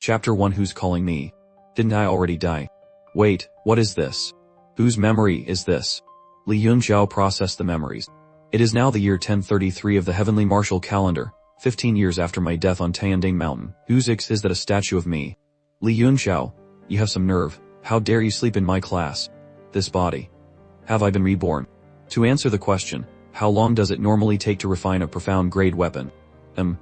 Chapter 1 Who's calling me? Didn't I already die? Wait, what is this? Whose memory is this? Li Yunxiao processed the memories. It is now the year 1033 of the heavenly martial calendar, 15 years after my death on Tianding Mountain. Whose is that a statue of me? Li Yunxiao, you have some nerve. How dare you sleep in my class? This body. Have I been reborn? To answer the question, how long does it normally take to refine a profound grade weapon?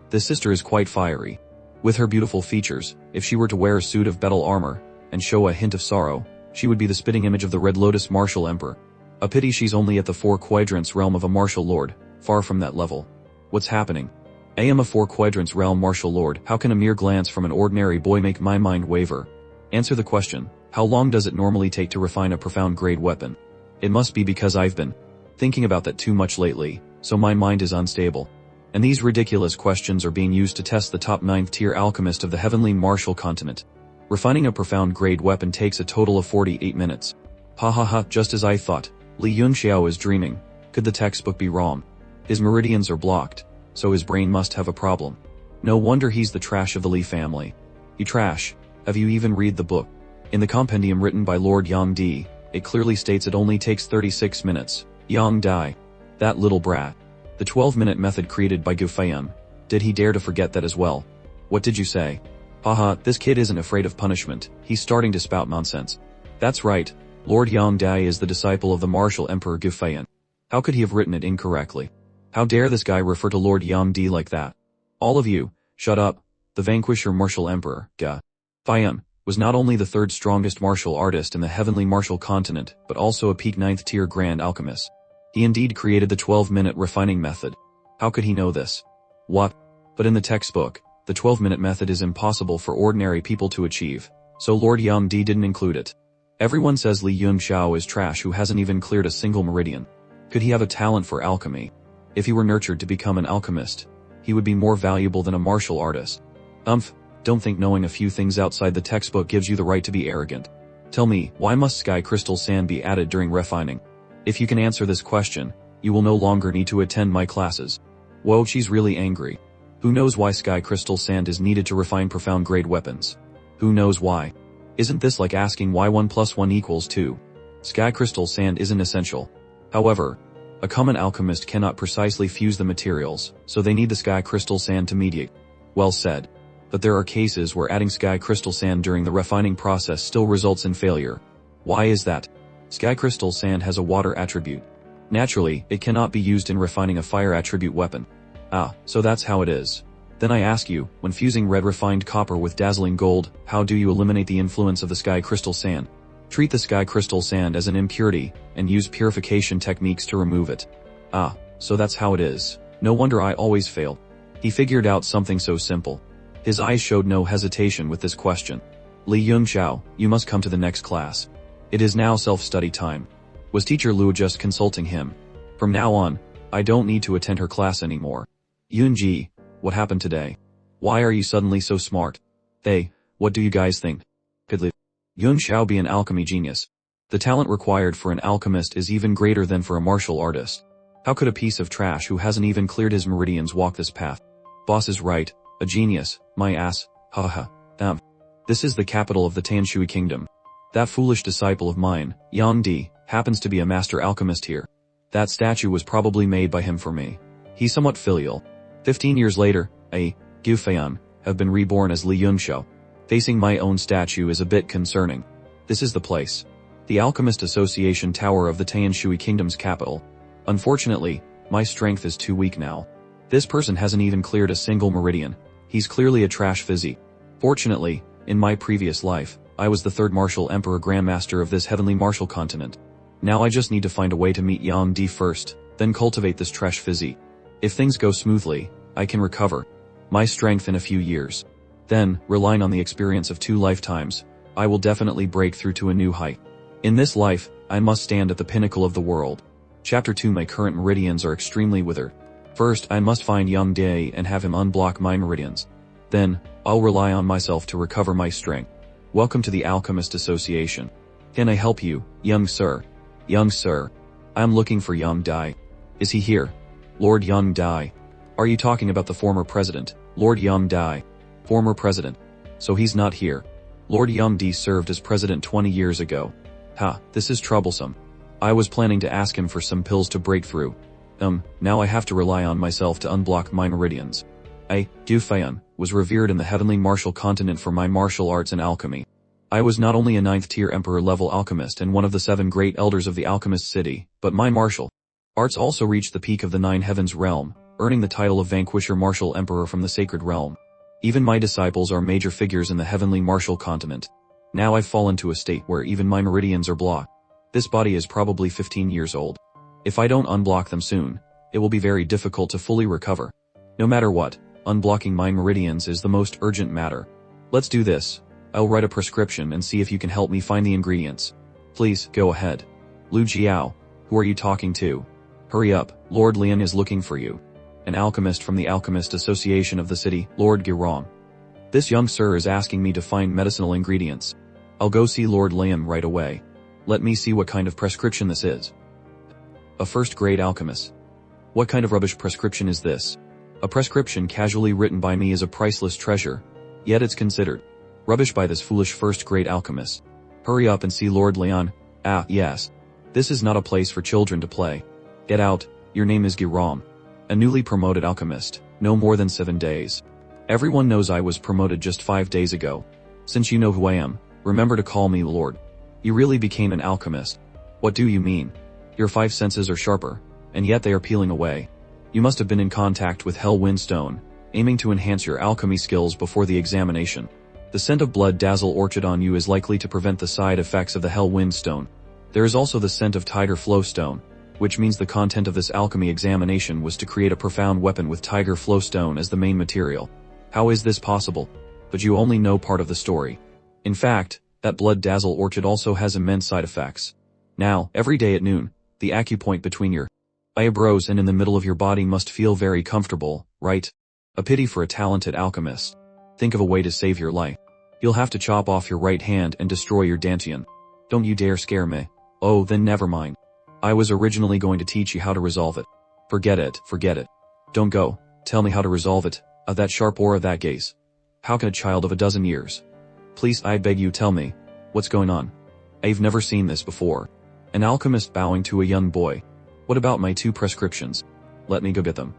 This sister is quite fiery. With her beautiful features, if she were to wear a suit of betel armor, and show a hint of sorrow, she would be the spitting image of the Red Lotus martial emperor. A pity she's only at the four quadrants realm of a martial lord, far from that level. What's happening? I am a four quadrants realm martial lord. How can a mere glance from an ordinary boy make my mind waver? Answer the question, how long does it normally take to refine a profound grade weapon? It must be because I've been thinking about that too much lately, so my mind is unstable. And these ridiculous questions are being used to test the top 9th tier alchemist of the heavenly martial continent. Refining a profound grade weapon takes a total of 48 minutes. Ha ha ha, just as I thought. Li Yunxiao is dreaming. Could the textbook be wrong? His meridians are blocked, so his brain must have a problem. No wonder he's the trash of the Li family. You trash. Have you even read the book? In the compendium written by Lord Yang Di, it clearly states it only takes 36 minutes. Yang Di. That little brat. The 12-minute method created by Gu Feiyan. Did he dare to forget that as well? What did you say? Haha, this kid isn't afraid of punishment. He's starting to spout nonsense. That's right. Lord Yang Di is the disciple of the martial emperor Gu Feiyan. How could he have written it incorrectly? How dare this guy refer to Lord Yang Di like that? All of you, shut up. The vanquisher martial emperor, Gu Feiyan, was not only the third strongest martial artist in the heavenly martial continent, but also a peak 9th tier grand alchemist. He indeed created the 12-minute refining method. How could he know this? What? But in the textbook, the 12-minute method is impossible for ordinary people to achieve, so Lord Yang Di didn't include it. Everyone says Li Yunxiao is trash who hasn't even cleared a single meridian. Could he have a talent for alchemy? If he were nurtured to become an alchemist, he would be more valuable than a martial artist. Don't think knowing a few things outside the textbook gives you the right to be arrogant. Tell me, why must sky crystal sand be added during refining? If you can answer this question, you will no longer need to attend my classes. Whoa, she's really angry. Who knows why sky crystal sand is needed to refine profound grade weapons? Who knows why? Isn't this like asking why 1 + 1 = 2? Sky crystal sand isn't essential. However, a common alchemist cannot precisely fuse the materials, so they need the sky crystal sand to mediate. Well said. But there are cases where adding sky crystal sand during the refining process still results in failure. Why is that? Sky crystal sand has a water attribute. Naturally, it cannot be used in refining a fire attribute weapon. Ah, so that's how it is. Then I ask you, when fusing red refined copper with dazzling gold, how do you eliminate the influence of the sky crystal sand? Treat the sky crystal sand as an impurity, and use purification techniques to remove it. Ah, so that's how it is. No wonder I always fail. He figured out something so simple. His eyes showed no hesitation with this question. Li Yunxiao, you must come to the next class. It is now self-study time. Was teacher Lu just consulting him? From now on, I don't need to attend her class anymore. Yunji, what happened today? Why are you suddenly so smart? Hey, what do you guys think? Could Li Yunxiao be an alchemy genius? The talent required for an alchemist is even greater than for a martial artist. How could a piece of trash who hasn't even cleared his meridians walk this path? Boss is right, a genius, my ass, haha. This is the capital of the Tanshui kingdom. That foolish disciple of mine, Yang Di, happens to be a master alchemist here. That statue was probably made by him for me. He's somewhat filial. 15 years later, I, Gu Feiyan, have been reborn as Li Yunxiao. Facing my own statue is a bit concerning. This is the place. The Alchemist Association Tower of the Tanshui Kingdom's capital. Unfortunately, my strength is too weak now. This person hasn't even cleared a single meridian. He's clearly a trash fizzy. Fortunately, in my previous life, I was the third martial emperor grandmaster of this heavenly martial continent. Now I just need to find a way to meet Yang Di first, then cultivate this trash fizzy. If things go smoothly, I can recover my strength in a few years. Then, relying on the experience of 2 lifetimes, I will definitely break through to a new height. In this life, I must stand at the pinnacle of the world. Chapter 2 My current meridians are extremely withered. First, I must find Yang Di and have him unblock my meridians. Then, I'll rely on myself to recover my strength. Welcome to the Alchemist Association. Can I help you, young sir? Young sir. I'm looking for Yang Di. Is he here? Lord Yang Di. Are you talking about the former president, Lord Yang Di? Former president. So he's not here. Lord Yumdi served as president 20 years ago. Ha, this is troublesome. I was planning to ask him for some pills to break through. Now I have to rely on myself to unblock my meridians. Du Feian, was revered in the heavenly martial continent for my martial arts and alchemy. I was not only a 9th-tier emperor-level alchemist and one of the 7 great elders of the alchemist city, but my martial arts also reached the peak of the 9 heavens realm, earning the title of Vanquisher Martial Emperor from the sacred realm. Even my disciples are major figures in the heavenly martial continent. Now I've fallen to a state where even my meridians are blocked. This body is probably 15 years old. If I don't unblock them soon, it will be very difficult to fully recover. No matter what, unblocking my meridians is the most urgent matter. Let's do this. I'll write a prescription and see if you can help me find the ingredients. Please, go ahead. Lu Jiao, who are you talking to? Hurry up, Lord Lian is looking for you. An alchemist from the Alchemist Association of the city, Lord Girong. This young sir is asking me to find medicinal ingredients. I'll go see Lord Liam right away. Let me see what kind of prescription this is. A first-grade alchemist. What kind of rubbish prescription is this? A prescription casually written by me is a priceless treasure, yet it's considered rubbish by this foolish first-grade alchemist. Hurry up and see Lord Leon. Ah, yes. This is not a place for children to play. Get out, your name is Giram. A newly promoted alchemist, no more than 7 days. Everyone knows I was promoted just 5 days ago. Since you know who I am, remember to call me Lord. You really became an alchemist. What do you mean? Your 5 senses are sharper, and yet they are peeling away. You must have been in contact with Hell Wind Stone, aiming to enhance your alchemy skills before the examination. The scent of blood dazzle orchid on you is likely to prevent the side effects of the Hell Wind Stone. There is also the scent of Tiger Flow Stone, which means the content of this alchemy examination was to create a profound weapon with Tiger Flow Stone as the main material. How is this possible? But you only know part of the story. In fact, that blood dazzle orchid also has immense side effects. Now, every day at noon, the acupoint between your eyebrows and in the middle of your body must feel very comfortable, right? A pity for a talented alchemist. Think of a way to save your life. You'll have to chop off your right hand and destroy your dantian. Don't you dare scare me. Oh, then never mind. I was originally going to teach you how to resolve it. Forget it. Don't go. Tell me how to resolve it. That sharp aura, that gaze. How can a child of a dozen years? Please, I beg you, tell me. What's going on? I've never seen this before. An alchemist bowing to a young boy. What about my 2 prescriptions? Let me go get them.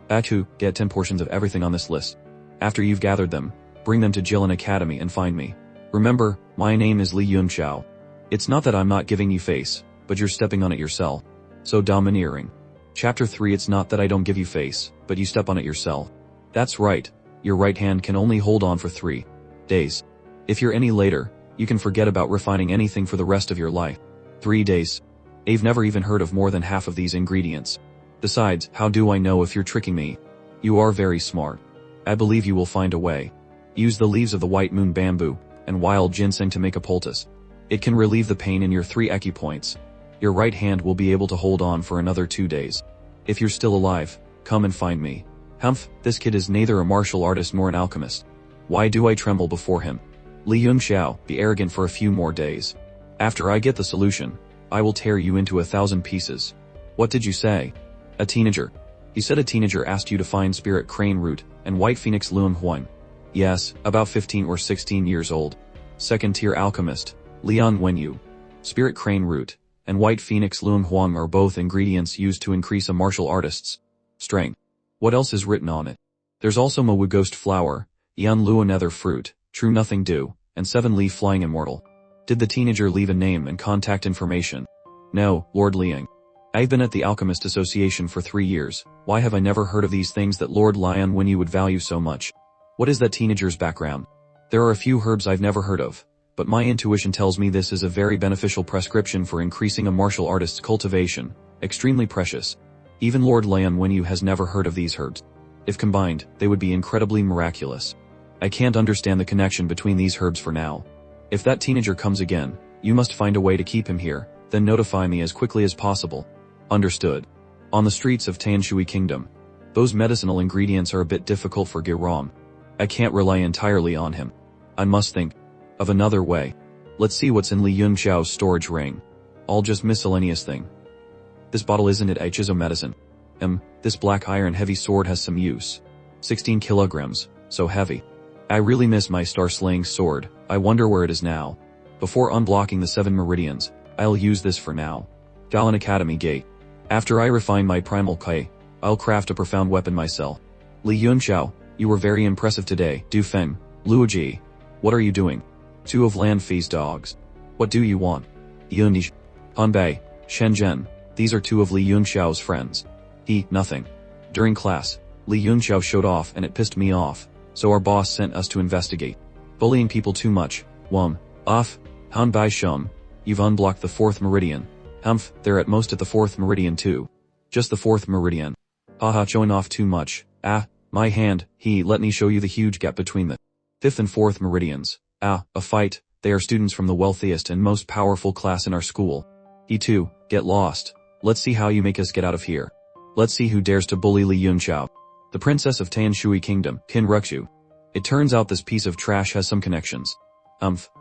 Atu, get 10 portions of everything on this list. After you've gathered them, bring them to Jilin Academy and find me. Remember, my name is Li Yunqiao. It's not that I'm not giving you face, but you're stepping on it yourself. So domineering. Chapter 3. It's not that I don't give you face, but you step on it yourself. That's right, your right hand can only hold on for 3 days. If you're any later, you can forget about refining anything for the rest of your life. 3 days. I've never even heard of more than half of these ingredients. Besides, how do I know if you're tricking me? You are very smart. I believe you will find a way. Use the leaves of the white moon bamboo and wild ginseng to make a poultice. It can relieve the pain in your 3 acupoints. Your right hand will be able to hold on for another 2 days. If you're still alive, come and find me. Humph, this kid is neither a martial artist nor an alchemist. Why do I tremble before him? Li Yunxiao, be arrogant for a few more days. After I get the solution, I will tear you into 1,000 pieces. What did you say? A teenager. He said a teenager asked you to find Spirit Crane Root and White Phoenix Luan Huan. Yes, about 15 or 16 years old. 2nd-tier alchemist, Lian Wenyu. Spirit Crane Root and White Phoenix Luan Huang are both ingredients used to increase a martial artist's strength. What else is written on it? There's also Mawu Ghost Flower, Yan Lua Nether Fruit, True Nothing Do, and 7-Leaf Flying Immortal. Did the teenager leave a name and contact information? No, Lord Liang. I've been at the Alchemist Association for 3 years. Why have I never heard of these things that Lord Lian Wenyu would value so much? What is that teenager's background? There are a few herbs I've never heard of, but my intuition tells me this is a very beneficial prescription for increasing a martial artist's cultivation. Extremely precious. Even Lord Lian Wenyu has never heard of these herbs. If combined, they would be incredibly miraculous. I can't understand the connection between these herbs for now. If that teenager comes again, you must find a way to keep him here, then notify me as quickly as possible. Understood. On the streets of Tanshui Kingdom. Those medicinal ingredients are a bit difficult for Giram. I can't rely entirely on him. I must think of another way. Let's see what's in Li Yunxiao's storage ring. All just miscellaneous thing. This bottle isn't it Ichizo medicine? This black iron heavy sword has some use. 16 kilograms, so heavy. I really miss my star-slaying sword. I wonder where it is now. Before unblocking the 7 meridians, I'll use this for now. Galan Academy Gate. After I refine my primal kai, I'll craft a profound weapon myself. Li Yunxiao, you were very impressive today. Du Feng, Luoji. What are you doing? 2 of Lan Fei's dogs. What do you want? Yunji. Hanbei, Shenzhen. These are 2 of Li Yunxiao's friends. Nothing. During class, Li Yunxiao showed off and it pissed me off, so our boss sent us to investigate. Bullying people too much. Off. Hanbei Shum. You've unblocked the 4th meridian. Humph, they're at most at the 4th meridian too. Just the 4th meridian. Haha, showing off too much. My hand. Let me show you the huge gap between the 5th and 4th meridians. A fight. They are students from the wealthiest and most powerful class in our school. Too, get lost. Let's see how you make us get out of here. Let's see who dares to bully Li Yunxiao. The princess of Tanshui Kingdom, Qin Ruxu. It turns out this piece of trash has some connections.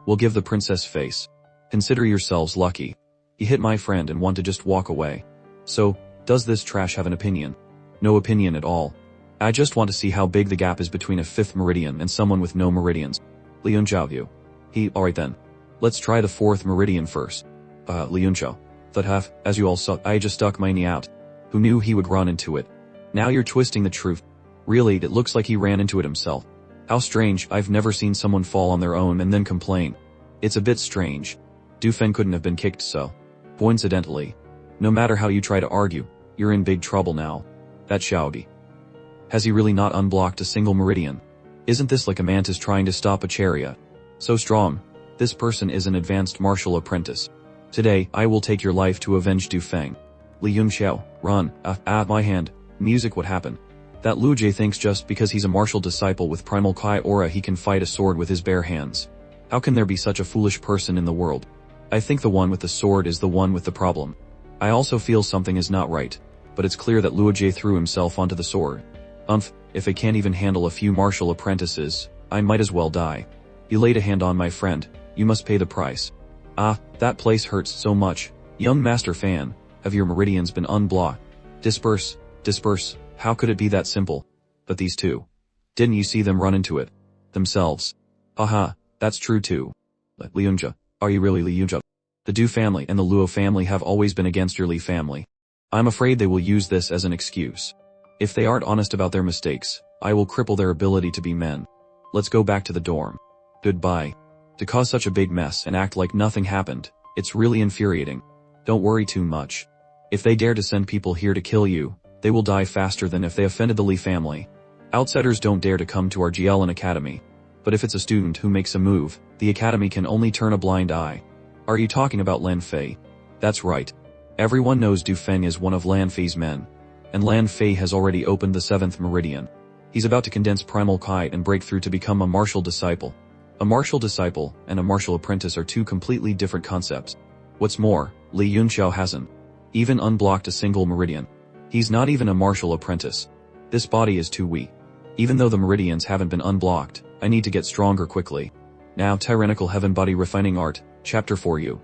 We'll give the princess face. Consider yourselves lucky. He hit my friend and want to just walk away. So, does this trash have an opinion? No opinion at all. I just want to see how big the gap is between a 5th meridian and someone with no meridians. Li Yunxiao. Alright then. Let's try the 4th meridian first. Li Yunxiao. As you all saw, I just stuck my knee out. Who knew he would run into it? Now you're twisting the truth. Really, it looks like he ran into it himself. How strange, I've never seen someone fall on their own and then complain. It's a bit strange. Du Feng couldn't have been kicked so coincidentally. No matter how you try to argue, you're in big trouble now. That Xiaogi. Has he really not unblocked a single meridian? Isn't this like a mantis trying to stop a chariot? So strong. This person is an advanced martial apprentice. Today, I will take your life to avenge Du Feng. Li Yunxiao, run. My hand. Music, what happened? That Lu Jie thinks just because he's a martial disciple with primal kai aura he can fight a sword with his bare hands. How can there be such a foolish person in the world? I think the one with the sword is the one with the problem. I also feel something is not right, but it's clear that Lu Jie threw himself onto the sword. If I can't even handle a few martial apprentices, I might as well die. You laid a hand on my friend, you must pay the price. That place hurts so much. Young Master Fan, have your meridians been unblocked? Disperse. How could it be that simple? But these 2. Didn't you see them run into it? Themselves. That's true too. Li Yunjia, are you really Li Yunjia? The Du family and the Luo family have always been against your Li family. I'm afraid they will use this as an excuse. If they aren't honest about their mistakes, I will cripple their ability to be men. Let's go back to the dorm. Goodbye. To cause such a big mess and act like nothing happened, it's really infuriating. Don't worry too much. If they dare to send people here to kill you, they will die faster than if they offended the Li family. Outsiders don't dare to come to our GLN Academy. But if it's a student who makes a move, the academy can only turn a blind eye. Are you talking about Lan Fei? That's right. Everyone knows Du Feng is one of Lan Fei's men. And Lan Fei has already opened the 7th meridian. He's about to condense primal kai and break through to become a martial disciple. A martial disciple and a martial apprentice are 2 completely different concepts. What's more, Li Yunxiao hasn't even unblocked a single meridian. He's not even a martial apprentice. This body is too weak. Even though the meridians haven't been unblocked, I need to get stronger quickly. Now Tyrannical Heaven Body Refining Art, Chapter 4 You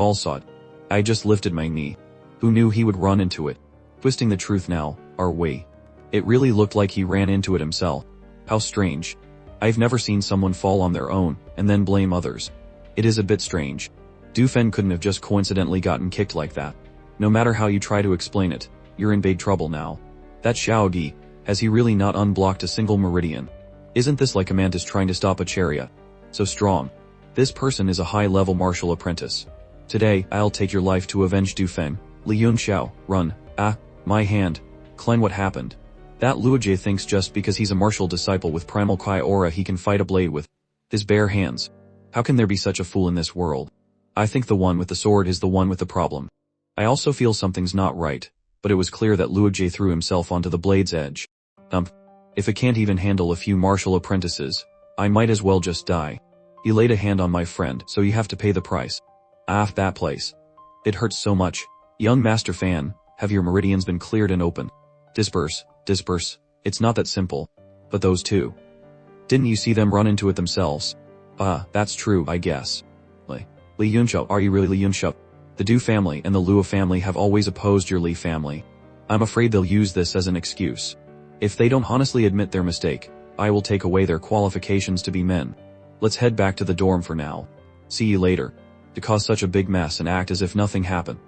all saw it. I just lifted my knee. Who knew he would run into it? Twisting the truth now, are we? It really looked like he ran into it himself. How strange. I've never seen someone fall on their own, and then blame others. It is a bit strange. Du Feng couldn't have just coincidentally gotten kicked like that. No matter how you try to explain it, you're in big trouble now. That Xiaogi, has he really not unblocked a single meridian? Isn't this like a mantis trying to stop a chariot? So strong. This person is a high-level martial apprentice. Today, I'll take your life to avenge Du Feng. Li Yunxiao, run. My hand. Clen, what happened? That Luojie thinks just because he's a martial disciple with primal kai aura he can fight a blade with his bare hands. How can there be such a fool in this world? I think the one with the sword is the one with the problem. I also feel something's not right, but it was clear that Luojie threw himself onto the blade's edge. If it can't even handle a few martial apprentices, I might as well just die. He laid a hand on my friend, so you have to pay the price. That place. It hurts so much. Young Master Fan, have your meridians been cleared and opened? Disperse. It's not that simple. But those 2. Didn't you see them run into it themselves? That's true, I guess. Li Yunxiao, are you really Li Yunxiao? The Du family and the Luo family have always opposed your Li family. I'm afraid they'll use this as an excuse. If they don't honestly admit their mistake, I will take away their qualifications to be men. Let's head back to the dorm for now. See you later. To cause such a big mess and act as if nothing happened.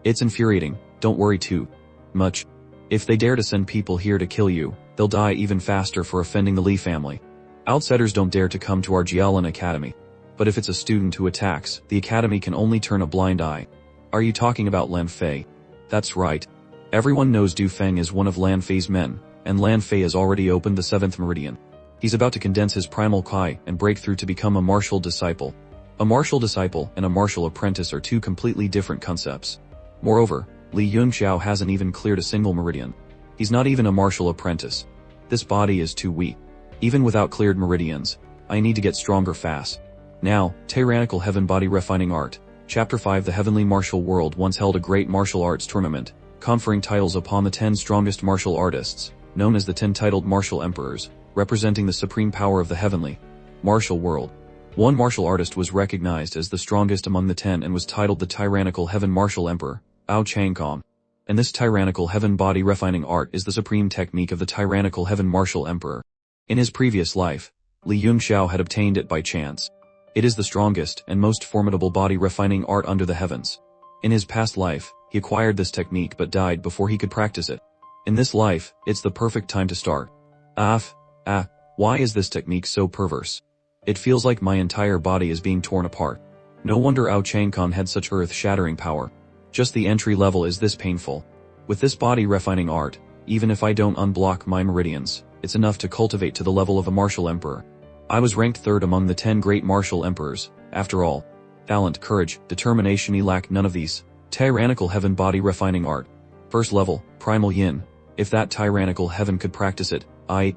It's infuriating, don't worry too much. If they dare to send people here to kill you, they'll die even faster for offending the Lee family. Outsiders don't dare to come to our Jialan Academy. But if it's a student who attacks, the academy can only turn a blind eye. Are you talking about Lan Fei? That's right. Everyone knows Du Feng is one of Lan Fei's men, and Lan Fei has already opened the 7th meridian. He's about to condense his primal Kai and break through to become a martial disciple. A martial disciple and a martial apprentice are two completely different concepts. Moreover, Li Yunxiao hasn't even cleared a single meridian. He's not even a martial apprentice. This body is too weak. Even without cleared meridians, I need to get stronger fast. Now, Tyrannical Heaven Body Refining Art. Chapter 5. The Heavenly Martial World once held a great martial arts tournament, conferring titles upon the 10 strongest martial artists, known as the 10 titled martial emperors, representing the supreme power of the heavenly martial world. One martial artist was recognized as the strongest among the 10 and was titled the Tyrannical Heaven Martial Emperor, Ao Changkong. And this Tyrannical Heaven Body Refining Art is the supreme technique of the Tyrannical Heaven Martial Emperor. In his previous life, Li Yunxiao had obtained it by chance. It is the strongest and most formidable body refining art under the heavens. In his past life, he acquired this technique but died before he could practice it. In this life, it's the perfect time to start. Why is this technique so perverse? It feels like my entire body is being torn apart. No wonder Ao Changkong had such earth-shattering power. Just the entry level is this painful. With this body refining art, even if I don't unblock my meridians, it's enough to cultivate to the level of a martial emperor. I was ranked 3rd among the 10 great martial emperors. After all, talent, courage, determination, he lacked none of these. Tyrannical Heaven Body Refining Art. First level, Primal Yin. If that Tyrannical Heaven could practice it,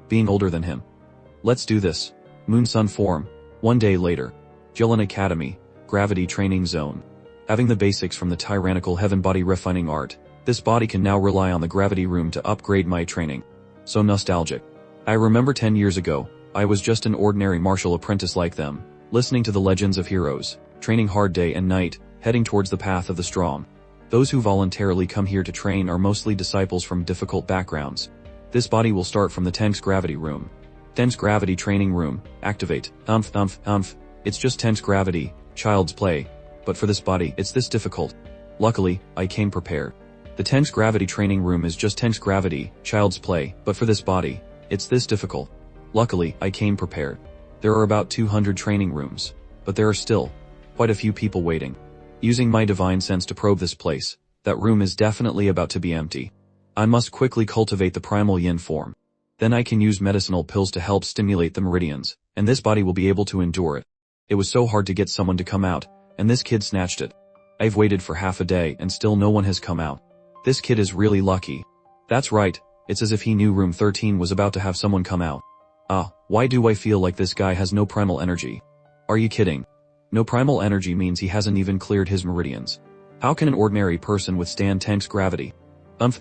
being older than him. Let's do this. Moon Sun form. 1 day later. Jialan Academy, Gravity Training Zone. Having the basics from the Tyrannical Heaven Body Refining Art, this body can now rely on the gravity room to upgrade my training. So nostalgic. I remember 10 years ago, I was just an ordinary martial apprentice like them, listening to the legends of heroes, training hard day and night, heading towards the path of the strong. Those who voluntarily come here to train are mostly disciples from difficult backgrounds. This body will start from the Tense Gravity Room. Tense Gravity Training Room, activate, It's just tense gravity, child's play. But for this body, it's this difficult. Luckily, I came prepared. The Tense Gravity Training Room is just tense gravity, child's play, but for this body, it's this difficult. Luckily, I came prepared. There are about 200 training rooms, but there are still quite a few people waiting. Using my divine sense to probe this place, that room is definitely about to be empty. I must quickly cultivate the primal yin form. Then I can use medicinal pills to help stimulate the meridians, and this body will be able to endure it. It was so hard to get someone to come out, and this kid snatched it. I've waited for half a day and still no one has come out. This kid is really lucky. That's right, it's as if he knew room 13 was about to have someone come out. Why do I feel like this guy has no primal energy? Are you kidding? No primal energy means he hasn't even cleared his meridians. How can an ordinary person withstand Tank's gravity?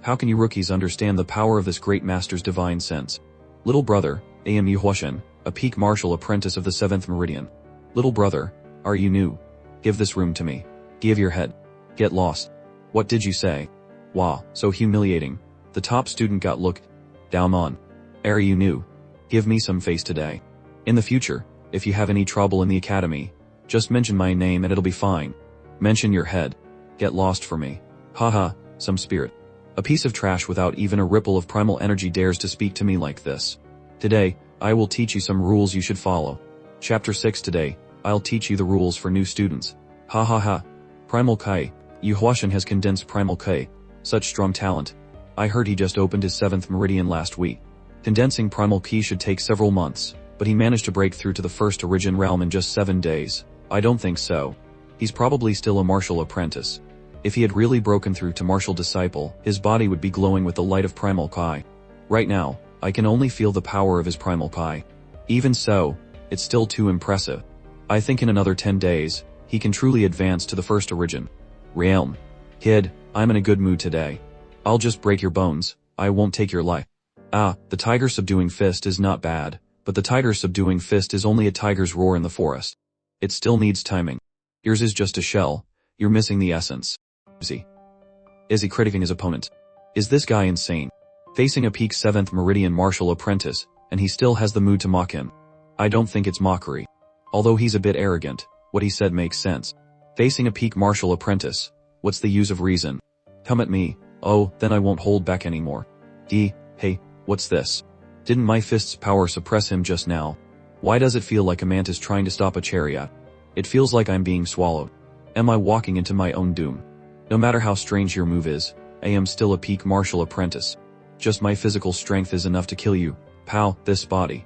How can you rookies understand the power of this great master's divine sense? Little brother, Am Yuhuashen, a peak martial apprentice of the 7th meridian. Little brother, are you new? Give this room to me. Give your head. Get lost. What did you say? Wow, so humiliating. The top student got looked down on. Are you new? Give me some face today. In the future, if you have any trouble in the academy, just mention my name and it'll be fine. Mention your head. Get lost for me. Haha, some spirit. A piece of trash without even a ripple of primal energy dares to speak to me like this. Today, I will teach you some rules you should follow. Chapter 6 Today, I'll teach you the rules for new students. Ha ha ha. Primal Kai. Yu Huashan has condensed Primal Kai. Such strong talent. I heard he just opened his 7th meridian last week. Condensing Primal Ki should take several months, but he managed to break through to the first origin realm in just 7 days. I don't think so. He's probably still a martial apprentice. If he had really broken through to martial disciple, his body would be glowing with the light of Primal Kai. Right now, I can only feel the power of his Primal Kai. Even so, it's still too impressive. I think in another 10 days, he can truly advance to the first origin realm. Kid, I'm in a good mood today. I'll just break your bones, I won't take your life. The tiger subduing fist is not bad, but the tiger subduing fist is only a tiger's roar in the forest. It still needs timing. Yours is just a shell, you're missing the essence. Is he criticking his opponent? Is this guy insane? Facing a peak 7th meridian martial apprentice, and he still has the mood to mock him. I don't think it's mockery. Although he's a bit arrogant, what he said makes sense. Facing a peak martial apprentice, what's the use of reason? Come at me, oh, then I won't hold back anymore. Hey, what's this? Didn't my fist's power suppress him just now? Why does it feel like a mantis trying to stop a chariot? It feels like I'm being swallowed. Am I walking into my own doom? No matter how strange your move is, I am still a peak martial apprentice. Just my physical strength is enough to kill you, pow, this body.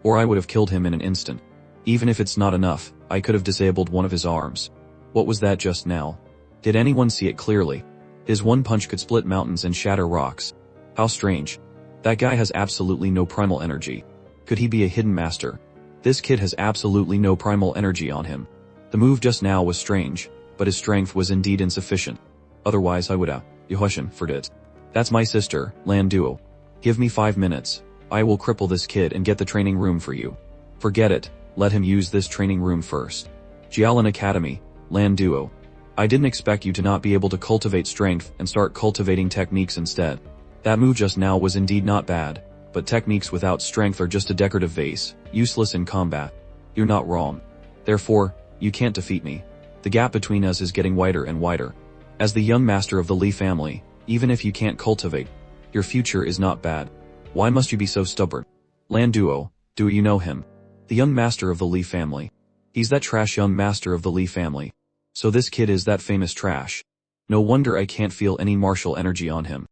Or I would have killed him in an instant. Even if it's not enough, I could have disabled one of his arms. What was that just now? Did anyone see it clearly? His one punch could split mountains and shatter rocks. How strange. That guy has absolutely no primal energy. Could he be a hidden master? This kid has absolutely no primal energy on him. The move just now was strange, but his strength was indeed insufficient. Otherwise I would have, for it. That's my sister, Lan Duo. Give me 5 minutes. I will cripple this kid and get the training room for you. Forget it, let him use this training room first. Jialan Academy, Lan Duo. I didn't expect you to not be able to cultivate strength and start cultivating techniques instead. That move just now was indeed not bad, but techniques without strength are just a decorative vase, useless in combat. You're not wrong. Therefore, you can't defeat me. The gap between us is getting wider and wider. As the young master of the Li family, even if you can't cultivate, your future is not bad. Why must you be so stubborn? Lan Duo, do you know him? The young master of the Li family. He's that trash young master of the Li family. So this kid is that famous trash. No wonder I can't feel any martial energy on him.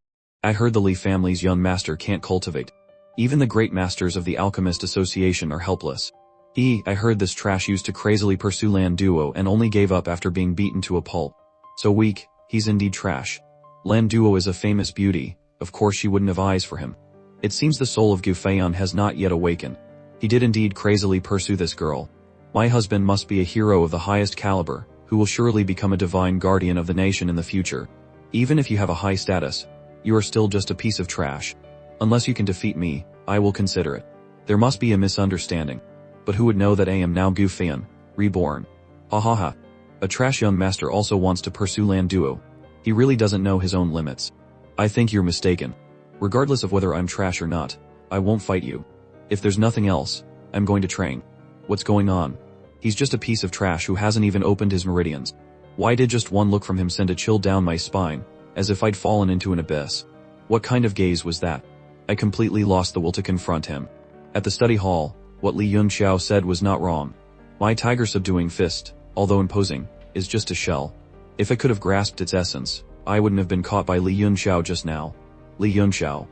I heard the Li family's young master can't cultivate. Even the great masters of the Alchemist Association are helpless. I heard this trash used to crazily pursue Lan Duo and only gave up after being beaten to a pulp. So weak, he's indeed trash. Lan Duo is a famous beauty, of course she wouldn't have eyes for him. It seems the soul of Gu Feiyan has not yet awakened. He did indeed crazily pursue this girl. My husband must be a hero of the highest caliber, who will surely become a divine guardian of the nation in the future. Even if you have a high status, you are still just a piece of trash. Unless you can defeat me, I will consider it. There must be a misunderstanding. But who would know that I am now Gu Feiyan, reborn? Ha ha ha. A trash young master also wants to pursue Lan Duo. He really doesn't know his own limits. I think you're mistaken. Regardless of whether I'm trash or not, I won't fight you. If there's nothing else, I'm going to train. What's going on? He's just a piece of trash who hasn't even opened his meridians. Why did just one look from him send a chill down my spine, as if I'd fallen into an abyss? What kind of gaze was that? I completely lost the will to confront him. At the study hall, what Li Yunxiao said was not wrong. My tiger-subduing fist, although imposing, is just a shell. If I could have grasped its essence, I wouldn't have been caught by Li Yunxiao just now. Li Yunxiao.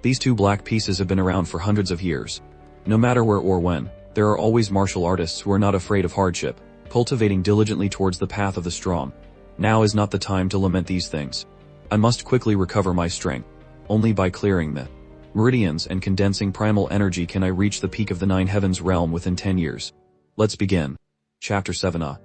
These two black pieces have been around for hundreds of years. No matter where or when, there are always martial artists who are not afraid of hardship, cultivating diligently towards the path of the strong. Now is not the time to lament these things. I must quickly recover my strength. Only by clearing the meridians and condensing primal energy can I reach the peak of the 9 heavens realm within 10 years. Let's begin. Chapter 7.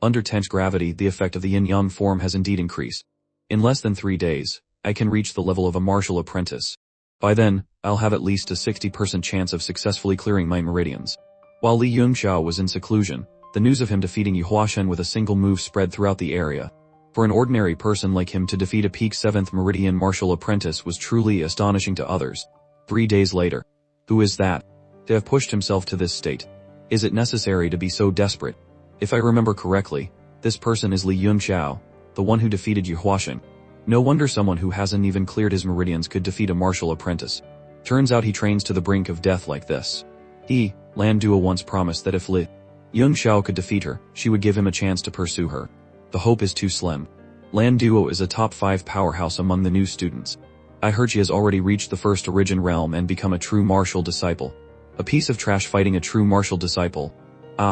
Under tense gravity the effect of the yin-yang form has indeed increased. In less than 3 days, I can reach the level of a martial apprentice. By then, I'll have at least a 60% chance of successfully clearing my meridians. While Li Yunxiao was in seclusion, the news of him defeating Yu Huashen with a single move spread throughout the area. For an ordinary person like him to defeat a peak 7th meridian martial apprentice was truly astonishing to others. 3 days later. Who is that? To have pushed himself to this state. Is it necessary to be so desperate? If I remember correctly, this person is Li Yunxiao, the one who defeated Yu Huashen. No wonder someone who hasn't even cleared his meridians could defeat a martial apprentice. Turns out he trains to the brink of death like this. Lan Duo once promised that if Li Yunxiao could defeat her, she would give him a chance to pursue her. The hope is too slim. Lan Duo is a top 5 powerhouse among the new students. I heard she has already reached the first origin realm and become a true martial disciple. A piece of trash fighting a true martial disciple.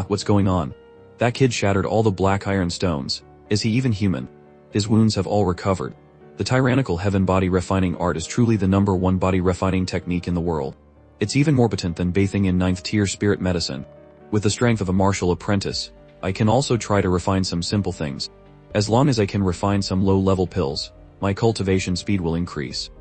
What's going on? That kid shattered all the black iron stones. Is he even human? His wounds have all recovered. The tyrannical heaven body refining art is truly the #1 body refining technique in the world. It's even more potent than bathing in 9th tier spirit medicine. With the strength of a martial apprentice, I can also try to refine some simple things. As long as I can refine some low-level pills, my cultivation speed will increase.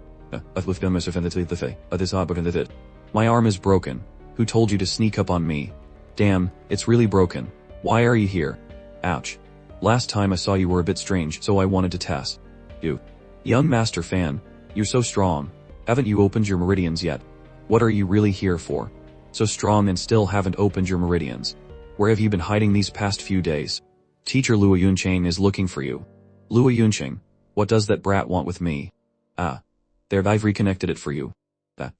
My arm is broken. Who told you to sneak up on me? Damn, it's really broken. Why are you here? Ouch. Last time I saw you were a bit strange, so I wanted to test you. Young master fan, you're so strong. Haven't you opened your meridians yet? What are you really here for? So strong and still haven't opened your meridians. Where have you been hiding these past few days? Teacher Luo Yunqing is looking for you. Luo Yunqing, what does that brat want with me? Ah. There, I've reconnected it for you.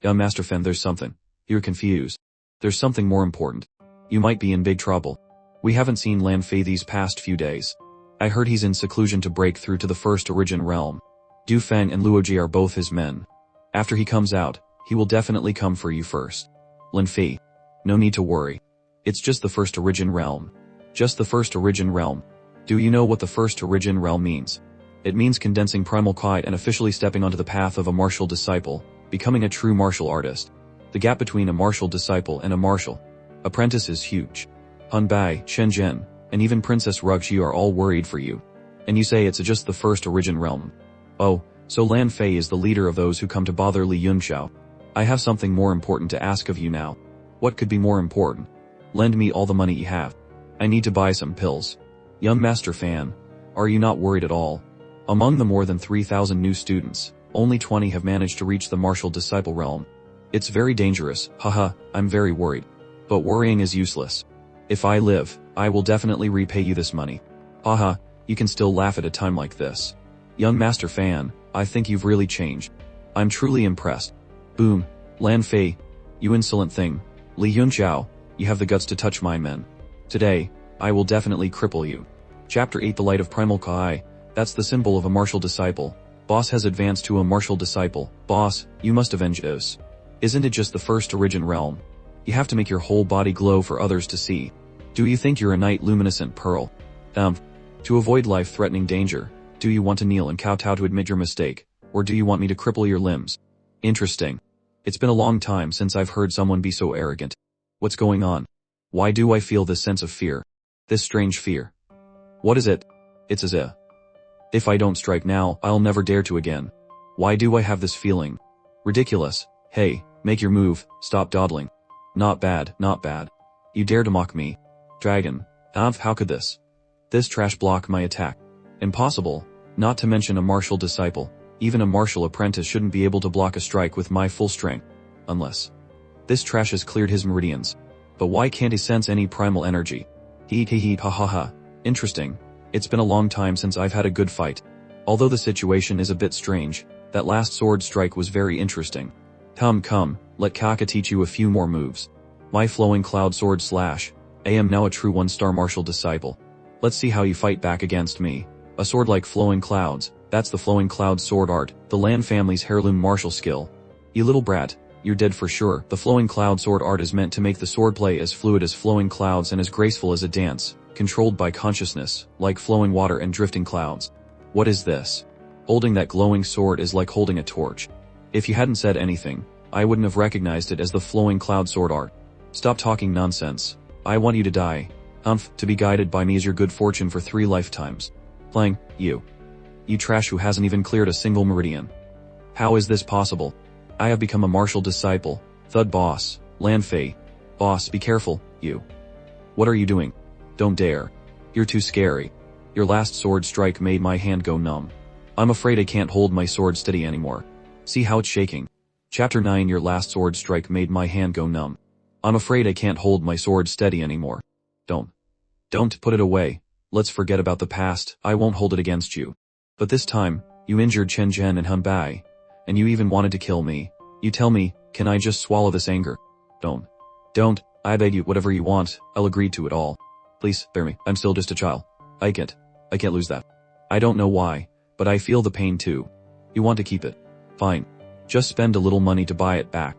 Young Master Fen, there's something. You're confused. There's something more important. You might be in big trouble. We haven't seen Lan Fei these past few days. I heard he's in seclusion to break through to the first origin realm. Du Feng and Luoji are both his men. After he comes out, he will definitely come for you first. Lan Fei. No need to worry. It's just the first origin realm. Just the first origin realm. Do you know what the first origin realm means? It means condensing primal kai and officially stepping onto the path of a martial disciple, becoming a true martial artist. The gap between a martial disciple and a martial apprentice is huge. Han Bai, Chen Zhen, and even Princess Ruxi are all worried for you. And you say it's just the first origin realm. Oh, so Lan Fei is the leader of those who come to bother Li Yunxiao. I have something more important to ask of you now. What could be more important? Lend me all the money you have. I need to buy some pills. Young Master Fan, are you not worried at all? Among the more than 3,000 new students, only 20 have managed to reach the martial disciple realm. It's very dangerous, haha, I'm very worried. But worrying is useless. If I live, I will definitely repay you this money. Haha, you can still laugh at a time like this. Young Master Fan, I think you've really changed. I'm truly impressed. Boom, Lan Fei, you insolent thing. Li Yunxiao, you have the guts to touch my men. Today, I will definitely cripple you. Chapter 8 The Light of Primal Kai, that's the symbol of a martial disciple. Boss has advanced to a martial disciple. Boss, you must avenge this. Isn't it just the first origin realm? You have to make your whole body glow for others to see. Do you think you're a night luminescent pearl? To avoid life-threatening danger, do you want to kneel and kowtow to admit your mistake, or do you want me to cripple your limbs? Interesting. It's been a long time since I've heard someone be so arrogant. What's going on? Why do I feel this sense of fear? This strange fear. What is it? It's as if I don't strike now, I'll never dare to again. Why do I have this feeling? Ridiculous. Hey, make your move, stop dawdling. Not bad, not bad. You dare to mock me? Dragon. How could this trash block my attack? Impossible. Not to mention a martial disciple. Even a martial apprentice shouldn't be able to block a strike with my full strength. Unless this trash has cleared his meridians. But why can't he sense any primal energy? Hee ha ha ha. Interesting. It's been a long time since I've had a good fight. Although the situation is a bit strange, that last sword strike was very interesting. Come, let Kaka teach you a few more moves. My flowing cloud sword slash. I am now a true one-star martial disciple. Let's see how you fight back against me. A sword like flowing clouds, that's the flowing cloud sword art, the Lan family's heirloom martial skill. You little brat, you're dead for sure. The flowing cloud sword art is meant to make the swordplay as fluid as flowing clouds and as graceful as a dance, controlled by consciousness, like flowing water and drifting clouds. What is this? Holding that glowing sword is like holding a torch. If you hadn't said anything, I wouldn't have recognized it as the flowing cloud sword art. Stop talking nonsense. I want you to die. To be guided by me is your good fortune for 3 lifetimes. Playing, you trash who hasn't even cleared a single meridian. How is this possible? I have become a martial disciple. Thud boss, Lan Fei. Boss, be careful, you. What are you doing? Don't dare. You're too scary. Your last sword strike made my hand go numb. I'm afraid I can't hold my sword steady anymore. See how it's shaking? Chapter 9 Your last sword strike made my hand go numb. I'm afraid I can't hold my sword steady anymore. Don't put it away. Let's forget about the past, I won't hold it against you. But this time, you injured Chen Zhen and Han Bai. And you even wanted to kill me. You tell me, can I just swallow this anger? Don't, I beg you, whatever you want, I'll agree to it all. Please, spare me, I'm still just a child. I can't lose that. I don't know why, but I feel the pain too. You want to keep it? Fine. Just spend a little money to buy it back.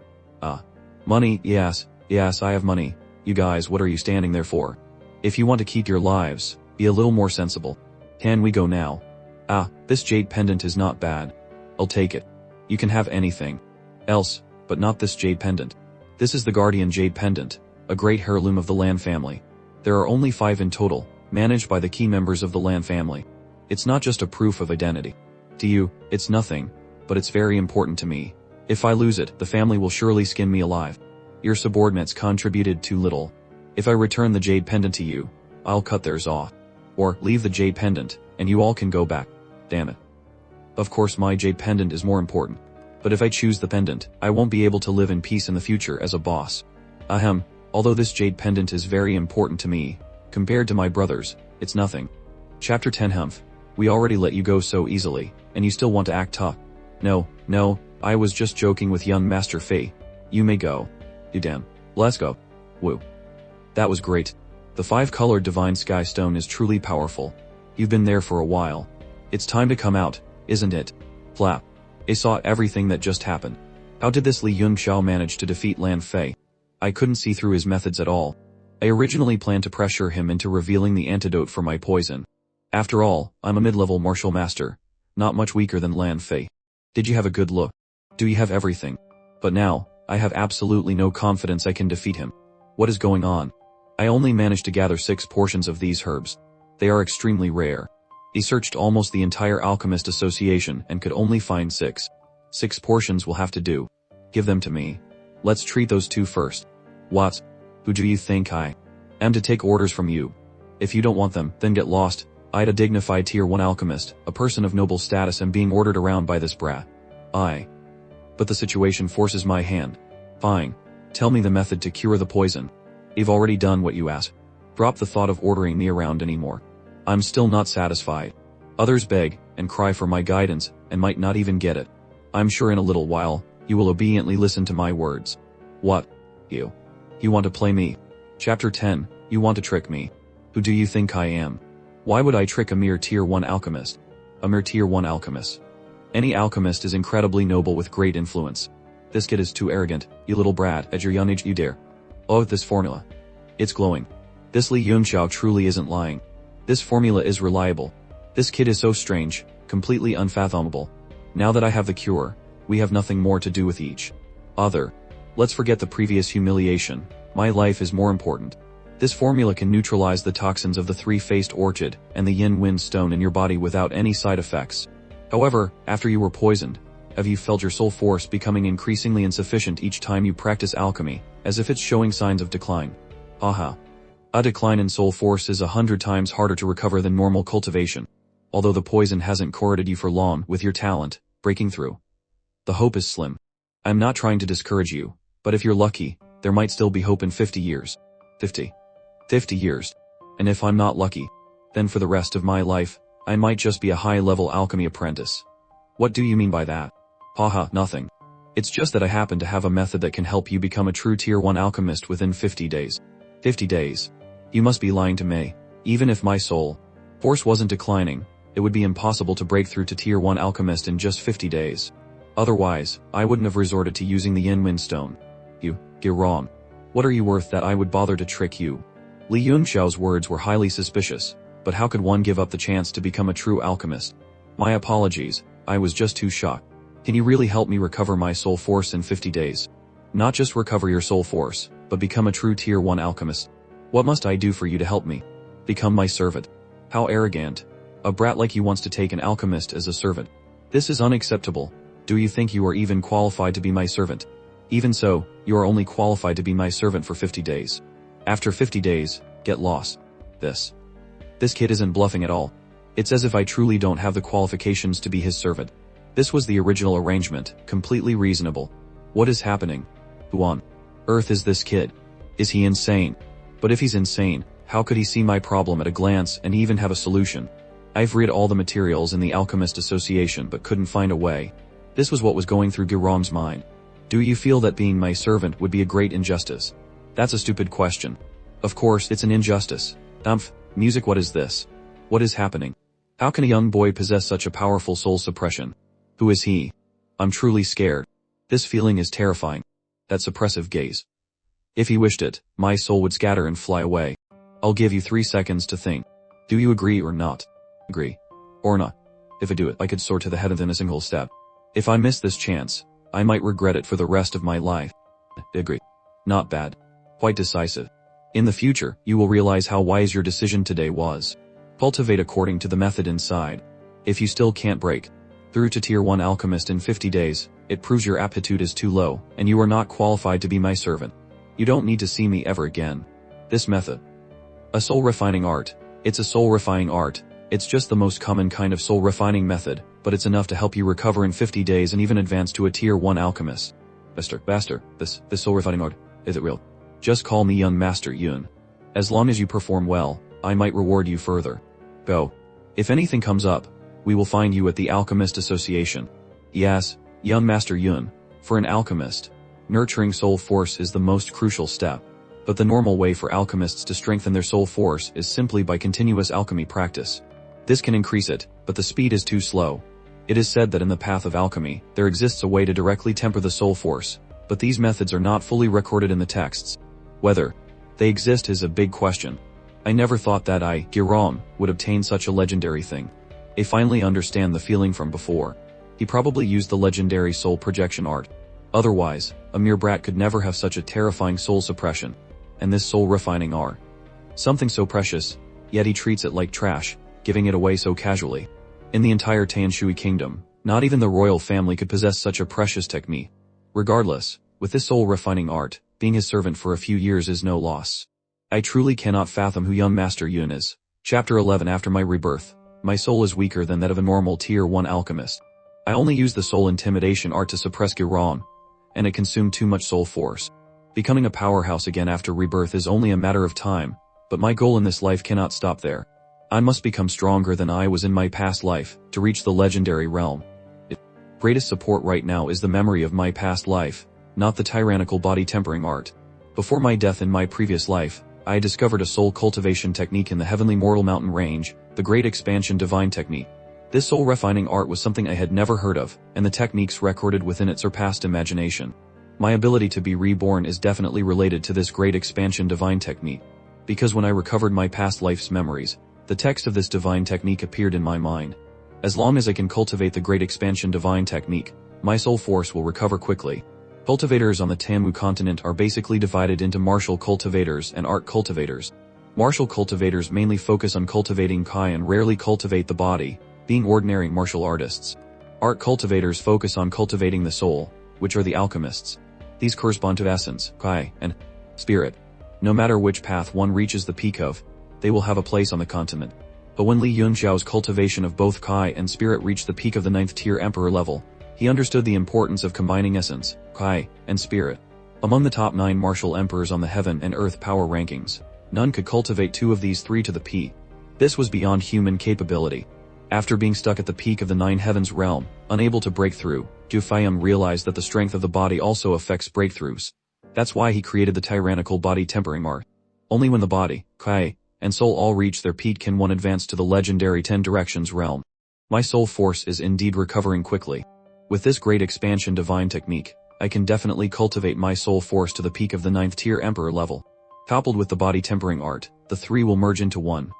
Money, yes, I have money. You guys, what are you standing there for? If you want to keep your lives, be a little more sensible. Can we go now? This jade pendant is not bad. I'll take it. You can have anything else, but not this jade pendant. This is the Guardian Jade Pendant, a great heirloom of the Lan family. There are only 5 in total, managed by the key members of the Lan family. It's not just a proof of identity. To you, it's nothing, but it's very important to me. If I lose it, the family will surely skin me alive. Your subordinates contributed too little. If I return the jade pendant to you, I'll cut theirs off. Or, leave the jade pendant, and you all can go back. Damn it. Of course my jade pendant is more important. But if I choose the pendant, I won't be able to live in peace in the future as a boss. Ahem, although this jade pendant is very important to me, compared to my brothers, it's nothing. Chapter 10 Humph. We already let you go so easily, and you still want to act tough. No, I was just joking with young Master Fei. You may go. You damn. Let's go. Woo. That was great. The 5-colored divine sky stone is truly powerful. You've been there for a while. It's time to come out, isn't it? Flap. I saw everything that just happened. How did this Li Yunxiao manage to defeat Lan Fei? I couldn't see through his methods at all. I originally planned to pressure him into revealing the antidote for my poison. After all, I'm a mid-level martial master, not much weaker than Lan Fei. Did you have a good look? Do you have everything? But now, I have absolutely no confidence I can defeat him. What is going on? I only managed to gather 6 portions of these herbs. They are extremely rare. He searched almost the entire Alchemist Association and could only find 6. 6 portions will have to do. Give them to me. Let's treat those 2 first. What? Who do you think I am to take orders from you? If you don't want them, then get lost. I'd a dignified tier 1 alchemist, a person of noble status, and being ordered around by this brat. But the situation forces my hand. Fine. Tell me the method to cure the poison. You've already done what you asked. Drop the thought of ordering me around anymore. I'm still not satisfied. Others beg and cry for my guidance and might not even get it. I'm sure in a little while, you will obediently listen to my words. What? You want to play me? Chapter 10, you want to trick me. Who do you think I am? Why would I trick a mere tier 1 alchemist? A mere tier 1 alchemist. Any alchemist is incredibly noble with great influence. This kid is too arrogant, you little brat, at your young age you dare. Oh, this formula. It's glowing. This Li Yunxiao truly isn't lying. This formula is reliable. This kid is so strange, completely unfathomable. Now that I have the cure, we have nothing more to do with each other. Let's forget the previous humiliation. My life is more important. This formula can neutralize the toxins of the 3-faced orchid and the yin wind stone in your body without any side effects. However, after you were poisoned, have you felt your soul force becoming increasingly insufficient each time you practice alchemy, as if it's showing signs of decline? Haha. A decline in soul force is 100 times harder to recover than normal cultivation. Although the poison hasn't corroded you for long with your talent breaking through, the hope is slim. I'm not trying to discourage you, but if you're lucky, there might still be hope in 50 years. 50 years. And if I'm not lucky, then for the rest of my life, I might just be a high-level alchemy apprentice. What do you mean by that? Haha, nothing. It's just that I happen to have a method that can help you become a true tier 1 alchemist within 50 days. 50 days. You must be lying to me. Even if my soul force wasn't declining, it would be impossible to break through to tier 1 alchemist in just 50 days. Otherwise, I wouldn't have resorted to using the yin wind stone. You're wrong. What are you worth that I would bother to trick you? Li Yunxiao's words were highly suspicious, but how could one give up the chance to become a true alchemist? My apologies, I was just too shocked. Can you really help me recover my soul force in 50 days? Not just recover your soul force, but become a true tier 1 alchemist. What must I do for you to help me? Become my servant. How arrogant. A brat like you wants to take an alchemist as a servant. This is unacceptable. Do you think you are even qualified to be my servant? Even so, you are only qualified to be my servant for 50 days. After 50 days, get lost. This kid isn't bluffing at all. It's as if I truly don't have the qualifications to be his servant. This was the original arrangement, completely reasonable. What is happening? Who on earth is this kid? Is he insane? But if he's insane, how could he see my problem at a glance and even have a solution? I've read all the materials in the Alchemist Association but couldn't find a way. This was what was going through Gurong's mind. Do you feel that being my servant would be a great injustice? That's a stupid question. Of course it's an injustice. Music, what is this? What is happening? How can a young boy possess such a powerful soul suppression? Who is he? I'm truly scared. This feeling is terrifying. That suppressive gaze. If he wished it, my soul would scatter and fly away. I'll give you 3 seconds to think. Do you agree or not? Agree. Or not. If I do it, I could soar to the head within a single step. If I miss this chance, I might regret it for the rest of my life. Agree. Not bad. Quite decisive. In the future, you will realize how wise your decision today was. Cultivate according to the method inside. If you still can't break through to tier 1 alchemist in 50 days, it proves your aptitude is too low, and you are not qualified to be my servant. You don't need to see me ever again. This method. A soul refining art. It's a soul refining art. It's just the most common kind of soul refining method, but it's enough to help you recover in 50 days and even advance to a tier 1 alchemist. Master, this soul refining art, is it real? Just call me young Master Yun. As long as you perform well, I might reward you further. Go. If anything comes up, we will find you at the Alchemist Association. Yes, young Master Yun. For an alchemist, nurturing soul force is the most crucial step. But the normal way for alchemists to strengthen their soul force is simply by continuous alchemy practice. This can increase it, but the speed is too slow. It is said that in the path of alchemy, there exists a way to directly temper the soul force, but these methods are not fully recorded in the texts. Whether they exist is a big question. I never thought that Giram, would obtain such a legendary thing. I finally understand the feeling from before. He probably used the legendary soul projection art. Otherwise, a mere brat could never have such a terrifying soul suppression. And this soul refining art. Something so precious, yet he treats it like trash, giving it away so casually. In the entire Tanshui kingdom, not even the royal family could possess such a precious technique. Regardless, with this soul refining art, being his servant for a few years is no loss. I truly cannot fathom who young Master Yun is. Chapter 11. After my rebirth, my soul is weaker than that of a normal tier 1 alchemist. I only used the soul intimidation art to suppress Giram, and it consumed too much soul force. Becoming a powerhouse again after rebirth is only a matter of time, but my goal in this life cannot stop there. I must become stronger than I was in my past life, to reach the legendary realm. Greatest support right now is the memory of my past life, not the tyrannical body tempering art. Before my death in my previous life, I discovered a soul cultivation technique in the heavenly mortal mountain range, the Great Expansion Divine Technique. This soul refining art was something I had never heard of, and the techniques recorded within it surpassed imagination. My ability to be reborn is definitely related to this Great Expansion Divine Technique. Because when I recovered my past life's memories, the text of this divine technique appeared in my mind. As long as I can cultivate the Great Expansion Divine Technique, my soul force will recover quickly. Cultivators on the Tamu continent are basically divided into martial cultivators and art cultivators. Martial cultivators mainly focus on cultivating Kai and rarely cultivate the body, being ordinary martial artists. Art cultivators focus on cultivating the soul, which are the alchemists. These correspond to essence, Kai, and spirit. No matter which path one reaches the peak of, they will have a place on the continent. But when Li Yunxiao's cultivation of both Kai and spirit reached the peak of the 9th tier emperor level, he understood the importance of combining essence, Kai, and spirit. Among the top 9 martial emperors on the heaven and earth power rankings, none could cultivate 2 of these 3 to the peak. This was beyond human capability. After being stuck at the peak of the 9 heavens realm, unable to break through, Du Fayum realized that the strength of the body also affects breakthroughs. That's why he created the tyrannical body tempering art. Only when the body, Kai, and soul all reach their peak can one advance to the legendary 10 directions realm. My soul force is indeed recovering quickly. With this Great Expansion Divine Technique, I can definitely cultivate my soul force to the peak of the 9th tier emperor level. Coupled with the body tempering art, the 3 will merge into one,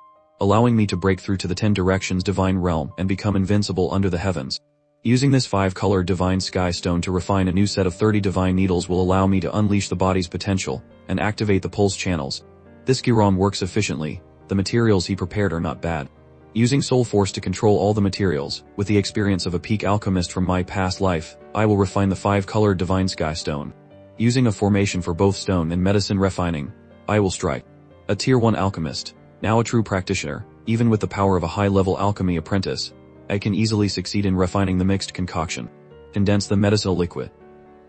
allowing me to break through to the 10 directions divine realm and become invincible under the heavens. Using this 5-color divine sky stone to refine a new set of 30 divine needles will allow me to unleash the body's potential and activate the pulse channels. This Giram works efficiently. The materials he prepared are not bad. Using soul force to control all the materials, with the experience of a peak alchemist from my past life, I will refine the 5-color divine sky stone. Using a formation for both stone and medicine refining, I will strike a tier 1 alchemist. Now a true practitioner, even with the power of a high-level alchemy apprentice, I can easily succeed in refining the mixed concoction. Condense the medicinal liquid.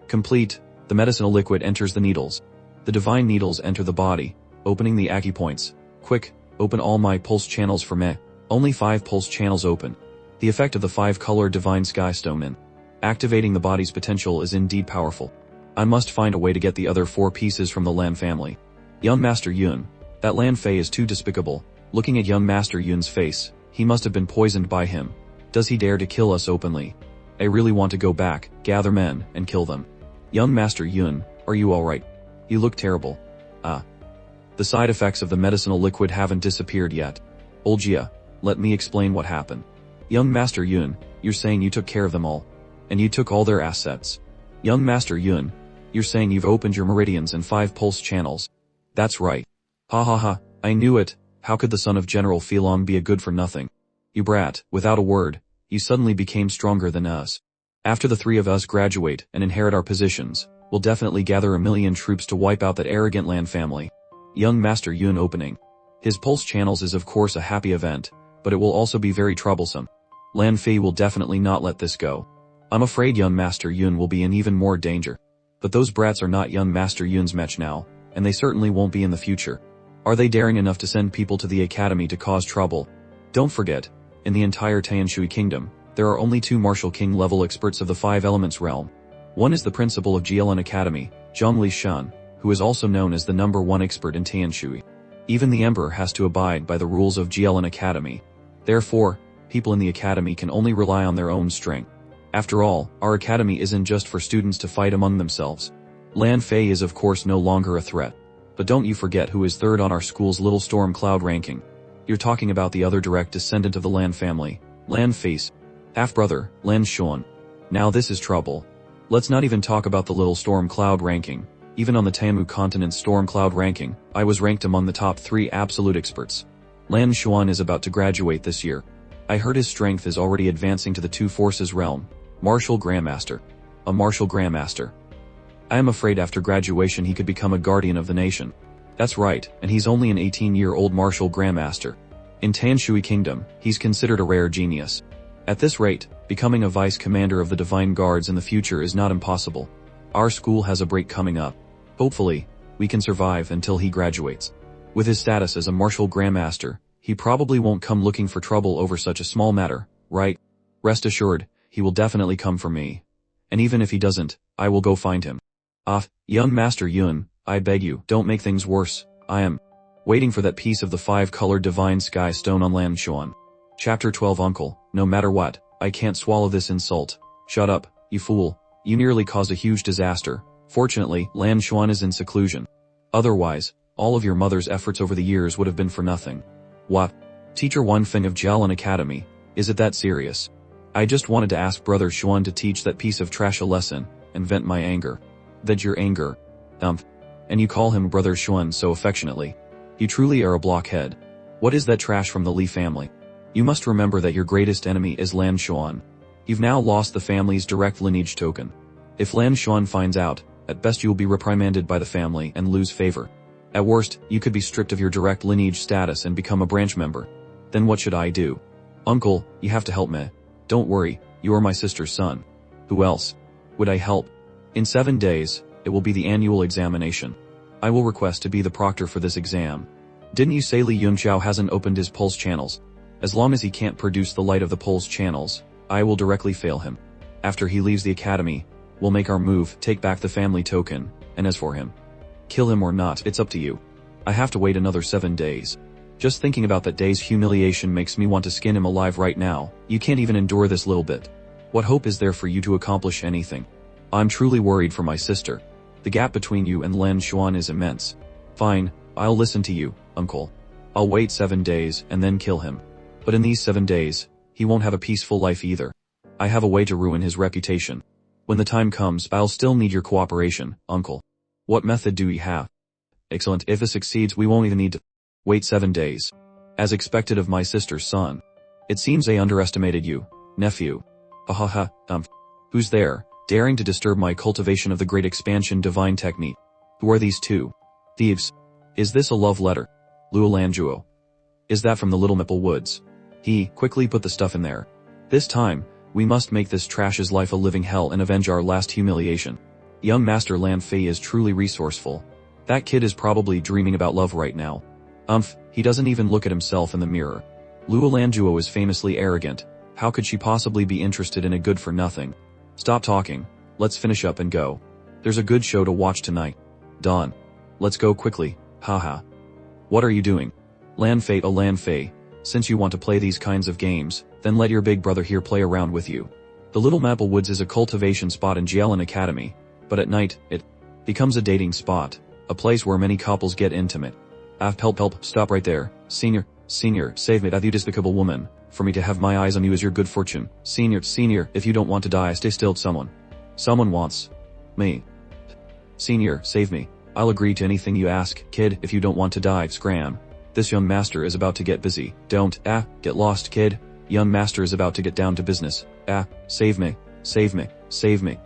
Complete, the medicinal liquid enters the needles. The divine needles enter the body, opening the acupoints. Quick, open all my pulse channels for me. Only 5 pulse channels open. The effect of the 5-color divine sky stone in activating the body's potential is indeed powerful. I must find a way to get the other 4 pieces from the Lan family. Young Master Yun. That Lan Fei is too despicable. Looking at young Master Yun's face, he must have been poisoned by him. Does he dare to kill us openly? I really want to go back, gather men, and kill them. Young Master Yun, are you alright? You look terrible. The side effects of the medicinal liquid haven't disappeared yet. Oljia, let me explain what happened. Young Master Yun, you're saying you took care of them all. And you took all their assets. Young Master Yun, you're saying you've opened your meridians and 5 pulse channels. That's right. Ha ha ha, I knew it. How could the son of General Filong be a good for nothing? You brat, without a word, you suddenly became stronger than us. After the 3 of us graduate and inherit our positions, we'll definitely gather 1,000,000 troops to wipe out that arrogant Lan family. Young Master Yun opening his pulse channels is of course a happy event, but it will also be very troublesome. Lan Fei will definitely not let this go. I'm afraid young Master Yun will be in even more danger. But those brats are not young Master Yun's match now, and they certainly won't be in the future. Are they daring enough to send people to the academy to cause trouble? Don't forget, in the entire Tianshui kingdom, there are only 2 martial king level experts of the 5 elements realm. One is the principal of Jielin Academy, Zhongli Shun, who is also known as the #1 expert in Tianshui. Even the emperor has to abide by the rules of Jielin Academy. Therefore, people in the academy can only rely on their own strength. After all, our academy isn't just for students to fight among themselves. Lan Fei is of course no longer a threat. But don't you forget who is 3rd on our school's Little Storm Cloud ranking. You're talking about the other direct descendant of the Lan family, Lan Fei's half-brother, Lan Xuan. Now this is trouble. Let's not even talk about the Little Storm Cloud ranking. Even on the Tamu continent's Storm Cloud ranking, I was ranked among the top 3 absolute experts. Lan Xuan is about to graduate this year. I heard his strength is already advancing to the 2 forces realm. Martial Grandmaster. A Martial Grandmaster. I am afraid after graduation he could become a guardian of the nation. That's right, and he's only an 18-year-old Martial Grandmaster. In Tianshui Kingdom, he's considered a rare genius. At this rate, becoming a vice commander of the Divine Guards in the future is not impossible. Our school has a break coming up. Hopefully, we can survive until he graduates. With his status as a Martial Grandmaster, he probably won't come looking for trouble over such a small matter, right? Rest assured, he will definitely come for me. And even if he doesn't, I will go find him. Young Master Yun, I beg you, don't make things worse. I am waiting for that piece of the 5-colored divine sky stone on Lan Xuan. Chapter 12 Uncle, no matter what, I can't swallow this insult. Shut up, you fool. You nearly caused a huge disaster. Fortunately, Lan Xuan is in seclusion. Otherwise, all of your mother's efforts over the years would have been for nothing. What? Teacher Wan Feng of Jialan Academy, is it that serious? I just wanted to ask Brother Xuan to teach that piece of trash a lesson, and vent my anger. Vent your anger. And you call him Brother Xuan so affectionately. You truly are a blockhead. What is that trash from the Li family? You must remember that your greatest enemy is Lan Xuan. You've now lost the family's direct lineage token. If Lan Xuan finds out, at best you will be reprimanded by the family and lose favor. At worst, you could be stripped of your direct lineage status and become a branch member. Then what should I do? Uncle, you have to help me. Don't worry, you are my sister's son. Who else would I help? In 7 days, it will be the annual examination. I will request to be the proctor for this exam. Didn't you say Li Yunxiao hasn't opened his pulse channels? As long as he can't produce the light of the pulse channels, I will directly fail him. After he leaves the academy, we'll make our move, take back the family token, and as for him, kill him or not, it's up to you. I have to wait another 7 days. Just thinking about that day's humiliation makes me want to skin him alive right now. You can't even endure this little bit. What hope is there for you to accomplish anything? I'm truly worried for my sister. The gap between you and Lan Xuan is immense. Fine, I'll listen to you, uncle. I'll wait 7 days and then kill him. But in these 7 days, he won't have a peaceful life either. I have a way to ruin his reputation. When the time comes, I'll still need your cooperation, uncle. What method do you have? Excellent, if this succeeds we won't even need to wait 7 days. As expected of my sister's son. It seems they underestimated you, nephew. Who's there, daring to disturb my cultivation of the great expansion divine technique? Who are these 2 thieves? Is this a love letter? Luo Lanjuo. Is that from the Little Maple Woods? He quickly put the stuff in there. This time, we must make this trash's life a living hell and avenge our last humiliation. Young Master Lan Fei is truly resourceful. That kid is probably dreaming about love right now. He doesn't even look at himself in the mirror. Luo Lanjuo is famously arrogant. How could she possibly be interested in a good-for-nothing? Stop talking. Let's finish up and go. There's a good show to watch tonight. Dawn. Let's go quickly. Haha. What are you doing? Lan Fei, oh Lan Fei. Since you want to play these kinds of games, then let your big brother here play around with you. The Little Maple Woods is a cultivation spot in Jialan Academy, but at night, it becomes a dating spot, a place where many couples get intimate. Help, stop right there. Senior, save me, that you despicable woman. For me to have my eyes on you is your good fortune. Senior, if you don't want to die, stay still. Someone wants me. Senior, save me. I'll agree to anything you ask. Kid, if you don't want to die, scram. This young master is about to get busy. Don't, get lost, kid. Young master is about to get down to business. Save me.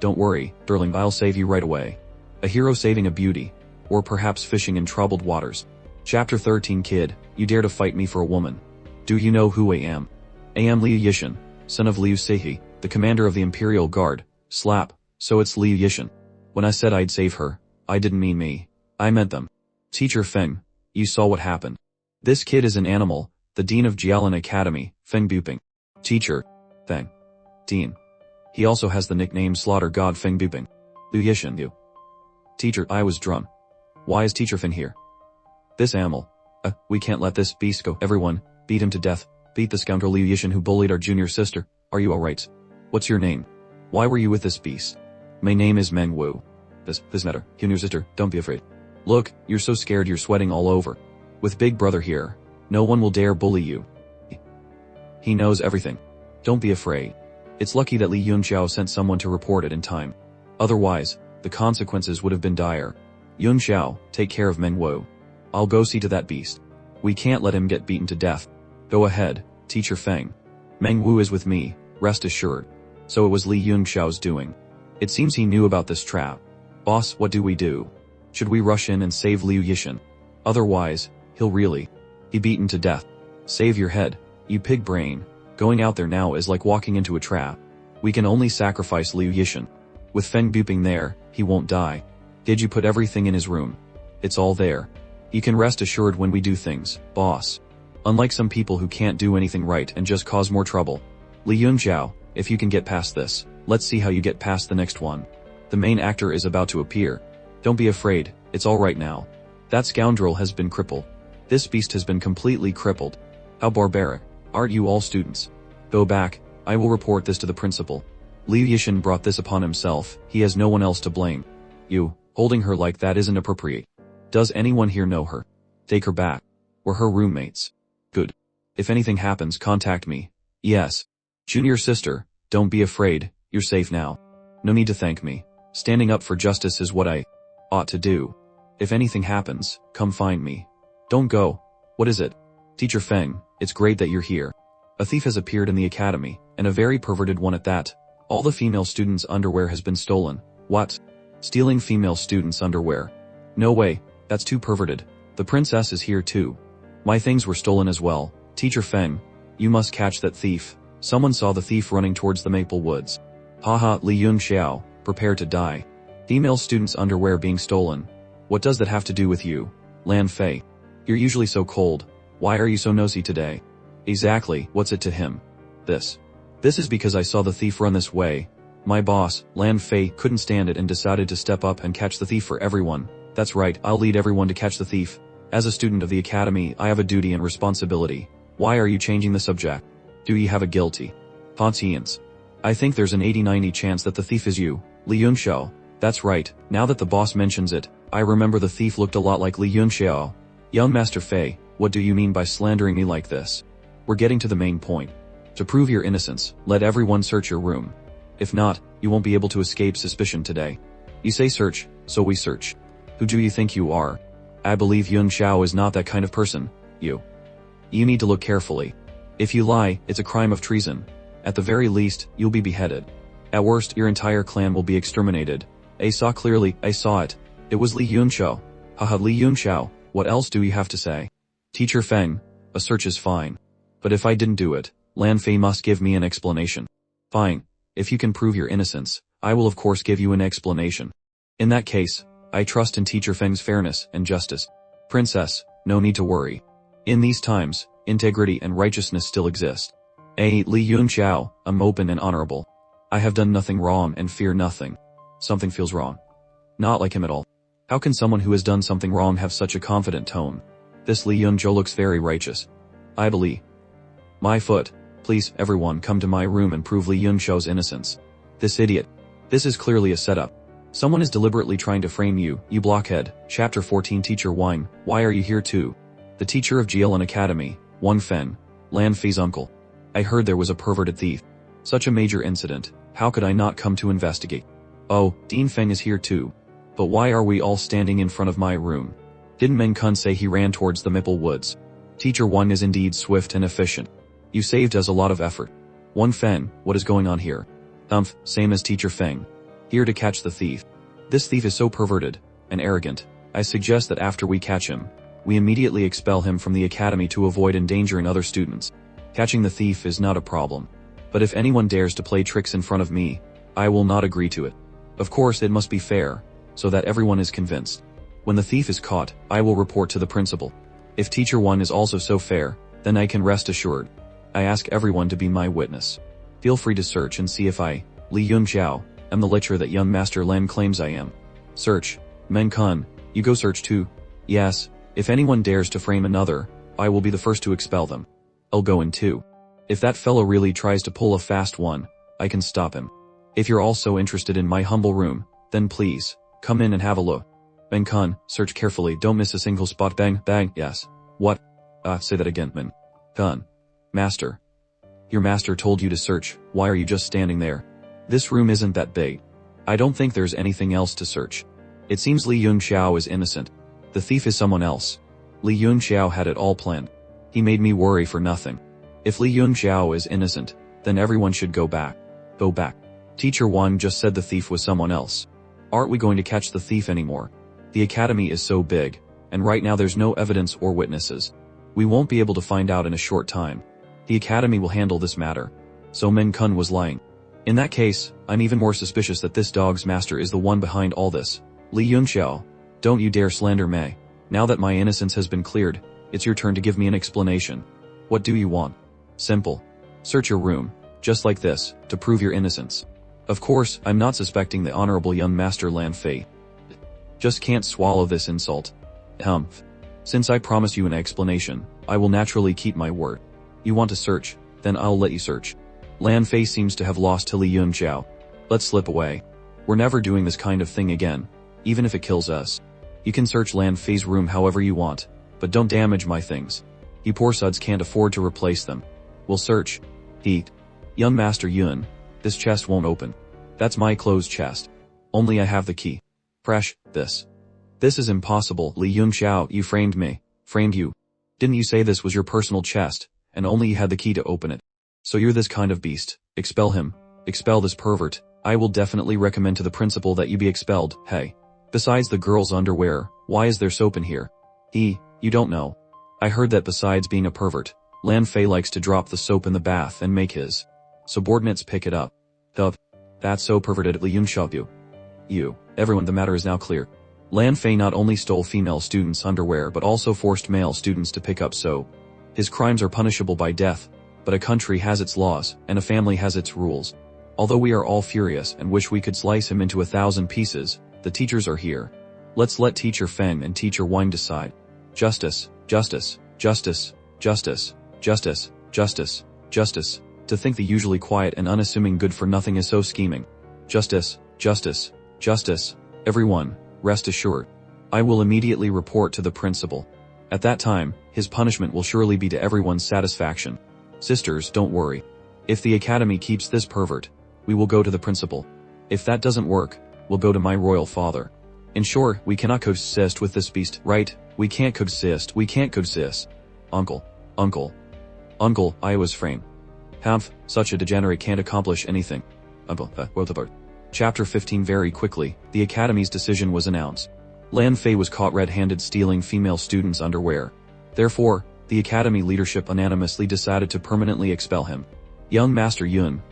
Don't worry, darling, I'll save you right away. A hero saving a beauty. Or perhaps fishing in troubled waters. Chapter 13 Kid, you dare to fight me for a woman. Do you know who I am? I am Liu Yishan, son of Liu Seihe, the commander of the Imperial Guard. Slap, so it's Liu Yixin. When I said I'd save her, I didn't mean me. I meant them. Teacher Feng, you saw what happened. This kid is an animal, the Dean of Jialan Academy, Feng Buping. Teacher Feng. Dean. He also has the nickname Slaughter God Feng Buping. Liu Yixin, you. Teacher, I was drunk. Why is Teacher Feng here? This animal. We can't let this beast go. Everyone, beat him to death. Beat the scoundrel Liu Yixin who bullied our junior sister. Are you alright? What's your name? Why were you with this beast? My name is Meng Wu. This matter. Junior sister, don't be afraid. Look, you're so scared you're sweating all over. With Big Brother here, no one will dare bully you. He knows everything. Don't be afraid. It's lucky that Li Yunxiao sent someone to report it in time. Otherwise, the consequences would have been dire. Yunxiao, take care of Meng Wu. I'll go see to that beast. We can't let him get beaten to death. Go ahead, Teacher Feng. Meng Wu is with me, rest assured. So it was Li Yunxiao's doing. It seems he knew about this trap. Boss, what do we do? Should we rush in and save Liu Yixin? Otherwise, he'll really be beaten to death. Save your head, you pig brain. Going out there now is like walking into a trap. We can only sacrifice Liu Yixin. With Feng Buping there, he won't die. Did you put everything in his room? It's all there. You can rest assured when we do things, boss. Unlike some people who can't do anything right and just cause more trouble. Li Yunxiao, if you can get past this, let's see how you get past the next one. The main actor is about to appear. Don't be afraid, it's all right now. That scoundrel has been crippled. This beast has been completely crippled. How barbaric. Aren't you all students? Go back, I will report this to the principal. Liu Yixin brought this upon himself, he has no one else to blame. You, holding her like that isn't appropriate. Does anyone here know her? Take her back. We're her roommates. Good. If anything happens, contact me. Yes. Junior sister, don't be afraid, you're safe now. No need to thank me. Standing up for justice is what I ought to do. If anything happens, come find me. Don't go. What is it? Teacher Feng, it's great that you're here. A thief has appeared in the academy, and a very perverted one at that. All the female students' underwear has been stolen. What? Stealing female students' underwear? No way, that's too perverted. The princess is here too. My things were stolen as well. Teacher Feng, you must catch that thief. Someone saw the thief running towards the Maple Woods. Haha, Li Yunxiao, prepare to die. Female students' underwear being stolen. What does that have to do with you? Lan Fei. You're usually so cold. Why are you so nosy today? Exactly, what's it to him? This is because I saw the thief run this way. My boss, Lan Fei, couldn't stand it and decided to step up and catch the thief for everyone. That's right, I'll lead everyone to catch the thief. As a student of the academy, I have a duty and responsibility. Why are you changing the subject? Do you have a guilty conscience? I think there's an 80-90 chance that the thief is you, Li Yunxiao. That's right, now that the boss mentions it, I remember the thief looked a lot like Li Yunxiao. Young Master Fei, what do you mean by slandering me like this? We're getting to the main point. To prove your innocence, let everyone search your room. If not, you won't be able to escape suspicion today. You say search, so we search. Who do you think you are? I believe Yunxiao is not that kind of person. You need to look carefully. If you lie, it's a crime of treason. At the very least, you'll be beheaded. At worst, your entire clan will be exterminated. I saw clearly, I saw it. It was Li Yunxiao. Haha, Li Yunxiao, what else do you have to say? Teacher Feng, a search is fine. But if I didn't do it, Lan Fei must give me an explanation. Fine. If you can prove your innocence, I will of course give you an explanation. In that case, I trust in Teacher Feng's fairness and justice. Princess, no need to worry. In these times, integrity and righteousness still exist. Li Yunxiao, I'm open and honorable. I have done nothing wrong and fear nothing. Something feels wrong. Not like him at all. How can someone who has done something wrong have such a confident tone? This Li Yunxiao looks very righteous. I believe. My foot. Please, everyone come to my room and prove Li Yunxiao's innocence. This idiot. This is clearly a setup. Someone is deliberately trying to frame you, you blockhead. Chapter 14 Teacher Wine, why are you here too? The teacher of Jialan Academy, Wang Fen, Lan Fei's uncle. I heard there was a perverted thief. Such a major incident, how could I not come to investigate? Oh, Dean Feng is here too. But why are we all standing in front of my room? Didn't Meng Kun say he ran towards the Maple Woods? Teacher Wang is indeed swift and efficient. You saved us a lot of effort. Wang Fen, what is going on here? Same as Teacher Feng. Here to catch the thief. This thief is so perverted and arrogant. I suggest that after we catch him, we immediately expel him from the academy to avoid endangering other students. Catching the thief is not a problem. But if anyone dares to play tricks in front of me, I will not agree to it. Of course it must be fair, so that everyone is convinced. When the thief is caught, I will report to the principal. If teacher 1 is also so fair, then I can rest assured. I ask everyone to be my witness. Feel free to search and see if I, Li Yunxiao, am the licher that young Master Lan claims I am. Search. Men-kun, you go search too. Yes, if anyone dares to frame another, I will be the first to expel them. I'll go in too. If that fellow really tries to pull a fast one, I can stop him. If you're also interested in my humble room, then please, come in and have a look. Men-kun, search carefully, don't miss a single spot. Bang, bang, yes. What? Say that again, Men-kun. Master. Your master told you to search, why are you just standing there? This room isn't that big. I don't think there's anything else to search. It seems Li Yunxiao is innocent. The thief is someone else. Li Yunxiao had it all planned. He made me worry for nothing. If Li Yunxiao is innocent, then everyone should go back. Go back. Teacher 1 just said the thief was someone else. Aren't we going to catch the thief anymore? The academy is so big, and right now there's no evidence or witnesses. We won't be able to find out in a short time. The academy will handle this matter. So Men-kun was lying. In that case, I'm even more suspicious that this dog's master is the one behind all this. Li Yunxiao, don't you dare slander me. Now that my innocence has been cleared, it's your turn to give me an explanation. What do you want? Simple. Search your room, just like this, to prove your innocence. Of course, I'm not suspecting the honorable young Master Lan Fei. Just can't swallow this insult. Humph. Since I promised you an explanation, I will naturally keep my word. You want to search, then I'll let you search. Lan Fei seems to have lost to Li Yunxiao. Let's slip away. We're never doing this kind of thing again, even if it kills us. You can search Lan Fei's room however you want, but don't damage my things. You poor suds can't afford to replace them. We'll search. Heat. Young Master Yun, this chest won't open. That's my closed chest. Only I have the key. Fresh, this. This is impossible, Li Yunxiao, you framed me. Framed you. Didn't you say this was your personal chest, and only you had the key to open it? So you're this kind of beast. Expel him. Expel this pervert. I will definitely recommend to the principal that you be expelled. Hey. Besides the girl's underwear, why is there soap in here? You don't know. I heard that besides being a pervert, Lan Fei likes to drop the soap in the bath and make his subordinates pick it up. That's so perverted, Li Yunxiao. Everyone, the matter is now clear. Lan Fei not only stole female students' underwear but also forced male students to pick up soap. His crimes are punishable by death, but a country has its laws, and a family has its rules. Although we are all furious and wish we could slice him into 1,000 pieces, the teachers are here. Let's let Teacher Feng and Teacher Wang decide. Justice, justice, justice, justice, justice, justice, justice. To think the usually quiet and unassuming good-for-nothing is so scheming. Justice, justice, justice. Everyone, rest assured. I will immediately report to the principal. At that time, his punishment will surely be to everyone's satisfaction. Sisters, don't worry. If the academy keeps this pervert, we will go to the principal. If that doesn't work, we'll go to my royal father. In short, we cannot coexist with this beast, right? We can't coexist, we can't coexist. Uncle, I was framed. Humph, such a degenerate can't accomplish anything. Chapter 15. Very quickly, the academy's decision was announced. Lan Fei was caught red-handed stealing female students' underwear. Therefore, the academy leadership unanimously decided to permanently expel him. Young Master Yun,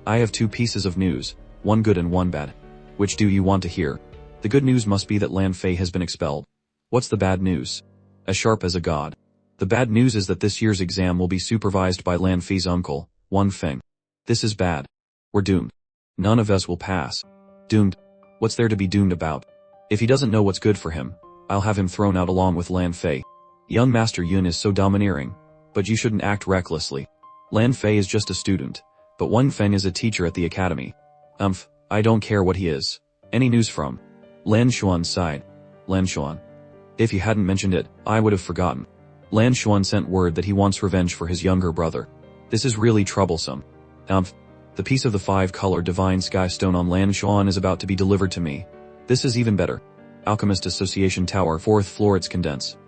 I have 2 pieces of news, one good and one bad. Which do you want to hear? The good news must be that Lan Fei has been expelled. What's the bad news? As sharp as a god. The bad news is that this year's exam will be supervised by Lan Fei's uncle, Wan Feng. This is bad. We're doomed. None of us will pass. Doomed? What's there to be doomed about? If he doesn't know what's good for him, I'll have him thrown out along with Lan Fei. Young Master Yun is so domineering, but you shouldn't act recklessly. Lan Fei is just a student, but Wan Feng is a teacher at the academy. I don't care what he is. Any news from? Lan Xuan sighed. Lan Xuan. If you hadn't mentioned it, I would have forgotten. Lan Xuan sent word that he wants revenge for his younger brother. This is really troublesome. The piece of the 5-color divine sky stone on Lan Xuan is about to be delivered to me. This is even better. Alchemist Association Tower, 4th floor. It's condensed.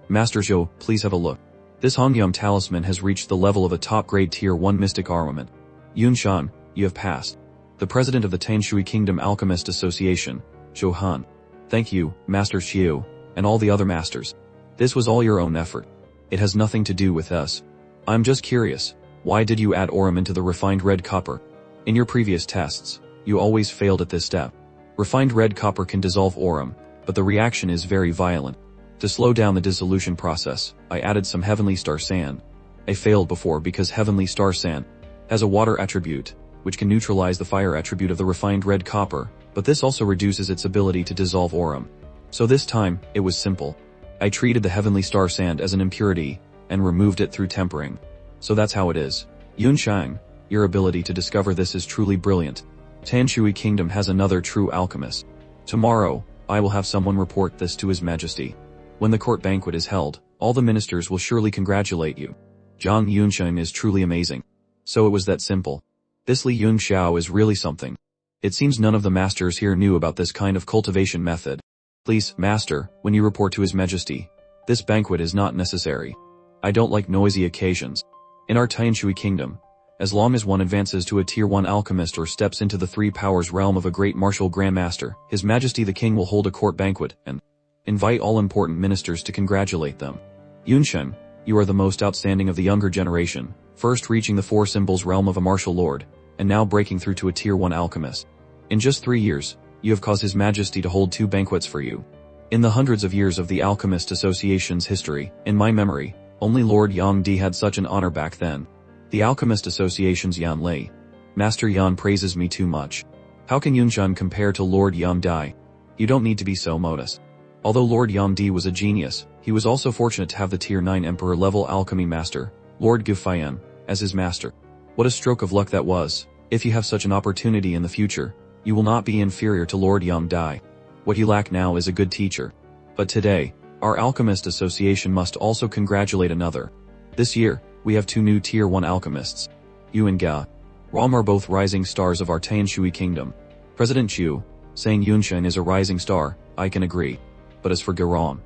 Master Zhou, please have a look. This Hongyum talisman has reached the level of a top-grade Tier 1 mystic armament. Yunshan, you have passed. The president of the Tanshui Kingdom Alchemist Association, Zhou Han. Thank you, Master Xiu, and all the other masters. This was all your own effort. It has nothing to do with us. I'm just curious. Why did you add aurum into the refined red copper? In your previous tests, you always failed at this step. Refined red copper can dissolve aurum, but the reaction is very violent. To slow down the dissolution process, I added some heavenly star sand. I failed before because heavenly star sand has a water attribute, which can neutralize the fire attribute of the refined red copper, but this also reduces its ability to dissolve aurum. So this time, it was simple. I treated the heavenly star sand as an impurity, and removed it through tempering. So that's how it is. Yunshang, your ability to discover this is truly brilliant. Tanshui Kingdom has another true alchemist. Tomorrow, I will have someone report this to His Majesty. When the court banquet is held, all the ministers will surely congratulate you. Zhang Yunsheng is truly amazing. So it was that simple. This Li Yunxiao is really something. It seems none of the masters here knew about this kind of cultivation method. Please, master, when you report to His Majesty, this banquet is not necessary. I don't like noisy occasions. In our Tanshui Kingdom, as long as one advances to a Tier 1 alchemist or steps into the three powers realm of a great martial grandmaster, His Majesty the King will hold a court banquet and invite all important ministers to congratulate them. Yunshen, you are the most outstanding of the younger generation, first reaching the four symbols realm of a martial lord, and now breaking through to a Tier 1 alchemist. In just 3 years, you have caused His Majesty to hold 2 banquets for you. In the hundreds of years of the Alchemist Association's history, in my memory, only Lord Yang Di had such an honor back then. The Alchemist Association's Yan Lei. Master Yan praises me too much. How can Yunshan compare to Lord Yang Di? You don't need to be so modest. Although Lord Yang Di was a genius, he was also fortunate to have the Tier 9 Emperor level alchemy master, Lord Gufayan, as his master. What a stroke of luck that was. If you have such an opportunity in the future, you will not be inferior to Lord Yang Di. What you lack now is a good teacher. But today, our Alchemist Association must also congratulate another. This year, we have 2 new Tier 1 alchemists. Yu and Ga. Ram are both rising stars of our Tanshui Kingdom. President Chu, saying Yunshen is a rising star, I can agree. But as for Garam,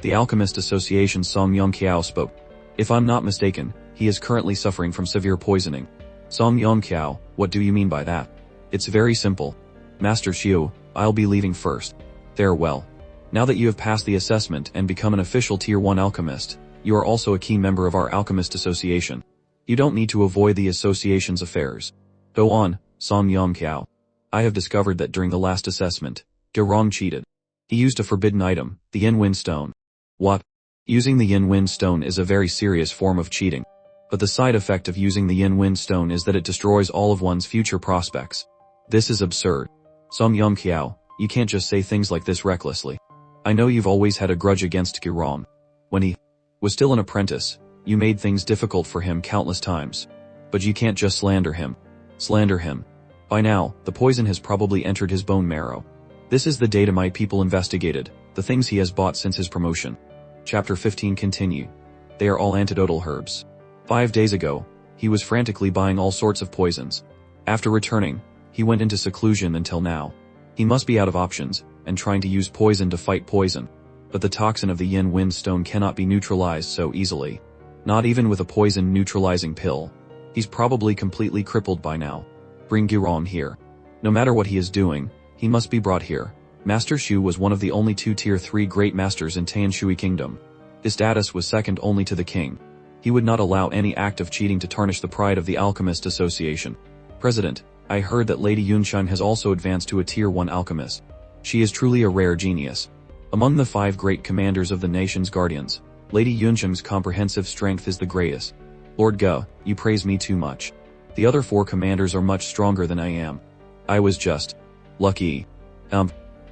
the Alchemist Association's Song Yongqiao spoke. If I'm not mistaken, he is currently suffering from severe poisoning. Song Yongqiao, what do you mean by that? It's very simple. Master Xiu, I'll be leaving first. Farewell. Now that you have passed the assessment and become an official Tier 1 alchemist, you are also a key member of our Alchemist Association. You don't need to avoid the association's affairs. Go on, Song Yongqiao. I have discovered that during the last assessment, Gerong cheated. He used a forbidden item, the Yin Wind Stone. What? Using the Yin Wind Stone is a very serious form of cheating. But the side effect of using the Yin Wind Stone is that it destroys all of one's future prospects. This is absurd. Song Yongqiao, you can't just say things like this recklessly. I know you've always had a grudge against Gerong. When he was still an apprentice, you made things difficult for him countless times. But you can't just slander him. Slander him. By now, the poison has probably entered his bone marrow. This is the data my people investigated, the things he has bought since his promotion. Chapter 15 continue. They are all antidotal herbs. 5 days ago, he was frantically buying all sorts of poisons. After returning, he went into seclusion until now. He must be out of options, and trying to use poison to fight poison. But the toxin of the Yin Wind Stone cannot be neutralized so easily. Not even with a poison neutralizing pill. He's probably completely crippled by now. Bring Gerong here. No matter what he is doing, he must be brought here. Master Shu was one of the only 2 Tier 3 great masters in Tanshui Kingdom. His status was second only to the king. He would not allow any act of cheating to tarnish the pride of the Alchemist Association. President, I heard that Lady Yunshan has also advanced to a Tier 1 alchemist. She is truly a rare genius. Among the 5 great commanders of the nation's guardians, Lady Yunshan's comprehensive strength is the greatest. Lord Ge, you praise me too much. The other 4 commanders are much stronger than I am. I was just lucky.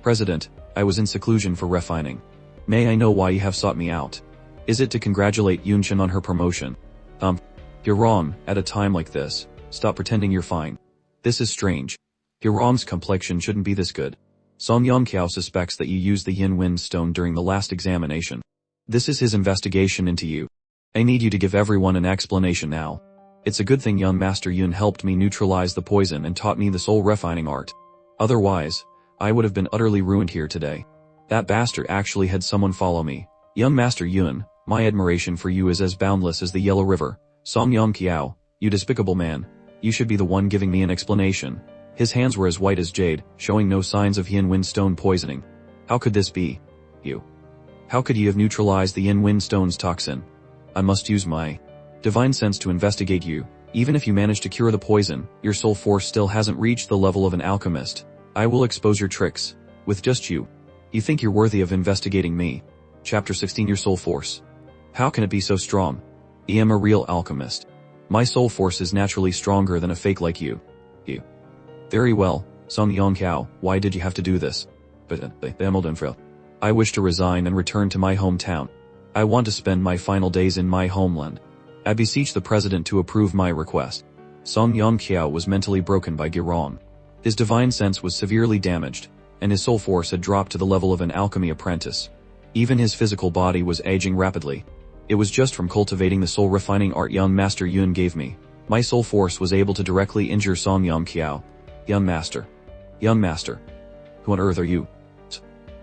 President, I was in seclusion for refining. May I know why you have sought me out? Is it to congratulate Yunshan on her promotion? You're wrong, at a time like this. Stop pretending you're fine. This is strange. Gerong's complexion shouldn't be this good. Song Yongqiao suspects that you used the Yin Wind Stone during the last examination. This is his investigation into you. I need you to give everyone an explanation now. It's a good thing young Master Yun helped me neutralize the poison and taught me the soul refining art. Otherwise, I would have been utterly ruined here today. That bastard actually had someone follow me. Young Master Yun, my admiration for you is as boundless as the Yellow River. Song Yongqiao, you despicable man. You should be the one giving me an explanation. His hands were as white as jade, showing no signs of Yin Wind Stone poisoning. How could this be? You. How could you have neutralized the Yin Wind Stone's toxin? I must use my divine sense to investigate you. Even if you manage to cure the poison, your soul force still hasn't reached the level of an alchemist. I will expose your tricks. With just you. You think you're worthy of investigating me. Chapter 16 Your soul force. How can it be so strong? I am a real alchemist. My soul force is naturally stronger than a fake like you. You. Very well, Song Yongqiao, why did you have to do this? I wish to resign and return to my hometown. I want to spend my final days in my homeland. I beseech the president to approve my request. Song Yongqiao was mentally broken by Girong. His divine sense was severely damaged, and his soul force had dropped to the level of an alchemy apprentice. Even his physical body was aging rapidly. It was just from cultivating the soul refining art young master Yun gave me. My soul force was able to directly injure Song Yongqiao. Young master. Young master. Who on earth are you?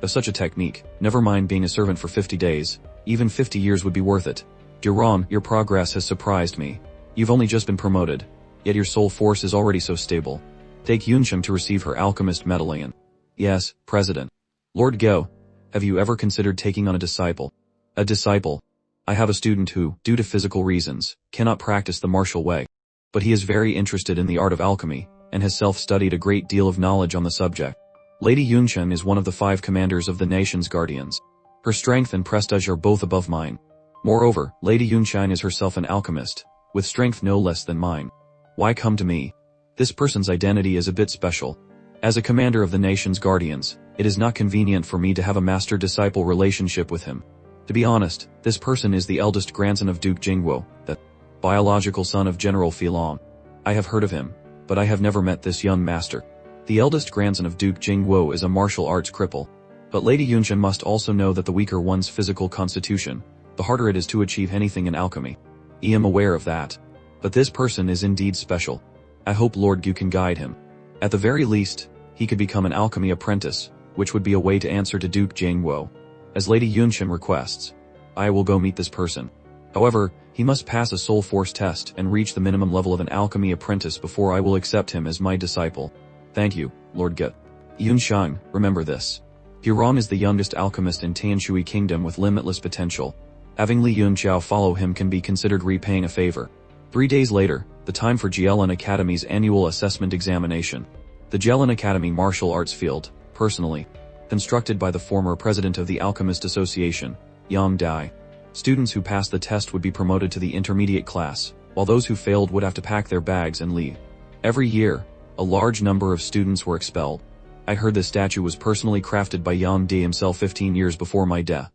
Of such a technique, never mind being a servant for 50 days, even 50 years would be worth it. Girong, your progress has surprised me. You've only just been promoted, yet your soul force is already so stable. Take Yunsheng to receive her alchemist medallion. Yes, President. Lord Go, have you ever considered taking on a disciple? A disciple? I have a student who, due to physical reasons, cannot practice the martial way. But he is very interested in the art of alchemy, and has self-studied a great deal of knowledge on the subject. Lady Yunsheng is one of the 5 commanders of the nation's guardians. Her strength and prestige are both above mine. Moreover, Lady Yunsheng is herself an alchemist, with strength no less than mine. Why come to me? This person's identity is a bit special. As a commander of the nation's guardians, it is not convenient for me to have a master-disciple relationship with him. To be honest, this person is the eldest grandson of Duke Jingguo, the biological son of General Filong. I have heard of him, but I have never met this young master. The eldest grandson of Duke Jingguo is a martial arts cripple. But Lady Yunsheng must also know that the weaker one's physical constitution, the harder it is to achieve anything in alchemy. I am aware of that. But this person is indeed special. I hope Lord Gu can guide him. At the very least, he could become an alchemy apprentice, which would be a way to answer to Duke Jingguo. As Lady Yunsheng requests, I will go meet this person. However, he must pass a soul force test and reach the minimum level of an alchemy apprentice before I will accept him as my disciple. Thank you, Lord Ge. Yunsheng, remember this. Girong is the youngest alchemist in Tianshui Kingdom with limitless potential. Having Li Yunqiao follow him can be considered repaying a favor. 3 days later, the time for Jielin Academy's annual assessment examination. The Jielin Academy martial arts field, personally, constructed by the former president of the Alchemist Association, Yang Dai. Students who passed the test would be promoted to the intermediate class, while those who failed would have to pack their bags and leave. Every year, a large number of students were expelled. I heard this statue was personally crafted by Yang Di himself 15 years before my death.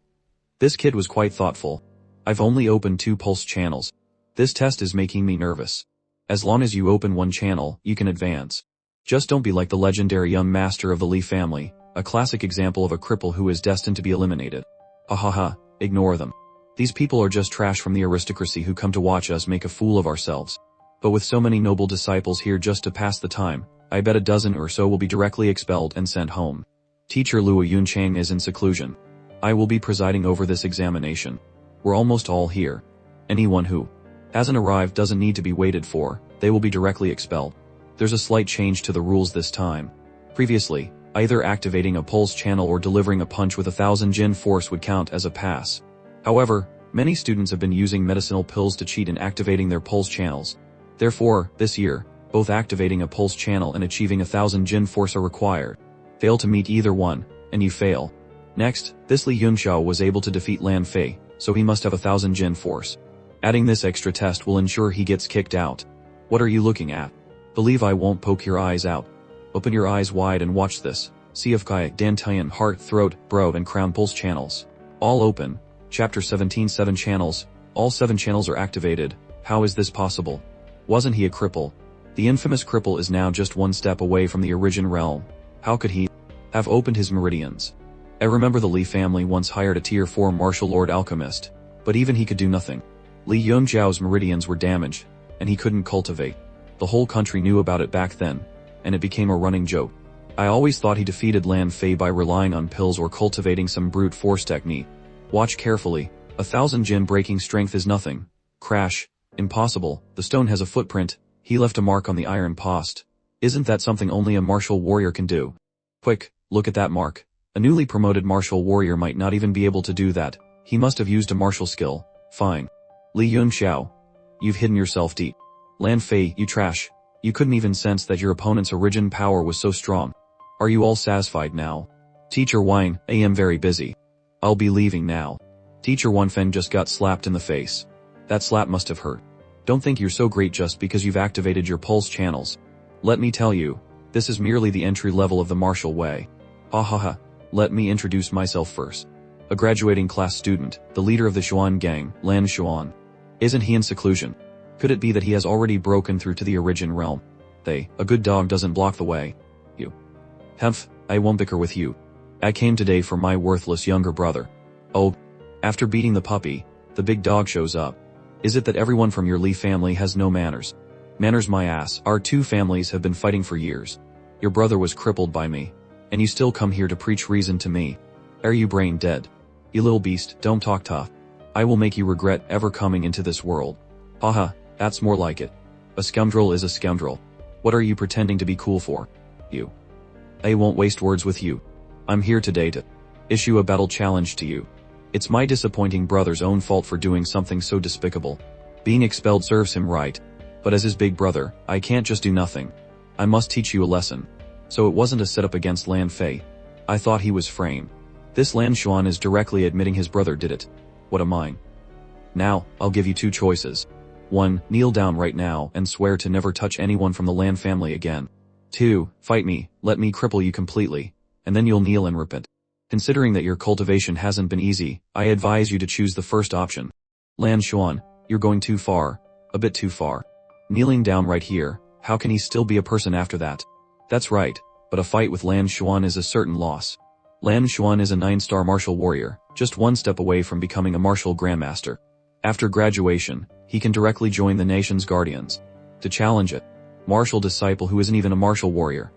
This kid was quite thoughtful. I've only opened 2 pulse channels. This test is making me nervous. As long as you open 1 channel, you can advance. Just don't be like the legendary young master of the Li family, a classic example of a cripple who is destined to be eliminated. Ha ha ha, ignore them. These people are just trash from the aristocracy who come to watch us make a fool of ourselves. But with so many noble disciples here just to pass the time, I bet a dozen or so will be directly expelled and sent home. Teacher Luo Yunchang is in seclusion. I will be presiding over this examination. We're almost all here. Anyone who hasn't arrived doesn't need to be waited for, they will be directly expelled. There's a slight change to the rules this time. Previously, either activating a pulse channel or delivering a punch with 1,000 Jin force would count as a pass. However, many students have been using medicinal pills to cheat in activating their pulse channels. Therefore, this year, both activating a pulse channel and achieving 1,000 Jin force are required. Fail to meet either one, and you fail. Next, this Li Yunxiao was able to defeat Lan Fei, so he must have 1,000 Jin force. Adding this extra test will ensure he gets kicked out. What are you looking at? Believe I won't poke your eyes out. Open your eyes wide and watch this. See if Kai, Dantian, Heart, Throat, Brow and Crown pulse channels. All open. Chapter 17 7 channels. All 7 channels are activated. How is this possible? Wasn't he a cripple? The infamous cripple is now just 1 step away from the origin realm. How could he have opened his meridians? I remember the Li family once hired a tier 4 martial lord alchemist, but even he could do nothing. Li Yunjiao's meridians were damaged, and he couldn't cultivate. The whole country knew about it back then, and it became a running joke. I always thought he defeated Lan Fei by relying on pills or cultivating some brute force technique. Watch carefully. 1,000 Jin breaking strength is nothing. Crash. Impossible. The stone has a footprint. He left a mark on the iron post. Isn't that something only a martial warrior can do? Quick, look at that mark. A newly promoted martial warrior might not even be able to do that. He must have used a martial skill. Fine. Li Yunxiao. You've hidden yourself deep. Lan Fei, you trash. You couldn't even sense that your opponent's origin power was so strong. Are you all satisfied now? Teacher Wine, I am very busy. I'll be leaving now. Teacher Wanfen just got slapped in the face. That slap must have hurt. Don't think you're so great just because you've activated your pulse channels. Let me tell you, this is merely the entry level of the martial way. Ha ha ha. Let me introduce myself first. A graduating class student, the leader of the Xuan gang, Lan Xuan. Isn't he in seclusion? Could it be that he has already broken through to the origin realm? A good dog doesn't block the way. You. Hemph, I won't bicker with you. I came today for my worthless younger brother. Oh. After beating the puppy, the big dog shows up. Is it that everyone from your Li family has no manners? Manners my ass, our two families have been fighting for years. Your brother was crippled by me. And you still come here to preach reason to me. Are you brain dead? You little beast, don't talk tough. I will make you regret ever coming into this world. Haha, that's more like it. A scoundrel is a scoundrel. What are you pretending to be cool for? You. I won't waste words with you. I'm here today to issue a battle challenge to you. It's my disappointing brother's own fault for doing something so despicable. Being expelled serves him right. But as his big brother, I can't just do nothing. I must teach you a lesson. So it wasn't a setup against Lan Fei. I thought he was framed. This Lan Xuan is directly admitting his brother did it. What am I? Now, I'll give you two choices. 1. Kneel down right now and swear to never touch anyone from the Lan family again. 2. Fight me, let me cripple you completely, and then you'll kneel and repent. Considering that your cultivation hasn't been easy, I advise you to choose the first option. Lan Xuan, you're going too far. A bit too far. Kneeling down right here, how can he still be a person after that? That's right, but a fight with Lan Xuan is a certain loss. Lan Xuan is a 9-star martial warrior, just one step away from becoming a martial grandmaster. After graduation, he can directly join the nation's guardians. To challenge it. Martial disciple who isn't even a martial warrior.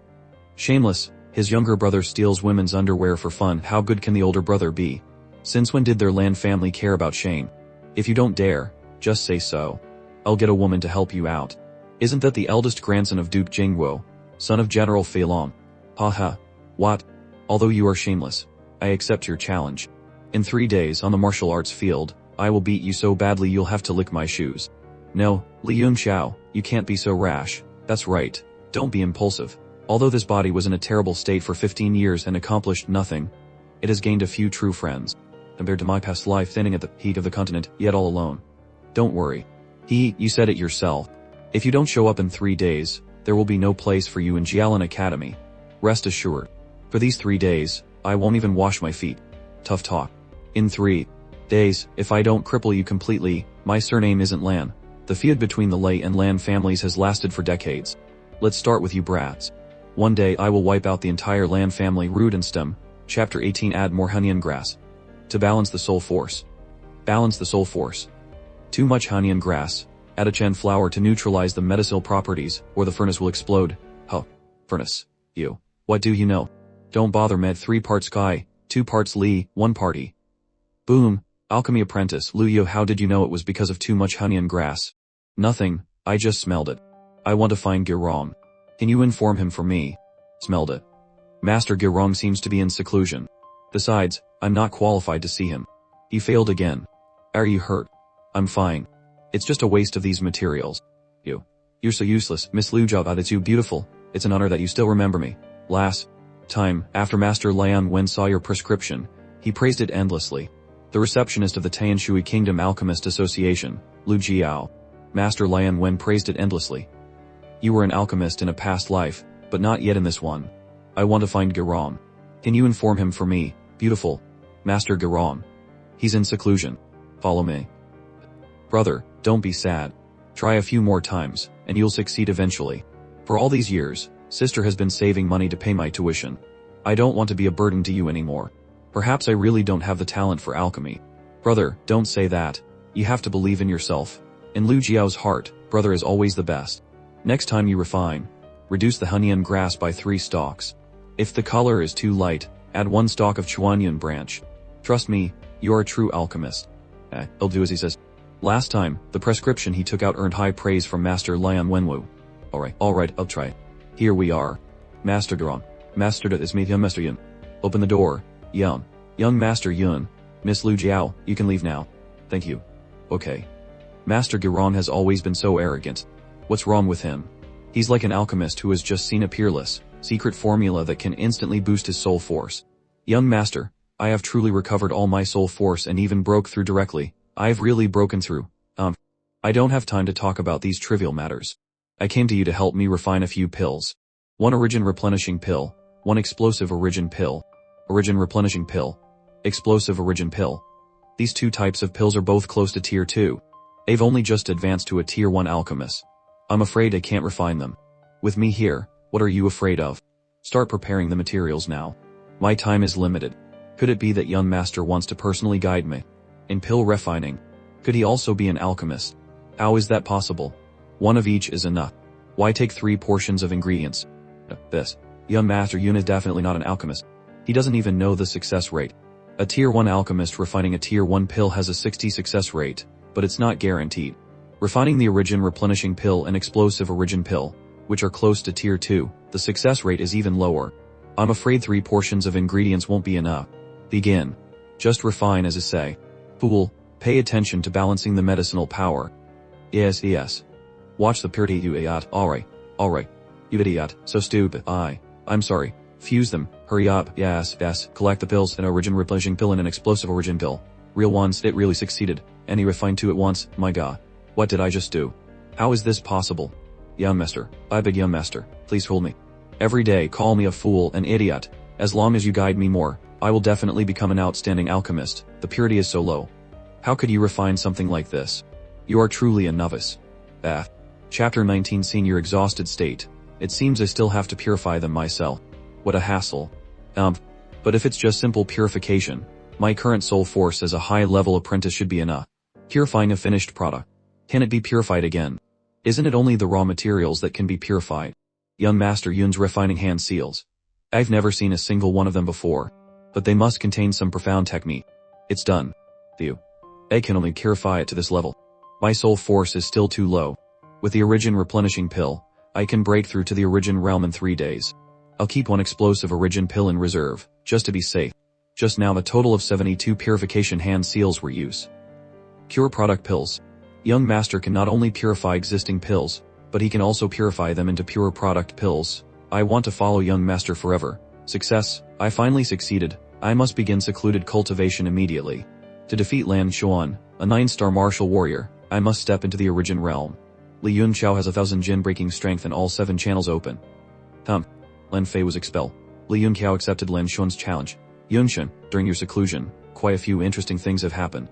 Shameless, his younger brother steals women's underwear for fun. How good can the older brother be? Since when did their Lan family care about shame? If you don't dare, just say so. I'll get a woman to help you out. Isn't that the eldest grandson of Duke Jingguo, son of General Fei Long? Haha. What? Although you are shameless, I accept your challenge. In 3 days on the martial arts field, I will beat you so badly you'll have to lick my shoes. No, Li Yunxiao, you can't be so rash. That's right. Don't be impulsive. Although this body was in a terrible state for 15 years and accomplished nothing, it has gained a few true friends. Compared to my past life standing at the peak of the continent, yet all alone. Don't worry. You said it yourself. If you don't show up in 3 days, there will be no place for you in Jialan Academy. Rest assured. For these 3 days, I won't even wash my feet. Tough talk. In 3 days, if I don't cripple you completely, my surname isn't Lan. The feud between the Lei and Lan families has lasted for decades. Let's start with you brats. One day I will wipe out the entire Lan family root and stem. Chapter 18. Add more Hunyan grass. To balance the soul force. Balance the soul force. Too much Hunyan grass. Add a Chen flower to neutralize the medicinal properties, or the furnace will explode. Huh. Furnace. You. What do you know? Don't bother med. 3 parts Kai, 2 parts Li, 1 party. Boom. Alchemy apprentice. Luyo, how did you know it was because of too much Hunyan grass? Nothing, I just smelled it. I want to find Girong. Can you inform him for me? Smelled it. Master Girong seems to be in seclusion. Besides, I'm not qualified to see him. He failed again. Are you hurt? I'm fine. It's just a waste of these materials. You're so useless, Miss Lujao. It's you beautiful. It's an honor that you still remember me. Last time, after Master Lian Wen saw your prescription, he praised it endlessly. The receptionist of the Tianshui Kingdom Alchemist Association, Lu Jiao. Master Lian Wen praised it endlessly. You were an alchemist in a past life, but not yet in this one. I want to find Girong. Can you inform him for me, beautiful? Master Girong. He's in seclusion. Follow me. Brother, don't be sad. Try a few more times, and you'll succeed eventually. For all these years, sister has been saving money to pay my tuition. I don't want to be a burden to you anymore. Perhaps I really don't have the talent for alchemy. Brother, don't say that. You have to believe in yourself. In Lu Jiao's heart, brother is always the best. Next time you refine, reduce the Hunyan grass by 3 stalks. If the color is too light, add 1 stalk of Chuanyun branch. Trust me, you're a true alchemist. I'll do as he says. Last time, the prescription he took out earned high praise from Master Lian Wenwu. Alright, I'll try. Here we are. Master Girong. Master Da is me, young Master Yun. Open the door. Young Master Yun. Miss Lu Jiao, you can leave now. Thank you. Okay. Master Girong has always been so arrogant. What's wrong with him? He's like an alchemist who has just seen a peerless, secret formula that can instantly boost his soul force. Young master, I have truly recovered all my soul force and even broke through directly. I've really broken through. I don't have time to talk about these trivial matters. I came to you to help me refine a few pills. 1 origin replenishing pill, 1 explosive origin pill. Origin replenishing pill. Explosive origin pill. These 2 types of pills are both close to tier 2. They've only just advanced to a tier 1 alchemist. I'm afraid I can't refine them. With me here, what are you afraid of? Start preparing the materials now. My time is limited. Could it be that young master wants to personally guide me? In pill refining. Could he also be an alchemist? How is that possible? 1 of each is enough. Why take 3 portions of ingredients? This young master Yun is definitely not an alchemist. He doesn't even know the success rate. A tier 1 alchemist refining a tier 1 pill has a 60 success rate, but it's not guaranteed. Refining the origin replenishing pill and explosive origin pill, which are close to tier 2, the success rate is even lower. I'm afraid 3 portions of ingredients won't be enough. Begin. Just refine as I say. Fool, pay attention to balancing the medicinal power. Yes. Watch the purity you idiot. Alright. You idiot, so stupid. I'm sorry. Fuse them, hurry up, yes. Collect the pills, an origin replenishing pill and an explosive origin pill. Real ones, it really succeeded. And he refined 2 at once, my god. What did I just do? How is this possible? Young master, I beg young master, please hold me. Every day call me a fool, an idiot. As long as you guide me more, I will definitely become an outstanding alchemist. The purity is so low. How could you refine something like this? You are truly a novice. Chapter 19. Seeing your exhausted state. It seems I still have to purify them myself. What a hassle. But if it's just simple purification, my current soul force as a high-level apprentice should be enough. Purifying a finished product. Can it be purified again? Isn't it only the raw materials that can be purified? Young Master Yun's refining hand seals. I've never seen a single one of them before, but they must contain some profound technique. It's done. Phew. I can only purify it to this level. My soul force is still too low. With the origin replenishing pill, I can break through to the origin realm in 3 days. I'll keep 1 explosive origin pill in reserve, just to be safe. Just now a total of 72 purification hand seals were used. Pure product pills. Young master can not only purify existing pills, but he can also purify them into pure product pills. I want to follow young master forever. Success, I finally succeeded. I must begin secluded cultivation immediately. To defeat Lan Xuan, a 9-star martial warrior, I must step into the origin realm. Li Yunxiao has 1,000 jin breaking strength and all 7 channels open. Lan Fei was expelled. Li Yunxiao accepted Lan Xuan's challenge. Yunshan, during your seclusion, quite a few interesting things have happened.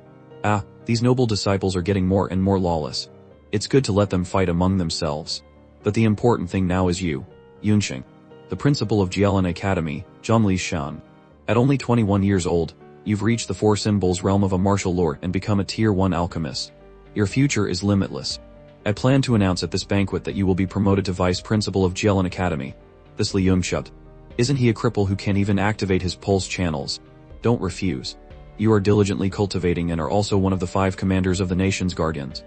These noble disciples are getting more and more lawless. It's good to let them fight among themselves. But the important thing now is you, Yunsheng, the principal of Jialan Academy, Zhongli Shan. At only 21 years old, you've reached the 4 symbols realm of a martial lord and become a tier 1 alchemist. Your future is limitless. I plan to announce at this banquet that you will be promoted to vice principal of Jialan Academy. This Li Yunxiao. Isn't he a cripple who can't even activate his pulse channels? Don't refuse. You are diligently cultivating and are also one of the 5 commanders of the nation's guardians.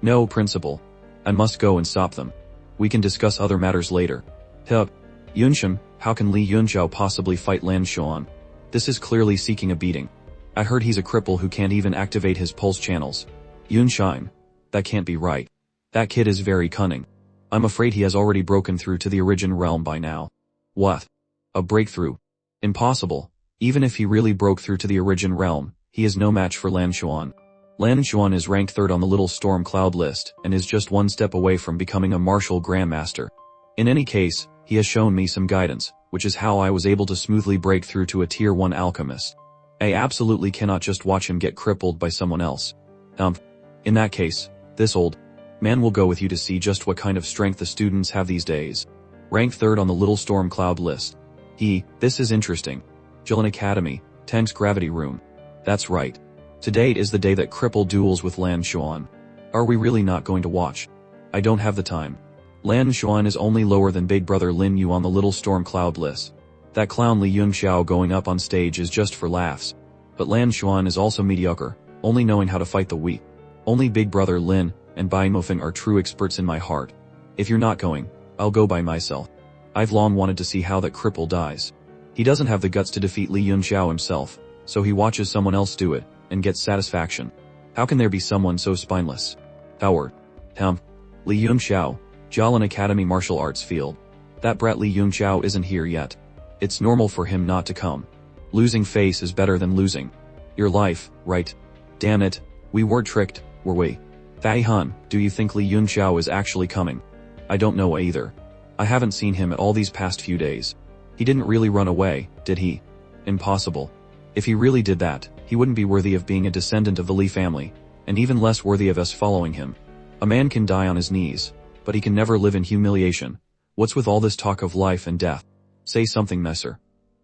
No, principal. I must go and stop them. We can discuss other matters later. Yunshan, how can Li Yunxiao possibly fight Lan Xuan? This is clearly seeking a beating. I heard he's a cripple who can't even activate his pulse channels. Yunshan. That can't be right. That kid is very cunning. I'm afraid he has already broken through to the origin realm by now. What? A breakthrough? Impossible. Even if he really broke through to the origin realm, he is no match for Lan Xuan. Lan Xuan is ranked 3rd on the little storm cloud list and is just 1 step away from becoming a martial grandmaster. In any case, he has shown me some guidance, which is how I was able to smoothly break through to a tier 1 alchemist. I absolutely cannot just watch him get crippled by someone else. In that case, this old man will go with you to see just what kind of strength the students have these days. Ranked 3rd on the little storm cloud list. This is interesting. Jialan Academy, Tang's gravity room. That's right. Today is the day that cripple duels with Lan Xuan. Are we really not going to watch? I don't have the time. Lan Xuan is only lower than big brother Lin Yu on the little storm cloud list. That clown Li Yunxiao going up on stage is just for laughs. But Lan Xuan is also mediocre, only knowing how to fight the weak. Only big brother Lin and Bai Mofeng are true experts in my heart. If you're not going, I'll go by myself. I've long wanted to see how that cripple dies. He doesn't have the guts to defeat Li Yunxiao himself, so he watches someone else do it, and gets satisfaction. How can there be someone so spineless? Howard. Temp. Li Yunxiao. Jialan Academy Martial Arts Field. That brat Li Yunxiao isn't here yet. It's normal for him not to come. Losing face is better than losing your life, right? Damn it, we were tricked, were we? Thai Hun, do you think Li Yunxiao is actually coming? I don't know either. I haven't seen him at all these past few days. He didn't really run away, did he? Impossible. If he really did that, he wouldn't be worthy of being a descendant of the Li family, and even less worthy of us following him. A man can die on his knees, but he can never live in humiliation. What's with all this talk of life and death? Say something, Messer.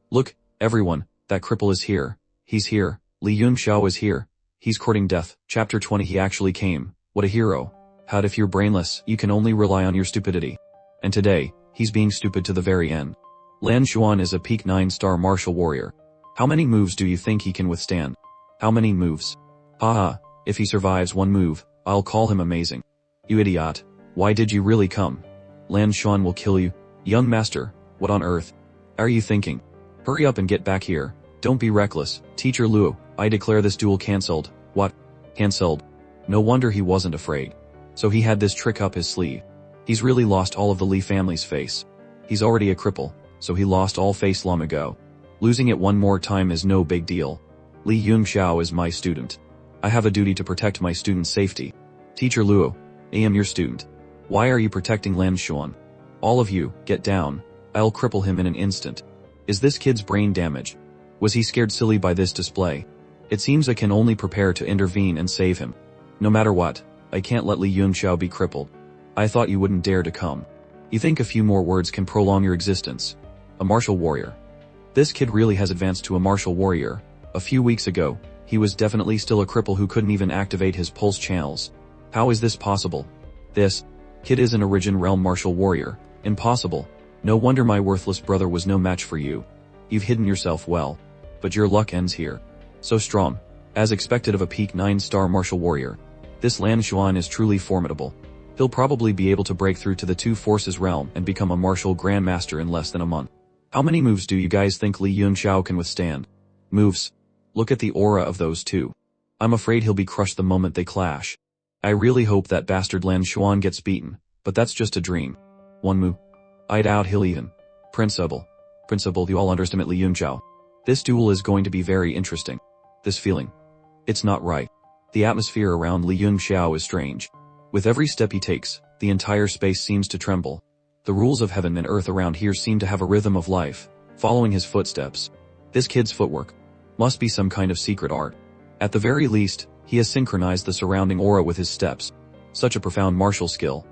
Look, everyone, that cripple is here. He's here. Li Yunxiao is here. He's courting death. Chapter 20. He actually came. What a hero. How'd if you're brainless, you can only rely on your stupidity. And today, he's being stupid to the very end. Lan Xuan is a peak 9-star martial warrior. How many moves do you think he can withstand? How many moves? Haha, if he survives one move, I'll call him amazing. You idiot. Why did you really come? Lan Xuan will kill you. Young master, what on earth are you thinking? Hurry up and get back here. Don't be reckless. Teacher Luo, I declare this duel cancelled. What? Cancelled? No wonder he wasn't afraid. So he had this trick up his sleeve. He's really lost all of the Li family's face. He's already a cripple, so he lost all face long ago. Losing it one more time is no big deal. Li Yunxiao is my student. I have a duty to protect my student's safety. Teacher Luo, I am your student. Why are you protecting Lan Xuan? All of you, get down. I'll cripple him in an instant. Is this kid's brain damaged? Was he scared silly by this display? It seems I can only prepare to intervene and save him. No matter what, I can't let Li Yunxiao be crippled. I thought you wouldn't dare to come. You think a few more words can prolong your existence? A martial warrior. This kid really has advanced to a martial warrior. A few weeks ago, he was definitely still a cripple who couldn't even activate his pulse channels. How is this possible? This kid is an origin realm martial warrior. Impossible. No wonder my worthless brother was no match for you. You've hidden yourself well. But your luck ends here. So strong. As expected of a peak 9-star martial warrior. This Lan Xuan is truly formidable. He'll probably be able to break through to the two forces realm and become a martial grandmaster in less than a month. How many moves do you guys think Li Yunxiao can withstand? Moves. Look at the aura of those two. I'm afraid he'll be crushed the moment they clash. I really hope that bastard Lan Xuan gets beaten, but that's just a dream. One move. I doubt he'll even. Principal, you all underestimate Li Yunxiao. This duel is going to be very interesting. This feeling. It's not right. The atmosphere around Li Yunxiao is strange. With every step he takes, the entire space seems to tremble. The rules of heaven and earth around here seem to have a rhythm of life, following his footsteps. This kid's footwork must be some kind of secret art. At the very least, he has synchronized the surrounding aura with his steps. Such a profound martial skill.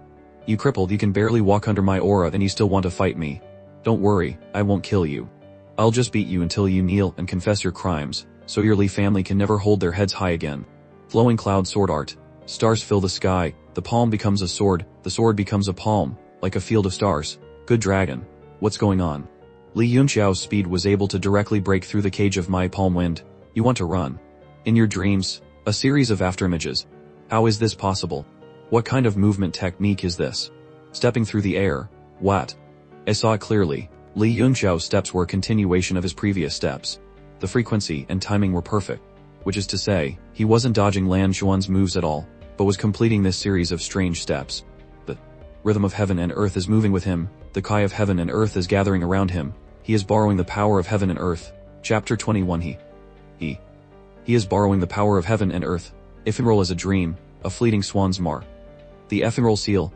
You crippled, you can barely walk under my aura and you still want to fight me. Don't worry, I won't kill you. I'll just beat you until you kneel and confess your crimes, so your Li family can never hold their heads high again. Flowing cloud sword art. Stars fill the sky, the palm becomes a sword, the sword becomes a palm, like a field of stars. Good dragon. What's going on? Li Yunxiao's speed was able to directly break through the cage of my palm wind. You want to run? In your dreams, a series of afterimages. How is this possible? What kind of movement technique is this? Stepping through the air. What? I saw it clearly. Li Yunxiao's steps were a continuation of his previous steps. The frequency and timing were perfect. Which is to say, he wasn't dodging Lan Xuan's moves at all, but was completing this series of strange steps. The rhythm of heaven and earth is moving with him, the Kai of heaven and earth is gathering around him, he is borrowing the power of heaven and earth. Chapter 21 He is borrowing the power of heaven and earth. Ephemeral as a dream, a fleeting swan's mar. The ephemeral seal,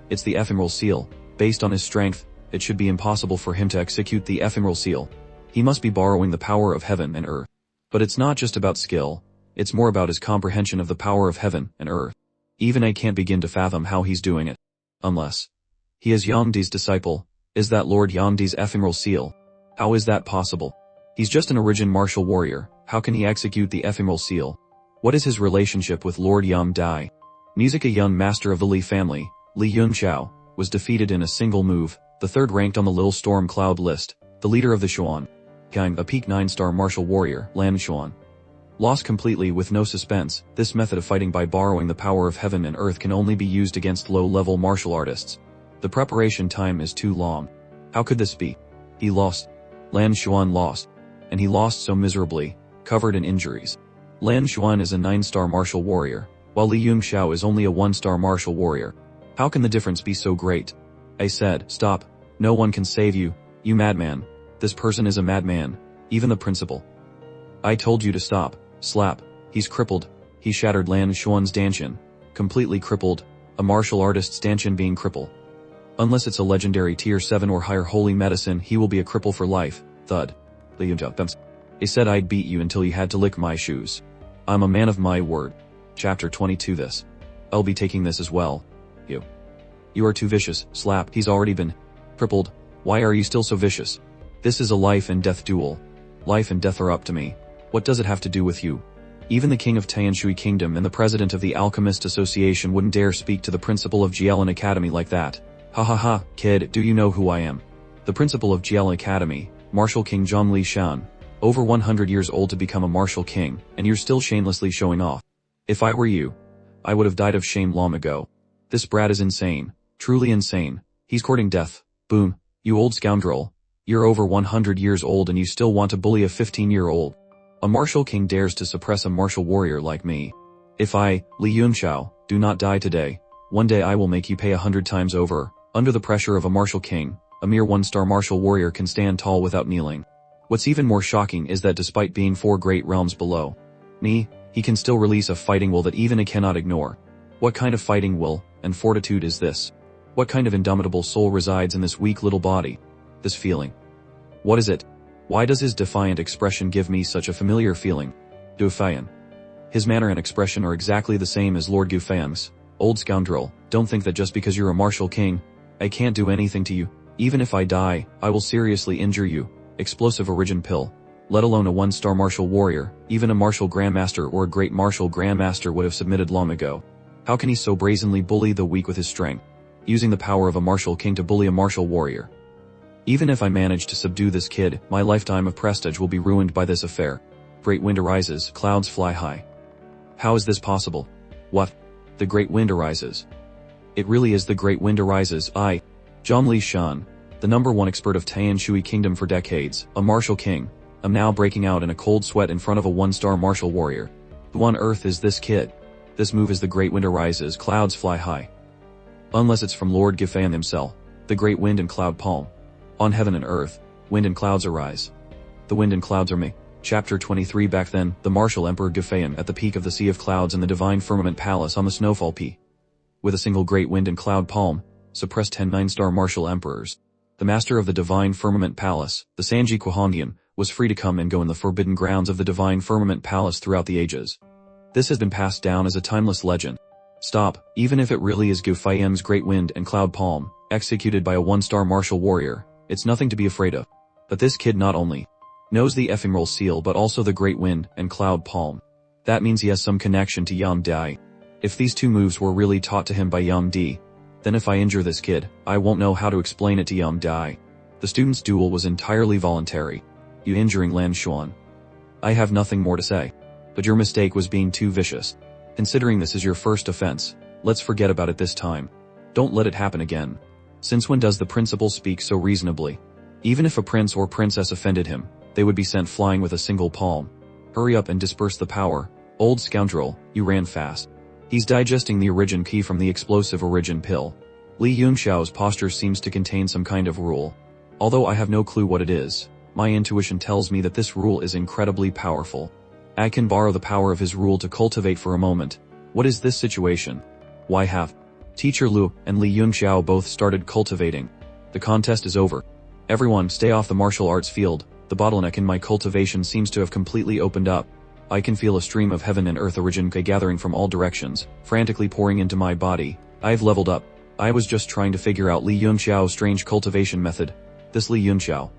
it's the ephemeral seal. Based on his strength, it should be impossible for him to execute the ephemeral seal. He must be borrowing the power of heaven and earth. But it's not just about skill, it's more about his comprehension of the power of heaven and earth. Even I can't begin to fathom how he's doing it. Unless he is Yangdi's disciple. Is that Lord Yangdi's ephemeral seal? How is that possible? He's just an origin martial warrior, how can he execute the ephemeral seal? What is his relationship with Lord Yangdi? Music. A young master of the Li family, Li Yunxiao, was defeated in a single move, the third ranked on the Lil Storm Cloud list, the leader of the Xuan Gang, a peak 9-star martial warrior, Lan Xuan. Lost completely with no suspense, this method of fighting by borrowing the power of heaven and earth can only be used against low-level martial artists. The preparation time is too long. How could this be? He lost. Lan Xuan lost. And he lost so miserably, covered in injuries. Lan Xuan is a 9-star martial warrior. while Li Yunxiao is only a 1-star martial warrior. How can the difference be so great? I said, stop. No one can save you, you madman. This person is a madman, even the principal. I told you to stop. Slap. He's crippled. He shattered Lan Xuan's Danshin. Completely crippled. A martial artist's Danshin being crippled. Unless it's a legendary tier 7 or higher holy medicine, he will be a cripple for life. Thud. Li Yunxiao. I said I'd beat you until you had to lick my shoes. I'm a man of my word. Chapter 22 This. I'll be taking this as well. You are too vicious. Slap. He's already been crippled. Why are you still so vicious? This is a life and death duel. Life and death are up to me. What does it have to do with you? Even the king of Tianshui Kingdom and the president of the Alchemist Association wouldn't dare speak to the principal of Jielin Academy like that. Ha ha ha, kid, do you know who I am? The principal of Jielin Academy, Martial King Zhongli Shan. Over 100 years old to become a martial king, and you're still shamelessly showing off. If I were you, I would have died of shame long ago. This brat is insane. Truly insane. He's courting death. Boom. You old scoundrel. You're over 100 years old and you still want to bully a 15-year-old. A martial king dares to suppress a martial warrior like me. If I, Li Yunxiao, do not die today, one day I will make you pay 100 times over. Under the pressure of a martial king, a mere 1-star martial warrior can stand tall without kneeling. What's even more shocking is that despite being 4 great realms below me, he can still release a fighting will that even I cannot ignore. What kind of fighting will and fortitude is this? What kind of indomitable soul resides in this weak little body? This feeling. What is it? Why does his defiant expression give me such a familiar feeling? Gufayan. His manner and expression are exactly the same as Lord Gufang's. Old scoundrel, don't think that just because you're a martial king, I can't do anything to you. Even if I die, I will seriously injure you. Explosive origin pill. Let alone a 1-star martial warrior, even a martial grandmaster or a great martial grandmaster would have submitted long ago. How can he so brazenly bully the weak with his strength? Using the power of a martial king to bully a martial warrior. Even if I manage to subdue this kid, my lifetime of prestige will be ruined by this affair. Great wind arises, clouds fly high. How is this possible? What? The great wind arises. It really is the great wind arises. I, Zhongli Shan, the #1 expert of Tianshui Kingdom for decades, a martial king, am now breaking out in a cold sweat in front of a 1-star martial warrior. Who on earth is this kid? This move is the great wind arises, clouds fly high. Unless it's from Lord Gifan himself, the great wind and cloud palm. On heaven and earth, wind and clouds arise. The wind and clouds are me. Chapter 23 Back then, the martial emperor Gifan at the peak of the sea of clouds in the divine firmament palace on the snowfall P. With a single great wind and cloud palm, suppressed 10 9-star martial emperors. The master of the divine firmament palace, the Sanji Kwahongian, was free to come and go in the forbidden grounds of the divine firmament palace throughout the ages. This has been passed down as a timeless legend. Stop, even if it really is Gufayem's great wind and cloud palm, executed by a 1-star martial warrior, it's nothing to be afraid of. But this kid not only knows the ephemeral seal but also the great wind and cloud palm. That means he has some connection to Yang Dai. If these 2 moves were really taught to him by Yang Di, then if I injure this kid, I won't know how to explain it to Yang Dai. The student's duel was entirely voluntary. You injuring Lan Xuan. I have nothing more to say. But your mistake was being too vicious. Considering this is your first offense, let's forget about it this time. Don't let it happen again. Since when does the principal speak so reasonably? Even if a prince or princess offended him, they would be sent flying with a single palm. Hurry up and disperse the power. Old scoundrel, you ran fast. He's digesting the origin key from the explosive origin pill. Li Yunxiao's posture seems to contain some kind of rule. Although I have no clue what it is, my intuition tells me that this rule is incredibly powerful. I can borrow the power of his rule to cultivate for a moment. What is this situation? Why have Teacher Lu and Li Yunxiao both started cultivating? The contest is over. Everyone stay off the martial arts field. The bottleneck in my cultivation seems to have completely opened up. I can feel a stream of heaven and earth origin gathering from all directions, frantically pouring into my body. I've leveled up. I was just trying to figure out Li Yunxiao's strange cultivation method. This Li Yunxiao.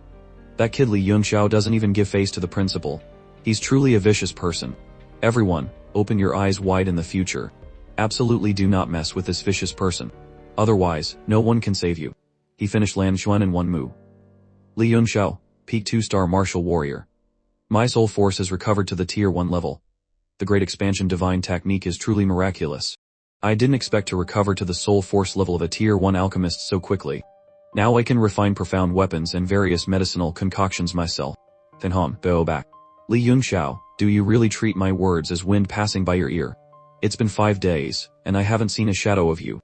That kid Li Yunxiao doesn't even give face to the principal. He's truly a vicious person. Everyone, open your eyes wide in the future. Absolutely do not mess with this vicious person. Otherwise, no one can save you. He finished Lan Xuan in 1 move. Li Yunxiao, peak 2-star martial warrior. My soul force has recovered to the tier 1 level. The great expansion divine technique is truly miraculous. I didn't expect to recover to the soul force level of a tier 1 alchemist so quickly. Now I can refine profound weapons and various medicinal concoctions myself. Tenhom, go back. Li Yunxiao, do you really treat my words as wind passing by your ear? It's been 5 days, and I haven't seen a shadow of you.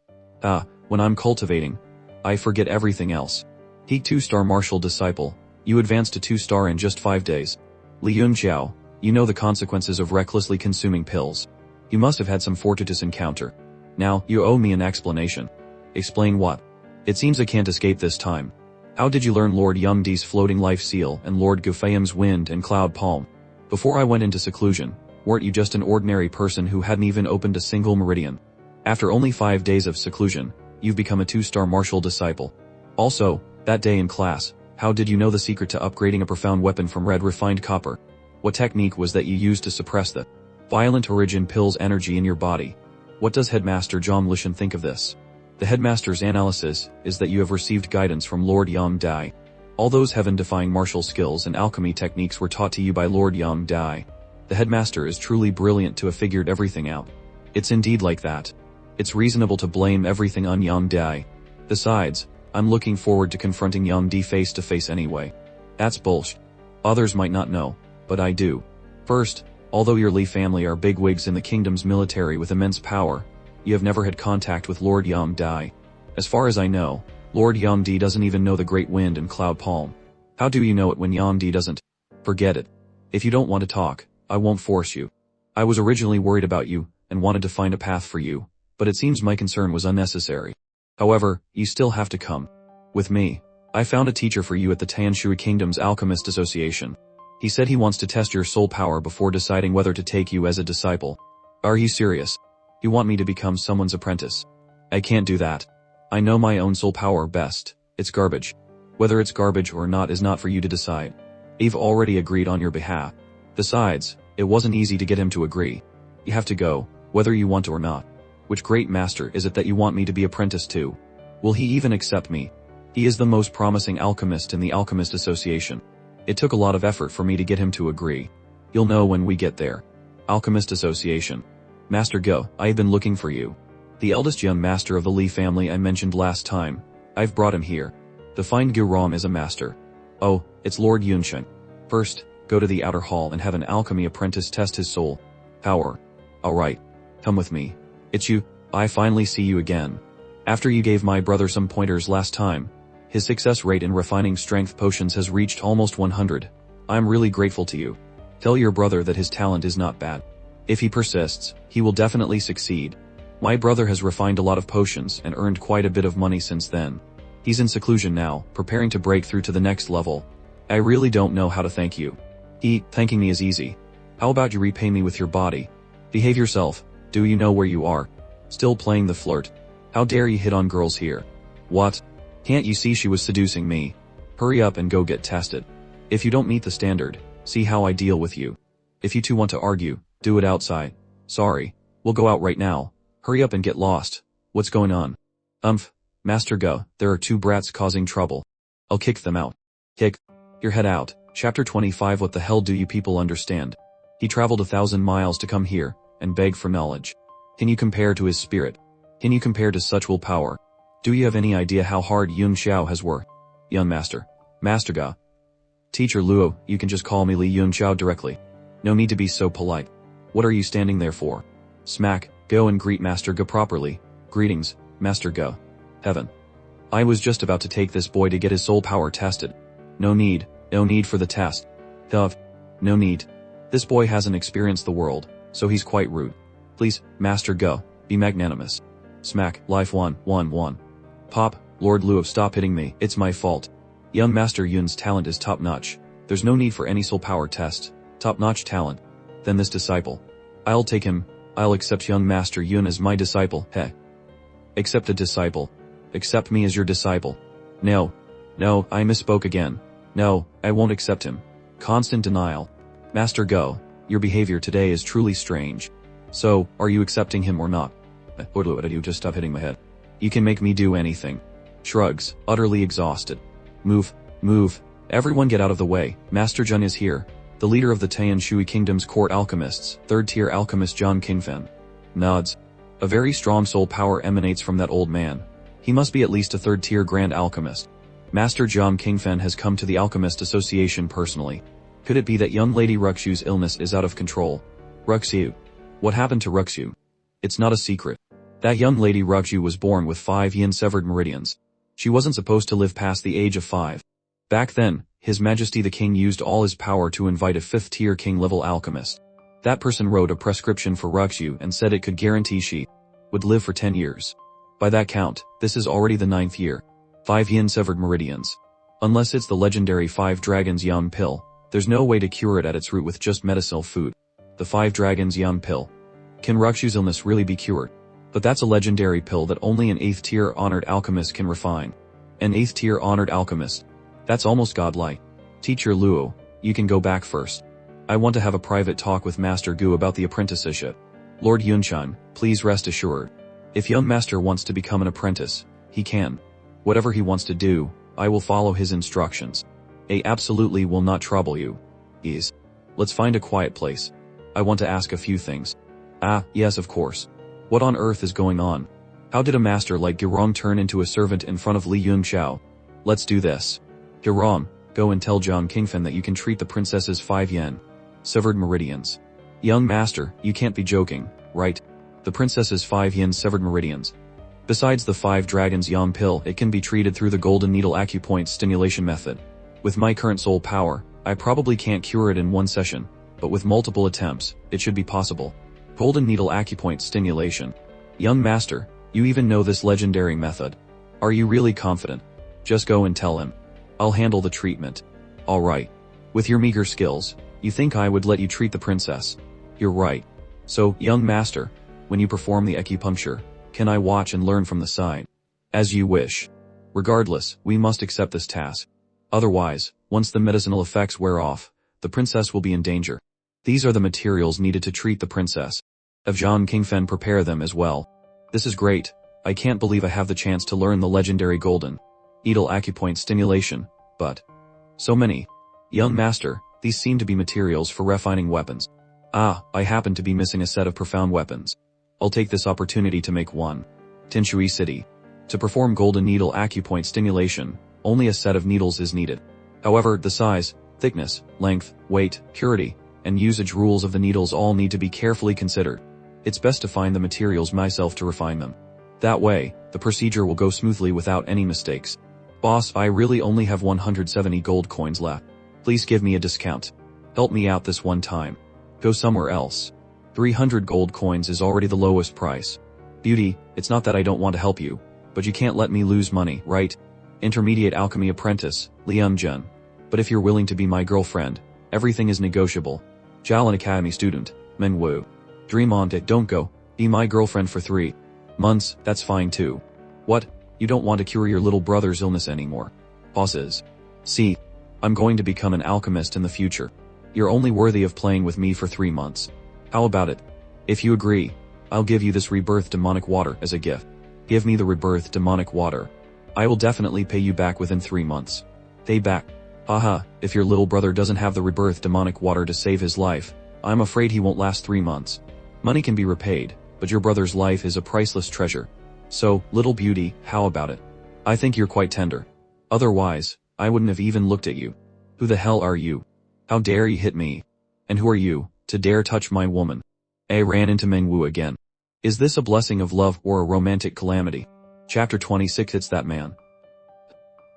When I'm cultivating, I forget everything else. Peak 2-star martial disciple, you advanced to 2-star in just 5 days. Li Yunxiao, you know the consequences of recklessly consuming pills. You must have had some fortuitous encounter. Now, you owe me an explanation. Explain what? It seems I can't escape this time. How did you learn Lord Yongdi's floating life seal and Lord Gufayam's wind and cloud palm? Before I went into seclusion, weren't you just an ordinary person who hadn't even opened a single meridian? After only 5 days of seclusion, you've become a 2-star martial disciple. Also, that day in class, how did you know the secret to upgrading a profound weapon from red refined copper? What technique was that you used to suppress the violent origin pill's energy in your body? What does Headmaster Zhang Lishan think of this? The headmaster's analysis is that you have received guidance from Lord Yang Dai. All those heaven-defying martial skills and alchemy techniques were taught to you by Lord Yang Dai. The headmaster is truly brilliant to have figured everything out. It's indeed like that. It's reasonable to blame everything on Yang Dai. Besides, I'm looking forward to confronting Yang Di face to face anyway. That's bullshit. Others might not know, but I do. First, although your Li family are bigwigs in the kingdom's military with immense power, you have never had contact with Lord Yang Dai. As far as I know, Lord Yang Di doesn't even know the Great Wind and Cloud Palm. How do you know it when Yang Di doesn't? Forget it. If you don't want to talk, I won't force you. I was originally worried about you, and wanted to find a path for you, but it seems my concern was unnecessary. However, you still have to come with me. I found a teacher for you at the Tanshui Kingdom's Alchemist Association. He said he wants to test your soul power before deciding whether to take you as a disciple. Are you serious? You want me to become someone's apprentice? I can't do that. I know my own soul power best. It's garbage. Whether it's garbage or not is not for you to decide. I've already agreed on your behalf. Besides, it wasn't easy to get him to agree. You have to go, whether you want to or not. Which great master is it that you want me to be apprentice to? Will he even accept me? He is the most promising alchemist in the Alchemist Association. It took a lot of effort for me to get him to agree. You'll know when we get there. Alchemist Association. Master Go, I have been looking for you. The eldest young master of the Li family I mentioned last time. I've brought him here. To find Gu Ram as a master. Oh, it's Lord Yunsheng. First, go to the outer hall and have an alchemy apprentice test his soul power. Alright. Come with me. It's you. I finally see you again. After you gave my brother some pointers last time, his success rate in refining strength potions has reached almost 100. I'm really grateful to you. Tell your brother that his talent is not bad. If he persists, he will definitely succeed. My brother has refined a lot of potions and earned quite a bit of money since then. He's in seclusion now, preparing to break through to the next level. I really don't know how to thank you. Thanking me is easy. How about you repay me with your body? Behave yourself. Do you know where you are? Still playing the flirt. How dare you hit on girls here? What? Can't you see she was seducing me? Hurry up and go get tested. If you don't meet the standard, see how I deal with you. If you two want to argue, do it outside. Sorry. We'll go out right now. Hurry up and get lost. What's going on? Master Go, there are 2 brats causing trouble. I'll kick them out. Kick your head out. Chapter 25. What the hell do you people understand? He traveled 1,000 miles to come here, and beg for knowledge. Can you compare to his spirit? Can you compare to such willpower? Do you have any idea how hard Yun Xiao has worked? Young master. Master Ga. Teacher Luo, you can just call me Li Yun Xiao directly. No need to be so polite. What are you standing there for? Smack, go and greet Master Ga properly. Greetings, Master Ga. Heaven. I was just about to take this boy to get his soul power tested. No need for the test. No need. This boy hasn't experienced the world, so he's quite rude. Please, Master Go, be magnanimous. Smack, life 1. Pop, Lord Luo, stop hitting me, it's my fault. Young Master Yun's talent is top-notch. There's no need for any soul power test. Top-notch talent. Then this disciple. I'll take him. I'll accept young Master Yun as my disciple. Heh. Accept a disciple. Accept me as your disciple. No, I misspoke again. No, I won't accept him. Constant denial. Master Go, your behavior today is truly strange. So, are you accepting him or not? You just stop hitting my head. You can make me do anything. Shrugs, utterly exhausted. Move. Everyone get out of the way. Master Jun is here. The leader of the Tanshui Kingdom's court alchemists, 3rd-tier alchemist John Kingfen. Nods. A very strong soul power emanates from that old man. He must be at least a 3rd-tier grand alchemist. Master John Kingfen has come to the Alchemist Association personally. Could it be that young Lady Ruxu's illness is out of control? Ruxu. What happened to Ruxu? It's not a secret. That young lady Ruxu was born with 5 yin severed meridians. She wasn't supposed to live past the age of 5. Back then, His Majesty the King used all his power to invite a 5th-tier king-level alchemist. That person wrote a prescription for Ruxu and said it could guarantee she would live for 10 years. By that count, this is already the 9th year. 5 yin severed meridians. Unless it's the legendary 5 dragons yum pill, there's no way to cure it at its root with just medicinal food. The 5 dragons yum pill. Can Ruxu's illness really be cured? But that's a legendary pill that only an 8th-tier honored alchemist can refine. An 8th-tier honored alchemist. That's almost godlike. Teacher Luo, you can go back first. I want to have a private talk with Master Gu about the apprenticeship. Lord Yunshan, please rest assured. If young master wants to become an apprentice, he can. Whatever he wants to do, I will follow his instructions. I absolutely will not trouble you. Ease. Let's find a quiet place. I want to ask a few things. Ah, yes of course. What on earth is going on? How did a master like Girong turn into a servant in front of Li Yunxiao? Let's do this. Girong, go and tell Jiang Qingfen that you can treat the princess's 5 yen severed meridians. Young master, you can't be joking, right? The princess's 5 yin severed meridians. Besides the 5 dragons yam pill, it can be treated through the golden needle acupoint stimulation method. With my current soul power, I probably can't cure it in one session, but with multiple attempts, it should be possible. Golden needle acupoint stimulation. Young master, you even know this legendary method. Are you really confident? Just go and tell him. I'll handle the treatment. Alright. With your meager skills, you think I would let you treat the princess? You're right. So, young master, when you perform the acupuncture, can I watch and learn from the side? As you wish. Regardless, we must accept this task. Otherwise, once the medicinal effects wear off, the princess will be in danger. These are the materials needed to treat the princess. Have Jiang Qingfen prepare them as well. This is great. I can't believe I have the chance to learn the legendary golden needle acupoint stimulation, but so many. Young master, these seem to be materials for refining weapons. Ah, I happen to be missing a set of profound weapons. I'll take this opportunity to make one. Tinshui City. To perform golden needle acupoint stimulation, only a set of needles is needed. However, the size, thickness, length, weight, purity, and usage rules of the needles all need to be carefully considered. It's best to find the materials myself to refine them. That way, the procedure will go smoothly without any mistakes. Boss, I really only have 170 gold coins left. Please give me a discount. Help me out this one time. Go somewhere else. 300 gold coins is already the lowest price. Beauty, it's not that I don't want to help you, but you can't let me lose money, right? Intermediate alchemy apprentice, Liam Jun. But if you're willing to be my girlfriend, everything is negotiable. Jialan Academy student, Meng Wu. Dream on it, don't go. Be my girlfriend for 3 months, that's fine too. What? You don't want to cure your little brother's illness anymore? Bosses. See, I'm going to become an alchemist in the future. You're only worthy of playing with me for 3 months. How about it? If you agree, I'll give you this rebirth demonic water as a gift. Give me the rebirth demonic water. I will definitely pay you back within 3 months. Pay back. Haha, if your little brother doesn't have the rebirth demonic water to save his life, I'm afraid he won't last 3 months. Money can be repaid, but your brother's life is a priceless treasure. So, little beauty, how about it? I think you're quite tender. Otherwise, I wouldn't have even looked at you. Who the hell are you? How dare you hit me? And who are you, to dare touch my woman? I ran into Meng Wu again. Is this a blessing of love or a romantic calamity? Chapter 26. It's that man.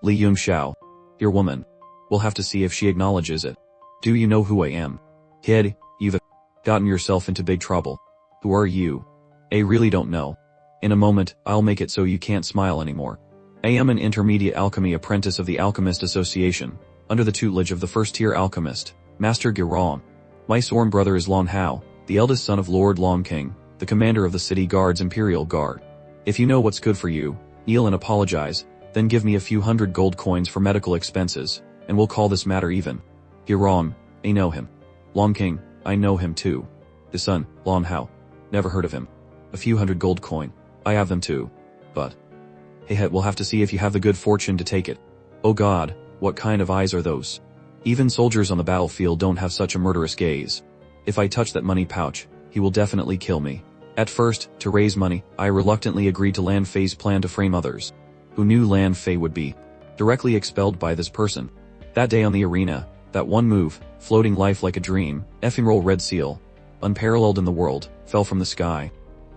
Li Yunxiao. Your woman. We'll have to see if she acknowledges it. Do you know who I am? Kid, you've gotten yourself into big trouble. Who are you? I really don't know. In a moment, I'll make it so you can't smile anymore. I am an intermediate alchemy apprentice of the Alchemist Association, under the tutelage of the first-tier alchemist, Master Girong. My sworn brother is Long Hao, the eldest son of Lord Long King, the commander of the city guard's Imperial Guard. If you know what's good for you, kneel and apologize, then give me a few hundred gold coins for medical expenses, and we'll call this matter even. Girong, I know him. Long King, I know him too. The son, Long Hao. Never heard of him. A few hundred gold coin. I have them too. But hey, we'll have to see if you have the good fortune to take it. Oh God, what kind of eyes are those? Even soldiers on the battlefield don't have such a murderous gaze. If I touch that money pouch, he will definitely kill me. At first, to raise money, I reluctantly agreed to Lan Fei's plan to frame others. Who knew Lan Fei would be directly expelled by this person? That day on the arena, that one move, floating life like a dream, ephemeral red seal, unparalleled in the world, fell from the sky.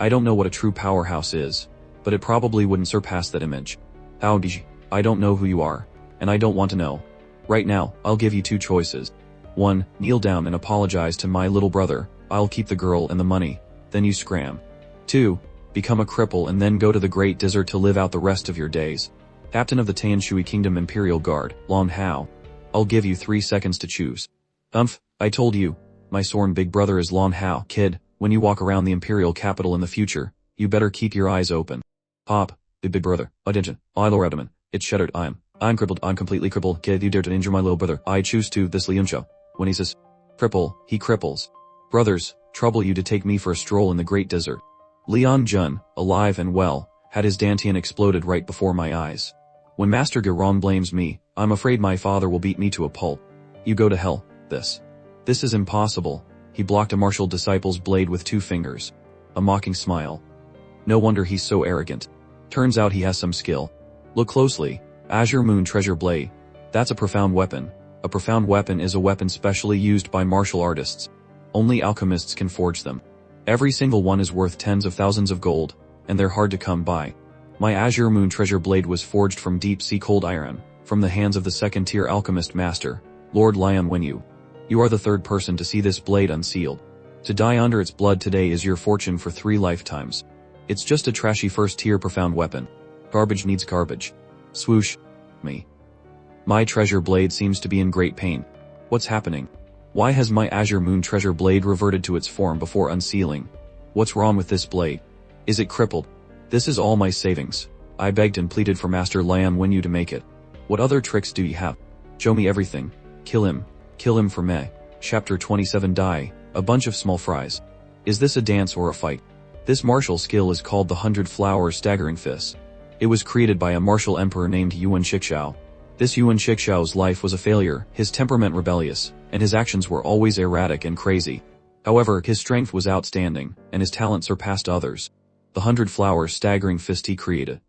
I don't know what a true powerhouse is, but it probably wouldn't surpass that image. Aoji, I don't know who you are, and I don't want to know. Right now, I'll give you two choices. 1. Kneel down and apologize to my little brother, I'll keep the girl and the money, then you scram. 2. Become a cripple and then go to the Great Desert to live out the rest of your days. Captain of the Tanshui Kingdom Imperial Guard, Long Hao. I'll give you 3 seconds to choose. I told you. My sworn big brother is Long Hao. Kid, when you walk around the Imperial capital in the future, you better keep your eyes open. Pop, big brother, attention, Lord Edmund, it's shattered, I'm crippled, I'm completely crippled. Kid, you dare to injure my little brother, I choose to, this Liuncho. When he says, cripple, he cripples. Brothers, trouble you to take me for a stroll in the Great Desert. Leon Jun, alive and well, had his dantian exploded right before my eyes. When Master Garong blames me, I'm afraid my father will beat me to a pulp. You go to hell, this is impossible. He blocked a martial disciple's blade with 2 fingers. A mocking smile. No wonder he's so arrogant. Turns out he has some skill. Look closely. Azure Moon Treasure Blade. That's a profound weapon. A profound weapon is a weapon specially used by martial artists. Only alchemists can forge them. Every single one is worth tens of thousands of gold, and they're hard to come by. My Azure Moon Treasure Blade was forged from deep sea cold iron, from the hands of the second-tier alchemist master, Lord Lian Wenyu. You are the 3rd person to see this blade unsealed. To die under its blood today is your fortune for 3 lifetimes. It's just a trashy first-tier profound weapon. Garbage needs garbage. Swoosh. Me. My treasure blade seems to be in great pain. What's happening? Why has my Azure Moon Treasure Blade reverted to its form before unsealing? What's wrong with this blade? Is it crippled? This is all my savings. I begged and pleaded for Master Lian Wenyu to make it. What other tricks do you have? Show me everything. Kill him. Kill him for me. Chapter 27 Die, a bunch of small fries. Is this a dance or a fight? This martial skill is called the 100 Flower Staggering Fist. It was created by a martial emperor named Yuan Shixao. This Yuan Shixao's life was a failure, his temperament rebellious, and his actions were always erratic and crazy. However, his strength was outstanding, and his talent surpassed others. The 100 Flower Staggering Fist he created.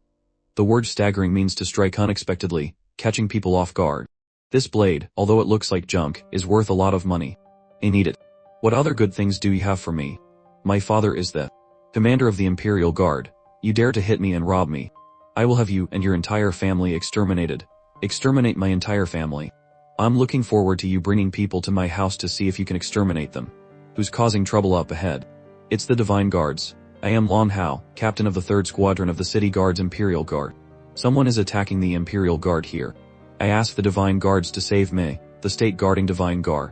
The word staggering means to strike unexpectedly, catching people off guard. This blade, although it looks like junk, is worth a lot of money. I need it. What other good things do you have for me? My father is the commander of the Imperial Guard. You dare to hit me and rob me. I will have you and your entire family exterminated. Exterminate my entire family. I'm looking forward to you bringing people to my house to see if you can exterminate them. Who's causing trouble up ahead? It's the Divine Guards. I am Long Hao, captain of the 3rd Squadron of the City Guard's Imperial Guard. Someone is attacking the Imperial Guard here. I ask the Divine Guards to save me, the State Guarding Divine Guard.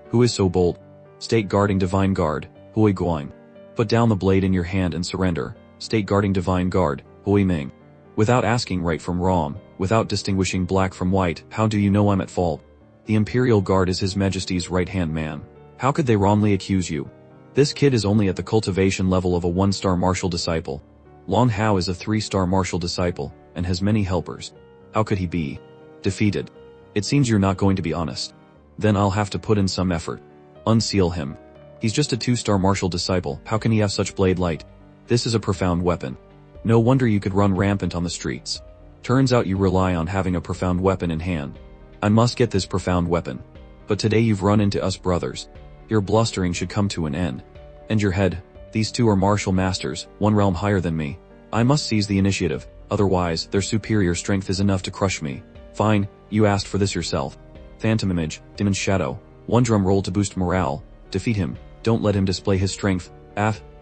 Who is so bold? State Guarding Divine Guard, Hui Guang. Put down the blade in your hand and surrender, State Guarding Divine Guard, Hui Ming. Without asking right from wrong, without distinguishing black from white, how do you know I'm at fault? The Imperial Guard is His Majesty's right-hand man. How could they wrongly accuse you? This kid is only at the cultivation level of a 1-star martial disciple. Long Hao is a 3-star martial disciple, and has many helpers. How could he be defeated? It seems you're not going to be honest. Then I'll have to put in some effort. Unseal him. He's just a 2-star martial disciple, how can he have such blade light? This is a profound weapon. No wonder you could run rampant on the streets. Turns out you rely on having a profound weapon in hand. I must get this profound weapon. But today you've run into us brothers. Your blustering should come to an end. And your head, these 2 are martial masters, 1 realm higher than me. I must seize the initiative, otherwise their superior strength is enough to crush me. Fine, you asked for this yourself. Phantom Image, Demon Shadow, 1 drum roll to boost morale. Defeat him, don't let him display his strength.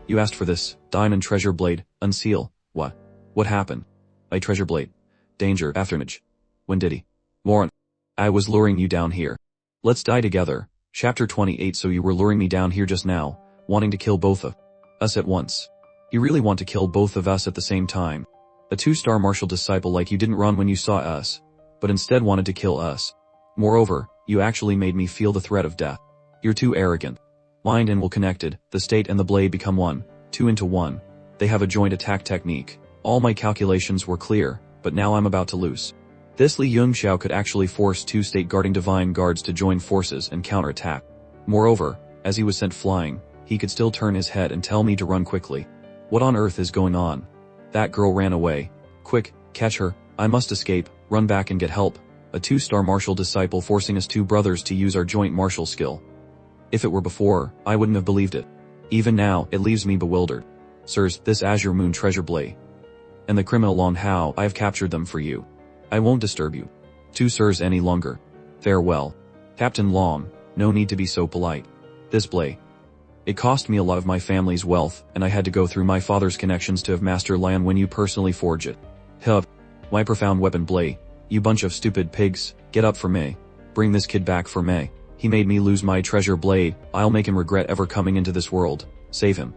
You asked for this, Diamond Treasure Blade, unseal. What happened? My treasure blade. Danger, Aftermage. When did he? Lauren. I was luring you down here. Let's die together. Chapter 28 So you were luring me down here just now, wanting to kill both of us at once. You really want to kill both of us at the same time. A 2-star martial disciple like you didn't run when you saw us, but instead wanted to kill us. Moreover, you actually made me feel the threat of death. You're too arrogant. Mind and will connected, the state and the blade become one, 2 into 1. They have a joint attack technique. All my calculations were clear, but now I'm about to lose. This Li Yungxiao could actually force 2 state guarding divine guards to join forces and counterattack. Moreover, as he was sent flying, he could still turn his head and tell me to run quickly. What on earth is going on? That girl ran away. Quick, catch her, I must escape, run back and get help. A 2-star martial disciple forcing us 2 brothers to use our joint martial skill. If it were before, I wouldn't have believed it. Even now, it leaves me bewildered. Sirs, this azure moon treasure blade. And the criminal Long Hao, I have captured them for you. I won't disturb you. Two sirs any longer. Farewell. Captain Long, no need to be so polite. This blade. It cost me a lot of my family's wealth, and I had to go through my father's connections to have Master Lion when you personally forge it. Hup. My profound weapon blade. You bunch of stupid pigs, get up for me. Bring this kid back for me. He made me lose my treasure blade, I'll make him regret ever coming into this world. Save him.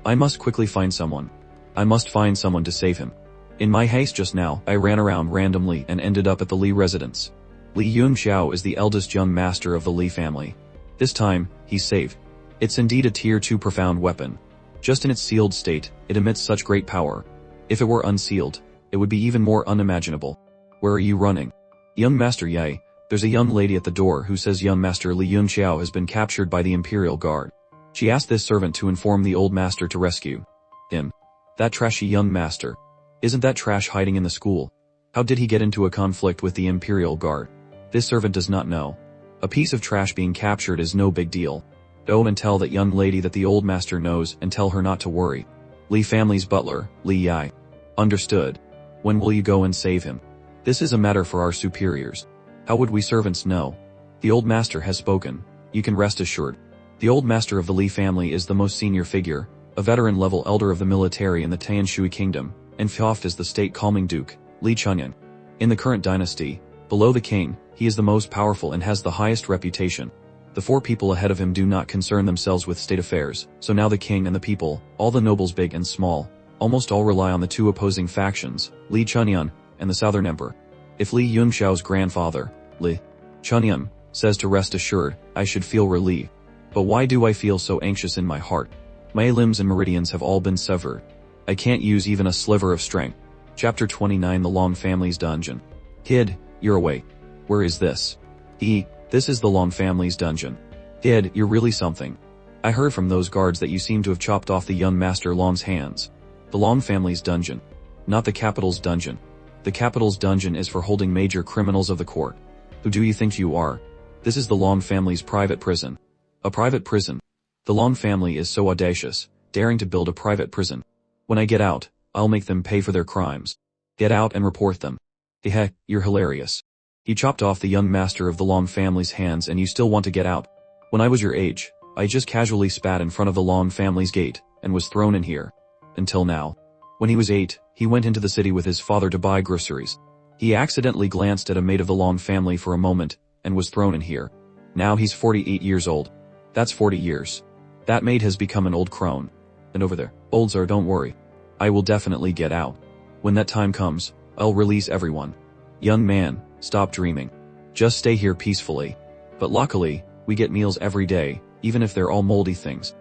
I must quickly find someone. I must find someone to save him. In my haste just now, I ran around randomly and ended up at the Li residence. Li Yunxiao is the eldest young master of the Li family. This time, he's saved. It's indeed a tier 2 profound weapon. Just in its sealed state, it emits such great power. If it were unsealed, it would be even more unimaginable. Where are you running? Young Master Ye, there's a young lady at the door who says young Master Li Yunxiao has been captured by the Imperial Guard. She asked this servant to inform the old master to rescue him. That trashy young master. Isn't that trash hiding in the school? How did he get into a conflict with the Imperial Guard? This servant does not know. A piece of trash being captured is no big deal. Go and tell that young lady that the old master knows and tell her not to worry. Li family's butler, Li Yai. Understood. When will you go and save him? This is a matter for our superiors. How would we servants know? The old master has spoken. You can rest assured. The old master of the Li family is the most senior figure, a veteran-level elder of the military in the Tianshui kingdom, and Fyoft is the state-calming duke, Li Chunyan. In the current dynasty, below the king, he is the most powerful and has the highest reputation. The 4 people ahead of him do not concern themselves with state affairs, so now the king and the people, all the nobles big and small, almost all rely on the 2 opposing factions, Li Chunyan and the Southern Emperor. If Li Yunxiao's grandfather, Li Chunyan, says to rest assured, I should feel relieved. But why do I feel so anxious in my heart? My limbs and meridians have all been severed. I can't use even a sliver of strength. Chapter 29 The Long Family's Dungeon. Kid, you're awake. Where is this? This is the Long Family's dungeon. Kid, you're really something. I heard from those guards that you seem to have chopped off the young Master Long's hands. The Long Family's dungeon. Not the capital's dungeon. The capital's dungeon is for holding major criminals of the court. Who do you think you are? This is the Long Family's private prison. A private prison. The Long family is so audacious, daring to build a private prison. When I get out, I'll make them pay for their crimes. Get out and report them. Hehe, you're hilarious. You chopped off the young master of the Long family's hands and you still want to get out. When I was your age, I just casually spat in front of the Long family's gate, and was thrown in here. Until now. When he was 8, he went into the city with his father to buy groceries. He accidentally glanced at a maid of the Long family for a moment, and was thrown in here. Now he's 48 years old. That's 40 years. That maid has become an old crone. And over there, old sir, don't worry. I will definitely get out. When that time comes, I'll release everyone. Young man, stop dreaming. Just stay here peacefully. But luckily, we get meals every day, even if they're all moldy things.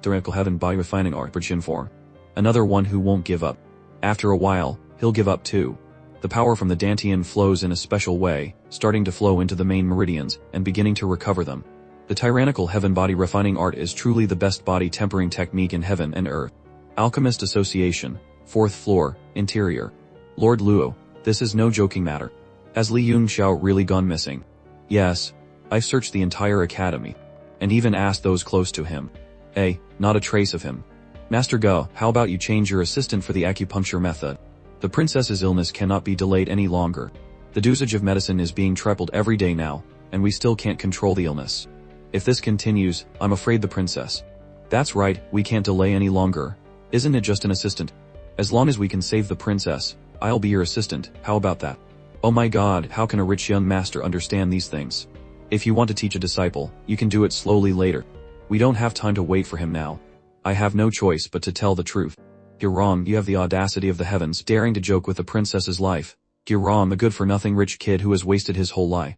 Directly heaven by refining art for another one who won't give up. After a while, he'll give up too. The power from the Dantian flows in a special way, starting to flow into the main meridians, and beginning to recover them. The tyrannical heaven body refining art is truly the best body tempering technique in heaven and earth. Alchemist Association, 4th floor, interior. Lord Luo, this is no joking matter. Has Li Yunxiao really gone missing? Yes. I've searched the entire academy. And even asked those close to him. Not a trace of him. Master Go, how about you change your assistant for the acupuncture method? The princess's illness cannot be delayed any longer. The dosage of medicine is being tripled every day now, and we still can't control the illness. If this continues, I'm afraid the princess. That's right, we can't delay any longer. Isn't it just an assistant? As long as we can save the princess, I'll be your assistant, how about that? Oh my god, how can a rich young master understand these things? If you want to teach a disciple, you can do it slowly later. We don't have time to wait for him now. I have no choice but to tell the truth. Giron, you have the audacity of the heavens daring to joke with the princess's life. Giron, the good-for-nothing rich kid who has wasted his whole life.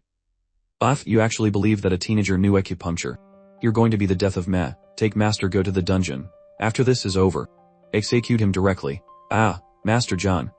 You actually believe that a teenager knew acupuncture. You're going to be the death of me. Take Master Go to the dungeon. After this is over, execute him directly. Master John,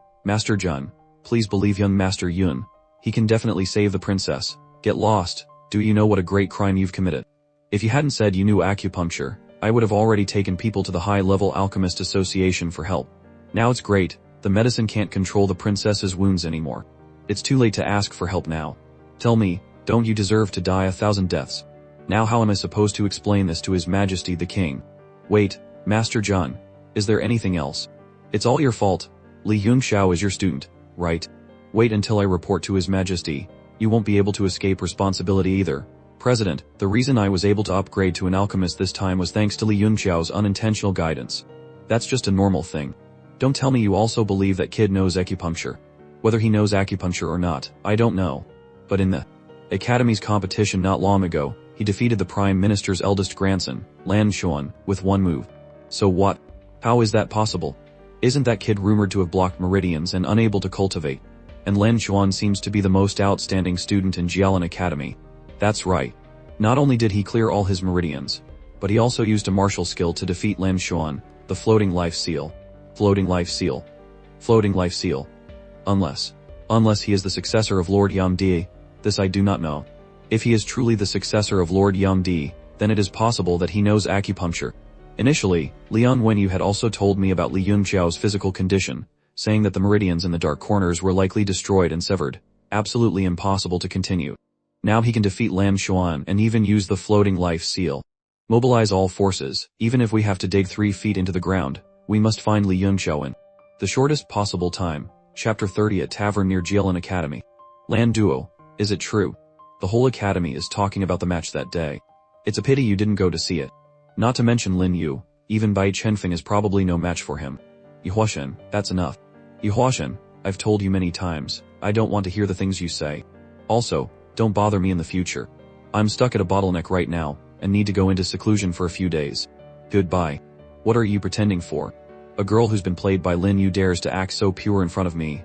please believe young Master Yun. He can definitely save the princess. Get lost. Do you know what a great crime you've committed? If you hadn't said you knew acupuncture, I would have already taken people to the high-level Alchemist Association for help. Now it's great, the medicine can't control the princess's wounds anymore. It's too late to ask for help now. Tell me, don't you deserve to die 1,000 deaths? Now how am I supposed to explain this to His Majesty the King? Wait, Master John. Is there anything else? It's all your fault. Li Yunxiao is your student, right? Wait until I report to His Majesty. You won't be able to escape responsibility either. President, the reason I was able to upgrade to an alchemist this time was thanks to Li Yunxiao's unintentional guidance. That's just a normal thing. Don't tell me you also believe that kid knows acupuncture. Whether he knows acupuncture or not, I don't know. But in the Academy's competition not long ago, he defeated the Prime Minister's eldest grandson, Lan Xuan, with one move. So what? How is that possible? Isn't that kid rumored to have blocked meridians and unable to cultivate? And Lan Xuan seems to be the most outstanding student in Jialan Academy. That's right. Not only did he clear all his meridians, but he also used a martial skill to defeat Lan Xuan, the floating life seal. Floating life seal. Floating life seal. Unless he is the successor of Lord Yamdi, this I do not know. If he is truly the successor of Lord Yamdi, then it is possible that he knows acupuncture. Initially, Lian Wenyu had also told me about Li Yunxiao's physical condition, saying that the meridians in the dark corners were likely destroyed and severed, absolutely impossible to continue. Now he can defeat Lan Xuan and even use the floating life seal. Mobilize all forces, even if we have to dig 3 feet into the ground, we must find Li Yunxiao in the shortest possible time. Chapter 30 at Tavern near Jialan Academy. Lan Duo, is it true? The whole academy is talking about the match that day. It's a pity you didn't go to see it. Not to mention Lin Yu, even Bai Chenfeng is probably no match for him. Yuhuashen, that's enough. Yuhuashen, I've told you many times, I don't want to hear the things you say. Also, don't bother me in the future. I'm stuck at a bottleneck right now, and need to go into seclusion for a few days. Goodbye. What are you pretending for? A girl who's been played by Lin Yu dares to act so pure in front of me.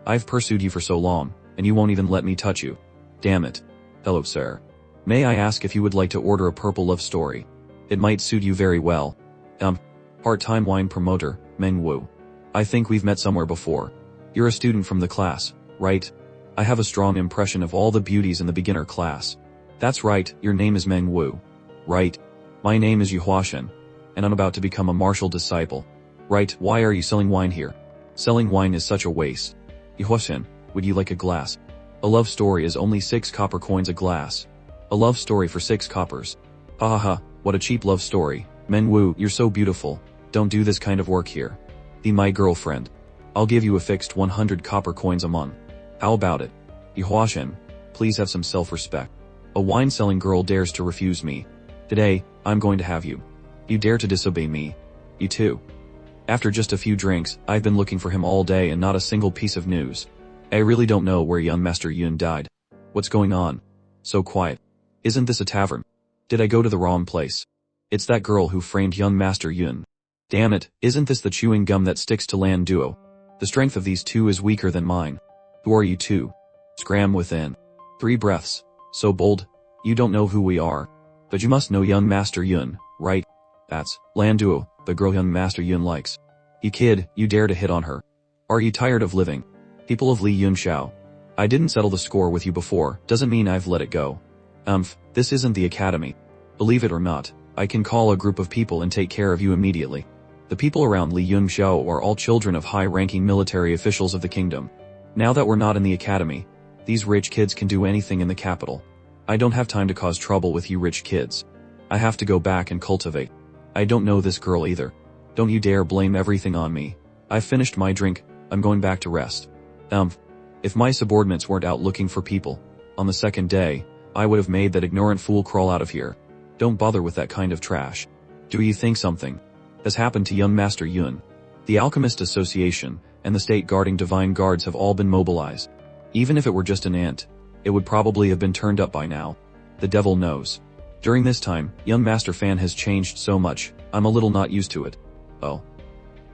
I've pursued you for so long, and you won't even let me touch you. Damn it. Hello, sir. May I ask if you would like to order a purple love story? It might suit you very well. Part-time wine promoter, Meng Wu. I think we've met somewhere before. You're a student from the class, right? I have a strong impression of all the beauties in the beginner class. That's right, your name is Meng Wu. Right. My name is Yuhuashen, and I'm about to become a martial disciple. Right, why are you selling wine here? Selling wine is such a waste. Yuhuashen, would you like a glass? A love story is only 6 copper coins a glass. A love story for 6 coppers. Ha ha ha, what a cheap love story. Meng Wu, you're so beautiful. Don't do this kind of work here. Be my girlfriend. I'll give you a fixed 100 copper coins a month. How about it? Yuhuashen, please have some self-respect. A wine-selling girl dares to refuse me. Today, I'm going to have you. You dare to disobey me. You too. After just a few drinks, I've been looking for him all day and not a single piece of news. I really don't know where young Master Yun died. What's going on? So quiet. Isn't this a tavern? Did I go to the wrong place? It's that girl who framed young Master Yun. Damn it, isn't this the chewing gum that sticks to Lan Duo? The strength of these two is weaker than mine. Who are you two? Scram within. 3 breaths. So bold. You don't know who we are. But you must know young Master Yun, right? That's Lan Duo, the girl young Master Yun likes. You kid, you dare to hit on her. Are you tired of living? People of Li Yunxiao. I didn't settle the score with you before, doesn't mean I've let it go. This isn't the academy. Believe it or not, I can call a group of people and take care of you immediately. The people around Li Yunxiao are all children of high-ranking military officials of the kingdom. Now that we're not in the academy, these rich kids can do anything in the capital. I don't have time to cause trouble with you rich kids. I have to go back and cultivate. I don't know this girl either. Don't you dare blame everything on me. I've finished my drink, I'm going back to rest. If my subordinates weren't out looking for people, on the second day, I would have made that ignorant fool crawl out of here. Don't bother with that kind of trash. Do you think something has happened to young Master Yun? The Alchemist Association and the state guarding divine guards have all been mobilized. Even if it were just an ant, it would probably have been turned up by now. The devil knows. During this time, young Master Fan has changed so much, I'm a little not used to it. Oh.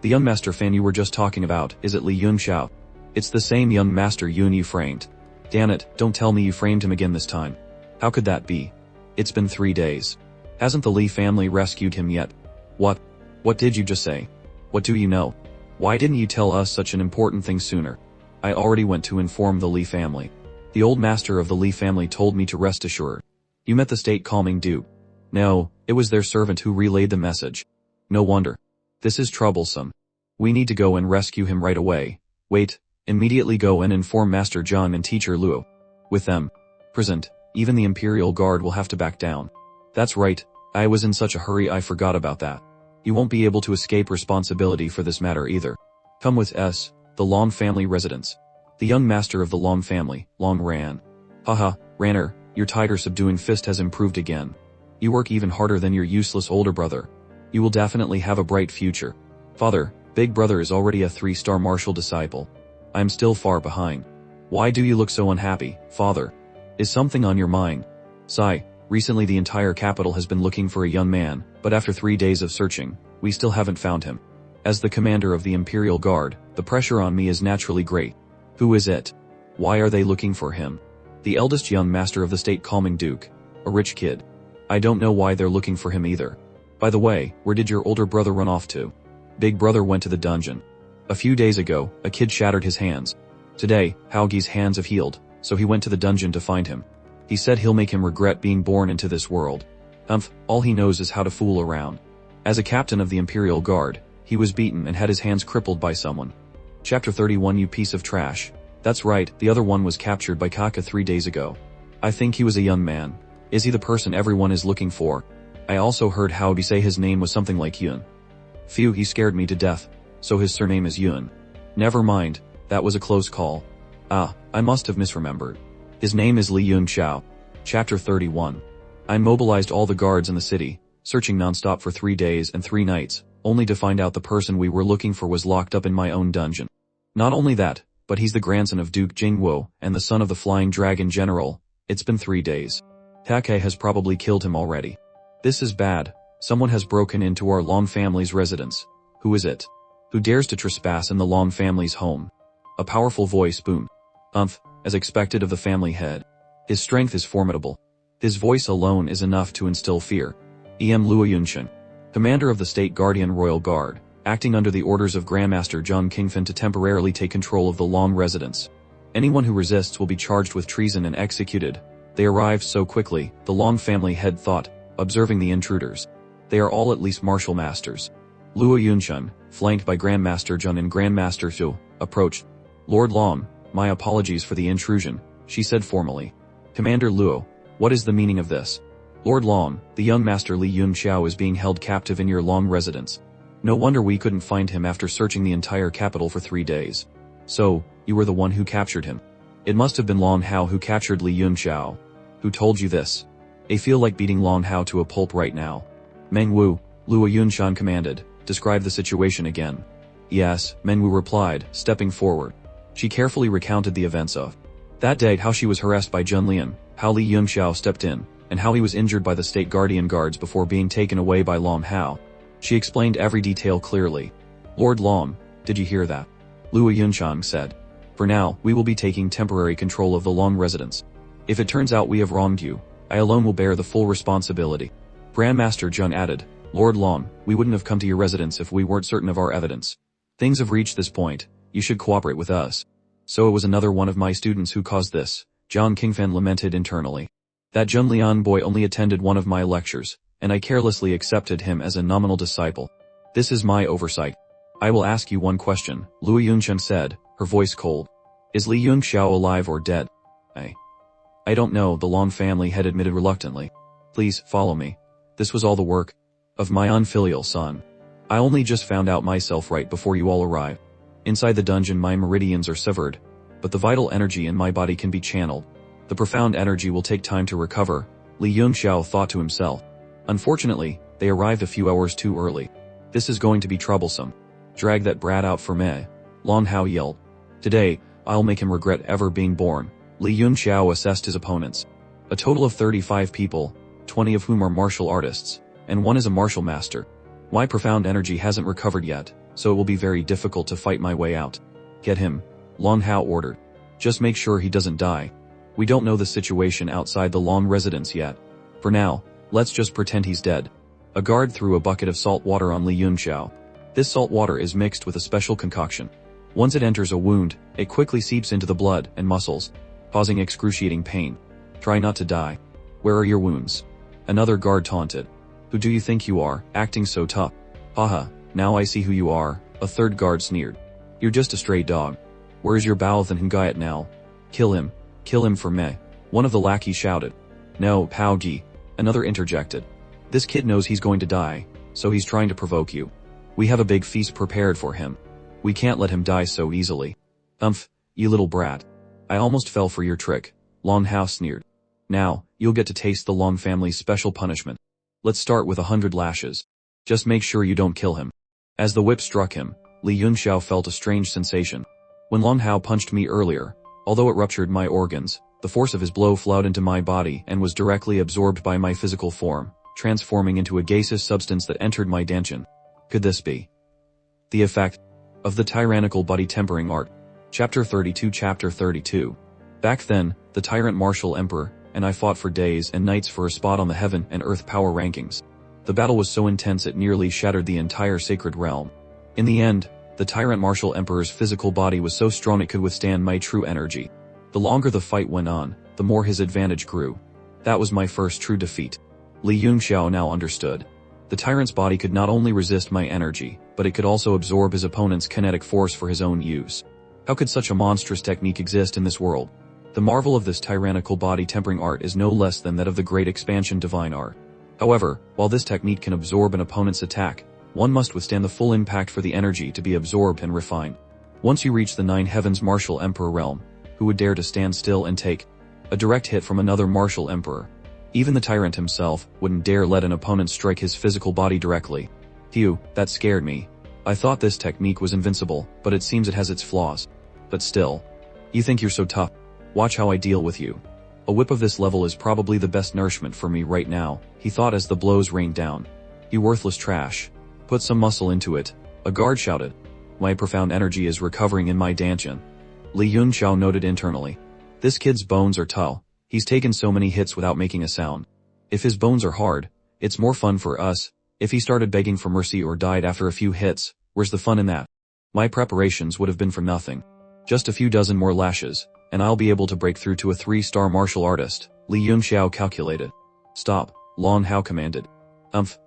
The young Master Fan you were just talking about, is it Li Yunxiao? It's the same young Master Yun you framed. Damn it, don't tell me you framed him again this time. How could that be? It's been 3 days. Hasn't the Li family rescued him yet? What? What did you just say? What do you know? Why didn't you tell us such an important thing sooner? I already went to inform the Li family. The old master of the Li family told me to rest assured. You met the state calming dupe. No, it was their servant who relayed the message. No wonder. This is troublesome. We need to go and rescue him right away. Wait, immediately go and inform Master Zhang and Teacher Luo. With them present, even the Imperial Guard will have to back down. That's right, I was in such a hurry I forgot about that. You won't be able to escape responsibility for this matter either. Come with us, the Long family residence. The young master of the Long family, Long ran. Haha, Ranner, your tiger-subduing fist has improved again. You work even harder than your useless older brother. You will definitely have a bright future. Father, big brother is already a 3-star martial disciple. I am still far behind. Why do you look so unhappy, father? Is something on your mind? Sigh, recently the entire capital has been looking for a young man, but after 3 days of searching, we still haven't found him. As the commander of the Imperial Guard, the pressure on me is naturally great. Who is it? Why are they looking for him? The eldest young master of the state calming Duke. A rich kid. I don't know why they're looking for him either. By the way, where did your older brother run off to? Big brother went to the dungeon. A few days ago, a kid shattered his hands. Today, Haogi's hands have healed, so he went to the dungeon to find him. He said he'll make him regret being born into this world. All he knows is how to fool around. As a captain of the Imperial Guard, he was beaten and had his hands crippled by someone. Chapter 31 You piece of trash. That's right, the other one was captured by Kaka 3 days ago. I think he was a young man. Is he the person everyone is looking for? I also heard Haogi say his name was something like Yun. Phew, he scared me to death. So his surname is Yun. Never mind, that was a close call. Ah, I must have misremembered. His name is Li Yun Xiao. Chapter 31. I mobilized all the guards in the city, searching nonstop for 3 days and 3 nights, only to find out the person we were looking for was locked up in my own dungeon. Not only that, but he's the grandson of Duke Jingwo and the son of the Flying Dragon General. It's been 3 days. Take has probably killed him already. This is bad. Someone has broken into our Long family's residence. Who is it? Who dares to trespass in the Long family's home? A powerful voice boomed. As expected of the family head. His strength is formidable. His voice alone is enough to instill fear. Luo Yunshen, commander of the State Guardian Royal Guard, acting under the orders of Grandmaster Zhang Qingfen to temporarily take control of the Long residence. Anyone who resists will be charged with treason and executed. They arrived so quickly, the Long family head thought, observing the intruders. They are all at least martial masters. Luo Yunshen, flanked by Grandmaster Zhang and Grandmaster Xu, approached. Lord Long, my apologies for the intrusion, she said formally. Commander Luo, what is the meaning of this? Lord Long, the young master Li Yun Xiao is being held captive in your Long residence. No wonder we couldn't find him after searching the entire capital for 3 days. So, you were the one who captured him. It must have been Long Hao who captured Li Yun Xiao. Who told you this? I feel like beating Long Hao to a pulp right now. Meng Wu, Luo Yunshan commanded, describe the situation again. Yes, Meng Wu replied, stepping forward. She carefully recounted the events of that day, how she was harassed by Zhun Lian, how Li Yun Xiao stepped in, and how he was injured by the State Guardian Guards before being taken away by Long Hao. She explained every detail clearly. Lord Long, did you hear that? Luo Yunshan said. For now, we will be taking temporary control of the Long residence. If it turns out we have wronged you, I alone will bear the full responsibility. Grandmaster Zhun added, Lord Long, we wouldn't have come to your residence if we weren't certain of our evidence. Things have reached this point, you should cooperate with us. So it was another one of my students who caused this, Zhang Qingfen lamented internally. That Zhun Lian boy only attended one of my lectures, and I carelessly accepted him as a nominal disciple. This is my oversight. I will ask you one question, Luo Yunshan said, her voice cold. Is Li Yun Xiao alive or dead? I don't know, the Long family had admitted reluctantly. Please, follow me. This was all the work of my unfilial son. I only just found out myself right before you all arrived. Inside the dungeon my meridians are severed, but the vital energy in my body can be channeled. The profound energy will take time to recover, Li Yun Xiao thought to himself. Unfortunately, they arrived a few hours too early. This is going to be troublesome. Drag that brat out for me, Long Hao yelled. Today, I'll make him regret ever being born. Li Yun Xiao assessed his opponents. A total of 35 people, 20 of whom are martial artists, and 1 is a martial master. My profound energy hasn't recovered yet, so it will be very difficult to fight my way out. Get him, Long Hao ordered. Just make sure he doesn't die. We don't know the situation outside the Long residence yet. For now, let's just pretend he's dead. A guard threw a bucket of salt water on Li Yun Xiao. This salt water is mixed with a special concoction. Once it enters a wound, it quickly seeps into the blood and muscles, causing excruciating pain. Try not to die. Where are your wounds? Another guard taunted. Who do you think you are, acting so tough? Haha, now I see who you are, a third guard sneered. You're just a stray dog. Where is your Baoth and Hungayat now? Kill him for me. One of the lackeys shouted. No, Pao Gi, another interjected. This kid knows he's going to die, so he's trying to provoke you. We have a big feast prepared for him. We can't let him die so easily. You little brat. I almost fell for your trick, Long Hao sneered. Now, you'll get to taste the Long family's special punishment. Let's start with 100 lashes. Just make sure you don't kill him. As the whip struck him, Li Yunxiao felt a strange sensation. When Long Hao punched me earlier, although it ruptured my organs, the force of his blow flowed into my body and was directly absorbed by my physical form, transforming into a gaseous substance that entered my dantian. Could this be the effect of the tyrannical body tempering art? Chapter 32. Back then, the tyrant martial emperor and I fought for days and nights for a spot on the heaven and earth power rankings. The battle was so intense it nearly shattered the entire sacred realm. In the end, the tyrant martial emperor's physical body was so strong it could withstand my true energy. The longer the fight went on, the more his advantage grew. That was my first true defeat. Li Yunxiao now understood. The tyrant's body could not only resist my energy, but it could also absorb his opponent's kinetic force for his own use. How could such a monstrous technique exist in this world? The marvel of this tyrannical body tempering art is no less than that of the great expansion divine art. However, while this technique can absorb an opponent's attack, one must withstand the full impact for the energy to be absorbed and refined. Once you reach the 9 heavens martial emperor realm, who would dare to stand still and take a direct hit from another martial emperor? Even the tyrant himself wouldn't dare let an opponent strike his physical body directly. Phew, that scared me. I thought this technique was invincible, but it seems it has its flaws. But still. You think you're so tough? Watch how I deal with you. A whip of this level is probably the best nourishment for me right now, he thought as the blows rained down. You worthless trash. Put some muscle into it, a guard shouted. My profound energy is recovering in my dantian. Li Yunxiao noted internally. This kid's bones are tough. He's taken so many hits without making a sound. If his bones are hard, it's more fun for us. If he started begging for mercy or died after a few hits, where's the fun in that? My preparations would have been for nothing. Just a few dozen more lashes, and I'll be able to break through to a 3-star martial artist, Li Yunxiao calculated. Stop, Long Hao commanded.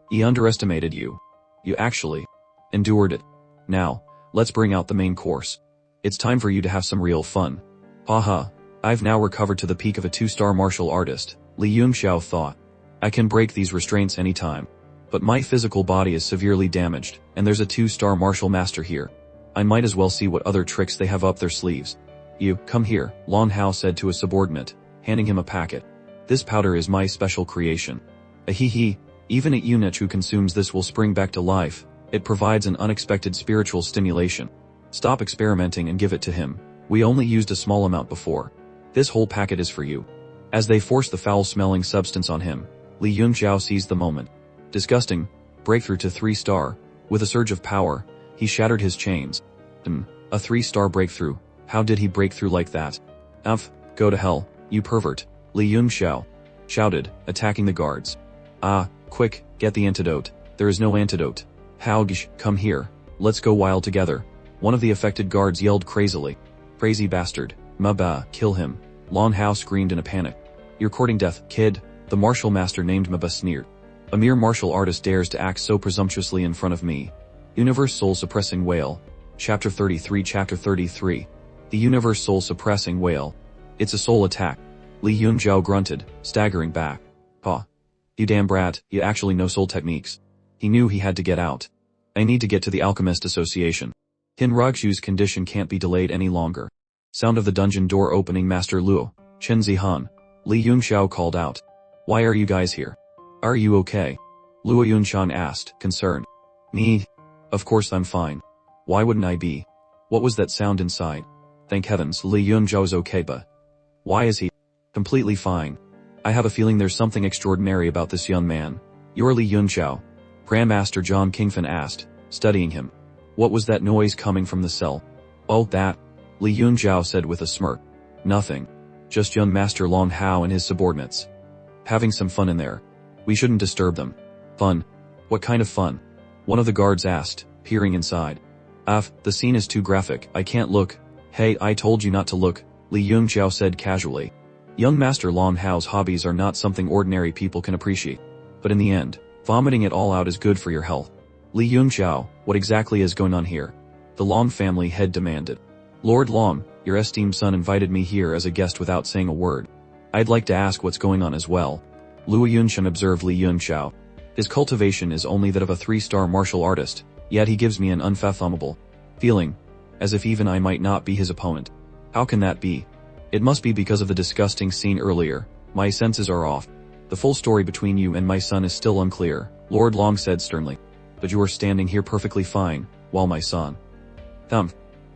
He underestimated you. You actually endured it. Now, let's bring out the main course. It's time for you to have some real fun. Haha, I've now recovered to the peak of a 2-star martial artist, Li Yunxiao thought. I can break these restraints anytime. But my physical body is severely damaged, and there's a 2-star martial master here. I might as well see what other tricks they have up their sleeves. You, come here, Long Hao said to a subordinate, handing him a packet. This powder is my special creation. Ahihi, even a eunuch who consumes this will spring back to life. It provides an unexpected spiritual stimulation. Stop experimenting and give it to him. We only used a small amount before. This whole packet is for you. As they forced the foul-smelling substance on him, Li Yunxiao seized the moment. Disgusting. Breakthrough to 3-star. With a surge of power, he shattered his chains. A 3-star breakthrough. How did he break through like that? Go to hell, you pervert, Li Yunxiao shouted, attacking the guards. Quick, get the antidote. There is no antidote. Haogish, come here. Let's go wild together. One of the affected guards yelled crazily. Crazy bastard. Maba, kill him. Long Hao screamed in a panic. You're courting death, kid, the martial master named Maba sneered. A mere martial artist dares to act so presumptuously in front of me. Universe Soul Suppressing Wail. Chapter 33. The Universe Soul Suppressing Wail. It's a soul attack. Li Yunxiao grunted, staggering back. You damn brat, you actually know soul techniques. He knew he had to get out. I need to get to the Alchemist Association. Hin Rogshu's condition can't be delayed any longer. Sound of the dungeon door opening. Master Luo, Chen Zihan. Li Yunxiao called out. Why are you guys here? Are you okay? Luo Yunshan asked, concerned. Me? Of course I'm fine. Why wouldn't I be? What was that sound inside? Thank heavens Li Yunxiao's okay, but why is he completely fine? I have a feeling there's something extraordinary about this young man. You're Li Yunxiao? Grandmaster Zhang Qingfen asked, studying him. What was that noise coming from the cell? Oh, that? Li Yunxiao said with a smirk. Nothing. Just young Master Long Hao and his subordinates. Having some fun in there. We shouldn't disturb them. Fun? What kind of fun? One of the guards asked, peering inside. The scene is too graphic, I can't look. Hey, I told you not to look, Li Yunxiao said casually. Young Master Long Hao's hobbies are not something ordinary people can appreciate. But in the end, vomiting it all out is good for your health. Li Yunxiao, what exactly is going on here? The Long family head demanded. Lord Long, your esteemed son invited me here as a guest without saying a word. I'd like to ask what's going on as well. Luo Yunshan observed Li Yunxiao. His cultivation is only that of a 3-star martial artist, yet he gives me an unfathomable feeling, as if even I might not be his opponent. How can that be? It must be because of the disgusting scene earlier. My senses are off. The full story between you and my son is still unclear, Lord Long said sternly. But you are standing here perfectly fine, while my son.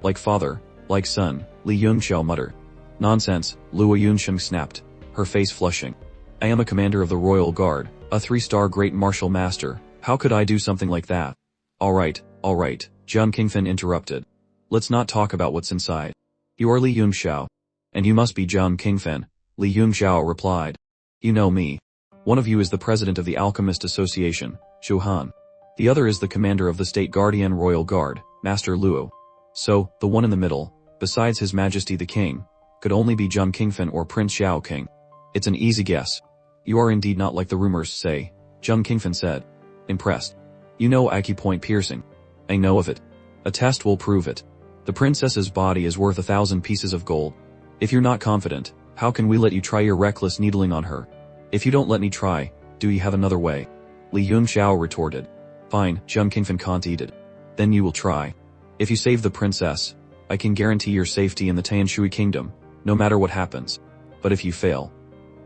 Like father, like son, Li Yunxiao muttered. Nonsense, Luo Yunsheng snapped, her face flushing. I am a commander of the Royal Guard, a 3-star great martial master. How could I do something like that? Alright, Jiang Qingfen interrupted. Let's not talk about what's inside. You are Li Yunxiao. And you must be Jiang Qingfen, Li Yunxiao replied. You know me. One of you is the president of the Alchemist Association, Zhu Han. The other is the commander of the State Guardian Royal Guard, Master Luo. So, the one in the middle, besides His Majesty the King, could only be Jiang Qingfen or Prince Xiao King. It's an easy guess. You are indeed not like the rumors say, Jiang Qingfen said. Impressed. You know acupoint piercing. I know of it. A test will prove it. The princess's body is worth 1,000 pieces of gold. If you're not confident, how can we let you try your reckless needling on her? If you don't let me try, do you have another way? Li Yunxiao retorted. Fine, Jiang Qingfen conceded. Then you will try. If you save the princess, I can guarantee your safety in the Tianshui kingdom, no matter what happens. But if you fail,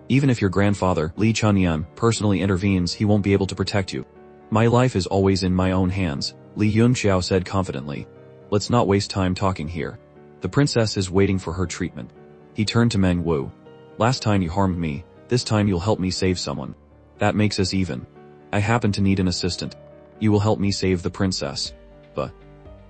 even if your grandfather, Li Chunyan, personally intervenes, he won't be able to protect you. My life is always in my own hands, Li Yunxiao said confidently. Let's not waste time talking here. The princess is waiting for her treatment. He turned to Meng Wu. Last time you harmed me, this time you'll help me save someone. That makes us even. I happen to need an assistant. You will help me save the princess. But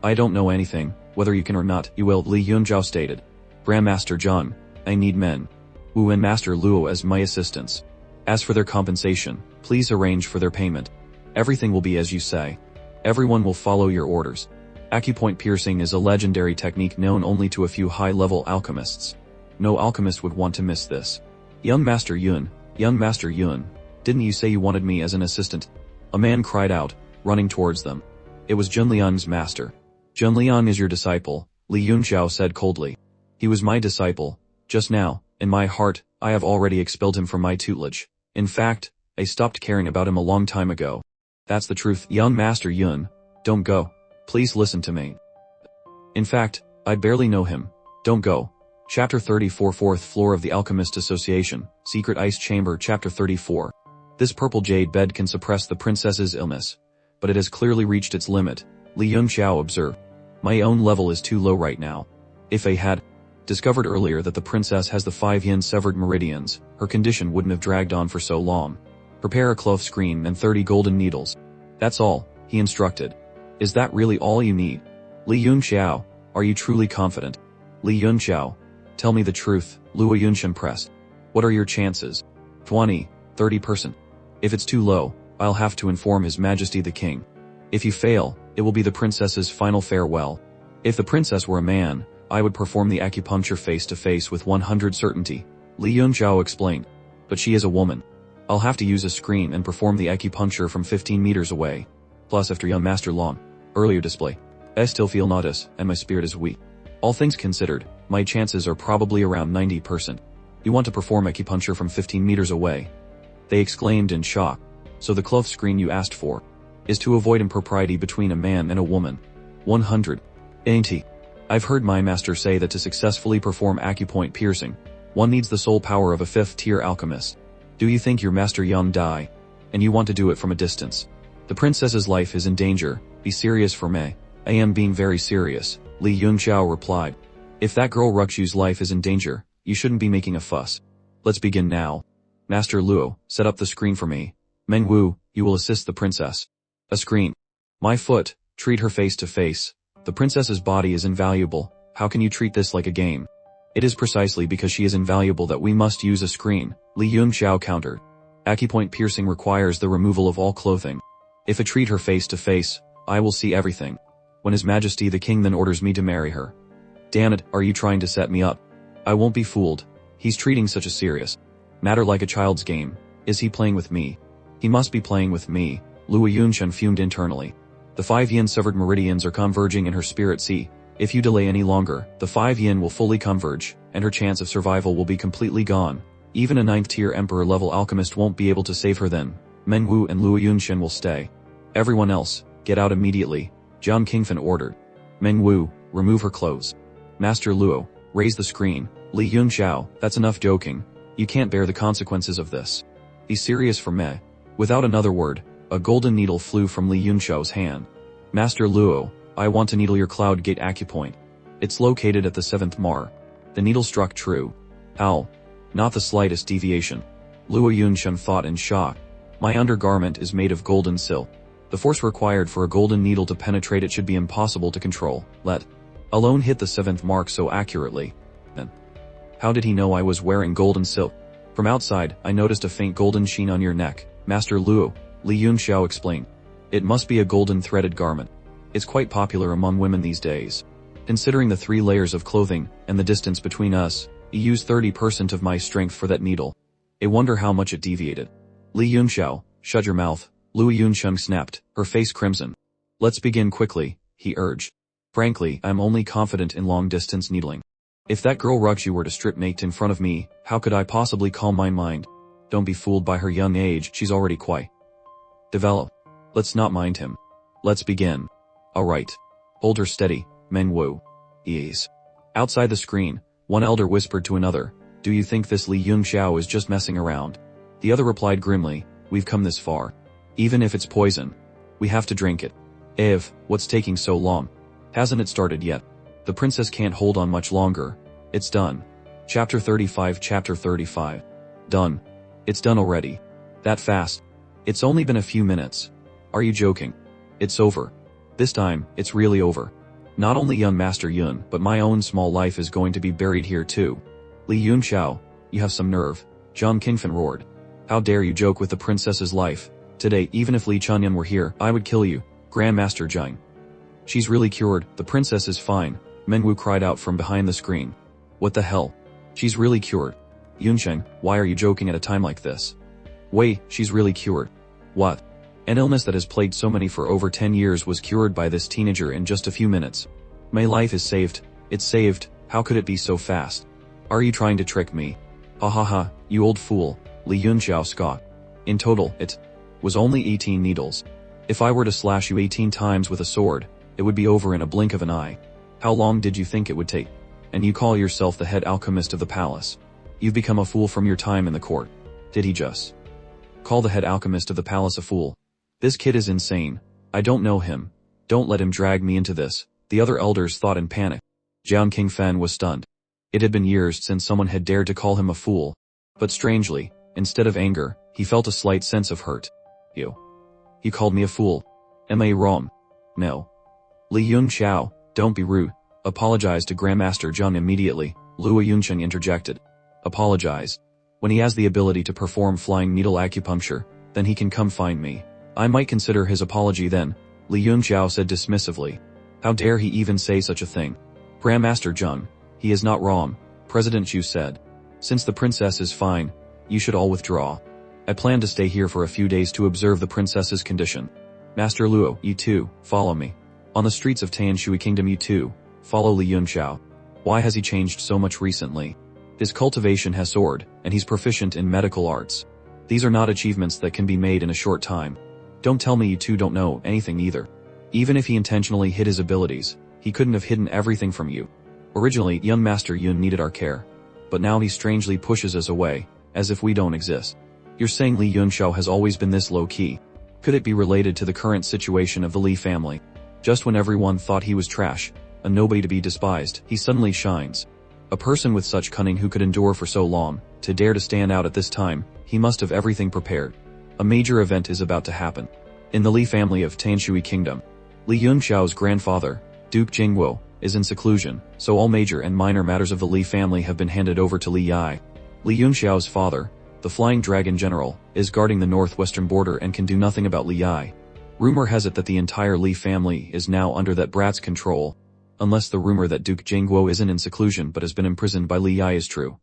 I don't know anything, whether you can or not, you will, Li Yunxiao stated. Grandmaster Zhang, I need men Wu and Master Luo as my assistants. As for their compensation, please arrange for their payment. Everything will be as you say. Everyone will follow your orders. Acupoint piercing is a legendary technique known only to a few high-level alchemists. No alchemist would want to miss this. Young Master Yun, didn't you say you wanted me as an assistant? A man cried out, running towards them. It was Junliang's master. Junliang is your disciple, Li Yunxiao said coldly. He was my disciple. Just now, in my heart, I have already expelled him from my tutelage. In fact, I stopped caring about him a long time ago. That's the truth, young Master Yun. Don't go. Please listen to me. In fact, I barely know him. Don't go. Chapter 34 Fourth Floor of the Alchemist Association, Secret Ice Chamber Chapter 34. This purple jade bed can suppress the princess's illness. But it has clearly reached its limit, Li Yunxiao observed. My own level is too low right now. If I had discovered earlier that the princess has the 5 yin severed meridians, her condition wouldn't have dragged on for so long. Prepare a cloth screen and 30 golden needles. That's all, he instructed. Is that really all you need? Li Yunxiao, are you truly confident? Li Yunxiao, tell me the truth, Luo Yunshen pressed. What are your chances? 20-30%. If it's too low, I'll have to inform His Majesty the King. If you fail, it will be the princess's final farewell. If the princess were a man, I would perform the acupuncture face to face with 100 certainty, Li Yunxiao explained. But she is a woman. I'll have to use a screen and perform the acupuncture from 15 meters away. Plus after young Master Long, earlier display, I still feel nauseous and my spirit is weak. All things considered, my chances are probably around 90%. You want to perform acupuncture from 15 meters away? They exclaimed in shock. So the cloth screen you asked for is to avoid impropriety between a man and a woman. 100. Ain't he? I've heard my master say that to successfully perform acupoint piercing, one needs the soul power of a 5th-tier alchemist. Do you think your Master Young die? And you want to do it from a distance? The princess's life is in danger. Be serious for me. I am being very serious, Li Yunxiao replied. If that girl Ruxu's life is in danger, you shouldn't be making a fuss. Let's begin now. Master Luo, set up the screen for me. Meng Wu, you will assist the princess. A screen. My foot, treat her face to face. The princess's body is invaluable. How can you treat this like a game? It is precisely because she is invaluable that we must use a screen, Li Yunxiao countered. Acupoint piercing requires the removal of all clothing. If I treat her face to face, I will see everything. When His Majesty the King then orders me to marry her. Damn it, are you trying to set me up? I won't be fooled. He's treating such a serious matter like a child's game. Is he playing with me? He must be playing with me, Luo Yunshen fumed internally. The 5 yin severed meridians are converging in her spirit sea. If you delay any longer, the 5 yin will fully converge, and her chance of survival will be completely gone. Even a 9th-tier emperor-level alchemist won't be able to save her then. Manhwa and Luo Yunshen will stay. Everyone else, get out immediately, Jiang Qingfen ordered. Manhwa, remove her clothes. Master Luo, raise the screen. Li Yunxiao, that's enough joking. You can't bear the consequences of this. Be serious for me. Without another word, a golden needle flew from Li Yunxiao's hand. Master Luo, I want to needle your cloud gate acupoint. It's located at the 7th mar. The needle struck true. How? Not the slightest deviation. Luo Yunshen thought in shock. My undergarment is made of golden silk. The force required for a golden needle to penetrate it should be impossible to control, let alone hit the 7th mark so accurately. Then, how did he know I was wearing golden silk? From outside, I noticed a faint golden sheen on your neck, Master Luo, Li Yunxiao explained. It must be a golden threaded garment. It's quite popular among women these days. Considering the 3 layers of clothing, and the distance between us, I used 30% of my strength for that needle. I wonder how much it deviated. Li Yunxiao, shut your mouth, Luo Yunsheng snapped, her face crimson. Let's begin quickly, he urged. Frankly, I'm only confident in long-distance needling. If that girl Ruxu were to strip naked in front of me, how could I possibly calm my mind? Don't be fooled by her young age, she's already quite developed. Let's not mind him. Let's begin. Alright. Hold her steady, Manhwa. Ease. Outside the screen, one elder whispered to another, do you think this Li Yunxiao is just messing around? The other replied grimly, we've come this far. Even if it's poison, we have to drink it. What's taking so long? Hasn't it started yet? The princess can't hold on much longer. It's done. Chapter 35. Done. It's done already. That fast? It's only been a few minutes. Are you joking? It's over. This time, it's really over. Not only young Master Yun, but my own small life is going to be buried here too. Li Yunxiao, you have some nerve, Jiang Qingfen roared. How dare you joke with the princess's life? Today, even if Li Chunyan were here, I would kill you, Grandmaster Jiang. She's really cured, the princess is fine, Manhwa cried out from behind the screen. What the hell? She's really cured. Yunsheng, why are you joking at a time like this? Wait, she's really cured. What? An illness that has plagued so many for over 10 years was cured by this teenager in just a few minutes. My life is saved. It's saved. How could it be so fast? Are you trying to trick me? Ha ha ha, you old fool, Li Yunxiao scoffed. In total, it was only 18 needles. If I were to slash you 18 times with a sword, it would be over in a blink of an eye. How long did you think it would take? And you call yourself the head alchemist of the palace. You've become a fool from your time in the court. Did he just call the head alchemist of the palace a fool? This kid is insane. I don't know him. Don't let him drag me into this, the other elders thought in panic. Jiang Qingfen was stunned. It had been years since someone had dared to call him a fool. But strangely, instead of anger, he felt a slight sense of hurt. You called me a fool. Am I wrong? No. Li Yunxiao, don't be rude. Apologize to Grandmaster Jiang immediately, Luo Yunsheng interjected. Apologize. When he has the ability to perform flying needle acupuncture, then he can come find me. I might consider his apology then, Li Yunxiao said dismissively. How dare he even say such a thing? Grandmaster Jiang, he is not wrong, President Zhu said. Since the princess is fine, you should all withdraw. I plan to stay here for a few days to observe the princess's condition. Master Luo, you too, follow me. On the streets of Tanshui Kingdom you too, follow Li Yunxiao. Why has he changed so much recently? His cultivation has soared, and he's proficient in medical arts. These are not achievements that can be made in a short time. Don't tell me you two don't know anything either. Even if he intentionally hid his abilities, he couldn't have hidden everything from you. Originally, young Master Yun needed our care. But now he strangely pushes us away, as if we don't exist. You're saying Li Yunxiao has always been this low-key. Could it be related to the current situation of the Li family? Just when everyone thought he was trash, a nobody to be despised, he suddenly shines. A person with such cunning who could endure for so long, to dare to stand out at this time, he must have everything prepared. A major event is about to happen. In the Li family of Tanshui Kingdom, Li Yunxiao's grandfather, Duke Jingwo, is in seclusion, so all major and minor matters of the Li family have been handed over to Li Yi. Li Yunxiao's father, the Flying Dragon General, is guarding the northwestern border and can do nothing about Li Yi. Rumor has it that the entire Li family is now under that brat's control. Unless the rumor that Duke Jingwo isn't in seclusion but has been imprisoned by Li Yi is true.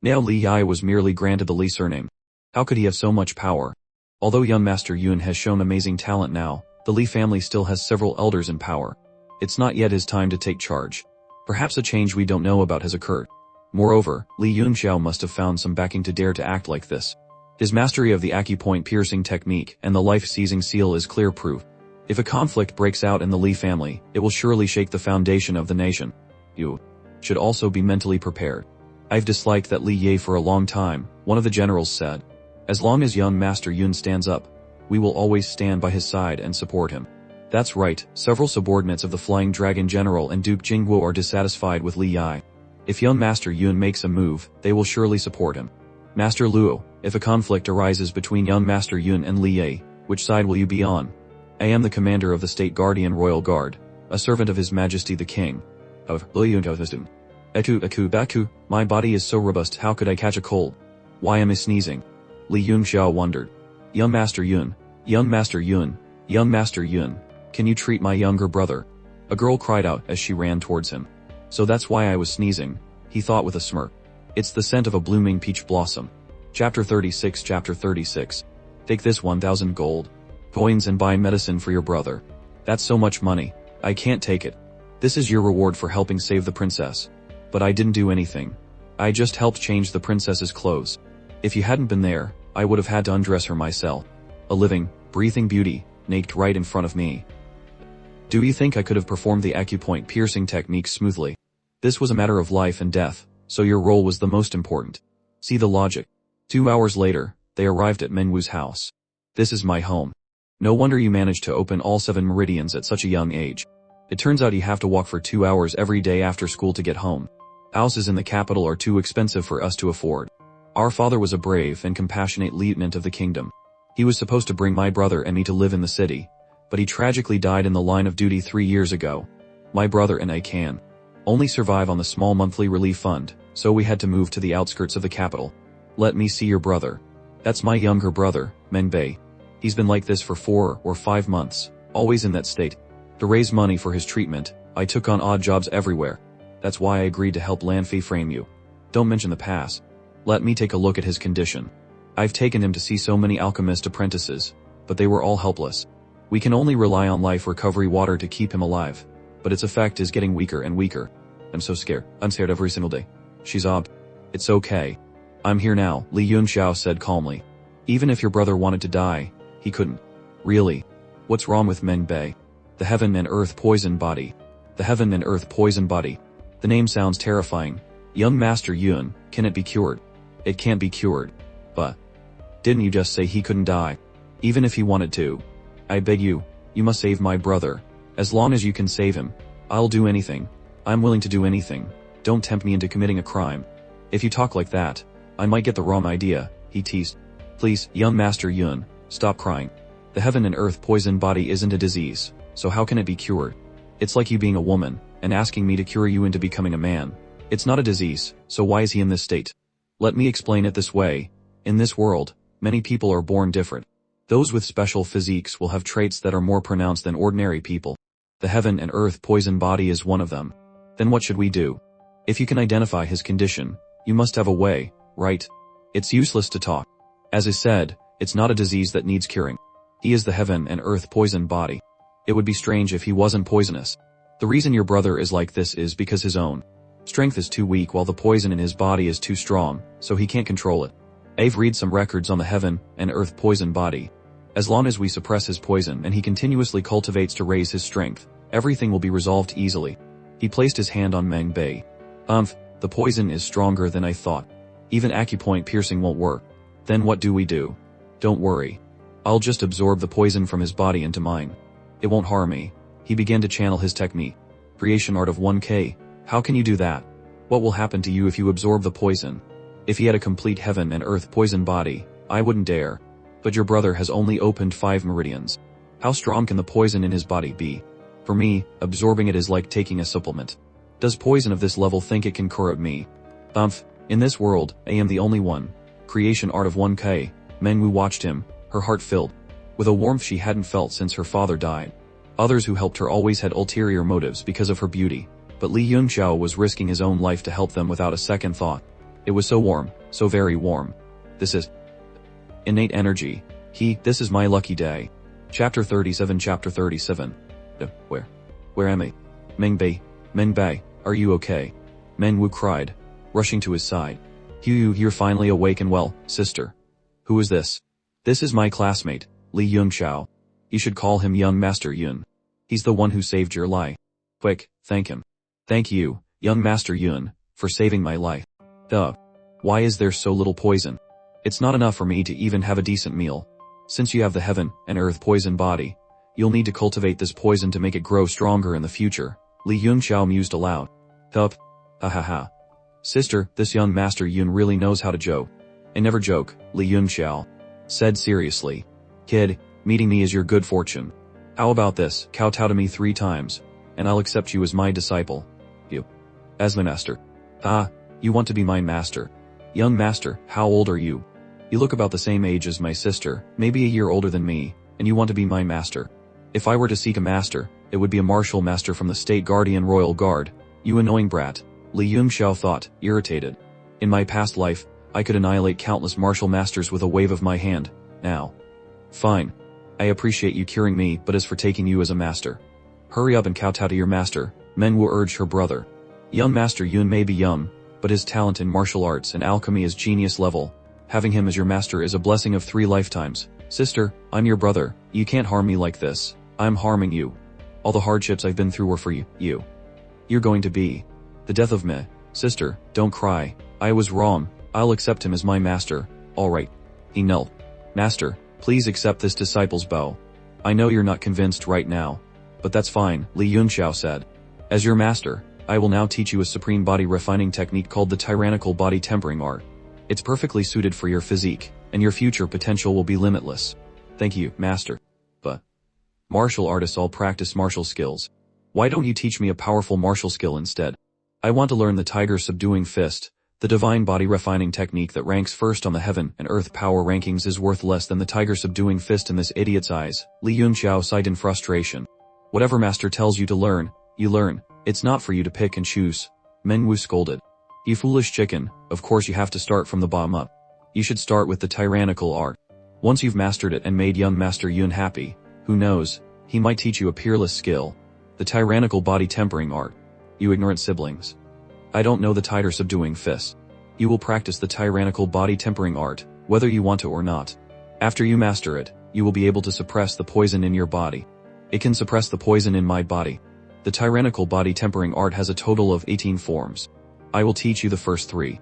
Now Li Yi was merely granted the Li surname. How could he have so much power? Although young Master Yun has shown amazing talent now, the Li family still has several elders in power. It's not yet his time to take charge. Perhaps a change we don't know about has occurred. Moreover, Li Yunxiao must have found some backing to dare to act like this. His mastery of the acupoint piercing technique and the life-seizing seal is clear proof. If a conflict breaks out in the Li family, it will surely shake the foundation of the nation. You should also be mentally prepared. I've disliked that Li Ye for a long time, one of the generals said. As long as young Master Yun stands up, we will always stand by his side and support him. That's right, several subordinates of the Flying Dragon General and Duke Jingguo are dissatisfied with Li Yi. If young Master Yun makes a move, they will surely support him. Master Luo, if a conflict arises between young Master Yun and Li Ye, which side will you be on? I am the commander of the State Guardian Royal Guard, a servant of His Majesty the King. Of Baku, my body is so robust, how could I catch a cold? Why am I sneezing? Li Yunxiao wondered. Young Master Yun, young Master Yun, young Master Yun, can you treat my younger brother? A girl cried out as she ran towards him. So that's why I was sneezing, he thought with a smirk. It's the scent of a blooming peach blossom. Chapter 36. Take this 1,000 gold coins and buy medicine for your brother. That's so much money, I can't take it. This is your reward for helping save the princess. But I didn't do anything. I just helped change the princess's clothes. If you hadn't been there, I would have had to undress her myself. A living, breathing beauty, naked right in front of me. Do you think I could have performed the acupoint piercing technique smoothly? This was a matter of life and death, so your role was the most important. See the logic. 2 hours later, they arrived at Menwu's house. This is my home. No wonder you managed to open all 7 meridians at such a young age. It turns out you have to walk for 2 hours every day after school to get home. Houses in the capital are too expensive for us to afford. Our father was a brave and compassionate lieutenant of the kingdom. He was supposed to bring my brother and me to live in the city, but he tragically died in the line of duty 3 years ago. My brother and I can only survive on the small monthly relief fund, so we had to move to the outskirts of the capital. Let me see your brother. That's my younger brother, Meng Bei. He's been like this for 4 or 5 months, always in that state. To raise money for his treatment, I took on odd jobs everywhere. That's why I agreed to help Lanfei frame you. Don't mention the past. Let me take a look at his condition. I've taken him to see so many alchemist apprentices, but they were all helpless. We can only rely on life recovery water to keep him alive, but its effect is getting weaker and weaker. I'm so scared. I'm scared every single day. She sobbed. It's okay. I'm here now, Li Yunxiao said calmly. Even if your brother wanted to die, he couldn't. Really? What's wrong with Meng Bei? The Heaven and Earth Poison Body. The Heaven and Earth Poison Body. The name sounds terrifying. Young Master Yun, can it be cured? It can't be cured. But didn't you just say he couldn't die? Even if he wanted to. I beg you, you must save my brother. As long as you can save him, I'll do anything. I'm willing to do anything. Don't tempt me into committing a crime. If you talk like that, I might get the wrong idea, he teased. Please, young Master Yun, stop crying. The Heaven and Earth Poison Body isn't a disease, so how can it be cured? It's like you being a woman, and asking me to cure you into becoming a man. It's not a disease, so why is he in this state? Let me explain it this way. In this world, many people are born different. Those with special physiques will have traits that are more pronounced than ordinary people. The Heaven and Earth Poison Body is one of them. Then what should we do? If you can identify his condition, you must have a way, right? It's useless to talk. As I said, it's not a disease that needs curing. He is the Heaven and Earth Poison Body. It would be strange if he wasn't poisonous. The reason your brother is like this is because his own strength is too weak while the poison in his body is too strong, so he can't control it. I've read some records on the Heaven and Earth Poison Body. As long as we suppress his poison and he continuously cultivates to raise his strength, everything will be resolved easily. He placed his hand on Meng Bei. The poison is stronger than I thought. Even acupoint piercing won't work. Then what do we do? Don't worry. I'll just absorb the poison from his body into mine. It won't harm me. He began to channel his technique. Creation art of 1K. How can you do that? What will happen to you if you absorb the poison? If he had a complete Heaven and Earth Poison Body, I wouldn't dare. But your brother has only opened 5 meridians. How strong can the poison in his body be? For me, absorbing it is like taking a supplement. Does poison of this level think it can corrupt me? In this world, I am the only one. Creation art of 1K. Menwu watched him, her heart filled with a warmth she hadn't felt since her father died. Others who helped her always had ulterior motives because of her beauty, but Li Yunxiao was risking his own life to help them without a second thought. It was so warm, so very warm. This is innate energy. This is my lucky day. Chapter 37. Where am I? Meng Bei, are you okay? Menwu cried, rushing to his side. You're finally awake and well, sister. Who is this? This is my classmate, Li Yunxiao. You should call him Young Master Yun. He's the one who saved your life. Quick, thank him. Thank you, Young Master Yun, for saving my life. Duh. Why is there so little poison? It's not enough for me to even have a decent meal. Since you have the heaven and earth poison body, you'll need to cultivate this poison to make it grow stronger in the future, Li Yunxiao mused aloud. Hup. Ha ha ha. Sister, this Young Master Yun really knows how to joke. I never joke, Li Yunxiao said seriously. Kid, meeting me is your good fortune. How about this, kowtow to me 3 times, and I'll accept you as my disciple. You. As my master. Ah, you want to be my master. Young master, how old are you? You look about the same age as my sister, maybe a year older than me, and you want to be my master. If I were to seek a master, it would be a martial master from the State Guardian Royal Guard. You annoying brat, Li Yunxiao thought, irritated. In my past life, I could annihilate countless martial masters with a wave of my hand. Now. Fine. I appreciate you curing me, but as for taking you as a master, hurry up and kowtow to your master, Manhwa urged her brother. Young Master Yun may be young, but his talent in martial arts and alchemy is genius level. Having him as your master is a blessing of 3 lifetimes. Sister, I'm your brother, you can't harm me like this. I'm harming you. All the hardships I've been through were for you. You're going to be the death of me. Sister, don't cry. I was wrong. I'll accept him as my master. Alright. He knelt. Master, please accept this disciple's bow. I know you're not convinced right now, but that's fine, Li Yunxiao said. As your master, I will now teach you a supreme body refining technique called the tyrannical body tempering art. It's perfectly suited for your physique, and your future potential will be limitless. Thank you, master. But martial artists all practice martial skills. Why don't you teach me a powerful martial skill instead? I want to learn the tiger subduing fist. The divine body refining technique that ranks first on the heaven and earth power rankings is worth less than the tiger subduing fist in this idiot's eyes, Li Yunxiao sighed in frustration. Whatever master tells you to learn, you learn. It's not for you to pick and choose. Manhwa scolded. You foolish chicken, of course you have to start from the bottom up. You should start with the tyrannical art. Once you've mastered it and made young Master Yun happy, who knows, he might teach you a peerless skill. The tyrannical body tempering art. You ignorant siblings. I don't know the tiger subduing fist. You will practice the tyrannical body tempering art, whether you want to or not. After you master it, you will be able to suppress the poison in your body. It can suppress the poison in my body. The tyrannical body tempering art has a total of 18 forms. I will teach you the first 3.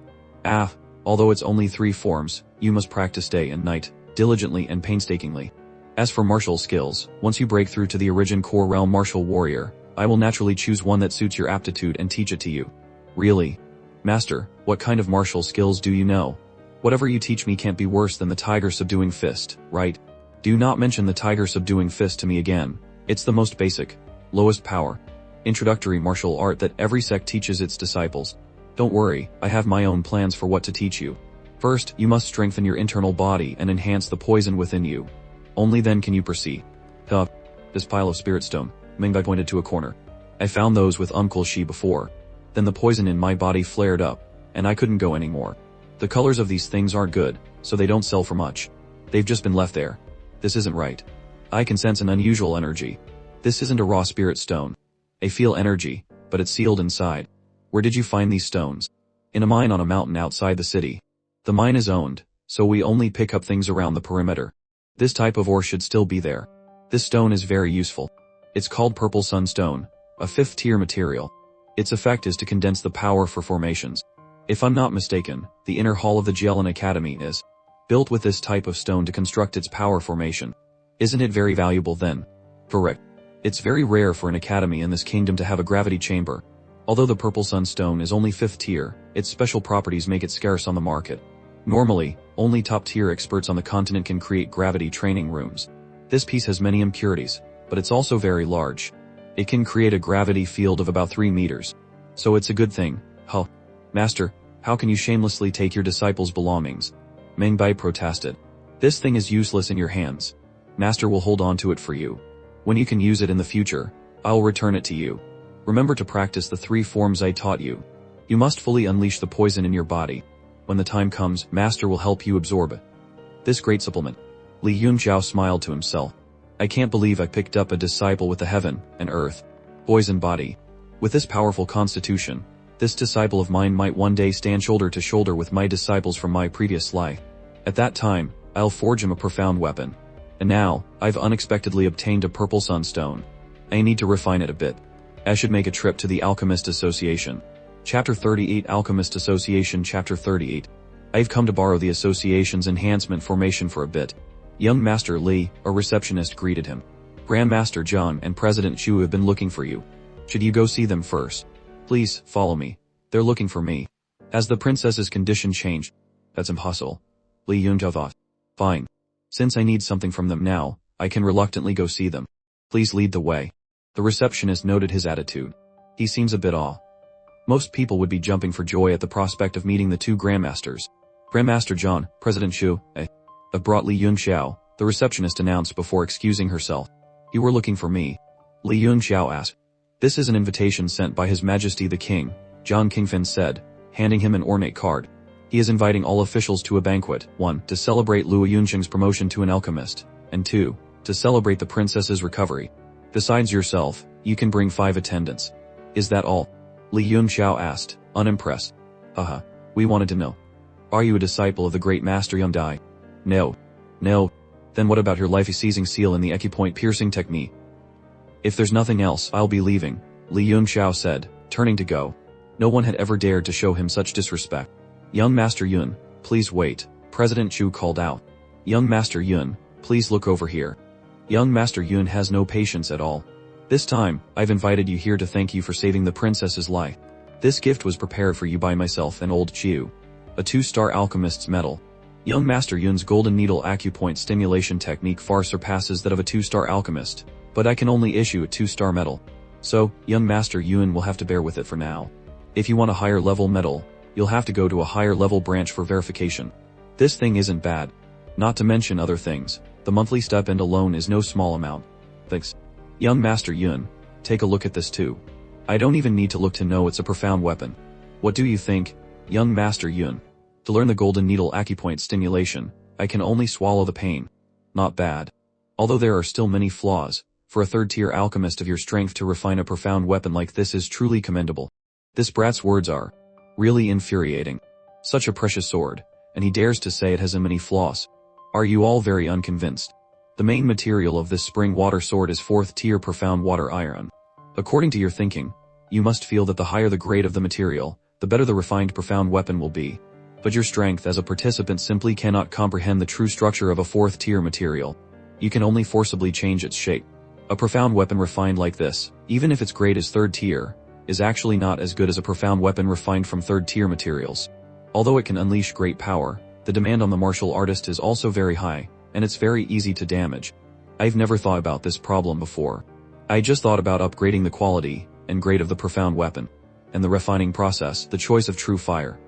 Although it's only 3 forms, you must practice day and night, diligently and painstakingly. As for martial skills, once you break through to the origin core realm martial warrior, I will naturally choose one that suits your aptitude and teach it to you. Really? Master, what kind of martial skills do you know? Whatever you teach me can't be worse than the tiger subduing fist, right? Do not mention the tiger subduing fist to me again. It's the most basic, lowest power, introductory martial art that every sect teaches its disciples. Don't worry, I have my own plans for what to teach you. First, you must strengthen your internal body and enhance the poison within you. Only then can you proceed. This pile of spirit stone, Manga pointed to a corner. I found those with Shi before. Then the poison in my body flared up, and I couldn't go anymore. The colors of these things aren't good, so they don't sell for much. They've just been left there. This isn't right. I can sense an unusual energy. This isn't a raw spirit stone. I feel energy, but it's sealed inside. Where did you find these stones? In a mine on a mountain outside the city. The mine is owned, so we only pick up things around the perimeter. This type of ore should still be there. This stone is very useful. It's called Purple Sunstone, a 5th-tier material. Its effect is to condense the power for formations. If I'm not mistaken, the inner hall of the Jielin Academy is built with this type of stone to construct its power formation. Isn't it very valuable then? Correct. It's very rare for an academy in this kingdom to have a gravity chamber. Although the Purple Sunstone is only 5th tier, its special properties make it scarce on the market. Normally, only top-tier experts on the continent can create gravity training rooms. This piece has many impurities, but it's also very large. It can create a gravity field of about 3 meters. So it's a good thing. Master, how can you shamelessly take your disciples' belongings? Mengbai protested. This thing is useless in your hands. Master will hold on to it for you. When you can use it in the future, I'll return it to you. Remember to practice the 3 forms I taught you. You must fully unleash the poison in your body. When the time comes, Master will help you absorb it. This great supplement. Li Yunxiao smiled to himself. I can't believe I picked up a disciple with the heaven and earth poison body. With this powerful constitution, this disciple of mine might one day stand shoulder to shoulder with my disciples from my previous life. At that time, I'll forge him a profound weapon. And now, I've unexpectedly obtained a purple sunstone. I need to refine it a bit. I should make a trip to the Alchemist Association. Chapter 38 Alchemist Association Chapter 38 I've come to borrow the association's enhancement formation for a bit. Young Master Li, a receptionist, greeted him. Grandmaster John and President Chu have been looking for you. Should you go see them first? Please, follow me. They're looking for me. Has the princess's condition changed? That's impossible. Li Yunzhao thought. Fine. Since I need something from them now, I can reluctantly go see them. Please lead the way. The receptionist noted his attitude. He seems a bit awe. Most people would be jumping for joy at the prospect of meeting the two grandmasters. Grandmaster John, President Chu, have brought Li Yunxiao, the receptionist announced before excusing herself. You were looking for me? Li Yunxiao asked. This is an invitation sent by His Majesty the King, Zhang Qingfen said, handing him an ornate card. He is inviting all officials to a banquet, 1. To celebrate Luo Yunxing's promotion to an alchemist, and 2. To celebrate the princess's recovery. Besides yourself, you can bring 5 attendants. Is that all? Li Yunxiao asked, unimpressed. Haha, we wanted to know. Are you a disciple of the great master Yang Dai? No. No. Then what about your life-seizing seal and the acupoint piercing technique? If there's nothing else, I'll be leaving, Li Yunxiao said, turning to go. No one had ever dared to show him such disrespect. Young Master Yun, please wait, President Chu called out. Young Master Yun, please look over here. Young Master Yun has no patience at all. This time, I've invited you here to thank you for saving the princess's life. This gift was prepared for you by myself and old Chiu. A 2-star alchemist's medal. Young Master Yun's golden needle acupoint stimulation technique far surpasses that of a 2-star alchemist, but I can only issue a 2-star medal. So, Young Master Yun will have to bear with it for now. If you want a higher level medal, you'll have to go to a higher level branch for verification. This thing isn't bad. Not to mention other things, the monthly stipend alone is no small amount. Thanks. Young Master Yun, take a look at this too. I don't even need to look to know it's a profound weapon. What do you think, Young Master Yun? To learn the golden needle acupoint stimulation, I can only swallow the pain. Not bad. Although there are still many flaws, for a 3rd-tier alchemist of your strength to refine a profound weapon like this is truly commendable. This brat's words are really infuriating. Such a precious sword, and he dares to say it has many flaws. Are you all very unconvinced? The main material of this spring water sword is 4th-tier profound water iron. According to your thinking, you must feel that the higher the grade of the material, the better the refined profound weapon will be. But your strength as a participant simply cannot comprehend the true structure of a 4th-tier material. You can only forcibly change its shape. A profound weapon refined like this, even if its grade is 3rd tier, is actually not as good as a profound weapon refined from 3rd-tier materials. Although it can unleash great power, the demand on the martial artist is also very high, and it's very easy to damage. I've never thought about this problem before. I just thought about upgrading the quality and grade of the profound weapon, and the refining process, the choice of true fire.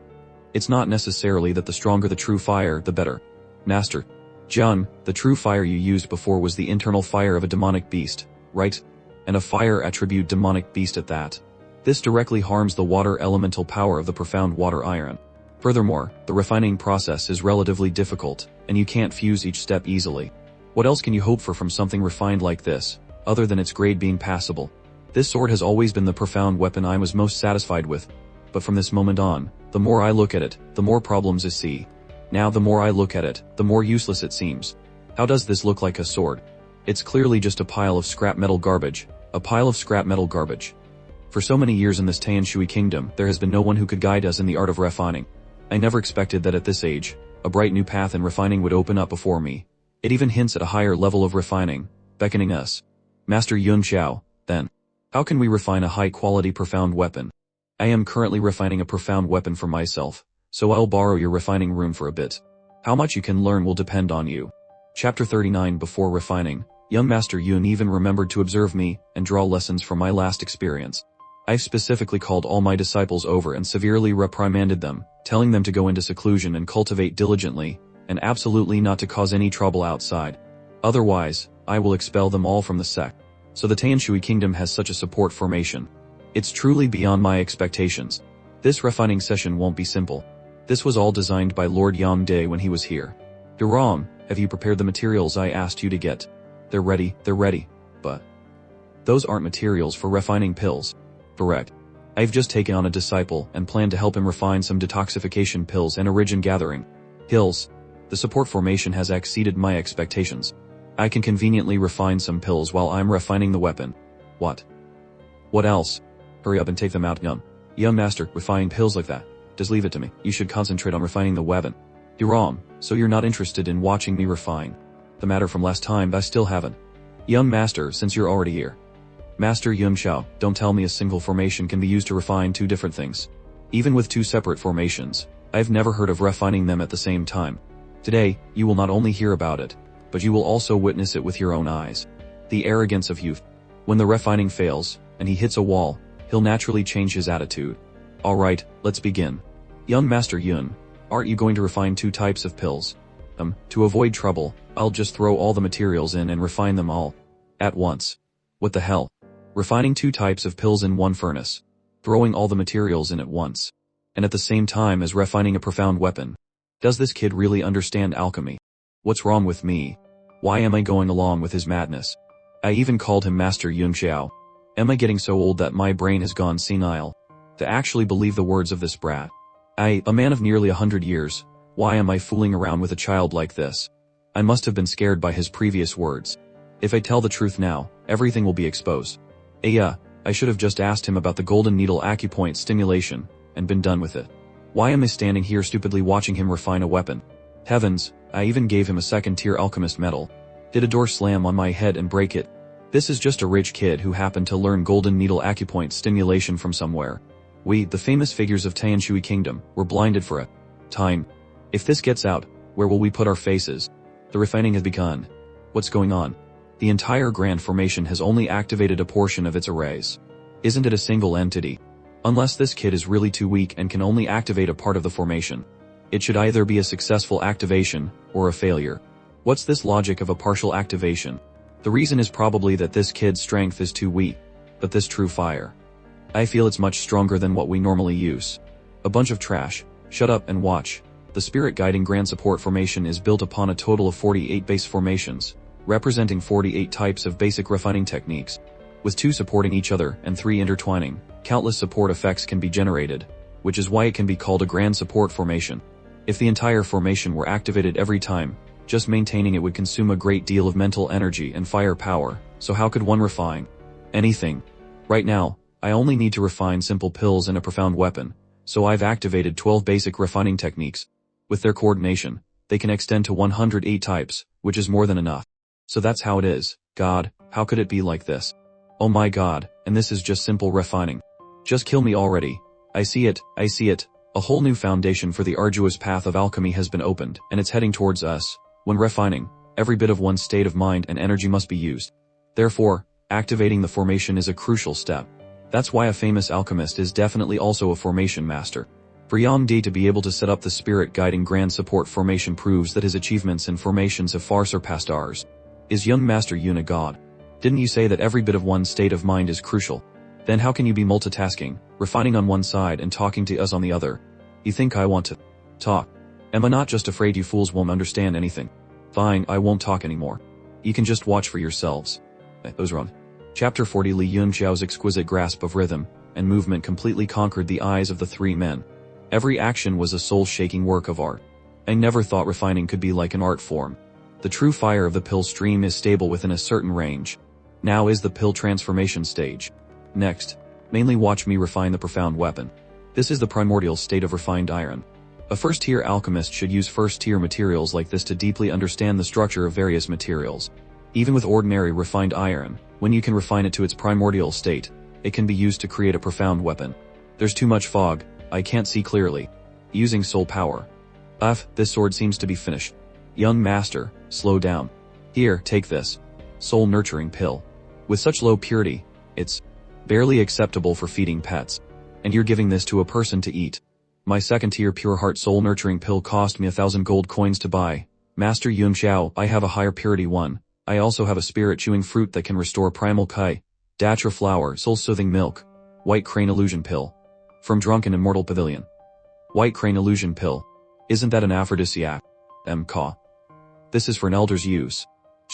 It's not necessarily that the stronger the true fire, the better. Master John, the true fire you used before was the internal fire of a demonic beast, right? And a fire attribute demonic beast at that. This directly harms the water elemental power of the profound water iron. Furthermore, the refining process is relatively difficult, and you can't fuse each step easily. What else can you hope for from something refined like this, other than its grade being passable? This sword has always been the profound weapon I was most satisfied with. But from this moment on, the more I look at it, the more problems I see. Now the more I look at it, the more useless it seems. How does this look like a sword? It's clearly just a pile of scrap metal garbage. A pile of scrap metal garbage. For so many years in this Tianshui kingdom, there has been no one who could guide us in the art of refining. I never expected that at this age, a bright new path in refining would open up before me. It even hints at a higher level of refining, beckoning us. Master Yun Xiao, then. How can we refine a high-quality profound weapon? I am currently refining a profound weapon for myself, so I'll borrow your refining room for a bit. How much you can learn will depend on you. Chapter 39 Before refining, young Master Yun even remembered to observe me and draw lessons from my last experience. I've specifically called all my disciples over and severely reprimanded them, telling them to go into seclusion and cultivate diligently, and absolutely not to cause any trouble outside. Otherwise, I will expel them all from the sect. So the Tianshui kingdom has such a support formation. It's truly beyond my expectations. This refining session won't be simple. This was all designed by Lord Yang Day when he was here. You're wrong, have you prepared the materials I asked you to get? They're ready, but those aren't materials for refining pills. Correct. I've just taken on a disciple and plan to help him refine some detoxification pills and origin gathering pills. The support formation has exceeded my expectations. I can conveniently refine some pills while I'm refining the weapon. What? What else? Hurry up and take them out, Young master, refine pills like that. Just leave it to me. You should concentrate on refining the weapon. You're wrong, so you're not interested in watching me refine. The matter from last time I still haven't. Young master, since you're already here. Master Yun Xiao, don't tell me a single formation can be used to refine two different things. Even with two separate formations, I've never heard of refining them at the same time. Today, you will not only hear about it, but you will also witness it with your own eyes. The arrogance of youth. When the refining fails, and he hits a wall, he'll naturally change his attitude. Alright, let's begin. Young Master Yun, aren't you going to refine two types of pills? To avoid trouble, I'll just throw all the materials in and refine them all at once. What the hell? Refining two types of pills in one furnace. Throwing all the materials in at once. And at the same time as refining a profound weapon. Does this kid really understand alchemy? What's wrong with me? Why am I going along with his madness? I even called him Master Yun Xiao. Am I getting so old that my brain has gone senile? To actually believe the words of this brat. A man of nearly 100 years, why am I fooling around with a child like this? I must have been scared by his previous words. If I tell the truth now, everything will be exposed. I should have just asked him about the golden needle acupoint stimulation, and been done with it. Why am I standing here stupidly watching him refine a weapon? Heavens, I even gave him a second-tier alchemist medal. Did a door slam on my head and break it? This is just a rich kid who happened to learn golden needle acupoint stimulation from somewhere. We, the famous figures of Tianshui Kingdom, were blinded for a time. If this gets out, where will we put our faces? The refining has begun. What's going on? The entire grand formation has only activated a portion of its arrays. Isn't it a single entity? Unless this kid is really too weak and can only activate a part of the formation. It should either be a successful activation, or a failure. What's this logic of a partial activation? The reason is probably that this kid's strength is too weak. But this true fire. I feel it's much stronger than what we normally use. A bunch of trash. Shut up and watch. The spirit guiding grand support formation is built upon a total of 48 base formations, representing 48 types of basic refining techniques. With 2 supporting each other and 3 intertwining, countless support effects can be generated, which is why it can be called a grand support formation. If the entire formation were activated every time, just maintaining it would consume a great deal of mental energy and firepower, so how could one refine anything? Right now, I only need to refine simple pills and a profound weapon, so I've activated 12 basic refining techniques. With their coordination, they can extend to 108 types, which is more than enough. So that's how it is. God, how could it be like this? Oh my God, and this is just simple refining. Just kill me already. I see it. A whole new foundation for the arduous path of alchemy has been opened, and it's heading towards us. When refining, every bit of one's state of mind and energy must be used. Therefore, activating the formation is a crucial step. That's why a famous alchemist is definitely also a formation master. For Yang Di to be able to set up the spirit guiding grand support formation proves that his achievements and formations have far surpassed ours. Is young Master Yun a god? Didn't you say that every bit of one's state of mind is crucial? Then how can you be multitasking, refining on one side and talking to us on the other? You think I want to talk? Am I not just afraid you fools won't understand anything? Fine, I won't talk anymore. You can just watch for yourselves. Those wrong. Chapter 40 Li Yun Xiao's exquisite grasp of rhythm and movement completely conquered the eyes of the 3 men. Every action was a soul-shaking work of art. I never thought refining could be like an art form. The true fire of the pill stream is stable within a certain range. Now is the pill transformation stage. Next, mainly watch me refine the profound weapon. This is the primordial state of refined iron. A first-tier alchemist should use first-tier materials like this to deeply understand the structure of various materials. Even with ordinary refined iron, when you can refine it to its primordial state, it can be used to create a profound weapon. There's too much fog, I can't see clearly. Using soul power. This sword seems to be finished. Young master, slow down. Here, take this. Soul nurturing pill. With such low purity, it's barely acceptable for feeding pets. And you're giving this to a person to eat. My second-tier pure heart soul nurturing pill cost me 1,000 gold coins to buy. Master Yun Xiao, I have a higher purity one. I also have a spirit chewing fruit that can restore primal kai. Datra flower, soul soothing milk. White crane illusion pill. From Drunken Immortal Pavilion. White crane illusion pill. Isn't that an aphrodisiac? Ka. This is for an elder's use.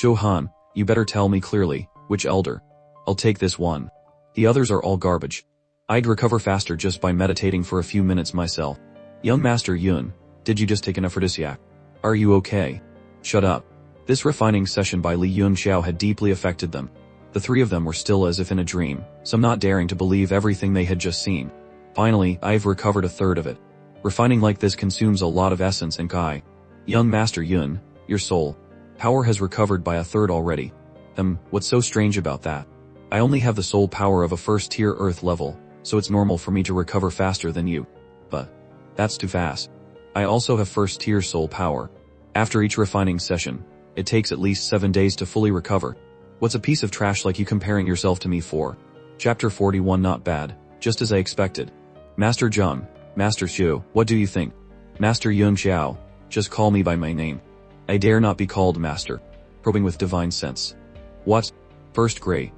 Johan, you better tell me clearly, which elder? I'll take this one. The others are all garbage. I'd recover faster just by meditating for a few minutes myself. Young Master Yun, did you just take an aphrodisiac? Are you okay? Shut up. This refining session by Li Yunxiao had deeply affected them. The three of them were still as if in a dream, some not daring to believe everything they had just seen. Finally, I've recovered a third of it. Refining like this consumes a lot of essence and kai. Young Master Yun, your soul power has recovered by a third already. What's so strange about that? I only have the soul power of a first-tier earth level, so it's normal for me to recover faster than you. But that's too fast. I also have first-tier soul power. After each refining session, it takes at least 7 days to fully recover. What's a piece of trash like you comparing yourself to me for? Chapter 41. Not bad, just as I expected. Master Zheng, Master Xu, what do you think? Master Yun Xiao, just call me by my name. I dare not be called Master. Probing with divine sense. What? First grade.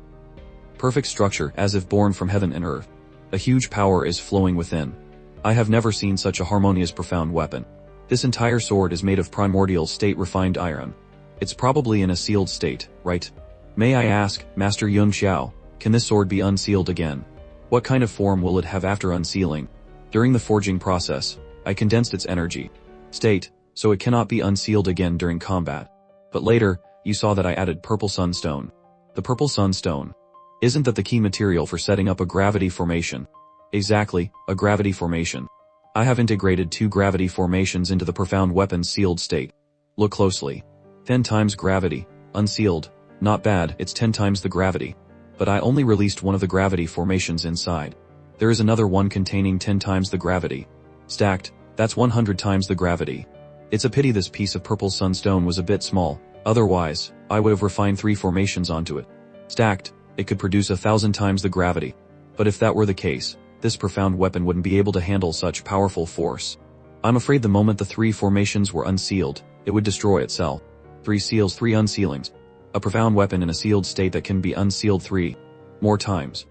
Perfect structure, as if born from heaven and earth. A huge power is flowing within. I have never seen such a harmonious profound weapon. This entire sword is made of primordial state refined iron. It's probably in a sealed state, right? May I ask, Master Yun Xiao, can this sword be unsealed again? What kind of form will it have after unsealing? During the forging process, I condensed its energy state, so it cannot be unsealed again during combat. But later, you saw that I added purple sunstone. The purple sunstone. Isn't that the key material for setting up a gravity formation? Exactly, a gravity formation. I have integrated 2 gravity formations into the profound weapon's sealed state. Look closely. 10 times gravity, unsealed. Not bad, it's 10 times the gravity. But I only released one of the gravity formations inside. There is another one containing 10 times the gravity. Stacked, that's 100 times the gravity. It's a pity this piece of purple sunstone was a bit small, otherwise, I would have refined 3 formations onto it. Stacked, it could produce 1,000 times the gravity. But if that were the case, this profound weapon wouldn't be able to handle such powerful force. I'm afraid the moment the 3 formations were unsealed, it would destroy itself. 3 seals, 3 unsealings. A profound weapon in a sealed state that can be unsealed 3 more times.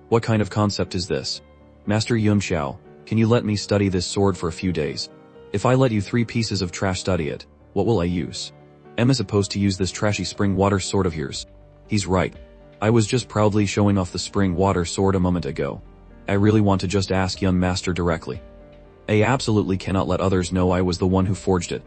What kind of concept is this? Master Yun Xiao, can you let me study this sword for a few days? If I let you 3 pieces of trash study it, what will I use? Am I supposed to use this trashy spring water sword of yours? He's right. I was just proudly showing off the spring water sword a moment ago. I really want to just ask young master directly. I absolutely cannot let others know I was the one who forged it.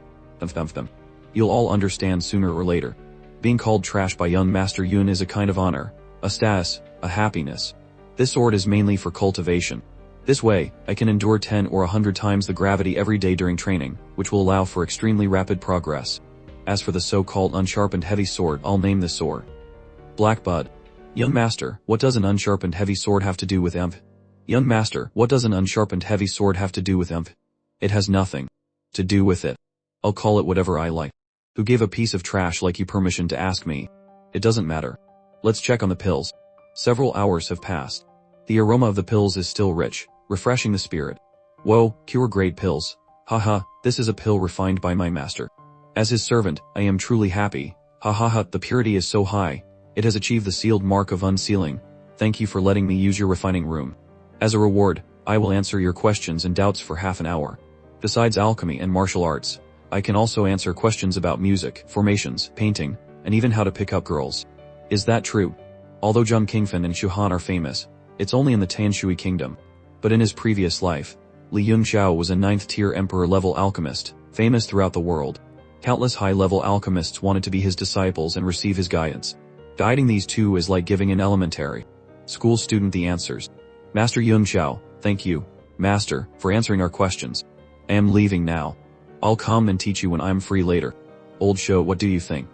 You'll all understand sooner or later. Being called trash by young Master Yun is a kind of honor, a status, a happiness. This sword is mainly for cultivation. This way, I can endure 10 or 100 times the gravity every day during training, which will allow for extremely rapid progress. As for the so-called unsharpened heavy sword, I'll name this sword Black Bud. Young Master, what does an unsharpened heavy sword have to do with imp? Young Master, what does an unsharpened heavy sword have to do with imp? It has nothing to do with it. I'll call it whatever I like. Who gave a piece of trash like you permission to ask me? It doesn't matter. Let's check on the pills. Several hours have passed. The aroma of the pills is still rich, refreshing the spirit. Whoa, cure-grade pills. Haha, this is a pill refined by my master. As his servant, I am truly happy. Ha ha ha, the purity is so high. It has achieved the sealed mark of unsealing. Thank you for letting me use your refining room. As a reward, I will answer your questions and doubts for half an hour. Besides alchemy and martial arts, I can also answer questions about music, formations, painting, and even how to pick up girls. Is that true? Although Zheng Qingfen and Shuhan are famous, it's only in the Tanshui kingdom. But in his previous life, Li Yunxiao was a 9th-tier emperor-level alchemist, famous throughout the world. Countless high-level alchemists wanted to be his disciples and receive his guidance. Guiding these two is like giving an elementary school student the answers. Master Yunxiao, thank you, Master, for answering our questions. I am leaving now. I'll come and teach you when I'm free later. Old show, what do you think?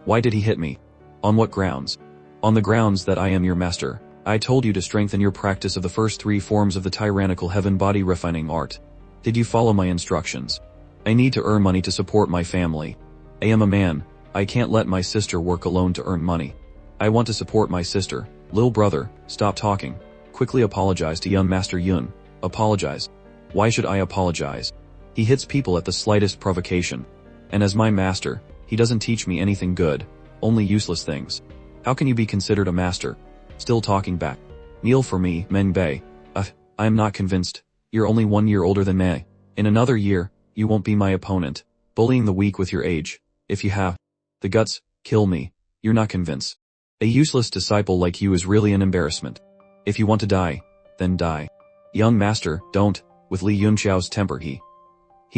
Why did he hit me? On what grounds? On the grounds that I am your master. I told you to strengthen your practice of the first 3 forms of the tyrannical heaven body refining art. Did you follow my instructions? I need to earn money to support my family. I am a man. I can't let my sister work alone to earn money. I want to support my sister. Little brother, stop talking. Quickly apologize to young Master Yun. Apologize. Why should I apologize? He hits people at the slightest provocation. And as my master, he doesn't teach me anything good, only useless things. How can you be considered a master? Still talking back. Kneel for me, Meng Bei. I am not convinced. You're only 1 year older than me. In another year, you won't be my opponent. Bullying the weak with your age. If you have the guts, kill me. You're not convinced. A useless disciple like you is really an embarrassment. If you want to die, then die. Young master, don't. With Li Yunxiao's temper he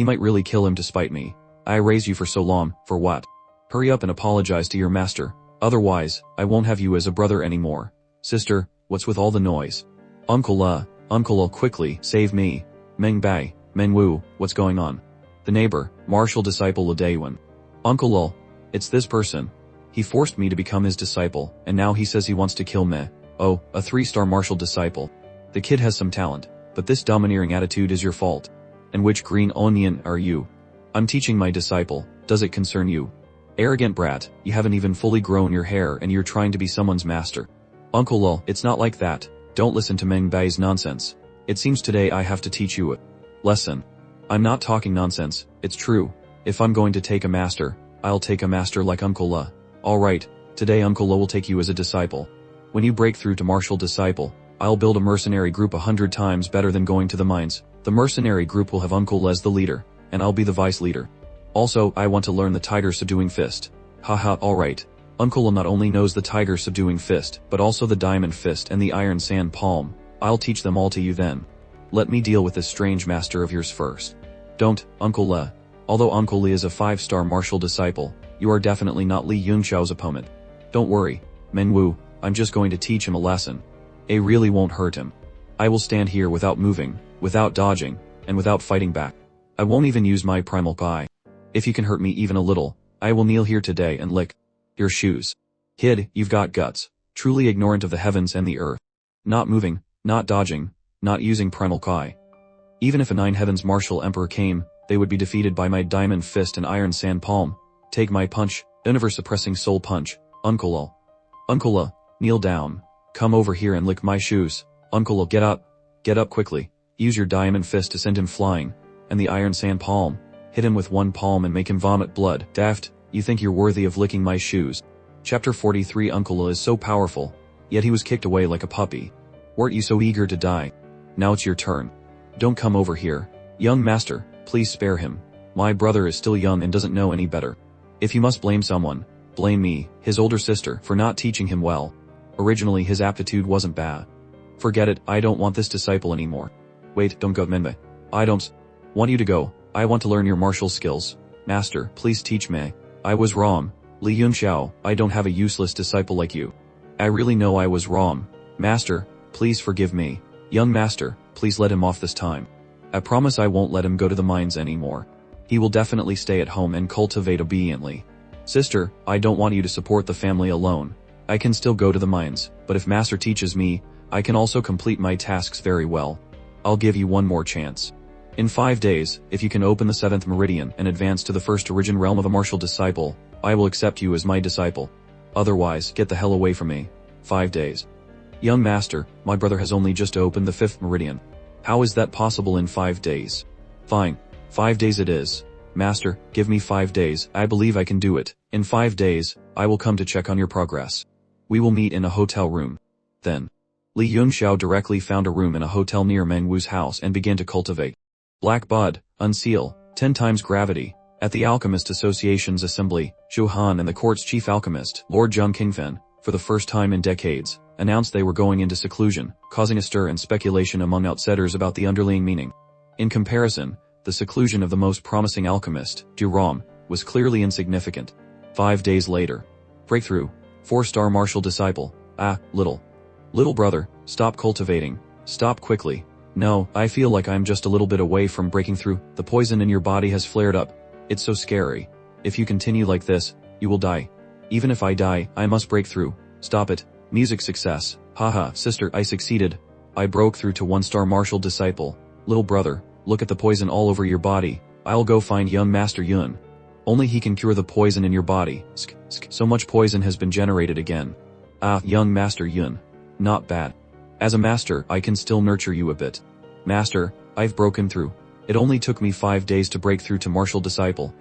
might really kill him to spite me. I raised you for so long, for what? Hurry up and apologize to your master, otherwise, I won't have you as a brother anymore. Sister, what's with all the noise? Uncle, quickly, save me. Meng Bai, Meng Wu, what's going on? The neighbor, martial disciple Ladayuan. Uncle Lul, it's this person. He forced me to become his disciple, and now he says he wants to kill me. Oh, a 3-star martial disciple. The kid has some talent, but this domineering attitude is your fault. And which green onion are you? I'm teaching my disciple, does it concern you? Arrogant brat, you haven't even fully grown your hair and you're trying to be someone's master. Uncle Lul, it's not like that, don't listen to Meng Bai's nonsense. It seems today I have to teach you a lesson. I'm not talking nonsense, it's true. If I'm going to take a master, I'll take a master like Uncle La. Alright, today Uncle La will take you as a disciple. When you break through to martial disciple, I'll build a mercenary group 100 times better than going to the mines. The mercenary group will have Uncle La as the leader, and I'll be the vice leader. Also, I want to learn the tiger subduing fist. Haha, alright. Uncle La not only knows the tiger subduing fist, but also the diamond fist and the iron sand palm. I'll teach them all to you then. Let me deal with this strange master of yours first. Don't, Uncle La. Although Uncle Li is a 5-star martial disciple, you are definitely not Li Yunxiao's opponent. Don't worry, Meng Wu, I'm just going to teach him a lesson. It really won't hurt him. I will stand here without moving, without dodging, and without fighting back. I won't even use my primal kai. If you can hurt me even a little, I will kneel here today and lick your shoes. Kid, you've got guts, truly ignorant of the heavens and the earth. Not moving, not dodging, not using primal kai. Even if a 9 heavens martial emperor came, they would be defeated by my diamond fist and iron sand palm. Take my punch, universe suppressing soul punch, Uncle Lul. Uncle La, kneel down. Come over here and lick my shoes. Uncle Lul, get up quickly. Use your diamond fist to send him flying. And the iron sand palm. Hit him with one palm and make him vomit blood. Daft, you think you're worthy of licking my shoes. Chapter 43. Uncle La is so powerful, yet he was kicked away like a puppy. Weren't you so eager to die? Now it's your turn. Don't come over here. Young master, please spare him. My brother is still young and doesn't know any better. If you must blame someone, blame me, his older sister, for not teaching him well. Originally his aptitude wasn't bad. Forget it, I don't want this disciple anymore. Wait, don't go, Menbe. I don't want you to go. I want to learn your martial skills. Master, please teach me. I was wrong. Li Yunxiao, I don't have a useless disciple like you. I really know I was wrong. Master, please forgive me. Young master, please let him off this time. I promise I won't let him go to the mines anymore. He will definitely stay at home and cultivate obediently. Sister, I don't want you to support the family alone. I can still go to the mines, but if master teaches me, I can also complete my tasks very well. I'll give you one more chance. In 5 days, if you can open the 7th meridian and advance to the first origin realm of a martial disciple, I will accept you as my disciple. Otherwise, get the hell away from me. 5 days. Young master, my brother has only just opened the 5th meridian. How is that possible in 5 days? Fine. 5 days it is. Master, give me 5 days, I believe I can do it. In 5 days, I will come to check on your progress. We will meet in a hotel room. Then, Li Yunxiao directly found a room in a hotel near Meng Wu's house and began to cultivate. Black Bud, Unseal, 10 times gravity. At the Alchemist Association's assembly, Zhou Han and the court's chief alchemist, Lord Zheng Qingfen, for the first time in decades, announced they were going into seclusion, causing a stir and speculation among outsiders about the underlying meaning. In comparison, the seclusion of the most promising alchemist, Du Rom, was clearly insignificant. 5 days later. Breakthrough. 4-star martial disciple. Little brother, stop cultivating. Stop quickly. No, I feel like I'm just a little bit away from breaking through. The poison in your body has flared up. It's so scary. If you continue like this, you will die. Even if I die, I must break through. Stop it. Music success. Haha, sister, I succeeded. I broke through to 1-star martial disciple. Little brother, look at the poison all over your body. I'll go find young Master Yun. Only he can cure the poison in your body. So much poison has been generated again. Young Master Yun. Not bad. As a master, I can still nurture you a bit. Master, I've broken through. It only took me 5 days to break through to martial disciple.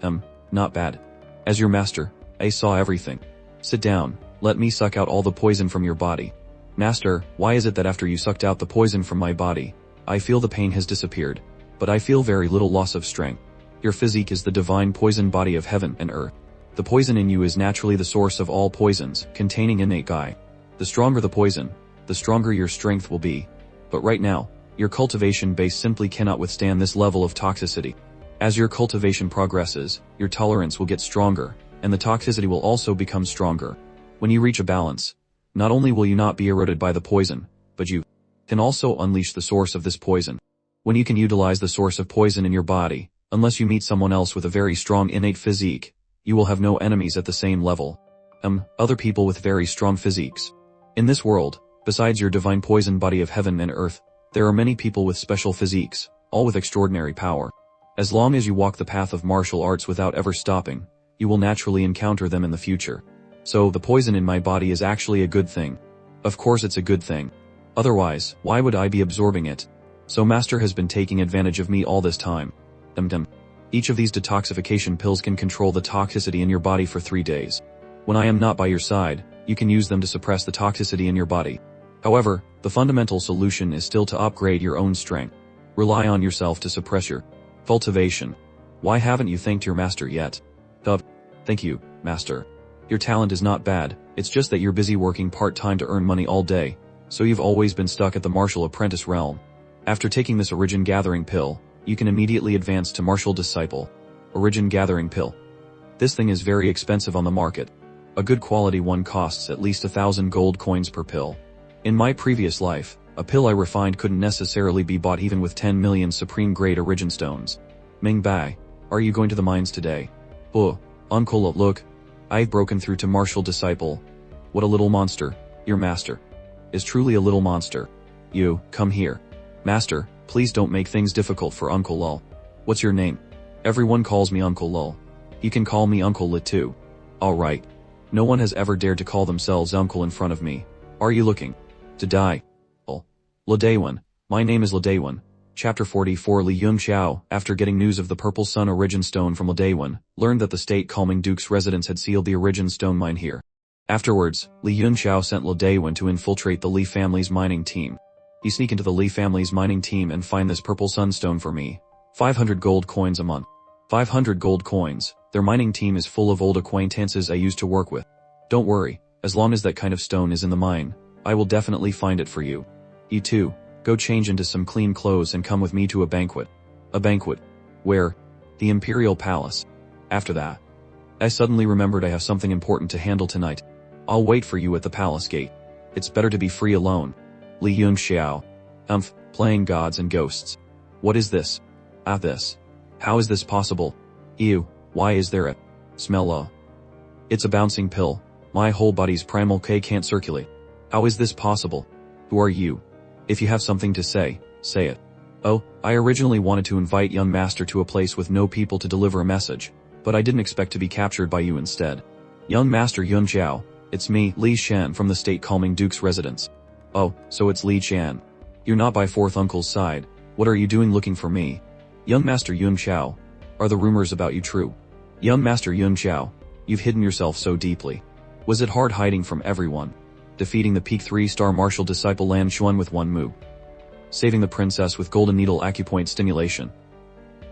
Not bad. As your master, I saw everything. Sit down, let me suck out all the poison from your body. Master, why is it that after you sucked out the poison from my body, I feel the pain has disappeared, but I feel very little loss of strength? Your physique is the divine poison body of heaven and earth. The poison in you is naturally the source of all poisons, containing innate Gai. The stronger the poison, the stronger your strength will be. But right now, your cultivation base simply cannot withstand this level of toxicity. As your cultivation progresses, your tolerance will get stronger, and the toxicity will also become stronger. When you reach a balance, not only will you not be eroded by the poison, but you can also unleash the source of this poison. When you can utilize the source of poison in your body, unless you meet someone else with a very strong innate physique, you will have no enemies at the same level. Other people with very strong physiques. In this world, besides your divine poison body of heaven and earth, there are many people with special physiques, all with extraordinary power. As long as you walk the path of martial arts without ever stopping, you will naturally encounter them in the future. So the poison in my body is actually a good thing. Of course it's a good thing. Otherwise, why would I be absorbing it? So Master has been taking advantage of me all this time. Each of these detoxification pills can control the toxicity in your body for 3 days. When I am not by your side, you can use them to suppress the toxicity in your body. However, the fundamental solution is still to upgrade your own strength. Rely on yourself to suppress your cultivation. Why haven't you thanked your master yet? Thank you, master. Your talent is not bad, it's just that you're busy working part-time to earn money all day, so you've always been stuck at the martial apprentice realm. After taking this origin gathering pill, you can immediately advance to martial disciple. Origin gathering pill. This thing is very expensive on the market. A good quality one costs at least 1,000 gold coins per pill. In my previous life, a pill I refined couldn't necessarily be bought even with 10 million supreme grade origin stones. Ming Bai, are you going to the mines today? Uncle, look. I've broken through to martial disciple. What a little monster. Your master is truly a little monster. You, come here. Master, please don't make things difficult for Uncle Lul. What's your name? Everyone calls me Uncle Lul. You can call me Uncle Lit too. Alright. No one has ever dared to call themselves uncle in front of me. Are you looking to die? Ladaywan. My name is Ladaywan. Chapter 44. Li Yunxiao, after getting news of the Purple Sun Origin Stone from Ladaywan, learned that the state calming Duke's residents had sealed the Origin Stone mine here. Afterwards, Li Yunxiao sent Ladaywan to infiltrate the Li family's mining team. You sneak into the Li family's mining team and find this Purple Sunstone for me. 500 gold coins a month. 500 gold coins. Their mining team is full of old acquaintances I used to work with. Don't worry, as long as that kind of stone is in the mine, I will definitely find it for you. You too, go change into some clean clothes and come with me to a banquet. A banquet. Where? The Imperial Palace. After that, I suddenly remembered I have something important to handle tonight. I'll wait for you at the palace gate. It's better to be free alone. Li Yunxiao. Playing gods and ghosts. What is this? This. How is this possible? Ew, why is there a smell? It's a bouncing pill. My whole body's primal K can't circulate. How is this possible? Who are you? If you have something to say, say it. Oh, I originally wanted to invite young master to a place with no people to deliver a message, but I didn't expect to be captured by you instead. Young master Yunxiao, it's me, Li Shan from the state calming Duke's residence. Oh, so it's Li Shan. You're not by fourth uncle's side. What are you doing looking for me? Young master Yunxiao, are the rumors about you true? Young master Yunxiao, you've hidden yourself so deeply. Was it hard hiding from everyone? Defeating the peak 3-star martial disciple Lan Xuan with one move. Saving the princess with golden needle acupoint stimulation.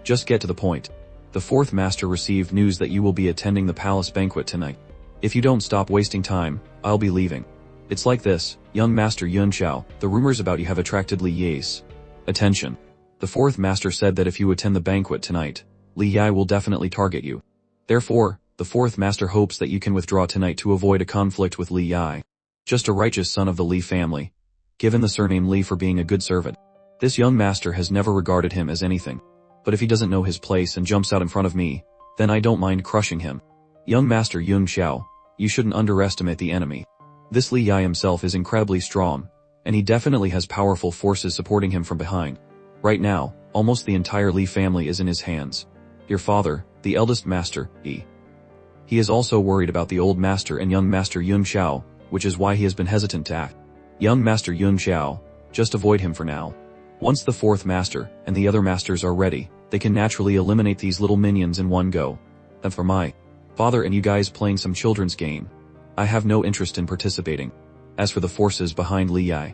Just get to the point. The fourth master received news that you will be attending the palace banquet tonight. If you don't stop wasting time, I'll be leaving. It's like this, young master Yunxiao, the rumors about you have attracted Li Yi's attention. The fourth master said that if you attend the banquet tonight, Li Yi will definitely target you. Therefore, the fourth master hopes that you can withdraw tonight to avoid a conflict with Li Yi. Just a righteous son of the Li family, given the surname Li for being a good servant. This young master has never regarded him as anything. But if he doesn't know his place and jumps out in front of me, then I don't mind crushing him. Young master Yunxiao, you shouldn't underestimate the enemy. This Li Yi himself is incredibly strong, and he definitely has powerful forces supporting him from behind. Right now, almost the entire Li family is in his hands. Your father, the eldest master, He is also worried about the old master and young master Yunxiao, which is why he has been hesitant to act. Young master Yunxiao, just avoid him for now. Once the fourth master and the other masters are ready, they can naturally eliminate these little minions in one go. And for my father and you guys playing some children's game, I have no interest in participating. As for the forces behind Li Yi,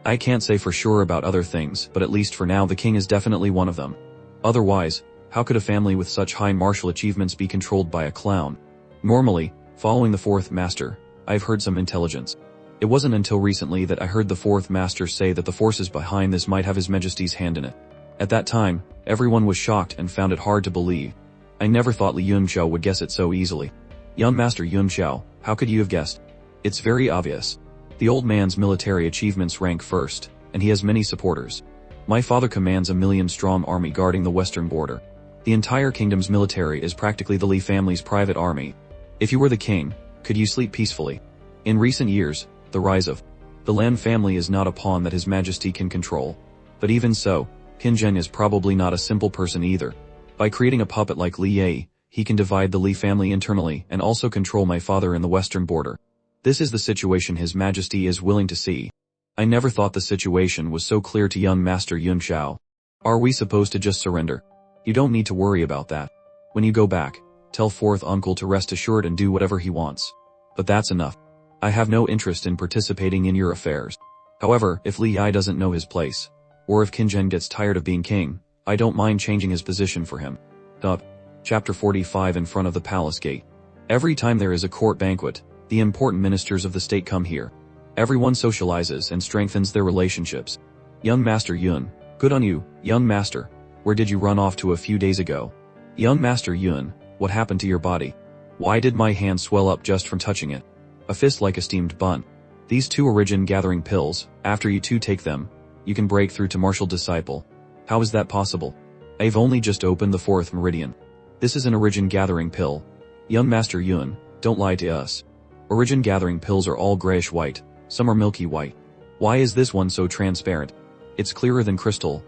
I can't say for sure about other things, but at least for now the king is definitely one of them. Otherwise, how could a family with such high martial achievements be controlled by a clown? Normally, following the fourth master, I've heard some intelligence. It wasn't until recently that I heard the fourth master say that the forces behind this might have His Majesty's hand in it. At that time, everyone was shocked and found it hard to believe. I never thought Li Yunxiao would guess it so easily. Young Master Yunxiao, how could you have guessed? It's very obvious. The old man's military achievements rank first, and he has many supporters. My father commands a 1,000,000-strong army guarding the western border. The entire kingdom's military is practically the Li family's private army. If you were the king, could you sleep peacefully? In recent years, the rise of the Lan family is not a pawn that His Majesty can control. But even so, Qin Zheng is probably not a simple person either. By creating a puppet like Li Ye, he can divide the Li family internally and also control my father in the western border. This is the situation His Majesty is willing to see. I never thought the situation was so clear to young Master Yunxiao. Are we supposed to just surrender? You don't need to worry about that. When you go back, tell fourth uncle to rest assured and do whatever he wants. But that's enough. I have no interest in participating in your affairs. However, if Li Yi doesn't know his place, or if Qin Zheng gets tired of being king, I don't mind changing his position for him. Chapter 45 In front of the palace gate. Every time there is a court banquet, the important ministers of the state come here. Everyone socializes and strengthens their relationships. Young Master Yun, good on you, young master. Where did you run off to a few days ago? Young Master Yun, what happened to your body? Why did my hand swell up just from touching it? A fist like a steamed bun. These two origin gathering pills, after you two take them, you can break through to martial disciple. How is that possible? I've only just opened the fourth meridian. This is an origin gathering pill. Young Master Yun, don't lie to us. Origin gathering pills are all grayish white, some are milky white. Why is this one so transparent? It's clearer than crystal.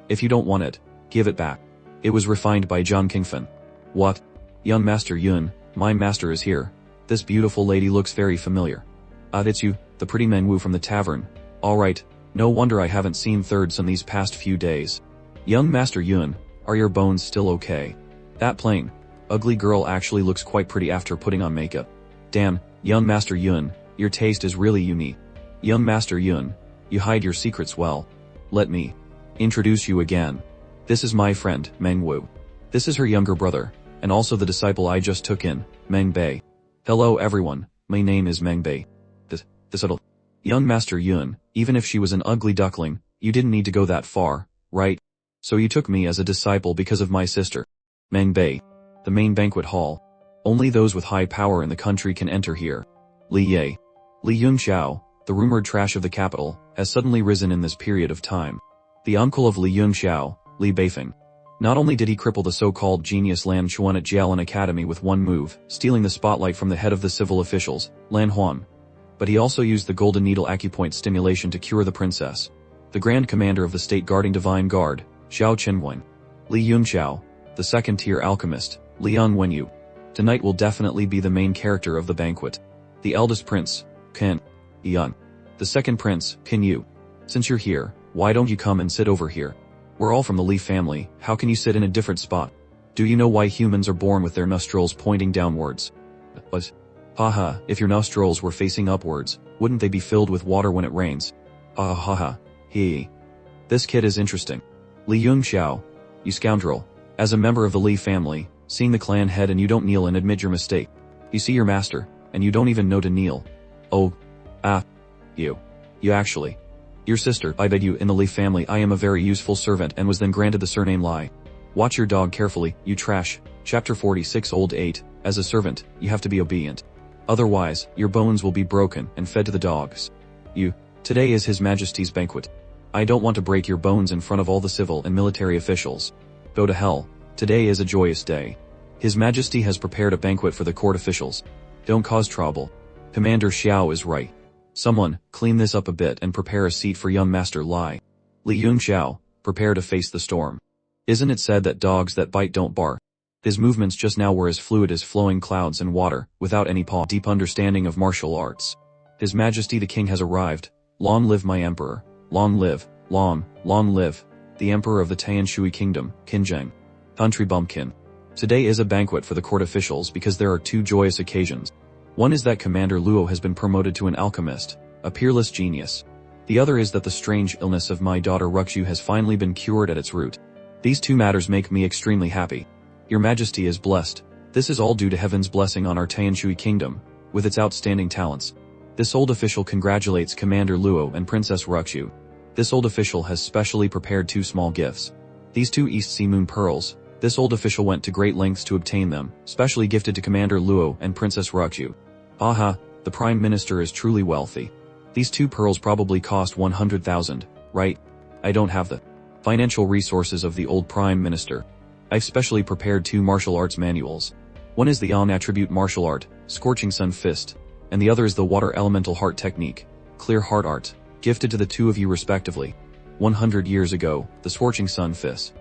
If you don't want it, give it back. It was refined by Zhang Qingfen. What? Young Master Yun, my master is here. This beautiful lady looks very familiar. It's you, the pretty Mengwu from the tavern. Alright, no wonder I haven't seen third son these past few days. Young Master Yun, are your bones still okay? That plain, ugly girl actually looks quite pretty after putting on makeup. Damn, young Master Yun, your taste is really unique. Young Master Yun, you hide your secrets well. Let me introduce you again. This is my friend, Mengwu. This is her younger brother, and also the disciple I just took in, Meng Bei. Hello everyone, my name is Meng Bei. This little young Master Yun, even if she was an ugly duckling, you didn't need to go that far, right? So you took me as a disciple because of my sister. Meng Bei. The main banquet hall. Only those with high power in the country can enter here. Li Ye. Li Yunxiao, the rumored trash of the capital, has suddenly risen in this period of time. The uncle of Li Yunxiao, Li Beifeng. Not only did he cripple the so-called genius Lan Chuan at Jialan Academy with one move, stealing the spotlight from the head of the civil officials, Lan Huan, but he also used the golden needle acupoint stimulation to cure the princess. The grand commander of the state guarding divine guard, Xiao Qinwen. Li Yunxiao, the second-tier alchemist, Liang Wenyu. Tonight will definitely be the main character of the banquet. The eldest prince, Qin Yang. The second prince, Qin Yu. Since you're here, why don't you come and sit over here? We're all from the Li family, how can you sit in a different spot? Do you know why humans are born with their nostrils pointing downwards? But, haha, if your nostrils were facing upwards, wouldn't they be filled with water when it rains? Haha, he. This kid is interesting. Li Yunxiao, you scoundrel. As a member of the Li family, seeing the clan head and you don't kneel and admit your mistake. You see your master, and you don't even know to kneel. Oh. You actually. Your sister, I beg you, in the Li family I am a very useful servant and was then granted the surname Lai. Watch your dog carefully, you trash. Chapter 46 Old 8, as a servant, you have to be obedient. Otherwise, your bones will be broken and fed to the dogs. Today is His Majesty's banquet. I don't want to break your bones in front of all the civil and military officials. Go to hell, today is a joyous day. His Majesty has prepared a banquet for the court officials. Don't cause trouble. Commander Xiao is right. Someone, clean this up a bit and prepare a seat for young Master Lai. Li Yunxiao, prepare to face the storm. Isn't it said that dogs that bite don't bark? His movements just now were as fluid as flowing clouds and water, without any deep understanding of martial arts. His Majesty the King has arrived. Long live my emperor. Long live, long live, the emperor of the Tianshui Kingdom, Qin Zheng. Country bumpkin. Today is a banquet for the court officials because there are two joyous occasions. One is that Commander Luo has been promoted to an alchemist, a peerless genius. The other is that the strange illness of my daughter Ruxu has finally been cured at its root. These two matters make me extremely happy. Your Majesty is blessed. This is all due to heaven's blessing on our Tianshui Kingdom, with its outstanding talents. This old official congratulates Commander Luo and Princess Ruxu. This old official has specially prepared two small gifts. These 2 East Sea Moon Pearls, this old official went to great lengths to obtain them, specially gifted to Commander Luo and Princess Ruxu. Aha, the Prime Minister is truly wealthy. These 2 pearls probably cost 100,000, right? I don't have the financial resources of the old Prime Minister. I've specially prepared 2 martial arts manuals. One is the Yang attribute martial art, Scorching Sun Fist, and the other is the Water Elemental Heart Technique, Clear Heart Art, gifted to the 2 of you respectively. 100 years ago, the Scorching Sun Fist.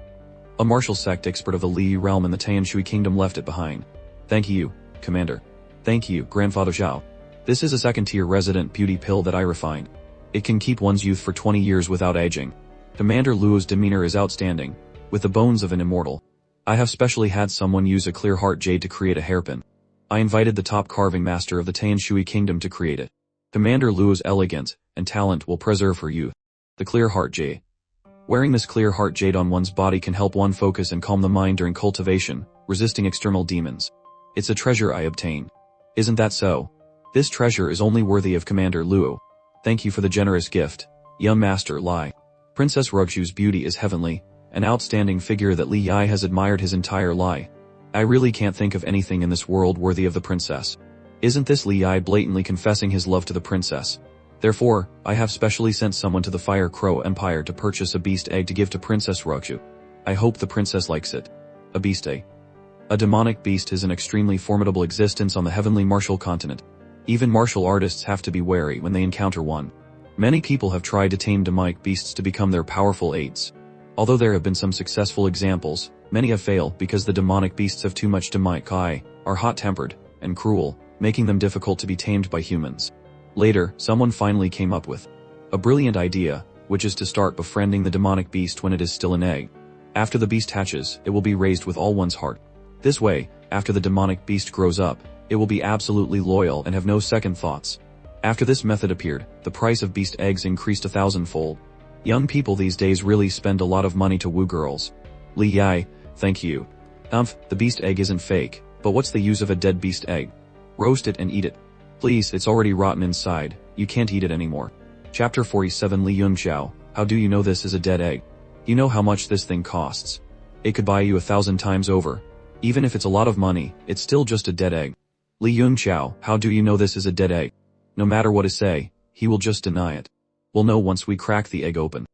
A martial sect expert of the Li realm in the Tianshui Kingdom left it behind. Thank you, Commander. Thank you, Grandfather Zhao. This is a second-tier resident beauty pill that I refined. It can keep one's youth for 20 years without aging. Commander Luo's demeanor is outstanding, with the bones of an immortal. I have specially had someone use a clear heart jade to create a hairpin. I invited the top carving master of the Tianshui Kingdom to create it. Commander Luo's elegance and talent will preserve her youth. The clear heart jade. Wearing this clear heart jade on one's body can help one focus and calm the mind during cultivation, resisting external demons. It's a treasure I obtained. Isn't that so? This treasure is only worthy of Commander Luo. Thank you for the generous gift, young Master Lai. Princess Ruxu's beauty is heavenly, an outstanding figure that Li Yi has admired his entire life. I really can't think of anything in this world worthy of the princess. Isn't this Li Yi blatantly confessing his love to the princess? Therefore, I have specially sent someone to the Fire Crow Empire to purchase a beast egg to give to Princess Ruxu. I hope the princess likes it. A beast egg. A demonic beast is an extremely formidable existence on the heavenly martial continent. Even martial artists have to be wary when they encounter one. Many people have tried to tame demonic beasts to become their powerful aids. Although there have been some successful examples, many have failed because the demonic beasts have too much demonic eye, are hot-tempered, and cruel, making them difficult to be tamed by humans. Later, someone finally came up with a brilliant idea, which is to start befriending the demonic beast when it is still an egg. After the beast hatches, it will be raised with all one's heart. This way, after the demonic beast grows up, it will be absolutely loyal and have no second thoughts. After this method appeared, the price of beast eggs increased 1,000-fold. Young people these days really spend a lot of money to woo girls. Li Yi, thank you. The beast egg isn't fake, but what's the use of a dead beast egg? Roast it and eat it. Please, it's already rotten inside, you can't eat it anymore. Chapter 47 Li Yunxiao, how do you know this is a dead egg? You know how much this thing costs. It could buy you 1,000 times over. Even if it's a lot of money, it's still just a dead egg. Li Yunxiao, how do you know this is a dead egg? No matter what I say, he will just deny it. We'll know once we crack the egg open.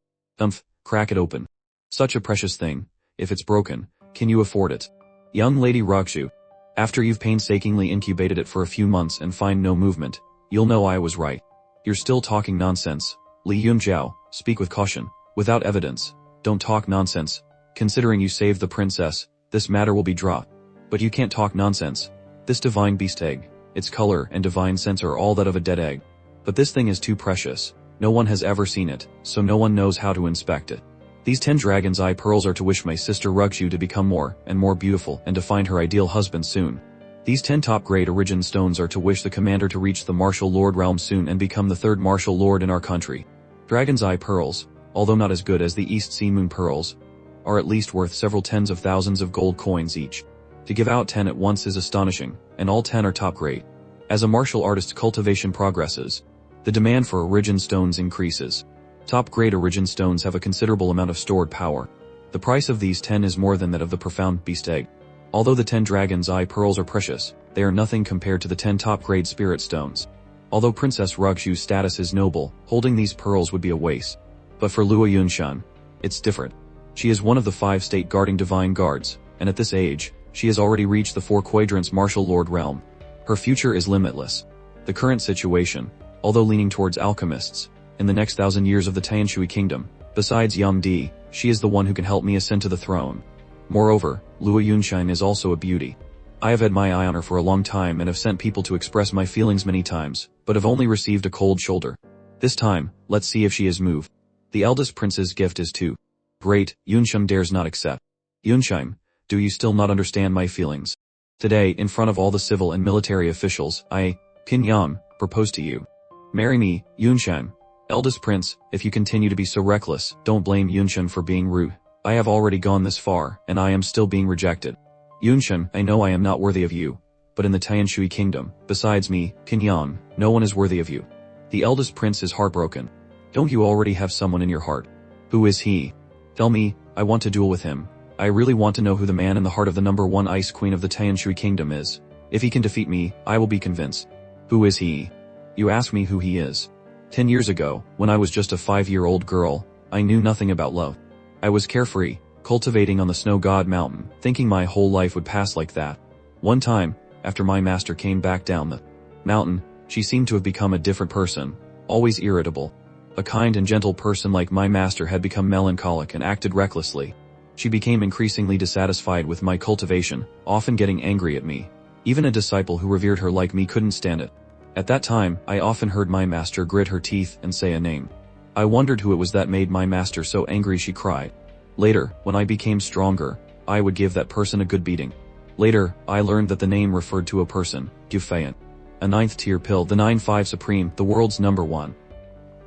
Crack it open. Such a precious thing. If it's broken, can you afford it? Young Lady Ruxu. After you've painstakingly incubated it for a few months and find no movement, you'll know I was right. You're still talking nonsense. Li Yunxiao, speak with caution, without evidence. Don't talk nonsense. Considering you saved the princess, this matter will be dropped. But you can't talk nonsense. This divine beast egg, its color and divine sense are all that of a dead egg. But this thing is too precious. No one has ever seen it, so no one knows how to inspect it. These 10 dragon's eye pearls are to wish my sister Ruxu to become more and more beautiful and to find her ideal husband soon. These 10 top-grade origin stones are to wish the commander to reach the martial lord realm soon and become the 3rd martial lord in our country. Dragon's eye pearls, although not as good as the East Sea Moon pearls, are at least worth several tens of thousands of gold coins each. To give out 10 at once is astonishing, and all 10 are top-grade. As a martial artist's cultivation progresses, the demand for origin stones increases. Top-grade origin stones have a considerable amount of stored power. The price of these 10 is more than that of the profound beast egg. Although the 10 dragon's eye pearls are precious, they are nothing compared to the 10 top-grade spirit stones. Although Princess Ruxu's status is noble, holding these pearls would be a waste. But for Luo Yunshan, it's different. She is one of the 5 state guarding divine guards, and at this age, she has already reached the 4 quadrants martial lord realm. Her future is limitless. The current situation, although leaning towards alchemists, in the next 1,000 years of the Tianshui Kingdom, besides Yang Di, she is the one who can help me ascend to the throne. Moreover, Luo Yunshan is also a beauty. I have had my eye on her for a long time and have sent people to express my feelings many times, but have only received a cold shoulder. This time, let's see if she is moved. The eldest prince's gift is too great, Yunshan dares not accept. Yunshan, do you still not understand my feelings? Today, in front of all the civil and military officials, I, Qin Yang, propose to you. Marry me, Yunshan. Eldest prince, if you continue to be so reckless, don't blame Yunshan for being rude. I have already gone this far, and I am still being rejected. Yunshan, I know I am not worthy of you, but in the Tianshui Kingdom, besides me, Qin Yang, no one is worthy of you. The eldest prince is heartbroken. Don't you already have someone in your heart? Who is he? Tell me, I want to duel with him. I really want to know who the man in the heart of the number one ice queen of the Tianshui kingdom is. If he can defeat me, I will be convinced. Who is he? You ask me who he is. 10 years ago, when I was just a 5-year-old girl, I knew nothing about love. I was carefree, cultivating on the snow god mountain, thinking my whole life would pass like that. One time, after my master came back down the mountain, she seemed to have become a different person, always irritable. A kind and gentle person like my master had become melancholic and acted recklessly. She became increasingly dissatisfied with my cultivation, often getting angry at me. Even a disciple who revered her like me couldn't stand it. At that time, I often heard my master grit her teeth and say a name. I wondered who it was that made my master so angry she cried. Later, when I became stronger, I would give that person a good beating. Later, I learned that the name referred to a person, Gufayan. A 9th tier pill, the 9-5 Supreme, the world's number one.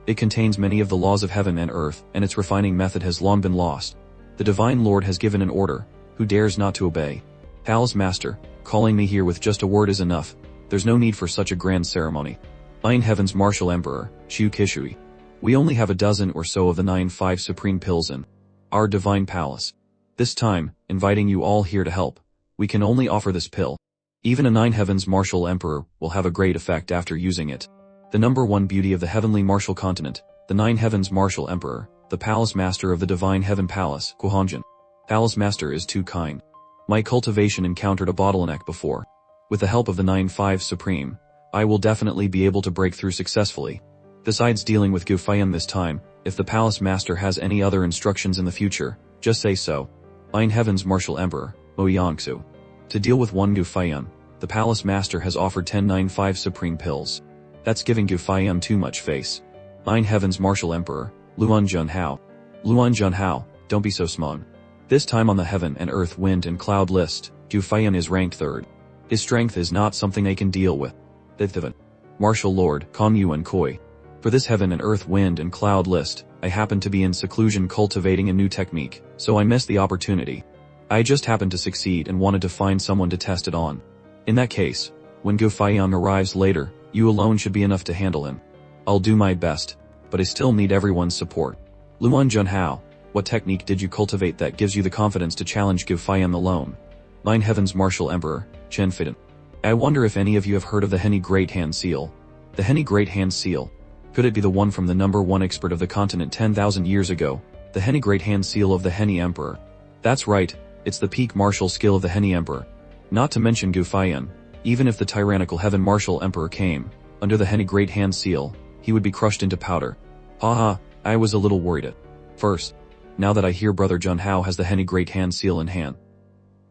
It contains many of the laws of heaven and earth, and its refining method has long been lost. The Divine Lord has given an order. Who dares not to obey? Palace Master, calling me here with just a word is enough. There's no need for such a grand ceremony. Nine Heaven's Martial Emperor, Shu Kishui. We only have a dozen or so of the 9-5 Supreme pills in our Divine Palace. This time, inviting you all here to help, we can only offer this pill. Even a 9 Heaven's Martial Emperor will have a great effect after using it. The number one beauty of the heavenly martial continent, the 9 Heaven's Martial Emperor, the Palace Master of the Divine Heaven Palace, Guhanjin. Palace Master is too kind. My cultivation encountered a bottleneck before. With the help of the 9-5 Supreme, I will definitely be able to break through successfully. Besides dealing with Gufayan this time, if the Palace Master has any other instructions in the future, just say so. 9 Heaven's Martial Emperor, Mo Yangsu. To deal with one Gufayan, the Palace Master has offered 10 9-5 Supreme pills. That's giving Gufayan too much face. 9 Heaven's Martial Emperor, Luan Junhao. Luan Junhao, don't be so smug. This time on the Heaven and Earth Wind and Cloud list, Gufayan is ranked 3rd. His strength is not something they can deal with. 5th Martial Lord, Kong Yuan Koi. For this Heaven and Earth Wind and Cloud list, I happened to be in seclusion cultivating a new technique, so I missed the opportunity. I just happened to succeed and wanted to find someone to test it on. In that case, when Gufayan arrives later, you alone should be enough to handle him. I'll do my best, but I still need everyone's support. Luan Junhao, what technique did you cultivate that gives you the confidence to challenge Gufayan alone? 9 Heaven's Martial Emperor, Chen Fiden. I wonder if any of you have heard of the Henny Great Hand Seal. The Henny Great Hand Seal. Could it be the one from the number one expert of the continent 10,000 years ago? The Henny Great Hand Seal of the Henny Emperor. That's right, it's the peak martial skill of the Henny Emperor. Not to mention Gufayan. Even if the tyrannical Heaven Martial Emperor came under the Henny Great Hand Seal, he would be crushed into powder. Haha, I was a little worried at first. Now that I hear Brother Junhao has the Henny Great Hand Seal in hand.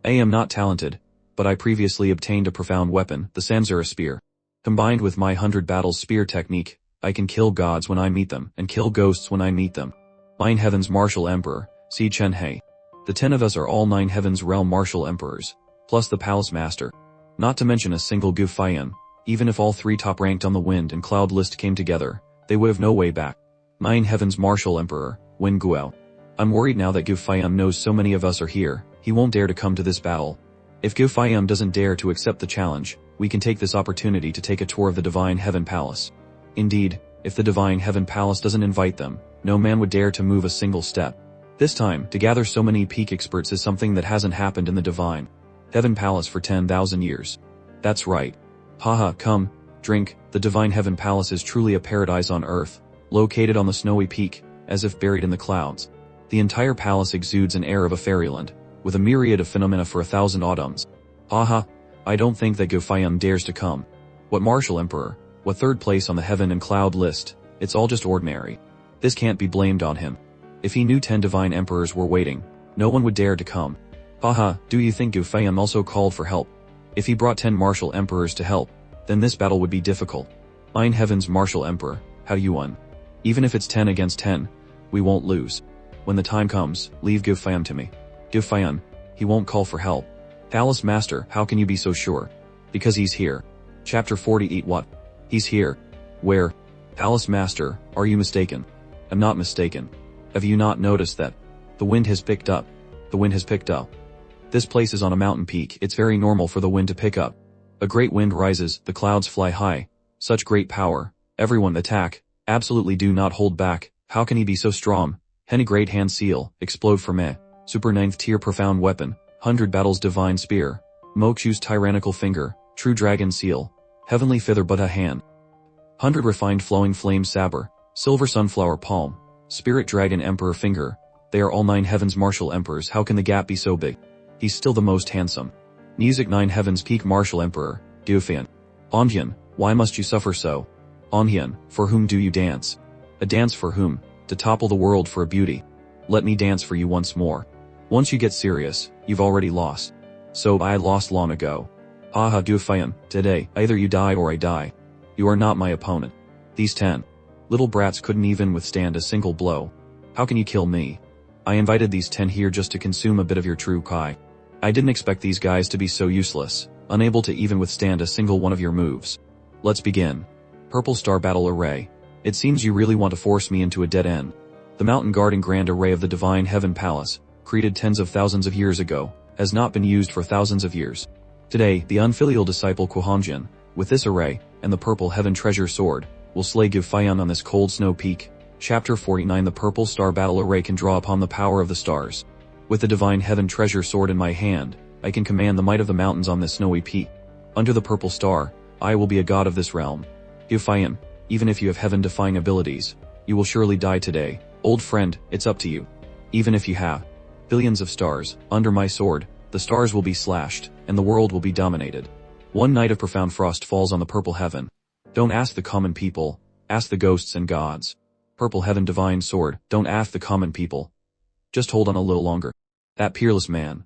I am not talented, but I previously obtained a profound weapon, the Samsara Spear. Combined with my 100 battles spear technique, I can kill gods when I meet them and kill ghosts when I meet them. 9 Heaven's Martial Emperor, Si Chen Hei. The 10 of us are all 9 Heaven's Realm Martial Emperors, plus the Palace Master. Not to mention a single Gufayan. Even if all 3 top ranked on the Wind and Cloud list came together, they would have no way back. 9 Heaven's Martial Emperor, Wen Guo. I'm worried now that Gufayan knows so many of us are here, he won't dare to come to this battle. If Gufayan doesn't dare to accept the challenge, we can take this opportunity to take a tour of the Divine Heaven Palace. Indeed, if the Divine Heaven Palace doesn't invite them, no man would dare to move a single step. This time, to gather so many peak experts is something that hasn't happened in the Divine Heaven Palace for 10,000 years. That's right. Haha, come, drink, the Divine Heaven Palace is truly a paradise on earth, located on the snowy peak, as if buried in the clouds. The entire palace exudes an air of a fairyland, with a myriad of phenomena for 1,000 autumns. Haha, I don't think that Gufayan dares to come. What Martial Emperor? What 3rd place on the Heaven and Cloud list? It's all just ordinary. This can't be blamed on him. If he knew 10 Divine Emperors were waiting, no one would dare to come. Haha, do you think Gufayan also called for help? If he brought 10 Martial Emperors to help, then this battle would be difficult. 9 Heaven's Martial Emperor, how you won? Even if it's 10 against 10, we won't lose. When the time comes, leave Gufayan to me. Gufayan, he won't call for help. Palace Master, how can you be so sure? Because he's here. Chapter 48. What? He's here. Where? Palace Master, are you mistaken? I'm not mistaken. Have you not noticed that? The wind has picked up. The wind has picked up. This place is on a mountain peak, it's very normal for the wind to pick up. A great wind rises, the clouds fly high. Such great power. Everyone attack. Absolutely do not hold back. How can he be so strong? Henny Great Hand Seal, explode for me. Super 9th tier profound weapon, 100 battles divine spear, Mokshu's tyrannical finger, true dragon seal, heavenly feather buddha hand, 100 refined flowing flame saber, silver sunflower palm, spirit dragon emperor finger. They are all 9 heavens martial emperors. How can the gap be so big? He's still the most handsome. Music 9 heavens peak martial emperor, Gufian. Onhyun, why must you suffer so? Onhyun, for whom do you dance? A dance for whom? To topple the world for a beauty. Let me dance for you once more. Once you get serious, you've already lost. So I lost long ago. Haha Gufian, today, either you die or I die. You are not my opponent. These 10 little brats couldn't even withstand a single blow. How can you kill me? I invited these 10 here just to consume a bit of your true kai. I didn't expect these guys to be so useless, unable to even withstand a single one of your moves. Let's begin. Purple Star Battle Array. It seems you really want to force me into a dead end. The mountain guarding grand array of the Divine Heaven Palace, created tens of thousands of years ago, has not been used for thousands of years. Today, the unfilial disciple Kwhanjin, with this array, and the Purple Heaven Treasure Sword, will slay Gufian on this cold snow peak. Chapter 49. The Purple Star Battle Array can draw upon the power of the stars. With the Divine Heaven Treasure Sword in my hand, I can command the might of the mountains on this snowy peak. Under the Purple Star, I will be a god of this realm. Gufian, even if you have heaven-defying abilities, you will surely die today. Old friend, it's up to you. Even if you have billions of stars, under my sword, the stars will be slashed, and the world will be dominated. One night of profound frost falls on the purple heaven. Don't ask the common people, ask the ghosts and gods. Purple heaven divine sword, don't ask the common people. Just hold on a little longer. That peerless man.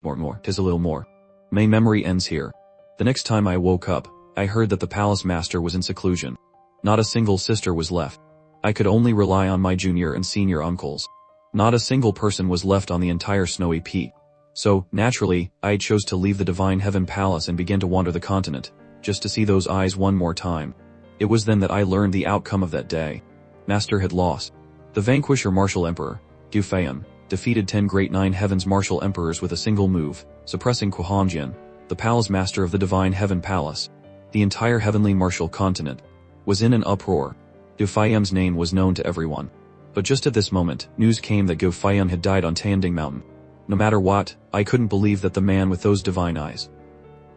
More, 'tis a little more. My memory ends here. The next time I woke up, I heard that the palace master was in seclusion. Not a single sister was left. I could only rely on my junior and senior uncles. Not a single person was left on the entire snowy peak. So, naturally, I chose to leave the Divine Heaven Palace and begin to wander the continent, just to see those eyes one more time. It was then that I learned the outcome of that day. Master had lost. The Vanquisher Martial Emperor, Gufian, defeated 10 great 9 heavens martial emperors with a single move, suppressing Kwhanjin, the palace master of the Divine Heaven Palace. The entire heavenly martial continent was in an uproar. Gufian's name was known to everyone. But just at this moment, news came that Gufian had died on Tanding Mountain. No matter what, I couldn't believe that the man with those divine eyes,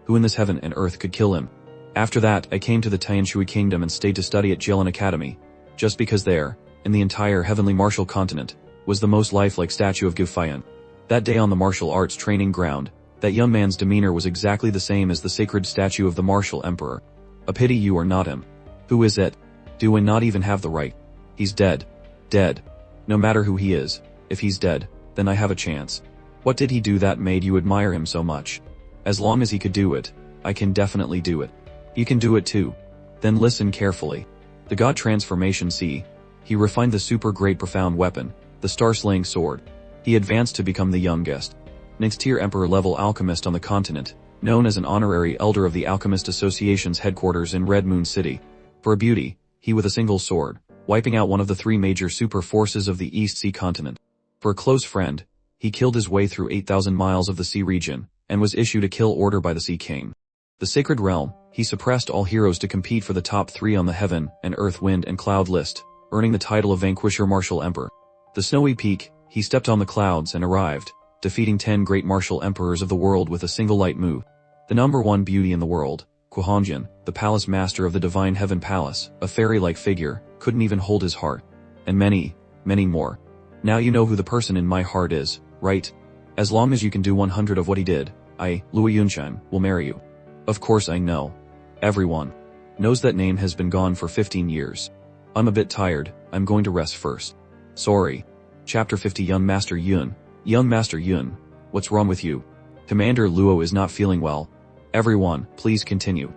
who in this heaven and earth could kill him. After that, I came to the Tianshui Kingdom and stayed to study at Jilin Academy, just because there, in the entire heavenly martial continent, was the most lifelike statue of Gufian. That day on the martial arts training ground, that young man's demeanor was exactly the same as the sacred statue of the martial emperor. A pity you are not him. Who is it? Do I not even have the right? He's dead. Dead. No matter who he is, if he's dead, then I have a chance. What did he do that made you admire him so much? As long as he could do it, I can definitely do it. You can do it too. Then listen carefully. The God Transformation C. He refined the super great profound weapon, the star-slaying sword. He advanced to become the youngest, next-tier emperor-level alchemist on the continent, known as an honorary elder of the Alchemist Association's headquarters in Red Moon City. For a beauty, he with a single sword, wiping out one of the 3 major super forces of the East Sea continent. For a close friend, he killed his way through 8,000 miles of the sea region, and was issued a kill order by the Sea King. The Sacred Realm, he suppressed all heroes to compete for the top 3 on the heaven and earth wind and cloud list, earning the title of Vanquisher Martial Emperor. The snowy peak, he stepped on the clouds and arrived, defeating 10 great martial emperors of the world with a single light move. The number 1 beauty in the world, Kwhanjin, the palace master of the Divine Heaven Palace, a fairy-like figure, couldn't even hold his heart. And many, many more. Now you know who the person in my heart is, right? As long as you can do 100 of what he did, I, Luo Yunshan, will marry you. Of course I know. Everyone knows that name has been gone for 15 years. I'm a bit tired, I'm going to rest first. Sorry. Chapter 50. Young Master Yun. Young Master Yun, what's wrong with you? Commander Luo is not feeling well. Everyone, please continue.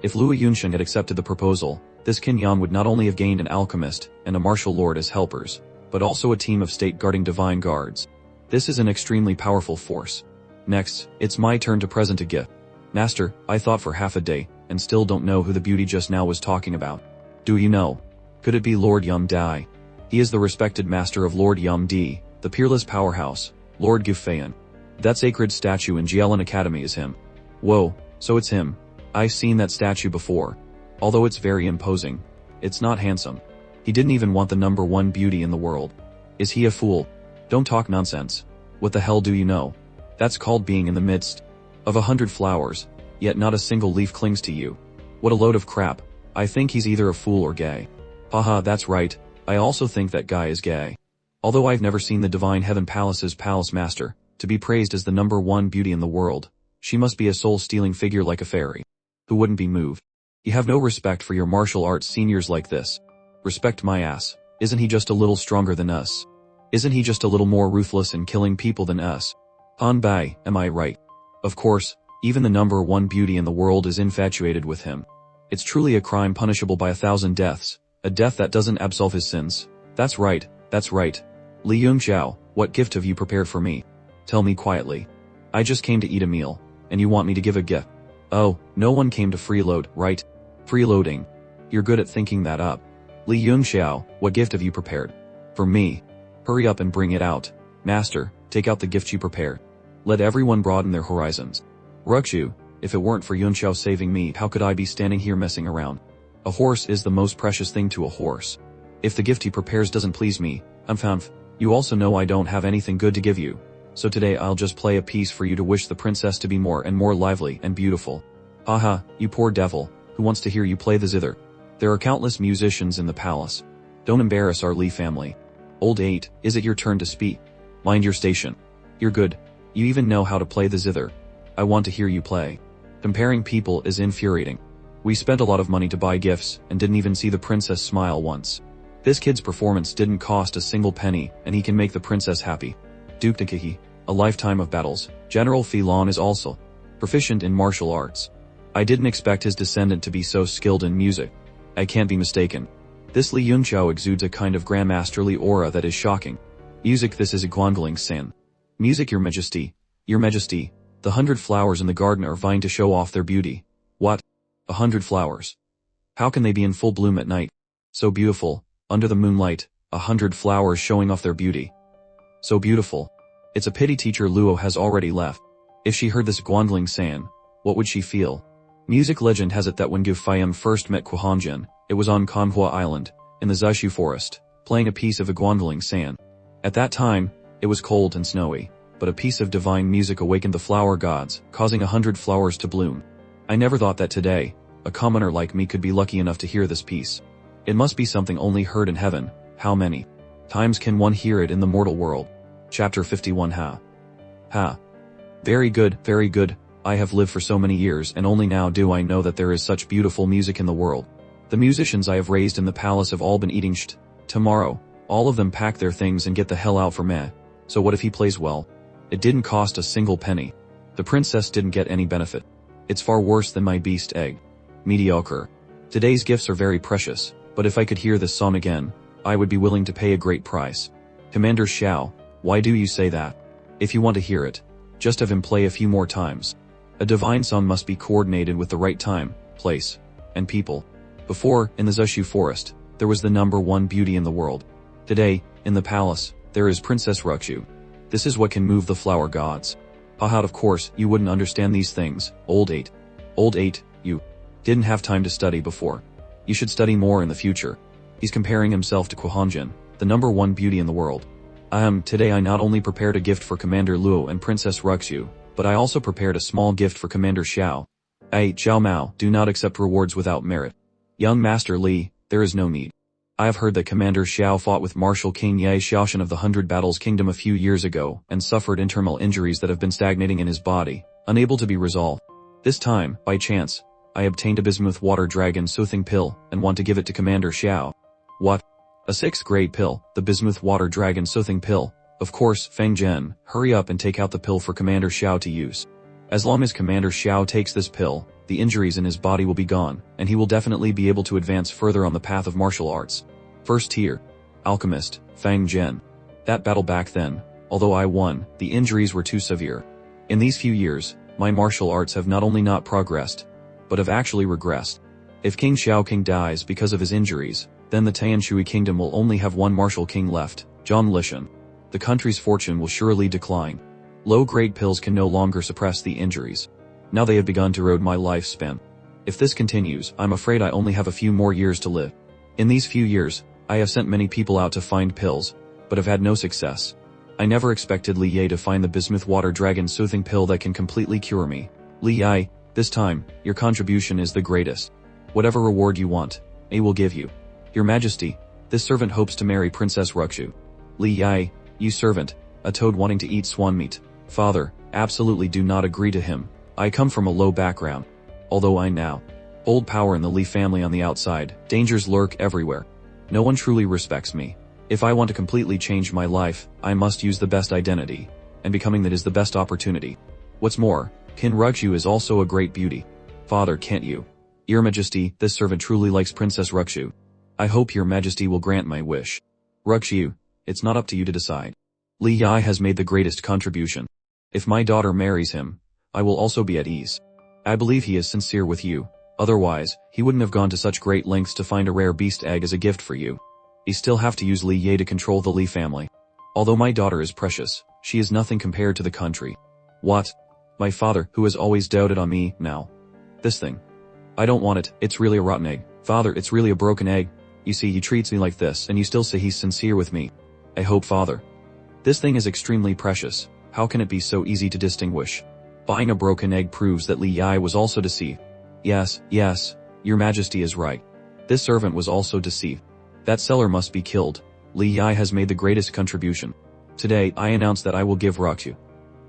If Luo Yunshan had accepted the proposal, this Qin Yan would not only have gained an alchemist and a martial lord as helpers, but also a team of state guarding divine guards. This is an extremely powerful force. Next, it's my turn to present a gift. Master, I thought for half a day, and still don't know who the beauty just now was talking about. Do you know? Could it be Lord Yum Dai? He is the respected master of Lord Yum Di, the peerless powerhouse, Lord Gufian. That sacred statue in Jilin Academy is him. Whoa, so it's him. I've seen that statue before. Although it's very imposing, it's not handsome. He didn't even want the number 1 beauty in the world. Is he a fool? Don't talk nonsense. What the hell do you know? That's called being in the midst of 100 flowers, yet not a single leaf clings to you. What a load of crap. I think he's either a fool or gay. Haha, that's right, I also think that guy is gay. Although I've never seen the Divine Heaven Palace's palace master, to be praised as the #1 beauty in the world, she must be a soul-stealing figure like a fairy. Who wouldn't be moved? You have no respect for your martial arts seniors like this. Respect my ass. Isn't he just a little stronger than us? Isn't he just a little more ruthless in killing people than us? Han Bai, am I right? Of course, even the #1 beauty in the world is infatuated with him. It's truly a crime punishable by 1,000 deaths, a death that doesn't absolve his sins. That's right, that's right. Li Yunxiao, what gift have you prepared for me? Tell me quietly. I just came to eat a meal, and you want me to give a gift. Oh, no one came to freeload, right? Freeloading. You're good at thinking that up. Li Yunxiao, what gift have you prepared? For me. Hurry up and bring it out. Master, take out the gift you prepared. Let everyone broaden their horizons. Ruxu, if it weren't for Yunxiao saving me, how could I be standing here messing around? A horse is the most precious thing to a horse. If the gift he prepares doesn't please me, you also know I don't have anything good to give you. So today I'll just play a piece for you to wish the princess to be more and more lively and beautiful. Haha, you poor devil, who wants to hear you play the zither? There are countless musicians in the palace. Don't embarrass our Li family. Old 8, is it your turn to speak? Mind your station. You're good. You even know how to play the zither. I want to hear you play. Comparing people is infuriating. We spent a lot of money to buy gifts and didn't even see the princess smile once. This kid's performance didn't cost a single penny and he can make the princess happy. Duke Nikihi, a lifetime of battles. General Filon is also proficient in martial arts. I didn't expect his descendant to be so skilled in music. I can't be mistaken. This Li Yunxiao exudes a kind of grandmasterly aura that is shocking. Music, this is a Guangling sin. Music, your majesty. Your majesty. The 100 flowers in the garden are vying to show off their beauty. What? 100 flowers? How can they be in full bloom at night? So beautiful, under the moonlight, 100 flowers showing off their beauty. So beautiful. It's a pity teacher Luo has already left. If she heard this Guangling san, what would she feel? Music legend has it that when Gu Faiam first met Kuhanjin, it was on Manhwa Island, in the Zishu forest, playing a piece of a Guangling san. At that time, it was cold and snowy, but a piece of divine music awakened the flower gods, causing 100 flowers to bloom. I never thought that today, a commoner like me could be lucky enough to hear this piece. It must be something only heard in heaven. How many times can one hear it in the mortal world? Chapter 51. Ha. Very good, very good. I have lived for so many years and only now do I know that there is such beautiful music in the world. The musicians I have raised in the palace have all been eating tomorrow. All of them pack their things and get the hell out for meh. So what if he plays well? It didn't cost a single penny. The princess didn't get any benefit. It's far worse than my beast egg. Mediocre. Today's gifts are very precious, but if I could hear this song again, I would be willing to pay a great price. Commander Xiao, why do you say that? If you want to hear it, just have him play a few more times. A divine song must be coordinated with the right time, place, and people. Before, in the Zishu forest, there was the #1 beauty in the world. Today, in the palace, there is Princess Ruxu. This is what can move the flower gods. Haha, of course, you wouldn't understand these things, old 8. Old 8, you didn't have time to study before. You should study more in the future. He's comparing himself to Kuhanjin, the #1 beauty in the world. Today I not only prepared a gift for Commander Luo and Princess Ruxu, but I also prepared a small gift for Commander Xiao. Xiao Mao, do not accept rewards without merit. Young Master Li, there is no need. I have heard that Commander Xiao fought with Martial King Ye Xiaoshan of the 100 Battles Kingdom a few years ago and suffered internal injuries that have been stagnating in his body, unable to be resolved. This time, by chance, I obtained a bismuth water dragon soothing pill and want to give it to Commander Xiao. What? A 6th grade pill, the bismuth water dragon soothing pill. Of course, Feng Zhen, hurry up and take out the pill for Commander Xiao to use. As long as Commander Xiao takes this pill, the injuries in his body will be gone, and he will definitely be able to advance further on the path of martial arts. First tier. Alchemist, Feng Zhen. That battle back then, although I won, the injuries were too severe. In these few years, my martial arts have not only not progressed, but have actually regressed. If King Xiaoqing dies because of his injuries, then the Tianshui kingdom will only have one martial king left, Zhang Lishan. The country's fortune will surely decline. Low-grade pills can no longer suppress the injuries. Now they have begun to erode my lifespan. If this continues, I'm afraid I only have a few more years to live. In these few years, I have sent many people out to find pills, but have had no success. I never expected Li Ye to find the bismuth water dragon soothing pill that can completely cure me. Li Ye, this time, your contribution is the greatest. Whatever reward you want, I will give you. Your Majesty, this servant hopes to marry Princess Rukshu. Li Ye, you servant, a toad wanting to eat swan meat. Father, absolutely do not agree to him. I come from a low background. Although I now hold power in the Li family on the outside, dangers lurk everywhere. No one truly respects me. If I want to completely change my life, I must use the best identity, and becoming that is the best opportunity. What's more, Kin Rukshu is also a great beauty. Father, can't you? Your Majesty, this servant truly likes Princess Rukshu. I hope your Majesty will grant my wish. Rukshu, it's not up to you to decide. Li Ye has made the greatest contribution. If my daughter marries him, I will also be at ease. I believe he is sincere with you, otherwise, he wouldn't have gone to such great lengths to find a rare beast egg as a gift for you. You still have to use Li Ye to control the Li family. Although my daughter is precious, she is nothing compared to the country. What? My father, who has always doubted on me, now. This thing. I don't want it, it's really a rotten egg. Father, it's really a broken egg. You see, he treats me like this and you still say he's sincere with me. I hope, Father. This thing is extremely precious. How can it be so easy to distinguish? Buying a broken egg proves that Li Ye was also deceived. Yes, your Majesty is right. This servant was also deceived. That seller must be killed. Li Ye has made the greatest contribution. Today, I announce that I will give Rukshu.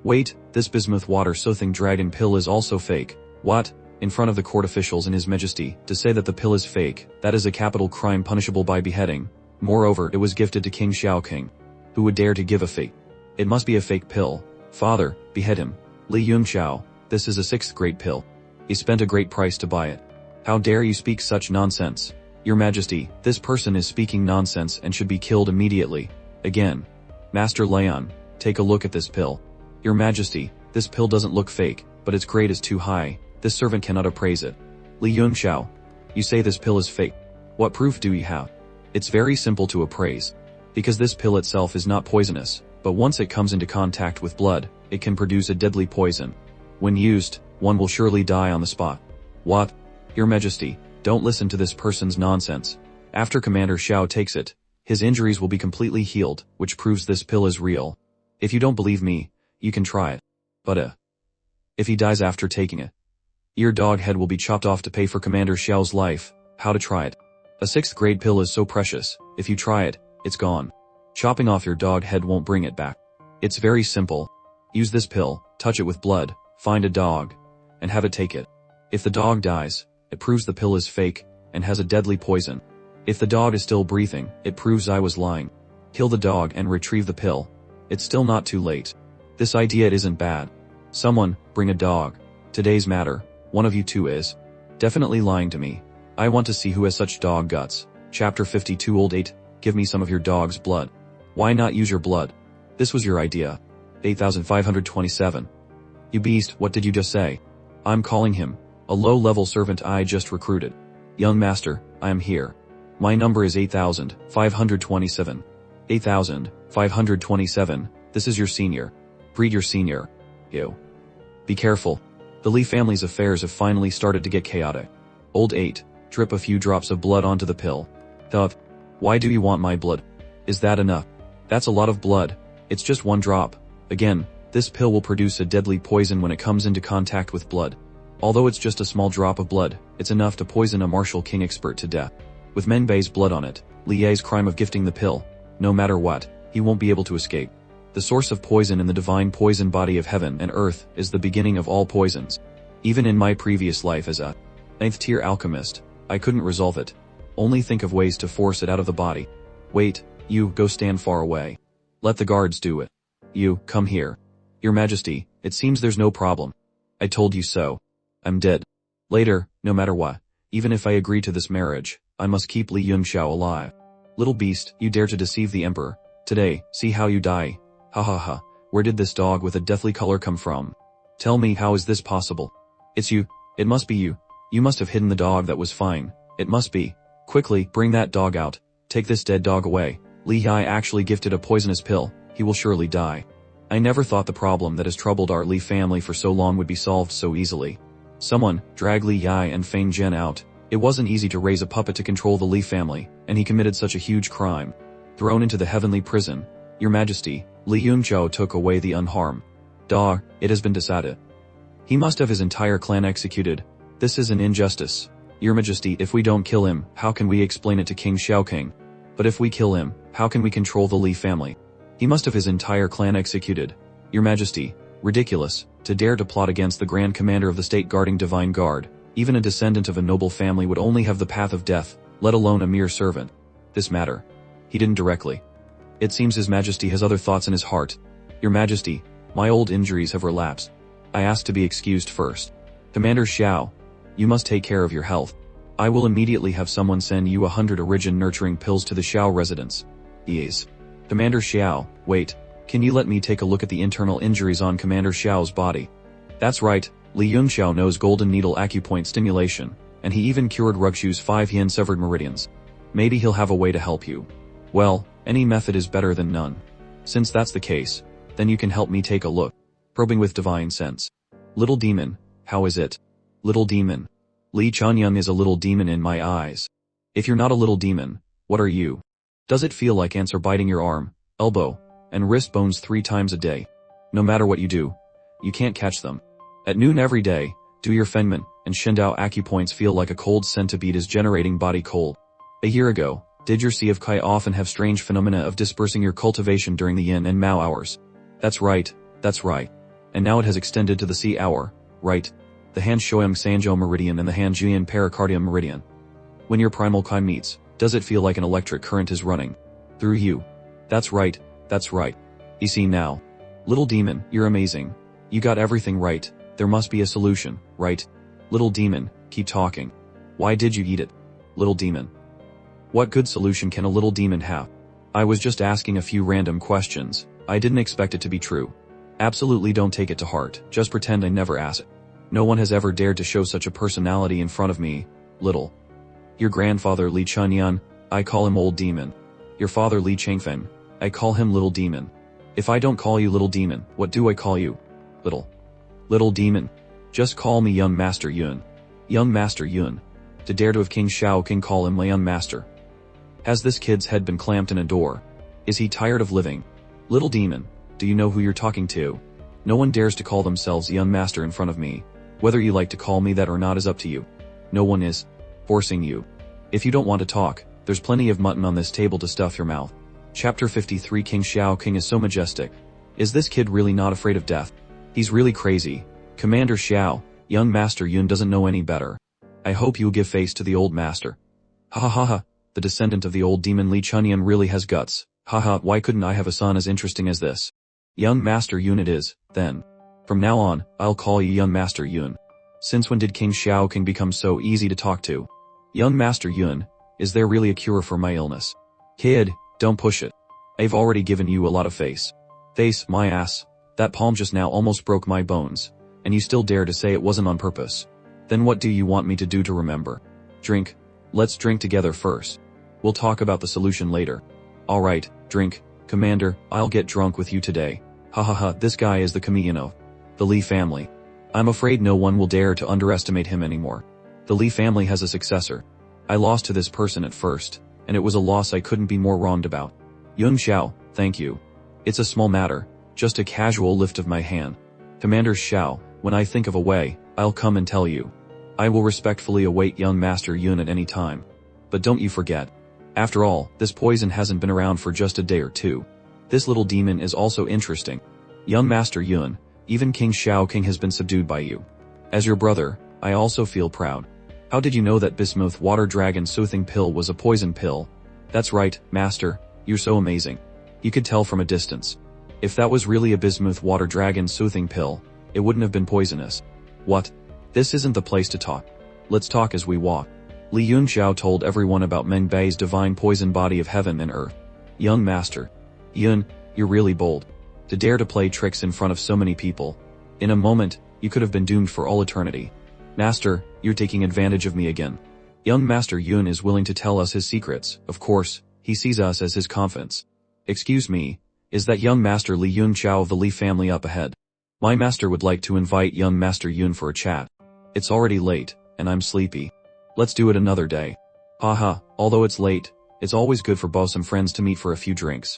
Wait, this bismuth water soothing dragon pill is also fake. What? In front of the court officials and His Majesty, to say that the pill is fake, that is a capital crime punishable by beheading. Moreover, it was gifted to King Xiao King. Who would dare to give a fake? It must be a fake pill. Father, behead him. Li Yunxiao, this is a 6th grade pill. He spent a great price to buy it. How dare you speak such nonsense? Your Majesty, this person is speaking nonsense and should be killed immediately. Again. Master Leon, take a look at this pill. Your Majesty, this pill doesn't look fake, but its grade is too high. This servant cannot appraise it. Li Yunxiao, you say this pill is fake. What proof do you have? It's very simple to appraise. Because this pill itself is not poisonous, but once it comes into contact with blood, it can produce a deadly poison. When used, one will surely die on the spot. What? Your Majesty, don't listen to this person's nonsense. After Commander Xiao takes it, his injuries will be completely healed, which proves this pill is real. If you don't believe me, you can try it. But if he dies after taking it, your dog head will be chopped off to pay for Commander Xiao's life. How to try it? A 6th grade pill is so precious, if you try it, it's gone. Chopping off your dog head won't bring it back. It's very simple. Use this pill, touch it with blood, find a dog, and have it take it. If the dog dies, it proves the pill is fake, and has a deadly poison. If the dog is still breathing, it proves I was lying. Kill the dog and retrieve the pill. It's still not too late. This idea isn't bad. Someone, bring a dog. Today's matter, one of you two is definitely lying to me. I want to see who has such dog guts. Chapter 52 Old 8, give me some of your dog's blood. Why not use your blood? This was your idea. 8527. You beast, what did you just say? I'm calling him a low-level servant I just recruited. Young master, I am here. My number is 8527. 8527, this is your senior. Greet your senior. You. Be careful. The Li family's affairs have finally started to get chaotic. Old 8, drip a few drops of blood onto the pill. Thud. Why do you want my blood? Is that enough? That's a lot of blood. It's just one drop. Again, this pill will produce a deadly poison when it comes into contact with blood. Although it's just a small drop of blood, it's enough to poison a martial king expert to death. With Menbei's blood on it, Li Ye's crime of gifting the pill, no matter what, he won't be able to escape. The source of poison in the divine poison body of heaven and earth is the beginning of all poisons. Even in my previous life as a 9th tier alchemist, I couldn't resolve it. Only think of ways to force it out of the body. Wait, you, go stand far away. Let the guards do it. You, come here. Your Majesty, it seems there's no problem. I told you so. I'm dead. Later, no matter what, even if I agree to this marriage, I must keep Li Yunxiao alive. Little beast, you dare to deceive the emperor. Today, see how you die. Ha ha ha, where did this dog with a deathly color come from? Tell me, how is this possible? It's you. It must be you. You must have hidden the dog that was fine. It must be. Quickly, bring that dog out. Take this dead dog away. Li Hai actually gifted a poisonous pill. He will surely die. I never thought the problem that has troubled our Li family for so long would be solved so easily. Someone, drag Li Yai and Feng Zhen out. It wasn't easy to raise a puppet to control the Li family, and he committed such a huge crime. Thrown into the heavenly prison, Your Majesty, Li Yunqiao took away the unharmed. Da, it has been decided. He must have his entire clan executed. This is an injustice. Your Majesty, if we don't kill him, how can we explain it to King Xiaoqing? But if we kill him, how can we control the Li family? He must have his entire clan executed. Your Majesty, ridiculous, to dare to plot against the Grand Commander of the State guarding Divine Guard. Even a descendant of a noble family would only have the path of death, let alone a mere servant. This matter. He didn't directly. It seems His Majesty has other thoughts in his heart. Your Majesty, my old injuries have relapsed. I ask to be excused first. Commander Xiao, you must take care of your health. I will immediately have someone send you 100 origin nurturing pills to the Xiao residence. Yes. Commander Xiao, wait, can you let me take a look at the internal injuries on Commander Xiao's body? That's right, Li Yunqiao knows golden needle acupoint stimulation, and he even cured Rugshu's 5 yin severed meridians. Maybe he'll have a way to help you. Well, any method is better than none. Since that's the case, then you can help me take a look. Probing with divine sense. Little demon, how is it? Little demon. Li Chunyun is a little demon in my eyes. If you're not a little demon, what are you? Does it feel like ants are biting your arm, elbow, and wrist bones 3 times a day? No matter what you do, you can't catch them. At noon every day, do your Fengmen and Shindao acupoints feel like a cold centipede is generating body cold. A year ago, did your Sea of Kai often have strange phenomena of dispersing your cultivation during the yin and mao hours? That's right, that's right. And now it has extended to the sea hour, right? The Han Shoyang Sanzhou meridian and the Han Juyan pericardium meridian. When your primal Kai meets, does it feel like an electric current is running through you? That's right, that's right. You see now. Little demon, you're amazing. You got everything right. There must be a solution, right? Little demon, keep talking. Why did you eat it? Little demon. What good solution can a little demon have? I was just asking a few random questions. I didn't expect it to be true. Absolutely don't take it to heart, just pretend I never asked it. No one has ever dared to show such a personality in front of me, little. Your grandfather Li Chunyan, I call him Old Demon. Your father Li Chengfen, I call him Little Demon. If I don't call you Little Demon, what do I call you? Little. Little Demon. Just call me Young Master Yun. Young Master Yun. To dare to have King Xiaoqing call him my Young Master. Has this kid's head been clamped in a door? Is he tired of living? Little Demon, do you know who you're talking to? No one dares to call themselves Young Master in front of me. Whether you like to call me that or not is up to you. No one is forcing you. If you don't want to talk, there's plenty of mutton on this table to stuff your mouth. Chapter 53 King Xiaoqing is so majestic. Is this kid really not afraid of death? He's really crazy. Commander Xiao, Young Master Yun doesn't know any better. I hope you'll give face to the old master. Ha ha ha ha, the descendant of the old demon Li Chunyan really has guts. Ha ha, why couldn't I have a son as interesting as this? Young Master Yun it is, then. From now on, I'll call you Young Master Yun. Since when did King Xiaoqing become so easy to talk to? Young Master Yun, is there really a cure for my illness? Kid, don't push it. I've already given you a lot of face. Face, my ass. That palm just now almost broke my bones. And you still dare to say it wasn't on purpose. Then what do you want me to do to remember? Drink. Let's drink together first. We'll talk about the solution later. Alright, drink. Commander, I'll get drunk with you today. Ha ha ha, this guy is the comedian of the Li family. I'm afraid no one will dare to underestimate him anymore. The Li family has a successor. I lost to this person at first, and it was a loss I couldn't be more wronged about. Yun Xiao, thank you. It's a small matter, just a casual lift of my hand. Commander Xiao, when I think of a way, I'll come and tell you. I will respectfully await Young Master Yun at any time. But don't you forget. After all, this poison hasn't been around for just a day or two. This little demon is also interesting. Young Master Yun, even King Xiaoqing has been subdued by you. As your brother, I also feel proud. How did you know that Bismuth Water Dragon Soothing Pill was a poison pill? That's right, Master, you're so amazing. You could tell from a distance. If that was really a Bismuth Water Dragon Soothing Pill, it wouldn't have been poisonous. What? This isn't the place to talk. Let's talk as we walk. Li Yunqiao told everyone about Meng Bei's divine poison body of heaven and earth. Young Master. Yun, you're really bold. To dare to play tricks in front of so many people. In a moment, you could have been doomed for all eternity. Master, you're taking advantage of me again. Young Master Yun is willing to tell us his secrets. Of course, he sees us as his confidants. Excuse me, is that Young Master Li Yunqiao of the Li family up ahead? My master would like to invite Young Master Yun for a chat. It's already late, and I'm sleepy. Let's do it another day. Haha, although it's late, it's always good for both some friends to meet for a few drinks.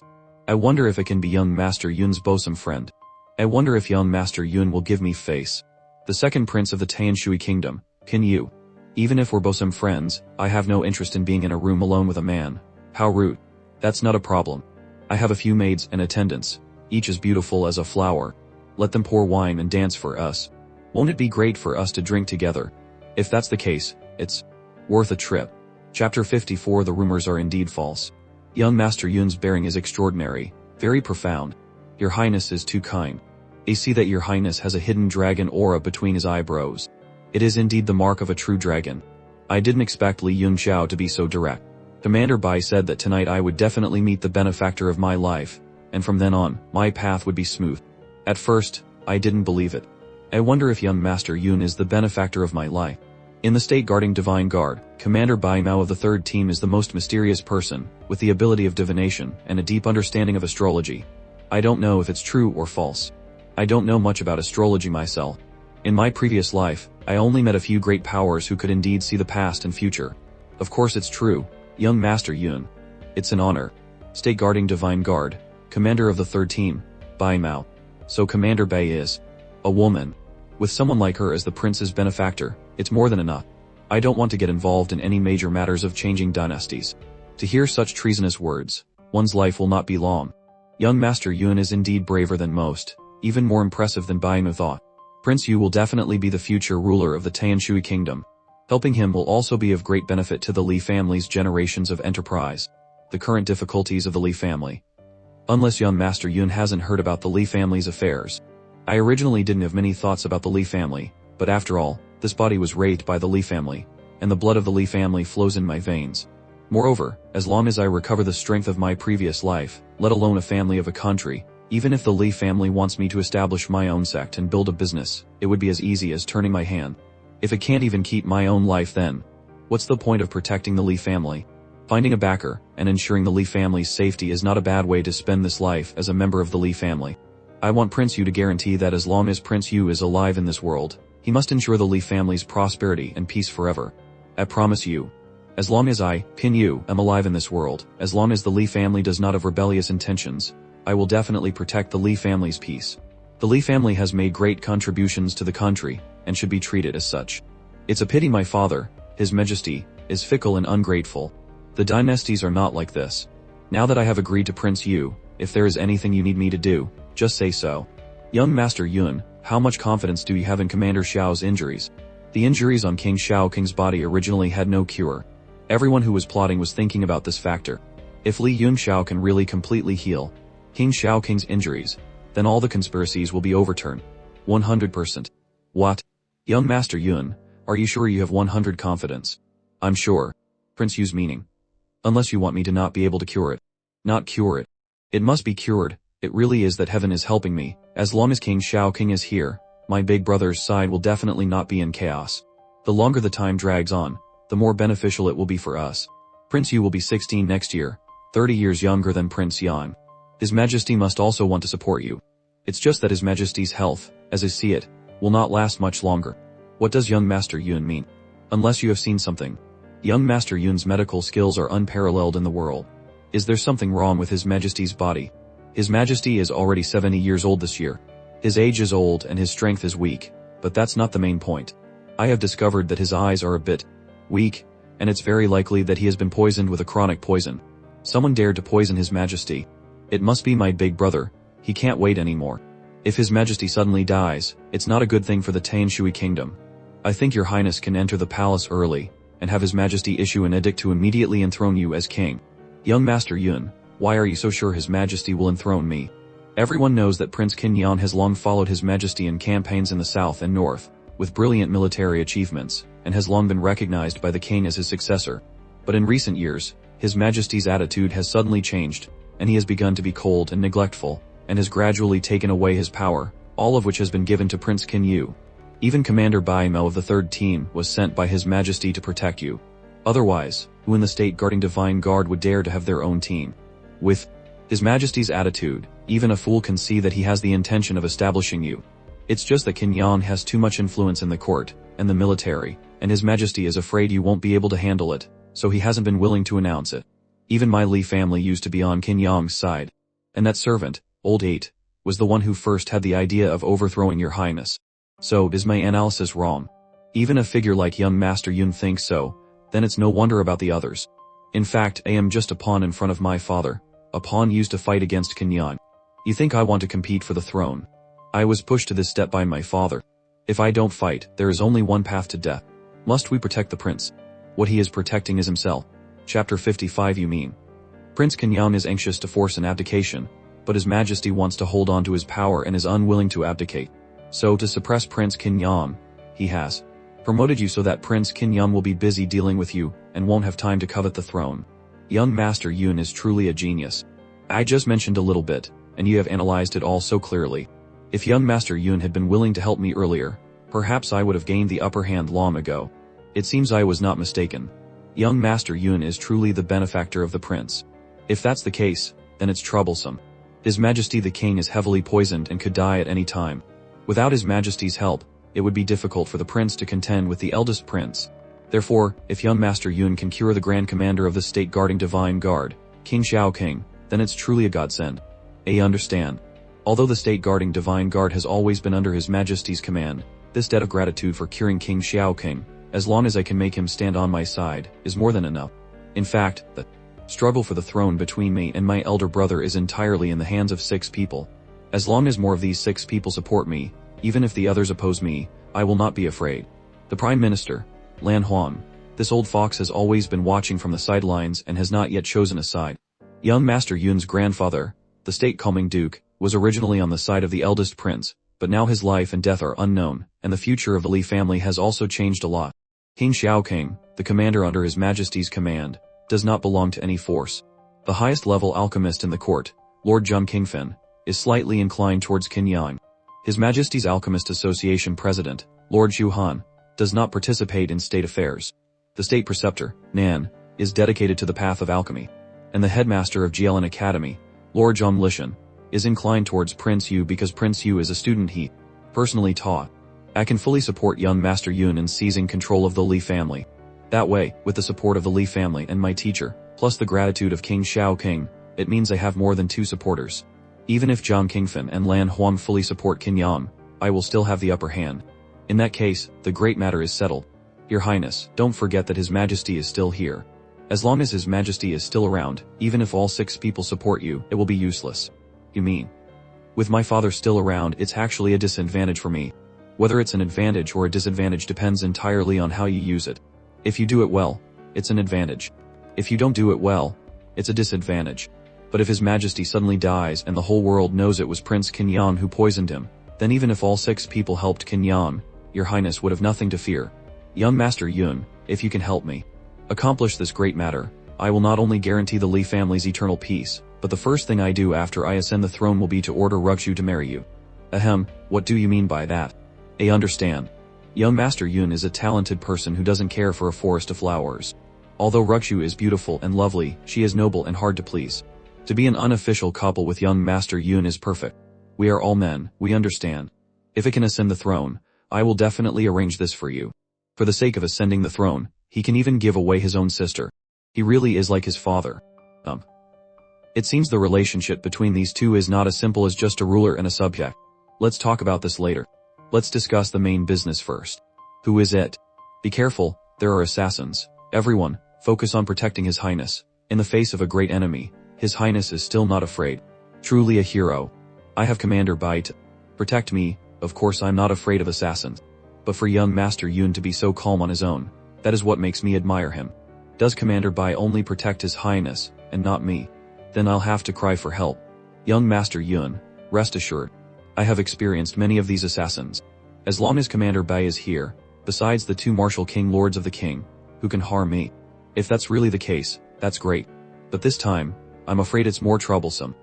I wonder if it can be young Master Yun's bosom friend. I wonder if young Master Yun will give me face. The second prince of the Tanshui kingdom, Qin Yu. Even if we're bosom friends, I have no interest in being in a room alone with a man. How rude. That's not a problem. I have a few maids and attendants, each as beautiful as a flower. Let them pour wine and dance for us. Won't it be great for us to drink together? If that's the case, it's worth a trip. Chapter 54. The rumors are indeed false. Young Master Yun's bearing is extraordinary, very profound. Your Highness is too kind. I see that your Highness has a hidden dragon aura between his eyebrows. It is indeed the mark of a true dragon. I didn't expect Li Yunxiao to be so direct. Commander Bai said that tonight I would definitely meet the benefactor of my life, and from then on, my path would be smooth. At first, I didn't believe it. I wonder if young Master Yun is the benefactor of my life. In the state guarding Divine Guard, Commander Bai Mao of the third team is the most mysterious person, with the ability of divination and a deep understanding of astrology. I don't know if it's true or false. I don't know much about astrology myself. In my previous life, I only met a few great powers who could indeed see the past and future. Of course it's true, young Master Yun. It's an honor. State guarding Divine Guard, commander of the third team, Bai Mao. So Commander Bai is a woman. With someone like her as the prince's benefactor, it's more than enough. I don't want to get involved in any major matters of changing dynasties. To hear such treasonous words, one's life will not be long. Young Master Yun is indeed braver than most, even more impressive than Bai Mao thought. Prince Yu will definitely be the future ruler of the Tanshui kingdom. Helping him will also be of great benefit to the Li family's generations of enterprise. The current difficulties of the Li family. Unless young Master Yun hasn't heard about the Li family's affairs. I originally didn't have many thoughts about the Li family, but after all, this body was raped by the Li family, and the blood of the Li family flows in my veins. Moreover, as long as I recover the strength of my previous life, let alone a family of a country, even if the Li family wants me to establish my own sect and build a business, it would be as easy as turning my hand. If it can't even keep my own life, then what's the point of protecting the Li family? Finding a backer and ensuring the Li family's safety is not a bad way to spend this life as a member of the Li family. I want Prince Yu to guarantee that as long as Prince Yu is alive in this world, he must ensure the Li family's prosperity and peace forever. I promise you. As long as I, Qin Yu, am alive in this world, as long as the Li family does not have rebellious intentions, I will definitely protect the Li family's peace. The Li family has made great contributions to the country, and should be treated as such. It's a pity my father, His Majesty, is fickle and ungrateful. The dynasties are not like this. Now that I have agreed to Prince Yu, if there is anything you need me to do, just say so. Young Master Yun, how much confidence do you have in Commander Xiao's injuries? The injuries on King Xiao King's body originally had no cure. Everyone who was plotting was thinking about this factor. If Li Yunxiao can really completely heal King Xiao King's injuries, then all the conspiracies will be overturned. 100%. What? Young Master Yun, are you sure you have 100 confidence? I'm sure. Prince Yu's meaning. Unless you want me to not be able to cure it. Not cure it. It must be cured. It really is that heaven is helping me. As long as King Xiao King is here, my big brother's side will definitely not be in chaos. The longer the time drags on, the more beneficial it will be for us. Prince Yu will be 16 next year, 30 years younger than Prince Yang. His Majesty must also want to support you. It's just that His Majesty's health, as I see it, will not last much longer. What does young Master Yun mean? Unless you have seen something. Young Master Yun's medical skills are unparalleled in the world. Is there something wrong with His Majesty's body? His Majesty is already 70 years old this year. His age is old and his strength is weak, but that's not the main point. I have discovered that his eyes are a bit weak, and it's very likely that he has been poisoned with a chronic poison. Someone dared to poison His Majesty. It must be my big brother. He can't wait anymore. If His Majesty suddenly dies, it's not a good thing for the Tanshui kingdom. I think your Highness can enter the palace early, and have His Majesty issue an edict to immediately enthrone you as king. Young Master Yun, why are you so sure His Majesty will enthrone me? Everyone knows that Prince Qin Yan has long followed His Majesty in campaigns in the south and north, with brilliant military achievements, and has long been recognized by the king as his successor. But in recent years, His Majesty's attitude has suddenly changed, and he has begun to be cold and neglectful, and has gradually taken away his power, all of which has been given to Prince Qin Yu. Even Commander Bai Mao of the third team was sent by His Majesty to protect you. Otherwise, who in the state guarding Divine Guard would dare to have their own team? With His Majesty's attitude, even a fool can see that he has the intention of establishing you. It's just that Qin Yang has too much influence in the court, and the military, and His Majesty is afraid you won't be able to handle it, so he hasn't been willing to announce it. Even my Li family used to be on Qin Yang's side. And that servant, old 8, was the one who first had the idea of overthrowing your highness. So, is my analysis wrong? Even a figure like young Master Yun thinks so, then it's no wonder about the others. In fact, I am just a pawn in front of my father, a pawn used to fight against Kenyan. You think I want to compete for the throne? I was pushed to this step by my father. If I don't fight, there is only one path to death. Must we protect the prince? What he is protecting is himself. Chapter 55. You mean? Prince Kenyan is anxious to force an abdication, but His Majesty wants to hold on to his power and is unwilling to abdicate. So to suppress Prince Kenyan, he has promoted you so that Prince Kenyan will be busy dealing with you and won't have time to covet the throne. Young Master Yun is truly a genius. I just mentioned a little bit, and you have analyzed it all so clearly. If young Master Yun had been willing to help me earlier, perhaps I would have gained the upper hand long ago. It seems I was not mistaken. Young Master Yun is truly the benefactor of the prince. If that's the case, then it's troublesome. His Majesty the King is heavily poisoned and could die at any time. Without His Majesty's help, it would be difficult for the prince to contend with the eldest prince. Therefore, if young Master Yun can cure the Grand Commander of the State Guarding Divine Guard, King Xiao King, then it's truly a godsend. I understand. Although the State Guarding Divine Guard has always been under His Majesty's command, this debt of gratitude for curing King Xiao King, as long as I can make him stand on my side, is more than enough. In fact, the struggle for the throne between me and my elder brother is entirely in the hands of 6 people. As long as more of these 6 people support me, even if the others oppose me, I will not be afraid. The Prime Minister, Lan Huan, this old fox has always been watching from the sidelines and has not yet chosen a side. Young Master Yun's grandfather, the state-calming duke, was originally on the side of the eldest prince, but now his life and death are unknown, and the future of the Li family has also changed a lot. King Xiao King, the commander under His Majesty's command, does not belong to any force. The highest level alchemist in the court, Lord Zheng Qingfen, is slightly inclined towards Kenyan. His Majesty's Alchemist Association president, Lord Zhu Han, does not participate in state affairs. The state preceptor, Nan, is dedicated to the path of alchemy. And the headmaster of Jielin Academy, Lord Zhang Lishan, is inclined towards Prince Yu because Prince Yu is a student he personally taught. I can fully support young Master Yun in seizing control of the Li family. That way, with the support of the Li family and my teacher, plus the gratitude of King Xiao King, it means I have more than 2 supporters. Even if Zhang Qingfen and Lan Huan fully support Kenyan, I will still have the upper hand. In that case, the great matter is settled. Your Highness, don't forget that His Majesty is still here. As long as His Majesty is still around, even if all 6 people support you, it will be useless. You mean? With my father still around, it's actually a disadvantage for me. Whether it's an advantage or a disadvantage depends entirely on how you use it. If you do it well, it's an advantage. If you don't do it well, it's a disadvantage. But if His Majesty suddenly dies and the whole world knows it was Prince Kenyan who poisoned him, then even if all 6 people helped Kenyan, Your Highness would have nothing to fear. Young Master Yun, if you can help me accomplish this great matter, I will not only guarantee the Li family's eternal peace, but the first thing I do after I ascend the throne will be to order Ruxu to marry you. Ahem, what do you mean by that? I understand. Young Master Yun is a talented person who doesn't care for a forest of flowers. Although Ruxu is beautiful and lovely, she is noble and hard to please. To be an unofficial couple with young Master Yun is perfect. We are all men, we understand. If it can ascend the throne, I will definitely arrange this for you. For the sake of ascending the throne, he can even give away his own sister. He really is like his father. It seems the relationship between these two is not as simple as just a ruler and a subject. Let's talk about this later. Let's discuss the main business first. Who is it? Be careful, there are assassins. Everyone, focus on protecting His Highness. In the face of a great enemy, His Highness is still not afraid. Truly a hero. I have Commander Bai to protect me. Of course I'm not afraid of assassins. But for young Master Yun to be so calm on his own, that is what makes me admire him. Does Commander Bai only protect His Highness, and not me? Then I'll have to cry for help. Young Master Yun, rest assured. I have experienced many of these assassins. As long as Commander Bai is here, besides the 2 martial king lords of the king, who can harm me. If that's really the case, that's great. But this time, I'm afraid it's more troublesome.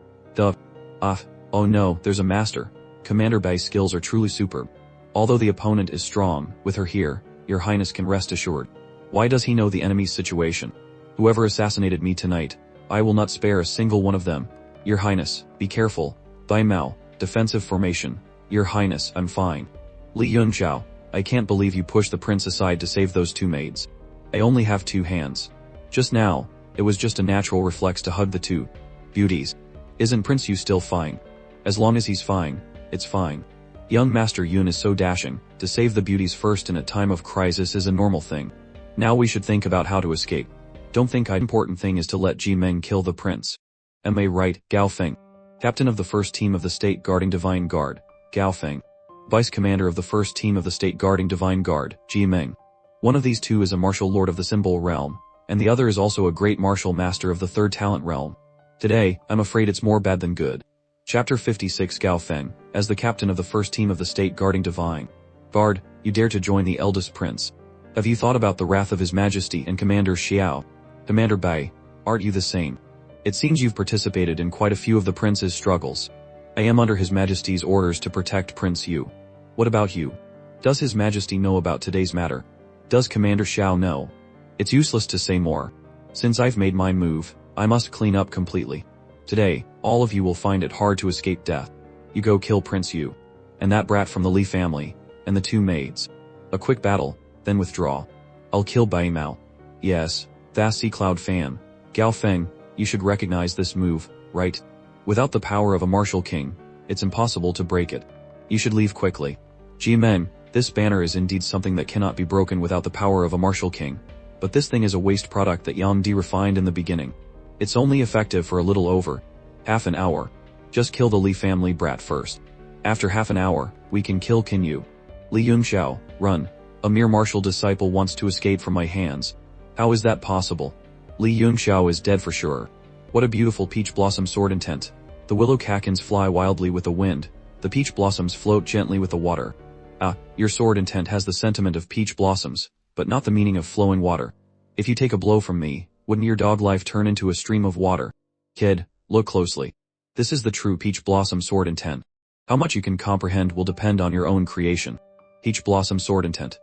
Oh no, there's a master. Commander Bai's skills are truly superb. Although the opponent is strong, with her here, Your Highness can rest assured. Why does he know the enemy's situation? Whoever assassinated me tonight, I will not spare a single one of them. Your Highness, be careful. Bai Mao, defensive formation. Your Highness, I'm fine. Li Yunxiao, I can't believe you pushed the prince aside to save those 2 maids. I only have 2 hands. Just now, it was just a natural reflex to hug the 2 beauties. Isn't Prince Yu still fine? As long as he's fine, it's fine. Young Master Yun is so dashing, to save the beauties first in a time of crisis is a normal thing. Now we should think about how to escape. Don't think the important thing is to let Ji Meng kill the prince. Am I right, Gao Feng? Captain of the first team of the State Guarding Divine Guard, Gao Feng. Vice Commander of the first team of the State Guarding Divine Guard, Ji Meng. One of these two is a martial lord of the Symbol Realm, and the other is also a great martial master of the Third Talent Realm. Today, I'm afraid it's more bad than good. Chapter 56 Gao Feng, as the captain of the first team of the State Guarding Divine Guard, you dare to join the eldest prince. Have you thought about the wrath of His Majesty and Commander Xiao? Commander Bai, aren't you the same? It seems you've participated in quite a few of the prince's struggles. I am under His Majesty's orders to protect Prince Yu. What about you? Does His Majesty know about today's matter? Does Commander Xiao know? It's useless to say more. Since I've made my move, I must clean up completely. Today, all of you will find it hard to escape death. You go kill Prince Yu. And that brat from the Li family, and the two maids. A quick battle, then withdraw. I'll kill Bai Mao. Yes, that's Sea Cloud fan. Gao Feng, you should recognize this move, right? Without the power of a martial king, it's impossible to break it. You should leave quickly. Ji Meng, this banner is indeed something that cannot be broken without the power of a martial king. But this thing is a waste product that Yang Di refined in the beginning. It's only effective for a little over half an hour. Just kill the Li family brat first. After half an hour, we can kill Qin Yu. Li Yunxiao, run. A mere martial disciple wants to escape from my hands. How is that possible? Li Yunxiao is dead for sure. What a beautiful peach blossom sword intent. The willow catkins fly wildly with the wind. The peach blossoms float gently with the water. Ah, your sword intent has the sentiment of peach blossoms, but not the meaning of flowing water. If you take a blow from me, wouldn't your dog life turn into a stream of water? Kid, look closely. This is the true peach blossom sword intent. How much you can comprehend will depend on your own creation. Peach blossom sword intent.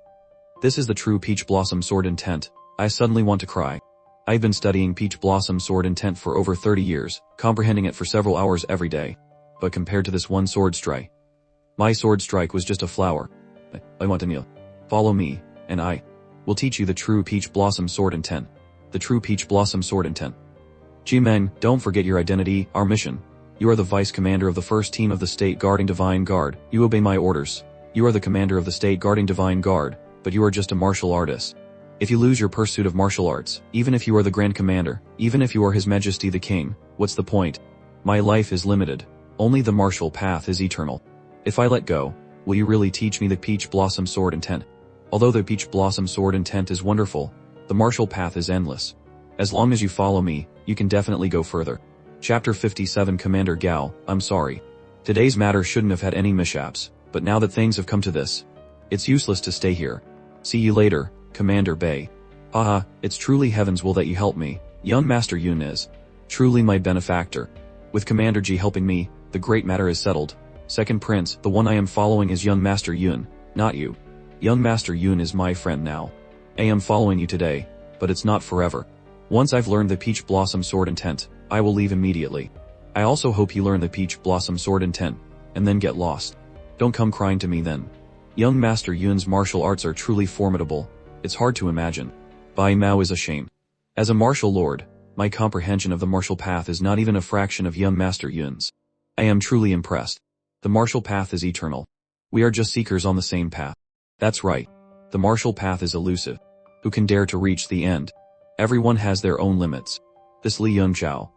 This is the true peach blossom sword intent. I suddenly want to cry. I've been studying peach blossom sword intent for over 30 years, comprehending it for several hours every day. But compared to this one sword strike, my sword strike was just a flower. I want to kneel. Follow me, and I will teach you the true peach blossom sword intent. The true peach blossom sword intent. Ji Meng, don't forget your identity, our mission. You are the vice commander of the first team of the State Guarding Divine Guard. You obey my orders. You are the commander of the State Guarding Divine Guard, but you are just a martial artist. If you lose your pursuit of martial arts, even if you are the Grand Commander, even if you are His Majesty the King, what's the point? My life is limited. Only the martial path is eternal. If I let go, will you really teach me the peach blossom sword intent? Although the peach blossom sword intent is wonderful, the martial path is endless. As long as you follow me, you can definitely go further. Chapter 57 Commander Gao, I'm sorry. Today's matter shouldn't have had any mishaps, but now that things have come to this, it's useless to stay here. See you later, Commander Bai. Haha, it's truly heaven's will that you help me. Young Master Yun is truly my benefactor. With Commander Ji helping me, the great matter is settled. Second Prince, the one I am following is young Master Yun, not you. Young Master Yun is my friend now. I am following you today, but it's not forever. Once I've learned the peach blossom sword intent, I will leave immediately. I also hope you learn the peach blossom sword intent, and then get lost. Don't come crying to me then. Young Master Yun's martial arts are truly formidable. It's hard to imagine. Bai Mao is a shame. As a martial lord, my comprehension of the martial path is not even a fraction of young Master Yun's. I am truly impressed. The martial path is eternal. We are just seekers on the same path. That's right. The martial path is elusive. Who can dare to reach the end? Everyone has their own limits. This Li Yunxiao.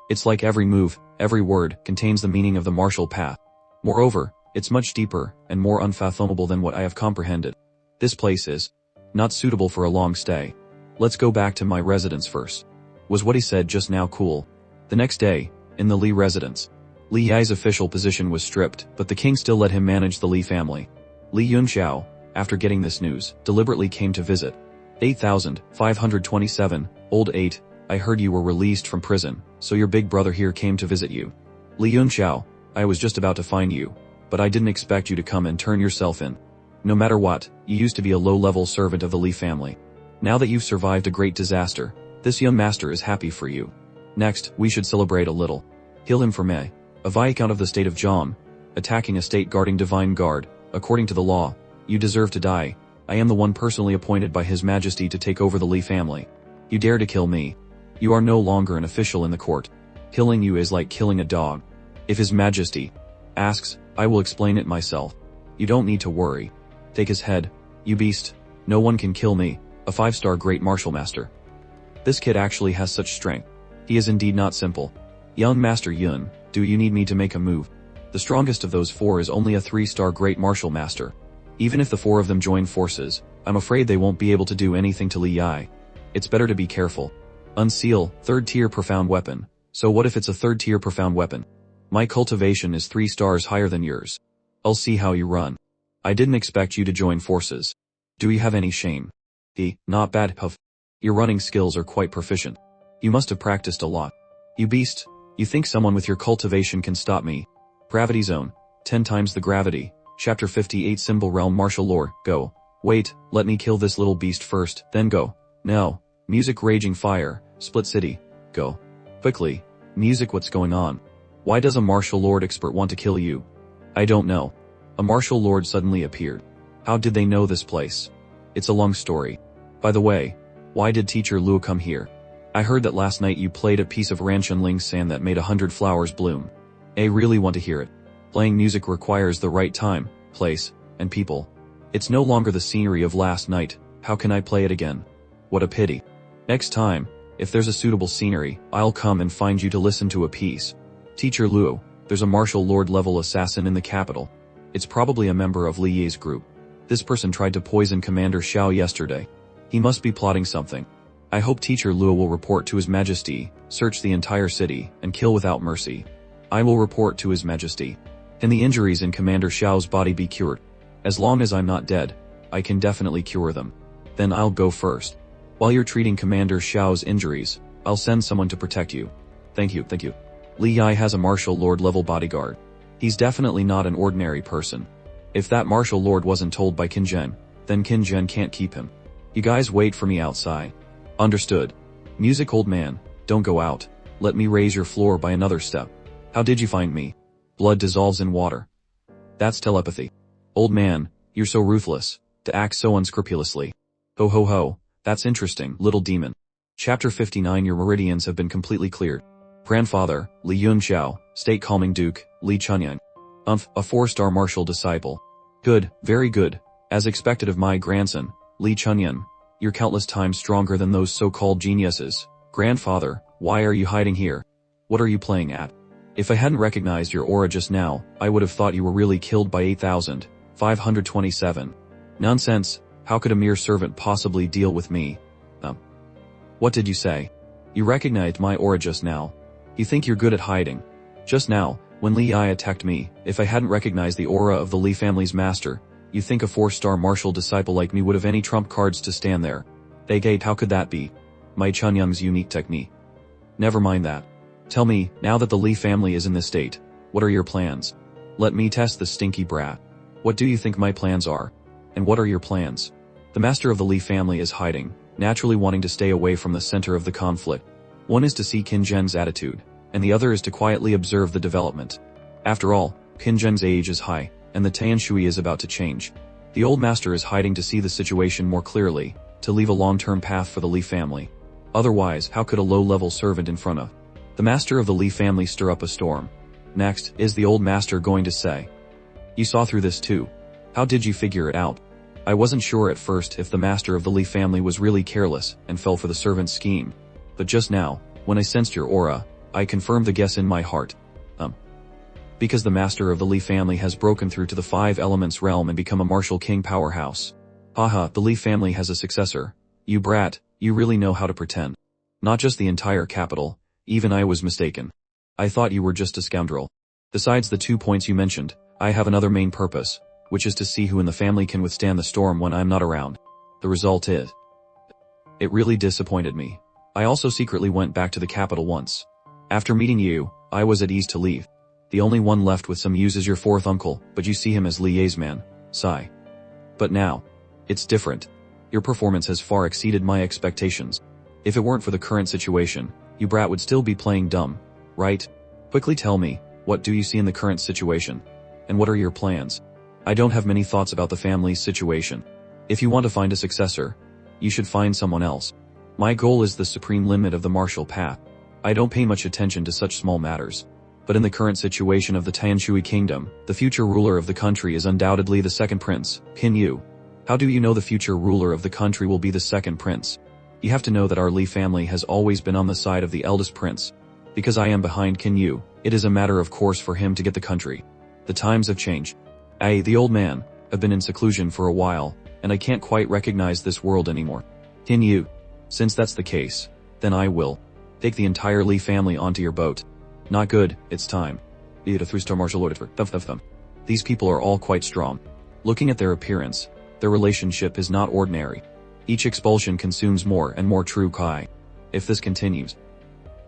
It's like every move, every word, contains the meaning of the martial path. Moreover, it's much deeper and more unfathomable than what I have comprehended. This place is not suitable for a long stay. Let's go back to my residence first. Was what he said just now cool? The next day, in the Li residence, Li Yai's official position was stripped, but the king still let him manage the Li family. Li Yunxiao, after getting this news, deliberately came to visit. 8527, Old 8, I heard you were released from prison, so your big brother here came to visit you. Li Yunxiao, I was just about to find you, but I didn't expect you to come and turn yourself in. No matter what, you used to be a low-level servant of the Li family. Now that you've survived a great disaster, this young master is happy for you. Next, we should celebrate a little. Heal him for me. A Viscount of the state of Zhang, attacking a state guarding divine guard. According to the law, you deserve to die. I am the one personally appointed by His Majesty to take over the Li family. You dare to kill me. You are no longer an official in the court. Killing you is like killing a dog. If His Majesty asks, I will explain it myself. You don't need to worry. Take his head, you beast. No one can kill me, a 5-star great martial master. This kid actually has such strength. He is indeed not simple. Young Master Yun, do you need me to make a move? The strongest of those 4 is only a 3-star great martial master. Even if the 4 of them join forces, I'm afraid they won't be able to do anything to Li Yi. It's better to be careful. Unseal, 3rd tier profound weapon. So what if it's a 3rd tier profound weapon? My cultivation is 3 stars higher than yours. I'll see how you run. I didn't expect you to join forces. Do you have any shame? Not bad, Puff. Your running skills are quite proficient. You must have practiced a lot. You beast, you think someone with your cultivation can stop me? Gravity zone, 10 times the gravity. Chapter 58 Symbol Realm Martial Lore, go. Wait, let me kill this little beast first, then go. No. Music Raging Fire, Split City, go. Quickly. Music What's going on? Why does a martial lord expert want to kill you? I don't know. A martial lord suddenly appeared. How did they know this place? It's a long story. By the way, why did Teacher Luo come here? I heard that last night you played a piece of Ranshanling San that made 100 flowers bloom. I really want to hear it. Playing music requires the right time, place, and people. It's no longer the scenery of last night. How can I play it again? What a pity. Next time, if there's a suitable scenery, I'll come and find you to listen to a piece. Teacher Luo, there's a martial lord level assassin in the capital. It's probably a member of Li Yi's group. This person tried to poison Commander Xiao yesterday. He must be plotting something. I hope Teacher Luo will report to His Majesty, search the entire city, and kill without mercy. I will report to His Majesty. Can the injuries in Commander Xiao's body be cured? As long as I'm not dead, I can definitely cure them. Then I'll go first. While you're treating Commander Xiao's injuries, I'll send someone to protect you. Thank you. Li Yi has a martial lord level bodyguard. He's definitely not an ordinary person. If that martial lord wasn't told by Qin Zhen, then Qin Zhen can't keep him. You guys wait for me outside. Understood. Music Old Man, don't go out. Let me raise your floor by another step. How did you find me? Blood dissolves in water. That's telepathy. Old man, you're so ruthless, to act so unscrupulously. Ho ho ho, that's interesting, little demon. Chapter 59 Your meridians have been completely cleared. Grandfather, Li Yunxiao, State Calming Duke, Li Chunyang. A 4-star martial disciple. Good, very good. As expected of my grandson, Li Chunyang. You're countless times stronger than those so-called geniuses. Grandfather, why are you hiding here? What are you playing at? If I hadn't recognized your aura just now, I would have thought you were really killed by 8,527. Nonsense, how could a mere servant possibly deal with me? What did you say? You recognized my aura just now. You think you're good at hiding. Just now, when Li Yi attacked me, if I hadn't recognized the aura of the Li family's master, you think a 4-star martial disciple like me would have any trump cards to stand there? How could that be? My Chunyang's unique technique. Never mind that. Tell me, now that the Li family is in this state, what are your plans? Let me test the stinky brat. What do you think my plans are? And what are your plans? The master of the Li family is hiding, naturally wanting to stay away from the center of the conflict. One is to see Qin Zhen's attitude, and the other is to quietly observe the development. After all, Qin Zhen's age is high, and the Tianshui is about to change. The old master is hiding to see the situation more clearly, to leave a long-term path for the Li family. Otherwise, how could a low-level servant in front of the master of the Li family stir up a storm? Next, is the old master going to say? You saw through this too. How did you figure it out? I wasn't sure at first if the master of the Li family was really careless and fell for the servant's scheme. But just now, when I sensed your aura, I confirmed the guess in my heart. Because the master of the Li family has broken through to the 5 elements realm and become a martial king powerhouse. Haha, the Li family has a successor. You brat, you really know how to pretend. Not just the entire capital, even I was mistaken. I thought you were just a scoundrel. Besides the 2 points you mentioned, I have another main purpose, which is to see who in the family can withstand the storm when I'm not around. The result is, it really disappointed me. I also secretly went back to the capital once. After meeting you, I was at ease to leave. The only one left with some use is your 4th uncle, but you see him as Li Yi's man, Sai. But now, it's different. Your performance has far exceeded my expectations. If it weren't for the current situation, you brat would still be playing dumb, right? Quickly tell me, what do you see in the current situation? And what are your plans? I don't have many thoughts about the family's situation. If you want to find a successor, you should find someone else. My goal is the supreme limit of the martial path. I don't pay much attention to such small matters. But in the current situation of the Tianshui kingdom, the future ruler of the country is undoubtedly the second prince, Qin Yu. How do you know the future ruler of the country will be the second prince? You have to know that our Li family has always been on the side of the eldest prince. Because I am behind Qin Yu, it is a matter of course for him to get the country. The times have changed. I, the old man, have been in seclusion for a while, and I can't quite recognize this world anymore. Qin Yu. Since that's the case, then I will take the entire Li family onto your boat. Not good, it's time. Be it a 3-star martial order. These people are all quite strong. Looking at their appearance, their relationship is not ordinary. Each expulsion consumes more and more true Kai. If this continues.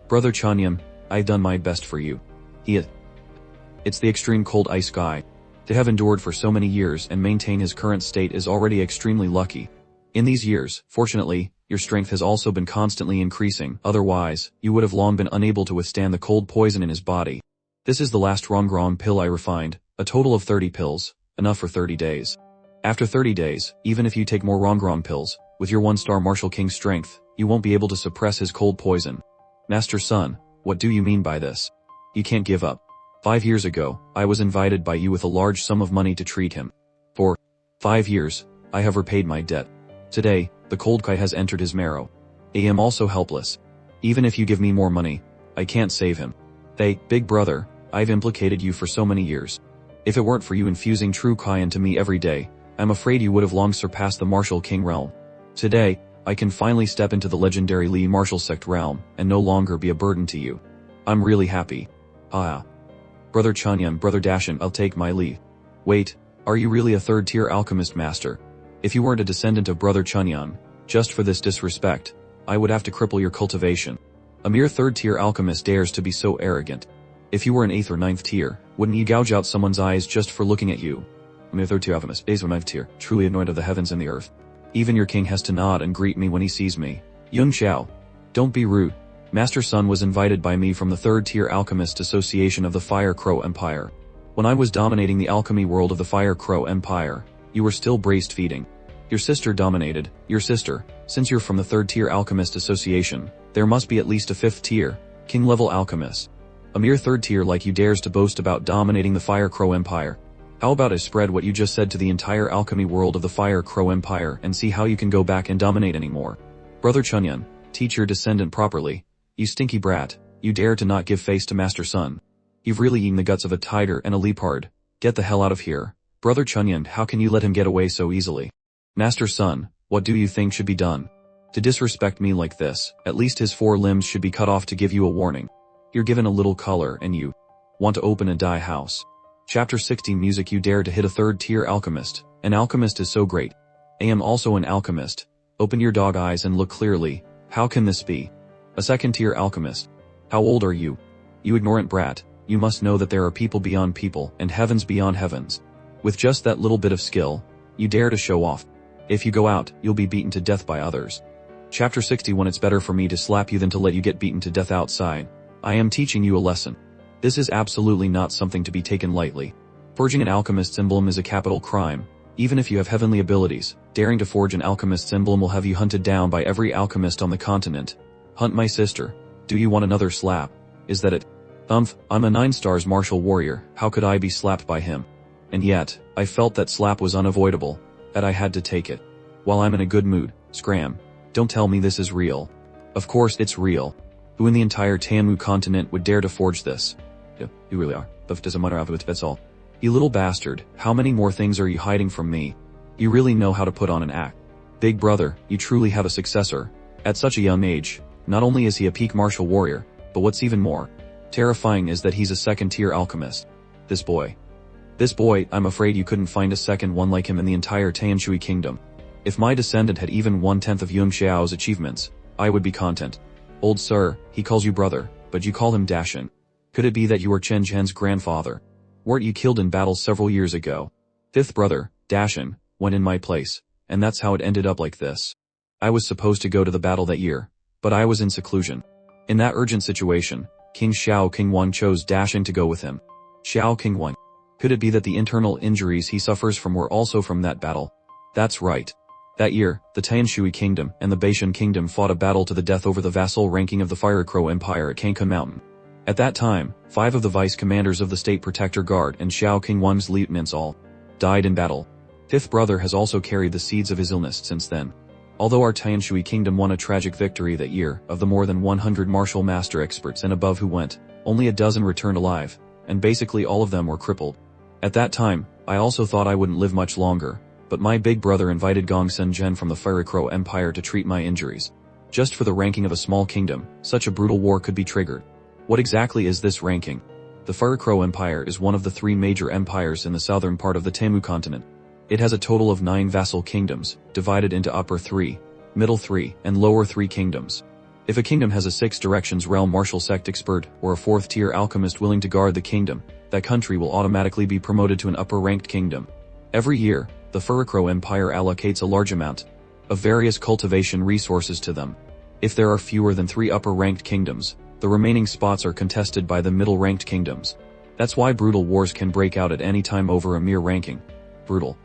Brother Chanyam, I've done my best for you. It's the extreme cold ice guy. To have endured for so many years and maintain his current state is already extremely lucky. In these years, fortunately, your strength has also been constantly increasing, otherwise, you would have long been unable to withstand the cold poison in his body. This is the last Rongrong pill I refined, a total of 30 pills, enough for 30 days. After 30 days, even if you take more Rongrong pills, with your 1-star Martial King strength, you won't be able to suppress his cold poison. Master Sun, what do you mean by this? You can't give up. 5 years ago, I was invited by you with a large sum of money to treat him. For 5 years, I have repaid my debt. Today, the cold Kai has entered his marrow. I am also helpless. Even if you give me more money, I can't save him. Big brother, I've implicated you for so many years. If it weren't for you infusing true Kai into me every day, I'm afraid you would have long surpassed the Martial King realm. Today, I can finally step into the legendary Li Martial Sect realm and no longer be a burden to you. I'm really happy. Brother Chanyam, Brother Dashan, I'll take my leave. Wait, are you really a 3rd-tier alchemist master? If you weren't a descendant of Brother Chanyam, just for this disrespect, I would have to cripple your cultivation. A mere 3rd-tier alchemist dares to be so arrogant. If you were an 8th or 9th tier, wouldn't you gouge out someone's eyes just for looking at you? I'm a 3rd-tier alchemist, base of 9th tier, truly anointed of the heavens and the earth. Even your king has to nod and greet me when he sees me. Yung Xiao. Don't be rude. Master Sun was invited by me from the 3rd-tier Alchemist Association of the Fire Crow Empire. When I was dominating the alchemy world of the Fire Crow Empire, you were still breastfeeding. Your sister dominated. Your sister, since you're from the 3rd-tier Alchemist Association, there must be at least a 5th-tier, king-level alchemist. A mere 3rd-tier like you dares to boast about dominating the Fire Crow Empire. How about I spread what you just said to the entire alchemy world of the Fire Crow Empire and see how you can go back and dominate anymore? Brother Chunyan, teach your descendant properly. You stinky brat, you dare to not give face to Master Sun. You've really eaten the guts of a tiger and a leopard. Get the hell out of here. Brother Chunyan, how can you let him get away so easily? Master Sun, what do you think should be done? To disrespect me like this, at least his 4 limbs should be cut off to give you a warning. You're given a little color and you want to open a dye house. Chapter 16 Music. You dare to hit a 3rd-tier alchemist. An alchemist is so great. I am also an alchemist. Open your dog eyes and look clearly. How can this be? A 2nd-tier alchemist. How old are you? You ignorant brat, you must know that there are people beyond people and heavens beyond heavens. With just that little bit of skill, you dare to show off. If you go out, you'll be beaten to death by others. Chapter 61 It's better for me to slap you than to let you get beaten to death outside. I am teaching you a lesson. This is absolutely not something to be taken lightly. Forging an alchemist's emblem is a capital crime. Even if you have heavenly abilities, daring to forge an alchemist's emblem will have you hunted down by every alchemist on the continent. Hunt my sister. Do you want another slap? Is that it? I'm a 9 stars martial warrior, how could I be slapped by him? And yet, I felt that slap was unavoidable, that I had to take it. While I'm in a good mood, scram. Don't tell me this is real. Of course it's real. Who in the entire Tamu continent would dare to forge this? Yeah, you really are. That's all. You little bastard, how many more things are you hiding from me? You really know how to put on an act. Big brother, you truly have a successor. At such a young age, not only is he a peak martial warrior, but what's even more terrifying is that he's a 2nd-tier alchemist. This boy, I'm afraid you couldn't find a second one like him in the entire Tianshui kingdom. If my descendant had even 1/10 of Yung Xiao's achievements, I would be content. Old sir, he calls you brother, but you call him Dashan. Could it be that you are Chen Chen's grandfather? Weren't you killed in battle several years ago? 5th brother, Dashan, went in my place, and that's how it ended up like this. I was supposed to go to the battle that year, but I was in seclusion. In that urgent situation, King Xiao Qingwan chose Dashan to go with him. Xiao Qingwan. Could it be that the internal injuries he suffers from were also from that battle? That's right. That year, the Tianshui Kingdom and the Baishan Kingdom fought a battle to the death over the vassal ranking of the Fire Crow Empire at Cancun Mountain. At that time, 5 of the vice commanders of the State Protector Guard and Xiao King Wang's lieutenants all died in battle. Fifth brother has also carried the seeds of his illness since then. Although our Tianshui Kingdom won a tragic victory that year, of the more than 100 martial master experts and above who went, only a dozen returned alive, and basically all of them were crippled. At that time, I also thought I wouldn't live much longer, but my big brother invited Gong Sun Zhen from the Fire Crow Empire to treat my injuries. Just for the ranking of a small kingdom, such a brutal war could be triggered. What exactly is this ranking? The Fire Crow Empire is one of the 3 major empires in the southern part of the Temu continent. It has a total of 9 vassal kingdoms, divided into upper 3, middle 3, and lower 3 kingdoms. If a kingdom has a 6 directions realm martial sect expert or a 4th tier alchemist willing to guard the kingdom, that country will automatically be promoted to an upper ranked kingdom. Every year, the Fire Crow Empire allocates a large amount of various cultivation resources to them. If there are fewer than 3 upper ranked kingdoms, the remaining spots are contested by the middle ranked kingdoms. That's why brutal wars can break out at any time over a mere ranking. Brutal.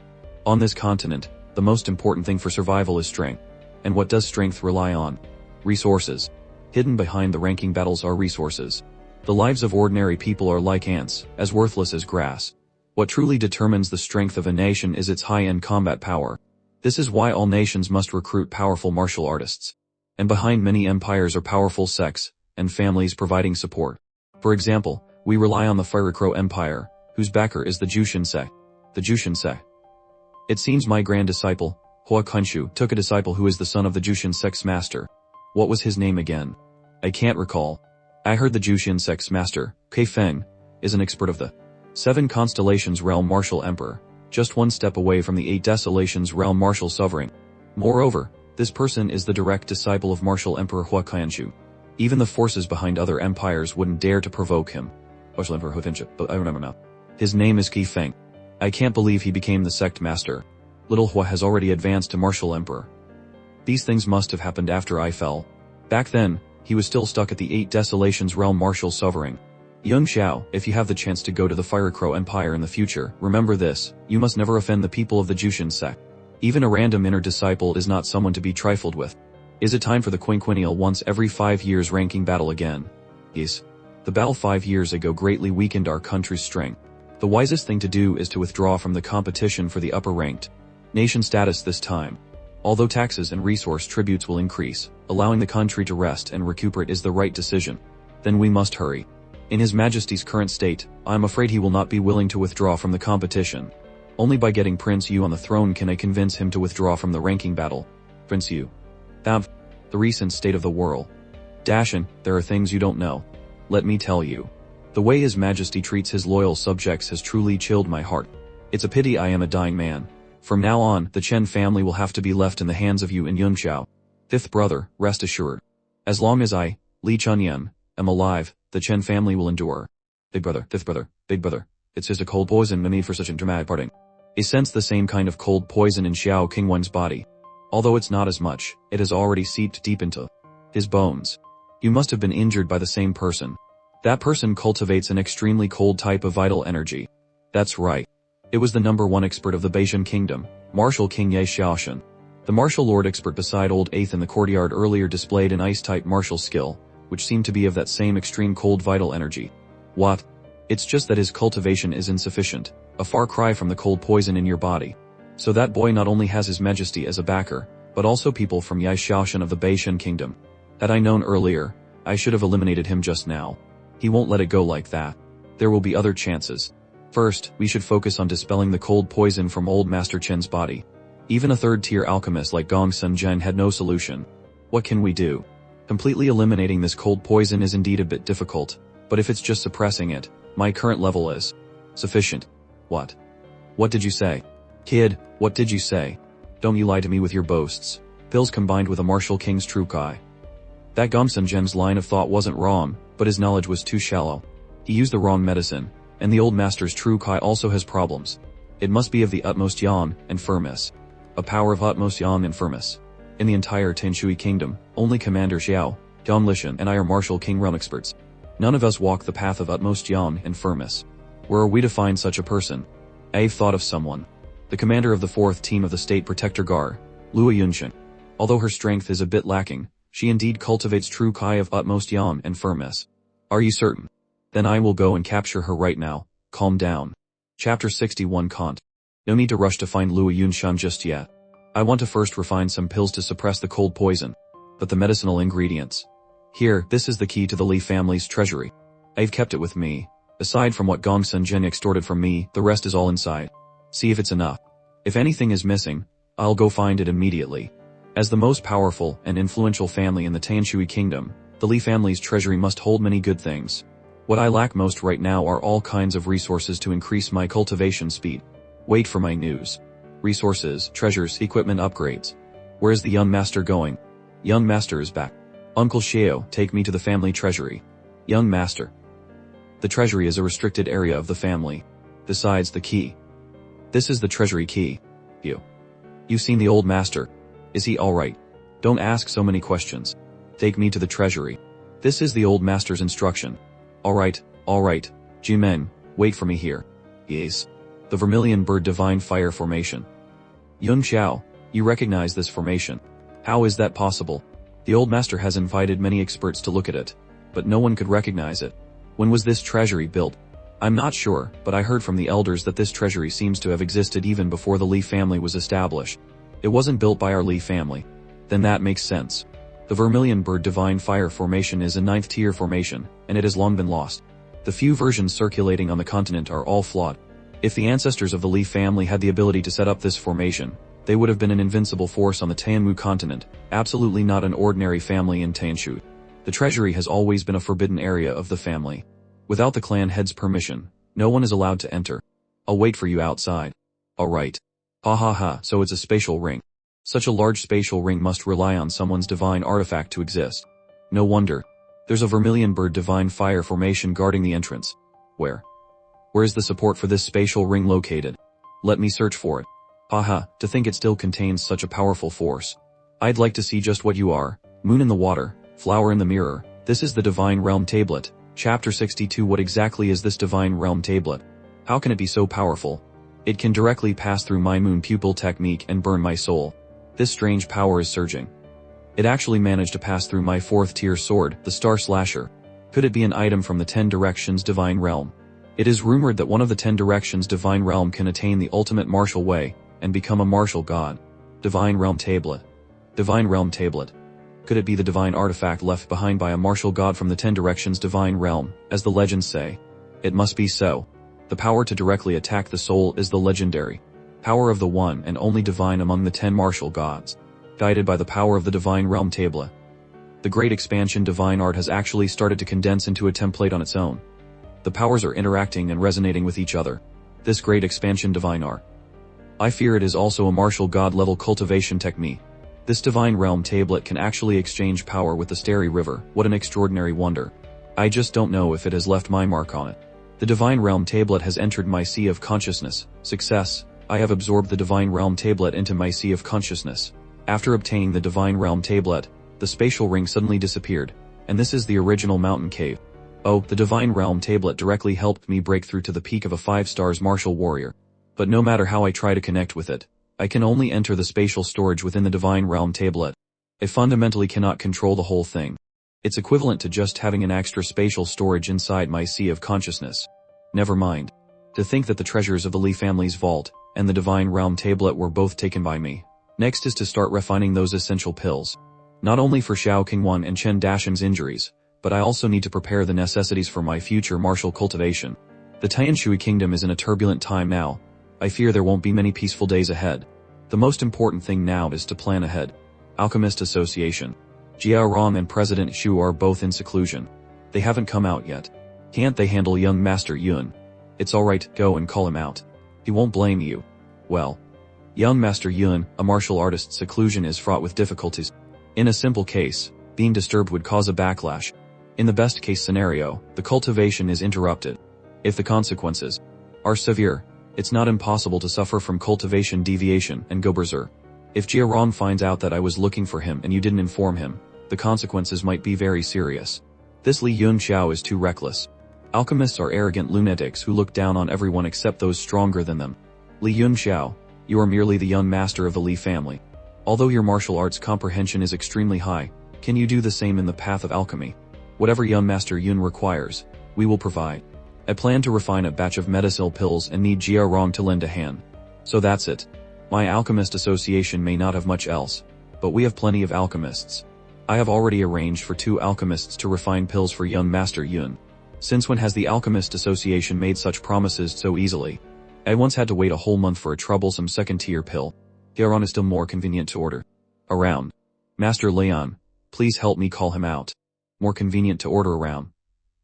On this continent, the most important thing for survival is strength. And what does strength rely on? Resources. Hidden behind the ranking battles are resources. The lives of ordinary people are like ants, as worthless as grass. What truly determines the strength of a nation is its high-end combat power. This is why all nations must recruit powerful martial artists. And behind many empires are powerful sects and families providing support. For example, we rely on the Fire Crow Empire, whose backer is the Jushin sect. The Jushin sect. It seems my grand disciple, Hua Kunshu, took a disciple who is the son of the Jushin sect's master. What was his name again? I can't recall. I heard the Jushin sect's master, Kai Feng, is an expert of the 7 constellations realm martial emperor, just 1 step away from the 8 desolations realm martial sovereign. Moreover, this person is the direct disciple of martial emperor Hua Kunshu. Even the forces behind other empires wouldn't dare to provoke him. Martial emperor Hua Kunshu, but I remember now. His name is Kai Feng. I can't believe he became the sect master. Little Hua has already advanced to martial emperor. These things must have happened after I fell. Back then, he was still stuck at the 8 desolations realm martial sovereign. Young Xiao, if you have the chance to go to the Fire Crow Empire in the future, remember this: you must never offend the people of the Jushin sect. Even a random inner disciple is not someone to be trifled with. Is it time for the quinquennial once every 5 years ranking battle again? Yes. The battle 5 years ago greatly weakened our country's strength. The wisest thing to do is to withdraw from the competition for the upper ranked nation status this time. Although taxes and resource tributes will increase, allowing the country to rest and recuperate is the right decision. Then we must hurry. In His Majesty's current state, I am afraid he will not be willing to withdraw from the competition. Only by getting Prince Yu on the throne can I convince him to withdraw from the ranking battle. Prince Yu. The recent state of the world. Dashin, there are things you don't know. Let me tell you. The way His Majesty treats his loyal subjects has truly chilled my heart. It's a pity I am a dying man. From now on, the Chen family will have to be left in the hands of you and Yun Xiao. 5th brother, rest assured. As long as I, Li Chunyan, am alive, the Chen family will endure. Big brother, 5th brother, big brother. It's just a cold poison made for such a dramatic parting. I sense the same kind of cold poison in Xiao Qingwen's body. Although it's not as much, it has already seeped deep into his bones. You must have been injured by the same person. That person cultivates an extremely cold type of vital energy. That's right. It was the number 1 expert of the Baishan Kingdom, Martial King Ye Xiaoshan. The martial lord expert beside Old Eighth in the courtyard earlier displayed an ice-type martial skill, which seemed to be of that same extreme cold vital energy. What? It's just that his cultivation is insufficient, a far cry from the cold poison in your body. So that boy not only has His Majesty as a backer, but also people from Ye Xiaoshan of the Baishan Kingdom. Had I known earlier, I should have eliminated him just now. He won't let it go like that. There will be other chances. First, we should focus on dispelling the cold poison from old Master Chen's body. Even a 3rd-tier alchemist like Gong Sun Zhen had no solution. What can we do? Completely eliminating this cold poison is indeed a bit difficult, but if it's just suppressing it, my current level is sufficient. What? What did you say? Kid, what did you say? Don't you lie to me with your boasts. Pills combined with a martial king's true kai. That Gong Sun Zhen's line of thought wasn't wrong, but his knowledge was too shallow. He used the wrong medicine, and the old master's true kai also has problems. It must be of the utmost yan and firmness. A power of utmost yan and firmness. In the entire Tianshui Kingdom, only Commander Xiao, Yang Lishan and I are martial king realm experts. None of us walk the path of utmost yan and firmness. Where are we to find such a person? I've thought of someone. The commander of the 4th team of the State Protector Guard, Lua Yunshan. Although her strength is a bit lacking, she indeed cultivates true Kai of utmost yam and firmness. Are you certain? Then I will go and capture her right now. Calm down. Chapter 61 Kant. No need to rush to find Lua Yunshan just yet. I want to first refine some pills to suppress the cold poison. But the medicinal ingredients. Here, this is the key to the Li family's treasury. I've kept it with me. Aside from what Gongsun Jin extorted from me, the rest is all inside. See if it's enough. If anything is missing, I'll go find it immediately. As the most powerful and influential family in the Tanshui kingdom, the Li family's treasury must hold many good things. What I lack most right now are all kinds of resources to increase my cultivation speed. Wait for my news. Resources, treasures, equipment upgrades. Where's the young master going? Young master is back. Uncle Xiao, take me to the family treasury. Young master. The treasury is a restricted area of the family. Besides the key. This is the treasury key. You've seen the old master. Is he alright? Don't ask so many questions. Take me to the treasury. This is the old master's instruction. Alright, Jimen, wait for me here. Yes. The Vermilion Bird Divine Fire Formation. Yun Xiao, you recognize this formation. How is that possible? The old master has invited many experts to look at it, but no one could recognize it. When was this treasury built? I'm not sure, but I heard from the elders that this treasury seems to have existed even before the Li family was established. It wasn't built by our Li family. Then that makes sense. The Vermilion Bird Divine Fire Formation is a 9th tier formation, and it has long been lost. The few versions circulating on the continent are all flawed. If the ancestors of the Li family had the ability to set up this formation, they would have been an invincible force on the Tianmu continent, absolutely not an ordinary family in Tanshu. The treasury has always been a forbidden area of the family. Without the clan head's permission, no one is allowed to enter. I'll wait for you outside. Alright. Ha ha ha, so it's a spatial ring. Such a large spatial ring must rely on someone's divine artifact to exist. No wonder. There's a Vermilion Bird Divine Fire Formation guarding the entrance. Where is the support for this spatial ring located? Let me search for it. Haha, to think it still contains such a powerful force. I'd like to see just what you are. Moon in the water, flower in the mirror. This is the Divine Realm Tablet. Chapter 62. What exactly is this Divine Realm Tablet? How can it be so powerful? It can directly pass through my moon pupil technique and burn my soul. This strange power is surging. It actually managed to pass through my 4th tier sword, the Star Slasher. Could it be an item from the 10 Directions Divine Realm? It is rumored that one of the 10 Directions Divine Realm can attain the ultimate martial way, and become a martial god. Divine Realm Tablet. Divine Realm Tablet. Could it be the divine artifact left behind by a martial god from the 10 Directions Divine Realm, as the legends say? It must be so. The power to directly attack the soul is the legendary power of the one and only divine among the 10 martial gods, guided by the power of the Divine Realm Tablet. The Great Expansion Divine Art has actually started to condense into a template on its own. The powers are interacting and resonating with each other. This Great Expansion Divine Art. I fear it is also a martial god level cultivation technique. This Divine Realm Tablet can actually exchange power with the Starry River. What an extraordinary wonder. I just don't know if it has left my mark on it. The Divine Realm Tablet has entered my sea of consciousness. Success. I have absorbed the Divine Realm Tablet into my sea of consciousness. After obtaining the Divine Realm Tablet, the spatial ring suddenly disappeared, and this is the original mountain cave. Oh, the Divine Realm Tablet directly helped me break through to the peak of a 5 stars martial warrior. But no matter how I try to connect with it, I can only enter the spatial storage within the Divine Realm Tablet. I fundamentally cannot control the whole thing. It's equivalent to just having an extra spatial storage inside my sea of consciousness. Never mind. To think that the treasures of the Li family's vault and the Divine Realm Tablet were both taken by me. Next is to start refining those essential pills. Not only for Xiao Qingwan and Chen Dashan's injuries, but I also need to prepare the necessities for my future martial cultivation. The Tanshui kingdom is in a turbulent time now. I fear there won't be many peaceful days ahead. The most important thing now is to plan ahead. Alchemist Association. Jiao Ram and President Xu are both in seclusion. They haven't come out yet. Can't they handle young Master Yun? It's alright, go and call him out. He won't blame you. Well, young Master Yun, a martial artist's seclusion is fraught with difficulties. In a simple case, being disturbed would cause a backlash. In the best case scenario, the cultivation is interrupted. If the consequences are severe, it's not impossible to suffer from cultivation deviation and go berserk. If Jiarong finds out that I was looking for him and you didn't inform him, the consequences might be very serious. This Li Yunxiao is too reckless. Alchemists are arrogant lunatics who look down on everyone except those stronger than them. Li Yunxiao, you are merely the young master of the Li family. Although your martial arts comprehension is extremely high, can you do the same in the path of alchemy? Whatever young Master Yun requires, we will provide. I plan to refine a batch of medicinal pills and need Jia Rong to lend a hand. So that's it. My alchemist association may not have much else, but we have plenty of alchemists. I have already arranged for 2 alchemists to refine pills for young Master Yun. Since when has the Alchemist Association made such promises so easily? I once had to wait a whole month for a troublesome second-tier pill. Garon is still more convenient to order. Around. Master Leon, please help me call him out. More convenient to order around.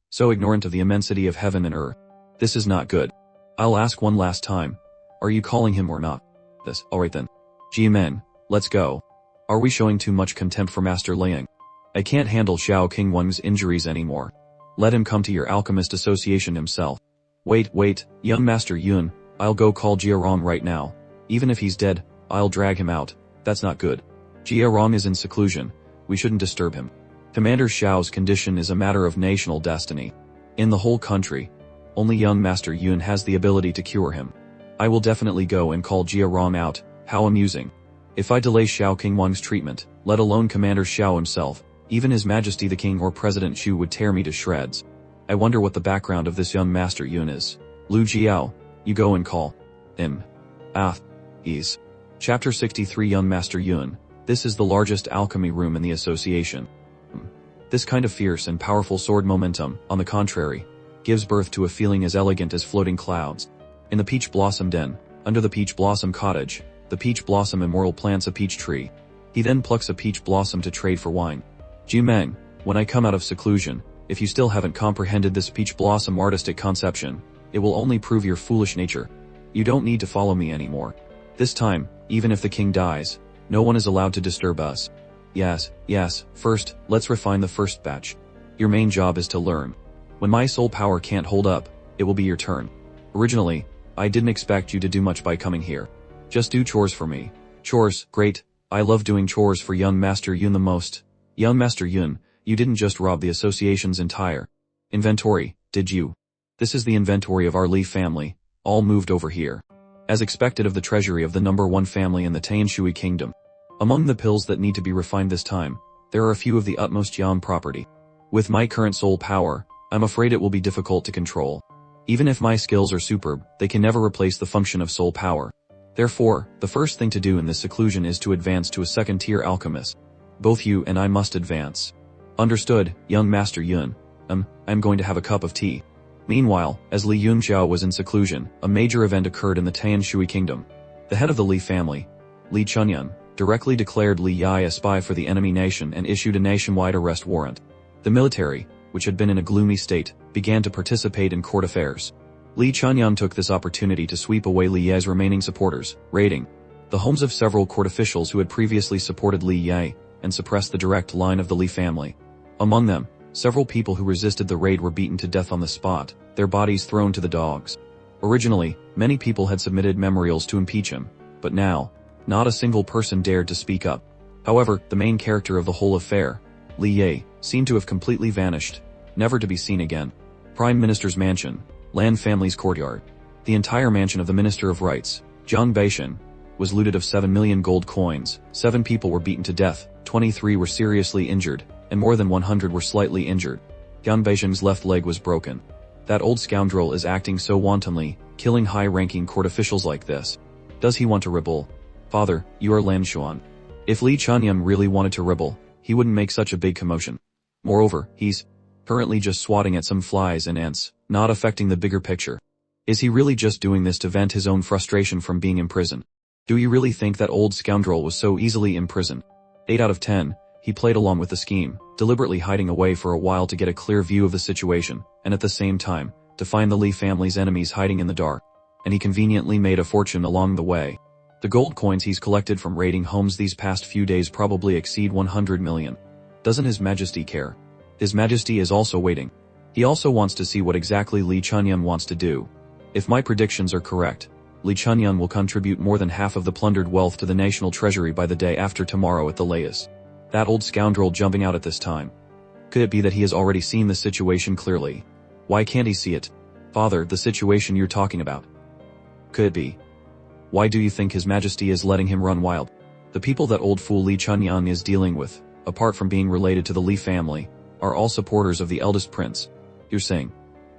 So ignorant of the immensity of heaven and earth. This is not good. I'll ask one last time. Are you calling him or not? This, alright then. G-men, let's go. Are we showing too much contempt for Master Liang? I can't handle Xiao King Wang's injuries anymore. Let him come to your Alchemist Association himself. Wait, young Master Yun, I'll go call Jia Rong right now. Even if he's dead, I'll drag him out. That's not good. Jia Rong is in seclusion. We shouldn't disturb him. Commander Xiao's condition is a matter of national destiny. In the whole country, only young Master Yun has the ability to cure him. I will definitely go and call Jia Rong out. How amusing. If I delay Xiao King Wang's treatment, let alone Commander Xiao himself, even His Majesty the King or President Xu would tear me to shreds. I wonder what the background of this young Master Yun is. Lu Jiao, you go and call him. Ease. Chapter 63 Young Master Yun. This is the largest alchemy room in the association. This kind of fierce and powerful sword momentum, on the contrary, gives birth to a feeling as elegant as floating clouds. In the Peach Blossom Den, under the Peach Blossom Cottage, the Peach Blossom immoral plants a peach tree. He then plucks a peach blossom to trade for wine. Jimeng, when I come out of seclusion, if you still haven't comprehended this peach blossom artistic conception, it will only prove your foolish nature. You don't need to follow me anymore. This time, even if the king dies, no one is allowed to disturb us. Yes, first, let's refine the first batch. Your main job is to learn. When my soul power can't hold up, it will be your turn. Originally, I didn't expect you to do much by coming here. Just do chores for me. Chores, great. I love doing chores for young Master Yun the most. Young Master Yun, you didn't just rob the association's entire inventory, did you? This is the inventory of our Li family, all moved over here. As expected of the treasury of the number 1 family in the Tanshui kingdom. Among the pills that need to be refined this time, there are a few of the utmost Yan property. With my current soul power, I'm afraid it will be difficult to control. Even if my skills are superb, they can never replace the function of soul power. Therefore, the first thing to do in this seclusion is to advance to a second-tier alchemist. Both you and I must advance. Understood, young Master Yun. I'm going to have a cup of tea. Meanwhile, as Li Yunjiao was in seclusion, a major event occurred in the Tanshui kingdom. The head of the Li family, Li Chunyun, directly declared Li Yai a spy for the enemy nation and issued a nationwide arrest warrant. The military, which had been in a gloomy state, began to participate in court affairs. Li Chunyun took this opportunity to sweep away Li Ye's remaining supporters, raiding the homes of several court officials who had previously supported Li Ye, and suppressed the direct line of the Li family. Among them, several people who resisted the raid were beaten to death on the spot, their bodies thrown to the dogs. Originally, many people had submitted memorials to impeach him, but now, not a single person dared to speak up. However, the main character of the whole affair, Li Ye, seemed to have completely vanished, never to be seen again. Prime Minister's mansion, Lan family's courtyard. The entire mansion of the Minister of Rights, Jiang Beishan, was looted of 7 million gold coins, 7 people were beaten to death, 23 were seriously injured, and more than 100 were slightly injured. Jiang Beishan's left leg was broken. That old scoundrel is acting so wantonly, killing high-ranking court officials like this. Does he want to rebel? Father, you are Lan Xuan. If Li Chunyun really wanted to rebel, he wouldn't make such a big commotion. Moreover, he's currently just swatting at some flies and ants, not affecting the bigger picture. Is he really just doing this to vent his own frustration from being imprisoned? Do you really think that old scoundrel was so easily imprisoned? 8 out of 10, he played along with the scheme, deliberately hiding away for a while to get a clear view of the situation, and at the same time, to find the Li family's enemies hiding in the dark. And he conveniently made a fortune along the way. The gold coins he's collected from raiding homes these past few days probably exceed 100 million. Doesn't His Majesty care? His Majesty is also waiting. He also wants to see what exactly Li Chunyun wants to do. If my predictions are correct, Li Chunyun will contribute more than half of the plundered wealth to the national treasury by the day after tomorrow at the latest. That old scoundrel jumping out at this time. Could it be that he has already seen the situation clearly? Why can't he see it? Father, the situation you're talking about. Could it be? Why do you think His Majesty is letting him run wild? The people that old fool Li Chunyan is dealing with, apart from being related to the Li family, are all supporters of the eldest prince. You're saying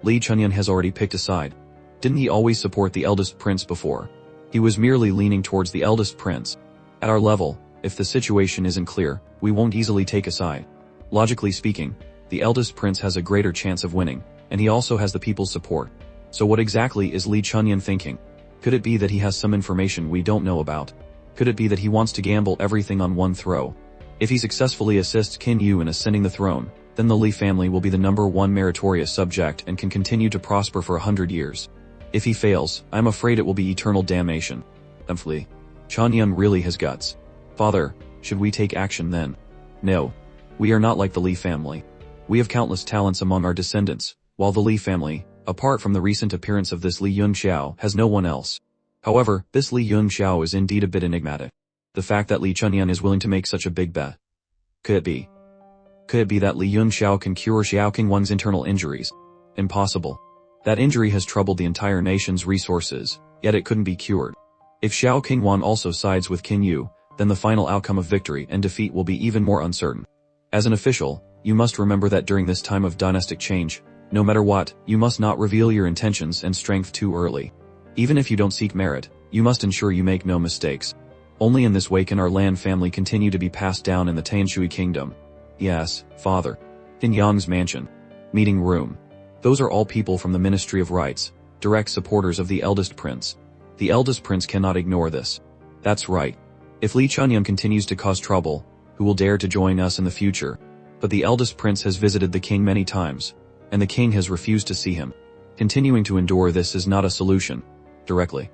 Li Chunyan has already picked a side? Didn't he always support the eldest prince before? He was merely leaning towards the eldest prince. At our level, if the situation isn't clear, we won't easily take a side. Logically speaking, the eldest prince has a greater chance of winning, and he also has the people's support. So what exactly is Li Chunyan thinking? Could it be that he has some information we don't know about? Could it be that he wants to gamble everything on one throw? If he successfully assists Qin Yu in ascending the throne, then the Li family will be the #1 meritorious subject and can continue to prosper for 100 years. If he fails, I'm afraid it will be eternal damnation. Li Chunyan really has guts. Father, should we take action then? No. We are not like the Li family. We have countless talents among our descendants, while the Li family, apart from the recent appearance of this Li Yunxiao, has no one else. However, this Li Yunxiao is indeed a bit enigmatic. The fact that Li Chunyan is willing to make such a big bet. Could it be? Could it be that Li Yunxiao can cure Xiao Qingwan's internal injuries? Impossible. That injury has troubled the entire nation's resources, yet it couldn't be cured. If Xiao Qingwan also sides with Qin Yu, then the final outcome of victory and defeat will be even more uncertain. As an official, you must remember that during this time of dynastic change, no matter what, you must not reveal your intentions and strength too early. Even if you don't seek merit, you must ensure you make no mistakes. Only in this way can our Lan family continue to be passed down in the Tanshui kingdom. Yes, father. In Yang's mansion. Meeting room. Those are all people from the Ministry of Rights, direct supporters of the eldest prince. The eldest prince cannot ignore this. That's right. If Li Chunyan continues to cause trouble, who will dare to join us in the future? But the eldest prince has visited the king many times, and the king has refused to see him. Continuing to endure this is not a solution. Directly.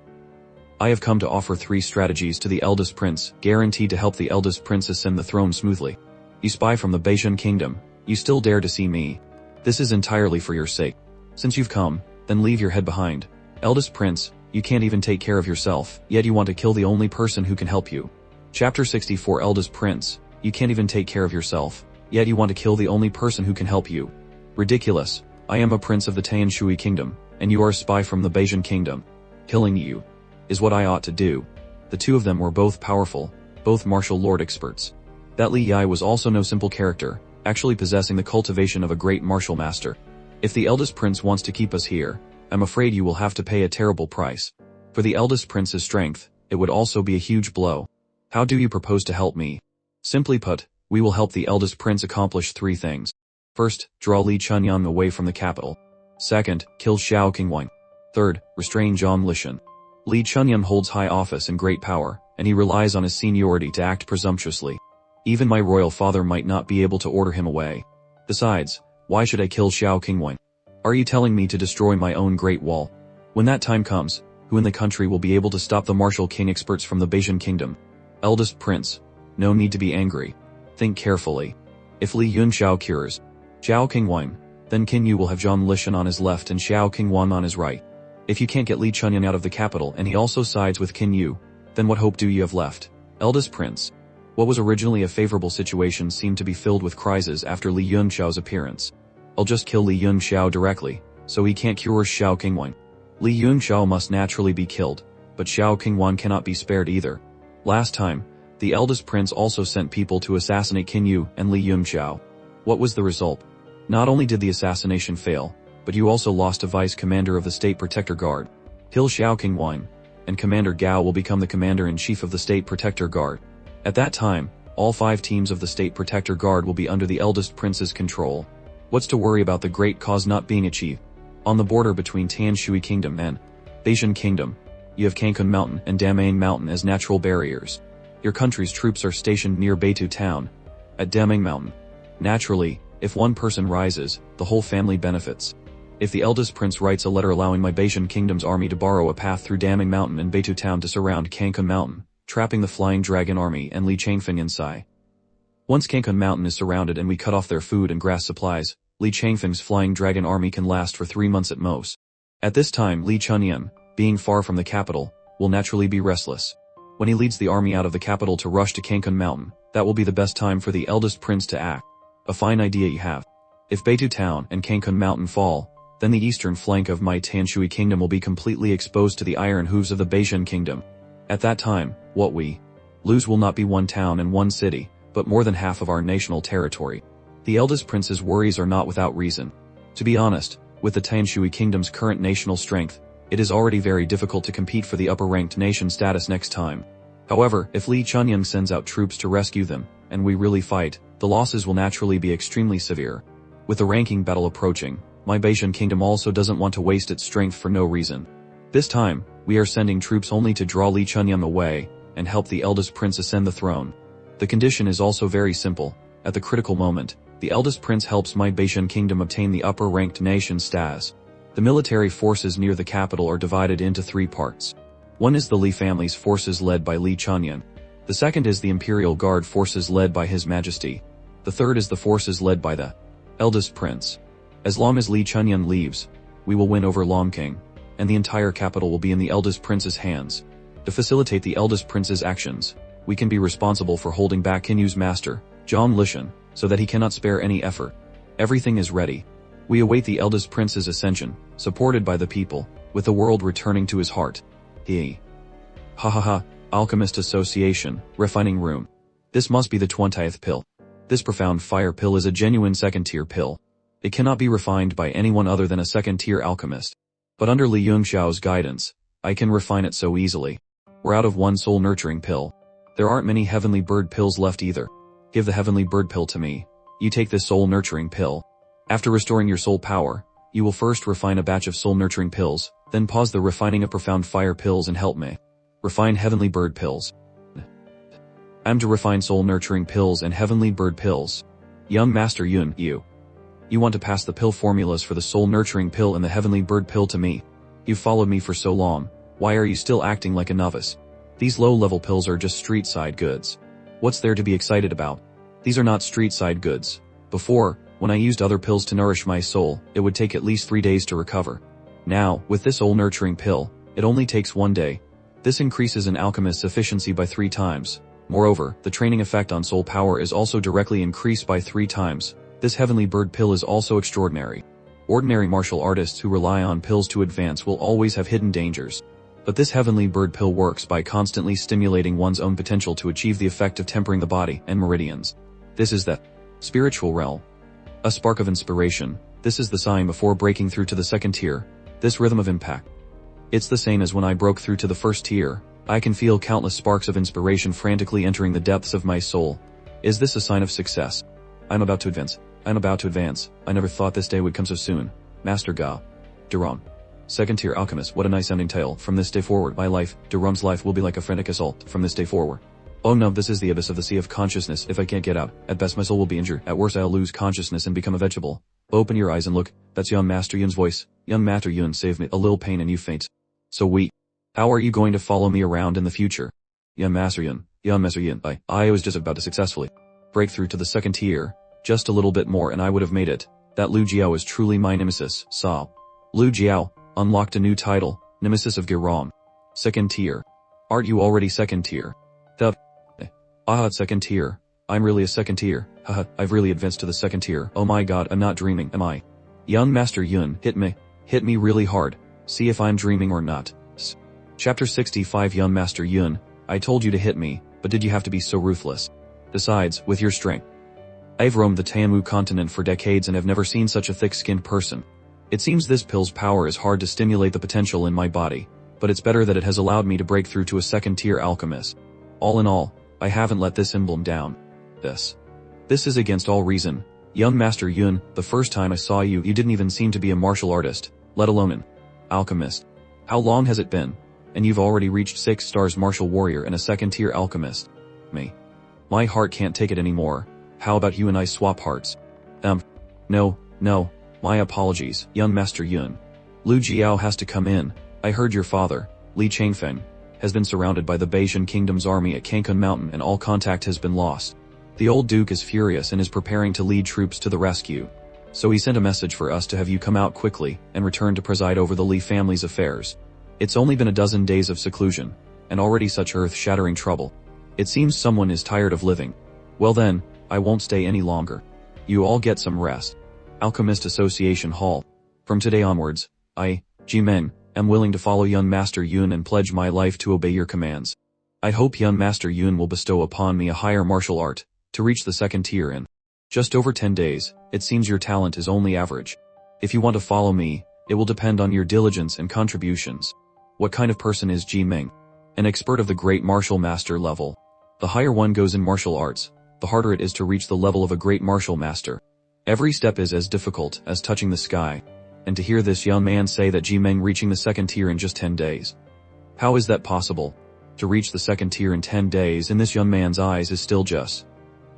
I have come to offer 3 strategies to the eldest prince, guaranteed to help the eldest prince ascend the throne smoothly. You spy from the Beijing kingdom, you still dare to see me. This is entirely for your sake. Since you've come, then leave your head behind. Eldest prince, you can't even take care of yourself, yet you want to kill the only person who can help you. Chapter 64 Eldest Prince, you can't even take care of yourself, yet you want to kill the only person who can help you. Ridiculous. I am a prince of the Tanshui kingdom, and you are a spy from the Beijing kingdom. Killing you is what I ought to do. The two of them were both powerful, both martial lord experts. That Li Yai was also no simple character, actually possessing the cultivation of a great martial master. If the eldest prince wants to keep us here, I'm afraid you will have to pay a terrible price. For the eldest prince's strength, it would also be a huge blow. How do you propose to help me? Simply put, we will help the eldest prince accomplish 3 things. First, draw Li Chunyan away from the capital. Second, kill Xiao Qingwan. Third, restrain Zhang Lishan. Li Chunyan holds high office and great power, and he relies on his seniority to act presumptuously. Even my royal father might not be able to order him away. Besides, why should I kill Xiao Qingwan? Are you telling me to destroy my own Great Wall? When that time comes, who in the country will be able to stop the martial king experts from the Beijing kingdom? Eldest prince. No need to be angry. Think carefully. If Li Yunxiao cures Xiao Qingwan, then Qin Yu will have Zhang Lishan on his left and Xiao Qingwan on his right. If you can't get Li Chunyan out of the capital and he also sides with Qin Yu, then what hope do you have left? Eldest prince. What was originally a favorable situation seemed to be filled with crises after Li Yunxiao's appearance. I'll just kill Li Yunxiao directly, so he can't cure Xiao Qingwan. Li Yunxiao must naturally be killed, but Xiao Qingwan cannot be spared either. Last time, the eldest prince also sent people to assassinate Qin Yu and Li Yunxiao. What was the result? Not only did the assassination fail, but you also lost a vice commander of the State Protector Guard. Kill Xiao Qingwan, and Commander Gao will become the commander-in-chief of the State Protector Guard. At that time, all 5 teams of the State Protector Guard will be under the eldest prince's control. What's to worry about the great cause not being achieved? On the border between Tanshui Kingdom and Beijing Kingdom, you have Cancun Mountain and Damang Mountain as natural barriers. Your country's troops are stationed near Beitou Town, at Damang Mountain. Naturally, if one person rises, the whole family benefits. If the eldest prince writes a letter allowing my Beijing Kingdom's army to borrow a path through Damang Mountain and Beitou Town to surround Cancun Mountain, trapping the Flying Dragon army and Li Changfeng inside. Once Cancun Mountain is surrounded and we cut off their food and grass supplies, Li Changfeng's Flying Dragon army can last for 3 months at most. At this time Li Chunyan, being far from the capital, will naturally be restless. When he leads the army out of the capital to rush to Cancun Mountain, that will be the best time for the eldest prince to act. A fine idea you have. If Beitou Town and Cancun Mountain fall, then the eastern flank of my Tanshui Kingdom will be completely exposed to the iron hooves of the Beijing Kingdom. At that time, what we Lose will not be one town and one city, but more than half of our national territory. The eldest prince's worries are not without reason. To be honest, with the Tanshui kingdom's current national strength, it is already very difficult to compete for the upper-ranked nation status next time. However, if Li Chunying sends out troops to rescue them, and we really fight, the losses will naturally be extremely severe. With the ranking battle approaching, my Baishan kingdom also doesn't want to waste its strength for no reason. This time, we are sending troops only to draw Li Chunying away, and help the eldest prince ascend the throne. The condition is also very simple. At the critical moment, the eldest prince helps my Baishan kingdom obtain the upper-ranked nation status. The military forces near the capital are divided into 3 parts. One is the Li family's forces led by Li Chunying. The second is the Imperial Guard forces led by His Majesty. The third is the forces led by the eldest prince. As long as Li Chunying leaves, we will win over Longking, and the entire capital will be in the eldest prince's hands. To facilitate the eldest prince's actions, we can be responsible for holding back Kinyu's master, Zhang Lishan, so that he cannot spare any effort. Everything is ready. We await the eldest prince's ascension, supported by the people, with the world returning to his heart. Ha ha ha, Alchemist Association, Refining Room. This must be the 20th pill. This profound fire pill is a genuine second-tier pill. It cannot be refined by anyone other than a second-tier alchemist. But under Li Yongxiao's guidance, I can refine it so easily. We're out of one soul-nurturing pill. There aren't many heavenly bird pills left either. Give the heavenly bird pill to me. You take this soul-nurturing pill. After restoring your soul power, you will first refine a batch of soul-nurturing pills, then pause the refining of profound fire pills and help me. Refine heavenly bird pills. I'm to refine soul-nurturing pills and heavenly bird pills. Young Master Yun, you want to pass the pill formulas for the soul-nurturing pill and the heavenly bird pill to me. You've followed me for so long, why are you still acting like a novice? These low-level pills are just street-side goods. What's there to be excited about? These are not street-side goods. Before, when I used other pills to nourish my soul, it would take at least 3 days to recover. Now, with this soul-nurturing pill, it only takes 1 day. This increases an alchemist's efficiency by 3 times. Moreover, the training effect on soul power is also directly increased by 3 times. This heavenly bird pill is also extraordinary. Ordinary martial artists who rely on pills to advance will always have hidden dangers. But this heavenly bird pill works by constantly stimulating one's own potential to achieve the effect of tempering the body and meridians. This is the spiritual realm. A spark of inspiration. This is the sign before breaking through to the second tier. This rhythm of impact. It's the same as when I broke through to the first tier. I can feel countless sparks of inspiration frantically entering the depths of my soul. Is this a sign of success? I'm about to advance. I never thought this day would come so soon. Master Ga. Durong. Second tier alchemist, what a nice sounding tale. From this day forward, my life, Durong's life will be like a frantic assault. From this day forward. Oh no, this is the abyss of the sea of consciousness. If I can't get out, at best my soul will be injured. At worst I'll lose consciousness and become a vegetable. Open your eyes and look. That's young Master Yun's voice. Young Master Yun, save me. A little pain and you faint. So how are you going to follow me around in the future? Young Master Yun, I was just about to successfully break through to the second tier. Just a little bit more and I would have made it. That Lu Jiao is truly my nemesis. Saw. Lu Jiao, unlocked a new title, Nemesis of Girong. Second tier. Aren't you already second tier? Second tier. I'm really a second tier. Haha, I've really advanced to the second tier. Oh my god, I'm not dreaming, am I? Young Master Yun, hit me. Hit me really hard. See if I'm dreaming or not. Chapter 65 Young Master Yun, I told you to hit me, but did you have to be so ruthless? Besides, with your strength. I've roamed the Tianwu continent for decades and have never seen such a thick-skinned person. It seems this pill's power is hard to stimulate the potential in my body, but it's better that it has allowed me to break through to a second-tier alchemist. All in all, I haven't let this emblem down. This is against all reason. Young Master Yun, the first time I saw you, you didn't even seem to be a martial artist, let alone an alchemist. How long has it been? And you've already reached 6 stars martial warrior and a second-tier alchemist. My heart can't take it anymore. How about you and I swap hearts? No, my apologies, young Master Yun. Lu Jiao has to come in. I heard your father, Li Changfeng, has been surrounded by the Baishan Kingdom's army at Cancun Mountain and all contact has been lost. The old duke is furious and is preparing to lead troops to the rescue. So he sent a message for us to have you come out quickly and return to preside over the Li family's affairs. It's only been a dozen days of seclusion, and already such earth-shattering trouble. It seems someone is tired of living. Well then, I won't stay any longer. You all get some rest. Alchemist Association Hall. From today onwards, I, Jimeng, am willing to follow young Master Yun and pledge my life to obey your commands. I hope young Master Yun will bestow upon me a higher martial art, to reach the second tier in just over 10 days. It seems your talent is only average. If you want to follow me, it will depend on your diligence and contributions. What kind of person is Ji Ming? An expert of the great martial master level. The higher one goes in martial arts, the harder it is to reach the level of a great martial master. Every step is as difficult as touching the sky. And to hear this young man say that Ji Ming reaching the second tier in just 10 days. How is that possible? To reach the second tier in 10 days in this young man's eyes is still just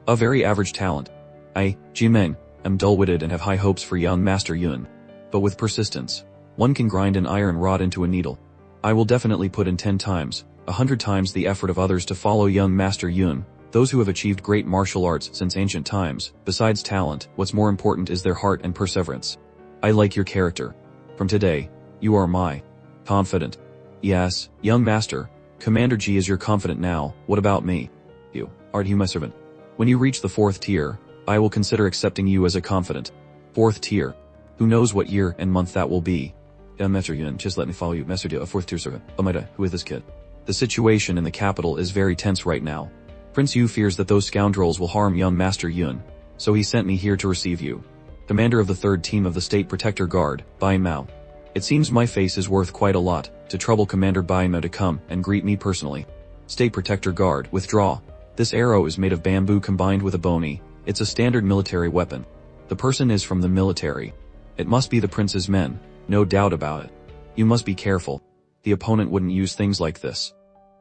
a very average talent. I, Ji Ming, am dull-witted and have high hopes for young Master Yun. But with persistence, one can grind an iron rod into a needle. I will definitely put in 10 times, 100 times the effort of others to follow young Master Yun, those who have achieved great martial arts since ancient times. Besides talent, what's more important is their heart and perseverance. I like your character. From today, you are my confidant. Yes, young master, Commander Ji is your confidant now. What about me? You, art you my servant? When you reach the 4th tier, I will consider accepting you as a confidant. 4th tier. Who knows what year and month that will be? Master Yun, just let me follow you, Master Dio, a 4th tier servant. Oh my god, who is this kid? The situation in the capital is very tense right now. Prince Yu fears that those scoundrels will harm young Master Yun, so he sent me here to receive you. Commander of the 3rd team of the State Protector Guard, Bai Mao. It seems my face is worth quite a lot, to trouble Commander Bai Mao to come and greet me personally. State Protector Guard, withdraw. This arrow is made of bamboo combined with a bony. It's a standard military weapon. The person is from the military. It must be the prince's men, no doubt about it. You must be careful. The opponent wouldn't use things like this.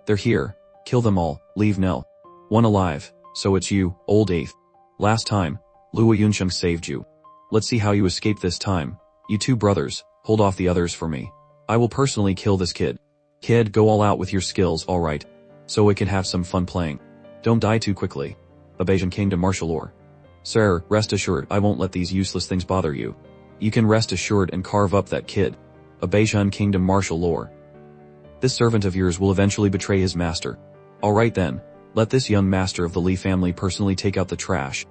They're here. Kill them all, leave no one alive. So it's you, old 8th. Last time, Luo Yunsheng saved you. Let's see how you escape this time. You 2 brothers, hold off the others for me. I will personally kill this kid. Kid, go all out with your skills, alright? So we can have some fun playing. Don't die too quickly. A Bayesian Kingdom martial law. Sir, rest assured I won't let these useless things bother you. You can rest assured and carve up that kid. A Bayesian Kingdom martial law. This servant of yours will eventually betray his master. Alright then, let this young master of the Li family personally take out the trash.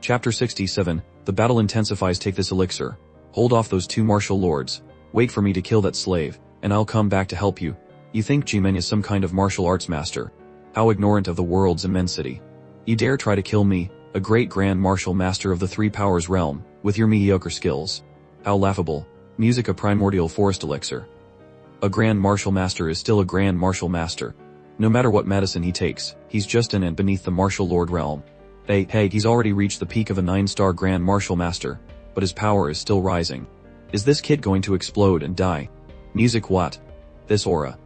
Chapter 67, the battle intensifies. Take this elixir. Hold off those 2 martial lords. Wait for me to kill that slave, and I'll come back to help you. You think Ji Ming is some kind of martial arts master? How ignorant of the world's immensity. You dare try to kill me, a great grand martial master of the 3 powers realm, with your mediocre skills. How laughable. Music, a primordial forest elixir. A grand martial master is still a grand martial master. No matter what medicine he takes, he's just in and beneath the martial lord realm. Hey, he's already reached the peak of a 9-star grand martial master, but his power is still rising. Is this kid going to explode and die? Music, what? This aura.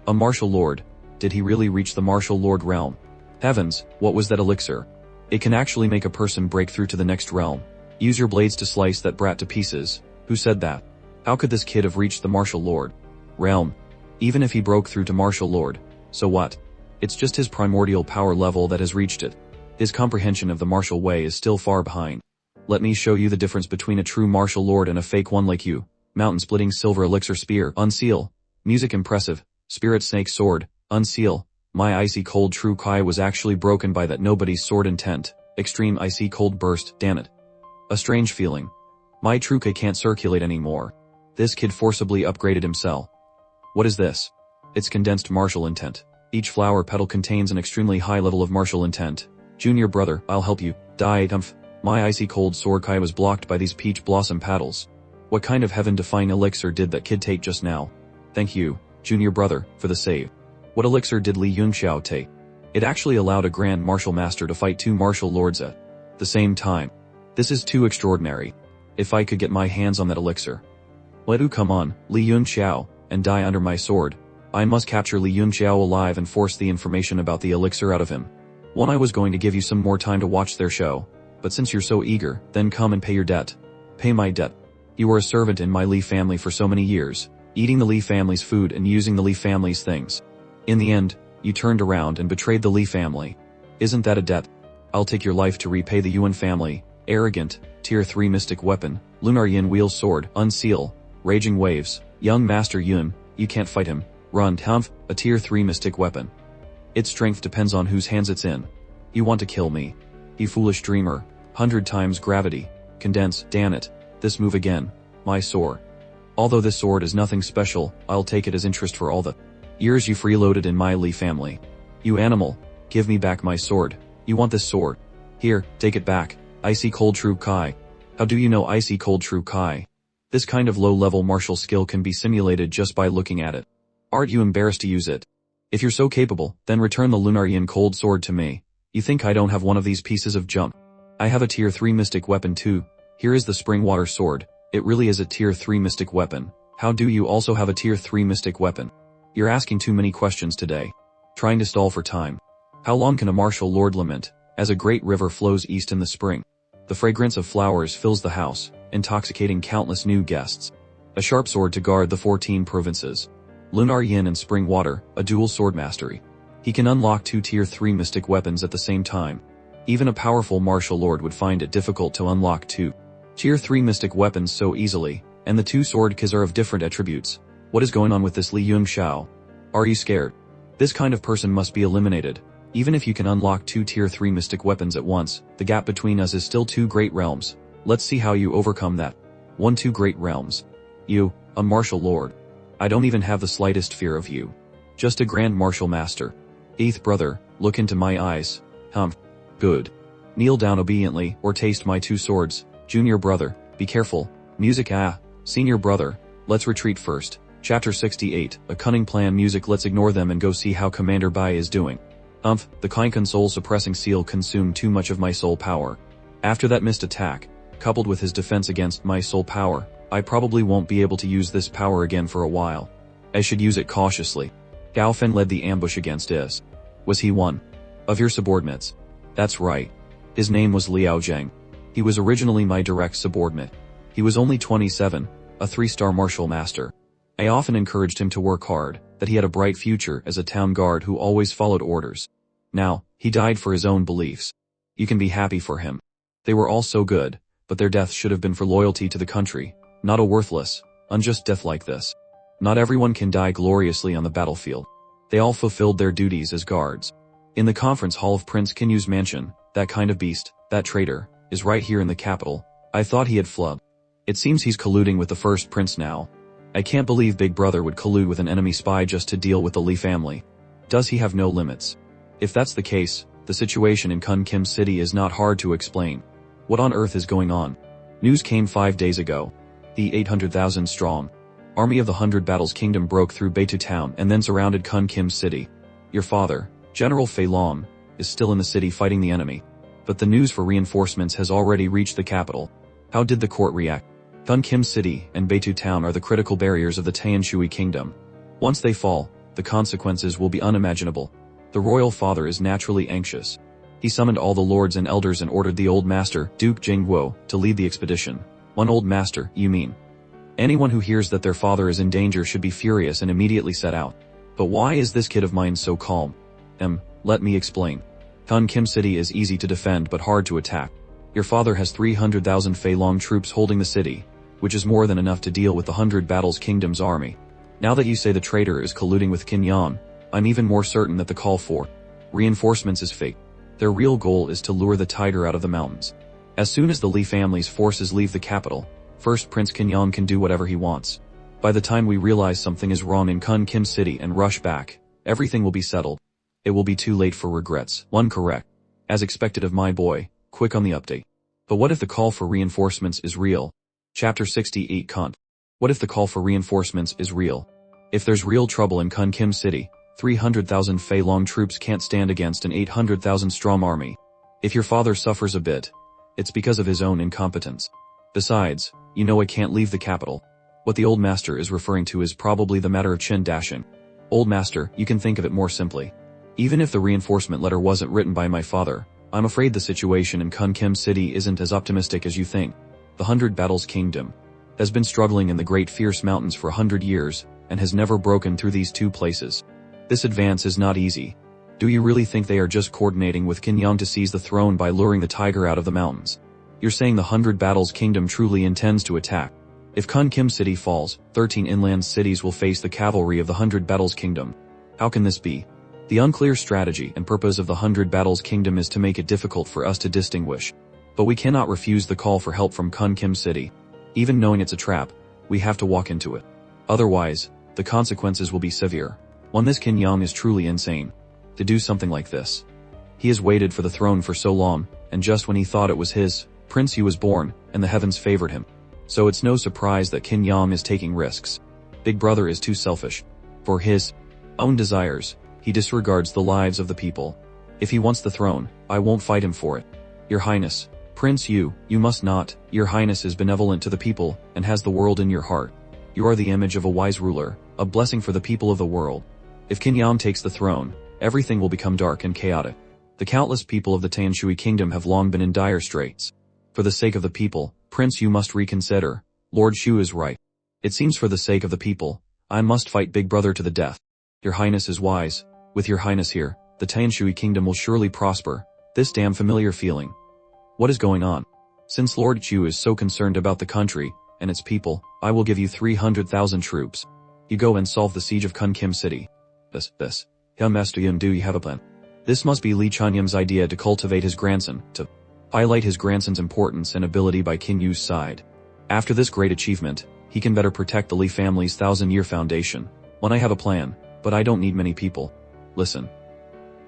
A martial lord. Did he really reach the martial lord realm? Heavens, what was that elixir? It can actually make a person break through to the next realm. Use your blades to slice that brat to pieces. Who said that? How could this kid have reached the martial lord realm? Even if he broke through to martial lord, so what? It's just his primordial power level that has reached it. His comprehension of the martial way is still far behind. Let me show you the difference between a true martial lord and a fake one like you. Mountain splitting silver elixir spear, unseal. Music impressive. Spirit snake sword, unseal. My icy cold true kai was actually broken by that nobody's sword intent. Extreme icy cold burst, damn it. A strange feeling. My true kai can't circulate anymore. This kid forcibly upgraded himself. What is this? It's condensed martial intent. Each flower petal contains an extremely high level of martial intent. Junior brother, I'll help you. Die, humph. My icy cold sword kai was blocked by these peach blossom petals. What kind of heaven-defying elixir did that kid take just now? Thank you, junior brother, for the save. What elixir did Li Yunxiao take? It actually allowed a grand martial master to fight 2 martial lords at the same time. This is too extraordinary. If I could get my hands on that elixir. Let you come on, Li Yunxiao, and die under my sword. I must capture Li Yunxiao alive and force the information about the elixir out of him. I was going to give you some more time to watch their show, but since you're so eager, then come and pay your debt. Pay my debt. You were a servant in my Li family for so many years, eating the Li family's food and using the Li family's things. In the end, you turned around and betrayed the Li family. Isn't that a debt? I'll take your life to repay the Yuan family. Arrogant, Tier 3 mystic weapon, Lunar Yin wheel sword, unseal, raging waves, young Master Yun, you can't fight him. Run, humph, a Tier 3 mystic weapon. Its strength depends on whose hands it's in. You want to kill me? You foolish dreamer. 100 times gravity. Condense, damn it. This move again. My sword. Although this sword is nothing special, I'll take it as interest for all the years you freeloaded in my Li family. You animal! Give me back my sword. You want this sword? Here, take it back. Icy Cold True Kai. How do you know Icy Cold True Kai? This kind of low-level martial skill can be simulated just by looking at it. Aren't you embarrassed to use it? If you're so capable, then return the Lunarian Cold Sword to me. You think I don't have one of these pieces of junk? I have a tier 3 mystic weapon too. Here is the Spring Water Sword. It really is a tier 3 mystic weapon. How do you also have a tier 3 mystic weapon? You're asking too many questions today. Trying to stall for time. How long can a martial lord lament, as a great river flows east in the spring? The fragrance of flowers fills the house, intoxicating countless new guests. A sharp sword to guard the 14 provinces. Lunar Yin and Spring Water, a dual sword mastery. He can unlock 2 tier 3 mystic weapons at the same time. Even a powerful martial lord would find it difficult to unlock 2 tier 3 mystic weapons so easily, and the 2 sword keys are of different attributes. What is going on with this Li Yung Xiao? Are you scared? This kind of person must be eliminated. Even if you can unlock 2 tier 3 mystic weapons at once, the gap between us is still 2 great realms. Let's see how you overcome that. 2 great realms. You, a martial lord. I don't even have the slightest fear of you. Just a grand martial master. 8th brother, look into my eyes. Humph. Good. Kneel down obediently, or taste my 2 swords. Junior brother, be careful. Music. Senior brother, let's retreat first. Chapter 68, a cunning plan. Music. Let's ignore them and go see how Commander Bai is doing. The Kaikun soul suppressing seal consumed too much of my soul power. After that missed attack, coupled with his defense against my soul power, I probably won't be able to use this power again for a while. I should use it cautiously. Gao Fen led the ambush against Is. Was he one of your subordinates? That's right. His name was Liao Zheng. He was originally my direct subordinate. He was only 27, a 3-star martial master. I often encouraged him to work hard, that he had a bright future as a town guard who always followed orders. Now, he died for his own beliefs. You can be happy for him. They were all so good, but their death should have been for loyalty to the country, not a worthless, unjust death like this. Not everyone can die gloriously on the battlefield. They all fulfilled their duties as guards. In the conference hall of Prince Kinyu's mansion, that kind of beast, that traitor, is right here in the capital. I thought he had fled. It seems he's colluding with the first prince now. I can't believe Big Brother would collude with an enemy spy just to deal with the Li family. Does he have no limits? If that's the case, the situation in Kun Kim City is not hard to explain. What on earth is going on? News came 5 days ago. The 800,000 strong army of the 100 Battles Kingdom broke through Beitu town and then surrounded Kun Kim City. Your father, General Fei Long, is still in the city fighting the enemy. But the news for reinforcements has already reached the capital. How did the court react? Kun Kim City and Beitu Town are the critical barriers of the Tianshui Kingdom. Once they fall, the consequences will be unimaginable. The royal father is naturally anxious. He summoned all the lords and elders and ordered the old master, Duke Jingguo, to lead the expedition. One old master, you mean? Anyone who hears that their father is in danger should be furious and immediately set out. But why is this kid of mine so calm? Let me explain. Kun Kim City is easy to defend but hard to attack. Your father has 300,000 Fei Long troops holding the city, which is more than enough to deal with the 100 Battles Kingdom's army. Now that you say the traitor is colluding with Qin Yang, I'm even more certain that the call for reinforcements is fake. Their real goal is to lure the tiger out of the mountains. As soon as the Li family's forces leave the capital, first Prince Qin Yang can do whatever he wants. By the time we realize something is wrong in Kun Kim City and rush back, everything will be settled. It will be too late for regrets. One correct. As expected of my boy, quick on the update. But what if the call for reinforcements is real? Chapter 68 Kunt. What if the call for reinforcements is real? If there's real trouble in Kun Kim City, 300,000 Fei Long troops can't stand against an 800,000 strong army. If your father suffers a bit, it's because of his own incompetence. Besides, you know I can't leave the capital. What the old master is referring to is probably the matter of Chen Dashing. Old master, you can think of it more simply. Even if the reinforcement letter wasn't written by my father, I'm afraid the situation in Kun Kim City isn't as optimistic as you think. The 100 Battles Kingdom has been struggling in the Great Fierce Mountains for 100 years, and has never broken through these 2 places. This advance is not easy. Do you really think they are just coordinating with Qin Yang to seize the throne by luring the tiger out of the mountains? You're saying the 100 Battles Kingdom truly intends to attack? If Kun Kim City falls, 13 inland cities will face the cavalry of the 100 Battles Kingdom. How can this be? The unclear strategy and purpose of the 100 Battles Kingdom is to make it difficult for us to distinguish. But we cannot refuse the call for help from Kun Kim City. Even knowing it's a trap, we have to walk into it. Otherwise, the consequences will be severe. This Qin Yang is truly insane. to do something like this. He has waited for the throne for so long, and just when he thought it was his, Prince Yu was born, and the heavens favored him. So it's no surprise that Qin Yang is taking risks. Big brother is too selfish. For his own desires, he disregards the lives of the people. If he wants the throne, I won't fight him for it. Your Highness, Prince Yu, you must not. Your Highness is benevolent to the people, and has the world in your heart. You are the image of a wise ruler, a blessing for the people of the world. If Qin Yang takes the throne, everything will become dark and chaotic. The countless people of the Tanshui kingdom have long been in dire straits. For the sake of the people, Prince Yu must reconsider. Lord Shu is right. It seems for the sake of the people, I must fight Big Brother to the death. Your Highness is wise. With your Highness here, the Tanshui kingdom will surely prosper. This damn familiar feeling. What is going on? Since Lord Chu is so concerned about the country and its people, I will give you 300,000 troops. You go and solve the siege of Kun Kim City. This. Master Yun, do you have a plan? This must be Li Chunyam's idea to cultivate his grandson, to highlight his grandson's importance and ability by Qin Yu's side. After this great achievement, he can better protect the Li family's 1,000-year foundation. When I have a plan, but I don't need many people. Listen.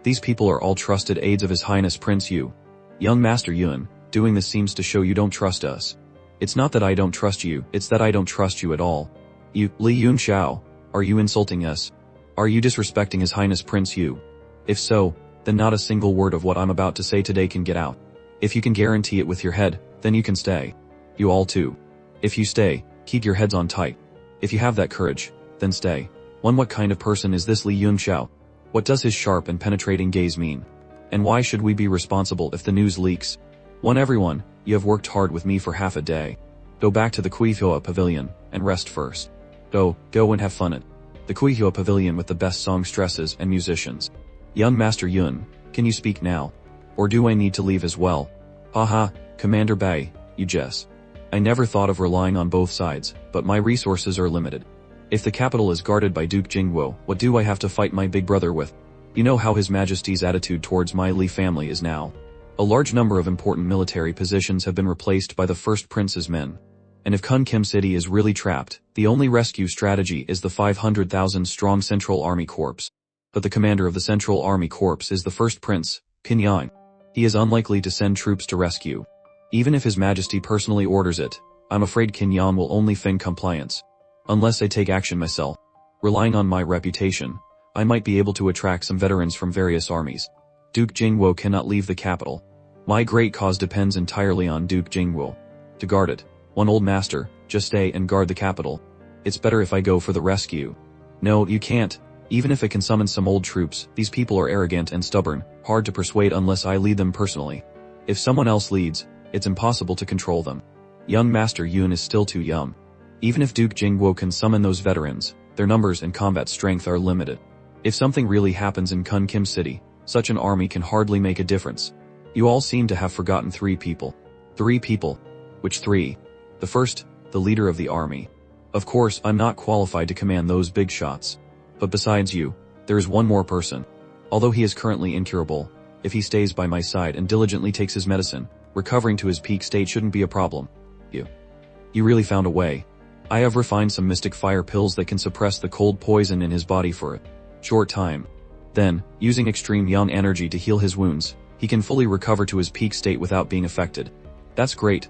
These people are all trusted aides of His Highness Prince Yu. Young Master Yun, doing this seems to show you don't trust us. It's not that I don't trust you, it's that I don't trust you at all. You, Li Yun Xiao, are you insulting us? Are you disrespecting His Highness Prince Yu? If so, then not a single word of what I'm about to say today can get out. If you can guarantee it with your head, then you can stay. You all too. If you stay, keep your heads on tight. If you have that courage, then stay. What kind of person is this Li Yun Xiao? What does his sharp and penetrating gaze mean? And why should we be responsible if the news leaks? Everyone, you have worked hard with me for half a day. Go back to the Kuihua Pavilion, and rest first. Go and have fun at the Kuihua Pavilion with the best songstresses and musicians. Young Master Yun, can you speak now? Or do I need to leave as well? Haha, Commander Bai, you jest. I never thought of relying on both sides, but my resources are limited. If the capital is guarded by Duke Jingwo, what do I have to fight my big brother with? You know how His Majesty's attitude towards my Li family is now. A large number of important military positions have been replaced by the first prince's men. And if Kun Kim City is really trapped, the only rescue strategy is the 500,000 strong Central Army Corps. But the commander of the Central Army Corps is the first prince, Qin Yang. He is unlikely to send troops to rescue. Even if His Majesty personally orders it, I'm afraid Qin Yang will only feign compliance. Unless I take action myself. Relying on my reputation, I might be able to attract some veterans from various armies. Duke Jingwo cannot leave the capital. My great cause depends entirely on Duke Jingwo. To guard it, one old master, just stay and guard the capital. It's better if I go for the rescue. No, you can't. Even if it can summon some old troops, these people are arrogant and stubborn, hard to persuade unless I lead them personally. If someone else leads, it's impossible to control them. Young Master Yun is still too young. Even if Duke Jingwo can summon those veterans, their numbers and combat strength are limited. If something really happens in Kun Kim City, such an army can hardly make a difference. You all seem to have forgotten 3 people. 3 people. Which 3? The first, the leader of the army. Of course, I'm not qualified to command those big shots. But besides you, there is one more person. Although he is currently incurable, if he stays by my side and diligently takes his medicine, recovering to his peak state shouldn't be a problem. You really found a way. I have refined some mystic fire pills that can suppress the cold poison in his body for a short time. Then, using extreme yang energy to heal his wounds, he can fully recover to his peak state without being affected. That's great.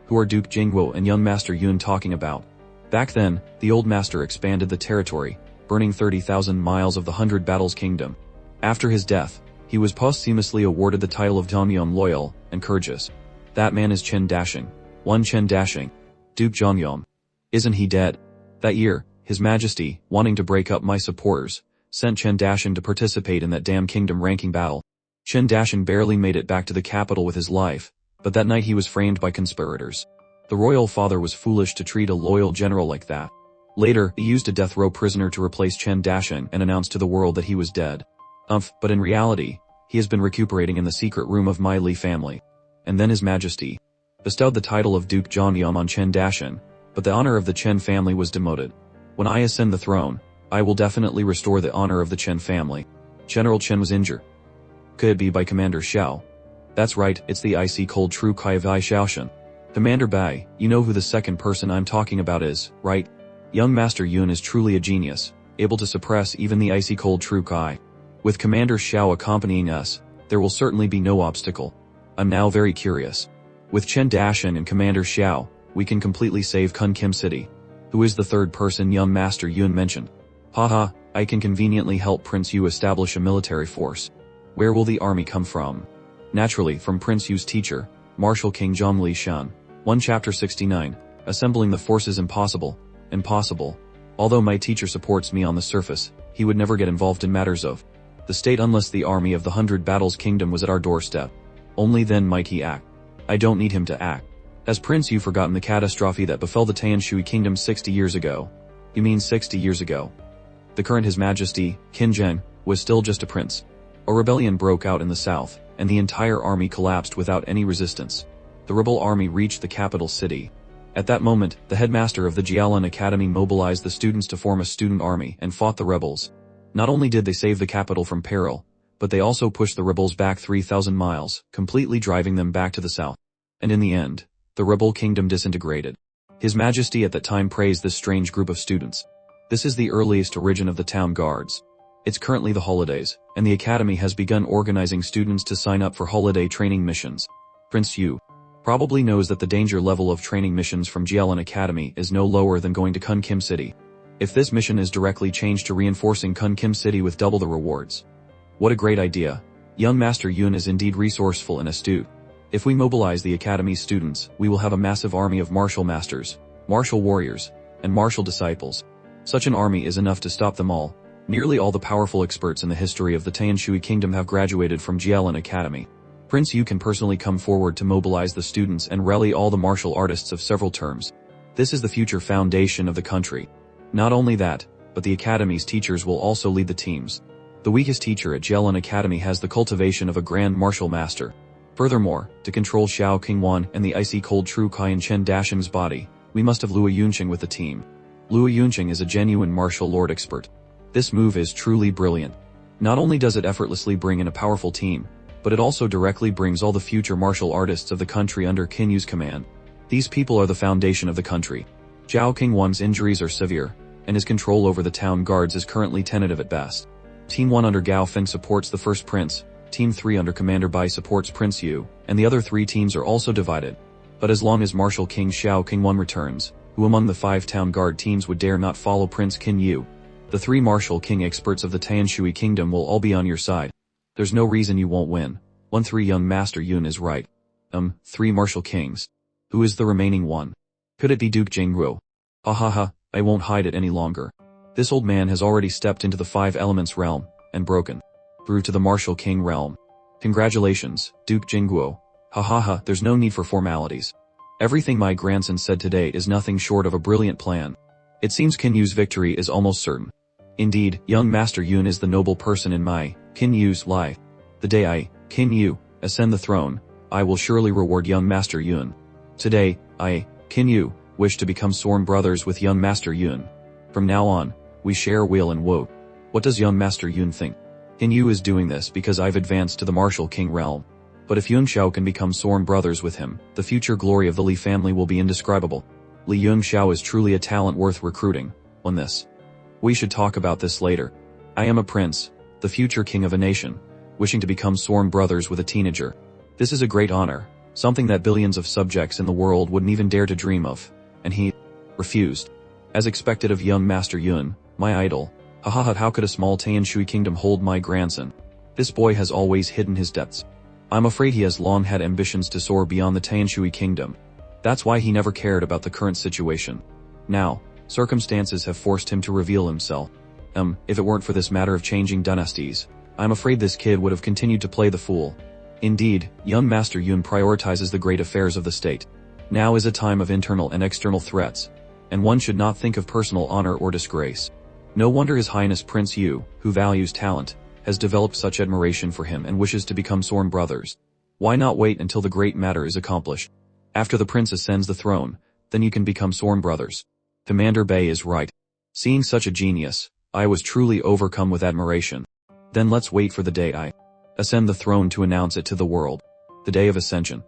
Who are Duke Jingwo and young Master Yun talking about? Back then, the old master expanded the territory, burning 30,000 miles of the 100 Battles Kingdom. After his death, he was posthumously awarded the title of Dongyong Loyal and Courageous. That man is Chen Dashing. One Chen Dashing. Duke Zhongyong. Isn't he dead? That year, His Majesty, wanting to break up my supporters, sent Chen Dashing to participate in that damn kingdom ranking battle. Chen Dashing barely made it back to the capital with his life, but that night he was framed by conspirators. The royal father was foolish to treat a loyal general like that. Later, he used a death row prisoner to replace Chen Dashing and announced to the world that he was dead. But in reality, he has been recuperating in the secret room of my Li family. And then His Majesty bestowed the title of Duke Zhongyong on Chen Dashing, but the honor of the Chen family was demoted. When I ascend the throne, I will definitely restore the honor of the Chen family. General Chen was injured. Could it be by Commander Xiao? That's right, it's the icy cold true Kai Vai Xiaoshan. Commander Bai, you know who the second person I'm talking about is, right? Young Master Yun is truly a genius, able to suppress even the icy cold true Kai. With Commander Xiao accompanying us, there will certainly be no obstacle. I'm now very curious. With Chen Dashan and Commander Xiao, we can completely save Kun Kim City. Who is the third person young Master Yun mentioned? Haha, I can conveniently help Prince Yu establish a military force. Where will the army come from? Naturally, from Prince Yu's teacher, Martial King Zhang Li Shan. 1 Chapter 69. Assembling the forces impossible. Impossible. Although my teacher supports me on the surface, he would never get involved in matters of the state unless the army of the 100 Battles Kingdom was at our doorstep. Only then might he act. I don't need him to act. Has Prince Yu forgotten the catastrophe that befell the Tanshui Kingdom 60 years ago? You mean 60 years ago? The current His Majesty, Qin Zheng, was still just a prince. A rebellion broke out in the south, and the entire army collapsed without any resistance. The rebel army reached the capital city. At that moment, the headmaster of the Jialan Academy mobilized the students to form a student army and fought the rebels. Not only did they save the capital from peril, but they also pushed the rebels back 3,000 miles, completely driving them back to the south. And in the end, the rebel kingdom disintegrated. His Majesty at that time praised this strange group of students. This is the earliest origin of the town guards. It's currently the holidays, and the academy has begun organizing students to sign up for holiday training missions. Prince Yu probably knows that the danger level of training missions from Jialan Academy is no lower than going to Kun Kim City. If this mission is directly changed to reinforcing Kun Kim City with double the rewards. What a great idea. Young Master Yun is indeed resourceful and astute. If we mobilize the academy's students, we will have a massive army of martial masters, martial warriors, and martial disciples. Such an army is enough to stop them all. Nearly all the powerful experts in the history of the Tanshui Kingdom have graduated from Jialan Academy. Prince Yu can personally come forward to mobilize the students and rally all the martial artists of several terms. This is the future foundation of the country. Not only that, but the academy's teachers will also lead the teams. The weakest teacher at Jialan Academy has the cultivation of a grand martial master. Furthermore, to control Xiao Qingwan and the icy cold Tru Kai in Chen Dasheng's body, we must have Lua Yunqing with the team. Lua Yunqing is a genuine martial lord expert. This move is truly brilliant. Not only does it effortlessly bring in a powerful team, but it also directly brings all the future martial artists of the country under Qin Yu's command. These people are the foundation of the country. Zhao Qingwan's injuries are severe, and his control over the town guards is currently tentative at best. Team 1 under Gao Feng supports the first prince, Team 3 under Commander Bai supports Prince Yu, and the other 3 teams are also divided. But as long as Martial King Xiao Qingwan returns, who among the 5 town guard teams would dare not follow Prince Qin Yu? The 3 Martial King experts of the Tanshui Kingdom will all be on your side. There's no reason you won't win. 1-3 young Master Yun is right. 3 Martial Kings. Who is the remaining one? Could it be Duke Jingguo? Ha ha ha, I won't hide it any longer. This old man has already stepped into the 5 elements realm, and broken through to the Martial King realm. Congratulations, Duke Jingguo. Ha ha ha, there's no need for formalities. Everything my grandson said today is nothing short of a brilliant plan. It seems Qin Yu's victory is almost certain. Indeed, young Master Yun is the noble person in my, Qin Yu's life. The day I, Qin Yu, ascend the throne, I will surely reward young Master Yun. Today, I, Qin Yu, wish to become sworn brothers with young Master Yun. From now on, we share weal and woe. What does young Master Yun think? Qin Yu is doing this because I've advanced to the Martial King realm. But if Yun Xiao can become sworn brothers with him, the future glory of the Li family will be indescribable. Li Yun Xiao is truly a talent worth recruiting. On this, we should talk about this later. I am a prince, the future king of a nation, wishing to become sworn brothers with a teenager. This is a great honor, something that billions of subjects in the world wouldn't even dare to dream of, and he refused. As expected of young Master Yun, my idol. Haha, how could a small Tanshui kingdom hold my grandson? This boy has always hidden his depths. I'm afraid he has long had ambitions to soar beyond the Tanshui kingdom. That's why he never cared about the current situation. Now, circumstances have forced him to reveal himself. If it weren't for this matter of changing dynasties, I'm afraid this kid would have continued to play the fool. Indeed, young Master Yun prioritizes the great affairs of the state. Now is a time of internal and external threats, and one should not think of personal honor or disgrace. No wonder His Highness Prince Yu, who values talent, has developed such admiration for him and wishes to become sworn brothers. Why not wait until the great matter is accomplished? After the prince ascends the throne, then you can become sworn brothers. Commander Bai is right. Seeing such a genius, I was truly overcome with admiration. Then let's wait for the day I ascend the throne to announce it to the world. The day of ascension.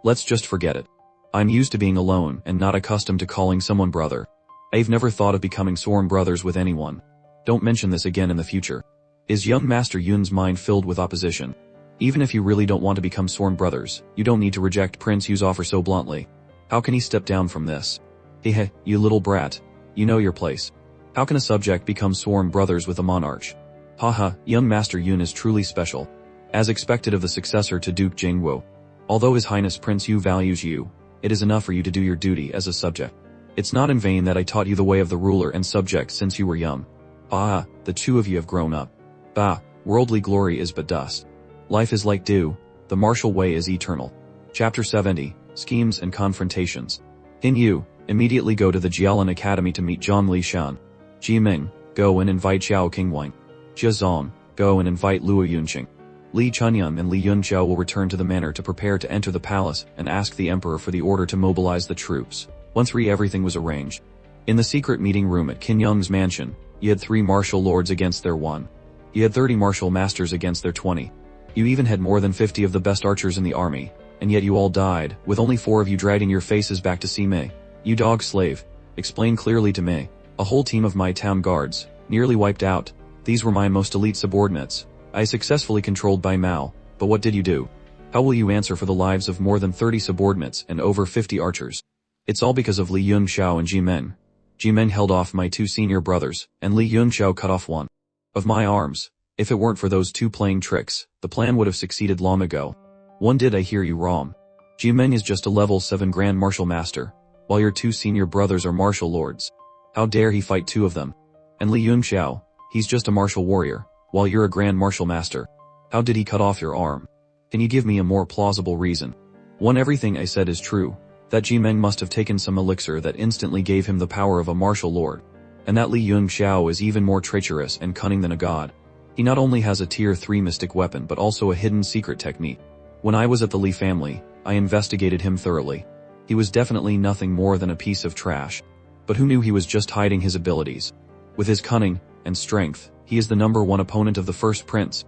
Let's just forget it. I'm used to being alone and not accustomed to calling someone brother. I've never thought of becoming sworn brothers with anyone. Don't mention this again in the future. Is young Master Yun's mind filled with opposition? Even if you really don't want to become sworn brothers, you don't need to reject Prince Yu's offer so bluntly. How can he step down from this? Hehe, you little brat. You know your place. How can a subject become sworn brothers with a monarch? Haha, young Master Yun is truly special. As expected of the successor to Duke Jingwu. Although His Highness Prince Yu values you, it is enough for you to do your duty as a subject. It's not in vain that I taught you the way of the ruler and subject since you were young. Ah, the two of you have grown up. Bah, worldly glory is but dust. Life is like dew, the martial way is eternal. Chapter 70, Schemes and Confrontations. Hin Yu, immediately go to the Jialan Academy to meet Zhang Lishan. Ji Ming, go and invite Xiao Qingwang. Jia Zong, go and invite Luo Yunqing. Li Chunyun and Li Yunqiao will return to the manor to prepare to enter the palace and ask the emperor for the order to mobilize the troops. Once everything was arranged. In the secret meeting room at Qin Yong's mansion, you had 3 martial lords against their 1. You had 30 martial masters against their 20. You even had more than 50 of the best archers in the army, and yet you all died, with only 4 of you dragging your faces back to see me. You dog slave. Explain clearly to me. A whole team of my town guards, nearly wiped out. These were my most elite subordinates. I successfully controlled Bai Mao, but what did you do? How will you answer for the lives of more than 30 subordinates and over 50 archers? It's all because of Li Yunxiao and Ji Meng. Ji Meng held off my 2 senior brothers, and Li Yunxiao cut off 1 of my arms. If it weren't for those 2 playing tricks, the plan would have succeeded long ago. Did I hear you wrong? Ji Meng is just a level 7 Grand Martial Master, while your 2 senior brothers are martial lords. How dare he fight 2 of them? And Li Yunxiao, he's just a martial warrior, while you're a Grand Martial Master. How did he cut off your arm? Can you give me a more plausible reason? Everything I said is true. That Ji Meng must have taken some elixir that instantly gave him the power of a martial lord. And that Li Yunxiao is even more treacherous and cunning than a god. He not only has a tier 3 mystic weapon but also a hidden secret technique. When I was at the Li family, I investigated him thoroughly. He was definitely nothing more than a piece of trash. But who knew he was just hiding his abilities? With his cunning and strength, he is the #1 opponent of the first prince.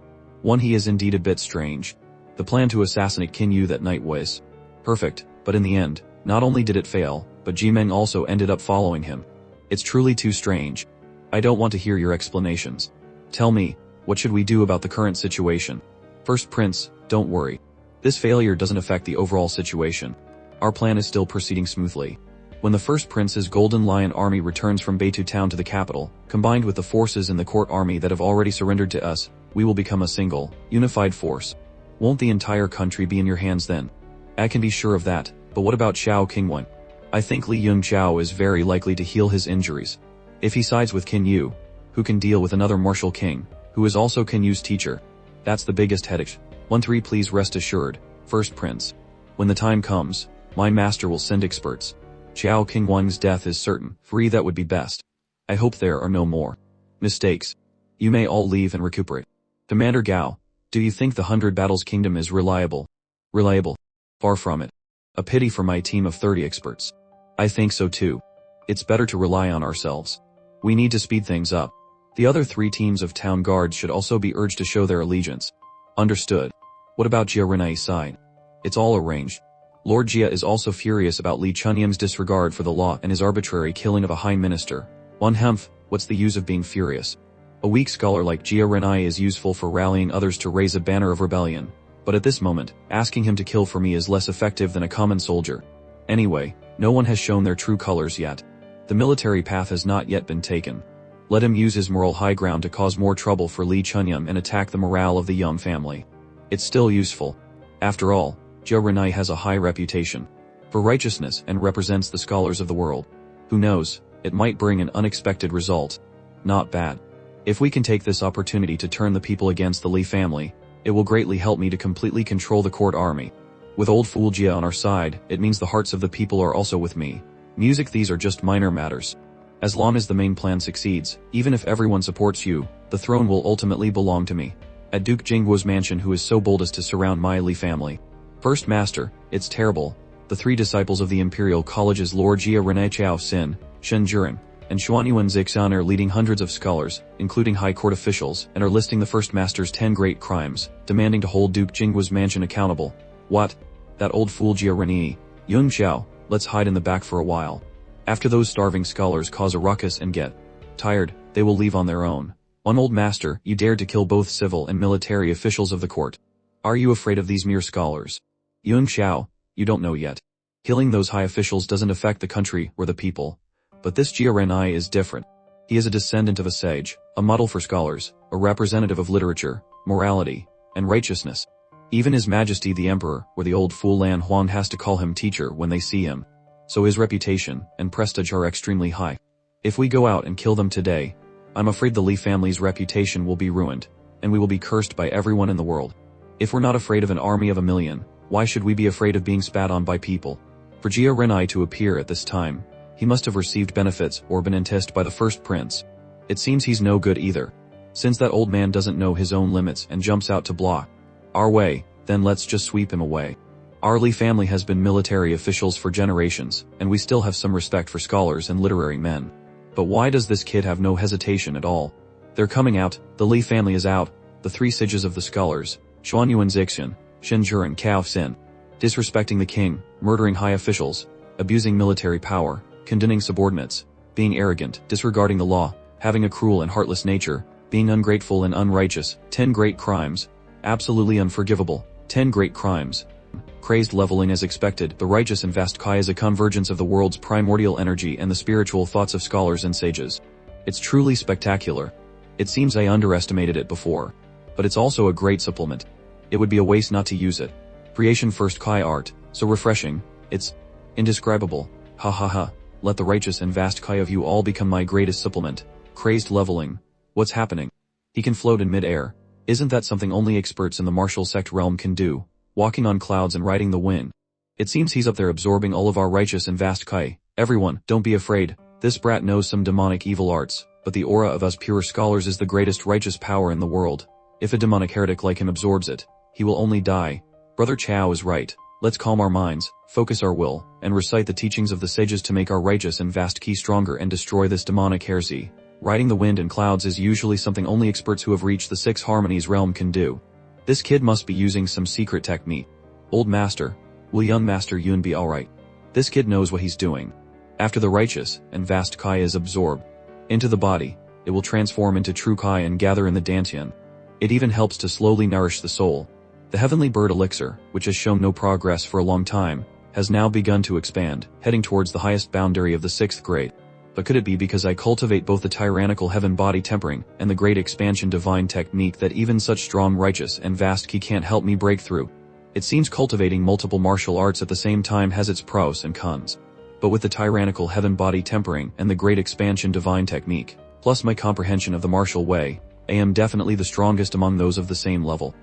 He is indeed a bit strange. The plan to assassinate Qin Yu that night was perfect, but in the end, not only did it fail, but Ji Meng also ended up following him. It's truly too strange. I don't want to hear your explanations. Tell me, what should we do about the current situation? First prince, don't worry. This failure doesn't affect the overall situation. Our plan is still proceeding smoothly. When the first prince's Golden Lion army returns from Beitou town to the capital, combined with the forces in the court army that have already surrendered to us, we will become a single, unified force. Won't the entire country be in your hands then? I can be sure of that, but what about Xiao Qingwen? I think Li Yunqiao is very likely to heal his injuries. If he sides with Qin Yu, who can deal with another martial king, who is also Qin Yu's teacher? That's the biggest headache. 1-3 Please rest assured, first prince. When the time comes, my master will send experts. Xiao Qingwen's death is certain, free that would be best. I hope there are no more mistakes. You may all leave and recuperate. Commander Gao, do you think the 100 Battles Kingdom is reliable? Reliable? Far from it. A pity for my team of 30 experts. I think so too. It's better to rely on ourselves. We need to speed things up. The other 3 teams of town guards should also be urged to show their allegiance. Understood. What about Jia Renai's side? It's all arranged. Lord Jia is also furious about Li Chunyam's disregard for the law and his arbitrary killing of a high minister. What's the use of being furious? A weak scholar like Jia Renai is useful for rallying others to raise a banner of rebellion. But at this moment, asking him to kill for me is less effective than a common soldier. Anyway, no one has shown their true colors yet. The military path has not yet been taken. Let him use his moral high ground to cause more trouble for Li Chunyam and attack the morale of the Young family. It's still useful. After all, Jia Renai has a high reputation for righteousness and represents the scholars of the world. Who knows, it might bring an unexpected result. Not bad. If we can take this opportunity to turn the people against the Li family, it will greatly help me to completely control the court army. With old fool Jia on our side, it means the hearts of the people are also with me. These are just minor matters. As long as the main plan succeeds, even if everyone supports you, the throne will ultimately belong to me. At Duke Jingguo's mansion, who is so bold as to surround my Li family. First master, it's terrible. The 3 disciples of the Imperial College's Lord Jia Renai Chao Xin, Shen Juren, and Xuanyuan Zixan are leading hundreds of scholars, including high court officials, and are listing the first master's 10 great crimes, demanding to hold Duke Jingguo's mansion accountable. What? That old fool Jia Renai. Yun Xiao, let's hide in the back for a while. After those starving scholars cause a ruckus and get tired, they will leave on their own. On old master, you dared to kill both civil and military officials of the court. Are you afraid of these mere scholars? Yun Xiao, you don't know yet. Killing those high officials doesn't affect the country or the people. But this Jia Renai is different. He is a descendant of a sage, a model for scholars, a representative of literature, morality, and righteousness. Even His Majesty the Emperor or the old fool Lan Huang has to call him teacher when they see him. So his reputation and prestige are extremely high. If we go out and kill them today, I'm afraid the Li family's reputation will be ruined, and we will be cursed by everyone in the world. If we're not afraid of an army of 1,000,000, why should we be afraid of being spat on by people? For Jia Renai to appear at this time, he must have received benefits or been enticed by the first prince. It seems he's no good either. Since that old man doesn't know his own limits and jumps out to block our way, then let's just sweep him away. Our Li family has been military officials for generations, and we still have some respect for scholars and literary men. But why does this kid have no hesitation at all? They're coming out, the Li family is out, the three sages of the scholars, Xuanyuan Zixian, Shinjur and Cao Xin. Disrespecting the king, murdering high officials, abusing military power, condemning subordinates, being arrogant, disregarding the law, having a cruel and heartless nature, being ungrateful and unrighteous, 10 great crimes. Absolutely unforgivable, 10 great crimes. Crazed leveling as expected, the righteous and vast Kai is a convergence of the world's primordial energy and the spiritual thoughts of scholars and sages. It's truly spectacular. It seems I underestimated it before. But it's also a great supplement. It would be a waste not to use it. Creation first Kai art, so refreshing, it's indescribable. Ha ha ha, let the righteous and vast Kai of you all become my greatest supplement. Crazed leveling. What's happening? He can float in mid-air. Isn't that something only experts in the martial sect realm can do? Walking on clouds and riding the wind. It seems he's up there absorbing all of our righteous and vast Kai. Everyone, don't be afraid. This brat knows some demonic evil arts, but the aura of us pure scholars is the greatest righteous power in the world. If a demonic heretic like him absorbs it, he will only die. Brother Chao is right. Let's calm our minds, focus our will, and recite the teachings of the sages to make our righteous and vast Ki stronger and destroy this demonic heresy. Riding the wind and clouds is usually something only experts who have reached the 6 harmonies realm can do. This kid must be using some secret technique. Old master, will young master Yun be alright? This kid knows what he's doing. After the righteous and vast Kai is absorbed into the body, it will transform into true Kai and gather in the Dantian. It even helps to slowly nourish the soul. The heavenly bird elixir, which has shown no progress for a long time, has now begun to expand, heading towards the highest boundary of the 6th grade. But could it be because I cultivate both the tyrannical heaven body tempering and the great expansion divine technique that even such strong righteous and vast Ki can't help me break through? It seems cultivating multiple martial arts at the same time has its pros and cons. But with the tyrannical heaven body tempering and the great expansion divine technique, plus my comprehension of the martial way, I am definitely the strongest among those of the same level.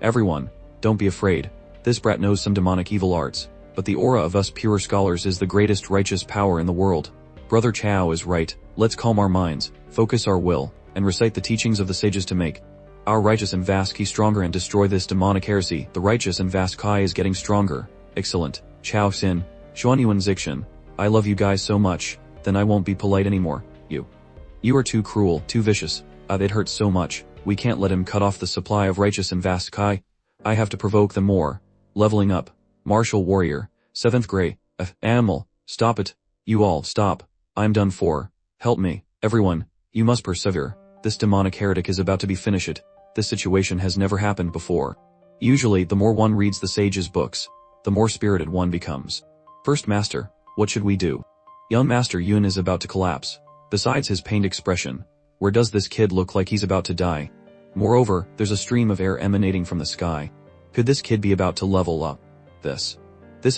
Everyone, don't be afraid. This brat knows some demonic evil arts, but the aura of us pure scholars is the greatest righteous power in the world. Brother Chao is right. Let's calm our minds, focus our will, and recite the teachings of the sages to make our righteous and vast Ki stronger and destroy this demonic heresy. The righteous and vast Kai is getting stronger. Excellent. Chao Xin, Xuanyuan Zixian, I love you guys so much, then I won't be polite anymore. You are too cruel, too vicious. It hurts so much. We can't let him cut off the supply of righteous and vast Kai. I have to provoke them more. Leveling up. Martial warrior. 7th grade. Animal. Stop it. You all, stop. I'm done for. Help me. Everyone, you must persevere. This demonic heretic is about to be finished. This situation has never happened before. Usually, the more one reads the sage's books, the more spirited one becomes. First master, what should we do? Young master Yun is about to collapse. Besides his pained expression, where does this kid look like he's about to die? Moreover, there's a stream of air emanating from the sky. Could this kid be about to level up? This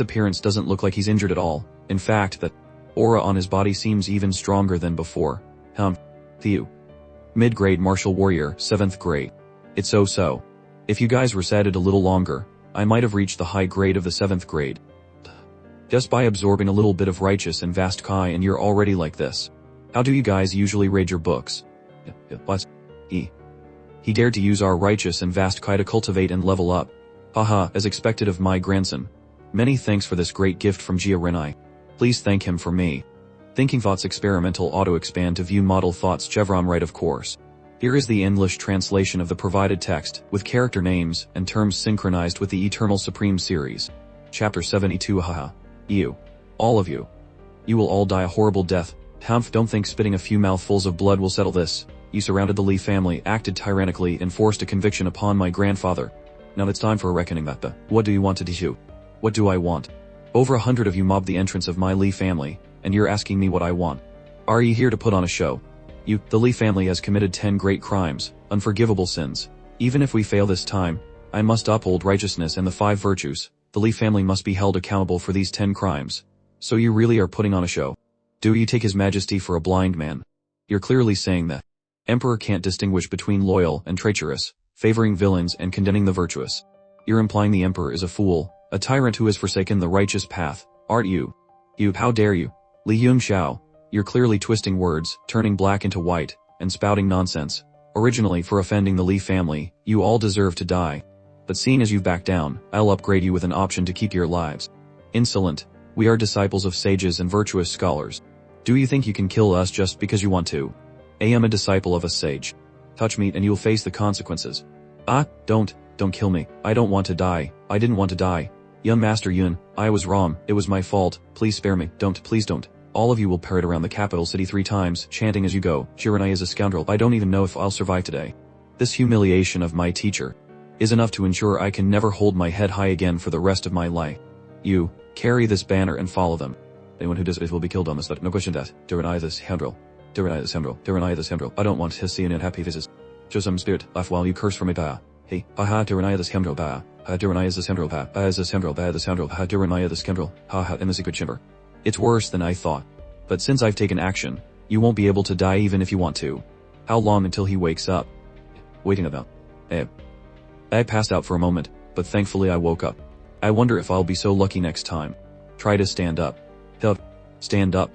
appearance doesn't look like he's injured at all. In fact, that aura on his body seems even stronger than before. Theo. Mid-grade martial warrior, 7th grade. It's so. If you guys recited a little longer, I might have reached the high grade of the 7th grade. Just by absorbing a little bit of righteous and vast Kai and you're already like this. How do you guys usually read your books? What? He dared to use our righteous and vast Kai to cultivate and level up. Haha, as expected of my grandson. Many thanks for this great gift from Jia Renai. Please thank him for me. Thinking Thoughts Experimental Auto-Expand to view Model Thoughts Chevron right of course. Here is the English translation of the provided text, with character names and terms synchronized with the Eternal Supreme series. Chapter 72. Haha. You. All of you. You will all die a horrible death. Don't think spitting a few mouthfuls of blood will settle this. You surrounded the Li family, acted tyrannically, and forced a conviction upon my grandfather. Now it's time for a reckoning, Bappa. What do you want to do? What do I want? Over 100 of you mobbed the entrance of my Li family, and you're asking me what I want. Are you here to put on a show? The Li family has committed 10 great crimes, unforgivable sins. Even if we fail this time, I must uphold righteousness and the 5 virtues. The Li family must be held accountable for these 10 crimes. So you really are putting on a show? Do you take His Majesty for a blind man? You're clearly saying that Emperor can't distinguish between loyal and traitorous, favoring villains and condemning the virtuous. You're implying the Emperor is a fool, a tyrant who has forsaken the righteous path, aren't you? How dare you? Li Yunxiao, you're clearly twisting words, turning black into white, and spouting nonsense. Originally for offending the Li family, you all deserve to die. But seeing as you've backed down, I'll upgrade you with an option to keep your lives. Insolent. We are disciples of sages and virtuous scholars. Do you think you can kill us just because you want to? I am a disciple of a sage. Touch me and you'll face the consequences. Don't kill me. I don't want to die. I didn't want to die. Young Master Yun, I was wrong. It was my fault. Please spare me. Please don't. All of you will parade around the capital city 3 times, chanting as you go, Frieren is a scoundrel. I don't even know if I'll survive today. This humiliation of my teacher is enough to ensure I can never hold my head high again for the rest of my life. You, carry this banner and follow them. Anyone who does it will be killed on the spot. No question that. Frieren is scoundrel. Frieren is scoundrel. Frieren is scoundrel. I don't want to see any unhappy faces. Show some spirit, laugh while you curse for me, ba. Hey, Frieren is scoundrel, ba. Frieren is a scoundrel, ba. Is a scoundrel, ba. The scoundrel, Frieren is a scoundrel. In the secret chamber. It's worse than I thought. But since I've taken action, you won't be able to die even if you want to. How long until he wakes up? Waiting about. I passed out for a moment, but thankfully I woke up. I wonder if I'll be so lucky next time. Try to stand up. Stand up.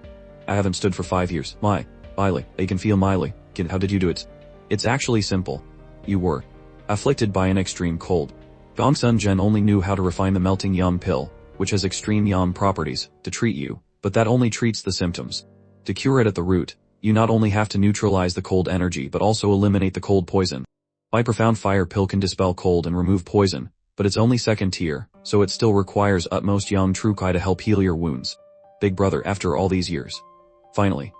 I haven't stood for 5 years. Miley, I can feel Miley. How did you do it? It's actually simple. You were afflicted by an extreme cold. Gongsun Zhen only knew how to refine the melting yum pill, which has extreme yum properties, to treat you, but that only treats the symptoms. To cure it at the root, you not only have to neutralize the cold energy but also eliminate the cold poison. My profound fire pill can dispel cold and remove poison, but it's only second tier, so it still requires utmost yang true kai to help heal your wounds. Big brother, after all these years. Finally.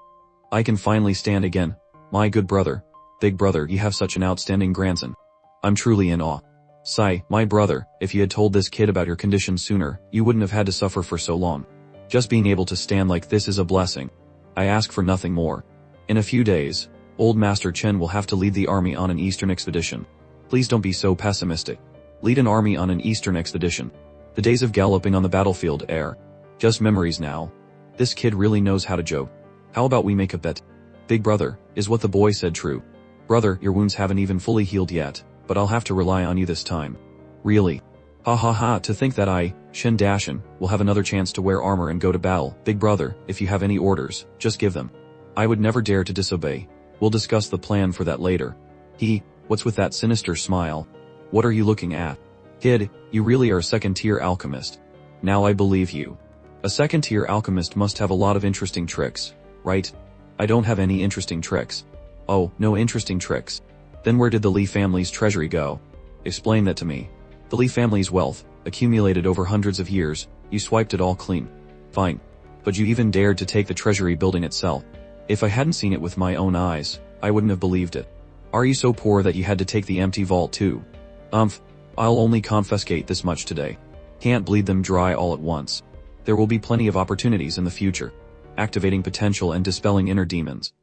I can finally stand again. My good brother. Big brother, you have such an outstanding grandson. I'm truly in awe. Sai, my brother, if you had told this kid about your condition sooner, you wouldn't have had to suffer for so long. Just being able to stand like this is a blessing. I ask for nothing more. In a few days, old Master Chen will have to lead the army on an eastern expedition. Please don't be so pessimistic. Lead an army on an eastern expedition. The days of galloping on the battlefield are just memories now. This kid really knows how to joke. How about we make a bet? Big brother, is what the boy said true? Brother, your wounds haven't even fully healed yet, but I'll have to rely on you this time. Really? To think that I, Shen Dashin, will have another chance to wear armor and go to battle. Big brother, if you have any orders, just give them. I would never dare to disobey. We'll discuss the plan for that later. What's with that sinister smile? What are you looking at? Kid, you really are a second-tier alchemist. Now I believe you. A second-tier alchemist must have a lot of interesting tricks, right? I don't have any interesting tricks. Oh, no interesting tricks. Then where did the Li family's treasury go? Explain that to me. The Li family's wealth, accumulated over hundreds of years, you swiped it all clean. Fine. But you even dared to take the treasury building itself. If I hadn't seen it with my own eyes, I wouldn't have believed it. Are you so poor that you had to take the empty vault too? I'll only confiscate this much today. Can't bleed them dry all at once. There will be plenty of opportunities in the future. Activating potential and dispelling inner demons.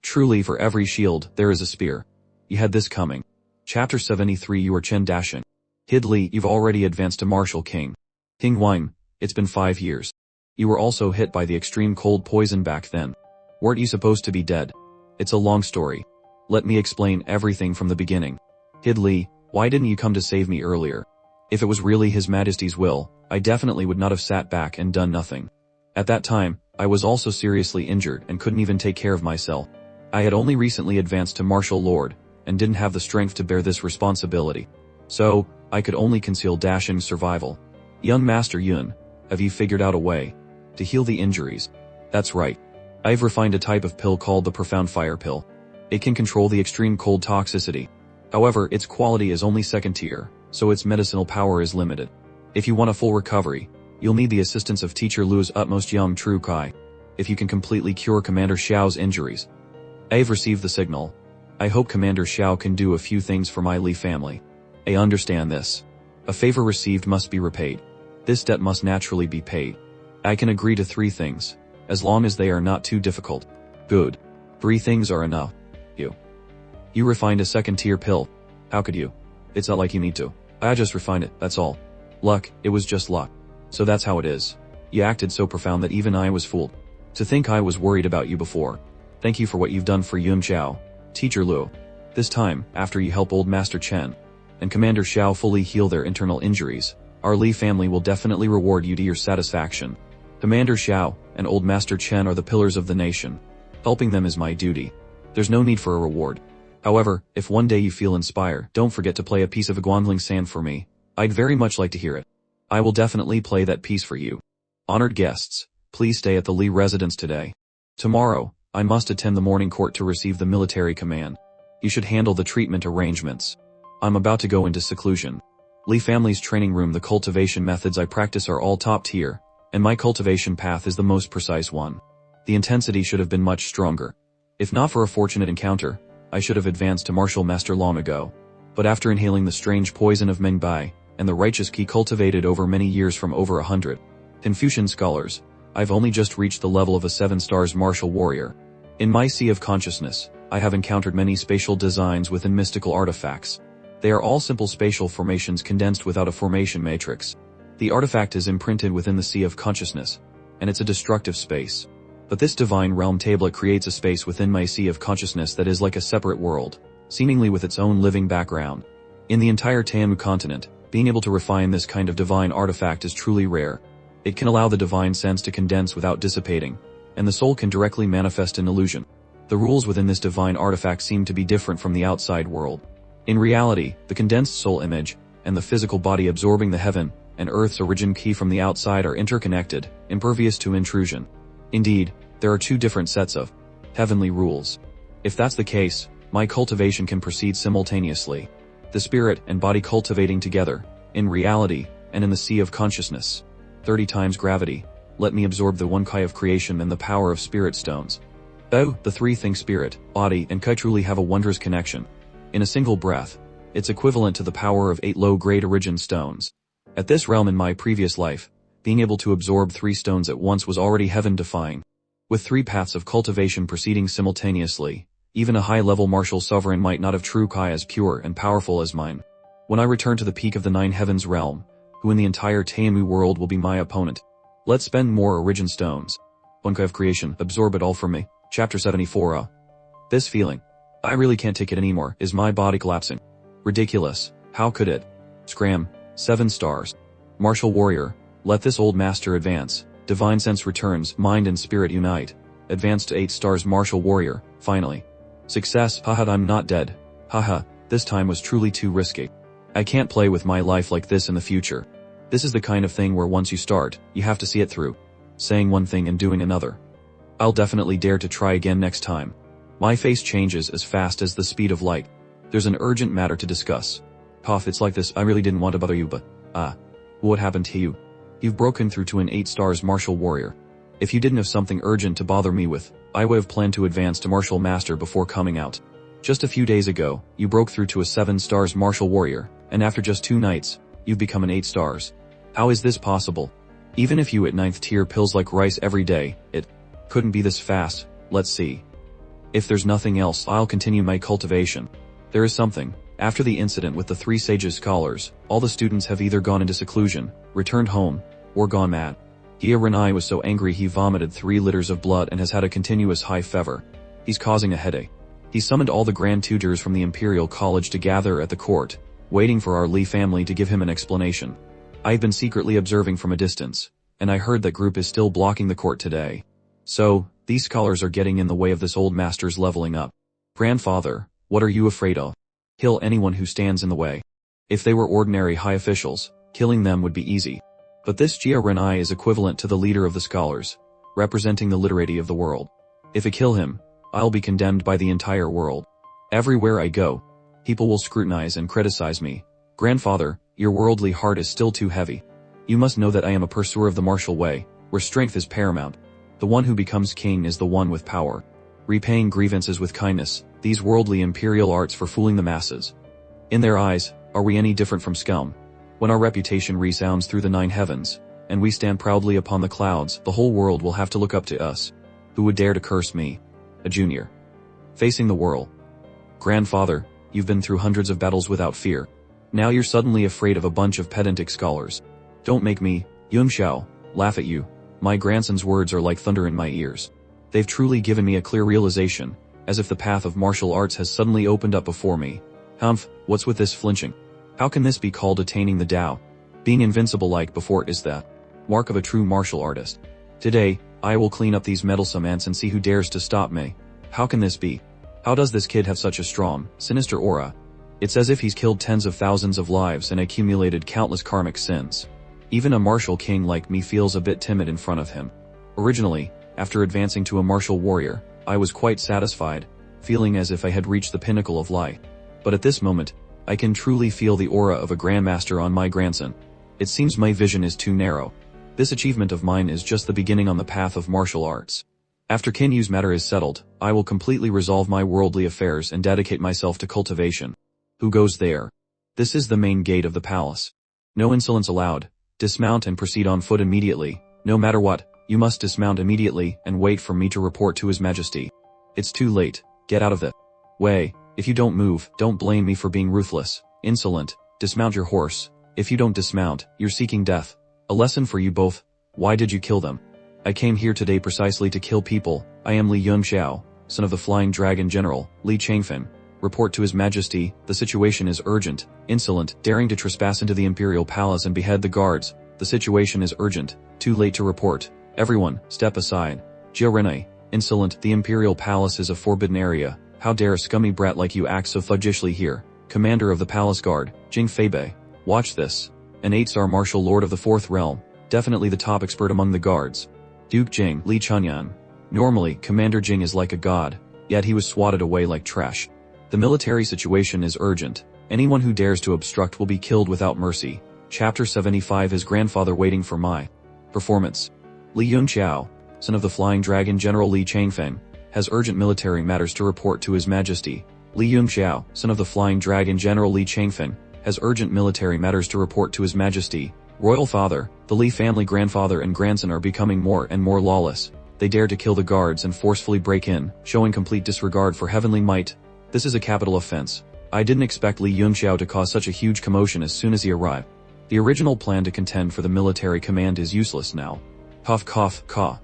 Truly for every shield, there is a spear. You had this coming. Chapter 73. You are Chen Dashin. Hidley, you've already advanced to Martial King. King Wine, it's been 5 years. You were also hit by the extreme cold poison back then. Weren't you supposed to be dead? It's a long story. Let me explain everything from the beginning. Hidley, why didn't you come to save me earlier? If it was really His Majesty's will, I definitely would not have sat back and done nothing. At that time, I was also seriously injured and couldn't even take care of myself. I had only recently advanced to Martial Lord, and didn't have the strength to bear this responsibility. So, I could only conceal Dashin's survival. Young Master Yun, have you figured out a way to heal the injuries? That's right. I've refined a type of pill called the Profound Fire Pill. It can control the extreme cold toxicity. However, its quality is only second tier, so its medicinal power is limited. If you want a full recovery, you'll need the assistance of Teacher Lu's utmost Yang True Kai. If you can completely cure Commander Xiao's injuries. I've received the signal. I hope Commander Xiao can do a few things for my Li family. I understand this. A favor received must be repaid. This debt must naturally be paid. I can agree to 3 things, as long as they are not too difficult. Good. 3 things are enough. You refined a 2nd-tier pill. How could you? It's not like you need to. I just refined it, that's all. Luck, it was just luck. So that's how it is. You acted so profound that even I was fooled. To think I was worried about you before. Thank you for what you've done for Yun Xiao, Teacher Luo. This time, after you help Old Master Chen and Commander Xiao fully heal their internal injuries, our Li family will definitely reward you to your satisfaction. Commander Xiao and Old Master Chen are the pillars of the nation. Helping them is my duty. There's no need for a reward. However, if one day you feel inspired, don't forget to play a piece of Guangling Sand for me. I'd very much like to hear it. I will definitely play that piece for you. Honored guests, please stay at the Li residence today. Tomorrow, I must attend the morning court to receive the military command. You should handle the treatment arrangements. I'm about to go into seclusion. Li family's training room. The cultivation methods I practice are all top tier, and my cultivation path is the most precise one. The intensity should have been much stronger. If not for a fortunate encounter, I should have advanced to martial master long ago. But after inhaling the strange poison of Mengbai, and the righteous qi cultivated over many years from over 100 Confucian scholars, I've only just reached the level of a 7 stars martial warrior. In my sea of consciousness, I have encountered many spatial designs within mystical artifacts. They are all simple spatial formations condensed without a formation matrix. The artifact is imprinted within the sea of consciousness, and it's a destructive space. But this divine realm tablet creates a space within my sea of consciousness that is like a separate world, seemingly with its own living background. In the entire Tianmu continent, being able to refine this kind of divine artifact is truly rare. It can allow the divine sense to condense without dissipating, and the soul can directly manifest an illusion. The rules within this divine artifact seem to be different from the outside world. In reality, the condensed soul image, and the physical body absorbing the heaven and earth's origin key from the outside are interconnected, impervious to intrusion. Indeed, there are 2 different sets of heavenly rules. If that's the case, my cultivation can proceed simultaneously. The spirit and body cultivating together, in reality, and in the sea of consciousness. 30 times gravity, let me absorb the 1 Kai of creation and the power of spirit stones. Oh, the 3 things spirit, body, and Kai truly have a wondrous connection. In a single breath, it's equivalent to the power of 8 low-grade origin stones. At this realm in my previous life, being able to absorb 3 stones at once was already heaven-defying. With 3 paths of cultivation proceeding simultaneously, even a high-level martial sovereign might not have true Kai as pure and powerful as mine. When I return to the peak of the 9 heavens realm, who in the entire Tianmu world will be my opponent? Let's spend more origin stones. 1 Kai of creation, absorb it all from me. Chapter 74. This feeling. I really can't take it anymore. Is my body collapsing? Ridiculous. How could it? Scram. 7 stars. Martial warrior. Let this old master advance. Divine sense returns, mind and spirit unite. Advance to 8 stars martial warrior, finally. Success, haha, I'm not dead. Haha, this time was truly too risky. I can't play with my life like this in the future. This is the kind of thing where once you start, you have to see it through. Saying one thing and doing another. I'll definitely dare to try again next time. My face changes as fast as the speed of light. There's an urgent matter to discuss. Cough, it's like this, I really didn't want to bother you but, what happened to you? You've broken through to an 8 stars martial warrior. If you didn't have something urgent to bother me with, I would have planned to advance to martial master before coming out. Just a few days ago, you broke through to a 7 stars martial warrior, and after just 2 nights, you've become an 8 stars. How is this possible? Even if you at 9th tier pills like rice every day, it couldn't be this fast. Let's see. If there's nothing else, I'll continue my cultivation. There is something. After the incident with the 3 sages scholars, all the students have either gone into seclusion, returned home, or gone mad. Renai was so angry he vomited 3 liters of blood and has had a continuous high fever. He's causing a headache. He summoned all the grand tutors from the Imperial College to gather at the court, waiting for our Li family to give him an explanation. I've been secretly observing from a distance, and I heard that group is still blocking the court today. So, these scholars are getting in the way of this old master's leveling up. Grandfather, what are you afraid of? Kill anyone who stands in the way. If they were ordinary high officials, killing them would be easy. But this Renai is equivalent to the leader of the scholars, representing the literati of the world. If I kill him, I'll be condemned by the entire world. Everywhere I go, people will scrutinize and criticize me. Grandfather, your worldly heart is still too heavy. You must know that I am a pursuer of the martial way, where strength is paramount. The one who becomes king is the one with power. Repaying grievances with kindness, These worldly imperial arts for fooling the masses. In their eyes, are we any different from scum? When our reputation resounds through the 9 heavens, and we stand proudly upon the clouds, the whole world will have to look up to us. Who would dare to curse me? A junior. Facing the world. Grandfather, you've been through hundreds of battles without fear. Now you're suddenly afraid of a bunch of pedantic scholars. Don't make me, Yun Xiao, laugh at you. My grandson's words are like thunder in my ears. They've truly given me a clear realization, as if the path of martial arts has suddenly opened up before me. Humph, what's with this flinching? How can this be called attaining the Tao? Being invincible like before is that mark of a true martial artist. Today, I will clean up these meddlesome ants and see who dares to stop me. How can this be? How does this kid have such a strong, sinister aura? It's as if he's killed tens of thousands of lives and accumulated countless karmic sins. Even a martial king like me feels a bit timid in front of him. Originally, after advancing to a martial warrior, I was quite satisfied, feeling as if I had reached the pinnacle of life. But at this moment, I can truly feel the aura of a grandmaster on my grandson. It seems my vision is too narrow. This achievement of mine is just the beginning on the path of martial arts. After Kinyu's matter is settled, I will completely resolve my worldly affairs and dedicate myself to cultivation. Who goes there? This is the main gate of the palace. No insolence allowed. Dismount and proceed on foot immediately. No matter what, you must dismount immediately and wait for me to report to His Majesty. It's too late. Get out of the way. If you don't move, don't blame me for being ruthless, insolent. Dismount your horse. If you don't dismount, you're seeking death. A lesson for you both. Why did you kill them? I came here today precisely to kill people. I am Li Yun Xiao, son of the Flying Dragon General, Li Changfen. Report to His Majesty, the situation is urgent. Insolent, daring to trespass into the Imperial Palace and behead the guards. The situation is urgent. Too late to report. Everyone, step aside. Jiarenai, insolent, the Imperial Palace is a forbidden area. How dare a scummy brat like you act so thugishly here? Commander of the Palace Guard, Jing Feibei. Watch this. An 8-star martial lord of the 4th realm. Definitely the top expert among the guards. Duke Jing, Li Chunyan. Normally, Commander Jing is like a god, yet he was swatted away like trash. The military situation is urgent. Anyone who dares to obstruct will be killed without mercy. Chapter 75 His grandfather waiting for my performance. Li Yun Xiao, son of the Flying Dragon General Li Changfen, has urgent military matters to report to His Majesty. Li Yun Xiao, son of the Flying Dragon General Li Changfen, has urgent military matters to report to His Majesty. Royal father, the Li family grandfather and grandson are becoming more and more lawless. They dare to kill the guards and forcefully break in, showing complete disregard for heavenly might. This is a capital offense. I didn't expect Li Yun Xiao to cause such a huge commotion as soon as he arrived. The original plan to contend for the military command is useless now. Cough cough, caw.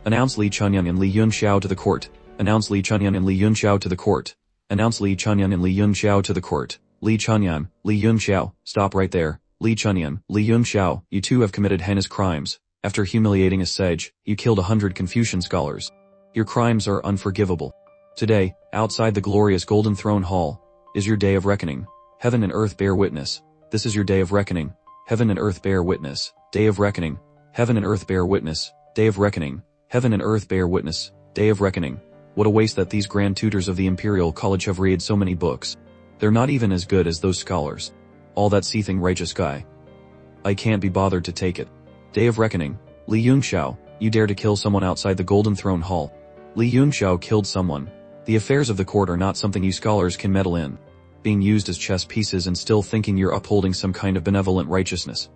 Announce Li Chunyan and Li Yun Xiao to the court. Announce Li Chunyan and Li Yun Xiao to the court. Announce Li Chunyan and Li Yun Xiao to the court. Li Chunyan, Li Yun Xiao, stop right there. Li Chunyan, Li Yun Xiao, you two have committed heinous crimes. After humiliating a sage, you killed 100 Confucian scholars. Your crimes are unforgivable. Today, outside the glorious Golden Throne Hall, is your day of reckoning. Heaven and earth bear witness. This is your day of reckoning. Heaven and earth bear witness. Day of reckoning. Heaven and earth bear witness. Day of reckoning. Heaven and earth bear witness. Day of reckoning. What a waste that these grand tutors of the Imperial College have read so many books. They're not even as good as those scholars. All that seething righteous guy. I can't be bothered to take it. Day of reckoning. Li Yun Xiao, you dare to kill someone outside the Golden Throne Hall. Li Yun Xiao killed someone. The affairs of the court are not something you scholars can meddle in. Being used as chess pieces and still thinking you're upholding some kind of benevolent righteousness.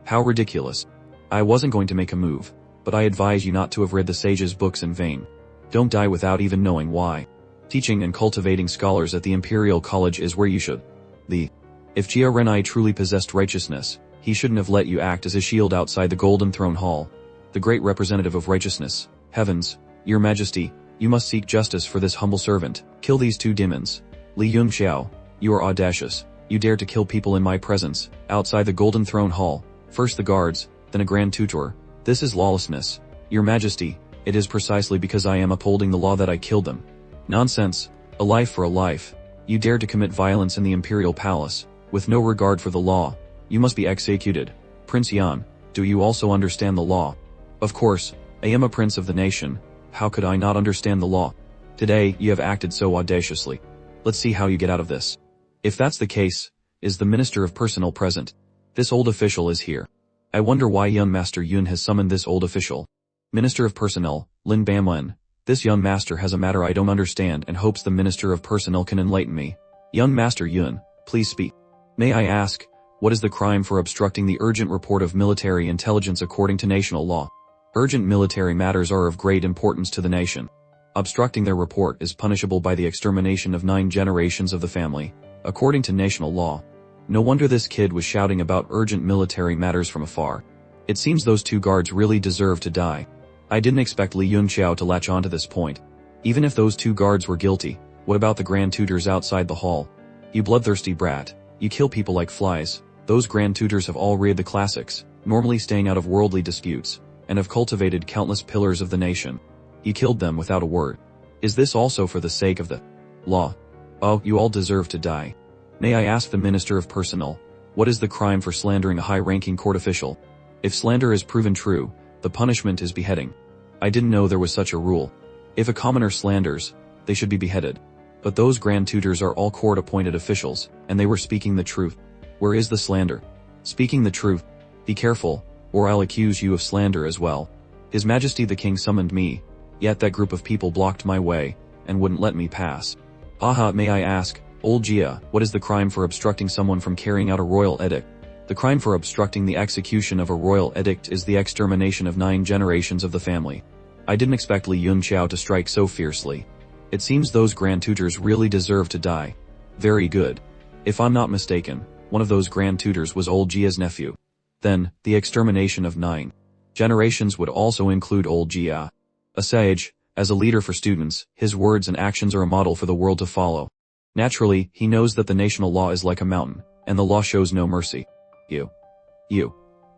How ridiculous. I wasn't going to make a move, but I advise you not to have read the sage's books in vain. Don't die without even knowing why. Teaching and cultivating scholars at the Imperial College is where you should be. If Jia Renai truly possessed righteousness, he shouldn't have let you act as a shield outside the Golden Throne Hall. The great representative of righteousness. Heavens, Your Majesty, you must seek justice for this humble servant. Kill these two demons. Li Yun Xiao, you are audacious. You dare to kill people in my presence, outside the Golden Throne Hall. First the guards, then a grand tutor. This is lawlessness. Your Majesty, it is precisely because I am upholding the law that I killed them. Nonsense. A life for a life. You dare to commit violence in the Imperial Palace, with no regard for the law. You must be executed. Prince Yan, do you also understand the law? Of course, I am a prince of the nation. How could I not understand the law? Today, you have acted so audaciously. Let's see how you get out of this. If that's the case, is the Minister of Personnel present? This old official is here. I wonder why young Master Yun has summoned this old official. Minister of Personnel, Lin Bamwen. This young master has a matter I don't understand and hopes the Minister of Personnel can enlighten me. Young Master Yun, please speak. May I ask, what is the crime for obstructing the urgent report of military intelligence according to national law? Urgent military matters are of great importance to the nation. Obstructing their report is punishable by the extermination of 9 generations of the family, according to national law. No wonder this kid was shouting about urgent military matters from afar. It seems those 2 guards really deserve to die. I didn't expect Li Yunxiao to latch on to this point. Even if those 2 guards were guilty, what about the grand tutors outside the hall? You bloodthirsty brat, you kill people like flies. Those grand tutors have all read the classics, normally staying out of worldly disputes, and have cultivated countless pillars of the nation. You killed them without a word. Is this also for the sake of the law? Oh, you all deserve to die. May I ask the Minister of Personnel, what is the crime for slandering a high-ranking court official? If slander is proven true, the punishment is beheading. I didn't know there was such a rule. If a commoner slanders, they should be beheaded. But those grand tutors are all court-appointed officials, and they were speaking the truth. Where is the slander? Speaking the truth. Be careful, or I'll accuse you of slander as well. His Majesty the King summoned me, yet that group of people blocked my way, and wouldn't let me pass. Aha, may I ask, old Jia, what is the crime for obstructing someone from carrying out a royal edict? The crime for obstructing the execution of a royal edict is the extermination of 9 generations of the family. I didn't expect Li Yunxiao to strike so fiercely. It seems those grand tutors really deserve to die. Very good. If I'm not mistaken, one of those grand tutors was old Jia's nephew. Then, the extermination of 9 generations would also include old Jia. A sage, as a leader for students, his words and actions are a model for the world to follow. Naturally, he knows that the national law is like a mountain, and the law shows no mercy.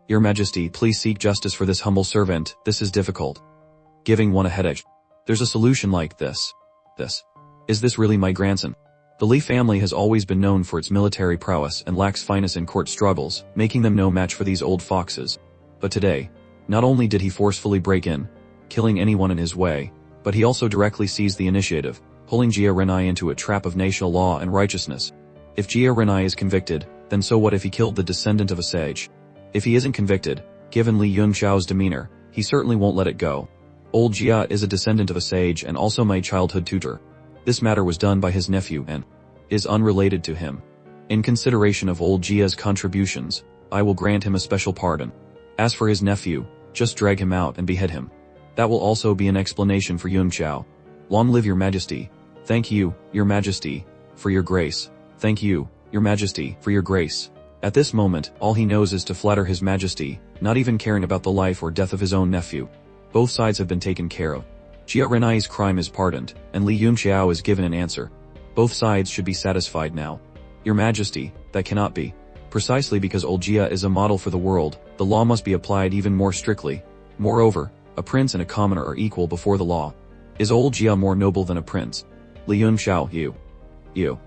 Your Majesty, please seek justice for this humble servant. This is difficult. Giving one a headache. There's a solution like this. Is this really my grandson? The Li family has always been known for its military prowess and lacks finesse in court struggles, making them no match for these old foxes. But today, not only did he forcefully break in, killing anyone in his way, but he also directly seized the initiative, pulling Jia Renai into a trap of national law and righteousness. If Jia Renai is convicted, then so what if he killed the descendant of a sage? If he isn't convicted, given Li Yunxiao's demeanor, he certainly won't let it go. Old Jia is a descendant of a sage and also my childhood tutor. This matter was done by his nephew and is unrelated to him. In consideration of old Jia's contributions, I will grant him a special pardon. As for his nephew, just drag him out and behead him. That will also be an explanation for Yunxiao. Long live your Majesty. Thank you, your Majesty, for your grace. Thank you, your Majesty, for your grace. At this moment, all he knows is to flatter his Majesty, not even caring about the life or death of his own nephew. Both sides have been taken care of. Jia Renai's crime is pardoned, and Li Yunxiao is given an answer. Both sides should be satisfied now. Your Majesty, that cannot be. Precisely because old Jia is a model for the world, the law must be applied even more strictly. Moreover, a prince and a commoner are equal before the law. Is old Jia more noble than a prince? Li Yunxiao, you.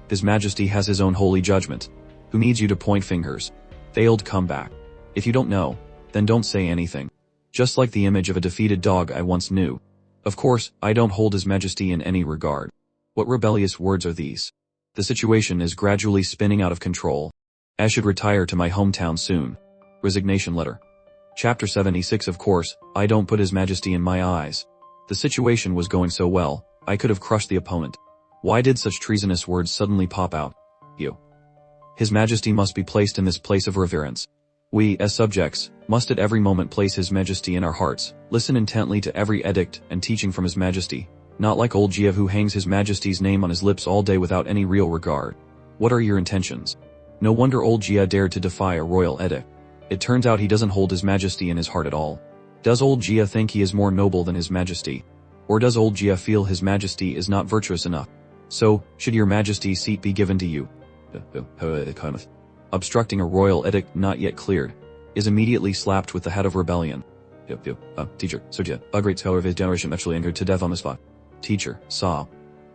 His Majesty has his own holy judgment. Who needs you to point fingers? Failed comeback. If you don't know, then don't say anything. Just like the image of a defeated dog I once knew. Of course, I don't hold His Majesty in any regard. What rebellious words are these? The situation is gradually spinning out of control. I should retire to my hometown soon. Resignation letter. Chapter 76. Of course, I don't put His Majesty in my eyes. The situation was going so well, I could have crushed the opponent. Why did such treasonous words suddenly pop out? His Majesty must be placed in this place of reverence. We, as subjects, must at every moment place His Majesty in our hearts, listen intently to every edict and teaching from His Majesty, not like old Jia who hangs His Majesty's name on his lips all day without any real regard. What are your intentions? No wonder old Jia dared to defy a royal edict. It turns out he doesn't hold His Majesty in his heart at all. Does old Jia think he is more noble than His Majesty? Or does old Jia feel His Majesty is not virtuous enough? So, should your Majesty's seat be given to you? Obstructing a royal edict not yet cleared, is immediately slapped with the head of rebellion. Teacher, Sergio, a great scholar of his generation actually angered to death on the spot. Teacher, saw.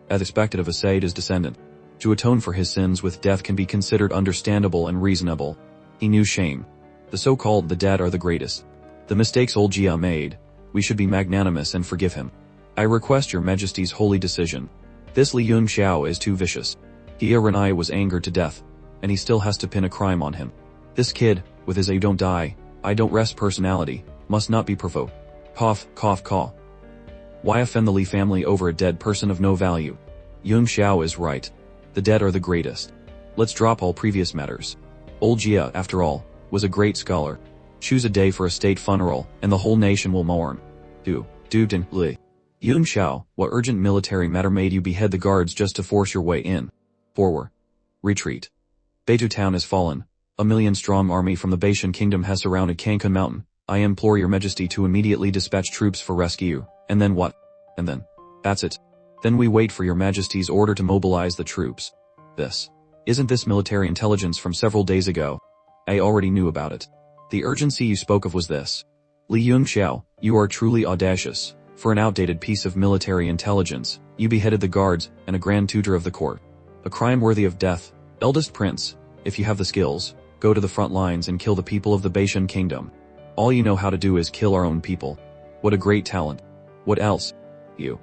As expected of a Sayyid's descendant. To atone for his sins with death can be considered understandable and reasonable. He knew shame. The so-called the dead are the greatest. The mistakes old Jia made, we should be magnanimous and forgive him. I request your Majesty's holy decision. This Li Yunxiao is too vicious. Jia Renai was angered to death, and he still has to pin a crime on him. This kid, with his I don't die, I don't rest personality, must not be provoked. Cough, cough, cough. Why offend the Li family over a dead person of no value? Yung Xiao is right. The dead are the greatest. Let's drop all previous matters. Old Jia, after all, was a great scholar. Choose a day for a state funeral, and the whole nation will mourn. Du Ding Li. Yung Xiao, what urgent military matter made you behead the guards just to force your way in? Forward. Retreat. Beitou town has fallen. A million-strong army from the Beishan kingdom has surrounded Cancun mountain. I implore your majesty to immediately dispatch troops for rescue. And then what? And then. That's it. Then we wait for your majesty's order to mobilize the troops. Isn't this military intelligence from several days ago? I already knew about it. The urgency you spoke of was this. Li Yung Xiao, you are truly audacious. For an outdated piece of military intelligence, you beheaded the guards and a grand tutor of the court. A crime worthy of death. Eldest prince, if you have the skills, go to the front lines and kill the people of the Beishan kingdom. All you know how to do is kill our own people. What a great talent. What else? You.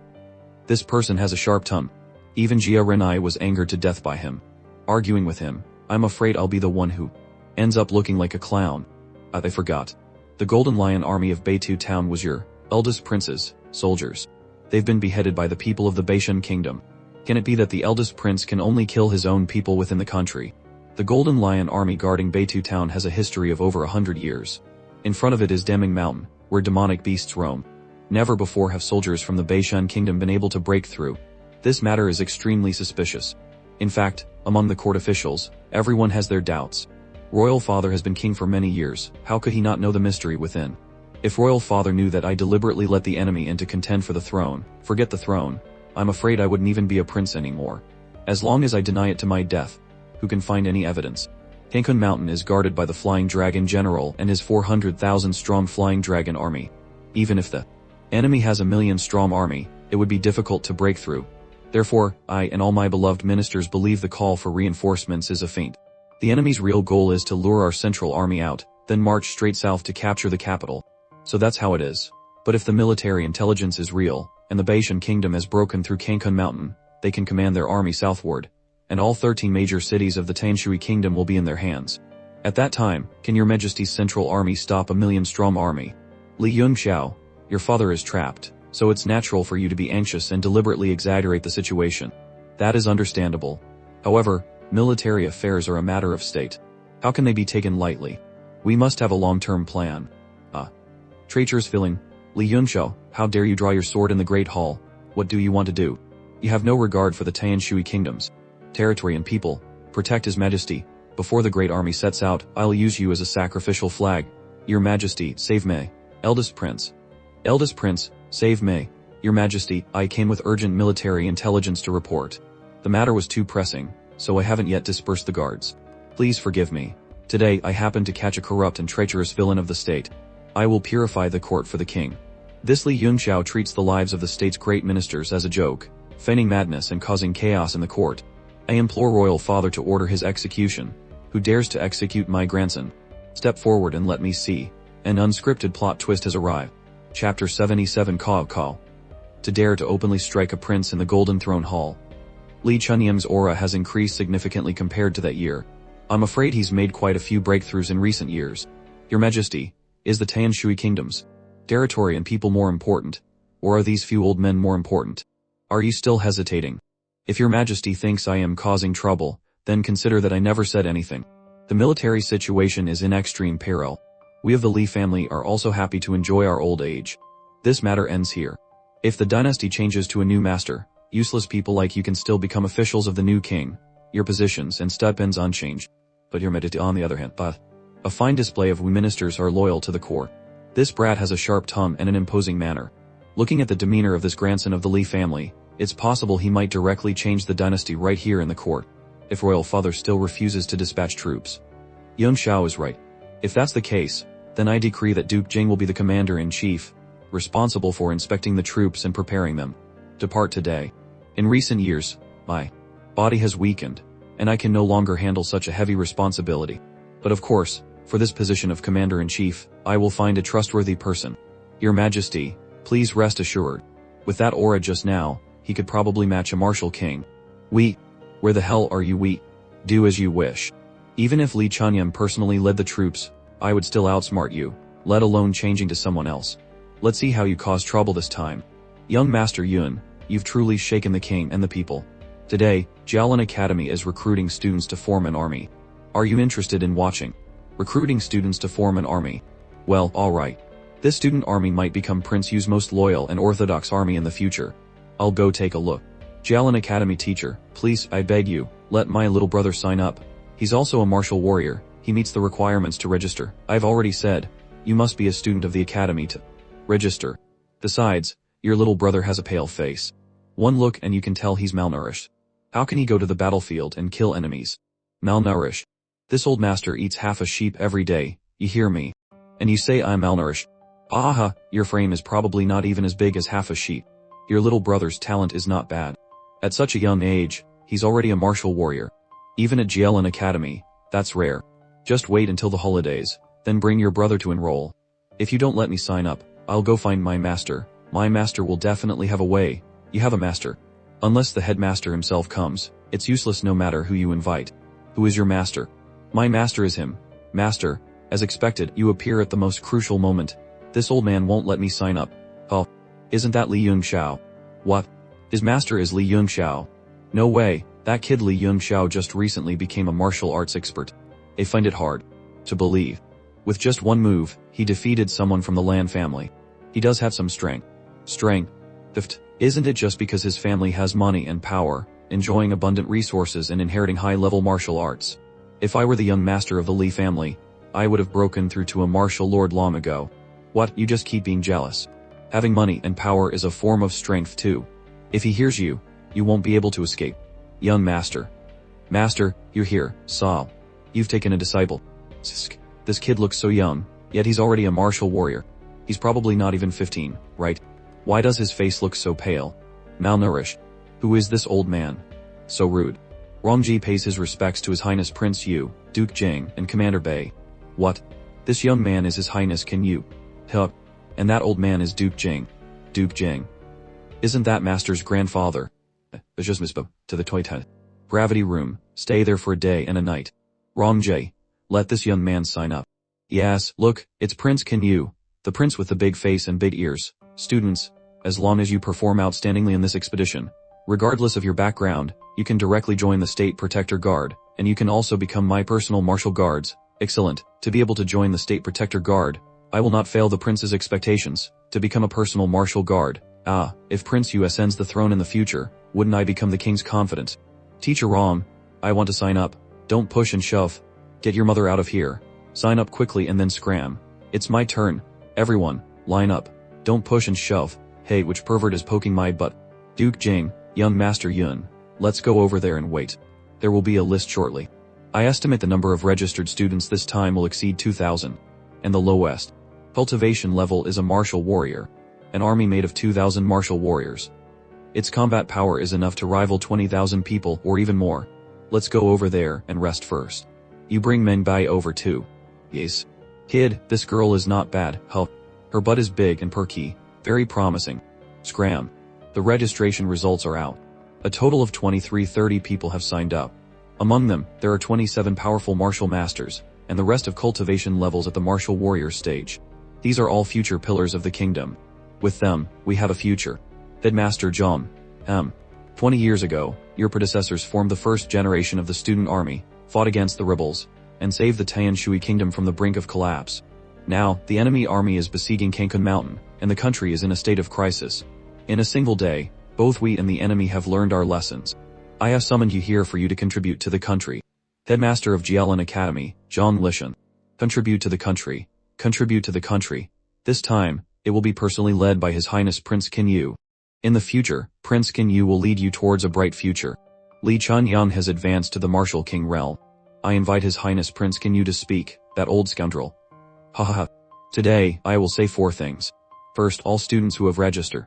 This person has a sharp tongue. Even Jia Renai was angered to death by him. Arguing with him, I'm afraid I'll be the one who ends up looking like a clown. I forgot. The Golden Lion army of Beitou town was your eldest prince's soldiers. They've been beheaded by the people of the Beishan kingdom. Can it be that the eldest prince can only kill his own people within the country? The Golden Lion army guarding Beitou town has a history of over 100 years. In front of it is Deming Mountain, where demonic beasts roam. Never before have soldiers from the Beishan kingdom been able to break through. This matter is extremely suspicious. In fact, among the court officials, everyone has their doubts. Royal Father has been king for many years, how could he not know the mystery within? If Royal Father knew that I deliberately let the enemy in to contend for the throne, forget the throne, I'm afraid I wouldn't even be a prince anymore. As long as I deny it to my death, who can find any evidence? Cancun Mountain is guarded by the Flying Dragon General and his 400,000 strong Flying Dragon army. Even if the enemy has a million-strong army, it would be difficult to break through. Therefore, I and all my beloved ministers believe the call for reinforcements is a feint. The enemy's real goal is to lure our central army out, then march straight south to capture the capital. So that's how it is. But if the military intelligence is real, and the Beishan kingdom has broken through Cancun Mountain, they can command their army southward, and all 13 major cities of the Tanshui kingdom will be in their hands. At that time, can your majesty's central army stop a million-strong army? Li Yung Xiao, your father is trapped, so it's natural for you to be anxious and deliberately exaggerate the situation. That is understandable. However, military affairs are a matter of state. How can they be taken lightly? We must have a long-term plan. Traitorous villain, Li Yung Xiao, how dare you draw your sword in the Great Hall? What do you want to do? You have no regard for the Tanshui kingdoms, territory and people. Protect His Majesty. Before the great army sets out, I'll use you as a sacrificial flag. Your Majesty, save me. Eldest Prince, save me. Your Majesty, I came with urgent military intelligence to report. The matter was too pressing, so I haven't yet dispersed the guards. Please forgive me. Today I happened to catch a corrupt and traitorous villain of the state. I will purify the court for the king. This Li Yung Xiao treats the lives of the state's great ministers as a joke, feigning madness and causing chaos in the court. I implore Royal Father to order his execution. Who dares to execute my grandson? Step forward and let me see. An unscripted plot twist has arrived. Chapter 77 Cao. To dare to openly strike a prince in the Golden Throne Hall. Li Chunyem's aura has increased significantly compared to that year. I'm afraid he's made quite a few breakthroughs in recent years. Your Majesty, is the Tanshui kingdoms, territory and people more important? Or are these few old men more important? Are you still hesitating? If your Majesty thinks I am causing trouble, then consider that I never said anything. The military situation is in extreme peril. We of the Li family are also happy to enjoy our old age. This matter ends here. If the dynasty changes to a new master, useless people like you can still become officials of the new king. Your positions and stipends unchanged. But your Majesty on the other hand, a fine display of we ministers are loyal to the court. This brat has a sharp tongue and an imposing manner. Looking at the demeanor of this grandson of the Li family, it's possible he might directly change the dynasty right here in the court, if Royal Father still refuses to dispatch troops. Yung Xiao is right. If that's the case, then I decree that Duke Jing will be the commander-in-chief, responsible for inspecting the troops and preparing them. Depart today. In recent years, my body has weakened, and I can no longer handle such a heavy responsibility. But of course, for this position of commander-in-chief, I will find a trustworthy person. Your Majesty, please rest assured. With that aura just now, he could probably match a martial king. Where the hell are you? Do as you wish. Even if Li Chunyem personally led the troops, I would still outsmart you, let alone changing to someone else. Let's see how you cause trouble this time. Young Master Yun, you've truly shaken the king and the people. Today, Jialan Academy is recruiting students to form an army. Are you interested in watching? Recruiting students to form an army. Well, alright. This student army might become Prince Yu's most loyal and orthodox army in the future. I'll go take a look. Jialan Academy teacher, please, I beg you, let my little brother sign up. He's also a martial warrior, he meets the requirements to register. I've already said, you must be a student of the academy to register. Besides, your little brother has a pale face. One look and you can tell he's malnourished. How can he go to the battlefield and kill enemies? Malnourished. This old master eats half a sheep every day, you hear me? And you say I'm malnourished? Aha, your frame is probably not even as big as half a sheep. Your little brother's talent is not bad. At such a young age, he's already a martial warrior. Even at Jialan Academy, that's rare. Just wait until the holidays, then bring your brother to enroll. If you don't let me sign up, I'll go find my master. My master will definitely have a way. You have a master. Unless the headmaster himself comes, it's useless no matter who you invite. Who is your master? My master is him. Master, as expected, you appear at the most crucial moment. This old man won't let me sign up. Oh, isn't that Li Yung Xiao? What? His master is Li Yung Xiao. No way, that kid Li Yung Xiao just recently became a martial arts expert. I find it hard to believe. With just one move, he defeated someone from the Lan family. He does have some strength. Strength. Isn't it just because his family has money and power, enjoying abundant resources and inheriting high-level martial arts? If I were the young master of the Li family, I would have broken through to a martial lord long ago. What, you just keep being jealous? Having money and power is a form of strength too. If he hears you, you won't be able to escape. Young master. Master, you're here, Saw. You've taken a disciple. This kid looks so young, yet he's already a martial warrior. He's probably not even 15, right? Why does his face look so pale? Malnourished. Who is this old man? So rude. Rongji pays his respects to His Highness Prince Yu, Duke Jing, and Commander Bei. What? This young man is His Highness King Yu. Huh. And that old man is Duke Jing. Duke Jing. Isn't that master's grandfather? Just mispo, to the toilet. Gravity room, stay there for a day and a night. Rongji, let this young man sign up. Yes, look, it's Prince Kin Yu, the prince with the big face and big ears. Students, as long as you perform outstandingly in this expedition, regardless of your background, you can directly join the State Protector Guard, and you can also become my personal martial guards. Excellent. To be able to join the State Protector Guard, I will not fail the prince's expectations. To become a personal martial guard, if Prince Yu ascends the throne in the future, wouldn't I become the king's confidant? Teacher Rom, I want to sign up. Don't push and shove. Get your mother out of here. Sign up quickly and then scram. It's my turn. Everyone, line up. Don't push and shove. Hey, which pervert is poking my butt? Duke Jing, young Master Yun. Let's go over there and wait. There will be a list shortly. I estimate the number of registered students this time will exceed 2,000. And the lowest cultivation level is a martial warrior. An army made of 2,000 martial warriors. Its combat power is enough to rival 20,000 people or even more. Let's go over there and rest first. You bring Meng Bai over too. Yes. Kid, this girl is not bad, huh? Her butt is big and perky, very promising. Scram. The registration results are out. A total of 2330 people have signed up. Among them, there are 27 powerful martial masters, and the rest of cultivation levels at the martial warrior stage. These are all future pillars of the kingdom. With them, we have a future. Headmaster Zhang. 20 years ago, your predecessors formed the first generation of the student army, fought against the rebels, and saved the Tian Shui kingdom from the brink of collapse. Now, the enemy army is besieging Cancun Mountain, and the country is in a state of crisis. In a single day, both we and the enemy have learned our lessons. I have summoned you here for you to contribute to the country. Headmaster of Jialan Academy, Zhang Lishan. Contribute to the country. Contribute to the country. This time, it will be personally led by His Highness Prince Kin Yu. In the future, Prince Kin Yu will lead you towards a bright future. Li Chunyang has advanced to the martial king realm. I invite His Highness Prince Kin Yu to speak, that old scoundrel. Haha. Today, I will say 4 things. First, all students who have registered.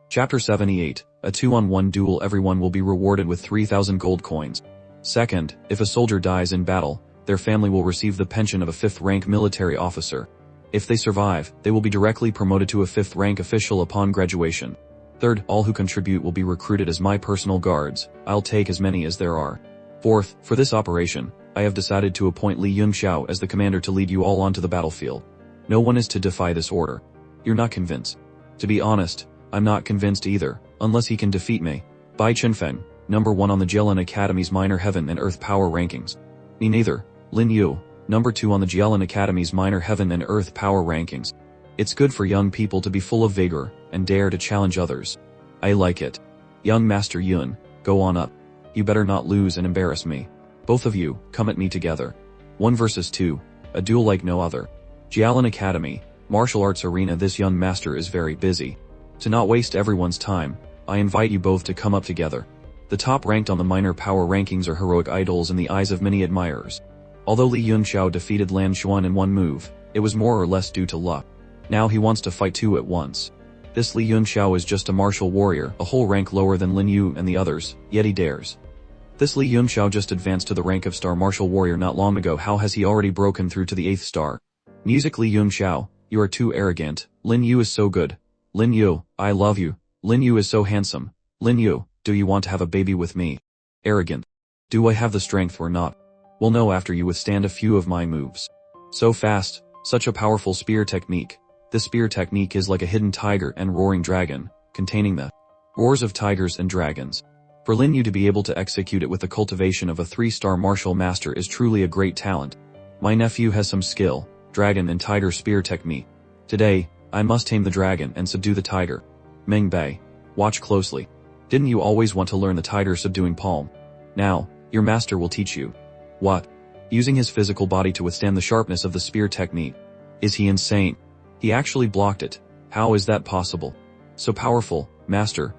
Chapter 78, a 2-on-1 duel. Everyone will be rewarded with 3,000 gold coins. Second, if a soldier dies in battle, their family will receive the pension of a 5th-rank military officer. If they survive, they will be directly promoted to a 5th-rank official upon graduation. Third, all who contribute will be recruited as my personal guards. I'll take as many as there are. Fourth, for this operation, I have decided to appoint Li Yung Xiao as the commander to lead you all onto the battlefield. No one is to defy this order. You're not convinced. To be honest, I'm not convinced either, unless he can defeat me. Bai Chenfeng, number 1 on the Jielin Academy's Minor Heaven and Earth Power Rankings. Me neither. Lin Yu, number 2 on the Jielin Academy's Minor Heaven and Earth Power Rankings. It's good for young people to be full of vigor and dare to challenge others. I like it. Young Master Yun, go on up. You better not lose and embarrass me. Both of you, come at me together. 1 versus 2, a duel like no other. Jielin Academy, martial arts arena. This young master is very busy. To not waste everyone's time, I invite you both to come up together. The top ranked on the minor power rankings are heroic idols in the eyes of many admirers. Although Li Yunxiao defeated Lan Xuan in 1 move, it was more or less due to luck. Now he wants to fight 2 at once. This Li Yunxiao is just a martial warrior, a whole rank lower than Lin Yu and the others, yet he dares. This Li Yunxiao just advanced to the rank of star martial warrior not long ago. How has he already broken through to the 8th star? Music. Li Yunxiao, you are too arrogant. Lin Yu is so good. Lin Yu, I love you. Lin Yu is so handsome. Lin Yu, do you want to have a baby with me? Arrogant. Do I have the strength or not? We'll know after you withstand a few of my moves. So fast, such a powerful spear technique. This spear technique is like a hidden tiger and roaring dragon, containing the roars of tigers and dragons. For Lin Yu to be able to execute it with the cultivation of a 3-star martial master is truly a great talent. My nephew has some skill, dragon and tiger spear technique. Today, I must tame the dragon and subdue the tiger. Meng Bei, watch closely. Didn't you always want to learn the tiger subduing palm? Now, your master will teach you. What? Using his physical body to withstand the sharpness of the spear technique. Is he insane? He actually blocked it. How is that possible? So powerful, master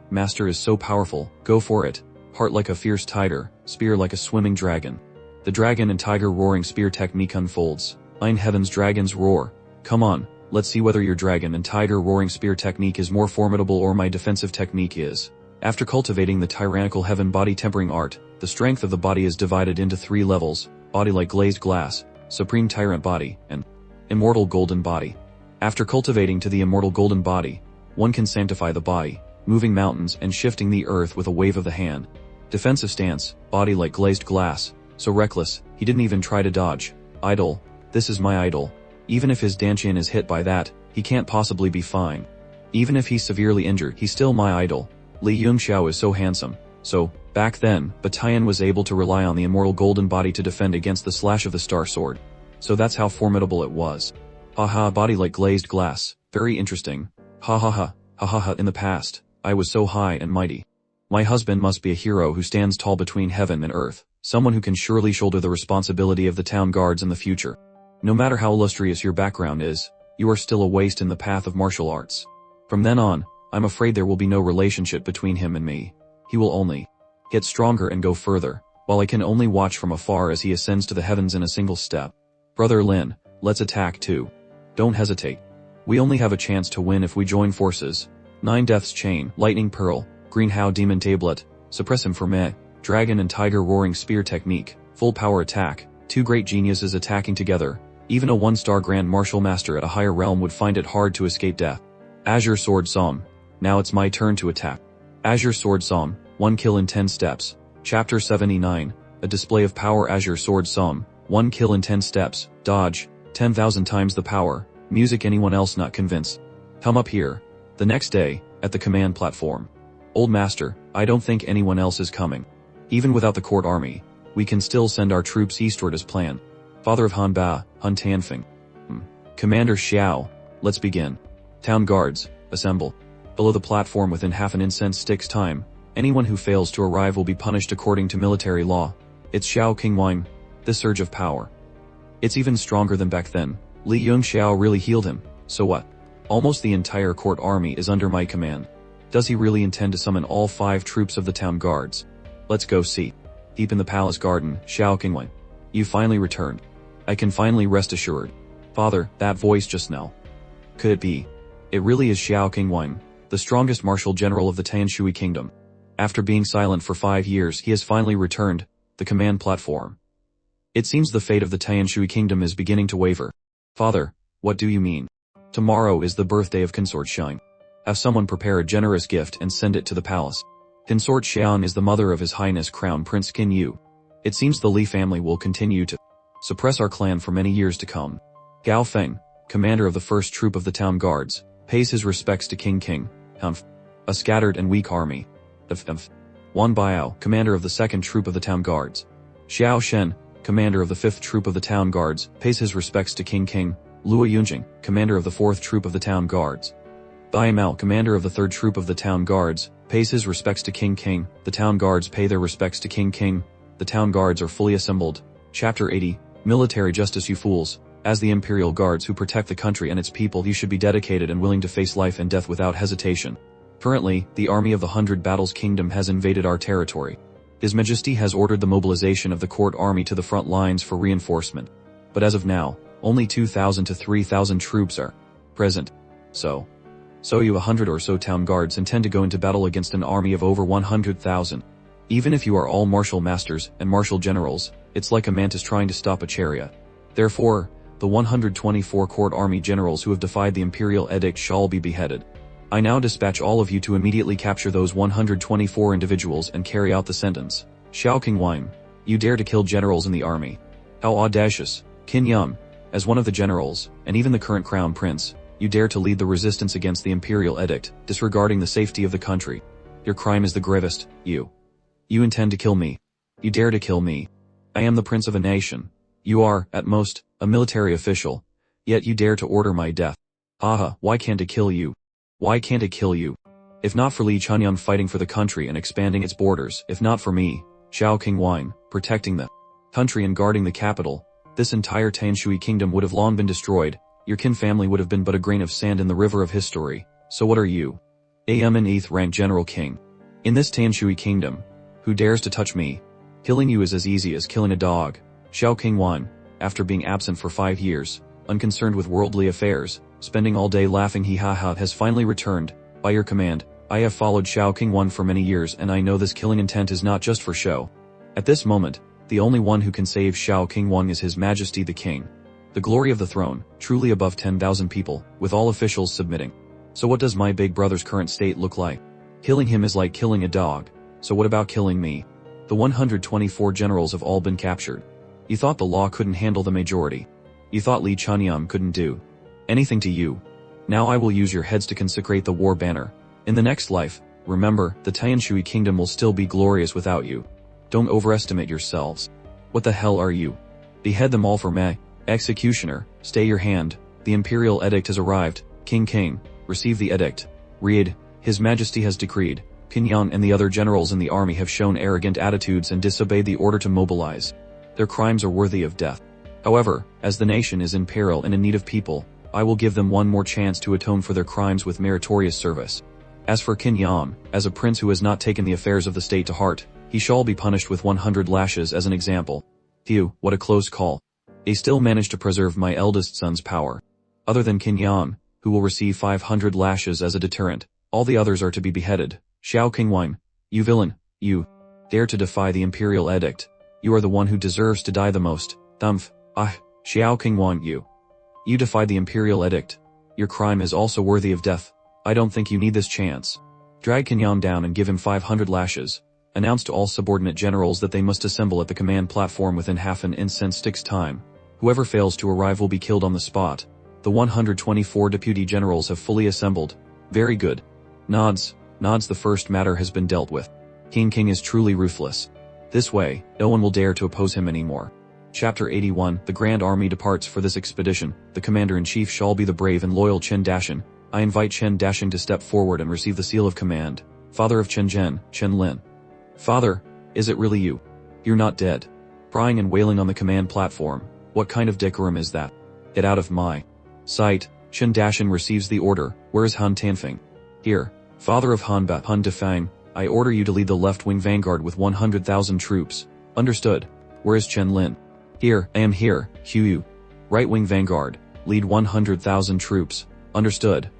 is so powerful, go for it. Heart like a fierce tiger, spear like a swimming dragon. The dragon and tiger roaring spear technique unfolds. Nine heavens dragons roar. Come on, let's see whether your dragon and tiger roaring spear technique is more formidable or my defensive technique is. After cultivating the tyrannical heaven body tempering art, the strength of the body is divided into 3 levels, body like glazed glass, supreme tyrant body, and immortal golden body. After cultivating to the immortal golden body, one can sanctify the body, moving mountains and shifting the earth with a wave of the hand. Defensive stance, body like glazed glass, so reckless, he didn't even try to dodge. Idol, this is my idol. Even if his Dantian is hit by that, he can't possibly be fine. Even if he's severely injured, he's still my idol. Li Yunxiao is so handsome. So, back then, Bataillon was able to rely on the immortal golden body to defend against the slash of the star sword. So that's how formidable it was. Haha, body like glazed glass, very interesting. Ha ha ha, ha ha ha. In the past, I was so high and mighty. My husband must be a hero who stands tall between heaven and earth, someone who can surely shoulder the responsibility of the town guards in the future. No matter how illustrious your background is, you are still a waste in the path of martial arts. From then on, I'm afraid there will be no relationship between him and me. He will only get stronger and go further, while I can only watch from afar as he ascends to the heavens in a single step. Brother Lin, let's attack too. Don't hesitate. We only have a chance to win if we join forces. 9 Death's Chain, Lightning Pearl, Green Hao Demon Tablet, Suppress him for me, Dragon and Tiger Roaring Spear Technique, Full Power Attack, 2 great geniuses attacking together. Even a 1-star Grand Martial Master at a higher realm would find it hard to escape death. Azure Sword Song. Now it's my turn to attack. Azure Sword Song, 1 kill in 10 steps. Chapter 79, a display of power. Azure Sword Song, 1 kill in 10 steps. Dodge, 10,000 times the power. Music. Anyone else not convinced? Come up here. The next day, at the command platform. Old Master, I don't think anyone else is coming. Even without the court army, we can still send our troops eastward as planned. Father of Hanba, Hun Tanfeng. Commander Xiao, let's begin. Town guards, assemble. Below the platform within half an incense stick's time, anyone who fails to arrive will be punished according to military law. It's Xiao Qingwang. This surge of power. It's even stronger than back then. Li Yunxiao really healed him, so what? Almost the entire court army is under my command. Does he really intend to summon all 5 troops of the town guards? Let's go see. Deep in the palace garden, Xiao Qingwang. You finally returned. I can finally rest assured. Father, that voice just now. Could it be? It really is Xiao Qingwang, the strongest martial general of the Tianshui kingdom. After being silent for 5 years, he has finally returned. The command platform. It seems the fate of the Tianshui kingdom is beginning to waver. Father, what do you mean? Tomorrow is the birthday of Consort Xiang. Have someone prepare a generous gift and send it to the palace. Consort Xiang is the mother of His Highness Crown Prince Qin Yu. It seems the Li family will continue to suppress our clan for many years to come. Gao Feng, commander of the first troop of the town guards, pays his respects to King Han. A scattered and weak army. Of. Wan Biao, commander of the 2nd Troop of the Town Guards. Xiao Shen, commander of the 5th Troop of the Town Guards, pays his respects to King. Luo Yunjing, commander of the 4th Troop of the Town Guards. Bai Mao, commander of the 3rd Troop of the Town Guards, pays his respects to King. The Town Guards pay their respects to King. The Town Guards are fully assembled. Chapter 80, Military Justice. You fools. As the Imperial Guards who protect the country and its people, you should be dedicated and willing to face life and death without hesitation. Currently, the army of the 100 Battles Kingdom has invaded our territory. His Majesty has ordered the mobilization of the court army to the front lines for reinforcement. But as of now, only 2,000 to 3,000 troops are present. So you 100 or so town guards intend to go into battle against an army of over 100,000. Even if you are all martial masters and martial generals, it's like a mantis trying to stop a chariot. Therefore, the 124 court army generals who have defied the imperial edict shall be beheaded. I now dispatch all of you to immediately capture those 124 individuals and carry out the sentence. Xiao Qingwang, you dare to kill generals in the army. How audacious. Qin Yum, as one of the generals, and even the current crown prince, you dare to lead the resistance against the imperial edict, disregarding the safety of the country. Your crime is the gravest. You intend to kill me. You dare to kill me. I am the prince of a nation. You are, at most, a military official. Yet you dare to order my death. Aha, why can't it kill you? Why can't it kill you? If not for Li Chunyang fighting for the country and expanding its borders, if not for me, Xiao Qingwang, protecting the country and guarding the capital, this entire Tanshui kingdom would have long been destroyed. Your Qin family would have been but a grain of sand in the river of history. So what are you? A eminent rank General King. In this Tanshui kingdom, who dares to touch me? Killing you is as easy as killing a dog. Xiao Qingwan, after being absent for 5 years, unconcerned with worldly affairs, spending all day laughing has finally returned. By your command, I have followed Xiao Qingwan for many years and I know this killing intent is not just for show. At this moment, the only one who can save Xiao Qingwan is His Majesty the King. The glory of the throne, truly above 10,000 people, with all officials submitting. So what does my big brother's current state look like? Killing him is like killing a dog. So what about killing me? The 124 generals have all been captured. You thought the law couldn't handle the majority. You thought Li Chunyang couldn't do anything to you. Now I will use your heads to consecrate the war banner. In the next life, remember, the Tanshui kingdom will still be glorious without you. Don't overestimate yourselves. What the hell are you? Behead them all for me. Executioner, stay your hand. The imperial edict has arrived. King, receive the edict. Read, His Majesty has decreed. Qin Yan and the other generals in the army have shown arrogant attitudes and disobeyed the order to mobilize. Their crimes are worthy of death. However, as the nation is in peril and in need of people, I will give them one more chance to atone for their crimes with meritorious service. As for Qin Yan, as a prince who has not taken the affairs of the state to heart, he shall be punished with 100 lashes as an example. Phew, what a close call. I still managed to preserve my eldest son's power. Other than Qin Yan, who will receive 500 lashes as a deterrent, all the others are to be beheaded. Xiao Qingwang, you villain, you dare to defy the imperial edict. You are the one who deserves to die the most. Thumph, Xiao Qingwang, you defied the imperial edict. Your crime is also worthy of death. I don't think you need this chance. Drag Qin Yan down and give him 500 lashes. Announce to all subordinate generals that they must assemble at the command platform within half an incense stick's time. Whoever fails to arrive will be killed on the spot. The 124 deputy generals have fully assembled. Very good. Nods, the first matter has been dealt with. King is truly ruthless. This way, no one will dare to oppose him anymore. Chapter 81, The Grand Army departs for this expedition. The commander-in-chief shall be the brave and loyal Chen Dashing. I invite Chen Dashing to step forward and receive the seal of command. Father of Chen Zhen, Chen Lin. Father, is it really you? You're not dead. Crying and wailing on the command platform. What kind of decorum is that? Get out of my sight. Chen Dashing receives the order. Where is Han Tanfing? Here. Father of Han Defang, I order you to lead the left-wing vanguard with 100,000 troops. Understood. Where is Chen Lin? Here, I am here, Hu. Right-wing vanguard, lead 100,000 troops. Understood,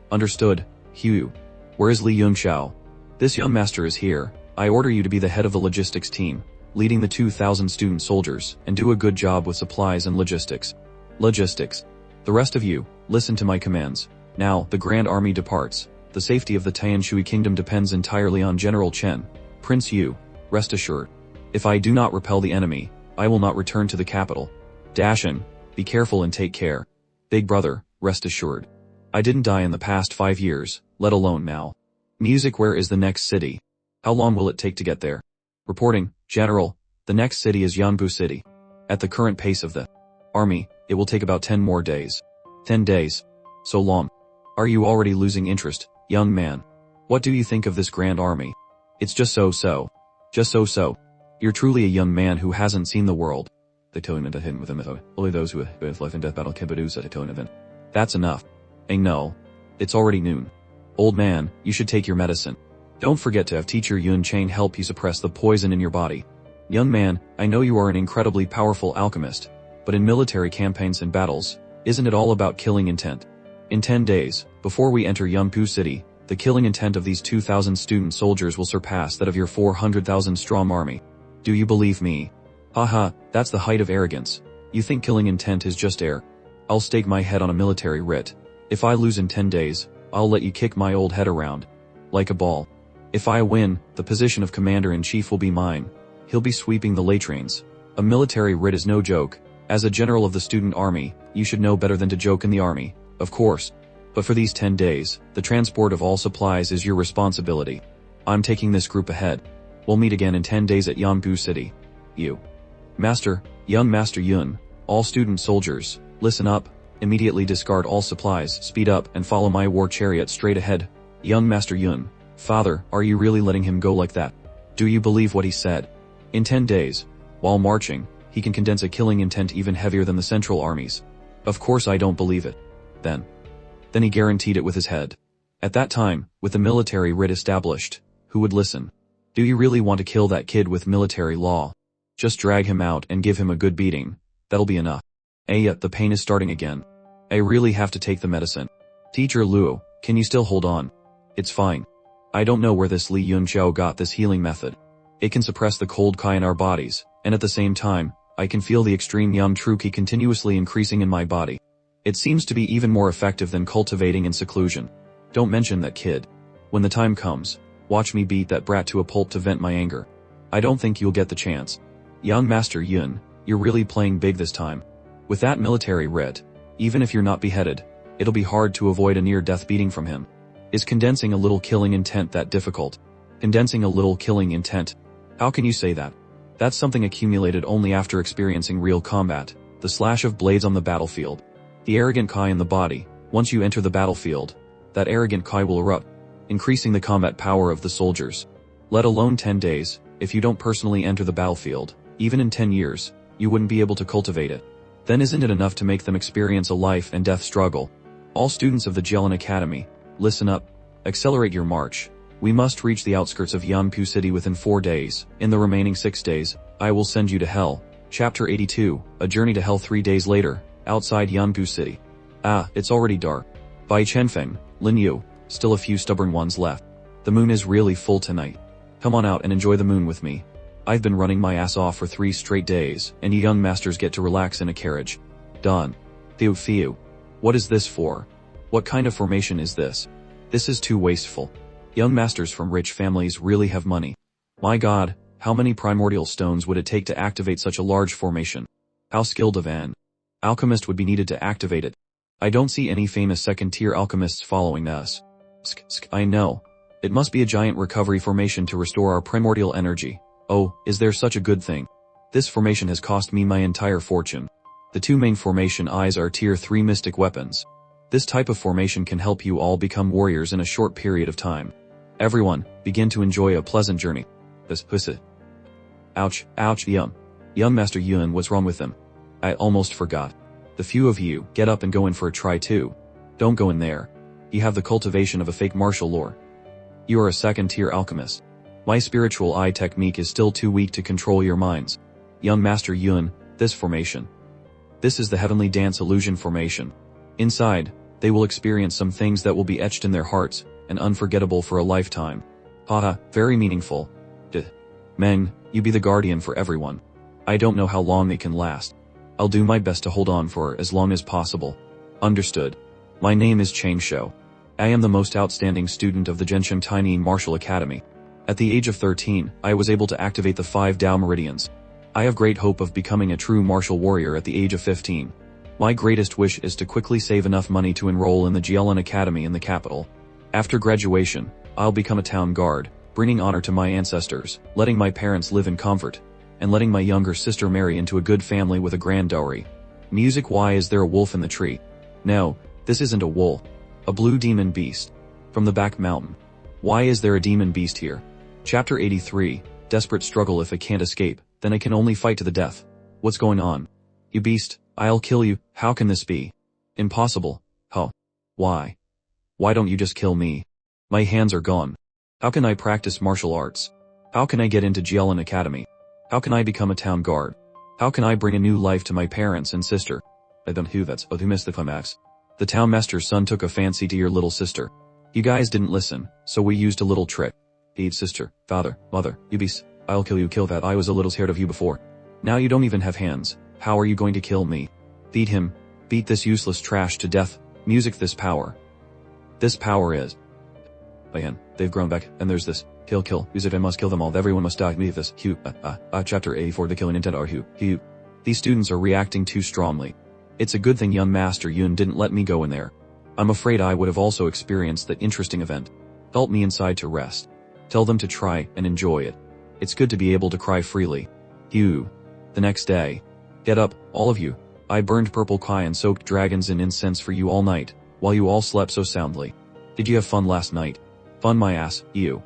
Hu. Where is Li Yunxiao? This young master is here. I order you to be the head of the logistics team, leading the 2,000 student soldiers, and do a good job with supplies and logistics. The rest of you, listen to my commands. Now, the Grand Army departs. The safety of the Tanshui kingdom depends entirely on General Chen. Prince Yu, rest assured. If I do not repel the enemy, I will not return to the capital. Dashing, be careful and take care. Big brother, rest assured. I didn't die in the past 5 years, let alone now. Music, where is the next city? How long will it take to get there? Reporting, General, the next city is Yanbu City. At the current pace of the army, it will take about 10 more days. 10 days. So long. Are you already losing interest, young man? What do you think of this grand army? It's just so-so. Just so-so. You're truly a young man who hasn't seen the world. Only those who have life and death battle can produce at a tone event. That's enough. No. It's already noon. Old man, you should take your medicine. Don't forget to have teacher Yun Chang help you suppress the poison in your body. Young man, I know you are an incredibly powerful alchemist, but in military campaigns and battles, isn't it all about killing intent? In 10 days, before we enter Yanbu City, the killing intent of these 2,000 student soldiers will surpass that of your 400,000 strong army. Do you believe me? Haha, that's the height of arrogance. You think killing intent is just air? I'll stake my head on a military writ. If I lose in 10 days, I'll let you kick my old head around. Like a ball. If I win, the position of commander-in-chief will be mine. He'll be sweeping the latrines. A military writ is no joke. As a general of the student army, you should know better than to joke in the army, of course. But for these 10 days, the transport of all supplies is your responsibility. I'm taking this group ahead. We'll meet again in 10 days at Yanbu City. You. Master, young Master Yun, all student soldiers, listen up, immediately discard all supplies, speed up and follow my war chariot straight ahead. Young Master Yun, father, are you really letting him go like that? Do you believe what he said? In 10 days, while marching, he can condense a killing intent even heavier than the central armies. Of course I don't believe it. Then he guaranteed it with his head. At that time, with the military writ established, who would listen? Do you really want to kill that kid with military law? Just drag him out and give him a good beating. That'll be enough. Yet the pain is starting again. I really have to take the medicine. Teacher Luo, can you still hold on? It's fine. I don't know where this Li Yunqiao got this healing method. It can suppress the cold Qi in our bodies, and at the same time, I can feel the extreme Yang True Qi continuously increasing in my body. It seems to be even more effective than cultivating in seclusion. Don't mention that kid. When the time comes, watch me beat that brat to a pulp to vent my anger. I don't think you'll get the chance. Young Master Yun, you're really playing big this time. With that military writ, even if you're not beheaded, it'll be hard to avoid a near-death beating from him. Is condensing a little killing intent that difficult? Condensing a little killing intent? How can you say that? That's something accumulated only after experiencing real combat, the slash of blades on the battlefield. The arrogant Qi in the body, once you enter the battlefield, that arrogant Qi will erupt, increasing the combat power of the soldiers. Let alone 10 days, if you don't personally enter the battlefield, even in 10 years, you wouldn't be able to cultivate it. Then isn't it enough to make them experience a life and death struggle? All students of the Jelen Academy, listen up. Accelerate your march. We must reach the outskirts of Yanbu City within 4 days. In the remaining 6 days, I will send you to hell. Chapter 82, A Journey to Hell. 3 days later, outside Yanbu City. It's already dark. Bai Chenfeng, Lin Yu, still a few stubborn ones left. The moon is really full tonight. Come on out and enjoy the moon with me. I've been running my ass off for 3 straight days, and you young masters get to relax in a carriage. Done. Fiu. What is this for? What kind of formation is this? This is too wasteful. Young masters from rich families really have money. My god, how many primordial stones would it take to activate such a large formation? How skilled of an alchemist would be needed to activate it? I don't see any famous second-tier alchemists following us. I know. It must be a giant recovery formation to restore our primordial energy. Oh, is there such a good thing? This formation has cost me my entire fortune. The 2 main formation eyes are tier 3 mystic weapons. This type of formation can help you all become warriors in a short period of time. Everyone, begin to enjoy a pleasant journey. Ouch, Young Master Yun, what's wrong with them? I almost forgot. The few of you, get up and go in for a try too. Don't go in there. You have the cultivation of a fake martial lore. You are a second-tier alchemist. My spiritual eye technique is still too weak to control your minds. Young Master Yun, this formation. This is the Heavenly Dance Illusion formation. Inside, they will experience some things that will be etched in their hearts, and unforgettable for a lifetime. Haha, very meaningful. Meng, you be the guardian for everyone. I don't know how long they can last. I'll do my best to hold on for as long as possible. Understood. My name is Chang Shou. I am the most outstanding student of the Genshin Tiny Martial Academy. At the age of 13, I was able to activate the 5 Dao Meridians. I have great hope of becoming a true martial warrior at the age of 15. My greatest wish is to quickly save enough money to enroll in the Jelen Academy in the capital. After graduation, I'll become a town guard, bringing honor to my ancestors, letting my parents live in comfort, and letting my younger sister marry into a good family with a grand dowry. Music. Why is there a wolf in the tree? No, this isn't a wolf. A blue demon beast. From the back mountain. Why is there a demon beast here? Chapter 83, Desperate struggle. If I can't escape, then I can only fight to the death. What's going on? You beast, I'll kill you. How can this be? Impossible. Huh. Why? Why don't you just kill me? My hands are gone. How can I practice martial arts? How can I get into Jielin Academy? How can I become a town guard? How can I bring a new life to my parents and sister? I don't who that's who missed the climax. The town master's son took a fancy to your little sister. You guys didn't listen, so we used a little trick. Eat sister, father, mother, you beast, I'll kill you. Kill that. I was a little scared of you before. Now you don't even have hands. How are you going to kill me? Beat him. Beat this useless trash to death. Music. This power. This power is. Again, they've grown back, and there's this. Kill. Music. I must kill them all. Everyone must die. Me this. Chapter 84. The killing intent are Hugh. These students are reacting too strongly. It's a good thing young Master Yun didn't let me go in there. I'm afraid I would have also experienced that interesting event. Help me inside to rest. Tell them to try and enjoy it. It's good to be able to cry freely. Hugh. The next day. Get up, all of you. I burned purple kai and soaked dragons in incense for you all night, while you all slept so soundly. Did you have fun last night? Fun my ass, you.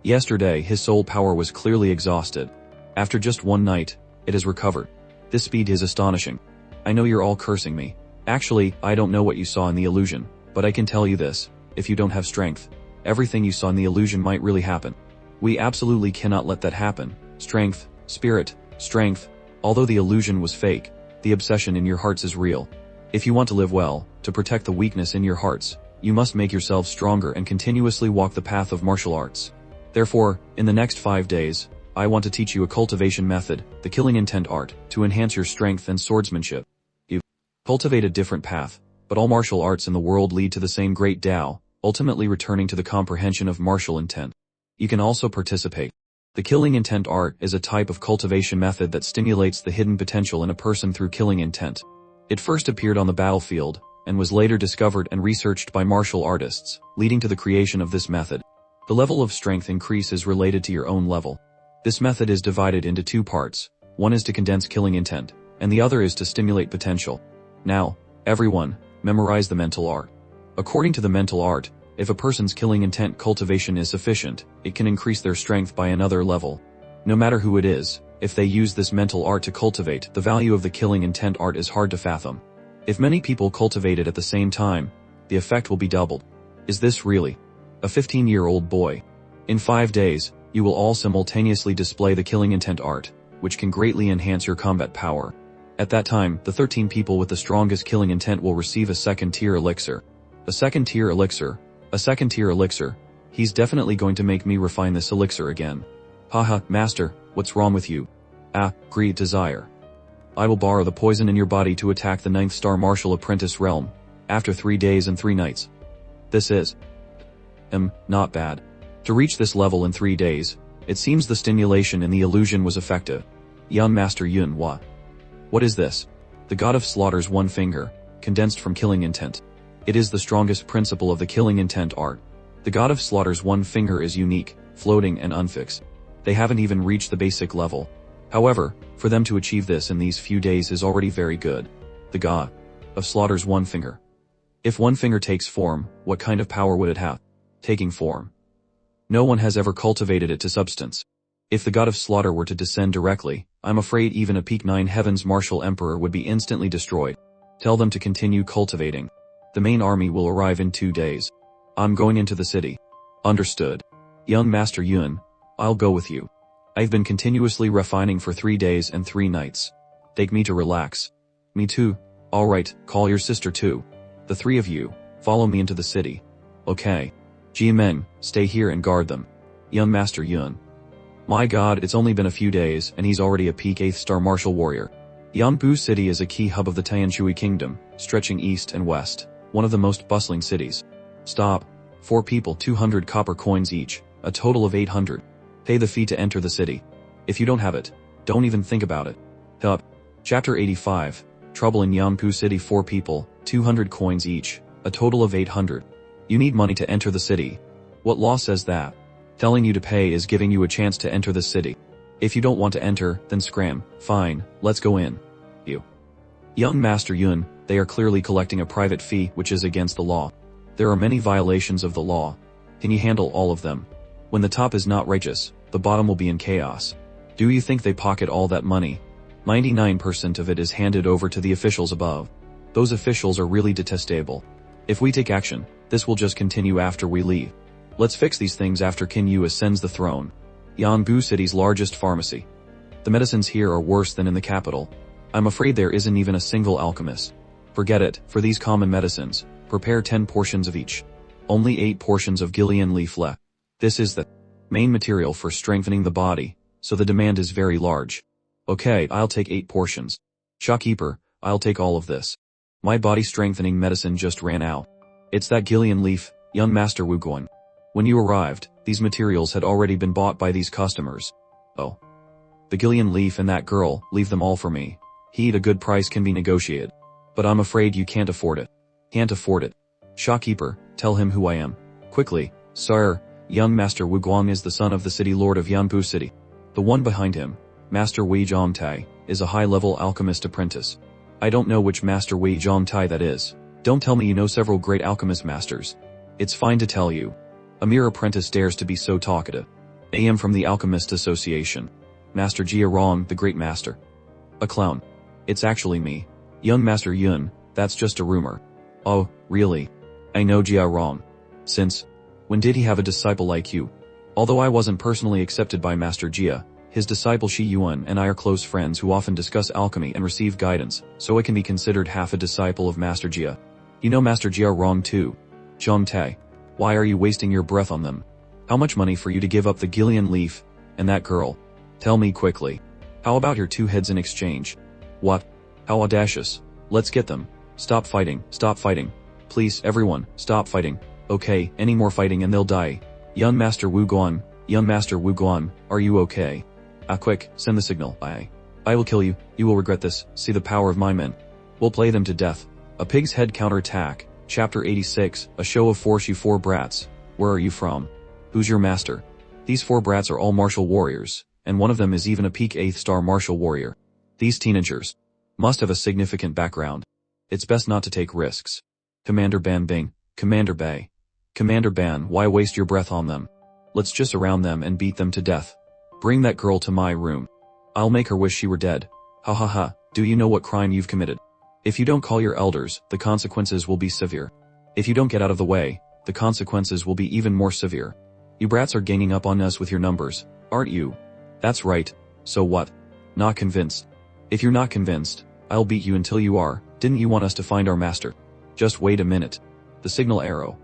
Yesterday his soul power was clearly exhausted. After just one night, it has recovered. This speed is astonishing. I know you're all cursing me. Actually, I don't know what you saw in the illusion, but I can tell you this, if you don't have strength, everything you saw in the illusion might really happen. We absolutely cannot let that happen. Strength, spirit, strength. Although the illusion was fake, the obsession in your hearts is real. If you want to live well, to protect the weakness in your hearts, you must make yourselves stronger and continuously walk the path of martial arts. Therefore, in the next 5 days, I want to teach you a cultivation method, the killing intent art, to enhance your strength and swordsmanship. You cultivate a different path, but all martial arts in the world lead to the same great Tao, ultimately returning to the comprehension of martial intent. You can also participate. The killing intent art is a type of cultivation method that stimulates the hidden potential in a person through killing intent. It first appeared on the battlefield, and was later discovered and researched by martial artists, leading to the creation of this method. The level of strength increase is related to your own level. This method is divided into 2 parts. One is to condense killing intent, and the other is to stimulate potential. Now, everyone, memorize the mental art. According to the mental art, if a person's killing intent cultivation is sufficient, it can increase their strength by another level. No matter who it is, if they use this mental art to cultivate, the value of the killing intent art is hard to fathom. If many people cultivate it at the same time, the effect will be doubled. Is this really a 15-year-old boy? In 5 days, you will all simultaneously display the killing intent art, which can greatly enhance your combat power. At that time, the 13 people with the strongest killing intent will receive a second-tier elixir. A second-tier elixir. A second-tier elixir. He's definitely going to make me refine this elixir again. Haha, master, what's wrong with you? Greed, desire. I will borrow the poison in your body to attack the 9th star martial apprentice realm, after 3 days and 3 nights. This is not bad. To reach this level in 3 days, it seems the stimulation in the illusion was effective. Young Master Yun Hua. What is this? The god of slaughter's 1 finger, condensed from killing intent. It is the strongest principle of the killing intent art. The god of slaughter's 1 finger is unique, floating and unfixed. They haven't even reached the basic level. However, for them to achieve this in these few days is already very good. The god of slaughter's 1 finger. If 1 finger takes form, what kind of power would it have? Taking form. No one has ever cultivated it to substance. If the god of slaughter were to descend directly, I'm afraid even a peak 9 heavens martial emperor would be instantly destroyed. Tell them to continue cultivating. The main army will arrive in 2 days. I'm going into the city. Understood. Young Master Yun, I'll go with you. I've been continuously refining for 3 days and 3 nights. Take me to relax. Me too. Alright, call your sister too. The 3 of you, follow me into the city. Okay. Ji-men, stay here and guard them. Young Master Yun. My god, it's only been a few days and he's already a peak 8th star martial warrior. Yanbu City is a key hub of the Tianshui Kingdom, stretching east and west. One of the most bustling cities. Stop. 4 people 200 copper coins each, a total of 800. Pay the fee to enter the city. If you don't have it, don't even think about it. Up. Chapter 85. Trouble in Yanpu City. 4 people, 200 coins each, a total of 800. You need money to enter the city. What law says that? Telling you to pay is giving you a chance to enter the city. If you don't want to enter, then scram. Fine, let's go in. You. Young Master Yun, they are clearly collecting a private fee which is against the law. There are many violations of the law. Can you handle all of them? When the top is not righteous, the bottom will be in chaos. Do you think they pocket all that money? 99% of it is handed over to the officials above. Those officials are really detestable. If we take action, this will just continue after we leave. Let's fix these things after Qin Yu ascends the throne. Yanbu City's largest pharmacy. The medicines here are worse than in the capital. I'm afraid there isn't even a single alchemist. Forget it, for these common medicines, prepare 10 portions of each. Only 8 portions of Gillian leaf left. This is the main material for strengthening the body, so the demand is very large. Okay, I'll take 8 portions. Shopkeeper, I'll take all of this. My body strengthening medicine just ran out. It's that Gillian leaf, young Master Wu Guan. When you arrived, these materials had already been bought by these customers. Oh. The Gillian leaf and that girl, leave them all for me. A good price can be negotiated. But I'm afraid you can't afford it. Can't afford it. Shopkeeper, tell him who I am. Quickly, sire, young Master Wu Guang is the son of the city lord of Yanbu City. The one behind him, Master Wei Zhongtai, is a high-level alchemist apprentice. I don't know which Master Wei Zhongtai that is. Don't tell me you know several great alchemist masters. It's fine to tell you. A mere apprentice dares to be so talkative. I am from the Alchemist Association. Master Jia Rong, the great master. A clown. It's actually me. Young Master Yun, that's just a rumor. Oh, really? I know Jia Rong. Since when did he have a disciple like you? Although I wasn't personally accepted by Master Jia, his disciple Shi Yuan and I are close friends who often discuss alchemy and receive guidance, so I can be considered half a disciple of Master Jia. You know Master Jia Rong too. Zhongtai. Why are you wasting your breath on them? How much money for you to give up the Gillian leaf, and that girl? Tell me quickly. How about your 2 heads in exchange? What? How audacious. Let's get them. Stop fighting, stop fighting. Please, everyone, stop fighting. Okay, any more fighting and they'll die. Young Master Wu Guan, young Master Wu Guan, are you okay? Quick, send the signal. I will kill you, you will regret this, see the power of my men. We'll play them to death. A pig's head counterattack. Chapter 86, a show of 4 brats. Where are you from? Who's your master? These 4 brats are all martial warriors, and one of them is even a peak 8th star martial warrior. These teenagers must have a significant background. It's best not to take risks. Commander Ban Bing, Commander Bei. Commander Ban, why waste your breath on them? Let's just surround them and beat them to death. Bring that girl to my room. I'll make her wish she were dead. Ha ha ha, do you know what crime you've committed? If you don't call your elders, the consequences will be severe. If you don't get out of the way, the consequences will be even more severe. You brats are ganging up on us with your numbers, aren't you? That's right. So what? Not convinced? If you're not convinced, I'll beat you until you are. Didn't you want us to find our master? Just wait a minute. The signal arrow.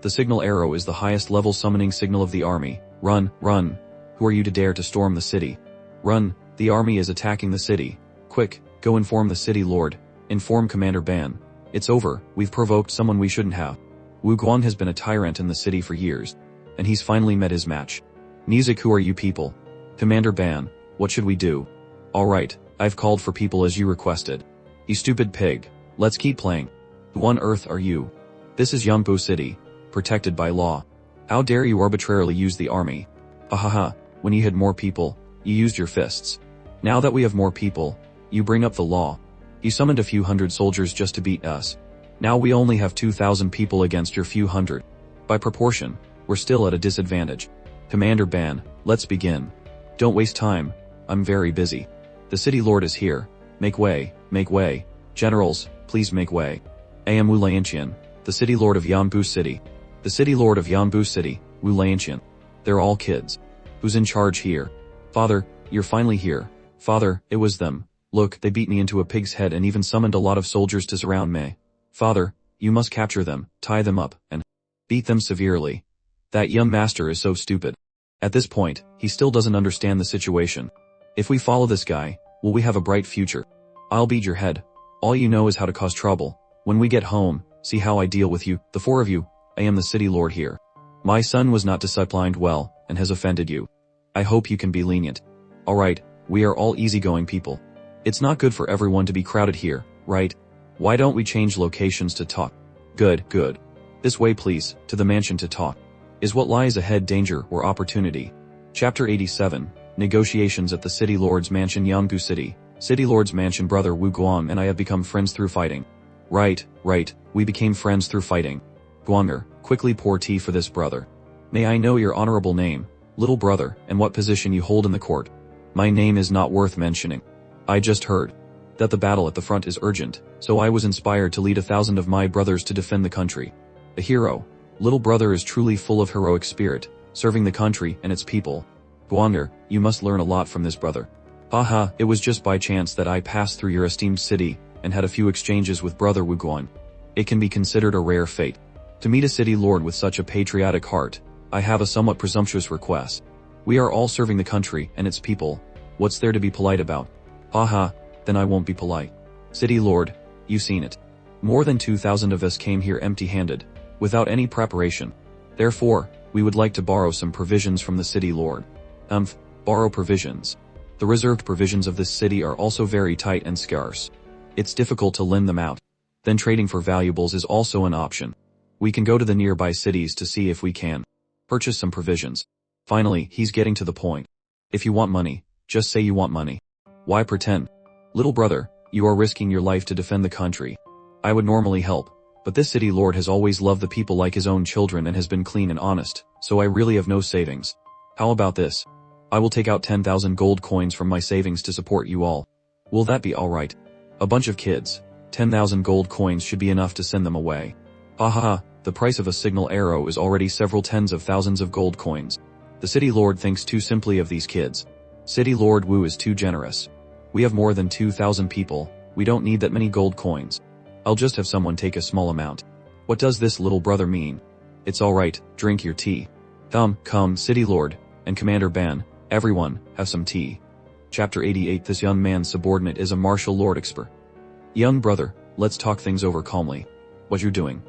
The signal arrow is the highest level summoning signal of the army. Run, run. Who are you to dare to storm the city? Run, the army is attacking the city. Quick, go inform the city lord. Inform Commander Ban. It's over, we've provoked someone we shouldn't have. Wu Guang has been a tyrant in the city for years. And he's finally met his match. Nizik, who are you people? Commander Ban, what should we do? Alright, I've called for people as you requested. You stupid pig, let's keep playing. Who on earth are you? This is Yanbu City, protected by law. How dare you arbitrarily use the army? Ha ha ha, when you had more people, you used your fists. Now that we have more people, you bring up the law. You summoned a few hundred soldiers just to beat us. Now we only have 2,000 people against your few hundred. By proportion, we're still at a disadvantage. Commander Ban, let's begin. Don't waste time, I'm very busy. The city lord is here. Make way, make way. Generals, please make way. I am Wu Laianqian, the city lord of Yanbu City. The city lord of Yanbu City, Wu Laianqian. They're all kids. Who's in charge here? Father, you're finally here. Father, it was them. Look, they beat me into a pig's head and even summoned a lot of soldiers to surround me. Father, you must capture them, tie them up, and beat them severely. That young master is so stupid. At this point, he still doesn't understand the situation. If we follow this guy, will we have a bright future? I'll beat your head. All you know is how to cause trouble. When we get home, see how I deal with you, the 4 of you. I am the city lord here. My son was not disciplined well, and has offended you. I hope you can be lenient. Alright, we are all easygoing people. It's not good for everyone to be crowded here, right? Why don't we change locations to talk? Good, good. This way please, to the mansion to talk. Is what lies ahead danger or opportunity? Chapter 87, Negotiations at the City Lord's Mansion. Yanggu City. City Lord's Mansion. Brother Wu Guang and I have become friends through fighting. Right, we became friends through fighting. Guanger, quickly pour tea for this brother. May I know your honorable name, little brother, and what position you hold in the court? My name is not worth mentioning. I just heard that the battle at the front is urgent, so I was inspired to lead 1,000 of my brothers to defend the country. A hero. Little brother is truly full of heroic spirit, serving the country and its people. Guanger, you must learn a lot from this brother. Haha, it was just by chance that I passed through your esteemed city and had a few exchanges with brother Wu Guan. It can be considered a rare fate to meet a city lord with such a patriotic heart. I have a somewhat presumptuous request. We are all serving the country and its people. What's there to be polite about? Haha, then I won't be polite. City lord, you seen it. More than 2,000 of us came here empty-handed, without any preparation. Therefore, we would like to borrow some provisions from the city lord. Borrow provisions. The reserved provisions of this city are also very tight and scarce. It's difficult to lend them out. Then trading for valuables is also an option. We can go to the nearby cities to see if we can purchase some provisions. Finally, he's getting to the point. If you want money, just say you want money. Why pretend? Little brother, you are risking your life to defend the country. I would normally help, but this city lord has always loved the people like his own children and has been clean and honest, so I really have no savings. How about this? I will take out 10,000 gold coins from my savings to support you all. Will that be alright? A bunch of kids. 10,000 gold coins should be enough to send them away. Haha, the price of a signal arrow is already several tens of thousands of gold coins. The city lord thinks too simply of these kids. City Lord Wu is too generous. We have more than 2,000 people, we don't need that many gold coins. I'll just have someone take a small amount. What does this little brother mean? It's alright, drink your tea. Come, City Lord, and Commander Ban, everyone, have some tea. Chapter 88. This young man's subordinate is a martial lord expert. Young brother, let's talk things over calmly. What you're doing?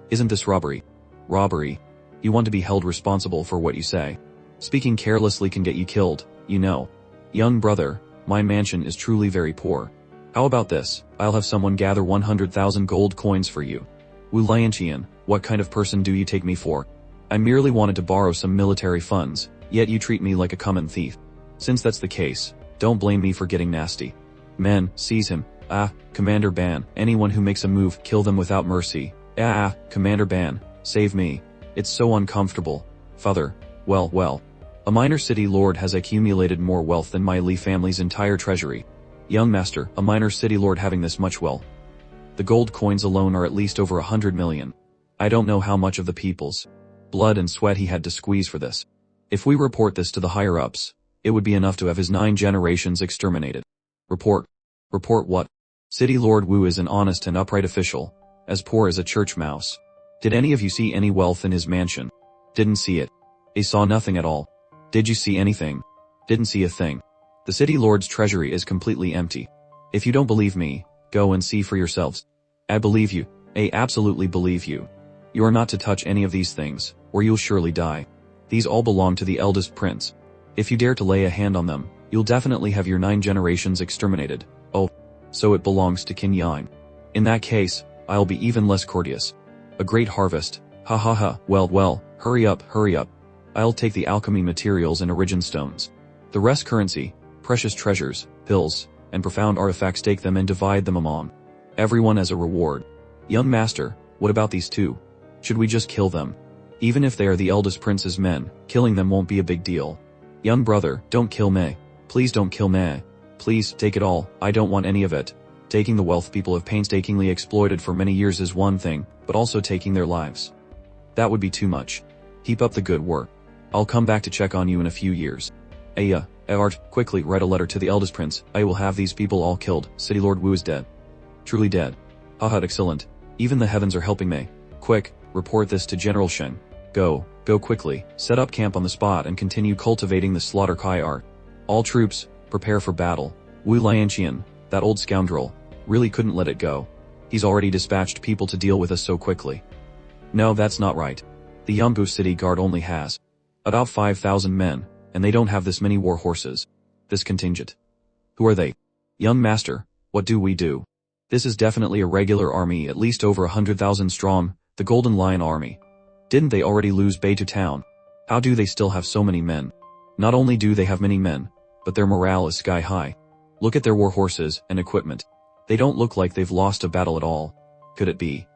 Isn't this robbery? Robbery? You want to be held responsible for what you say. Speaking carelessly can get you killed, you know. Young brother, my mansion is truly very poor. How about this? I'll have someone gather 100,000 gold coins for you. Wu Lianqian, what kind of person do you take me for? I merely wanted to borrow some military funds, yet you treat me like a common thief. Since that's the case, don't blame me for getting nasty. Men, seize him. Commander Ban, anyone who makes a move, kill them without mercy. Commander Ban, save me. It's so uncomfortable. Father, well. A minor city lord has accumulated more wealth than my Li family's entire treasury. Young master, a minor city lord having this much wealth. The gold coins alone are at least over 100 million. I don't know how much of the people's blood and sweat he had to squeeze for this. If we report this to the higher-ups, it would be enough to have his 9 generations exterminated. Report what? City Lord Wu is an honest and upright official, as poor as a church mouse. Did any of you see any wealth in his mansion? Didn't see it. I saw nothing at all. Did you see anything? Didn't see a thing. The city lord's treasury is completely empty. If you don't believe me, go and see for yourselves. I believe you. I absolutely believe you. You are not to touch any of these things, or you'll surely die. These all belong to the eldest prince. If you dare to lay a hand on them, you'll definitely have your 9 generations exterminated. Oh, so it belongs to Qin Yang. In that case, I'll be even less courteous. A great harvest. Well, hurry up. I'll take the alchemy materials and origin stones. The rest currency, precious treasures, pills, and profound artifacts, take them and divide them among everyone as a reward. Young master, what about these 2? Should we just kill them? Even if they are the eldest prince's men, killing them won't be a big deal. Young brother, don't kill me. Please don't kill me. Please, take it all, I don't want any of it. Taking the wealth people have painstakingly exploited for many years is one thing, but also taking their lives. That would be too much. Keep up the good work. I'll come back to check on you in a few years. Art, quickly write a letter to the eldest prince. I will have these people all killed. City Lord Wu is dead. Truly dead. Excellent. Even the heavens are helping me. Quick, report this to General Sheng. Go quickly, set up camp on the spot and continue cultivating the slaughter kai art. All troops, prepare for battle. Wu Lianqian, that old scoundrel, really couldn't let it go. He's already dispatched people to deal with us so quickly. No, that's not right. The Yanggu city guard only has about 5,000 men, and they don't have this many war horses. This contingent. Who are they? Young master, what do we do? This is definitely a regular army, at least over 100,000 strong, the Golden Lion Army. Didn't they already lose Bei to town? How do they still have so many men? Not only do they have many men, but their morale is sky high. Look at their war horses and equipment. They don't look like they've lost a battle at all. Could it be?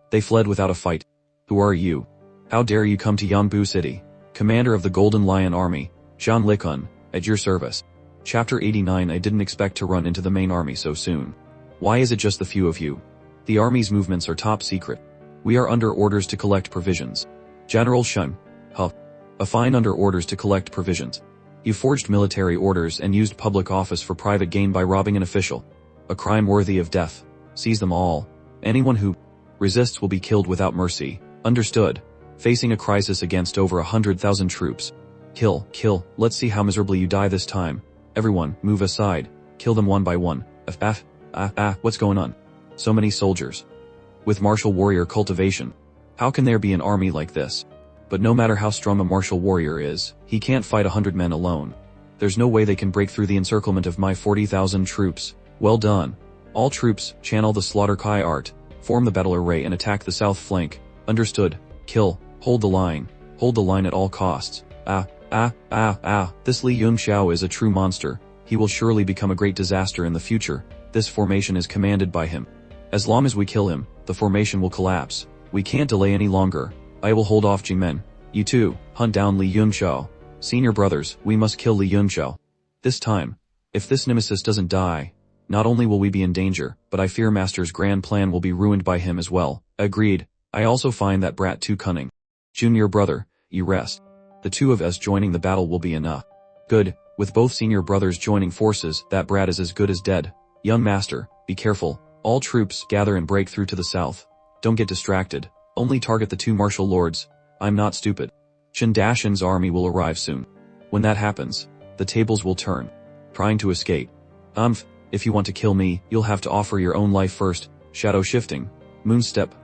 They fled without a fight. Who are you? How dare you come to Yanbu City? Commander of the Golden Lion Army, Zhang Likun, at your service. Chapter 89. I didn't expect to run into the main army so soon. Why is it just the few of you? The army's movements are top secret. We are under orders to collect provisions. General Shun. A fine under orders to collect provisions. You forged military orders and used public office for private gain by robbing an official. A crime worthy of death. Seize them all. Anyone who resists will be killed without mercy. Understood. Facing a crisis against over 100,000 troops. Kill, let's see how miserably you die this time. Everyone, move aside. Kill them one by one. What's going on? So many soldiers. With martial warrior cultivation. How can there be an army like this? But no matter how strong a martial warrior is, he can't fight 100 men alone. There's no way they can break through the encirclement of my 40,000 troops. Well done. All troops, channel the slaughter kai art, form the battle array and attack the south flank. Understood. Kill, hold the line at all costs. This Li Yunxiao is a true monster. He will surely become a great disaster in the future. This formation is commanded by him. As long as we kill him, the formation will collapse. We can't delay any longer. I will hold off Jingmen. You too, hunt down Li Yunxiao. Senior brothers, we must kill Li Yunxiao. This time, if this nemesis doesn't die, not only will we be in danger, but I fear Master's grand plan will be ruined by him as well. Agreed. I also find that brat too cunning. Junior brother, you rest. The two of us joining the battle will be enough. Good, with both senior brothers joining forces, that brat is as good as dead. Young master, be careful. All troops, gather and break through to the south. Don't get distracted. Only target the two martial lords. I'm not stupid. Shen Dashin's army will arrive soon. When that happens, the tables will turn. Trying to escape. If you want to kill me, you'll have to offer your own life first. Shadow shifting. Moonstep.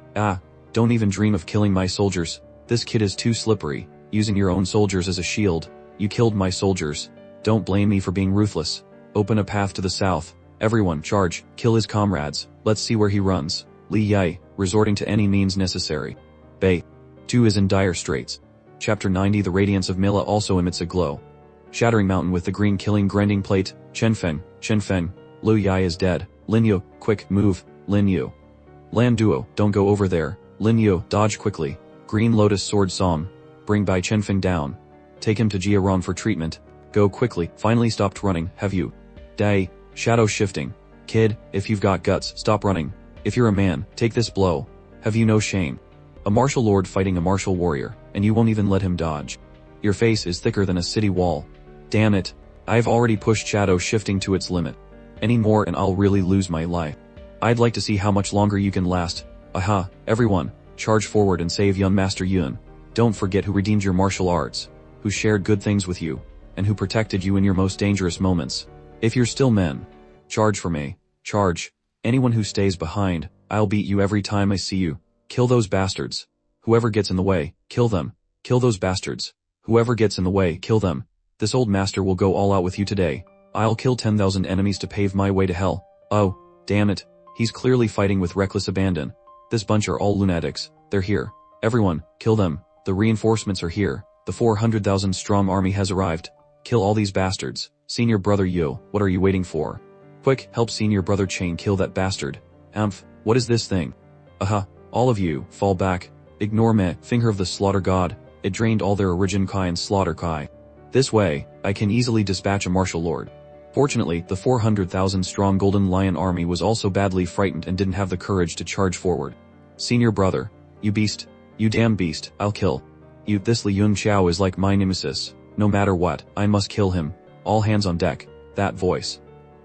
Don't even dream of killing my soldiers. This kid is too slippery, using your own soldiers as a shield. You killed my soldiers. Don't blame me for being ruthless. Open a path to the south. Everyone, charge, kill his comrades. Let's see where he runs. Li Yai, resorting to any means necessary. Bei. 2 is in dire straits. Chapter 90. The radiance of Mila also emits a glow. Shattering mountain with the green killing grinding plate. Chen Feng. Lu Yai is dead. Lin Yu, quick, move. Lin Yu. Lan Duo, don't go over there. Lin Yu, dodge quickly. Green Lotus Sword Song. Bring Bai Chenfeng down. Take him to Jiaran for treatment. Go quickly. Finally stopped running, have you? Dai. Shadow shifting. Kid, if you've got guts, stop running. If you're a man, take this blow. Have you no shame? A martial lord fighting a martial warrior, and you won't even let him dodge. Your face is thicker than a city wall. Damn it. I've already pushed shadow shifting to its limit. Any more and I'll really lose my life. I'd like to see how much longer you can last. Everyone, charge forward and save young Master Yun. Don't forget who redeemed your martial arts, who shared good things with you, and who protected you in your most dangerous moments. If you're still men, charge for me. Charge. Anyone who stays behind, I'll beat you every time I see you. Kill those bastards. Whoever gets in the way, kill them. Kill those bastards. Whoever gets in the way, kill them. This old master will go all out with you today. I'll kill 10,000 enemies to pave my way to hell. Oh, damn it. He's clearly fighting with reckless abandon. This bunch are all lunatics. They're here. Everyone, kill them. The reinforcements are here. The 400,000 strong army has arrived. Kill all these bastards. Senior brother Yu, what are you waiting for? Quick, help senior brother Chain kill that bastard. What is this thing? All of you, fall back. Ignore me, finger of the slaughter god. It drained all their origin kai and slaughter kai. This way, I can easily dispatch a martial lord. Fortunately, the 400,000 strong Golden Lion army was also badly frightened and didn't have the courage to charge forward. Senior brother, you beast, you damn beast, I'll kill. You, this Li Yunxiao is like my nemesis. No matter what, I must kill him. All hands on deck. That voice.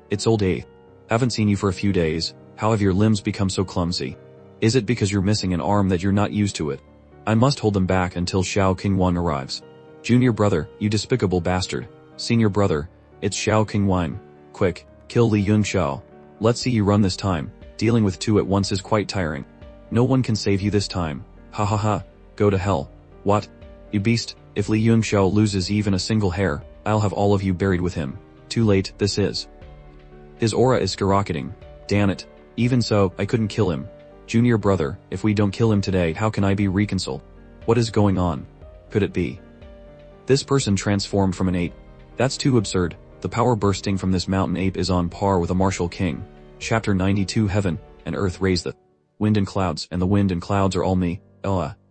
It's old A. Haven't seen you for a few days. How have your limbs become so clumsy? Is it because you're missing an arm that you're not used to it? I must hold them back until Xiao Qingwan arrives. Junior brother, you despicable bastard. Senior brother, it's Xiao Qingwan. Quick, kill Li Yunxiao. Let's see you run this time. Dealing with two at once is quite tiring. No one can save you this time. Go to hell. What? You beast, if Li Yunxiao loses even a single hair, I'll have all of you buried with him. Too late, this is. His aura is skyrocketing. Damn it. Even so, I couldn't kill him. Junior brother, if we don't kill him today, how can I be reconciled? What is going on? Could it be this person transformed from an ape? That's too absurd. The power bursting from this mountain ape is on par with a martial king. Chapter 92 Heaven and Earth raise the wind and clouds, and the wind and clouds are all me.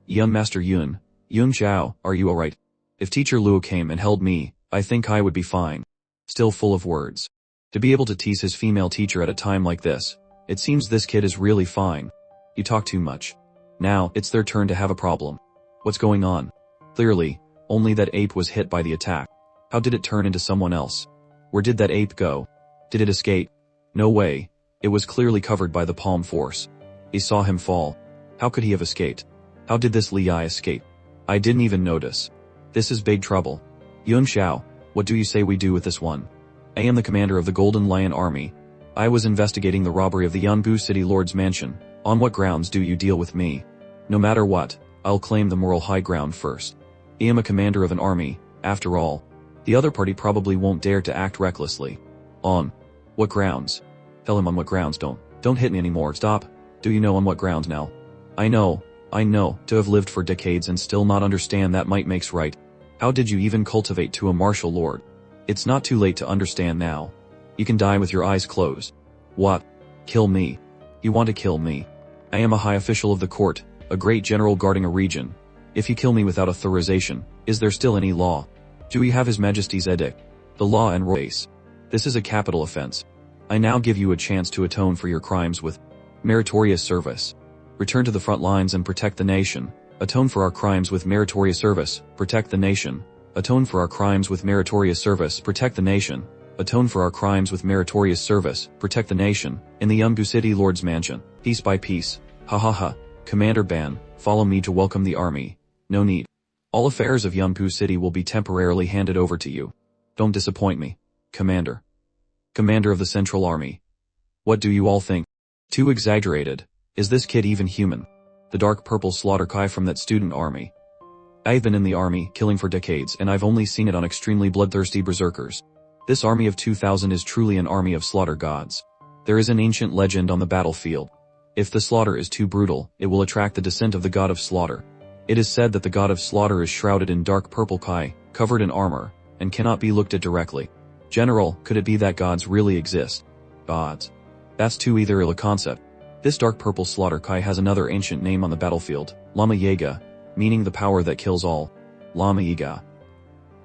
Young Master Yun. Yun Xiao, are you alright? If Teacher Luo came and held me, I think I would be fine. Still full of words. To be able to tease his female teacher at a time like this, it seems this kid is really fine. You talk too much. Now, it's their turn to have a problem. What's going on? Clearly, only that ape was hit by the attack. How did it turn into someone else? Where did that ape go? Did it escape? No way. It was clearly covered by the palm force. He saw him fall. How could he have escaped? How did this Li Yi escape? I didn't even notice. This is big trouble. Yun Xiao, what do you say we do with this one? I am the commander of the Golden Lion Army. I was investigating the robbery of the Yanbu City Lord's mansion. On what grounds do you deal with me? No matter what, I'll claim the moral high ground first. I am a commander of an army, after all. The other party probably won't dare to act recklessly. On what grounds? Tell him on what grounds. Don't hit me anymore. Stop. Do you know on what grounds now? I know. To have lived for decades and still not understand that might makes right. How did you even cultivate to a martial lord? It's not too late to understand now. You can die with your eyes closed. What? Kill me? You want to kill me? I am a high official of the court, a great general guarding a region. If you kill me without authorization, is there still any law? Do we have His Majesty's edict? The law and race. This is a capital offense. I now give you a chance to atone for your crimes with meritorious service. Return to the front lines and protect the nation. Atone for our crimes with meritorious service, protect the nation. Atone for our crimes with meritorious service, protect the nation. Atone for our crimes with meritorious service, protect the nation. In the Yanbu City Lord's mansion, piece by piece. Ha ha ha. Commander Ban, follow me to welcome the army. No need. All affairs of Yanbu City will be temporarily handed over to you. Don't disappoint me, Commander. Commander of the Central Army. What do you all think? Too exaggerated. Is this kid even human? The dark purple slaughter kai from that student army. I've been in the army, killing for decades, and I've only seen it on extremely bloodthirsty berserkers. This army of 2000 is truly an army of slaughter gods. There is an ancient legend on the battlefield. If the slaughter is too brutal, it will attract the descent of the god of slaughter. It is said that the god of slaughter is shrouded in dark purple kai, covered in armor, and cannot be looked at directly. General, could it be that gods really exist? Gods. That's too ethereal a concept. This dark purple slaughter kai has another ancient name on the battlefield, Lama Yaga, meaning the power that kills all. Lama Yaga.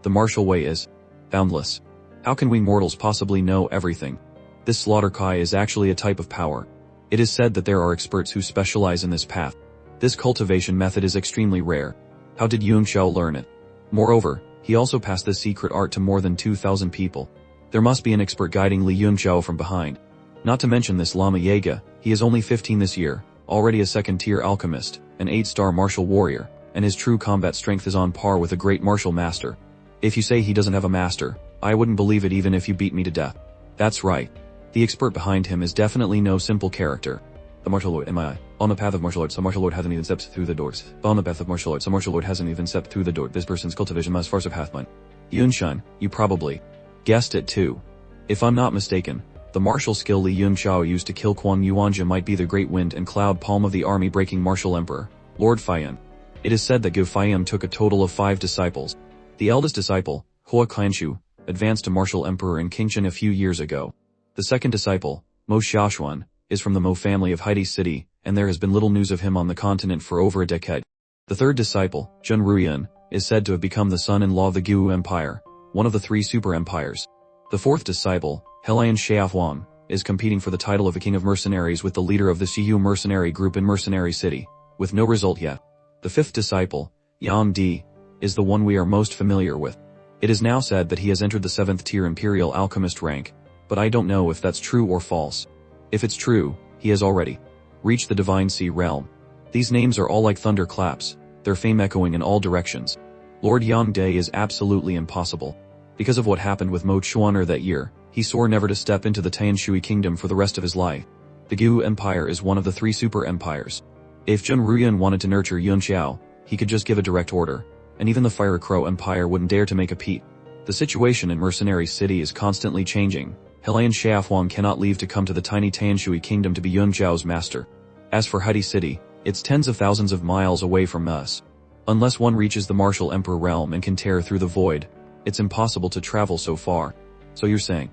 The martial way is boundless. How can we mortals possibly know everything? This slaughter kai is actually a type of power. It is said that there are experts who specialize in this path. This cultivation method is extremely rare. How did Yun Xiao learn it? Moreover, he also passed this secret art to more than 2,000 people. There must be an expert guiding Li Yun Xiao from behind. Not to mention this Lama Yaga, he is only 15 this year, already a second-tier alchemist, an 8-star martial warrior, and his true combat strength is on par with a great martial master. If you say he doesn't have a master, I wouldn't believe it even if you beat me to death. That's right. The expert behind him is definitely no simple character. The martial lord, MII. On the path of martial arts, a martial lord hasn't even stepped through the doors. On the path of martial arts, a martial lord hasn't even stepped through the door. This person's cultivation must far surpass mine. Yunshan, you probably guessed it too. If I'm not mistaken, the martial skill Li Yun Xiao used to kill Quan Yuanja might be the great wind and cloud palm of the army-breaking martial emperor, Lord Frieren. It is said that Gu Faiyan took a total of 5 disciples. The eldest disciple, Hua Qianshu, advanced to martial emperor in Qingchen a few years ago. The second disciple, Mo Xiaoxuan, is from the Mo family of Haiti City, and there has been little news of him on the continent for over a decade. The third disciple, Zhen Ruyan, is said to have become the son-in-law of the Gu Empire, one of the 3 super empires. The fourth disciple, Helian Xiaohuang, is competing for the title of the King of Mercenaries with the leader of the Xiyu mercenary group in Mercenary City, with no result yet. The fifth disciple, Yang Di, is the one we are most familiar with. It is now said that he has entered the 7th tier Imperial Alchemist rank, but I don't know if that's true or false. If it's true, he has already reached the Divine Sea realm. These names are all like thunderclaps, their fame echoing in all directions. Lord Yang De is absolutely impossible. Because of what happened with Mo Chuaner that year, he swore never to step into the Tianshui kingdom for the rest of his life. The Gu Empire is one of the 3 super empires. If Zhen Ruyan wanted to nurture Yun Xiao, he could just give a direct order, and even the Fire Crow Empire wouldn't dare to make a peep. The situation in Mercenary City is constantly changing. Helian Xiaohuang cannot leave to come to the tiny Tianshui kingdom to be Yun Xiao's master. As for Haiti City, it's tens of thousands of miles away from us. Unless one reaches the martial emperor realm and can tear through the void, it's impossible to travel so far. So you're saying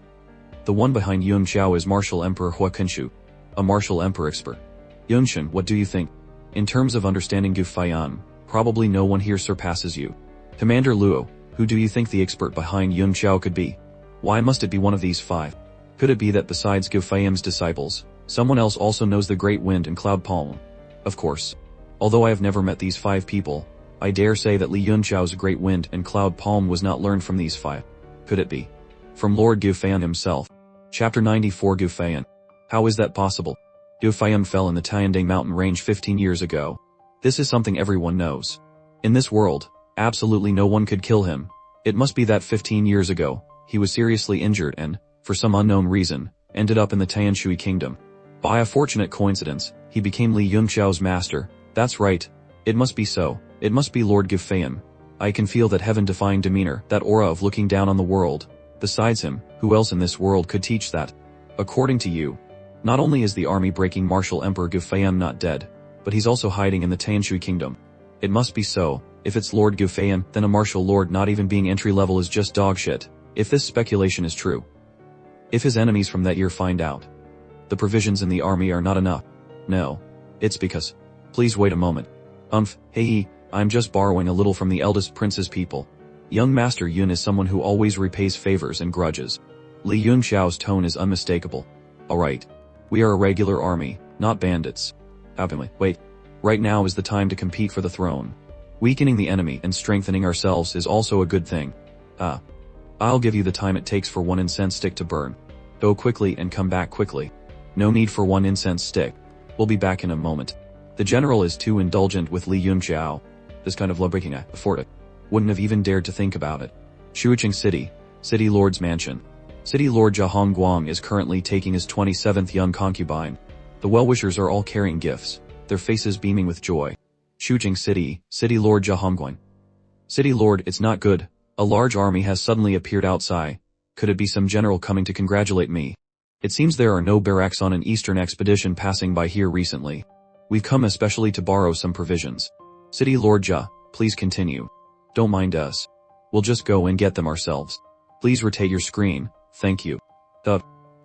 the one behind Yun Xiao is martial emperor Hua Kenshu, a martial emperor expert. Yunshin, what do you think? In terms of understanding Gu Feiyan, probably no one here surpasses you. Commander Luo, who do you think the expert behind Yun Xiao could be? Why must it be one of these 5? Could it be that besides Gu Feiyan's disciples, someone else also knows the Great Wind and Cloud Palm? Of course. Although I have never met these 5 people, I dare say that Li Yunxiao's Great Wind and Cloud Palm was not learned from these 5. Could it be from Lord Gu Feiyan himself? Chapter 94 Gu Feiyan. How is that possible? Gu Feiyan fell in the Tianding mountain range 15 years ago. This is something everyone knows. In this world, absolutely no one could kill him. It must be that 15 years ago, he was seriously injured and, for some unknown reason, ended up in the Tianshui kingdom. By a fortunate coincidence, he became Li Yunxiao's master. That's right. It must be so. It must be Lord Gu Feiyan. I can feel that heaven-defying demeanor, that aura of looking down on the world. Besides him, who else in this world could teach that? According to you, not only is the army-breaking martial emperor Gu Feiyan not dead, but he's also hiding in the Tianshui kingdom. It must be so. If it's Lord Gu Feiyan, then a martial lord not even being entry-level is just dog shit. If this speculation is true. If his enemies from that year find out, the provisions in the army are not enough. No. It's because. Please wait a moment. Hey, I'm just borrowing a little from the eldest prince's people. Young Master Yun is someone who always repays favors and grudges. Li Yunxiao's tone is unmistakable. Alright. We are a regular army, not bandits. Wait. Right now is the time to compete for the throne. Weakening the enemy and strengthening ourselves is also a good thing. I'll give you the time it takes for one incense stick to burn. Go quickly and come back quickly. No need for one incense stick. We'll be back in a moment. The general is too indulgent with Li Yunxiao. This kind of lawbreaking I afford it. Wouldn't have even dared to think about it. Shuicheng City, City Lord's Mansion. City Lord Jia Hongguang is currently taking his 27th young concubine. The well-wishers are all carrying gifts, their faces beaming with joy. Shuicheng City, City Lord Jia Hongguang. City Lord, it's not good. A large army has suddenly appeared outside. Could it be some general coming to congratulate me? It seems there are no barracks on an eastern expedition passing by here recently. We've come especially to borrow some provisions. City Lord Jia, please continue. Don't mind us. We'll just go and get them ourselves. Please rotate your screen, thank you.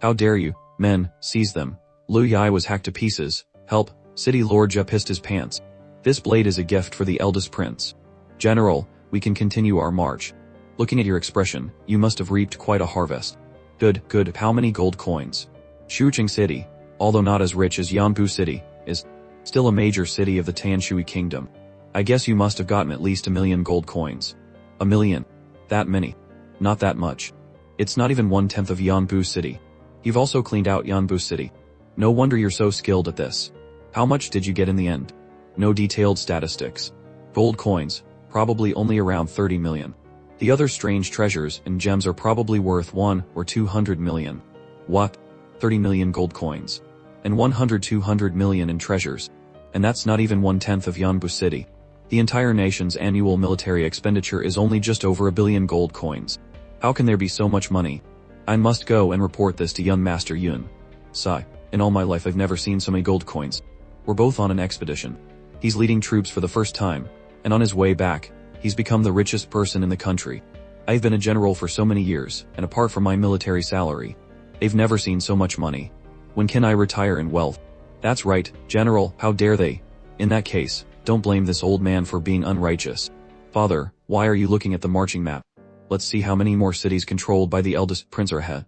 How dare you, men, seize them. Lu Yai was hacked to pieces. Help, City Lord Jia pissed his pants. This blade is a gift for the eldest prince. General, we can continue our march. Looking at your expression, you must have reaped quite a harvest. Good, how many gold coins? Shuicheng City, although not as rich as Yanbu City, is still a major city of the Tianshui kingdom. I guess you must have gotten at least 1 million gold coins. 1 million? That many? Not that much. It's not even 1/10 of Yanbu City. You've also cleaned out Yanbu City. No wonder you're so skilled at this. How much did you get in the end? No detailed statistics. Gold coins, probably only around 30 million. The other strange treasures and gems are probably worth 1 or 200 million. What? 30 million gold coins. And 200 million in treasures. And that's not even 1/10 of Yanbu City. The entire nation's annual military expenditure is only just over 1 billion gold coins. How can there be so much money? I must go and report this to young Master Yun. Sigh. In all my life I've never seen so many gold coins. We're both on an expedition. He's leading troops for the first time, and on his way back, he's become the richest person in the country. I've been a general for so many years, and apart from my military salary, they've never seen so much money. When can I retire in wealth? That's right, General, how dare they? In that case, don't blame this old man for being unrighteous. Father, why are you looking at the marching map? Let's see how many more cities controlled by the eldest prince are ahead.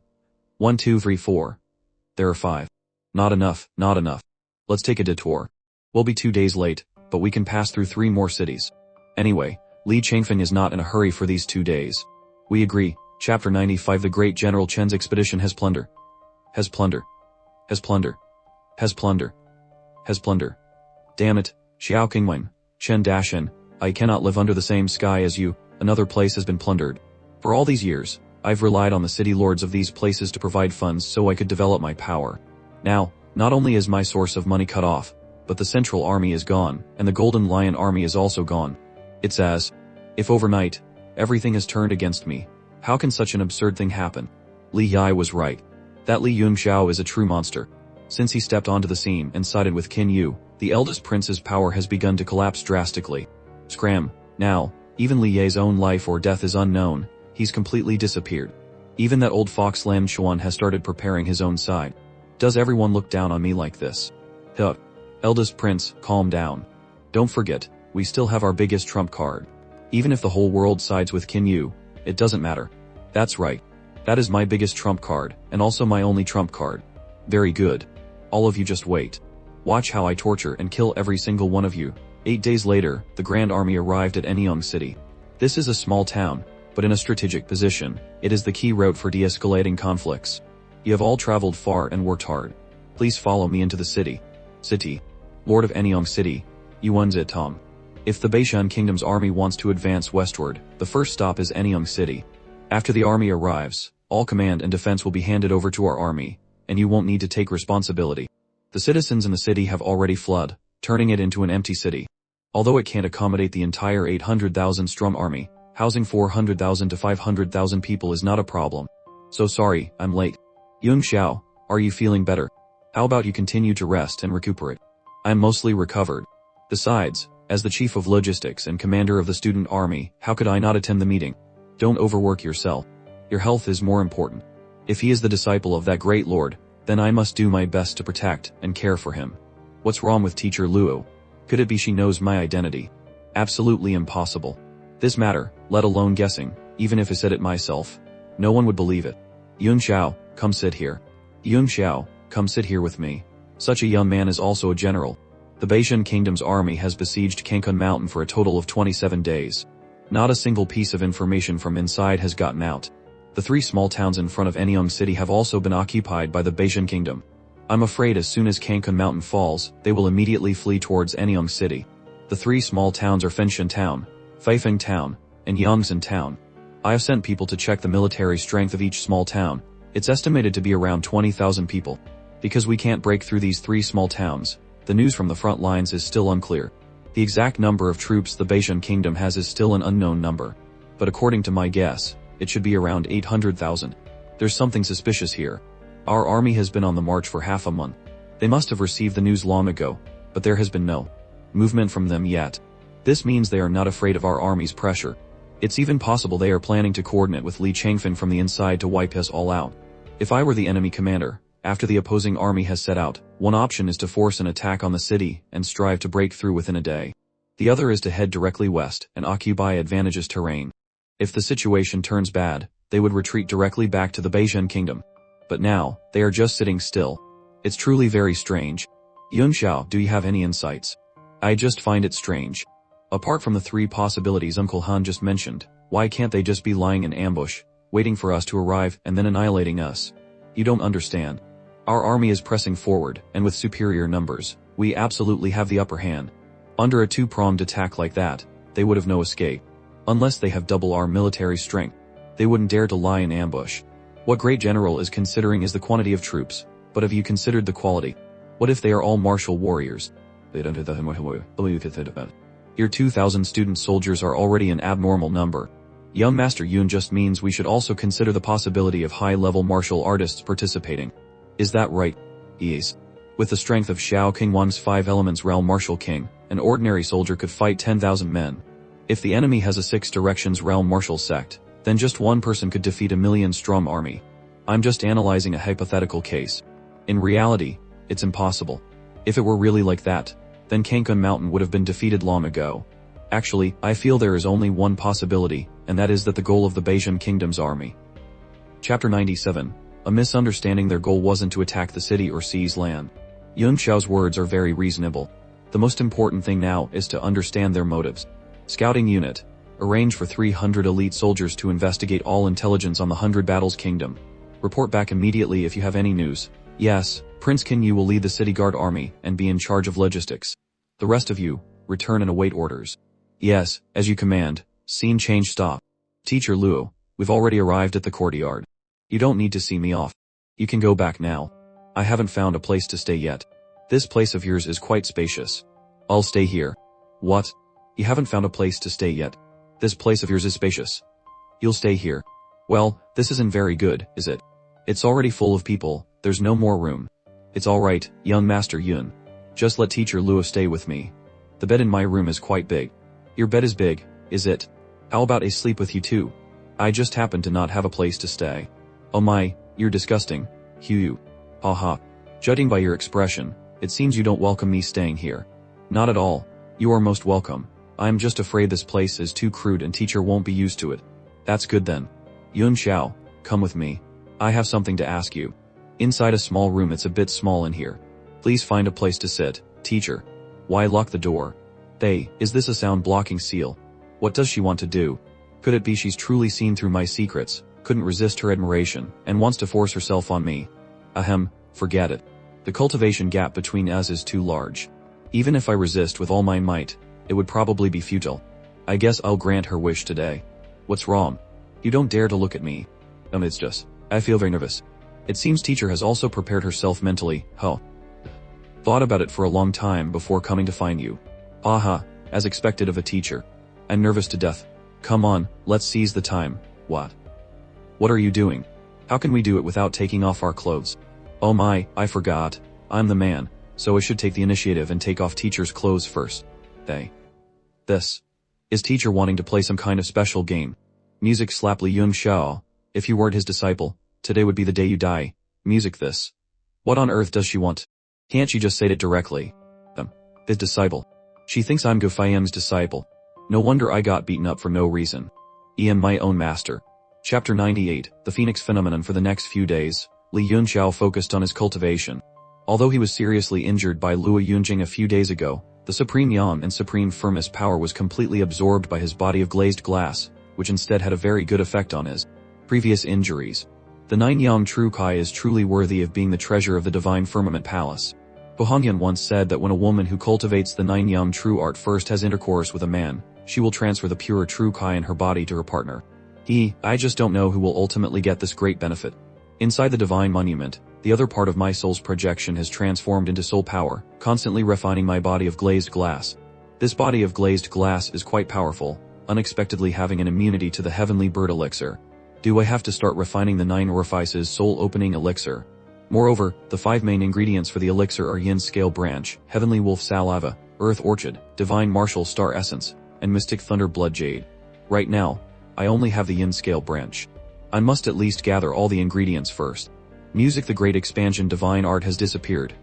1, 2, 3, 4. There are 5. Not enough. Let's take a detour. We'll be 2 days late, but we can pass through 3 more cities. Anyway, Li Changfeng is not in a hurry for these 2 days. We agree. Chapter 95 The Great General Chen's expedition has plunder. Damn it, Xiao Qingwen, Chen Dashen, I cannot live under the same sky as you, another place has been plundered. For all these years, I've relied on the city lords of these places to provide funds so I could develop my power. Now, not only is my source of money cut off, but the central army is gone, and the Golden Lion army is also gone. It's as if overnight, everything has turned against me. How can such an absurd thing happen? Li Yai was right. That Li Yunxiao is a true monster. Since he stepped onto the scene and sided with Qin Yu, the eldest prince's power has begun to collapse drastically. Scram. Now, even Li Ye's own life or death is unknown, he's completely disappeared. Even that old fox Lam Chuan has started preparing his own side. Does everyone look down on me like this? Huh. Eldest prince, calm down. Don't forget, we still have our biggest trump card. Even if the whole world sides with Qin Yu, it doesn't matter. That's right. That is my biggest trump card, and also my only trump card. Very good. All of you just wait. Watch how I torture and kill every single one of you. 8 days later, the Grand Army arrived at Anyang City. This is a small town, but in a strategic position. It is the key route for de-escalating conflicts. You have all traveled far and worked hard. Please follow me into the city. City. Lord of Anyang City, Yuan Zitong. If the Beishan Kingdom's army wants to advance westward, the first stop is Anyang City. After the army arrives, all command and defense will be handed over to our army, and you won't need to take responsibility. The citizens in the city have already fled, turning it into an empty city. Although it can't accommodate the entire 800,000 strong army, housing 400,000 to 500,000 people is not a problem. So sorry, I'm late. Yung Xiao, are you feeling better? How about you continue to rest and recuperate? I'm mostly recovered. Besides, as the chief of logistics and commander of the student army, how could I not attend the meeting? Don't overwork yourself. Your health is more important. If he is the disciple of that great lord, then I must do my best to protect and care for him. What's wrong with teacher Luo? Could it be she knows my identity? Absolutely impossible. This matter, let alone guessing, even if I said it myself, no one would believe it. Yung Xiao, come sit here. Yung Xiao, come sit here with me. Such a young man is also a general. The Beishan Kingdom's army has besieged Cancun Mountain for a total of 27 days. Not a single piece of information from inside has gotten out. The 3 small towns in front of Anyang City have also been occupied by the Beishan Kingdom. I'm afraid as soon as Cancun Mountain falls, they will immediately flee towards Anyang City. The 3 small towns are Fenshan Town, Feifeng Town, and Yangzhen Town. I have sent people to check the military strength of each small town. It's estimated to be around 20,000 people. Because we can't break through these 3 small towns, the news from the front lines is still unclear. The exact number of troops the Beishan Kingdom has is still an unknown number. But according to my guess, it should be around 800,000. There's something suspicious here. Our army has been on the march for half a month. They must have received the news long ago, but there has been no movement from them yet. This means they are not afraid of our army's pressure. It's even possible they are planning to coordinate with Li Changfen from the inside to wipe us all out. If I were the enemy commander, after the opposing army has set out, one option is to force an attack on the city and strive to break through within a day. The other is to head directly west and occupy advantageous terrain. If the situation turns bad, they would retreat directly back to the Beishan Kingdom. But now, they are just sitting still. It's truly very strange. Yun Xiao, do you have any insights? I just find it strange. Apart from the 3 possibilities Uncle Han just mentioned, why can't they just be lying in ambush, waiting for us to arrive and then annihilating us? You don't understand. Our army is pressing forward, and with superior numbers, we absolutely have the upper hand. Under a 2-pronged attack like that, they would have no escape. Unless they have double our military strength, they wouldn't dare to lie in ambush. What great general is considering is the quantity of troops, but have you considered the quality? What if they are all martial warriors? Your 2,000 student soldiers are already an abnormal number. Young Master Yun just means we should also consider the possibility of high-level martial artists participating. Is that right? Yes. With the strength of Xiao King Wan's 5 elements realm martial king, an ordinary soldier could fight 10,000 men. If the enemy has a 6 directions realm martial sect, then just one person could defeat a 1,000,000-strong army. I'm just analyzing a hypothetical case. In reality, it's impossible. If it were really like that, then Cancun Mountain would have been defeated long ago. Actually, I feel there is only one possibility, and that is that the goal of the Beishan Kingdom's army. Chapter 97. A misunderstanding. Their goal wasn't to attack the city or seize land. Yung Xiao's words are very reasonable. The most important thing now is to understand their motives. Scouting unit. Arrange for 300 elite soldiers to investigate all intelligence on the 100 Battles Kingdom. Report back immediately if you have any news. Yes, Prince Qin Yu will lead the city guard army and be in charge of logistics. The rest of you, return and await orders. Yes, as you command. Scene change. Stop. Teacher Luo, we've already arrived at the courtyard. You don't need to see me off. You can go back now. I haven't found a place to stay yet. This place of yours is quite spacious. I'll stay here. What? You haven't found a place to stay yet. This place of yours is spacious. You'll stay here. Well, this isn't very good, is it? It's already full of people, there's no more room. It's alright, young Master Yun. Just let Teacher Luo stay with me. The bed in my room is quite big. Your bed is big, is it? How about I sleep with you too? I just happen to not have a place to stay. Oh my, you're disgusting. Hugh. Haha. Judging by your expression, it seems you don't welcome me staying here. Not at all. You are most welcome. I'm just afraid this place is too crude and teacher won't be used to it. That's good then. Yun Xiao, come with me. I have something to ask you. Inside a small room, it's a bit small in here. Please find a place to sit, teacher. Why lock the door? Hey, is this a sound blocking seal? What does she want to do? Could it be she's truly seen through my secrets, couldn't resist her admiration, and wants to force herself on me? Ahem, forget it. The cultivation gap between us is too large. Even if I resist with all my might, it would probably be futile. I guess I'll grant her wish today. What's wrong? You don't dare to look at me. It's just, I feel very nervous. It seems teacher has also prepared herself mentally, huh? Thought about it for a long time before coming to find you. Aha, as expected of a teacher. I'm nervous to death. Come on, let's seize the time. What? What are you doing? How can we do it without taking off our clothes? Oh my, I forgot. I'm the man, so I should take the initiative and take off teacher's clothes first. This. Is teacher wanting to play some kind of special game? Music slap Li Yun Xiao. If you weren't his disciple, today would be the day you die. Music this. What on earth does she want? Can't she just say it directly? His disciple. She thinks I'm Gu Faiem's disciple. No wonder I got beaten up for no reason. Am my own master. Chapter 98, The Phoenix Phenomenon. For the next few days, Li Yun Xiao focused on his cultivation. Although he was seriously injured by Luo Yunjing a few days ago, the supreme yang and supreme firmest power was completely absorbed by his body of glazed glass, which instead had a very good effect on his previous injuries. The nine yang true kai is truly worthy of being the treasure of the divine firmament palace. Bohongyan once said that when a woman who cultivates the nine yang true art first has intercourse with a man, she will transfer the pure true kai in her body to her partner. I just don't know who will ultimately get this great benefit. Inside the divine monument, the other part of my soul's projection has transformed into soul power, constantly refining my body of glazed glass. This body of glazed glass is quite powerful, unexpectedly having an immunity to the heavenly bird elixir. Do I have to start refining the 9 orifices soul opening elixir? Moreover, the 5 main ingredients for the elixir are yin scale branch, heavenly wolf saliva, earth orchid, divine martial star essence, and mystic thunder blood jade. Right now, I only have the yin scale branch. I must at least gather all the ingredients first. Music. The great expansion divine art has disappeared.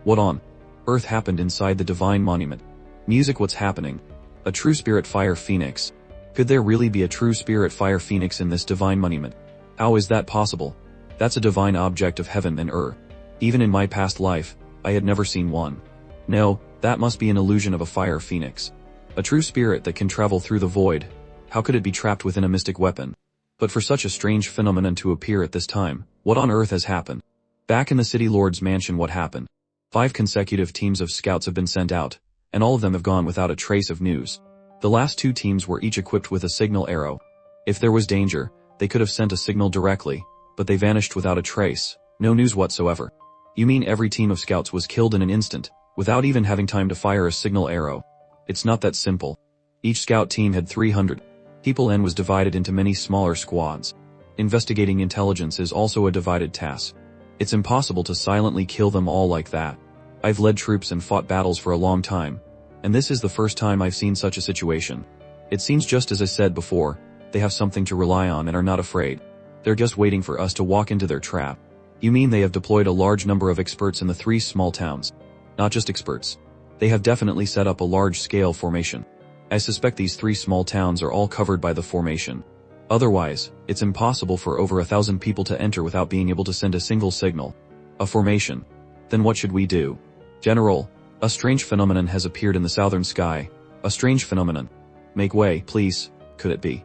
What on earth happened inside the divine monument? Music. What's happening? A true spirit fire phoenix. Could there really be a true spirit fire phoenix in this divine monument? How is that possible? That's a divine object of heaven and earth. Even in my past life, I had never seen one. No, that must be an illusion of a fire phoenix. A true spirit that can travel through the void. How could it be trapped within a mystic weapon? But for such a strange phenomenon to appear at this time, what on earth has happened? Back in the city lord's mansion, what happened? 5 consecutive teams of scouts have been sent out, and all of them have gone without a trace of news. The last 2 teams were each equipped with a signal arrow. If there was danger, they could have sent a signal directly, but they vanished without a trace, no news whatsoever. You mean every team of scouts was killed in an instant, without even having time to fire a signal arrow? It's not that simple. Each scout team had 300 people and was divided into many smaller squads. Investigating intelligence is also a divided task. It's impossible to silently kill them all like that. I've led troops and fought battles for a long time, and this is the first time I've seen such a situation. It seems, just as I said before, they have something to rely on and are not afraid. They're just waiting for us to walk into their trap. You mean they have deployed a large number of experts in the 3 small towns? Not just experts. They have definitely set up a large-scale formation. I suspect these 3 small towns are all covered by the formation. Otherwise, it's impossible for over 1,000 people to enter without being able to send a single signal. A formation. Then what should we do? General, a strange phenomenon has appeared in the southern sky. A strange phenomenon. Make way, please. Could it be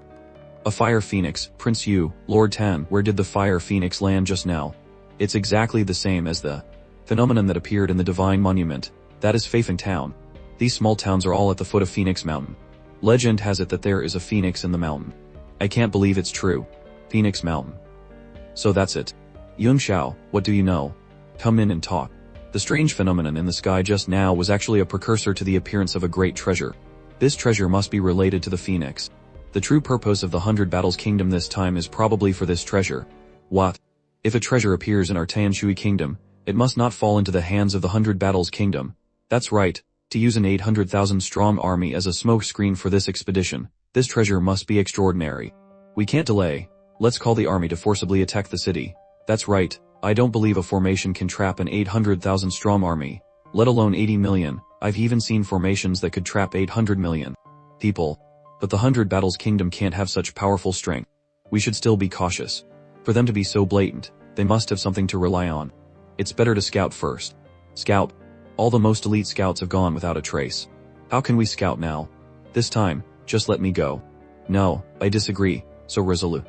a fire phoenix? Prince Yu, Lord Tan, where did the fire phoenix land just now? It's exactly the same as the phenomenon that appeared in the divine monument. That is Feifeng Town. These small towns are all at the foot of Phoenix Mountain. Legend has it that there is a phoenix in the mountain. I can't believe it's true. Phoenix Mountain. So that's it. Yun Xiao, what do you know? Come in and talk. The strange phenomenon in the sky just now was actually a precursor to the appearance of a great treasure. This treasure must be related to the phoenix. The true purpose of the 100 Battles Kingdom this time is probably for this treasure. What? If a treasure appears in our Tianshui Kingdom, it must not fall into the hands of the 100 Battles Kingdom. That's right. To use an 800,000-strong army as a smokescreen for this expedition, this treasure must be extraordinary. We can't delay. Let's call the army to forcibly attack the city. That's right, I don't believe a formation can trap an 800,000-strong army, let alone 80 million. I've even seen formations that could trap 800 million people. But the 100 Battles Kingdom can't have such powerful strength. We should still be cautious. For them to be so blatant, they must have something to rely on. It's better to scout first. Scout? All the most elite scouts have gone without a trace. How can we scout now? This time, just let me go. No, I disagree, so resolute.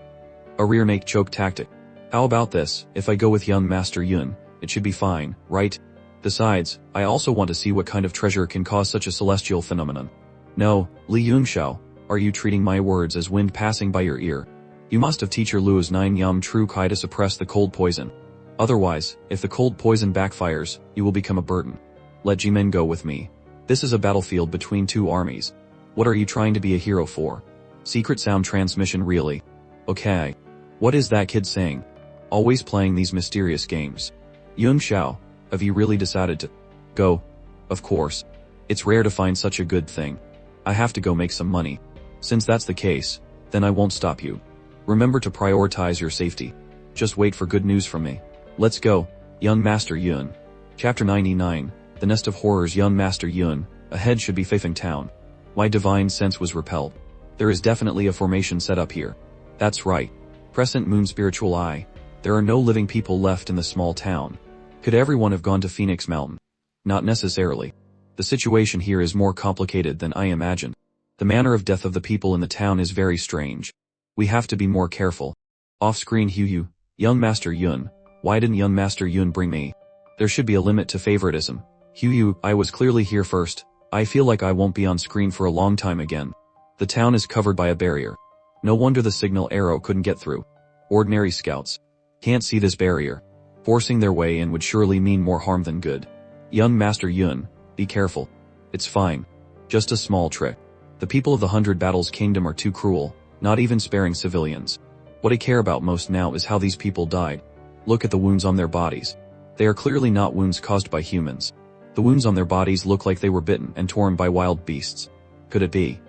A rear naked choke tactic. How about this? If I go with young Master Yun, it should be fine, right? Besides, I also want to see what kind of treasure can cause such a celestial phenomenon. No, Li Yunxiao, are you treating my words as wind passing by your ear? You must have teacher Luo's 9 Yum True Kai to suppress the cold poison. Otherwise, if the cold poison backfires, you will become a burden. Let Jimin go with me. This is a battlefield between two armies. What are you trying to be a hero for? Secret sound transmission really? Okay. What is that kid saying? Always playing these mysterious games. Yung Xiao, have you really decided to go? Of course. It's rare to find such a good thing. I have to go make some money. Since that's the case, then I won't stop you. Remember to prioritize your safety. Just wait for good news from me. Let's go, young Master Yun. Chapter 99, The Nest of Horrors. Young Master Yun, ahead should be Feifeng Town. My divine sense was repelled. There is definitely a formation set up here. That's right. Crescent Moon Spiritual Eye. There are no living people left in the small town. Could everyone have gone to Phoenix Mountain? Not necessarily. The situation here is more complicated than I imagined. The manner of death of the people in the town is very strange. We have to be more careful. Off-screen Hu, young Master Yun, why didn't young Master Yun bring me? There should be a limit to favoritism. Hu, I was clearly here first. I feel like I won't be on screen for a long time again. The town is covered by a barrier. No wonder the signal arrow couldn't get through. Ordinary scouts can't see this barrier. Forcing their way in would surely mean more harm than good. Young Master Yun, be careful. It's fine. Just a small trick. The people of the 100 Battles Kingdom are too cruel, not even sparing civilians. What I care about most now is how these people died. Look at the wounds on their bodies. They are clearly not wounds caused by humans. The wounds on their bodies look like they were bitten and torn by wild beasts. Could it be?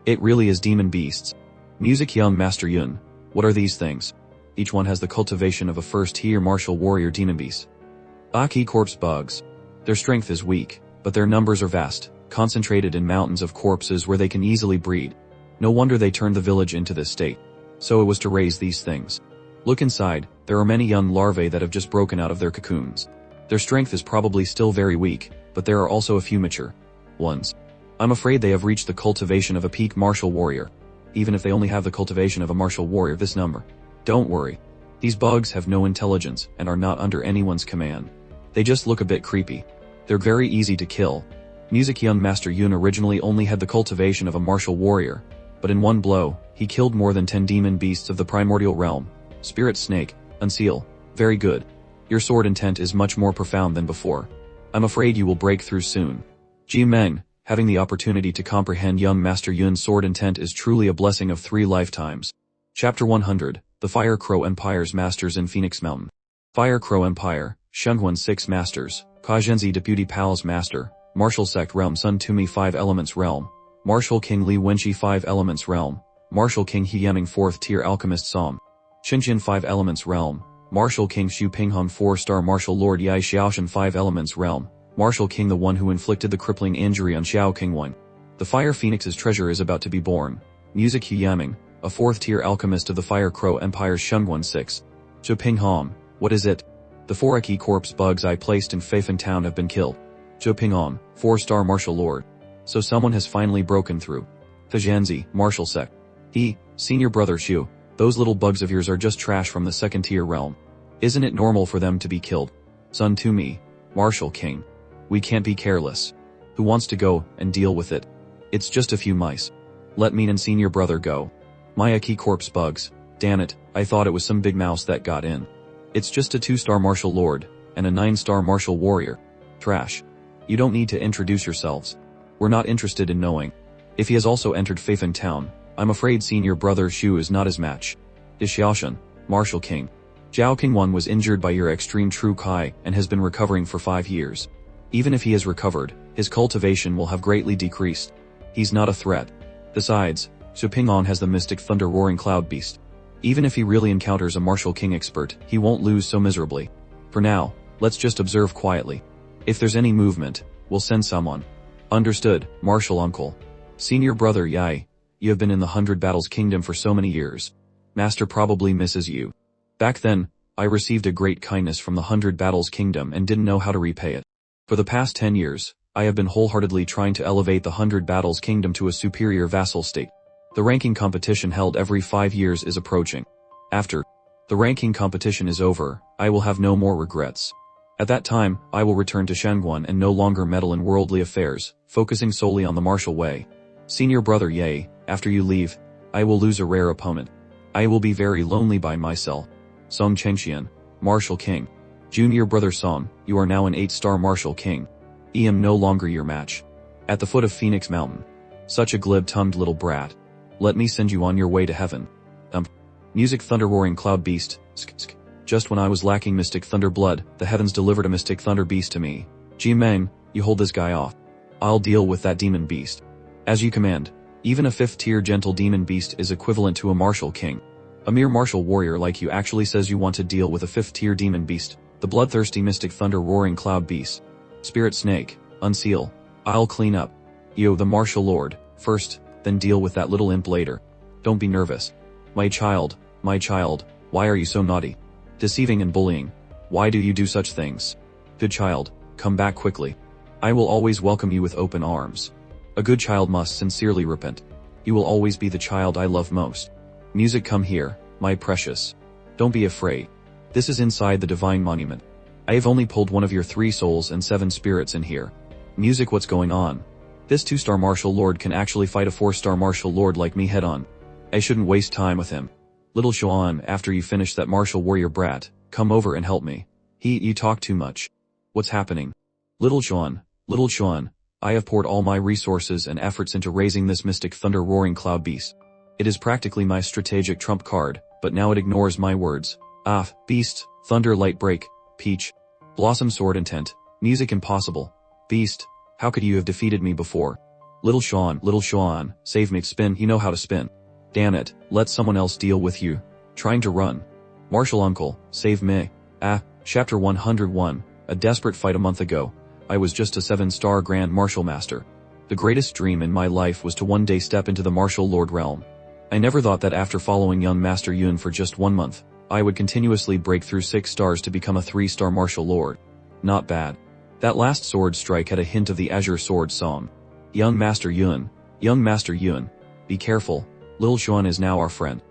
It really is demon beasts. Music. Young Master Yun, what are these things? Each one has the cultivation of a first-tier martial warrior demon beast. Aki corpse bugs. Their strength is weak, but their numbers are vast, concentrated in mountains of corpses where they can easily breed. No wonder they turned the village into this state. So it was to raise these things. Look inside, there are many young larvae that have just broken out of their cocoons. Their strength is probably still very weak, but there are also a few mature ones. I'm afraid they have reached the cultivation of a peak martial warrior. Even if they only have the cultivation of a martial warrior this number. Don't worry. These bugs have no intelligence and are not under anyone's command. They just look a bit creepy. They're very easy to kill. Music. Young Master Yun originally only had the cultivation of a martial warrior, but in one blow, he killed more than 10 demon beasts of the primordial realm. Spirit Snake, Unseal. Very good. Your sword intent is much more profound than before. I'm afraid you will break through soon. Ji Meng, having the opportunity to comprehend young Master Yun's sword intent is truly a blessing of 3 lifetimes. Chapter 100, The Fire Crow Empire's Masters in Phoenix Mountain. Fire Crow Empire, Shenghuan 6 Masters, Kazhenzi Deputy Pal's Master, Martial Sect Realm Sun Tumi 5 Elements Realm, Martial King Li Wenqi 5 Elements Realm, Martial King He Yaming 4th Tier Alchemist Som, Xinjian 5 Elements Realm, Martial King Xu Pinghong 4-star Martial Lord Yai Xiaoshan 5 Elements Realm, Martial King the one who inflicted the crippling injury on Xiao Qingwen. The Fire Phoenix's treasure is about to be born. Music. He Yaming, a 4th tier alchemist of the Fire Crow Empire's Shenghuan 6. Xu Pinghong, what is it? The 4 Aki corpse bugs I placed in Feifeng Town have been killed. Xu Pinghong, 4-star Martial Lord. So someone has finally broken through. Kazhenzi, Martial Sect. Senior Brother Xu, those little bugs of yours are just trash from the 2nd tier realm. Isn't it normal for them to be killed? Sun Tumi, Martial King. We can't be careless. Who wants to go and deal with it? It's just a few mice. Let me and Senior Brother go. My Aki corpse bugs, damn it, I thought it was some big mouse that got in. It's just a 2-star Martial Lord, and a 9-star Martial Warrior. Trash. You don't need to introduce yourselves. We're not interested in knowing. If he has also entered Feifeng Town, I'm afraid Senior Brother Xu is not his match. Is Xiaoshan, Martial King. Zhao Qingwan was injured by your extreme True Kai and has been recovering for 5 years. Even if he has recovered, his cultivation will have greatly decreased. He's not a threat. Besides, Su Ping'an has the mystic thunder roaring cloud beast. Even if he really encounters a martial king expert, he won't lose so miserably. For now, let's just observe quietly. If there's any movement, we'll send someone. Understood, martial uncle. Senior brother Yai, you have been in the 100 Battles Kingdom for so many years. Master probably misses you. Back then, I received a great kindness from the 100 Battles Kingdom and didn't know how to repay it. For the past 10 years, I have been wholeheartedly trying to elevate the 100 Battles Kingdom to a superior vassal state. The ranking competition held every 5 years is approaching. After the ranking competition is over, I will have no more regrets. At that time, I will return to Shangguan and no longer meddle in worldly affairs, focusing solely on the martial way. Senior brother Ye, after you leave, I will lose a rare opponent. I will be very lonely by myself. Song Chengxian, Martial King. Junior brother Song, you are now an 8-star Martial King. I am no longer your match. At the foot of Phoenix Mountain. Such a glib-tongued little brat. Let me send you on your way to heaven. Music thunder roaring cloud beast. Just when I was lacking mystic thunder blood, the heavens delivered a mystic thunder beast to me. Ji-Meng, you hold this guy off. I'll deal with that demon beast. As you command. Even a 5th-tier gentle demon beast is equivalent to a martial king. A mere martial warrior like you actually says you want to deal with a 5th-tier demon beast, the bloodthirsty mystic thunder roaring cloud beast. Spirit snake, unseal. I'll clean up. You, the martial lord, first, then deal with that little imp later. Don't be nervous. My child, why are you so naughty? Deceiving and bullying. Why do you do such things? Good child, come back quickly. I will always welcome you with open arms. A good child must sincerely repent. You will always be the child I love most. Music, come here, my precious. Don't be afraid. This is inside the divine monument. I have only pulled one of your 3 souls and 7 spirits in here. Music, what's going on? This 2-star martial lord can actually fight a 4-star martial lord like me head on. I shouldn't waste time with him. Little Xuan, after you finish that martial warrior brat, come over and help me. You talk too much. What's happening? Little Xuan, I have poured all my resources and efforts into raising this mystic thunder roaring cloud beast. It is practically my strategic trump card, but now it ignores my words. Beast, thunder light break, peach, blossom sword intent, music impossible. Beast, how could you have defeated me before? Little Xuan, save me, spin, you know how to spin. Damn it, let someone else deal with you. Trying to run. Martial uncle, save me. Chapter 101, a desperate fight a month ago. I was just a 7-star Grand Martial Master. The greatest dream in my life was to one day step into the Martial Lord realm. I never thought that after following young Master Yun for just 1 month, I would continuously break through 6 stars to become a 3-star Martial Lord. Not bad. That last sword strike had a hint of the Azure Sword song. Young Master Yun, be careful. Little Xuan is now our friend.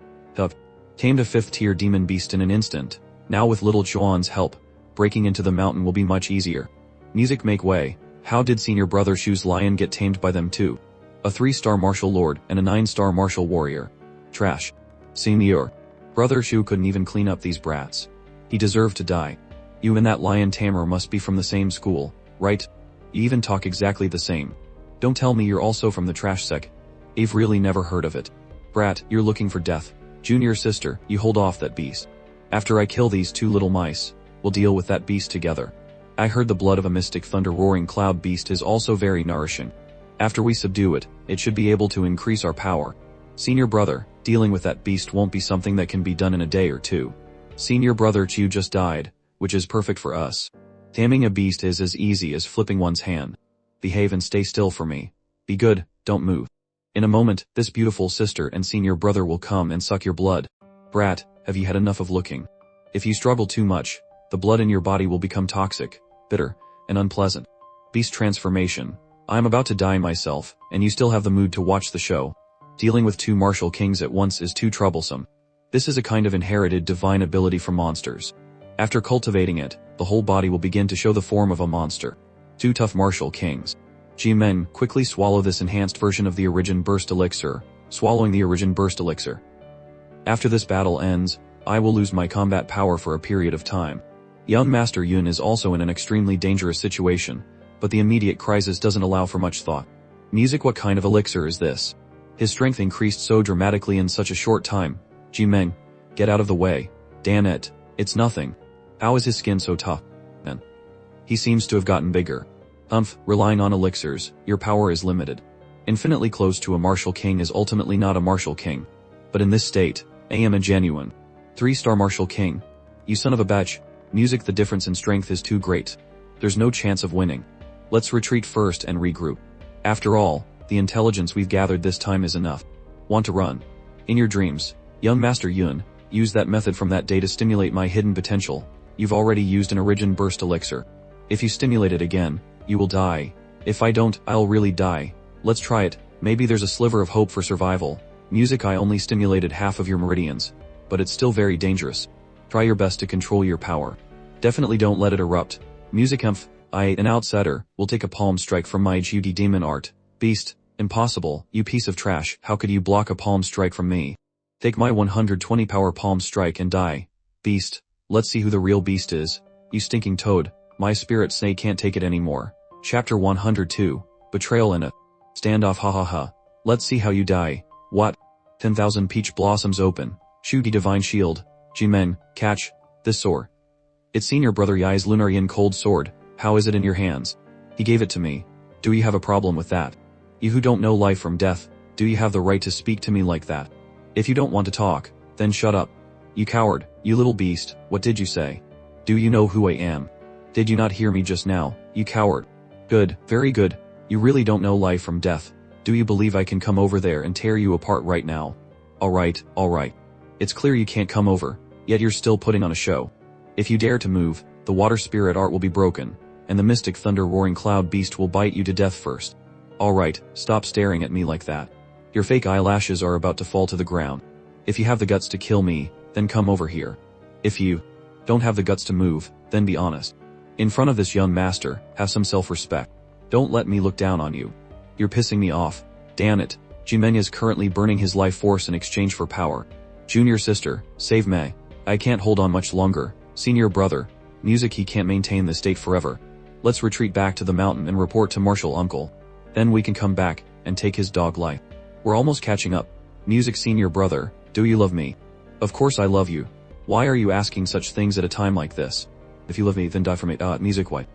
Tamed a 5th-tier demon beast in an instant. Now with Little Xuan's help, breaking into the mountain will be much easier. Music, make way. How did senior brother Shu's lion get tamed by them too? A 3-star martial lord and a 9-star martial warrior. Trash. Senior. Brother Shu couldn't even clean up these brats. He deserved to die. You and that lion tamer must be from the same school, right? You even talk exactly the same. Don't tell me you're also from the trash sec. I've really never heard of it. Brat, you're looking for death. Junior sister, you hold off that beast. After I kill these 2 little mice, we'll deal with that beast together. I heard the blood of a mystic thunder roaring cloud beast is also very nourishing. After we subdue it, it should be able to increase our power. Senior brother, dealing with that beast won't be something that can be done in a day or 2. Senior brother Chu just died, which is perfect for us. Taming a beast is as easy as flipping one's hand. Behave and stay still for me. Be good, don't move. In a moment, this beautiful sister and senior brother will come and suck your blood. Brat, have you had enough of looking? If you struggle too much, the blood in your body will become toxic, bitter, and unpleasant. Beast transformation. I'm about to die myself, and you still have the mood to watch the show. Dealing with 2 martial kings at once is too troublesome. This is a kind of inherited divine ability from monsters. After cultivating it, the whole body will begin to show the form of a monster. 2 tough martial kings. Ji-Men, quickly swallow this enhanced version of the Origin Burst Elixir. Swallowing the Origin Burst Elixir. After this battle ends, I will lose my combat power for a period of time. Young Master Yun is also in an extremely dangerous situation, but the immediate crisis doesn't allow for much thought. Music, what kind of elixir is this? His strength increased so dramatically in such a short time. Ji-Meng, get out of the way. Damn it, it's nothing. How is his skin so tough? And he seems to have gotten bigger. Relying on elixirs, your power is limited. Infinitely close to a martial king is ultimately not a martial king. But in this state, I am a genuine 3-star martial king. You son of a bitch. Music, the difference in strength is too great. There's no chance of winning. Let's retreat first and regroup. After all, the intelligence we've gathered this time is enough. Want to run? In your dreams, young Master Yun, use that method from that day to stimulate my hidden potential. You've already used an origin burst elixir. If you stimulate it again, you will die. If I don't, I'll really die. Let's try it. Maybe there's a sliver of hope for survival. Music, I only stimulated half of your meridians. But it's still very dangerous. Try your best to control your power. Definitely don't let it erupt. Music, I, an outsider, will take a palm strike from my GD demon art. Beast, impossible, you piece of trash. How could you block a palm strike from me? Take my 120 power palm strike and die. Beast, let's see who the real beast is. You stinking toad, my spirit say can't take it anymore. Chapter 102, Betrayal in a Standoff, ha. Let's see how you die. What? 10,000 peach blossoms open. Shugi divine shield. Jimen, catch this sword. It's senior brother Yai's Lunarian cold sword. How is it in your hands? He gave it to me. Do you have a problem with that? You who don't know life from death, do you have the right to speak to me like that? If you don't want to talk, then shut up. You coward, you little beast, what did you say? Do you know who I am? Did you not hear me just now, you coward? Good, very good. You really don't know life from death. Do you believe I can come over there and tear you apart right now? Alright. It's clear you can't come over, yet you're still putting on a show. If you dare to move, the water spirit art will be broken, and the mystic thunder roaring cloud beast will bite you to death first. Alright, stop staring at me like that. Your fake eyelashes are about to fall to the ground. If you have the guts to kill me, then come over here. If you don't have the guts to move, then be honest. In front of this young master, have some self-respect. Don't let me look down on you. You're pissing me off. Damn it. Jimenya is currently burning his life force in exchange for power. Junior sister, save me. I can't hold on much longer. Senior brother, music, he can't maintain this state forever. Let's retreat back to the mountain and report to Martial Uncle. Then we can come back and take his dog life. We're almost catching up. Music, senior brother, do you love me? Of course I love you. Why are you asking such things at a time like this? If you love me, then die for me. Music, why?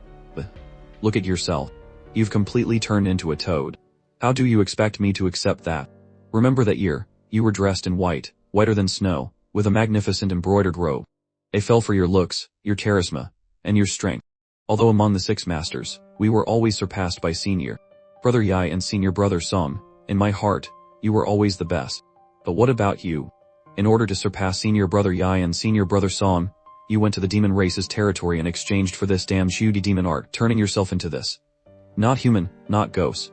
Look at yourself. You've completely turned into a toad. How do you expect me to accept that? Remember that year, you were dressed in white, whiter than snow, with a magnificent embroidered robe. I fell for your looks, your charisma, and your strength. Although among the 6 masters, we were always surpassed by senior brother Yai and senior brother Song. In my heart, you were always the best. But what about you? In order to surpass senior brother Yai and senior brother Song, you went to the demon race's territory and exchanged for this damn shooty demon art, turning yourself into this. Not human, not ghost.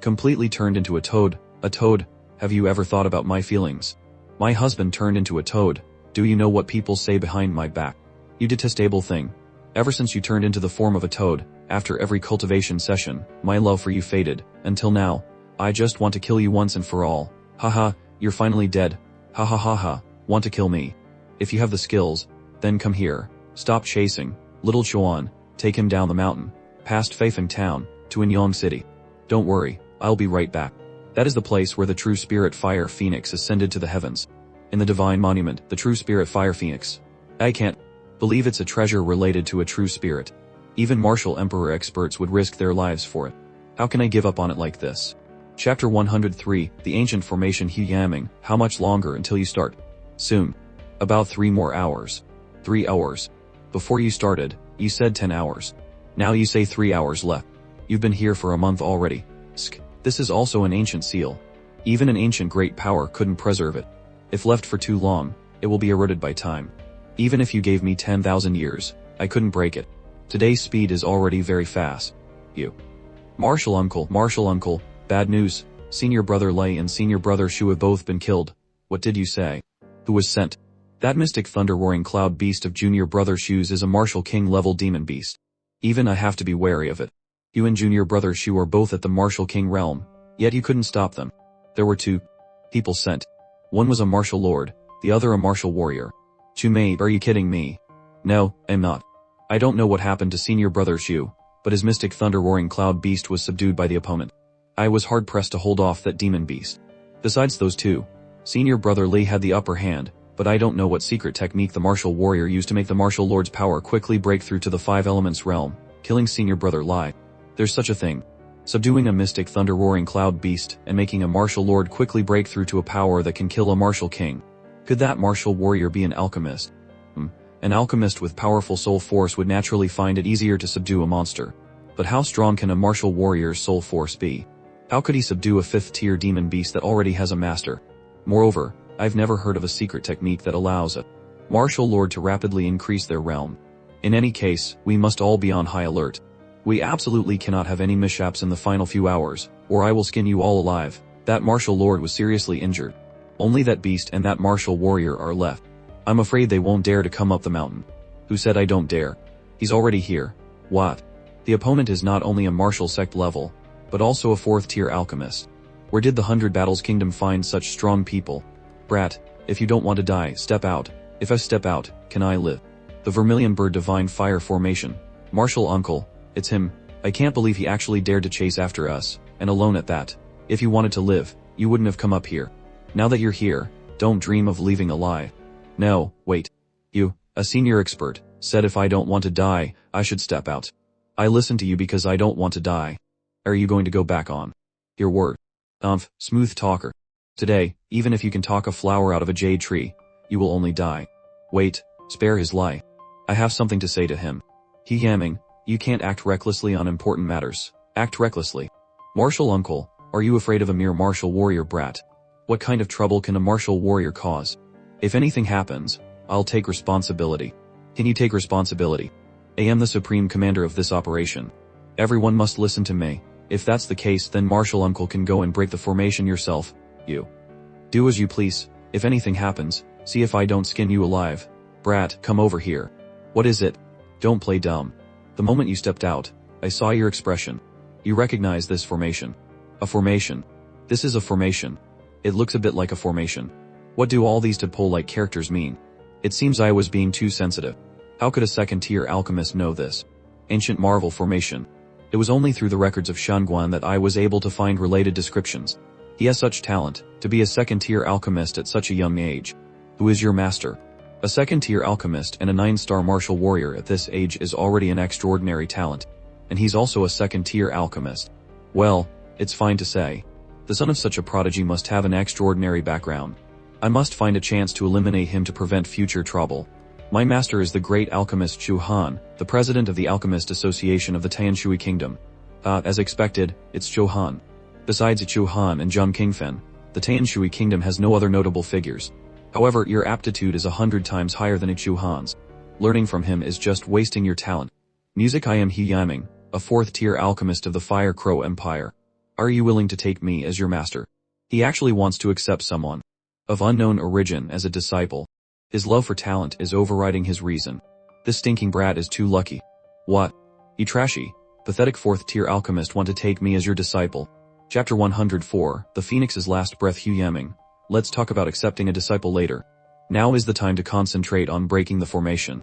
Completely turned into a toad. A toad, have you ever thought about my feelings? My husband turned into a toad. Do you know what people say behind my back? You detestable thing. Ever since you turned into the form of a toad, after every cultivation session, my love for you faded. Until now, I just want to kill you once and for all. Haha, you're finally dead. Ha ha ha ha, want to kill me? If you have the skills, then come here. Stop chasing. Little Chuan, take him down the mountain, past Feifeng town, to Inyang City. Don't worry, I'll be right back. That is the place where the true spirit fire phoenix ascended to the heavens. In the divine monument, the true spirit fire phoenix. I can't believe it's a treasure related to a true spirit. Even martial emperor experts would risk their lives for it. How can I give up on it like this? Chapter 103, The Ancient Formation Hu Yaming. How much longer until you start? Soon. About 3 more hours. 3 hours. Before you started, you said 10 hours. Now you say 3 hours left. You've been here for a month already. This is also an ancient seal. Even an ancient great power couldn't preserve it. If left for too long, it will be eroded by time. Even if you gave me 10,000 years, I couldn't break it. Today's speed is already very fast. You. Martial uncle, bad news. Senior brother Lei and senior brother Shu have both been killed. What did you say? Who was sent? That mystic thunder roaring cloud beast of junior brother Shu's is a martial king level demon beast. Even I have to be wary of it. You and junior brother Shu are both at the martial king realm, yet you couldn't stop them. There were 2 people sent. One was a martial lord, the other a martial warrior. Chumei, are you kidding me? No, I'm not. I don't know what happened to senior brother Shu, but his mystic thunder roaring cloud beast was subdued by the opponent. I was hard pressed to hold off that demon beast. Besides those 2, senior brother Li had the upper hand, but I don't know what secret technique the martial warrior used to make the martial lord's power quickly break through to the 5 elements realm, killing senior brother Li. There's such a thing. Subduing a mystic thunder-roaring cloud beast and making a martial lord quickly break through to a power that can kill a martial king. Could that martial warrior be an alchemist? An alchemist with powerful soul force would naturally find it easier to subdue a monster. But how strong can a martial warrior's soul force be? How could he subdue a 5th-tier demon beast that already has a master? Moreover, I've never heard of a secret technique that allows a martial lord to rapidly increase their realm. In any case, we must all be on high alert. We absolutely cannot have any mishaps in the final few hours, or I will skin you all alive. That martial lord was seriously injured. Only that beast and that martial warrior are left. I'm afraid they won't dare to come up the mountain. Who said I don't dare? He's already here. What? The opponent is not only a martial sect level, but also a 4th-tier alchemist. Where did the 100 Battles Kingdom find such strong people? Brat, if you don't want to die, step out. If I step out, can I live? The Vermilion Bird Divine Fire Formation. Martial Uncle, it's him. I can't believe he actually dared to chase after us, and alone at that. If you wanted to live, you wouldn't have come up here. Now that you're here, don't dream of leaving alive. No, wait. You, a senior expert, said if I don't want to die, I should step out. I listen to you because I don't want to die. Are you going to go back on your word? Smooth talker. Today, even if you can talk a flower out of a jade tree, you will only die. Wait, spare his life. I have something to say to him. He yamming, you can't act recklessly on important matters. Act recklessly. Martial uncle, are you afraid of a mere martial warrior brat? What kind of trouble can a martial warrior cause? If anything happens, I'll take responsibility. Can you take responsibility? I am the supreme commander of this operation. Everyone must listen to me. If that's the case, then martial uncle can go and break the formation yourself. You. Do as you please. If anything happens, see if I don't skin you alive. Brat, come over here. What is it? Don't play dumb. The moment you stepped out, I saw your expression. You recognize this formation. A formation. This is a formation. It looks a bit like a formation. What do all these tadpole-like characters mean? It seems I was being too sensitive. How could a 2nd-tier alchemist know this? Ancient marvel formation. It was only through the records of Shanguan that I was able to find related descriptions. He has such talent, to be a 2nd-tier alchemist at such a young age. Who is your master? A 2nd-tier alchemist and a 9-star martial warrior at this age is already an extraordinary talent. And he's also a 2nd-tier alchemist. Well, it's fine to say. The son of such a prodigy must have an extraordinary background. I must find a chance to eliminate him to prevent future trouble. My master is the great alchemist Chu Han, the president of the Alchemist Association of the Tianshui Kingdom. As expected, it's Chu Han. Besides Chu Han and Zhang Qingfen, the Tianshui Kingdom has no other notable figures. However, your aptitude is 100 times higher than Chu Han's. Learning from him is just wasting your talent. Music. I am He Yaming, a 4th-tier alchemist of the Fire Crow Empire. Are you willing to take me as your master? He actually wants to accept someone of unknown origin as a disciple. His love for talent is overriding his reason. This stinking brat is too lucky. What? You trashy, pathetic 4th-tier alchemist want to take me as your disciple. Chapter 104, The Phoenix's Last Breath. Hu Yaming. Let's talk about accepting a disciple later. Now is the time to concentrate on breaking the formation.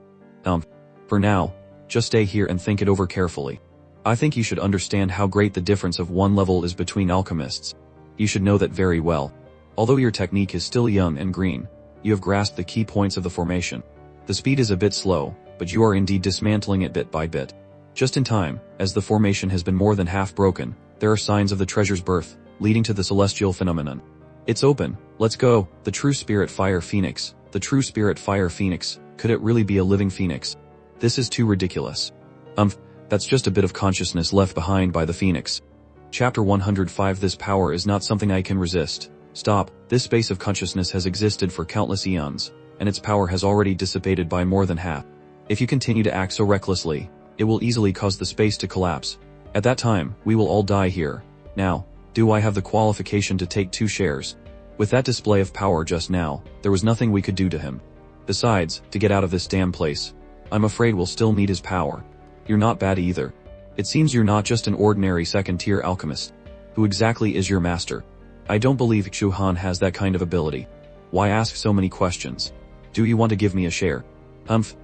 For now, just stay here and think it over carefully. I think you should understand how great the difference of one level is between alchemists. You should know that very well. Although your technique is still young and green, you have grasped the key points of the formation. The speed is a bit slow, but you are indeed dismantling it bit by bit. Just in time, as the formation has been more than half broken, there are signs of the treasure's birth, leading to the celestial phenomenon. It's open, let's go. The true spirit fire phoenix. The true spirit fire phoenix. Could it really be a living phoenix? This is too ridiculous. That's just a bit of consciousness left behind by the phoenix. Chapter 105. This power is not something I can resist. Stop. This space of consciousness has existed for countless eons, and its power has already dissipated by more than half. If you continue to act so recklessly, it will easily cause the space to collapse. At that time, we will all die here. Now, do I have the qualification to take 2 shares? With that display of power just now, there was nothing we could do to him. Besides, to get out of this damn place, I'm afraid we'll still need his power. You're not bad either. It seems you're not just an ordinary 2nd-tier alchemist. Who exactly is your master? I don't believe Chu Han has that kind of ability. Why ask so many questions? Do you want to give me a share?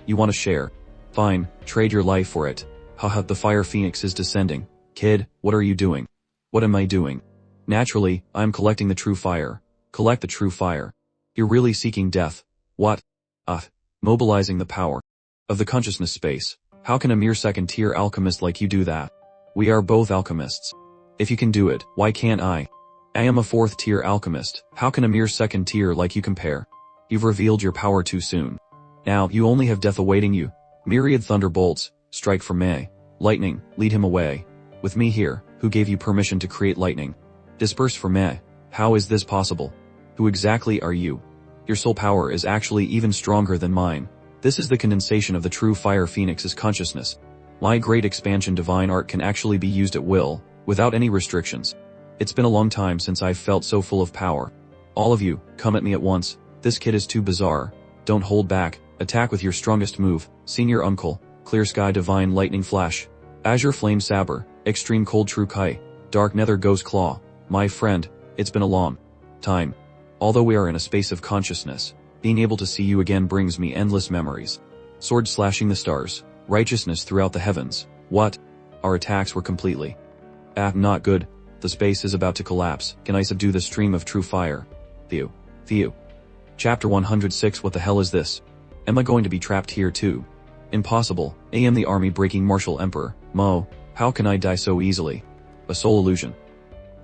You want a share? Fine, trade your life for it. Haha, the fire phoenix is descending. Kid, what are you doing? What am I doing? Naturally, I'm collecting the true fire. Collect the true fire. You're really seeking death. What? Mobilizing the power of the consciousness space. How can a mere 2nd-tier alchemist like you do that? We are both alchemists. If you can do it, why can't I? I am a 4th tier alchemist. How can a mere 2nd tier like you compare? You've revealed your power too soon. Now, you only have death awaiting you. Myriad thunderbolts, strike for me. Lightning, lead him away. With me here, who gave you permission to create lightning? Disperse for me. How is this possible? Who exactly are you? Your soul power is actually even stronger than mine. This is the condensation of the true fire phoenix's consciousness. My great expansion divine art can actually be used at will, without any restrictions. It's been a long time since I've felt so full of power. All of you, come at me at once. This kid is too bizarre. Don't hold back. Attack with your strongest move. Senior Uncle, Clear Sky Divine Lightning Flash, Azure Flame Saber, Extreme Cold True Kai, Dark Nether Ghost Claw. My friend, it's been a long time. Although we are in a space of consciousness, being able to see you again brings me endless memories. Sword slashing the stars, righteousness throughout the heavens. What? Our attacks were completely not good. The space is about to collapse. Can I subdue the stream of true fire? Thew. Chapter 106. What the hell is this? Am I going to be trapped here too? Impossible. I am the army breaking martial emperor. Mo, how can I die so easily? A soul illusion.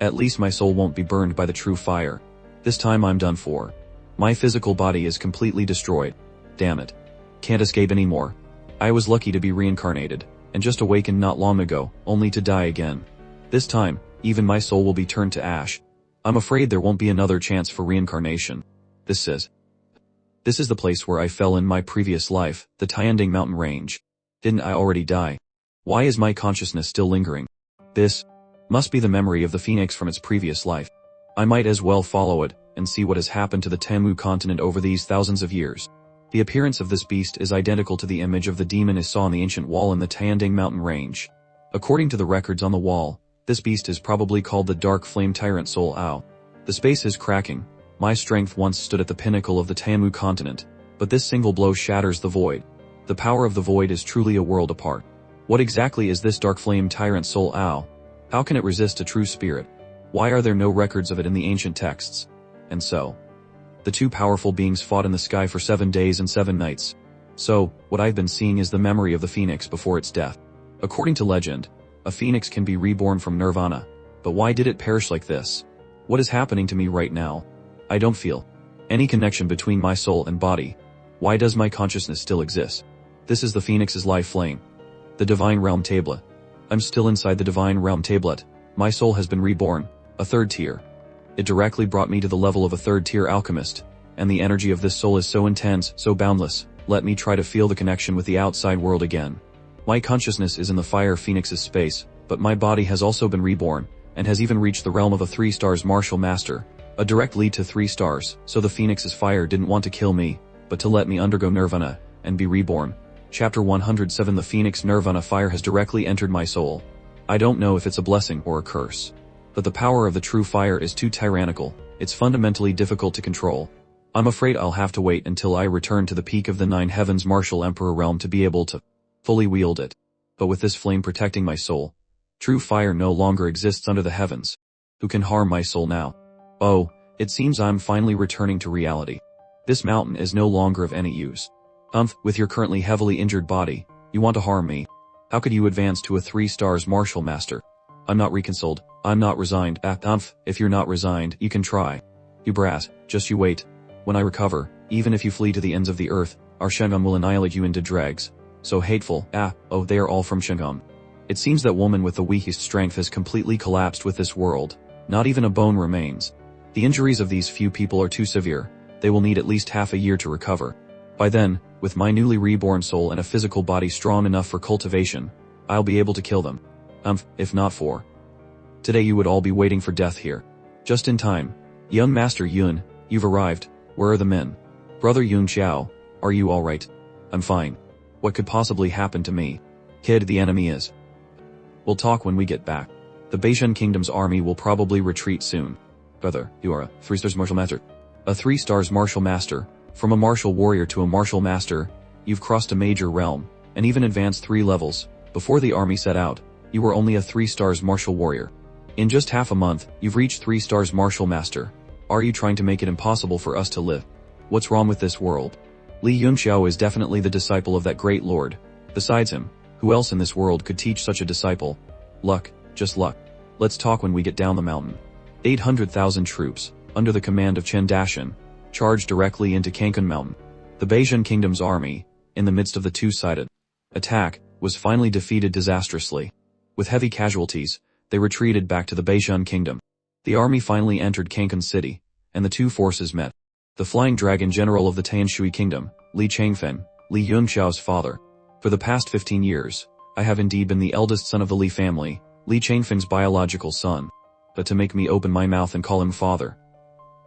At least my soul won't be burned by the true fire. This time I'm done for. My physical body is completely destroyed. Damn it. Can't escape anymore. I was lucky to be reincarnated, and just awakened not long ago, only to die again. This time, even my soul will be turned to ash. I'm afraid there won't be another chance for reincarnation. This is the place where I fell in my previous life, the Tianding mountain range. Didn't I already die? Why is my consciousness still lingering? This must be the memory of the phoenix from its previous life. I might as well follow it, and see what has happened to the Tamu continent over these thousands of years. The appearance of this beast is identical to the image of the demon I saw on the ancient wall in the Tianding mountain range. According to the records on the wall, this beast is probably called the Dark Flame Tyrant Soul Ao. The space is cracking. My strength once stood at the pinnacle of the Tamu continent, but this single blow shatters the void. The power of the void is truly a world apart. What exactly is this Dark Flame Tyrant Soul Ao? How can it resist a true spirit? Why are there no records of it in the ancient texts? And so, the two powerful beings fought in the sky for 7 days and 7 nights. So, what I've been seeing is the memory of the phoenix before its death. According to legend, a phoenix can be reborn from nirvana. But why did it perish like this? What is happening to me right now? I don't feel any connection between my soul and body. Why does my consciousness still exist? This is the phoenix's life flame. The divine realm tablet. I'm still inside the divine realm tablet. My soul has been reborn, a 3rd tier. It directly brought me to the level of a 3rd tier alchemist, and the energy of this soul is so intense, so boundless. Let me try to feel the connection with the outside world again. My consciousness is in the fire phoenix's space, but my body has also been reborn, and has even reached the realm of a 3 stars martial master, a direct lead to 3 stars, so the phoenix's fire didn't want to kill me, but to let me undergo nirvana, and be reborn. Chapter 107. The phoenix nirvana fire has directly entered my soul. I don't know if it's a blessing or a curse. But the power of the true fire is too tyrannical. It's fundamentally difficult to control. I'm afraid I'll have to wait until I return to the peak of the 9 heavens martial emperor realm to be able to fully wield it. But with this flame protecting my soul, true fire no longer exists under the heavens. Who can harm my soul now? Oh, it seems I'm finally returning to reality. This mountain is no longer of any use. With your currently heavily injured body, you want to harm me. How could you advance to a 3 stars martial master? I'm not reconciled. I'm not resigned. If you're not resigned, you can try. You brat, just you wait. When I recover, even if you flee to the ends of the earth, our Shengon will annihilate you into dregs. So hateful. They are all from Shengon. It seems that woman with the weakest strength has completely collapsed with this world. Not even a bone remains. The injuries of these few people are too severe. They will need at least half a year to recover. By then, with my newly reborn soul and a physical body strong enough for cultivation, I'll be able to kill them. If not for today, you would all be waiting for death here. Just in time. Young Master Yun, you've arrived. Where are the men? Brother Yun Xiao, are you alright? I'm fine. What could possibly happen to me? Kid, the enemy is. We'll talk when we get back. The Beijing Kingdom's army will probably retreat soon. Brother, you are a 3 stars martial master. A 3 stars martial master. From a martial warrior to a martial master, you've crossed a major realm, and even advanced 3 levels. Before the army set out, you were only a 3 stars martial warrior. In just half a month, you've reached 3 stars martial master. Are you trying to make it impossible for us to live? What's wrong with this world? Li Yunxiao is definitely the disciple of that great lord. Besides him, who else in this world could teach such a disciple? Luck, just luck. Let's talk when we get down the mountain. 800,000 troops, under the command of Chen Dashin, charged directly into Kankan Mountain. The Baizhen Kingdom's army, in the midst of the two-sided attack, was finally defeated disastrously. With heavy casualties, they retreated back to the Baizhen Kingdom. The army finally entered Kankan City, and the two forces met. The Flying Dragon General of the Tianshui Kingdom, Li Changfen, Li Yunxiao's father. For the past 15 years, I have indeed been the eldest son of the Li family, Li Changfen's biological son. But to make me open my mouth and call him father.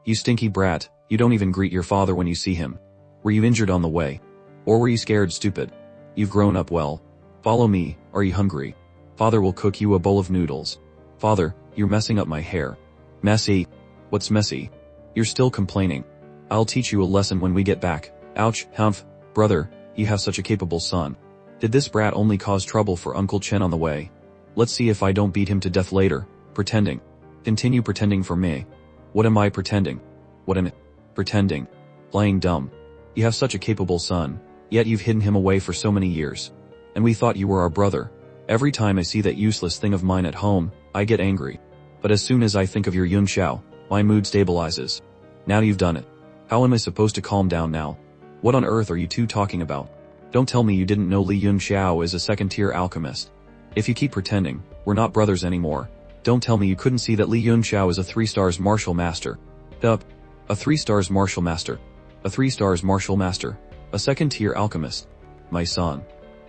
You stinky brat, you don't even greet your father when you see him. Were you injured on the way? Or were you scared stupid? You've grown up well. Follow me, are you hungry? Father will cook you a bowl of noodles. Father, you're messing up my hair. Messy? What's messy? You're still complaining. I'll teach you a lesson when we get back. Ouch, humph, brother, you have such a capable son. Did this brat only cause trouble for Uncle Chen on the way? Let's see if I don't beat him to death later. Pretending. Continue pretending for me. What am I pretending? What am I pretending? Playing dumb. You have such a capable son, yet you've hidden him away for so many years. And we thought you were our brother. Every time I see that useless thing of mine at home, I get angry. But as soon as I think of your Yun Xiao, my mood stabilizes. Now you've done it. How am I supposed to calm down now? What on earth are you two talking about? Don't tell me you didn't know Li Yun Xiao is a second-tier alchemist. If you keep pretending, we're not brothers anymore. Don't tell me you couldn't see that Li Yun Xiao is a 3-stars martial master. Yup. A 3-stars martial master. A 3-stars martial master. A second-tier alchemist. My son.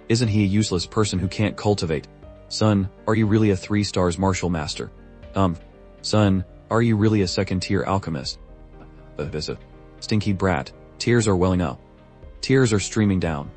Isn't he a useless person who can't cultivate? Son, are you really a 3-stars martial master? Son, are you really a second-tier alchemist? Stinky brat, tears are welling up. Tears are streaming down.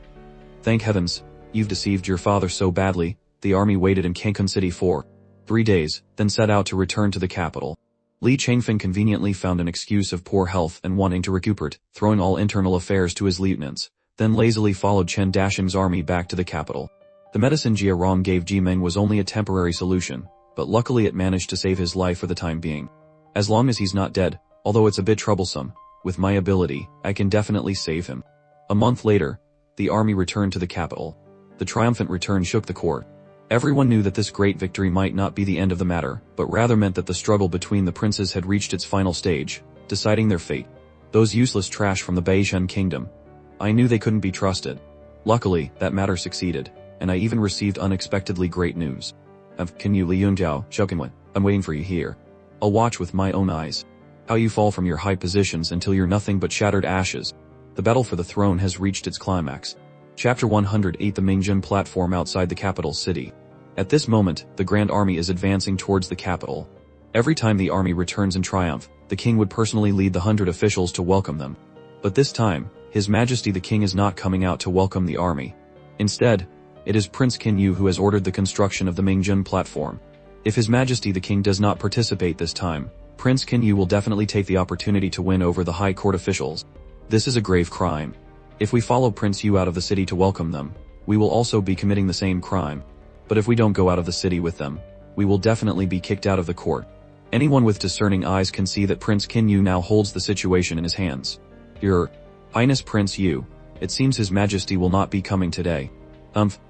Thank heavens, you've deceived your father so badly. The army waited in Kankan City for 3 days, then set out to return to the capital. Li Changfen conveniently found an excuse of poor health and wanting to recuperate, throwing all internal affairs to his lieutenants, then lazily followed Chen Dashin's army back to the capital. The medicine Jia Rong gave Ji Meng was only a temporary solution, but luckily it managed to save his life for the time being. As long as he's not dead, although it's a bit troublesome, with my ability, I can definitely save him. A month later, the army returned to the capital. The triumphant return shook the court. Everyone knew that this great victory might not be the end of the matter, but rather meant that the struggle between the princes had reached its final stage, deciding their fate. Those useless trash from the Baizhen Kingdom. I knew they couldn't be trusted. Luckily, that matter succeeded, and I even received unexpectedly great news. Can you Li Yunjiao, Shukenwen? I'm waiting for you here. I'll watch with my own eyes. How you fall from your high positions until you're nothing but shattered ashes. The battle for the throne has reached its climax. Chapter 108 The Mingjin platform outside the capital city. At this moment, the Grand Army is advancing towards the capital. Every time the army returns in triumph, the king would personally lead the 100 officials to welcome them. But this time, His Majesty the King is not coming out to welcome the army. Instead, it is Prince Qin Yu who has ordered the construction of the Mingjin platform. If His Majesty the King does not participate this time, Prince Qin Yu will definitely take the opportunity to win over the high court officials. This is a grave crime. If we follow Prince Yu out of the city to welcome them, we will also be committing the same crime. But if we don't go out of the city with them, we will definitely be kicked out of the court. Anyone with discerning eyes can see that Prince Qin Yu now holds the situation in his hands. Your Highness Prince Yu, it seems His Majesty will not be coming today.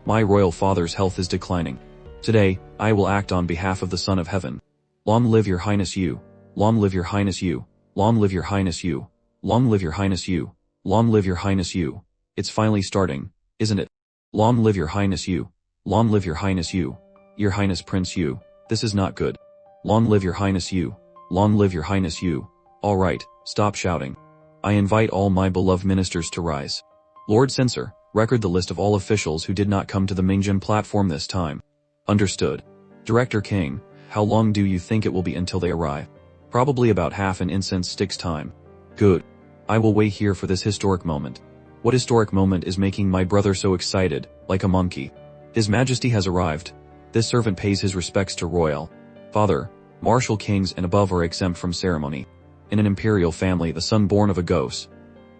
My royal father's health is declining. Today, I will act on behalf of the Son of Heaven. Long live your Highness Yu. Long live your Highness Yu. Long live your Highness Yu. Long live your Highness Yu. Long live your Highness Yu. It's finally starting, isn't it? Long live your Highness Yu. Long live your Highness Yu. Your Highness Prince Yu, this is not good. Long live your Highness Yu. Long live your Highness Yu. Alright, stop shouting. I invite all my beloved ministers to rise. Lord Censor, record the list of all officials who did not come to the Mingjin platform this time. Understood. Director King, how long do you think it will be until they arrive? Probably about half an incense stick's time. Good. I will wait here for this historic moment. What historic moment is making my brother so excited, like a monkey? His Majesty has arrived. This servant pays his respects to royal father. Martial kings and above are exempt from ceremony. In an imperial family, the son born of a ghost.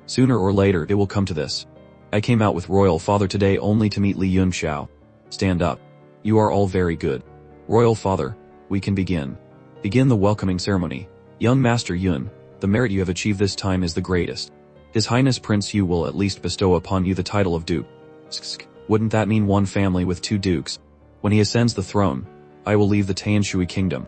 Sooner or later it will come to this. I came out with royal father today only to meet Li Yunxiao. Stand up. You are all very good. Royal father, we can begin. Begin the welcoming ceremony. Young Master Yun, the merit you have achieved this time is the greatest. His Highness Prince Yu will at least bestow upon you the title of Duke. Wouldn't that mean one family with 2 dukes? When he ascends the throne, I will leave the Tanshui kingdom.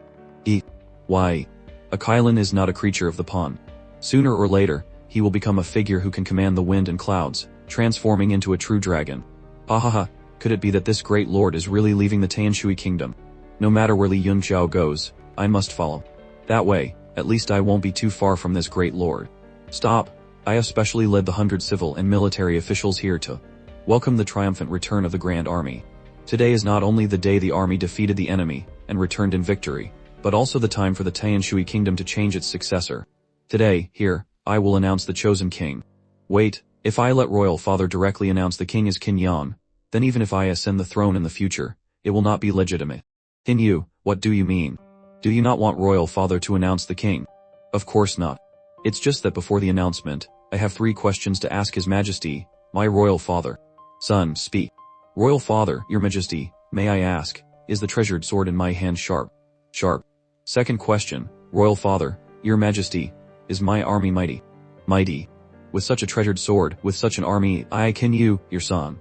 Why? A Kailan is not a creature of the pond. Sooner or later, he will become a figure who can command the wind and clouds, transforming into a true dragon. Ha ha ha, could it be that this great lord is really leaving the Tanshui kingdom? No matter where Li Yunxiao goes, I must follow. That way, at least I won't be too far from this great lord. Stop. I have specially led the 100 civil and military officials here to welcome the triumphant return of the Grand Army. Today is not only the day the army defeated the enemy and returned in victory, but also the time for the Tanshui kingdom to change its successor. Today, here, I will announce the chosen king. Wait, if I let royal father directly announce the king as Qin Yan, then even if I ascend the throne in the future, it will not be legitimate. Qin Yu, what do you mean? Do you not want royal father to announce the king? Of course not. It's just that before the announcement, I have 3 questions to ask His Majesty, my royal father. Son, speak. Royal father, your majesty, may I ask, is the treasured sword in my hand sharp? Sharp. Second question, royal father, your majesty, is my army mighty? Mighty. With such a treasured sword, with such an army, Qin Yu, your son.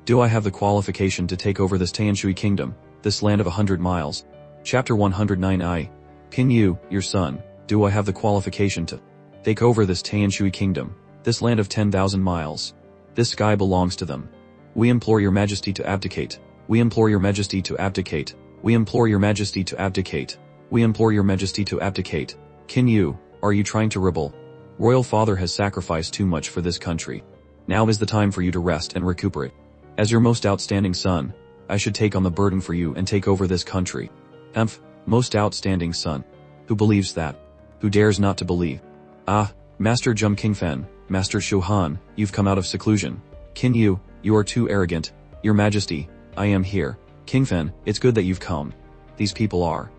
Do I have the qualification to take over this Tanshui kingdom, this land of 100 miles? Chapter 109 Qin Yu, your son, do I have the qualification to take over this Tanshui kingdom, this land of 10,000 miles? This sky belongs to them. We implore your majesty to abdicate. We implore your majesty to abdicate. We implore your majesty to abdicate. We implore your majesty to abdicate. Qin Yu, are you trying to rebel? Royal father has sacrificed too much for this country. Now is the time for you to rest and recuperate. As your most outstanding son, I should take on the burden for you and take over this country. Most outstanding son. Who believes that? Who dares not to believe? Master Jum Kingfen, Master Shu Han, you've come out of seclusion. Qin Yu, you are too arrogant. Your majesty, I am here. Kingfen, it's good that you've come. These people are.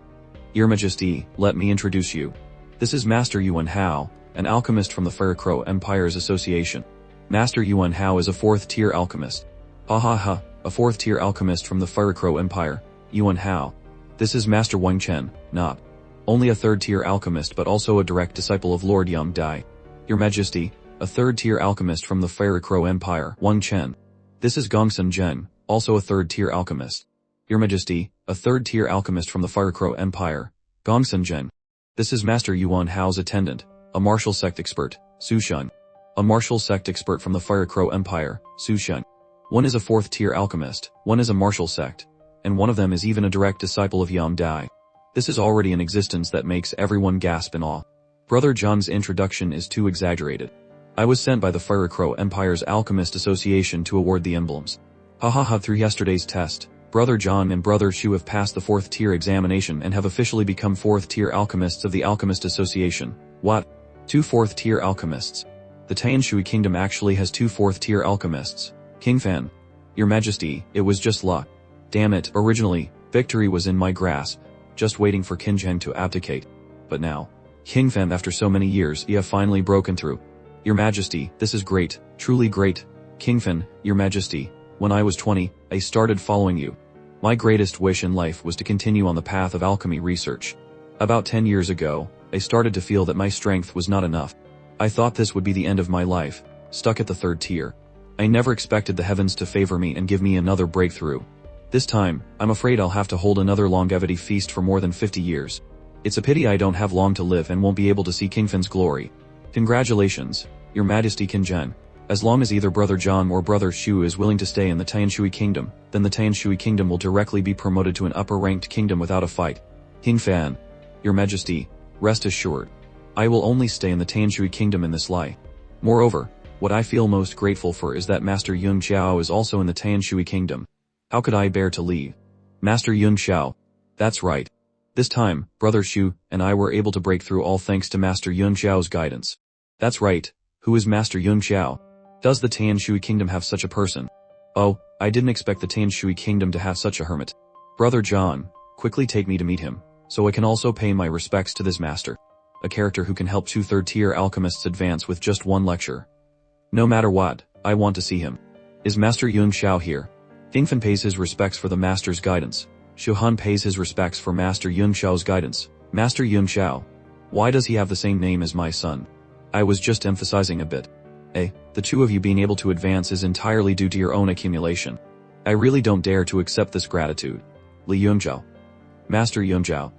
Your majesty, let me introduce you. This is Master Yuan Hao, an alchemist from the Frieren Empire's association. Master Yuan Hao is a 4th-tier alchemist. Ha ha ha, a 4th-tier alchemist from the Frieren Empire, Yuan Hao. This is Master Wang Chen, not only a 3rd-tier alchemist but also a direct disciple of Lord Yang Dai. Your majesty, a 3rd-tier alchemist from the Frieren Empire, Wang Chen. This is Gongsun Zhen, also a 3rd-tier alchemist. Your majesty, a 3rd-tier alchemist from the Frieren Empire, Gongsun Zhen. This is Master Yuan Hao's attendant, a martial sect expert, Su Shun. A martial sect expert from the Frieren Empire, Su Shun. One is a 4th-tier alchemist, one is a martial sect, and one of them is even a direct disciple of Yang Dai. This is already an existence that makes everyone gasp in awe. Brother John's introduction is too exaggerated. I was sent by the Frieren Empire's Alchemist Association to award the emblems. Through yesterday's test, Brother John and Brother Shu have passed the 4th-tier examination and have officially become 4th-tier alchemists of the Alchemist Association. What? 2 4th-tier alchemists. The Tanshui kingdom actually has 2 4th-tier alchemists. King Fan. Your majesty, it was just luck. Damn it, originally, victory was in my grasp, just waiting for Qin Zheng to abdicate. But now, King Fan, after so many years, you have finally broken through. Your majesty, this is great, truly great. King Fan, your majesty, when I was 20, I started following you. My greatest wish in life was to continue on the path of alchemy research. About 10 years ago, I started to feel that my strength was not enough. I thought this would be the end of my life, stuck at the 3rd tier. I never expected the heavens to favor me and give me another breakthrough. This time, I'm afraid I'll have to hold another longevity feast for more than 50 years. It's a pity I don't have long to live and won't be able to see King Fin's glory. Congratulations, Your Majesty Qin Zhen. As long as either Brother John or Brother Shu is willing to stay in the Tanshui kingdom, then the Tanshui kingdom will directly be promoted to an upper-ranked kingdom without a fight. King Fan. Your Majesty, rest assured. I will only stay in the Tanshui kingdom in this lie. Moreover, what I feel most grateful for is that Master Yun Xiao is also in the Tanshui kingdom. How could I bear to leave? Master Yun Xiao. That's right. This time, Brother Shu and I were able to break through all thanks to Master Yun Xiao's guidance. That's right. Who is Master Yun Xiao? Does the Tanshui kingdom have such a person? Oh, I didn't expect the Tanshui kingdom to have such a hermit. Brother John, quickly take me to meet him, so I can also pay my respects to this master. A character who can help 2 3rd-tier alchemists advance with just one lecture. No matter what, I want to see him. Is Master Yun Xiao here? King Fan pays his respects for the master's guidance. Shu Han pays his respects for Master Yun Xiao's guidance. Master Yun Xiao. Why does he have the same name as my son? I was just emphasizing a bit. The 2 of you being able to advance is entirely due to your own accumulation. I really don't dare to accept this gratitude. Li Yunxiao. Master Yunqiao.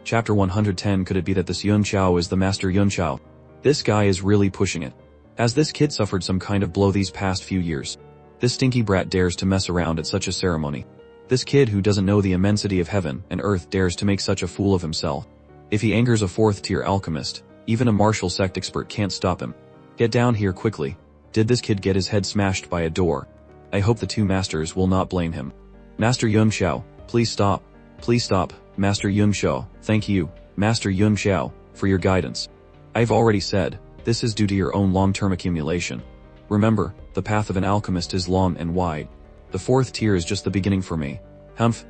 Chapter 110. Could it be that this Yunqiao is the Master Yunqiao? This guy is really pushing it. Has this kid suffered some kind of blow these past few years? This stinky brat dares to mess around at such a ceremony. This kid who doesn't know the immensity of heaven and earth dares to make such a fool of himself. If he angers a 4th-tier alchemist, even a martial sect expert can't stop him. Get down here quickly. Did this kid get his head smashed by a door? I hope the two masters will not blame him. Master Yunqiao, please stop. Please stop, Master Yunqiao. Thank you, Master Yunqiao, for your guidance. I've already said, this is due to your own long-term accumulation. Remember, the path of an alchemist is long and wide. The 4th tier is just the beginning for me. Humph,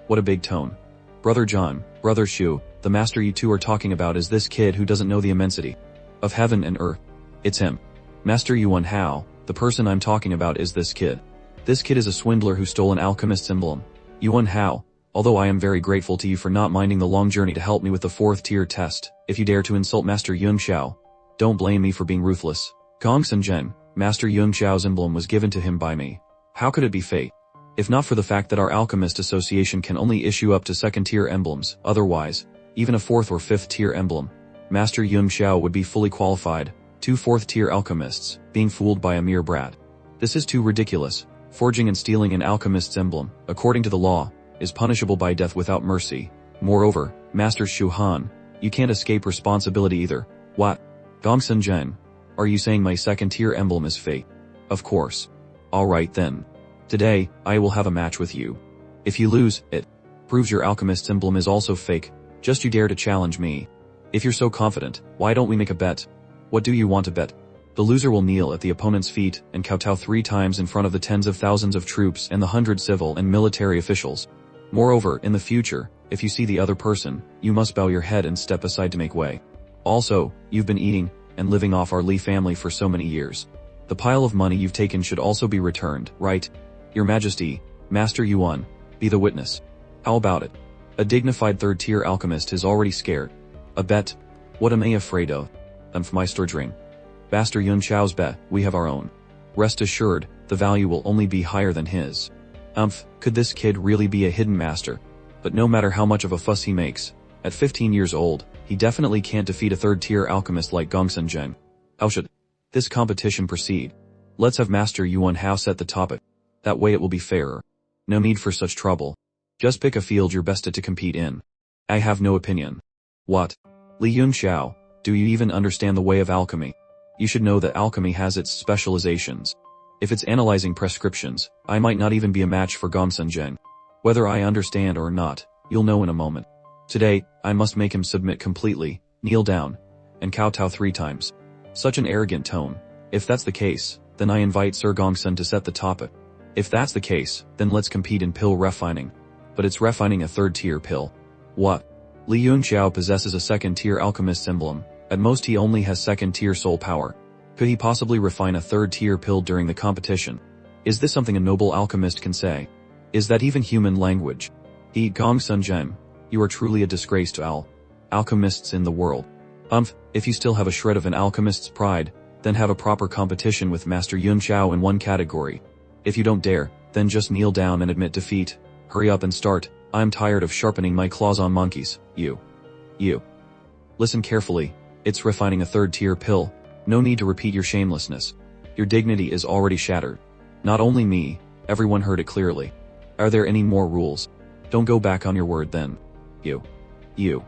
what a big tone. Brother John, Brother Shu, the master you two are talking about is this kid who doesn't know the immensity of heaven and earth. It's him. Master Yuan Hao, the person I'm talking about is this kid. This kid is a swindler who stole an alchemist's emblem. Yuan Hao, although I am very grateful to you for not minding the long journey to help me with the 4th tier test, if you dare to insult Master Yunqiao, don't blame me for being ruthless. Gongsun Zhen, Master Yunqiao's emblem was given to him by me. How could it be fate? If not for the fact that our Alchemist Association can only issue up to 2nd-tier emblems, otherwise, even a 4th or 5th-tier emblem, Master Yunqiao would be fully qualified. 2 4th-tier alchemists, being fooled by a mere brat. This is too ridiculous. Forging and stealing an alchemist's emblem, according to the law, is punishable by death without mercy. Moreover, Master Shu Han, you can't escape responsibility either. What? Gongsun Zhen, are you saying my 2nd-tier emblem is fake? Of course. Alright then. Today, I will have a match with you. If you lose, it proves your alchemist's emblem is also fake. Just you dare to challenge me. If you're so confident, why don't we make a bet? What do you want to bet? The loser will kneel at the opponent's feet and kowtow 3 times in front of the tens of thousands of troops and the 100 civil and military officials. Moreover, in the future, if you see the other person, you must bow your head and step aside to make way. Also, you've been eating and living off our Li family for so many years. The pile of money you've taken should also be returned, right? Your Majesty, Master Yuan, be the witness. How about it? A dignified 3rd-tier alchemist is already scared. A bet? What am I afraid of? My storage ring. Master Yunqiao's bet, we have our own. Rest assured, the value will only be higher than his. Could this kid really be a hidden master? But no matter how much of a fuss he makes, at 15 years old, he definitely can't defeat a 3rd-tier alchemist like Gongsun Zhen. How should this competition proceed? Let's have Master Yuan Hao set the topic. That way it will be fairer. No need for such trouble. Just pick a field you're best at to compete in. I have no opinion. What? Li Yunqiao, do you even understand the way of alchemy? You should know that alchemy has its specializations. If it's analyzing prescriptions, I might not even be a match for Gongsun Zhen. Whether I understand or not, you'll know in a moment. Today, I must make him submit completely, kneel down, and kowtow 3 times. Such an arrogant tone. If that's the case, then I invite Sir Gongsun to set the topic. If that's the case, then let's compete in pill refining. But it's refining a 3rd-tier pill. What? Li Yunqiao possesses a 2nd-tier alchemist's emblem. At most he only has 2nd-tier soul power. Could he possibly refine a 3rd-tier pill during the competition? Is this something a noble alchemist can say? Is that even human language? Gongsun Zhen, you are truly a disgrace to all alchemists in the world. If you still have a shred of an alchemist's pride, then have a proper competition with Master Yunqiao in one category. If you don't dare, then just kneel down and admit defeat. Hurry up and start. I'm tired of sharpening my claws on monkeys. You. Listen carefully. It's refining a 3rd-tier pill. No need to repeat your shamelessness. Your dignity is already shattered. Not only me, everyone heard it clearly. Are there any more rules? Don't go back on your word then. You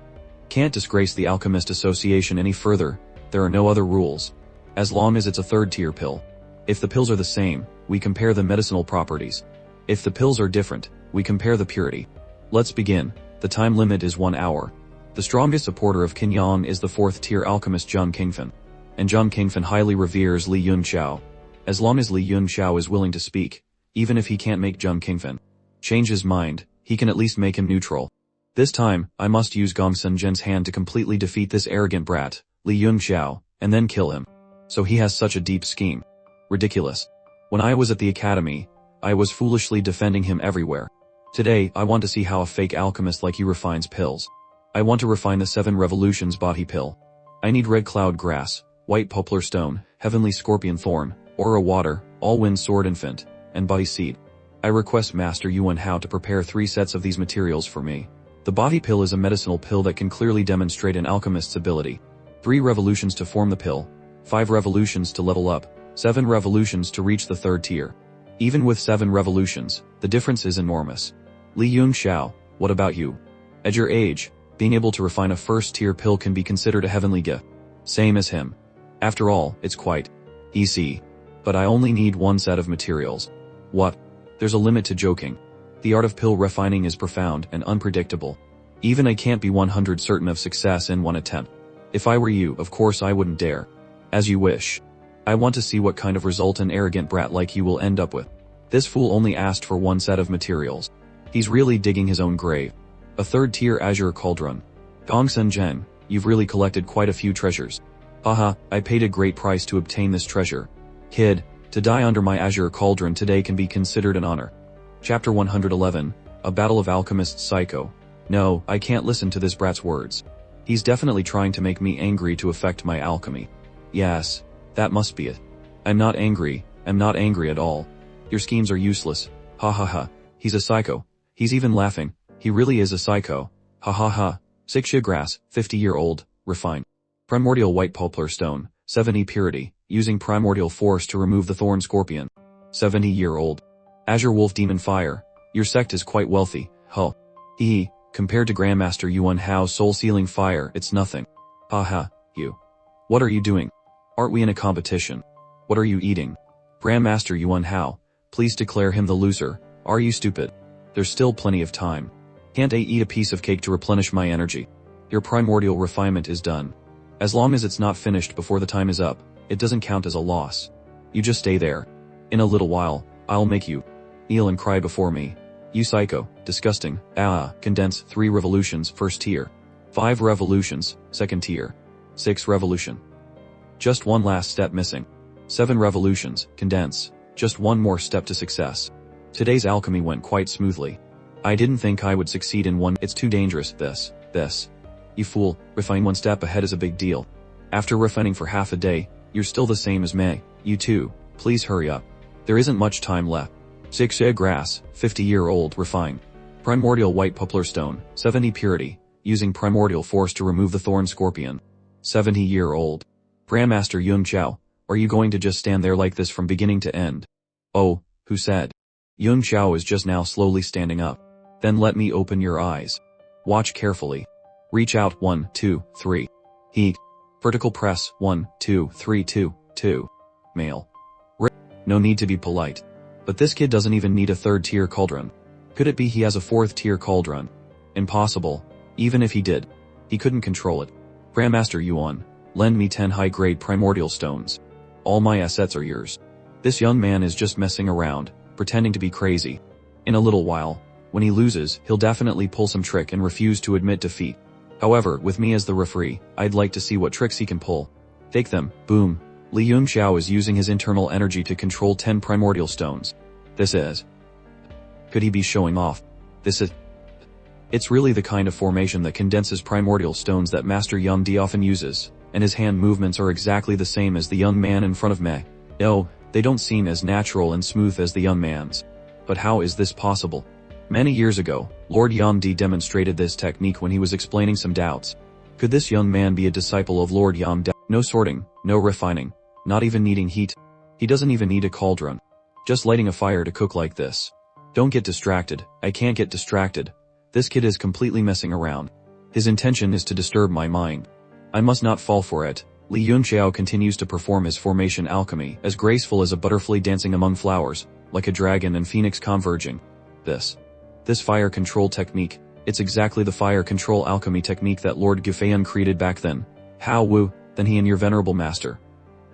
can't disgrace the Alchemist Association any further. There are no other rules. As long as it's a 3rd-tier pill. If the pills are the same, we compare the medicinal properties. If the pills are different, we compare the purity. Let's begin. The time limit is 1 hour. The strongest supporter of Qin Yang is the 4th-tier alchemist Zhang Qingfen. And Zhang Qingfen highly reveres Li Yunqiao. As long as Li Yunqiao is willing to speak, even if he can't make Zhang Qingfen change his mind, he can at least make him neutral. This time, I must use Gongsun Zhen's hand to completely defeat this arrogant brat, Li Yunqiao, and then kill him. So he has such a deep scheme. Ridiculous. When I was at the academy, I was foolishly defending him everywhere. Today, I want to see how a fake alchemist like you refines pills. I want to refine the 7 revolutions body pill. I need red cloud grass, white poplar stone, heavenly scorpion thorn, aura water, all wind sword infant, and body seed. I request Master Yuan Hao to prepare 3 sets of these materials for me. The body pill is a medicinal pill that can clearly demonstrate an alchemist's ability. 3 revolutions to form the pill, 5 revolutions to level up, 7 revolutions to reach the 3rd tier. Even with 7 revolutions, the difference is enormous. Li Yung Xiao, what about you? At your age, being able to refine a 1st tier pill can be considered a heavenly gift. Same as him. After all, it's quite easy. But I only need 1 set of materials. What? There's a limit to joking. The art of pill refining is profound and unpredictable. Even I can't be 100 certain of success in one attempt. If I were you, of course I wouldn't dare. As you wish. I want to see what kind of result an arrogant brat like you will end up with. This fool only asked for 1 set of materials. He's really digging his own grave. A 3rd tier azure cauldron. Gongsun Zhen, you've really collected quite a few treasures. Haha, I paid a great price to obtain this treasure. Kid, to die under my azure cauldron today can be considered an honor. Chapter 111, A Battle of Alchemists Psycho. No, I can't listen to this brat's words. He's definitely trying to make me angry to affect my alchemy. Yes, that must be it. I'm not angry at all. Your schemes are useless. Ha ha ha, he's a psycho. He's even laughing. He really is a psycho. Ha ha ha. Sixia grass, 50-year-old, refined. Primordial white poplar stone, 70 purity, using primordial force to remove the thorn scorpion. 70-year-old. Azure wolf demon fire, your sect is quite wealthy, huh? Hee, compared to Grandmaster Yuan Hao's soul-sealing fire, it's nothing. Haha, you. What are you doing? Aren't we in a competition? What are you eating? Grandmaster Yuan Hao, please declare him the loser. Are you stupid? There's still plenty of time. Can't I eat a piece of cake to replenish my energy? Your primordial refinement is done. As long as it's not finished before the time is up, it doesn't count as a loss. You just stay there. In a little while, I'll make you kneel and cry before me. You psycho, disgusting, condense 3 revolutions 1st tier. 5 revolutions, 2nd tier. 6 revolution. Just 1 last step missing. 7 revolutions, condense, just 1 more step to success. Today's alchemy went quite smoothly. I didn't think I would succeed in one. It's too dangerous, this. You fool, refine 1 step ahead is a big deal. After refining for half a day, you're still the same as me. You too, please hurry up. There isn't much time left. Sixia grass, 50-year-old, refined. Primordial white poplar stone, 70 purity, using primordial force to remove the thorn scorpion. 70-year-old. Grandmaster Yung Xiao, are you going to just stand there like this from beginning to end? Oh, who said? Yung Xiao is just now slowly standing up. Then let me open your eyes. Watch carefully. Reach out 1, 2, 3. Heat. Vertical press 1, 2, 3, 2, 2. Male. No need to be polite. But this kid doesn't even need a 3rd tier cauldron. Could it be he has a 4th tier cauldron? Impossible. Even if he did, he couldn't control it. Grandmaster Yuan, lend me 10 high-grade primordial stones. All my assets are yours. This young man is just messing around, pretending to be crazy. In a little while, when he loses, he'll definitely pull some trick and refuse to admit defeat. However, with me as the referee, I'd like to see what tricks he can pull. Take them, boom. Li Yung Xiao is using his internal energy to control 10 primordial stones. This is... Could he be showing off? It's really the kind of formation that condenses primordial stones that Master Yang Di often uses, and his hand movements are exactly the same as the young man in front of me. No, they don't seem as natural and smooth as the young man's. But how is this possible? Many years ago, Lord Yang Di demonstrated this technique when he was explaining some doubts. Could this young man be a disciple of Lord Yang Di? No sorting, no refining. Not even needing heat. He doesn't even need a cauldron. Just lighting a fire to cook like this. Don't get distracted. I can't get distracted. This kid is completely messing around. His intention is to disturb my mind. I must not fall for it. Li Yung Xiao continues to perform his formation alchemy, as graceful as a butterfly dancing among flowers, like a dragon and phoenix converging. This fire control technique, it's exactly the fire control alchemy technique that Lord Gufeyan created back then. How woo, then he and your venerable master.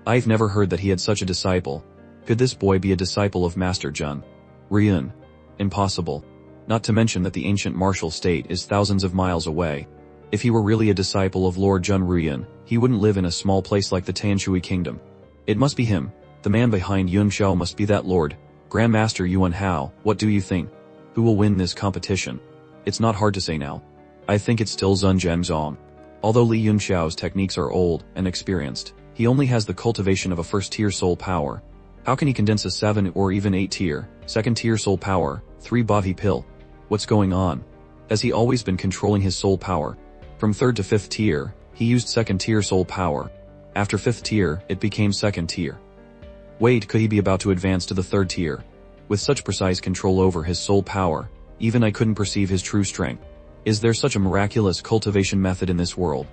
I've never heard that he had such a disciple. Could this boy be a disciple of Master Jun? Frieren. Impossible. Not to mention that the ancient martial state is thousands of miles away. If he were really a disciple of Lord Jun Frieren, he wouldn't live in a small place like the Tanshui Kingdom. It must be him. The man behind Yung Xiao must be that lord. Grandmaster Yuan Hao, what do you think? Who will win this competition? It's not hard to say now. I think it's still Zun Zhengzong. Although Li Yung Xiao's techniques are old and experienced, he only has the cultivation of a 1st tier soul power. How can he condense a 7 or even 8 tier, 2nd tier soul power, 3 body pill? What's going on? Has he always been controlling his soul power? From 3rd to 5th tier, he used 2nd tier soul power. After 5th tier, it became 2nd tier. Wait, could he be about to advance to the 3rd tier? With such precise control over his soul power, even I couldn't perceive his true strength. Is there such a miraculous cultivation method in this world?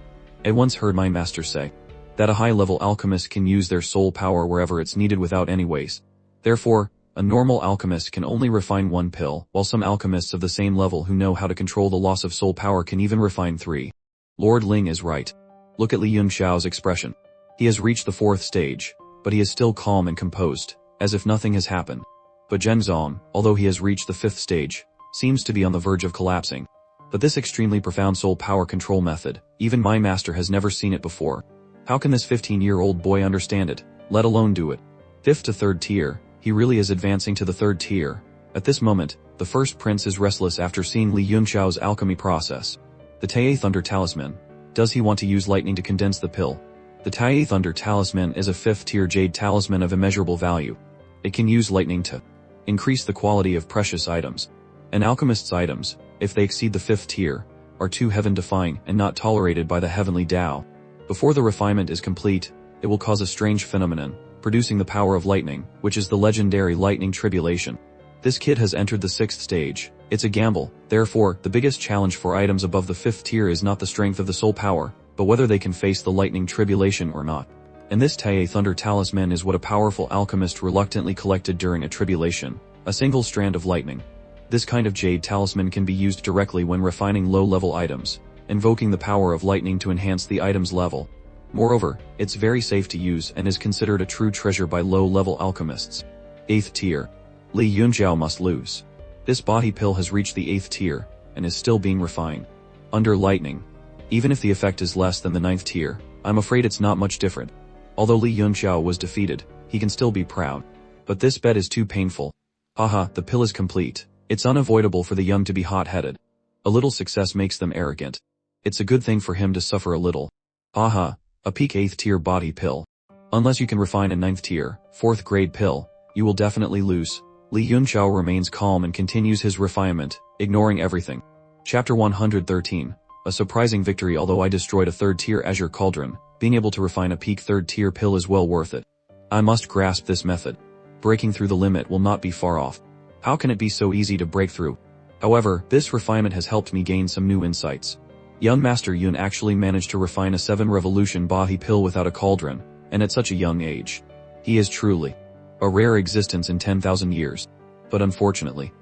I once heard my master say that a high-level alchemist can use their soul power wherever it's needed without any waste. Therefore, a normal alchemist can only refine 1 pill, while some alchemists of the same level who know how to control the loss of soul power can even refine 3. Lord Ling is right. Look at Li Yunxiao's expression. He has reached the 4th stage, but he is still calm and composed, as if nothing has happened. But Zhenzong, although he has reached the 5th stage, seems to be on the verge of collapsing. But this extremely profound soul power control method, even my master has never seen it before. How can this 15-year-old boy understand it, let alone do it? 5th to 3rd tier, he really is advancing to the 3rd tier. At this moment, the first prince is restless after seeing Li Yunxiao's alchemy process. The Tai Thunder Talisman. Does he want to use lightning to condense the pill? The Tai Thunder Talisman is a 5th tier jade talisman of immeasurable value. It can use lightning to increase the quality of precious items. An alchemist's items, if they exceed the 5th tier, are too heaven-defying and not tolerated by the heavenly Tao. Before the refinement is complete, it will cause a strange phenomenon, producing the power of lightning, which is the legendary lightning tribulation. This kid has entered the 6th stage. It's a gamble. Therefore, the biggest challenge for items above the 5th tier is not the strength of the soul power, but whether they can face the lightning tribulation or not. And this Tai Thunder Talisman is what a powerful alchemist reluctantly collected during a tribulation, a single strand of lightning. This kind of jade talisman can be used directly when refining low-level items, invoking the power of lightning to enhance the item's level. Moreover, it's very safe to use and is considered a true treasure by low-level alchemists. 8th tier. Li Yunxiao must lose. This body pill has reached the 8th tier, and is still being refined. Under lightning. Even if the effect is less than the 9th tier, I'm afraid it's not much different. Although Li Yunxiao was defeated, he can still be proud. But this bet is too painful. Haha, the pill is complete. It's unavoidable for the young to be hot-headed. A little success makes them arrogant. It's a good thing for him to suffer a little. Haha, a peak 8th tier body pill. Unless you can refine a 9th tier, 4th grade pill, you will definitely lose. Li Yunxiao remains calm and continues his refinement, ignoring everything. Chapter 113. A surprising victory. Although I destroyed a 3rd tier azure cauldron, being able to refine a peak 3rd tier pill is well worth it. I must grasp this method. Breaking through the limit will not be far off. How can it be so easy to break through? However, this refinement has helped me gain some new insights. Young Master Yun actually managed to refine a 7 revolution body pill without a cauldron, and at such a young age. He is truly a rare existence in 10,000 years. But unfortunately,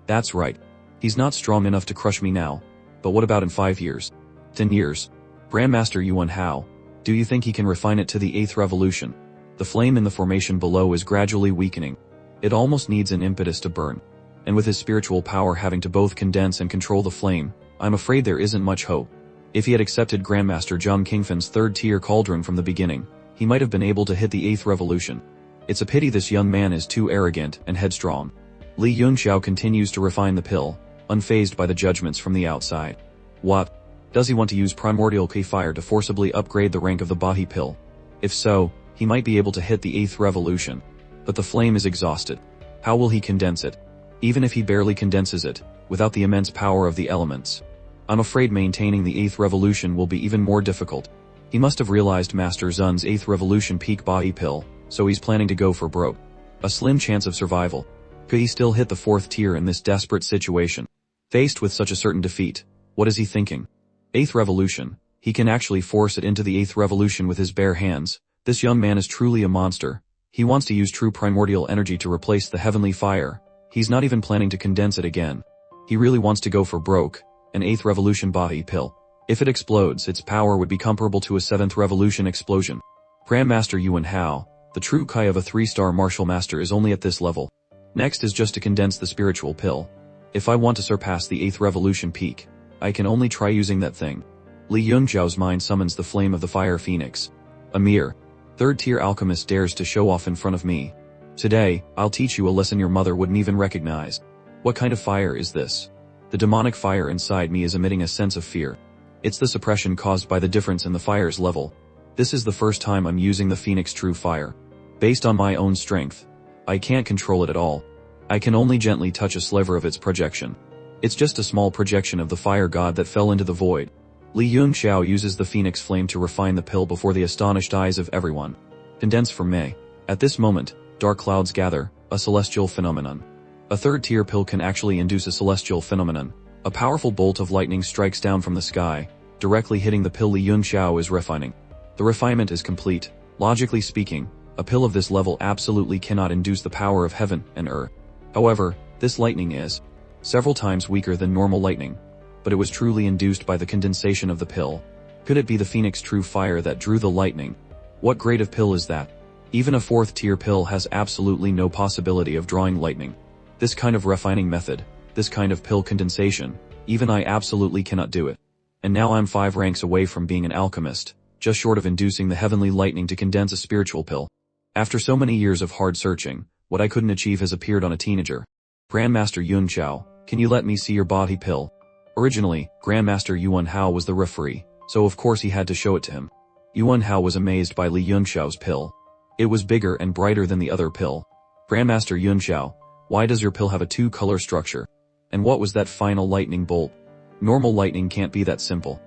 that's right. He's not strong enough to crush me now. But what about in 5 years? 10 years? Grandmaster Yuan Hao, do you think he can refine it to the 8th revolution? The flame in the formation below is gradually weakening. It almost needs an impetus to burn. And with his spiritual power having to both condense and control the flame, I'm afraid there isn't much hope. If he had accepted Grandmaster Zhang Qingfan's 3rd tier cauldron from the beginning, he might have been able to hit the 8th revolution. It's a pity this young man is too arrogant and headstrong. Li Yunxiao continues to refine the pill, unfazed by the judgments from the outside. What? Does he want to use primordial key fire to forcibly upgrade the rank of the body pill? If so, he might be able to hit the 8th revolution. But the flame is exhausted. How will he condense it? Even if he barely condenses it, without the immense power of the elements, I'm afraid maintaining the 8th revolution will be even more difficult. He must have realized Master Zun's 8th revolution peak body pill, so he's planning to go for broke. A slim chance of survival. Could he still hit the 4th tier in this desperate situation? Faced with such a certain defeat, what is he thinking? 8th revolution. He can actually force it into the 8th revolution with his bare hands. This young man is truly a monster. He wants to use true primordial energy to replace the heavenly fire. He's not even planning to condense it again. He really wants to go for broke. An 8th revolution body pill. If it explodes, its power would be comparable to a 7th revolution explosion. Grandmaster Yuan Hao, the true Kai of a 3-star martial master, is only at this level. Next is just to condense the spiritual pill. If I want to surpass the 8th revolution peak, I can only try using that thing. Li Yunxiao's mind summons the flame of the fire phoenix. A mere 3rd tier alchemist dares to show off in front of me. Today, I'll teach you a lesson your mother wouldn't even recognize. What kind of fire is this? The demonic fire inside me is emitting a sense of fear. It's the suppression caused by the difference in the fire's level. This is the first time I'm using the Phoenix True Fire. Based on my own strength, I can't control it at all. I can only gently touch a sliver of its projection. It's just a small projection of the fire god that fell into the void. Li Yunxiao uses the phoenix flame to refine the pill before the astonished eyes of everyone. Condense for May. At this moment, dark clouds gather, a celestial phenomenon. A third-tier pill can actually induce a celestial phenomenon. A powerful bolt of lightning strikes down from the sky, directly hitting the pill Li Yunxiao is refining. The refinement is complete. Logically speaking, a pill of this level absolutely cannot induce the power of heaven and earth. However, this lightning is several times weaker than normal lightning, but it was truly induced by the condensation of the pill. Could it be the phoenix true fire that drew the lightning? What grade of pill is that? Even a fourth-tier pill has absolutely no possibility of drawing lightning. This kind of refining method, this kind of pill condensation, even I absolutely cannot do it. And now I'm 5 ranks away from being an alchemist, just short of inducing the heavenly lightning to condense a spiritual pill. After so many years of hard searching, what I couldn't achieve has appeared on a teenager. Grandmaster Yunxiao, can you let me see your body pill? Originally, Grandmaster Yuan Hao was the referee, so of course he had to show it to him. Yuan Hao was amazed by Li Yunxiao's pill. It was bigger and brighter than the other pill. Grandmaster Yunxiao, why does your pill have a 2-color structure? And what was that final lightning bolt? Normal lightning can't be that simple.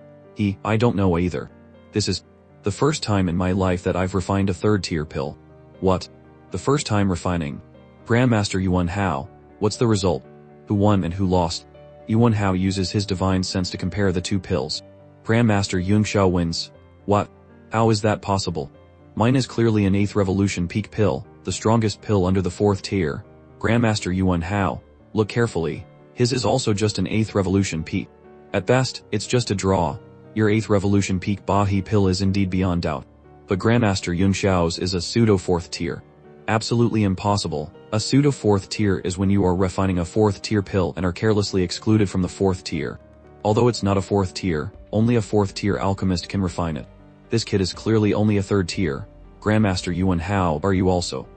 I don't know either. This is the first time in my life that I've refined a third-tier pill. What? The first time refining? Grandmaster Yuan Hao, what's the result? Who won and who lost? Yuan Hao uses his divine sense to compare the 2 pills. Grandmaster Yunxiao wins. What? How is that possible? Mine is clearly an 8th revolution peak pill, the strongest pill under the 4th tier. Grandmaster Yuan Hao, look carefully. His is also just an 8th revolution peak. At best, it's just a draw. Your 8th revolution peak Bahi pill is indeed beyond doubt. But Grandmaster Yunxiao's is a pseudo 4th tier. Absolutely impossible. A pseudo 4th tier is when you are refining a 4th tier pill and are carelessly excluded from the 4th tier. Although it's not a 4th tier, only a 4th tier alchemist can refine it. This kid is clearly only a 3rd tier. Grandmaster Yuan Hao, are you also?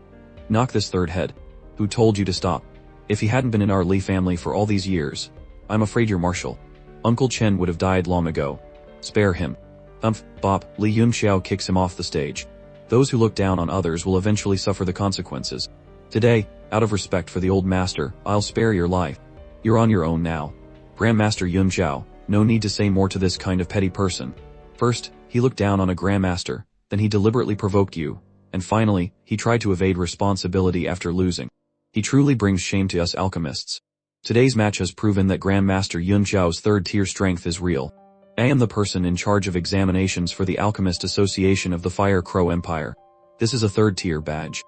Knock this 3rd head. Who told you to stop? If he hadn't been in our Li family for all these years, I'm afraid your marshal, Uncle Chen, would have died long ago. Spare him. Bop, Li Yunxiao kicks him off the stage. Those who look down on others will eventually suffer the consequences. Today, out of respect for the old master, I'll spare your life. You're on your own now. Grandmaster Yunxiao, no need to say more to this kind of petty person. First, he looked down on a grandmaster, then he deliberately provoked you, and finally, he tried to evade responsibility after losing. He truly brings shame to us alchemists. Today's match has proven that Grandmaster Yunxiao's 3rd tier strength is real. I am the person in charge of examinations for the Alchemist Association of the Fire Crow Empire. This is a 3rd tier badge.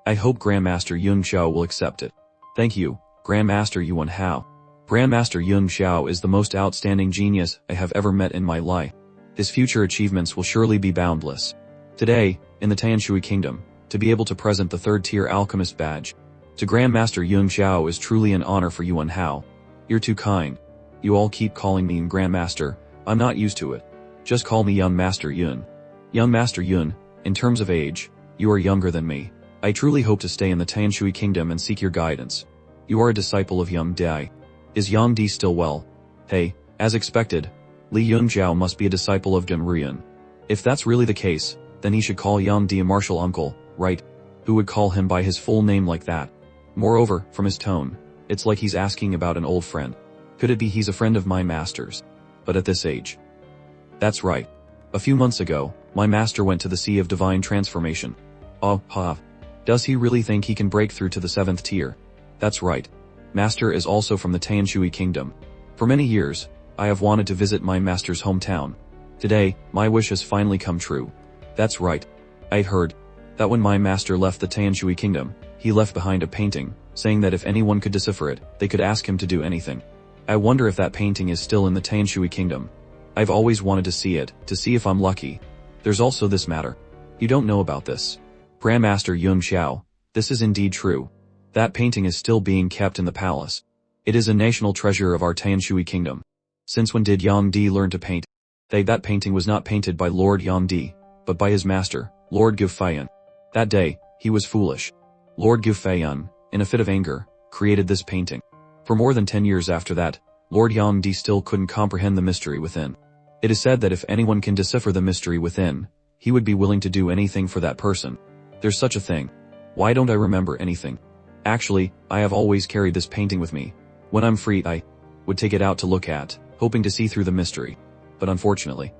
I hope Grandmaster Yunxiao will accept it. Thank you, Grandmaster Yuan Hao. Grandmaster Yunxiao is the most outstanding genius I have ever met in my life. His future achievements will surely be boundless. Today, in the Tanshui Kingdom, to be able to present the 3rd tier alchemist badge to Grandmaster Yunxiao is truly an honor for Yuan Hao. You're too kind. You all keep calling me Grandmaster. I'm not used to it. Just call me Young Master Yun. Young Master Yun, in terms of age, you are younger than me. I truly hope to stay in the Tanshui Kingdom and seek your guidance. You are a disciple of Yang Di. Is Yang Di still well? Hey, as expected, Li Yunxiao must be a disciple of Demruyan. If that's really the case, then he should call Yang Di a martial uncle, right? Who would call him by his full name like that? Moreover, from his tone, it's like he's asking about an old friend. Could it be he's a friend of my master's? But at this age. That's right. A few months ago, my master went to the Sea of Divine Transformation. Oh, ha. Does he really think he can break through to the 7th tier? That's right. Master is also from the Tanshui Kingdom. For many years, I have wanted to visit my master's hometown. Today, my wish has finally come true. That's right. I heard that when my master left the Tanshui Kingdom, he left behind a painting, saying that if anyone could decipher it, they could ask him to do anything. I wonder if that painting is still in the Tanshui Kingdom. I've always wanted to see it, to see if I'm lucky. There's also this matter. You don't know about this. Grandmaster Yunxiao, this is indeed true. That painting is still being kept in the palace. It is a national treasure of our Tanshui Kingdom. Since when did Yang Di learn to paint? That painting was not painted by Lord Yang Di, but by his master, Lord Gufeian. That day, he was foolish. Lord Gufeian, in a fit of anger, created this painting. For more than 10 years after that, Lord Yang Di still couldn't comprehend the mystery within. It is said that if anyone can decipher the mystery within, he would be willing to do anything for that person. There's such a thing. Why don't I remember anything? Actually, I have always carried this painting with me. When I'm free, would take it out to look at, hoping to see through the mystery. But unfortunately,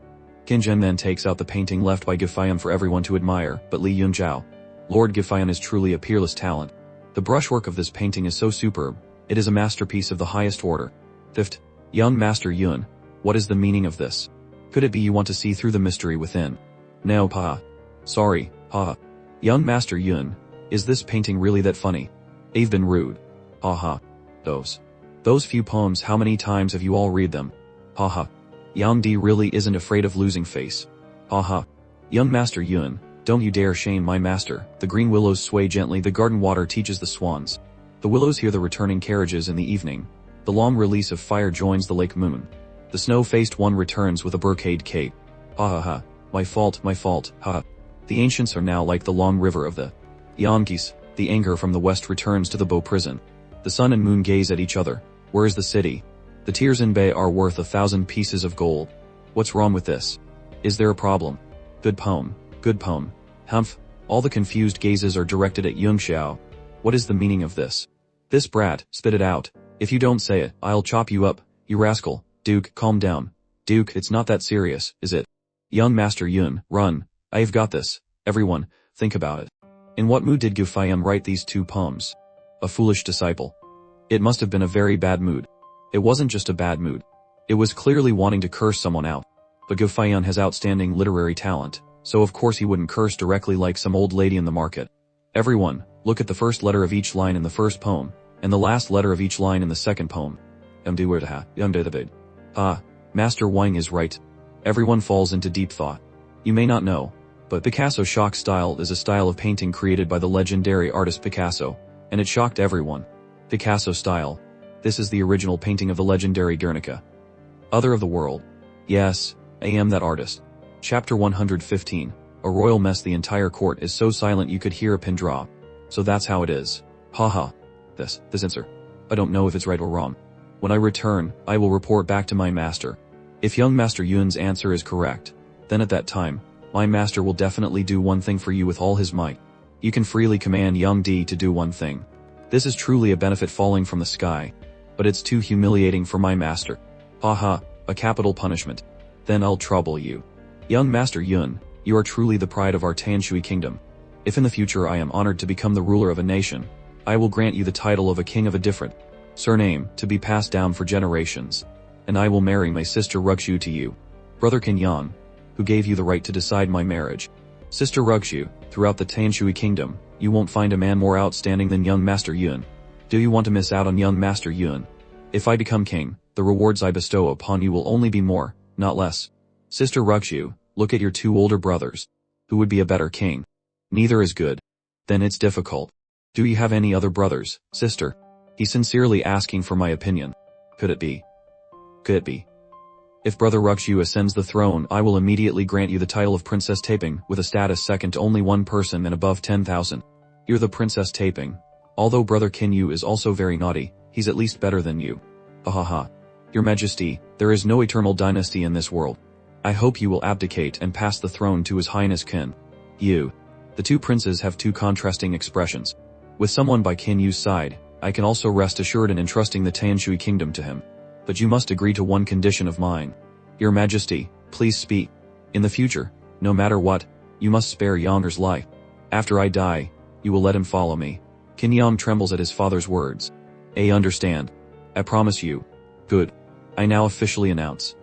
Qin Zhen then takes out the painting left by Gifayan for everyone to admire, but Li Yunzhao, Lord Gifayan, is truly a peerless talent. The brushwork of this painting is so superb, it is a masterpiece of the highest order. Fifth, young Master Yun, what is the meaning of this? Could it be you want to see through the mystery within? No, pa. Sorry, ha. Young Master Yun, is this painting really that funny? I've been rude. Ha ha. Those few poems, how many times have you all read them? Ha ha. Yang Di really isn't afraid of losing face. Ha ha. Young Master Yun, don't you dare shame my master. The green willows sway gently, the garden water teaches the swans. The willows hear the returning carriages in the evening. The long release of fire joins the lake moon. The snow-faced one returns with a brocade cape. Ha ha ha. My fault, ha. The ancients are now like the long river of the Yankees. The anger from the west returns to the Bow prison. The sun and moon gaze at each other. Where is the city? The tears in Bay are worth 1,000 pieces of gold. What's wrong with this? Is there a problem? Good poem. Humph. All the confused gazes are directed at Yung Xiao. What is the meaning of this? This brat, spit it out. If you don't say it, I'll chop you up, you rascal. Duke, calm down. Duke, it's not that serious, is it? Young Master Yun, run. I've got this. Everyone, think about it. In what mood did Gu Faiyan write these two poems? A foolish disciple. It must have been a very bad mood. It wasn't just a bad mood. It was clearly wanting to curse someone out. But Gu Faiyan has outstanding literary talent, so of course he wouldn't curse directly like some old lady in the market. Everyone, look at the first letter of each line in the first poem, and the last letter of each line in the second poem. Ah, Master Wang is right. Everyone falls into deep thought. You may not know, but Picasso shock style is a style of painting created by the legendary artist Picasso, and it shocked everyone. Picasso style. This is the original painting of the legendary Guernica. Other of the world. Yes, I am that artist. Chapter 115. A royal mess. The entire court is so silent you could hear a pin drop. So that's how it is. Haha. This answer. I don't know if it's right or wrong. When I return, I will report back to my master. If young Master Yun's answer is correct, then at that time, my master will definitely do one thing for you with all his might. You can freely command young D to do one thing. This is truly a benefit falling from the sky. But it's too humiliating for my master. Haha, a capital punishment. Then I'll trouble you. Young Master Yun, you are truly the pride of our Tanshui kingdom. If in the future I am honored to become the ruler of a nation, I will grant you the title of a king of a different surname to be passed down for generations. And I will marry my sister Rugshu to you. Brother Qin Yang, who gave you the right to decide my marriage. Sister Rugshu, throughout the Tanshui kingdom, you won't find a man more outstanding than young Master Yun. Do you want to miss out on young Master Yun? If I become king, the rewards I bestow upon you will only be more, not less. Sister Rugshu, look at your two older brothers. Who would be a better king? Neither is good. Then it's difficult. Do you have any other brothers, sister? He's sincerely asking for my opinion. Could it be? Could it be? If Brother Rugshu ascends the throne, I will immediately grant you the title of Princess Taping, with a status second to only one person and above 10,000. You're the Princess Taping. Although Brother Qin Yu is also very naughty, he's at least better than you. Ha ha ha. Your Majesty, there is no eternal dynasty in this world. I hope you will abdicate and pass the throne to His Highness Qin Yu. The two princes have two contrasting expressions. With someone by Qin Yu's side, I can also rest assured in entrusting the Tanshui kingdom to him. But you must agree to one condition of mine. Your Majesty, please speak. In the future, no matter what, you must spare Yonger's life. After I die, you will let him follow me. Qin Yang trembles at his father's words. I understand. I promise you. Good. I now officially announce.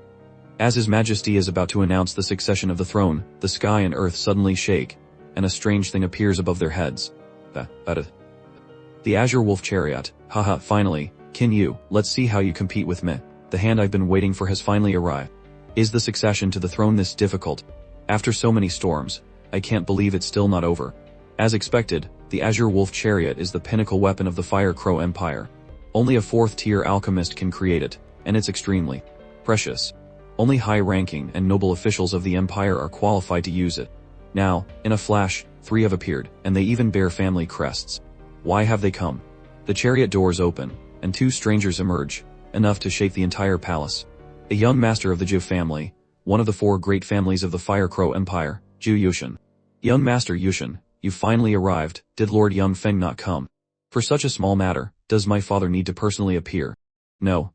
As His Majesty is about to announce the succession of the throne, the sky and earth suddenly shake, and a strange thing appears above their heads. The Azure Wolf Chariot. Haha, finally, Qin Yu, let's see how you compete with me. The hand I've been waiting for has finally arrived. Is the succession to the throne this difficult? After so many storms, I can't believe it's still not over. As expected, the Azure Wolf Chariot is the pinnacle weapon of the Fire Crow Empire. Only a fourth-tier alchemist can create it, and it's extremely precious. Only high-ranking and noble officials of the Empire are qualified to use it. Now, in a flash, 3 have appeared, and they even bear family crests. Why have they come? The chariot doors open, and 2 strangers emerge, enough to shake the entire palace. A young master of the Zhu family, one of the 4 great families of the Fire Crow Empire, Zhu Yushan. Young Master Yushan, you finally arrived. Did Lord Yang Feng not come? For such a small matter, does my father need to personally appear? No,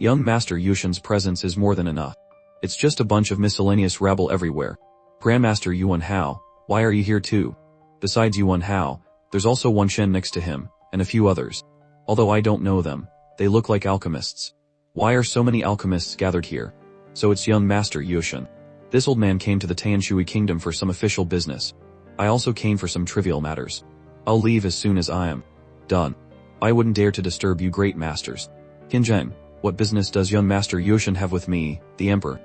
Young Master Yushin's presence is more than enough. It's just a bunch of miscellaneous rabble everywhere. Grandmaster Yuan Hao, why are you here too? Besides Yuan Hao, there's also Wan Shen next to him, and a few others. Although I don't know them, they look like alchemists. Why are so many alchemists gathered here? So it's young Master Yushin. This old man came to the Tanshui kingdom for some official business. I also came for some trivial matters. I'll leave as soon as I am done. I wouldn't dare to disturb you great masters. Qinzheng, what business does young Master Yushin have with me, the Emperor?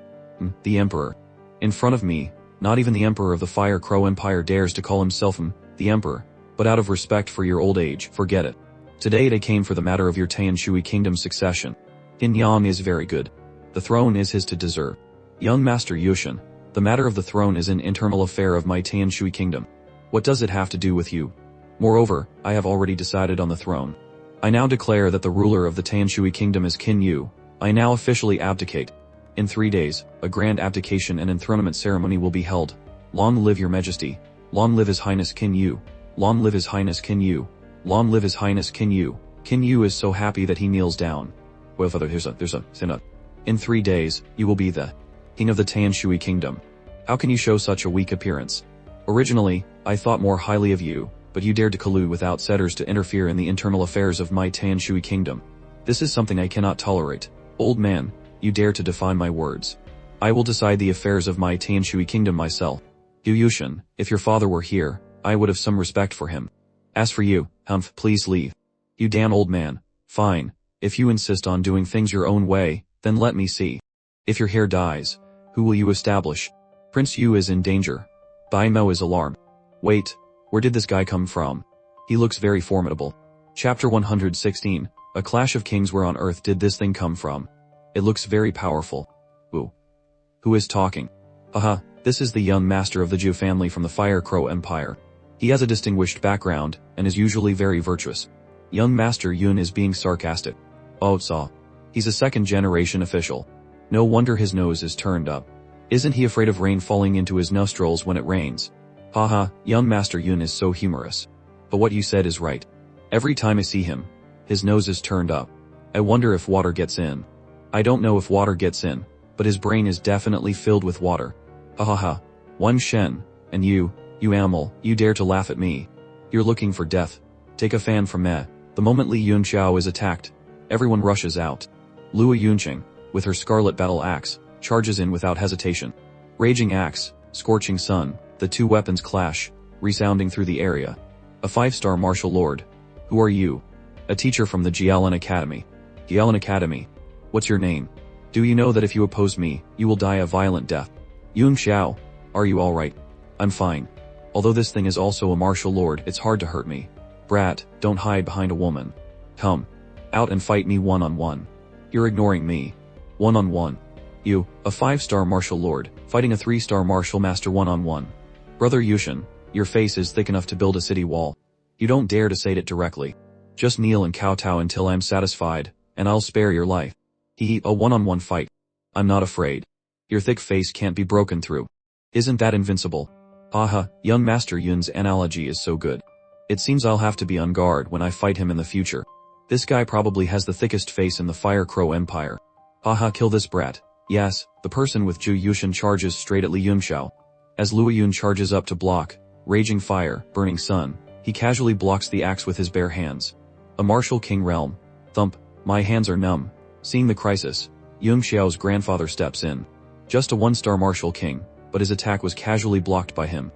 The Emperor. In front of me, not even the Emperor of the Fire Crow Empire dares to call himself the Emperor, but out of respect for your old age, forget it. Today I came for the matter of your Tanshui kingdom succession. Qin Yang is very good. The throne is his to deserve. Young Master Yushin, the matter of the throne is an internal affair of my Tanshui kingdom. What does it have to do with you? Moreover, I have already decided on the throne. I now declare that the ruler of the Tanshui kingdom is Qin Yu. I now officially abdicate. In 3 days, a grand abdication and enthronement ceremony will be held. Long live your majesty. Long live his highness Qin Yu. Long live his highness Qin Yu. Long live his highness Qin Yu. Qin Yu is so happy that he kneels down. Well, there's a synod. In 3 days, you will be the king of the Tanshui kingdom. How can you show such a weak appearance? Originally, I thought more highly of you, but you dared to collude with outsiders to interfere in the internal affairs of my Tanshui kingdom. This is something I cannot tolerate. Old man, you dare to defy my words. I will decide the affairs of my Tanshui kingdom myself. Yu Yushin, if your father were here, I would have some respect for him. As for you, Humph, please leave. You damn old man. Fine. If you insist on doing things your own way, then let me see. If your hair dies, who will you establish? Prince Yu is in danger. Bai Mo is alarmed. Wait, where did this guy come from? He looks very formidable. Chapter 116, A Clash of Kings. Where on earth did this thing come from? It looks very powerful. Ooh. Who is talking? Haha, this is the young master of the Zhu family from the Fire Crow Empire. He has a distinguished background, and is usually very virtuous. Young Master Yun is being sarcastic. Oh, saw. He's a second-generation official. No wonder his nose is turned up. Isn't he afraid of rain falling into his nostrils when it rains? Haha, young Master Yun is so humorous. But what you said is right. Every time I see him, his nose is turned up. I wonder if water gets in. I don't know if water gets in, but his brain is definitely filled with water. Ha ha ha. Wan Shen, and you animal, you dare to laugh at me. You're looking for death. Take a fan from me. The moment Li Yunxiao is attacked, everyone rushes out. Lua Yunqing, with her scarlet battle axe, charges in without hesitation. Raging axe, scorching sun, the two weapons clash, resounding through the area. A 5-star martial lord. Who are you? A teacher from the Jialan Academy. Jialan Academy. What's your name? Do you know that if you oppose me, you will die a violent death? Yung Xiao, are you alright? I'm fine. Although this thing is also a martial lord, it's hard to hurt me. Brat, don't hide behind a woman. Come. Out and fight me one-on-one. You're ignoring me. One-on-one. You, a 5-star martial lord, fighting a 3-star martial master one-on-one. Brother Yushin, your face is thick enough to build a city wall. You don't dare to say it directly. Just kneel and kowtow until I'm satisfied, and I'll spare your life. A one-on-one fight. I'm not afraid. Your thick face can't be broken through. Isn't that invincible? Haha, young Master Yun's analogy is so good. It seems I'll have to be on guard when I fight him in the future. This guy probably has the thickest face in the Fire Crow Empire. Haha, kill this brat. Yes, the person with Zhu Yushin charges straight at Li Yunxiao. As Lua Yun charges up to block, raging fire, burning sun, he casually blocks the axe with his bare hands. A martial king realm. Thump, my hands are numb. Seeing the crisis, Yung Xiao's grandfather steps in. Just a 1-star martial king, but his attack was casually blocked by him.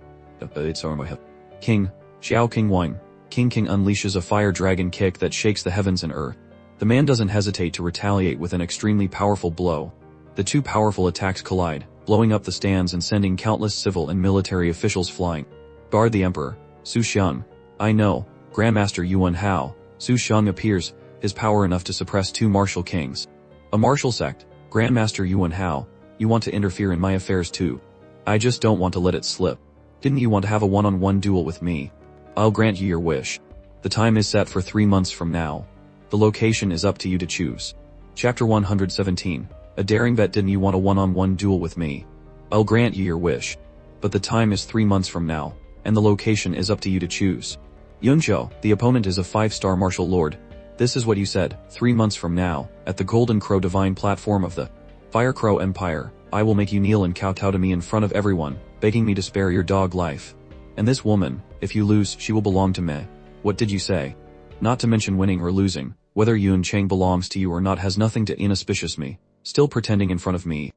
King, Xiao King Wang, King unleashes a fire dragon kick that shakes the heavens and earth. The man doesn't hesitate to retaliate with an extremely powerful blow. The two powerful attacks collide, blowing up the stands and sending countless civil and military officials flying. Guard the emperor, Su Xiang. I know, Grandmaster Yuan Hao. Su Xiang appears, his power enough to suppress 2 martial kings. A martial sect, Grandmaster Yuan Hao, you want to interfere in my affairs too. I just don't want to let it slip. Didn't you want to have a one-on-one duel with me? I'll grant you your wish. The time is set for 3 months from now. The location is up to you to choose. Chapter 117, A Daring Bet. Didn't you want a one-on-one duel with me? I'll grant you your wish. But the time is 3 months from now, and the location is up to you to choose. Yunzhou, the opponent is a 5-star martial lord. This is what you said, 3 months from now, at the Golden Crow Divine platform of the Fire Crow Empire, I will make you kneel and kowtow to me in front of everyone, begging me to spare your dog life. And this woman, if you lose, she will belong to me. What did you say? Not to mention winning or losing, whether Yun Chang belongs to you or not has nothing to inauspicious me, still pretending in front of me.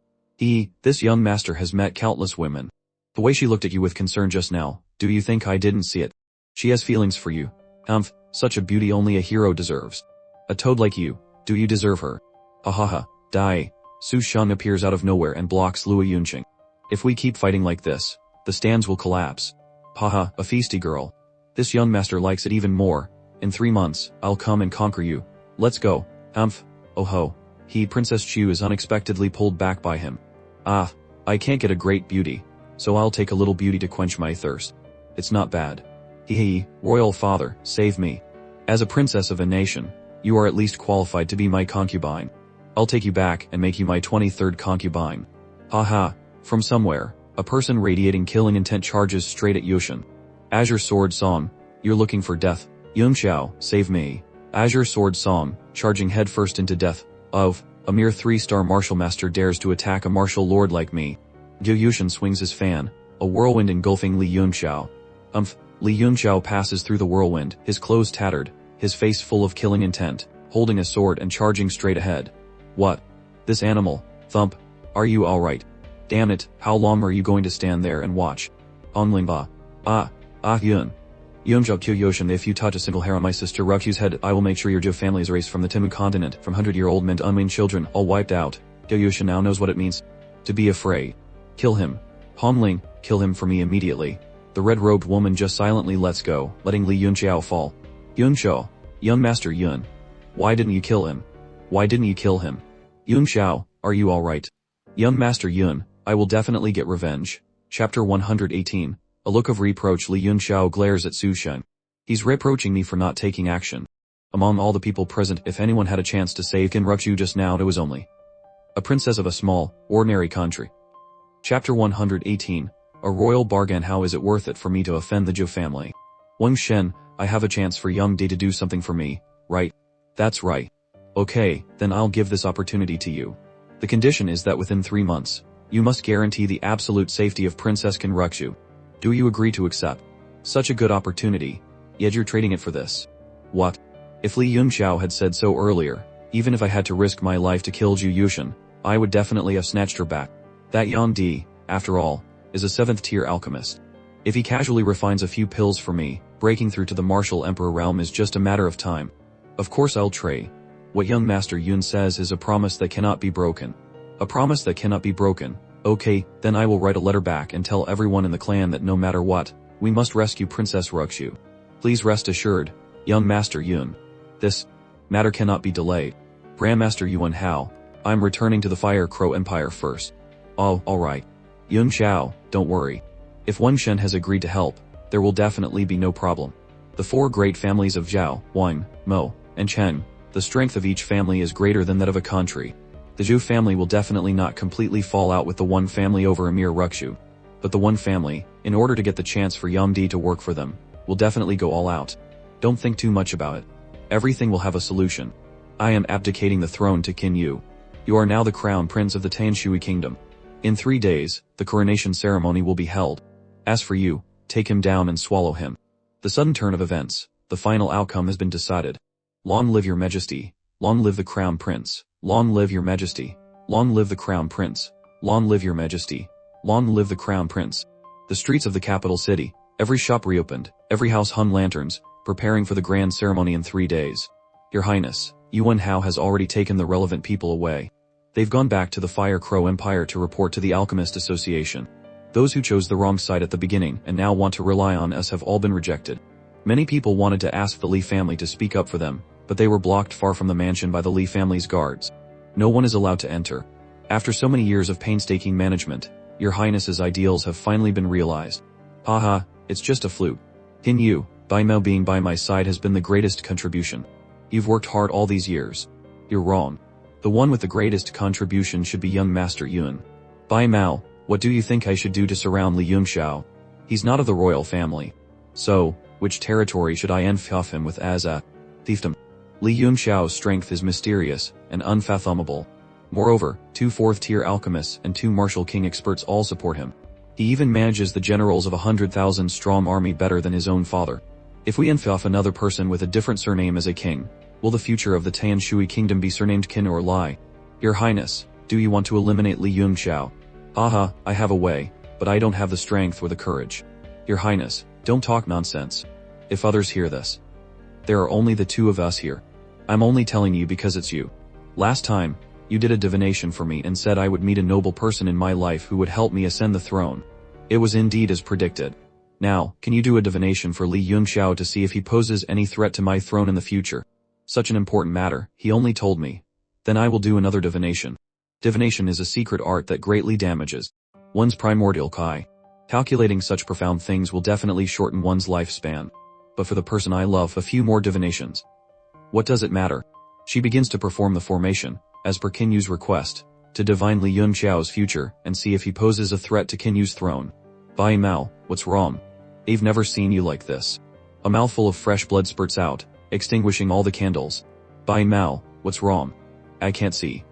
This young master has met countless women. The way she looked at you with concern just now, do you think I didn't see it? She has feelings for you. Such a beauty only a hero deserves. A toad like you, do you deserve her? Ahaha, die. Su Shang appears out of nowhere and blocks Luo Yunqing. If we keep fighting like this, the stands will collapse. Haha, a feisty girl. This young master likes it even more. In 3 months, I'll come and conquer you. Let's go. Oh ho. Princess Chu is unexpectedly pulled back by him. I can't get a great beauty, so I'll take a little beauty to quench my thirst. It's not bad. Royal father, save me. As a princess of a nation, you are at least qualified to be my concubine. I'll take you back and make you my 23rd concubine. Haha, from somewhere, a person radiating killing intent charges straight at Yushin. Azure Sword Song, you're looking for death. Yun Xiao, save me. Azure Sword Song, charging headfirst into death. A mere 3-star martial master dares to attack a martial lord like me. Gu Yushin swings his fan, a whirlwind engulfing Li Yunxiao. Li Yunxiao passes through the whirlwind, his clothes tattered, his face full of killing intent, holding a sword and charging straight ahead. What? This animal, thump. Are you alright? Damn it, how long are you going to stand there and watch? Onglingba. Yun. Yunzhao Q Yoshin, if you touch a single hair on my sister Rukyu's head, I will make sure your Zhou family is erased from the Timu continent, from 100-year-old men to unweaned children, all wiped out. Gu Yoshin now knows what it means to be afraid. Kill him. Hongling, kill him for me immediately. The red-robed woman just silently lets go, letting Li Yunxiao fall. Yunxiao. Young Master Yun. Why didn't you kill him? Why didn't you kill him? Yunxiao, are you alright? Young Master Yun, I will definitely get revenge. Chapter 118. A look of reproach. Li Yunxiao glares at Su Sheng. He's reproaching me for not taking action. Among all the people present, if anyone had a chance to save Qin Ruxu just now, it was only a princess of a small, ordinary country. Chapter 118. A royal bargain. How is it worth it for me to offend the Zhou family? Wang Shen, I have a chance for Young Di to do something for me, right? That's right. Okay, then I'll give this opportunity to you. The condition is that within 3 months, you must guarantee the absolute safety of Princess Qin Ruxu. Do you agree to accept such a good opportunity, yet you're trading it for this? What? If Li Yunxiao had said so earlier, even if I had to risk my life to kill Zhu Yushin, I would definitely have snatched her back. That Yang Di, after all, is a 7th-tier alchemist. If he casually refines a few pills for me, breaking through to the martial emperor realm is just a matter of time. Of course I'll trade. What young Master Yun says is a promise that cannot be broken. A promise that cannot be broken. Okay, then I will write a letter back and tell everyone in the clan that no matter what, we must rescue Princess Ruxu. Please rest assured, young Master Yun. This matter cannot be delayed. Grandmaster Yuan Hao, I'm returning to the Fire Crow Empire first. Oh, alright. Yun Xiao, don't worry. If Wen Shen has agreed to help, there will definitely be no problem. The 4 great families of Zhao, Wang, Mo, and Chen, the strength of each family is greater than that of a country. The Zhou family will definitely not completely fall out with the one family over a mere Ruxu. But the one family, in order to get the chance for Yang Di to work for them, will definitely go all out. Don't think too much about it. Everything will have a solution. I am abdicating the throne to Qin Yu. You are now the crown prince of the Tanshui kingdom. In 3 days, the coronation ceremony will be held. As for you, take him down and swallow him. The sudden turn of events, the final outcome has been decided. Long live your majesty, long live the crown prince, long live your majesty, long live the crown prince, long live your majesty, long live the crown prince. The streets of the capital city, every shop reopened, every house hung lanterns, preparing for the grand ceremony in 3 days. Your Highness, Yuan Hao has already taken the relevant people away. They've gone back to the Fire Crow Empire to report to the Alchemist Association. Those who chose the wrong side at the beginning and now want to rely on us have all been rejected. Many people wanted to ask the Li family to speak up for them, but they were blocked far from the mansion by the Li family's guards. No one is allowed to enter. After so many years of painstaking management, Your Highness's ideals have finally been realized. Haha, it's just a fluke. Qin Yu, Bai Mao being by my side has been the greatest contribution. You've worked hard all these years. You're wrong. The one with the greatest contribution should be young Master Yun. Bai Mao, what do you think I should do to surround Li Yunxiao? He's not of the royal family. So, which territory should I enfuff him with as a fiefdom? Li Yunxiao's strength is mysterious and unfathomable. Moreover, 2 4th-tier alchemists and 2 martial king experts all support him. He even manages the generals of 100,000-strong army better than his own father. If we infuff another person with a different surname as a king, will the future of the Tan Shui kingdom be surnamed Qin or Lai? Your Highness, do you want to eliminate Li Yunxiao? Haha, I have a way, but I don't have the strength or the courage. Your Highness, don't talk nonsense. If others hear this. There are only the 2 of us here. I'm only telling you because it's you. Last time, you did a divination for me and said I would meet a noble person in my life who would help me ascend the throne. It was indeed as predicted. Now, can you do a divination for Li Yunxiao to see if he poses any threat to my throne in the future? Such an important matter, he only told me. Then I will do another divination. Divination is a secret art that greatly damages one's primordial kai. Calculating such profound things will definitely shorten one's lifespan. But for the person I love, a few more divinations. What does it matter? She begins to perform the formation, as per Qin Yu's request, to divine Li Yunxiao's future and see if he poses a threat to Qin Yu's throne. Bai Mao, what's wrong? I've never seen you like this. A mouthful of fresh blood spurts out, extinguishing all the candles. Bai Mao, what's wrong? I can't see.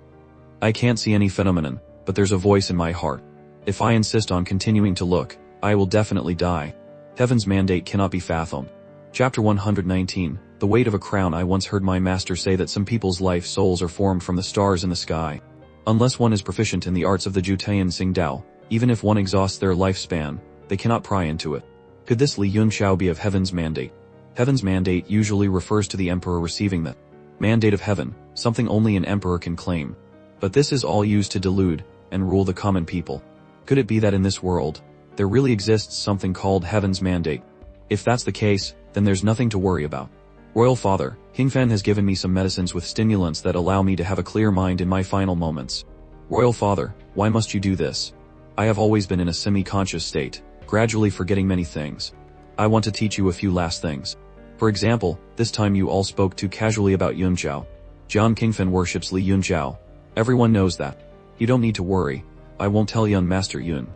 I can't see any phenomenon, but there's a voice in my heart. If I insist on continuing to look, I will definitely die. Heaven's mandate cannot be fathomed. Chapter 119, The Weight of a Crown. I once heard my master say that some people's life souls are formed from the stars in the sky. Unless one is proficient in the arts of the Jutayan Xingdao, even if one exhausts their lifespan, they cannot pry into it. Could this Li Yunxiao be of heaven's mandate? Heaven's mandate usually refers to the emperor receiving the mandate of heaven, something only an emperor can claim. But this is all used to delude and rule the common people. Could it be that in this world, there really exists something called heaven's mandate? If that's the case, then there's nothing to worry about. Royal Father, King Fen has given me some medicines with stimulants that allow me to have a clear mind in my final moments. Royal Father, why must you do this? I have always been in a semi-conscious state, gradually forgetting many things. I want to teach you a few last things. For example, this time you all spoke too casually about Yunxiao. John Kingfen worships Li Yunxiao. Everyone knows that. You don't need to worry. I won't tell young Master Yun.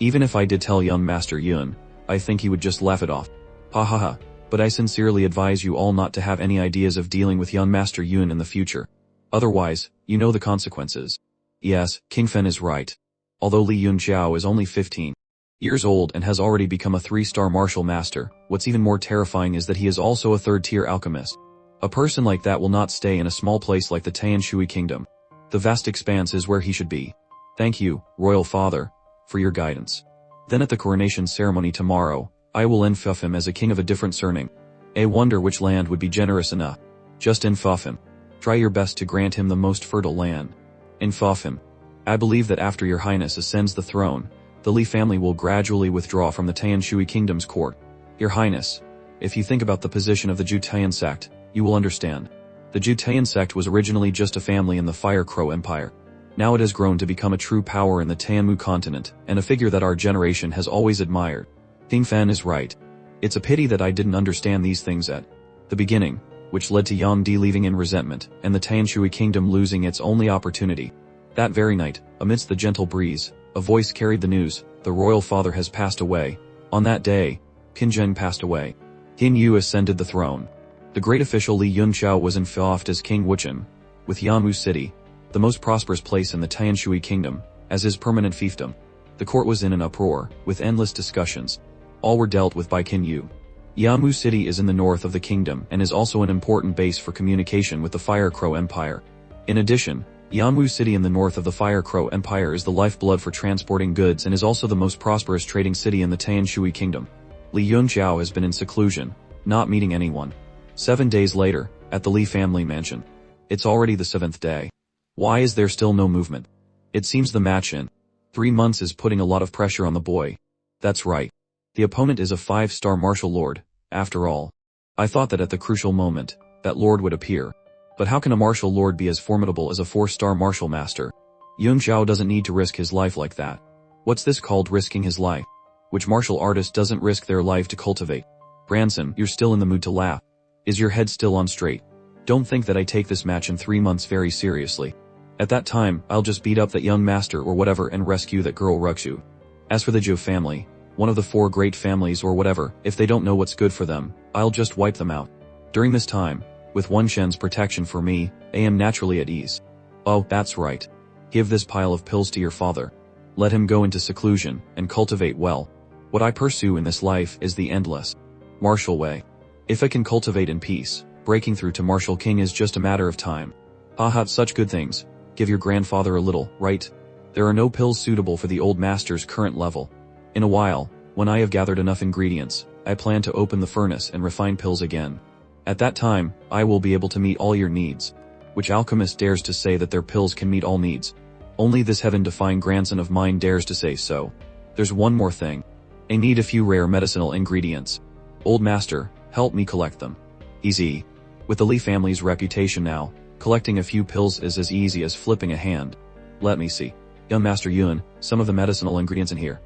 Even if I did tell young Master Yun, I think he would just laugh it off. Ha ha ha. But I sincerely advise you all not to have any ideas of dealing with young Master Yun in the future. Otherwise, you know the consequences. Yes, King Fen is right. Although Li Yunxiao is only 15 years old and has already become a 3-star martial master, what's even more terrifying is that he is also a 3rd-tier alchemist. A person like that will not stay in a small place like the Tan Shui kingdom. The vast expanse is where he should be. Thank you, Royal Father, for your guidance. Then at the coronation ceremony tomorrow, I will infuff him as a king of a different surname. I wonder which land would be generous enough. Just infuff him. Try your best to grant him the most fertile land. Infuff him. I believe that after your highness ascends the throne, the Li family will gradually withdraw from the Tan Shui kingdom's court. Your highness, if you think about the position of the Jutayan sect, you will understand. The Jutayan sect was originally just a family in the Fire Crow Empire. Now it has grown to become a true power in the Tanmu continent, and a figure that our generation has always admired. King Fan is right. It's a pity that I didn't understand these things at the beginning, which led to Yang Di leaving in resentment, and the Tan Shui kingdom losing its only opportunity. That very night, amidst the gentle breeze, a voice carried the news: the royal father has passed away. On that day, Qin Zheng passed away. Qin Yu ascended the throne. The great official Li Yunxiao was infuffed as King Wuchen, with Yanwu City, the most prosperous place in the Tan Shui kingdom, as his permanent fiefdom. The court was in an uproar, with endless discussions. All were dealt with by Qin Yu. Yanwu City is in the north of the kingdom and is also an important base for communication with the Fire Crow Empire. In addition, Yanwu City in the north of the Fire Crow Empire is the lifeblood for transporting goods and is also the most prosperous trading city in the Tan Shui kingdom. Li Yunxiao has been in seclusion, not meeting anyone. 7 days later, at the Li family mansion. It's already the 7th day. Why is there still no movement? It seems the match in 3 months is putting a lot of pressure on the boy. That's right. The opponent is a 5-star martial lord, after all. I thought that at the crucial moment, that lord would appear. But how can a martial lord be as formidable as a 4-star martial master? Yunxiao doesn't need to risk his life like that. What's this called risking his life? Which martial artist doesn't risk their life to cultivate? Branson, you're still in the mood to laugh. Is your head still on straight? Don't think that I take this match in 3 months very seriously. At that time, I'll just beat up that young master or whatever and rescue that girl Ruxu. As for the Zhou family, one of the 4 great families or whatever, if they don't know what's good for them, I'll just wipe them out. During this time, With Wen Shen's protection for me, I am naturally at ease. Oh, that's right. Give this pile of pills to your father. Let him go into seclusion, and cultivate well. What I pursue in this life is the endless martial way. If I can cultivate in peace, breaking through to martial king is just a matter of time. Haha, such good things. Give your grandfather a little, right? There are no pills suitable for the old master's current level. In a while, when I have gathered enough ingredients, I plan to open the furnace and refine pills again. At that time, I will be able to meet all your needs. Which alchemist dares to say that their pills can meet all needs? Only this heaven-defying grandson of mine dares to say so. There's one more thing. I need a few rare medicinal ingredients. Old master, help me collect them. Easy. With the Li family's reputation now, collecting a few pills is as easy as flipping a hand. Let me see. Young Master Yun, some of the medicinal ingredients in here.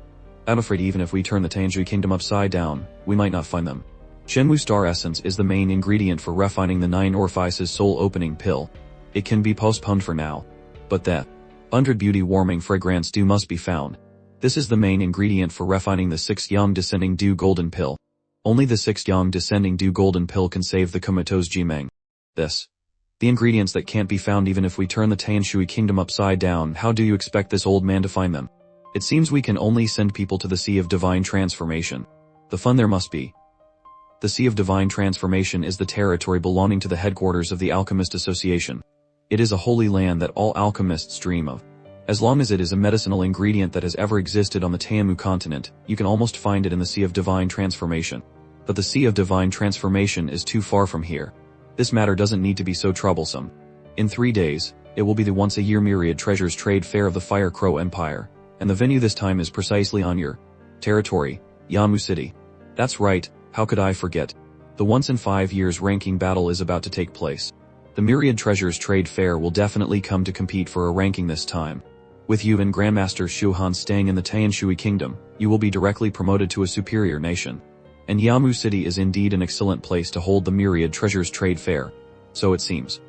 I'm afraid even if we turn the Tanju Kingdom upside down, we might not find them. Shenwu Star Essence is the main ingredient for refining the 9 Orifices soul opening pill. It can be postponed for now. But that 100 beauty warming fragrance dew must be found. This is the main ingredient for refining the 6 Yang Descending Dew Golden Pill. Only the 6 Yang Descending Dew Golden Pill can save the comatose Jimeng. The ingredients that can't be found even if we turn the Tanshui Kingdom upside down, how do you expect this old man to find them? It seems we can only send people to the Sea of Divine Transformation. The fun there must be. The Sea of Divine Transformation is the territory belonging to the headquarters of the Alchemist Association. It is a holy land that all alchemists dream of. As long as it is a medicinal ingredient that has ever existed on the Tiamu continent, you can almost find it in the Sea of Divine Transformation. But the Sea of Divine Transformation is too far from here. This matter doesn't need to be so troublesome. In 3 days, it will be the once-a-year Myriad Treasures Trade Fair of the Fire Crow Empire, and the venue this time is precisely on your territory, Yamu City. That's right, how could I forget? The once in 5 years ranking battle is about to take place. The Myriad Treasures Trade Fair will definitely come to compete for a ranking this time. With you and Grandmaster Shuhan staying in the Tanshui Kingdom, you will be directly promoted to a superior nation. And Yamu City is indeed an excellent place to hold the Myriad Treasures Trade Fair. So it seems.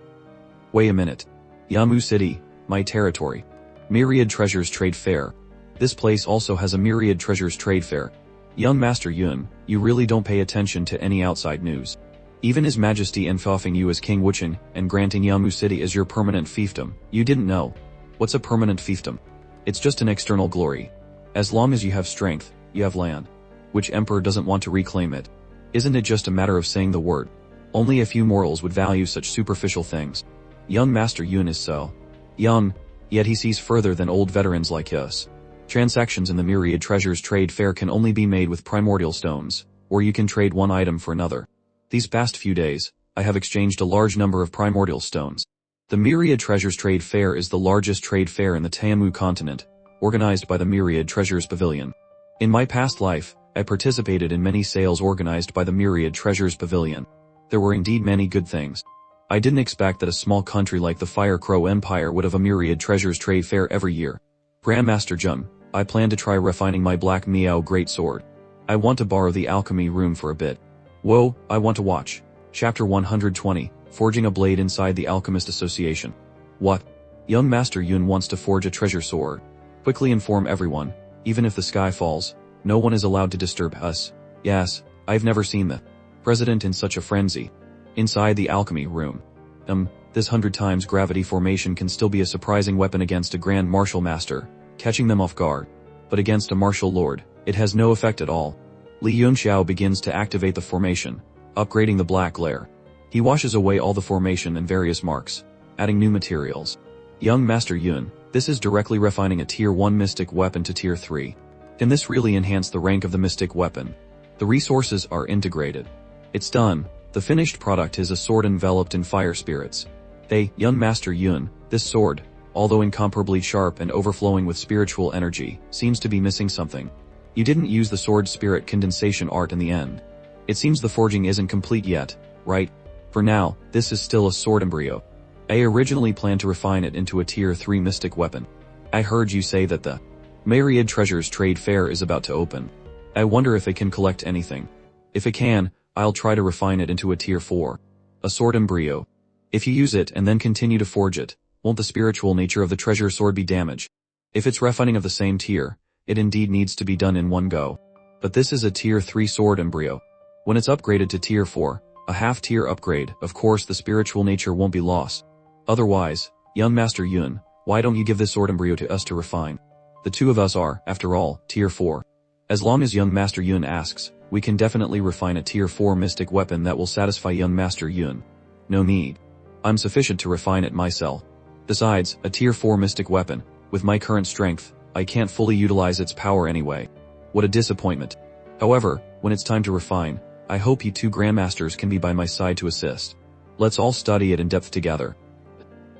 Wait a minute. Yamu City, my territory. Myriad Treasures Trade Fair. This place also has a Myriad Treasures Trade Fair. Young Master Yun, you really don't pay attention to any outside news. Even His Majesty enfoffing you as King Wucheng and granting Yamu City as your permanent fiefdom, you didn't know. What's a permanent fiefdom? It's just an external glory. As long as you have strength, you have land. Which emperor doesn't want to reclaim it? Isn't it just a matter of saying the word? Only a few mortals would value such superficial things. Young Master Yun is so young, yet he sees further than old veterans like us. Transactions in the Myriad Treasures Trade Fair can only be made with primordial stones, or you can trade one item for another. These past few days, I have exchanged a large number of primordial stones. The Myriad Treasures Trade Fair is the largest trade fair in the Tiamu continent, organized by the Myriad Treasures Pavilion. In my past life, I participated in many sales organized by the Myriad Treasures Pavilion. There were indeed many good things. I didn't expect that a small country like the Fire Crow Empire would have a Myriad Treasures Trade Fair every year. Grandmaster Jun, I plan to try refining my Black Miao Great Sword. I want to borrow the alchemy room for a bit. Whoa, I want to watch. Chapter 120, Forging a Blade Inside the Alchemist Association. What? Young Master Yun wants to forge a treasure sword. Quickly inform everyone, even if the sky falls, no one is allowed to disturb us. Yes, I've never seen the president in such a frenzy. Inside the alchemy room. This 100 times gravity formation can still be a surprising weapon against a Grand Martial Master, catching them off guard. But against a Martial Lord, it has no effect at all. Li Yunxiao begins to activate the formation, upgrading the black layer. He washes away all the formation and various marks, adding new materials. Young Master Yun, this is directly refining a Tier 1 Mystic weapon to Tier 3. Can this really enhance the rank of the Mystic weapon? The resources are integrated. It's done. The finished product is a sword enveloped in fire spirits. Young Master Yun, this sword, although incomparably sharp and overflowing with spiritual energy, seems to be missing something. You didn't use the sword spirit condensation art in the end. It seems the forging isn't complete yet, right? For now, this is still a sword embryo. I originally planned to refine it into a Tier 3 Mystic weapon. I heard you say that the Myriad Treasures Trade Fair is about to open. I wonder if it can collect anything. If it can, I'll try to refine it into a Tier 4. A sword embryo. If you use it and then continue to forge it, won't the spiritual nature of the treasure sword be damaged? If it's refining of the same tier, it indeed needs to be done in one go. But this is a Tier 3 sword embryo. When it's upgraded to Tier 4, A half-tier upgrade, of course the spiritual nature won't be lost. Otherwise, young Master Yun, why don't you give this sword embryo to us to refine? The two of us are, after all, tier 4. As long as young Master Yun asks, we can definitely refine a tier 4 mystic weapon that will satisfy young Master Yun. No need. I'm sufficient to refine it myself. Besides, a tier 4 mystic weapon, with my current strength, I can't fully utilize its power anyway. What a disappointment. However, when it's time to refine, I hope you two grandmasters can be by my side to assist. Let's all study it in depth together.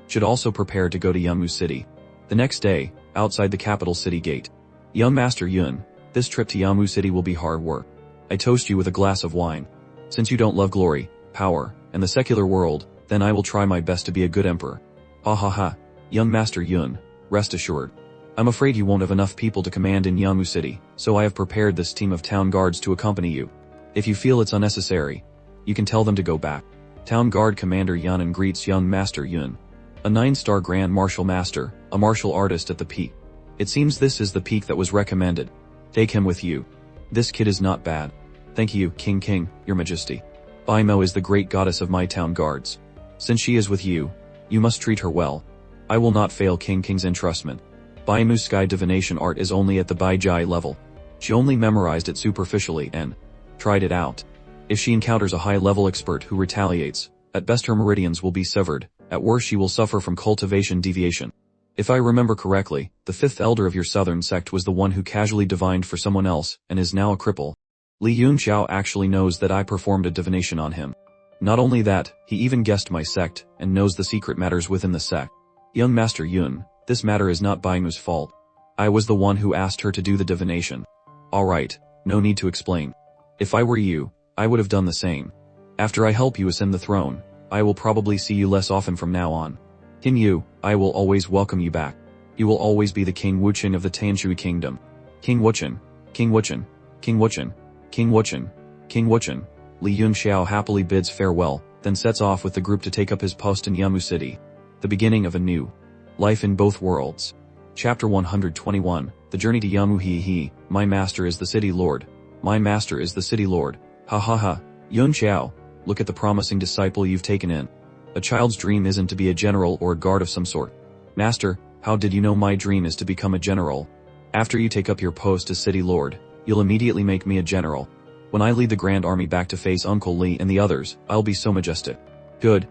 Should also prepare to go to Yamu City. The next day, outside the capital city gate. Young Master Yun, this trip to Yamu City will be hard work. I toast you with a glass of wine. Since you don't love glory, power, and the secular world, then I will try my best to be a good emperor. Ha ha ha, young Master Yun, rest assured. I'm afraid you won't have enough people to command in Yamu City, so I have prepared this team of town guards to accompany you. If you feel it's unnecessary, you can tell them to go back. Town Guard Commander Yanan greets young Master Yun. A 9-star Grand Martial Master, a martial artist at the peak. It seems this is the peak that was recommended. Take him with you. This kid is not bad. Thank you, King, your majesty. Baimo is the great goddess of my town guards. Since she is with you, you must treat her well. I will not fail King's entrustment. Baimu's sky divination art is only at the Baijai level. She only memorized it superficially and tried it out. If she encounters a high-level expert who retaliates, at best her meridians will be severed, at worst she will suffer from cultivation deviation. If I remember correctly, the 5th elder of your southern sect was the one who casually divined for someone else and is now a cripple. Li Yunxiao actually knows that I performed a divination on him. Not only that, he even guessed my sect and knows the secret matters within the sect. Young Master Yun, this matter is not Baimu's fault. I was the one who asked her to do the divination. Alright, no need to explain. If I were you, I would have done the same. After I help you ascend the throne, I will probably see you less often from now on. King Yu, I will always welcome you back. You will always be the King Wuchen of the Tanshui Kingdom. King Wuchen, King Wuchen, King Wuchen, King Wuchen, King Wuchen. Li Yunxiao happily bids farewell, then sets off with the group to take up his post in Yamu City. The beginning of a new life in both worlds. Chapter 121, The Journey to Yamu He. My master is the city lord. My master is the city lord. Ha ha ha. Yunxiao, look at the promising disciple you've taken in. A child's dream isn't to be a general or a guard of some sort. Master, how did you know my dream is to become a general? After you take up your post as city lord, you'll immediately make me a general. When I lead the grand army back to face Uncle Li and the others, I'll be so majestic. Good.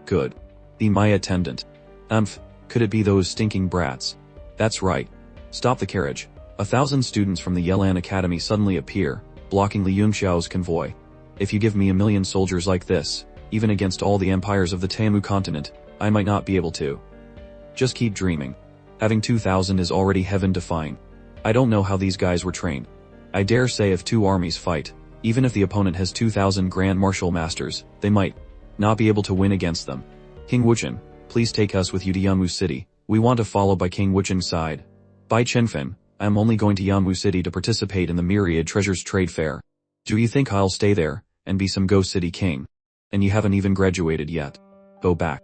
Be my attendant. Could it be those stinking brats? That's right. Stop the carriage. 1,000 students from the Yelan Academy suddenly appear, blocking Li Yunxiao's convoy. If you give me 1,000,000 soldiers like this, even against all the empires of the Tamu continent, I might not be able to. Just keep dreaming. Having 2,000 is already heaven-defying. I don't know how these guys were trained. I dare say if two armies fight, even if the opponent has 2,000 Grand Martial Masters, they might not be able to win against them. King Wuchen, please take us with you to Yamu City. We want to follow by King Wuchen's side. By Chenfen, I am only going to Yamu City to participate in the Myriad Treasures Trade Fair. Do you think I'll stay there and be some Ghost City king? And you haven't even graduated yet. Go back.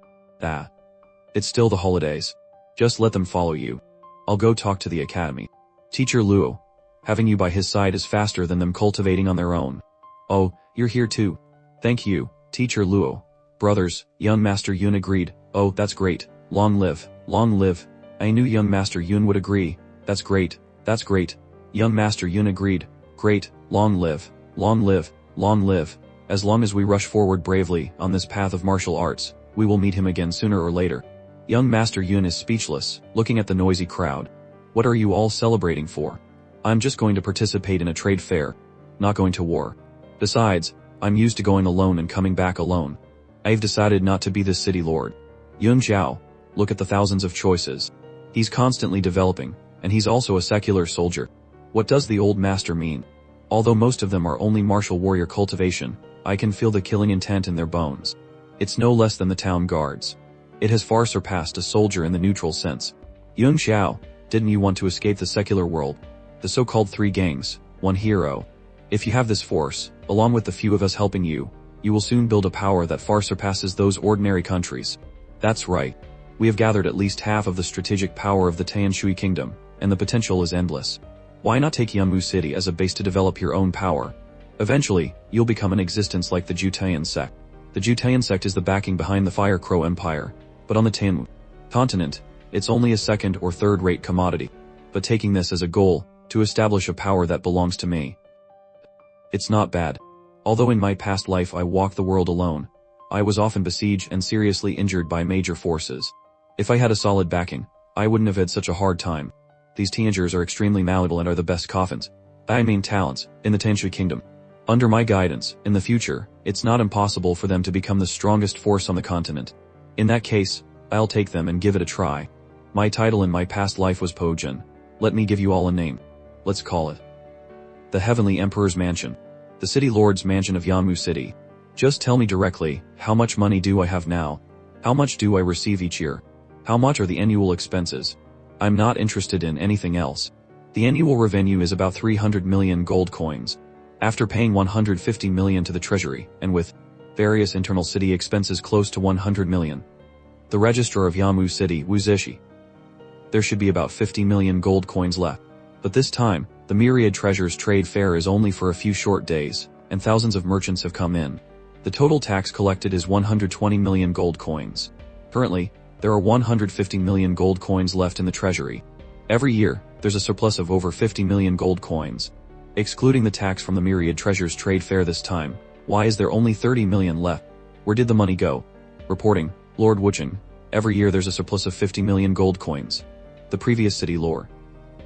It's still the holidays. Just let them follow you. I'll go talk to the academy. Teacher Luo, having you by his side is faster than them cultivating on their own. Oh, you're here too. Thank you, Teacher Luo. Brothers, young Master Yun agreed. Oh, that's great. Long live, long live. I knew young Master Yun would agree. That's great. Young Master Yun agreed. Great, long live, long live, long live. As long as we rush forward bravely on this path of martial arts, we will meet him again sooner or later. Young Master Yun is speechless, looking at the noisy crowd. What are you all celebrating for? I'm just going to participate in a trade fair, not going to war. Besides, I'm used to going alone and coming back alone. I've decided not to be this city lord. Yun Zhao, look at the thousands of choices. He's constantly developing, and he's also a secular soldier. What does the old master mean? Although most of them are only martial warrior cultivation, I can feel the killing intent in their bones. It's no less than the town guards. It has far surpassed a soldier in the neutral sense. Yun Xiao, didn't you want to escape the secular world? The so-called 3 gangs, 1 hero. If you have this force, along with the few of us helping you, you will soon build a power that far surpasses those ordinary countries. That's right. We have gathered at least half of the strategic power of the Tanshui Kingdom, and the potential is endless. Why not take Yamu City as a base to develop your own power? Eventually, you'll become an existence like the Jutayan sect. The Jutean sect is the backing behind the Fire Crow Empire, but on the Tan continent, it's only a second or third-rate commodity. But taking this as a goal, to establish a power that belongs to me, it's not bad. Although in my past life I walked the world alone, I was often besieged and seriously injured by major forces. If I had a solid backing, I wouldn't have had such a hard time. These teenagers are extremely malleable and are the best coffins. I mean talents, in the Tanshu kingdom. Under my guidance, in the future, it's not impossible for them to become the strongest force on the continent. In that case, I'll take them and give it a try. My title in my past life was Pojin. Let me give you all a name. Let's call it the Heavenly Emperor's Mansion. The City Lord's Mansion of Yamu City. Just tell me directly, how much money do I have now? How much do I receive each year? How much are the annual expenses? I'm not interested in anything else. The annual revenue is about 300 million gold coins. After paying 150 million to the treasury, and with various internal city expenses close to 100 million. The registrar of Yamu City, Wuzishi. There should be about 50 million gold coins left. But this time, the Myriad Treasures trade fair is only for a few short days, and thousands of merchants have come in. The total tax collected is 120 million gold coins. Currently, there are 150 million gold coins left in the treasury. Every year, there's a surplus of over 50 million gold coins. Excluding the tax from the Myriad Treasures trade fair this time, why is there only 30 million left? Where did the money go? Reporting, Lord Wucheng. Every year there's a surplus of 50 million gold coins. The previous city lore.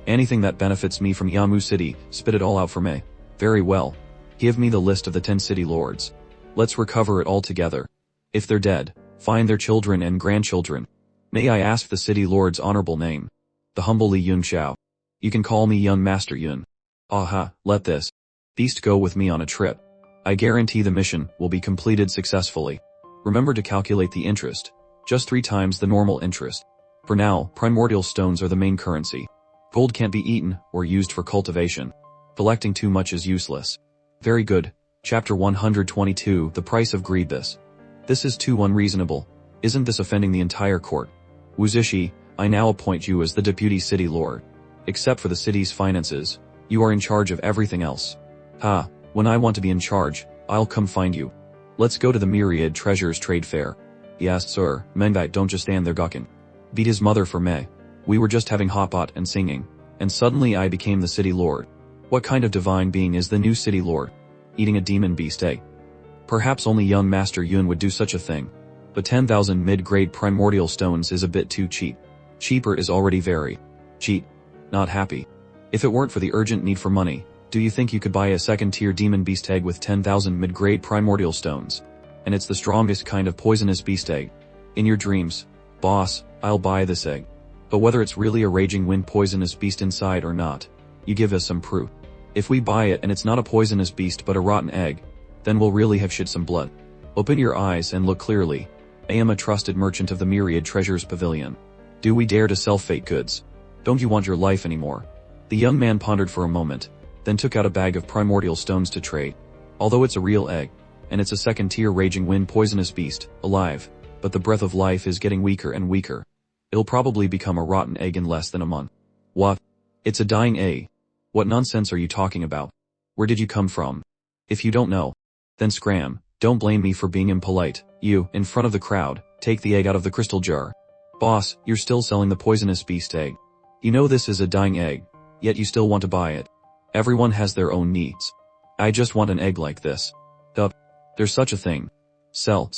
Anything that benefits me from Yamu City, spit it all out for me. Very well. Give me the list of the 10 city lords. Let's recover it all together. If they're dead, find their children and grandchildren. May I ask the city lord's honorable name? The humble Li Yun Xiao. You can call me Young Master Yun. Aha, let this beast go with me on a trip. I guarantee the mission will be completed successfully. Remember to calculate the interest. Just 3 times the normal interest. For now, primordial stones are the main currency. Gold can't be eaten or used for cultivation. Collecting too much is useless. Very good. Chapter 122, The Price of Greed. This is too unreasonable. Isn't this offending the entire court? Wuzishi, I now appoint you as the deputy city lord. Except for the city's finances, you are in charge of everything else. When I want to be in charge, I'll come find you. Let's go to the Myriad Treasures trade fair. Yes, sir. Manga, don't just stand there gawking. Beat his mother for me. We were just having hot pot and singing, and suddenly I became the city lord. What kind of divine being is the new city lord? Eating a demon beast egg? Perhaps only young Master Yun would do such a thing. But 10,000 mid-grade primordial stones is a bit too cheap. Cheaper is already very cheap. Not happy. If it weren't for the urgent need for money, do you think you could buy a second-tier demon beast egg with 10,000 mid-grade primordial stones? And it's the strongest kind of poisonous beast egg. In your dreams, boss, I'll buy this egg. But whether it's really a raging wind poisonous beast inside or not, you give us some proof. If we buy it and it's not a poisonous beast but a rotten egg, then we'll really have shed some blood. Open your eyes and look clearly. I am a trusted merchant of the Myriad Treasures Pavilion. Do we dare to sell fake goods? Don't you want your life anymore? The young man pondered for a moment, then took out a bag of primordial stones to trade. Although it's a real egg, and it's a second-tier raging wind poisonous beast, alive, but the breath of life is getting weaker and weaker. It'll probably become a rotten egg in less than a month. What? It's a dying egg. What nonsense are you talking about? Where did you come from? If you don't know, then scram. Don't blame me for being impolite. You, in front of the crowd, take the egg out of the crystal jar. Boss, you're still selling the poisonous beast egg. You know this is a dying egg, yet you still want to buy it. Everyone has their own needs. I just want an egg like this. There's such a thing. Sell.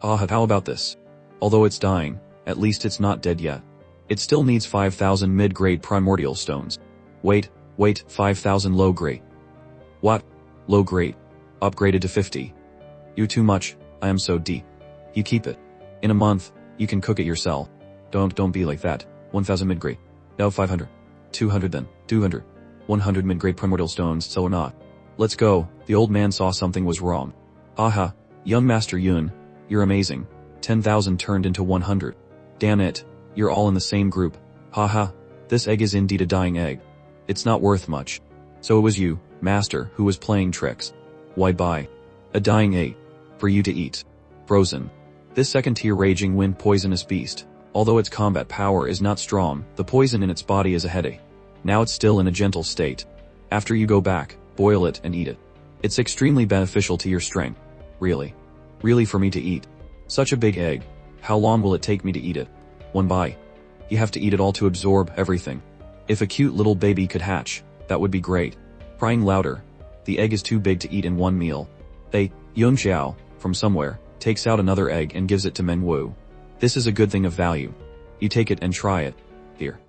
How about this? Although it's dying, at least it's not dead yet. It still needs 5,000 mid-grade primordial stones. Wait, 5,000 low-grade. What? Low-grade. Upgraded to 50. You too much, I am so deep. You keep it. In a month, you can cook it yourself. Don't be like that. 1,000 mid-grade. No, 500. 200 then, 200. 100 mid-grade primordial stones, so or not. Let's go. The old man saw something was wrong. Aha, young Master Yun, you're amazing. 10,000 turned into 100. Damn it, you're all in the same group. Haha, this egg is indeed a dying egg. It's not worth much. So it was you, Master, who was playing tricks. Why buy a dying egg? For you to eat. Frozen. This second-tier raging wind poisonous beast, although its combat power is not strong, the poison in its body is a headache. Now it's still in a gentle state. After you go back, boil it and eat it. It's extremely beneficial to your strength. Really. Really for me to eat? Such a big egg. How long will it take me to eat it? One bite. You have to eat it all to absorb everything. If a cute little baby could hatch, that would be great. Crying louder. The egg is too big to eat in one meal. Yun Xiao, from somewhere, takes out another egg and gives it to Manhwa. This is a good thing of value. You take it and try it. Here.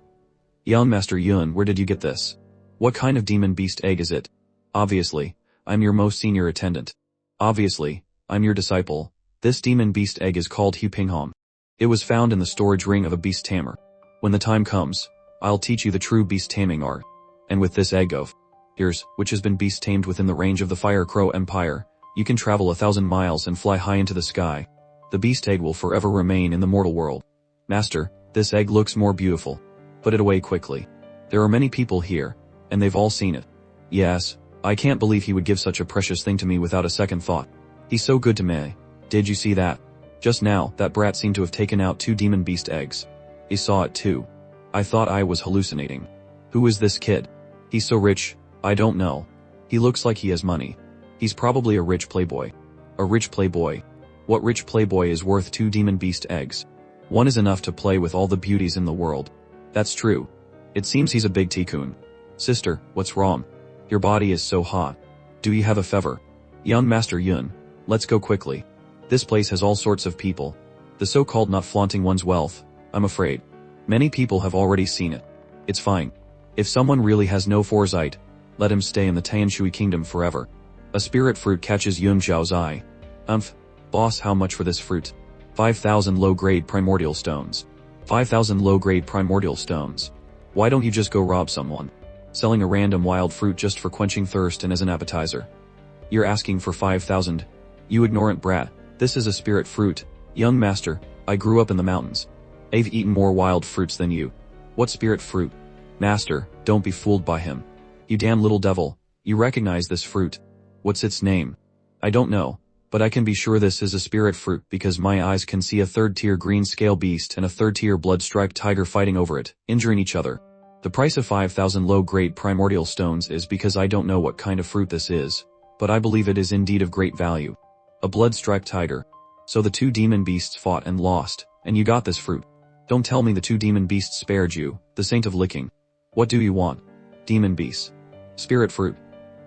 Young Master Yun, where did you get this? What kind of demon beast egg is it? Obviously, I'm your most senior attendant. Obviously, I'm your disciple. This demon beast egg is called Hu Pingham. It was found in the storage ring of a beast tamer. When the time comes, I'll teach you the true beast taming art. And with this egg of yours, which has been beast tamed within the range of the Fire Crow Empire, you can travel 1,000 miles and fly high into the sky. The beast egg will forever remain in the mortal world. Master, this egg looks more beautiful. Put it away quickly. There are many people here, and they've all seen it. Yes, I can't believe he would give such a precious thing to me without a second thought. He's so good to me. Did you see that? Just now, that brat seemed to have taken out 2 demon beast eggs. He saw it too. I thought I was hallucinating. Who is this kid? He's so rich, I don't know. He looks like he has money. He's probably a rich playboy. A rich playboy. What rich playboy is worth 2 demon beast eggs? One is enough to play with all the beauties in the world. That's true. It seems he's a big tycoon. Sister, what's wrong? Your body is so hot. Do you have a fever? Young Master Yun, let's go quickly. This place has all sorts of people. The so-called not flaunting one's wealth, I'm afraid. Many people have already seen it. It's fine. If someone really has no foresight, let him stay in the Tianshui kingdom forever. A spirit fruit catches Yun Zhao's eye. Boss, how much for this fruit? 5,000 low-grade primordial stones. 5,000 low-grade primordial stones. Why don't you just go rob someone? Selling a random wild fruit just for quenching thirst and as an appetizer. You're asking for 5,000. You ignorant brat, this is a spirit fruit. Young master, I grew up in the mountains. I've eaten more wild fruits than you. What spirit fruit? Master, don't be fooled by him. You damn little devil, you recognize this fruit. What's its name? I don't know, but I can be sure this is a spirit fruit because my eyes can see a 3rd-tier green scale beast and a 3rd-tier blood-striped tiger fighting over it, injuring each other. The price of 5,000 low-grade primordial stones is because I don't know what kind of fruit this is, but I believe it is indeed of great value. A blood-striped tiger. So the 2 demon beasts fought and lost, and you got this fruit. Don't tell me the 2 demon beasts spared you, the saint of licking. What do you want? Demon beasts. Spirit fruit.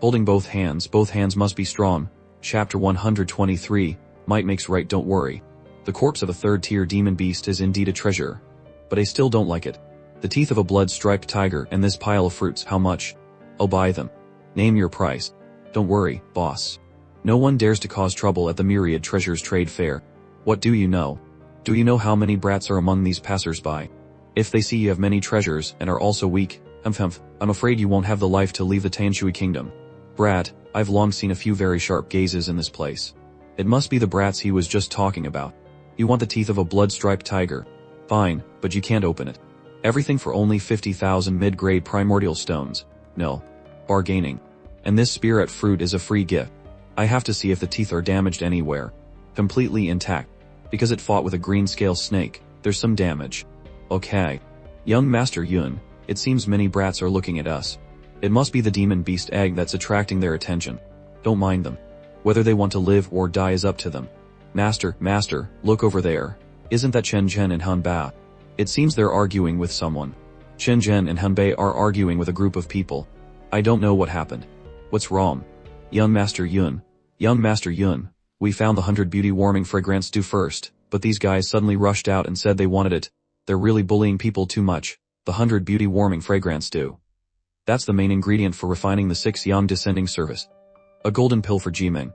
Holding both hands must be strong. Chapter 123, Might makes right, don't worry. The corpse of a 3rd-tier demon beast is indeed a treasure. But I still don't like it. The teeth of a blood-striped tiger and this pile of fruits, how much? I'll buy them. Name your price. Don't worry, boss. No one dares to cause trouble at the Myriad Treasures Trade Fair. What do you know? Do you know how many brats are among these passers-by? If they see you have many treasures and are also weak, I'm afraid you won't have the life to leave the Tianshui kingdom. Brat, I've long seen a few very sharp gazes in this place. It must be the brats he was just talking about. You want the teeth of a blood-striped tiger. Fine, but you can't open it. Everything for only 50,000 mid-grade primordial stones. No. Bargaining. And this spirit fruit is a free gift. I have to see if the teeth are damaged anywhere. Completely intact. Because it fought with a green scale snake, there's some damage. Okay. Young Master Yun, it seems many brats are looking at us. It must be the demon beast egg that's attracting their attention. Don't mind them. Whether they want to live or die is up to them. Master, look over there. Isn't that Chen Zhen and Han Ba? It seems they're arguing with someone. Chen Zhen and Han Bei are arguing with a group of people. I don't know what happened. What's wrong? Young Master Yun, we found the 100 beauty warming fragrance stew first, but these guys suddenly rushed out and said they wanted it. They're really bullying people too much. The 100 beauty warming fragrance stew. That's the main ingredient for refining the 6 yang descending service. A golden pill for Jimeng.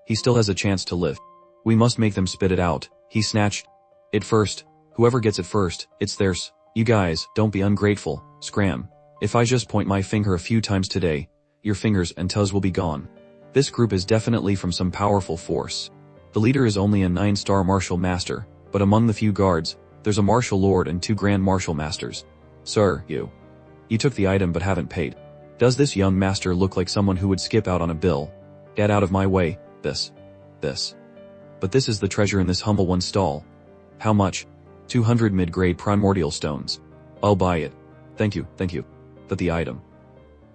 He still has a chance to live. We must make them spit it out. He snatched it first. Whoever gets it first, it's theirs. You guys, don't be ungrateful. Scram. If I just point my finger a few times today, your fingers and toes will be gone. This group is definitely from some powerful force. The leader is only a 9-star martial master, but among the few guards, there's a martial lord and 2 grand martial masters. Sir, you took the item but haven't paid. Does this young master look like someone who would skip out on a bill? Get out of my way, this. But this is the treasure in this humble one's stall. How much? 200 mid-grade primordial stones. I'll buy it. Thank you. But the item.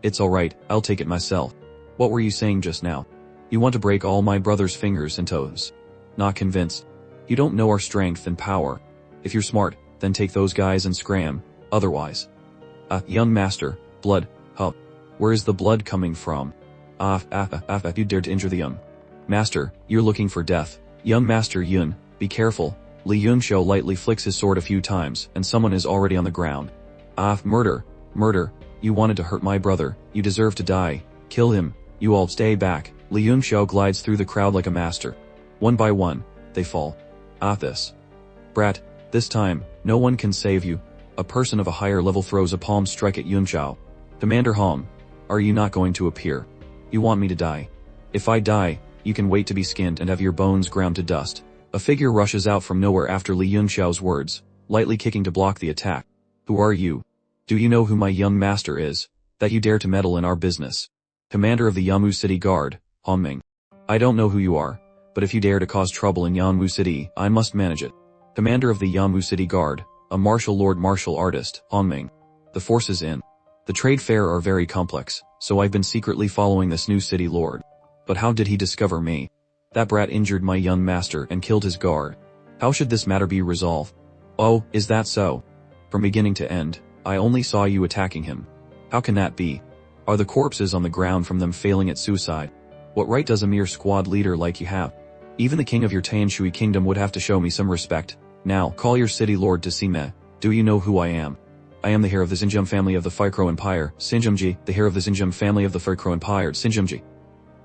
It's alright, I'll take it myself. What were you saying just now? You want to break all my brother's fingers and toes? Not convinced. You don't know our strength and power. If you're smart, then take those guys and scram, otherwise. Young master, blood, huh? Where is the blood coming from? You dared to injure the young master, you're looking for death. Young master Yun, be careful. Li Yunxiao lightly flicks his sword a few times, and someone is already on the ground. Murder, murder, you wanted to hurt my brother, you deserve to die. Kill him, you all stay back. Li Yunxiao glides through the crowd like a master. One by one, they fall. This brat, this time, no one can save you. A person of a higher level throws a palm strike at Yunxiao. Commander Hong, are you not going to appear? You want me to die? If I die, you can wait to be skinned and have your bones ground to dust. A figure rushes out from nowhere after Li Yunxiao's words, lightly kicking to block the attack. Who are you? Do you know who my young master is, that you dare to meddle in our business? Commander of the Yanwu City Guard, Hongming. I don't know who you are, but if you dare to cause trouble in Yanwu City, I must manage it. Commander of the Yanwu City Guard, a martial lord martial artist, Hongming. The forces in the trade fair are very complex, so I've been secretly following this new city lord. But how did he discover me? That brat injured my young master and killed his guard. How should this matter be resolved? Oh, is that so? From beginning to end, I only saw you attacking him. How can that be? Are the corpses on the ground from them failing at suicide? What right does a mere squad leader like you have? Even the king of your Tanshui kingdom would have to show me some respect. Now, call your city lord to see me. Do you know who I am? I am the heir of the Xinjiang family of the Fire Empire, Xinjiangji, the heir of the Xinjiang family of the Fire Empire, Xinjiangji.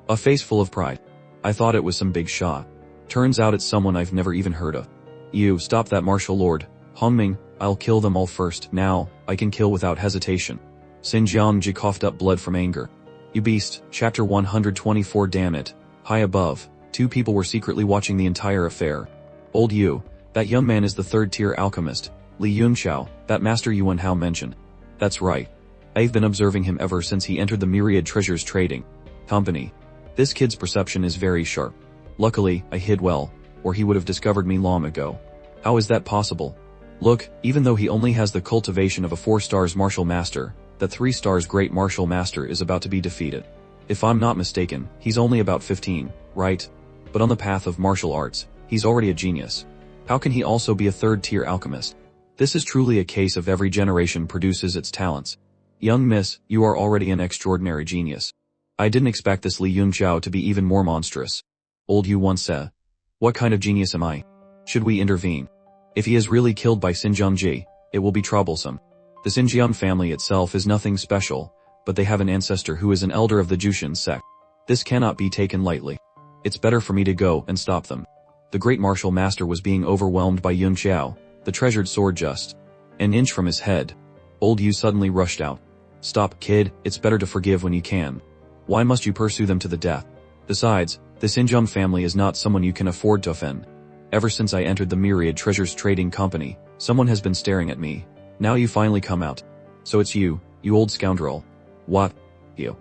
A face full of pride. I thought it was some big shot. Turns out it's someone I've never even heard of. You, stop that martial lord. Hongming, I'll kill them all first. Now, I can kill without hesitation. Xinjiangji coughed up blood from anger. You beast, chapter 124. Damn it. High above, two people were secretly watching the entire affair. Old Yu, that young man is the third-tier alchemist. Li Yunxiao, that master Yuan Hao mentioned. That's right. I've been observing him ever since he entered the Myriad Treasures Trading Company. This kid's perception is very sharp. Luckily, I hid well, or he would have discovered me long ago. How is that possible? Look, even though he only has the cultivation of a 4 stars martial master, that 3 stars great martial master is about to be defeated. If I'm not mistaken, he's only about 15, right? But on the path of martial arts, he's already a genius. How can he also be a third-tier alchemist? This is truly a case of every generation produces its talents. Young miss, you are already an extraordinary genius. I didn't expect this Li Yunxiao to be even more monstrous. Old Yu once said, what kind of genius am I? Should we intervene? If he is really killed by Xinjiangji, it will be troublesome. The Xinjiang family itself is nothing special, but they have an ancestor who is an elder of the Jushin sect. This cannot be taken lightly. It's better for me to go and stop them. The great martial master was being overwhelmed by Yunxiao, the treasured sword just an inch from his head. Old Yu suddenly rushed out. Stop, kid, it's better to forgive when you can. Why must you pursue them to the death? Besides, the Xinjiang family is not someone you can afford to offend. Ever since I entered the Myriad Treasures Trading Company, someone has been staring at me. Now you finally come out. So it's you old scoundrel. What? You.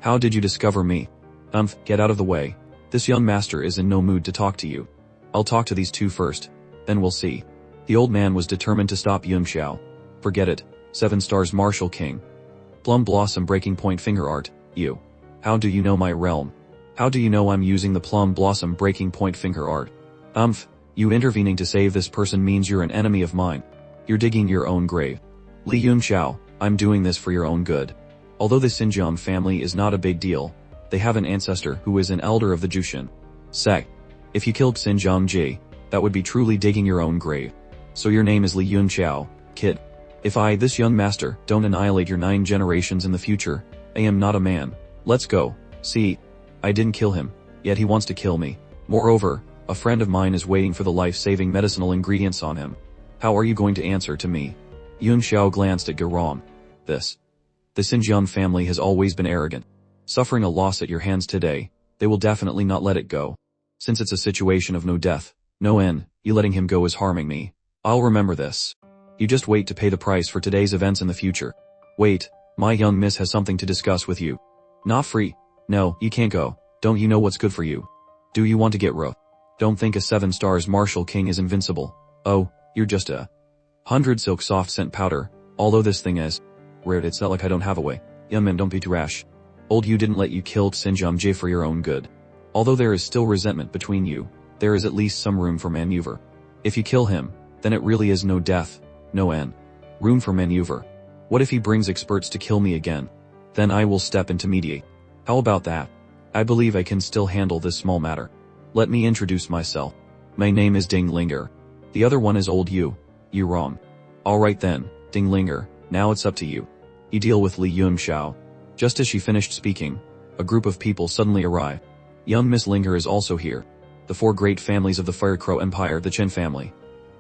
How did you discover me? Get out of the way. This young master is in no mood to talk to you. I'll talk to these two first, then we'll see. The old man was determined to stop Yunxiao. Forget it, 7 stars martial king. Plum blossom breaking point finger art, you. How do you know my realm? How do you know I'm using the plum blossom breaking point finger art? You intervening to save this person means you're an enemy of mine. You're digging your own grave. Li Yunxiao, I'm doing this for your own good. Although the Xinjiang family is not a big deal, they have an ancestor who is an elder of the Jushin sect. If you killed Xinjiangji, that would be truly digging your own grave. So your name is Li Yunxiao, kid. If I, this young master, don't annihilate your 9 generations in the future, I am not a man. Let's go. See, I didn't kill him, yet he wants to kill me. Moreover, a friend of mine is waiting for the life-saving medicinal ingredients on him. How are you going to answer to me? Yunxiao glanced at Garam. The Xinjiang family has always been arrogant. Suffering a loss at your hands today, they will definitely not let it go. Since it's a situation of no death, no end, you letting him go is harming me. I'll remember this. You just wait to pay the price for today's events in the future. Wait, my young miss has something to discuss with you. Not free. No, you can't go. Don't you know what's good for you? Do you want to get rough? Don't think a 7 stars martial king is invincible. Oh, you're just a 100 silk soft scent powder. Although this thing is rare, it's not like I don't have a way. Young man, don't be too rash. Old you didn't let you kill Xinjiangji for your own good. Although there is still resentment between you, there is at least some room for maneuver. If you kill him, then it really is no death, no end. Room for maneuver. What if he brings experts to kill me again? Then I will step in to mediate. How about that? I believe I can still handle this small matter. Let me introduce myself. My name is Ding Linger. The other one is old you. You wrong. Alright then, Ding Linger, now it's up to you. You deal with Li Yun Xiao. Just as she finished speaking, a group of people suddenly arrive. Young Miss Linger is also here. The 4 great families of the Fire Crow Empire, the Chen family.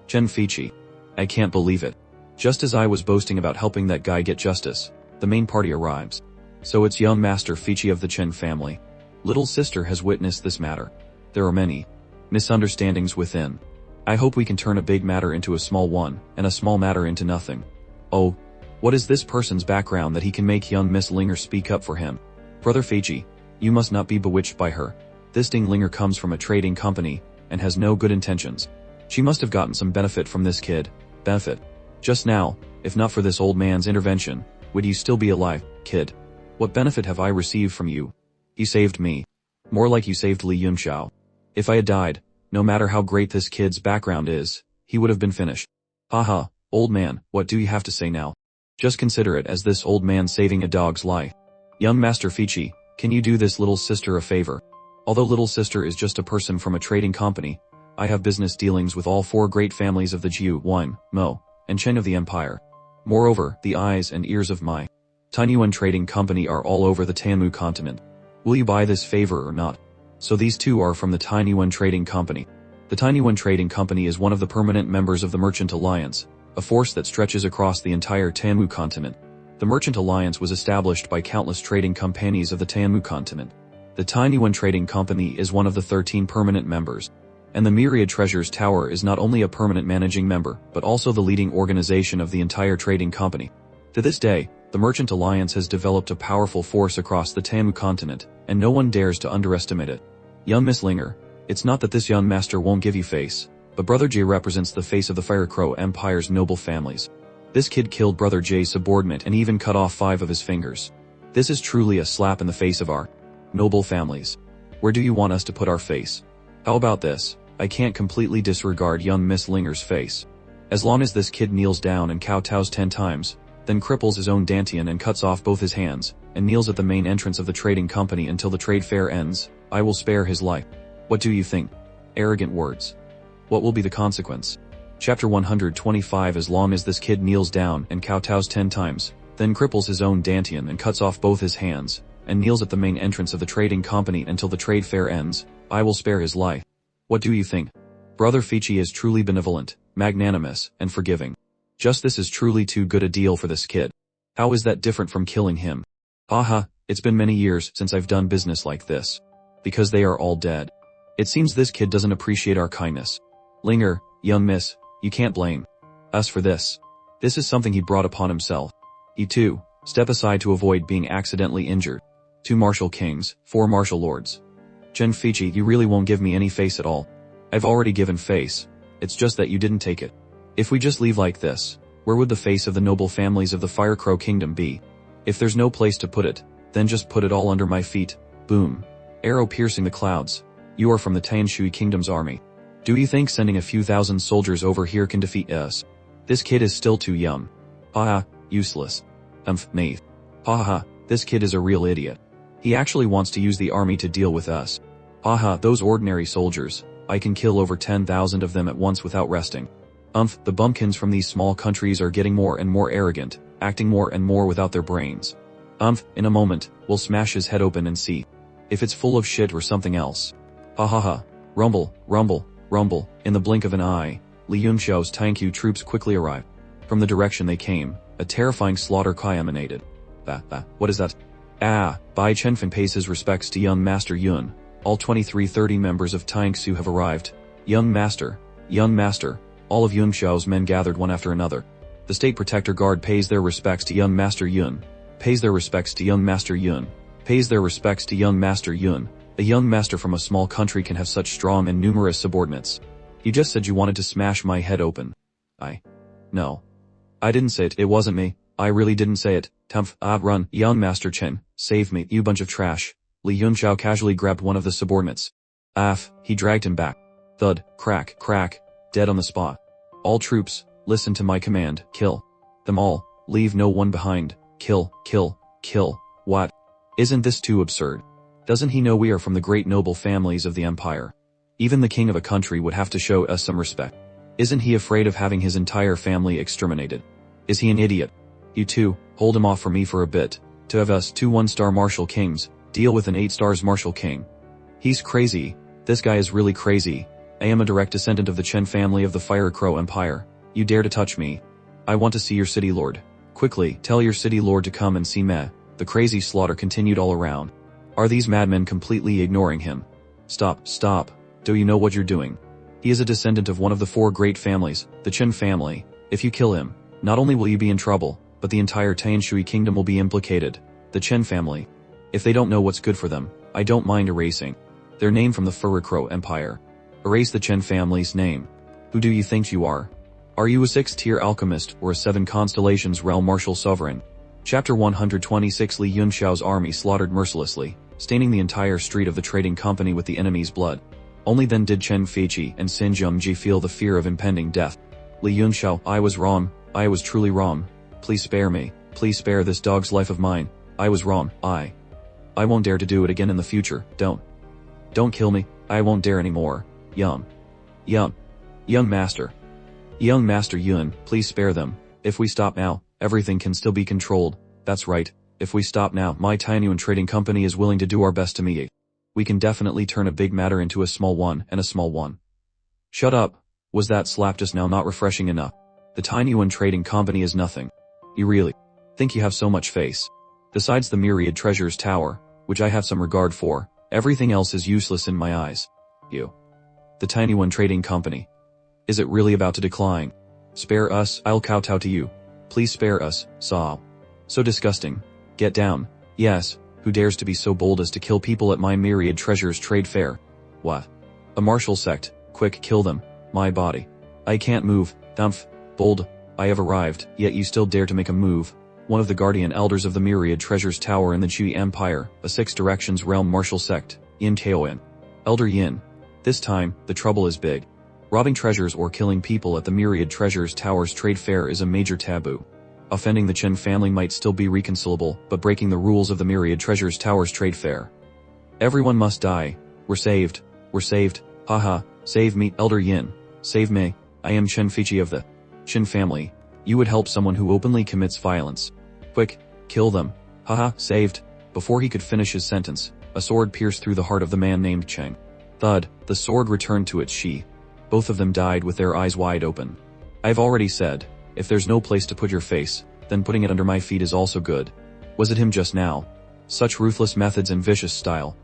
Chen Fichi. I can't believe it. Just as I was boasting about helping that guy get justice, the main party arrives. So it's young Master Fichi of the Chen family. Little sister has witnessed this matter. There are many misunderstandings within. I hope we can turn a big matter into a small one, and a small matter into nothing. Oh, what is this person's background that he can make young Miss Linger speak up for him? Brother Fichi, you must not be bewitched by her. This Ding Linger comes from a trading company, and has no good intentions. She must have gotten some benefit from this kid. Benefit. Just now, if not for this old man's intervention, would you still be alive, kid? What benefit have I received from you? You saved me. More like you saved Li Yun Xiao. If I had died, no matter how great this kid's background is, he would have been finished. Haha, old man, what do you have to say now? Just consider it as this old man saving a dog's life. Young Master Fichi, can you do this little sister a favor? Although little sister is just a person from a trading company, I have business dealings with all 4 great families of the Jiu, Wine, Mo, and Chen of the Empire. Moreover, the eyes and ears of my Tainyuan trading company are all over the Tanmu continent. Will you buy this favor or not? So these 2 are from the Tainyuan Trading Company. The Tainyuan Trading Company is one of the permanent members of the Merchant Alliance, a force that stretches across the entire Tanmu continent. The Merchant Alliance was established by countless trading companies of the Tanmu continent. The Tainyuan Trading Company is one of the 13 permanent members. And the Myriad Treasures Tower is not only a permanent managing member, but also the leading organization of the entire trading company. To this day, the Merchant Alliance has developed a powerful force across the Tanmu continent, and no one dares to underestimate it. Young Miss Linger, it's not that this young master won't give you face, but Brother J represents the face of the Fire Crow Empire's noble families. This kid killed Brother J's subordinate and even cut off 5 of his fingers. This is truly a slap in the face of our noble families. Where do you want us to put our face? How about this? I can't completely disregard young Miss Linger's face. As long as this kid kneels down and kowtows 10 times, then cripples his own Dantian and cuts off both his hands, and kneels at the main entrance of the trading company until the trade fair ends, I will spare his life. What do you think? Arrogant words. What will be the consequence? Chapter 125. As long as this kid kneels down and kowtows 10 times, then cripples his own Dantian and cuts off both his hands, and kneels at the main entrance of the trading company until the trade fair ends, I will spare his life. What do you think? Brother Fichi is truly benevolent, magnanimous, and forgiving. Just this is truly too good a deal for this kid. How is that different from killing him? Haha, it's been many years since I've done business like this. Because they are all dead. It seems this kid doesn't appreciate our kindness. Linger, young miss, you can't blame us for this. This is something he brought upon himself. He too, step aside to avoid being accidentally injured. 2 martial kings, 4 martial lords. Chen Fichi, you really won't give me any face at all. I've already given face. It's just that you didn't take it. If we just leave like this, where would the face of the noble families of the Fire Crow Kingdom be? If there's no place to put it, then just put it all under my feet. Boom. Arrow piercing the clouds. You are from the Tanshui Kingdom's army. Do you think sending a few thousand soldiers over here can defeat us? This kid is still too young. Haha, useless. Naif. Haha, this kid is a real idiot. He actually wants to use the army to deal with us. Haha, those ordinary soldiers, I can kill over 10,000 of them at once without resting. The bumpkins from these small countries are getting more and more arrogant, acting more and more without their brains. In a moment, we'll smash his head open and see if it's full of shit or something else. Ha ha ha. Rumble, rumble, rumble. In the blink of an eye, Li Yunxiao's Tainkyu troops quickly arrived. From the direction they came, a terrifying slaughter cry emanated. What is that? Bai Chenfeng pays his respects to young Master Yun. All 2330 members of Tainksu have arrived. Young Master, all of Yunxiao's men gathered one after another. The State Protector Guard pays their respects to young Master Yun. Pays their respects to young Master Yun. Pays their respects to young Master Yun. A young master from a small country can have such strong and numerous subordinates. You just said you wanted to smash my head open. No. I didn't say it, it wasn't me. I really didn't say it. Run, young Master Chen, save me, you bunch of trash. Li Yunxiao casually grabbed one of the subordinates. He dragged him back. Thud, crack, crack, dead on the spot. All troops, listen to my command, kill them all, leave no one behind, kill, kill, kill. What? Isn't this too absurd? Doesn't he know we are from the great noble families of the empire? Even the king of a country would have to show us some respect. Isn't he afraid of having his entire family exterminated? Is he an idiot? You two, hold him off for me for a bit. To have us 2 1-star martial kings, deal with an 8 stars martial king. He's crazy. This guy is really crazy. I am a direct descendant of the Chen family of the Fire Crow Empire. You dare to touch me? I want to see your city lord. Quickly, tell your city lord to come and see me. The crazy slaughter continued all around. Are these madmen completely ignoring him? Stop, stop. Do you know what you're doing? He is a descendant of one of the 4 great families, the Chen family. If you kill him, not only will you be in trouble, but the entire Tianshui kingdom will be implicated. The Chen family. If they don't know what's good for them, I don't mind erasing their name from the Fire Crow Empire. Erase the Chen family's name. Who do you think you are? Are you a 6-tier alchemist or a 7 constellations realm martial sovereign? Chapter 126. Li Yunxiao's army slaughtered mercilessly, staining the entire street of the trading company with the enemy's blood. Only then did Chen Feiqi and Xin Zhengji feel the fear of impending death. Li Yunxiao, I was wrong. I was truly wrong. Please spare me. Please spare this dog's life of mine. I was wrong. I won't dare to do it again in the future. Don't kill me. I won't dare anymore. Young master. Young Master Yun, please spare them. If we stop now, everything can still be controlled. That's right. If we stop now, my Tianyuan trading company is willing to do our best to mediate. We can definitely turn a big matter into a small one and a small one. Shut up. Was that slap just now not refreshing enough? The Tianyuan trading company is nothing. You really think you have so much face? Besides the myriad treasures tower, which I have some regard for, everything else is useless in my eyes. You. The Tianyuan trading company. Is it really about to decline? Spare us, I'll kowtow to you. Please spare us, Saw. So disgusting. Get down. Yes, who dares to be so bold as to kill people at my myriad treasures trade fair? What? A martial sect, quick kill them. My body. I can't move, Dumph. Bold. I have arrived, yet you still dare to make a move. One of the guardian elders of the myriad treasures tower in the Qi Empire, a 6 directions realm martial sect, Yin Kaoyan. Elder Yin. This time, the trouble is big. Robbing treasures or killing people at the myriad treasures tower's trade fair is a major taboo. Offending the Chen family might still be reconcilable, but breaking the rules of the myriad treasures tower's trade fair. Everyone must die. We're saved. We're saved. Haha, save me, Elder Yin. Save me. I am Chen Feiqi of the Chen family. You would help someone who openly commits violence. Quick, kill them. Haha, saved. Before he could finish his sentence, a sword pierced through the heart of the man named Cheng. Thud, the sword returned to its sheath. Both of them died with their eyes wide open. I've already said, if there's no place to put your face, then putting it under my feet is also good. Was it him just now? Such ruthless methods and vicious style.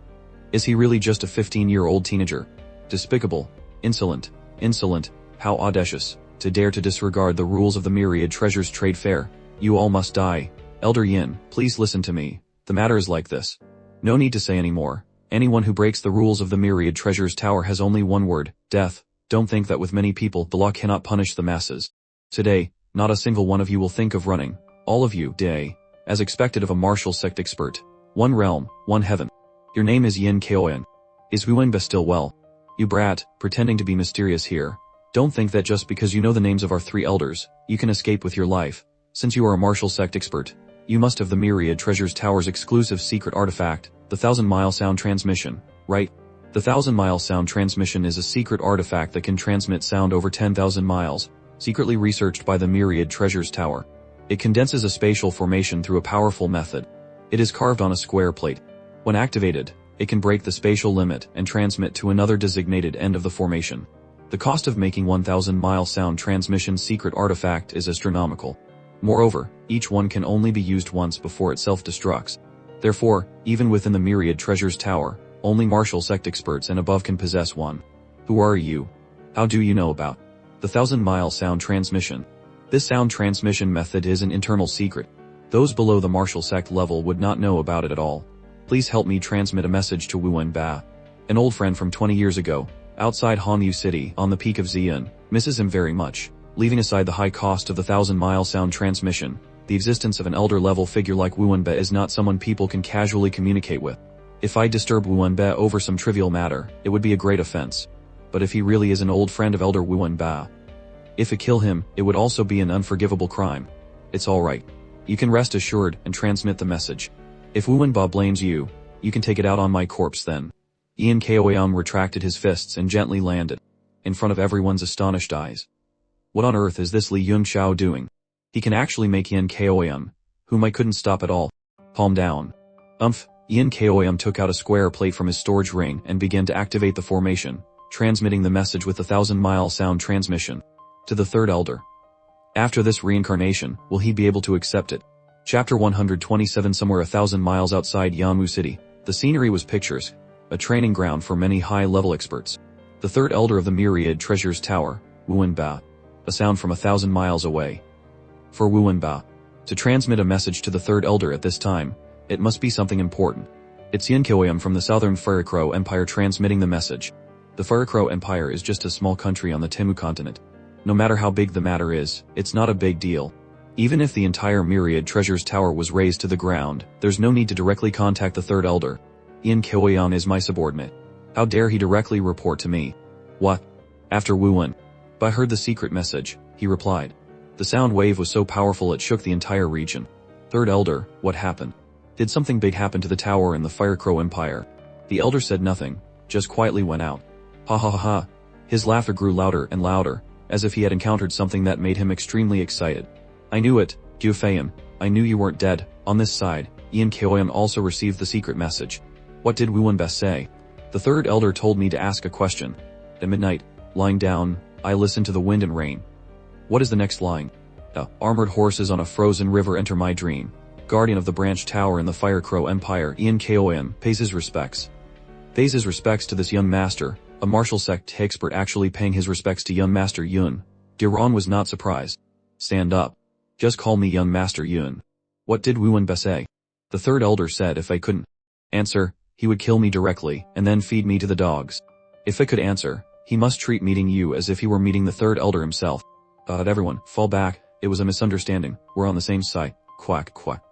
Is he really just a 15-year-old teenager? Despicable. Insolent. Insolent. How audacious. To dare to disregard the rules of the myriad treasures trade fair. You all must die. Elder Yin, please listen to me. The matter is like this. No need to say any more. Anyone who breaks the rules of the myriad treasures tower has only one word, death. Don't think that with many people the law cannot punish the masses. Today, not a single one of you will think of running. All of you, day. As expected of a martial sect expert. One realm, one heaven. Your name is Yin Kaoyan. Is Wuenba still well? You brat, pretending to be mysterious here. Don't think that just because you know the names of our 3 elders, you can escape with your life. Since you are a martial sect expert, you must have the myriad treasures tower's exclusive secret artifact, the 1,000-mile sound transmission, right? The 1,000-mile sound transmission is a secret artifact that can transmit sound over 10,000 miles, secretly researched by the myriad treasures tower. It condenses a spatial formation through a powerful method. It is carved on a square plate. When activated, it can break the spatial limit and transmit to another designated end of the formation. The cost of making 1,000-mile sound transmission secret artifact is astronomical. Moreover, each one can only be used once before it self-destructs. Therefore, even within the myriad treasures tower, only martial sect experts and above can possess one. Who are you? How do you know about the 1,000-mile sound transmission? This sound transmission method is an internal secret. Those below the martial sect level would not know about it at all. Please help me transmit a message to Wu Wenba. An old friend from 20 years ago, outside Hongyu City on the peak of Xi'an, misses him very much. Leaving aside the high cost of the 1,000-mile sound transmission, the existence of an elder-level figure like Wu Wenba is not someone people can casually communicate with. If I disturb Wu Wenba over some trivial matter, it would be a great offense. But if he really is an old friend of Elder Wu Ba, if I kill him, it would also be an unforgivable crime. It's alright. You can rest assured and transmit the message. If Wu Ba blames you, you can take it out on my corpse then. Ian Koyam retracted his fists and gently landed in front of everyone's astonished eyes. What on earth is this Li Yunxiao doing? He can actually make Ian Koyam, whom I couldn't stop at all. Palm down. Ian Koyam took out a square plate from his storage ring and began to activate the formation, transmitting the message with the 1,000-mile sound transmission to the third elder. After this reincarnation, will he be able to accept it? Chapter 127. Somewhere 1,000 miles outside Yanwu City, the scenery was pictures, a training ground for many high-level experts. The third elder of the Myriad Treasures Tower, Wu Ba. A sound from 1,000 miles away. For Wu Ba to transmit a message to the third elder at this time, it must be something important. It's Yin Koyam from the southern Firecrow Empire transmitting the message. The Firecrow Empire is just a small country on the Temu continent. No matter how big the matter is, it's not a big deal. Even if the entire Myriad Treasures Tower was razed to the ground, there's no need to directly contact the third elder. Yin Koyam is my subordinate. How dare he directly report to me? What? After Wu Ba heard the secret message, he replied. The sound wave was so powerful it shook the entire region. Third elder, what happened? Did something big happen to the tower in the Firecrow Empire? The elder said nothing, just quietly went out. Ha ha ha ha. His laughter grew louder and louder, as if he had encountered something that made him extremely excited. I knew it, Gufayam. I knew you weren't dead. On this side, Ian Koyam also received the secret message. What did Wu Ba say? The third elder told me to ask a question. At midnight, lying down, I listened to the wind and rain. What is the next line? Armored horses on a frozen river enter my dream. Guardian of the branch tower in the Firecrow Empire, Ian Koyam pays his respects. Pays his respects to this young master, a martial sect expert actually paying his respects to young master Yun. Diran was not surprised. Stand up. Just call me young master Yun. What did Wu Ba say? The third elder said if I couldn't answer, he would kill me directly and then feed me to the dogs. If I could answer, he must treat meeting you as if he were meeting the third elder himself. Everyone, fall back. It was a misunderstanding. We're on the same side. Quack, quack.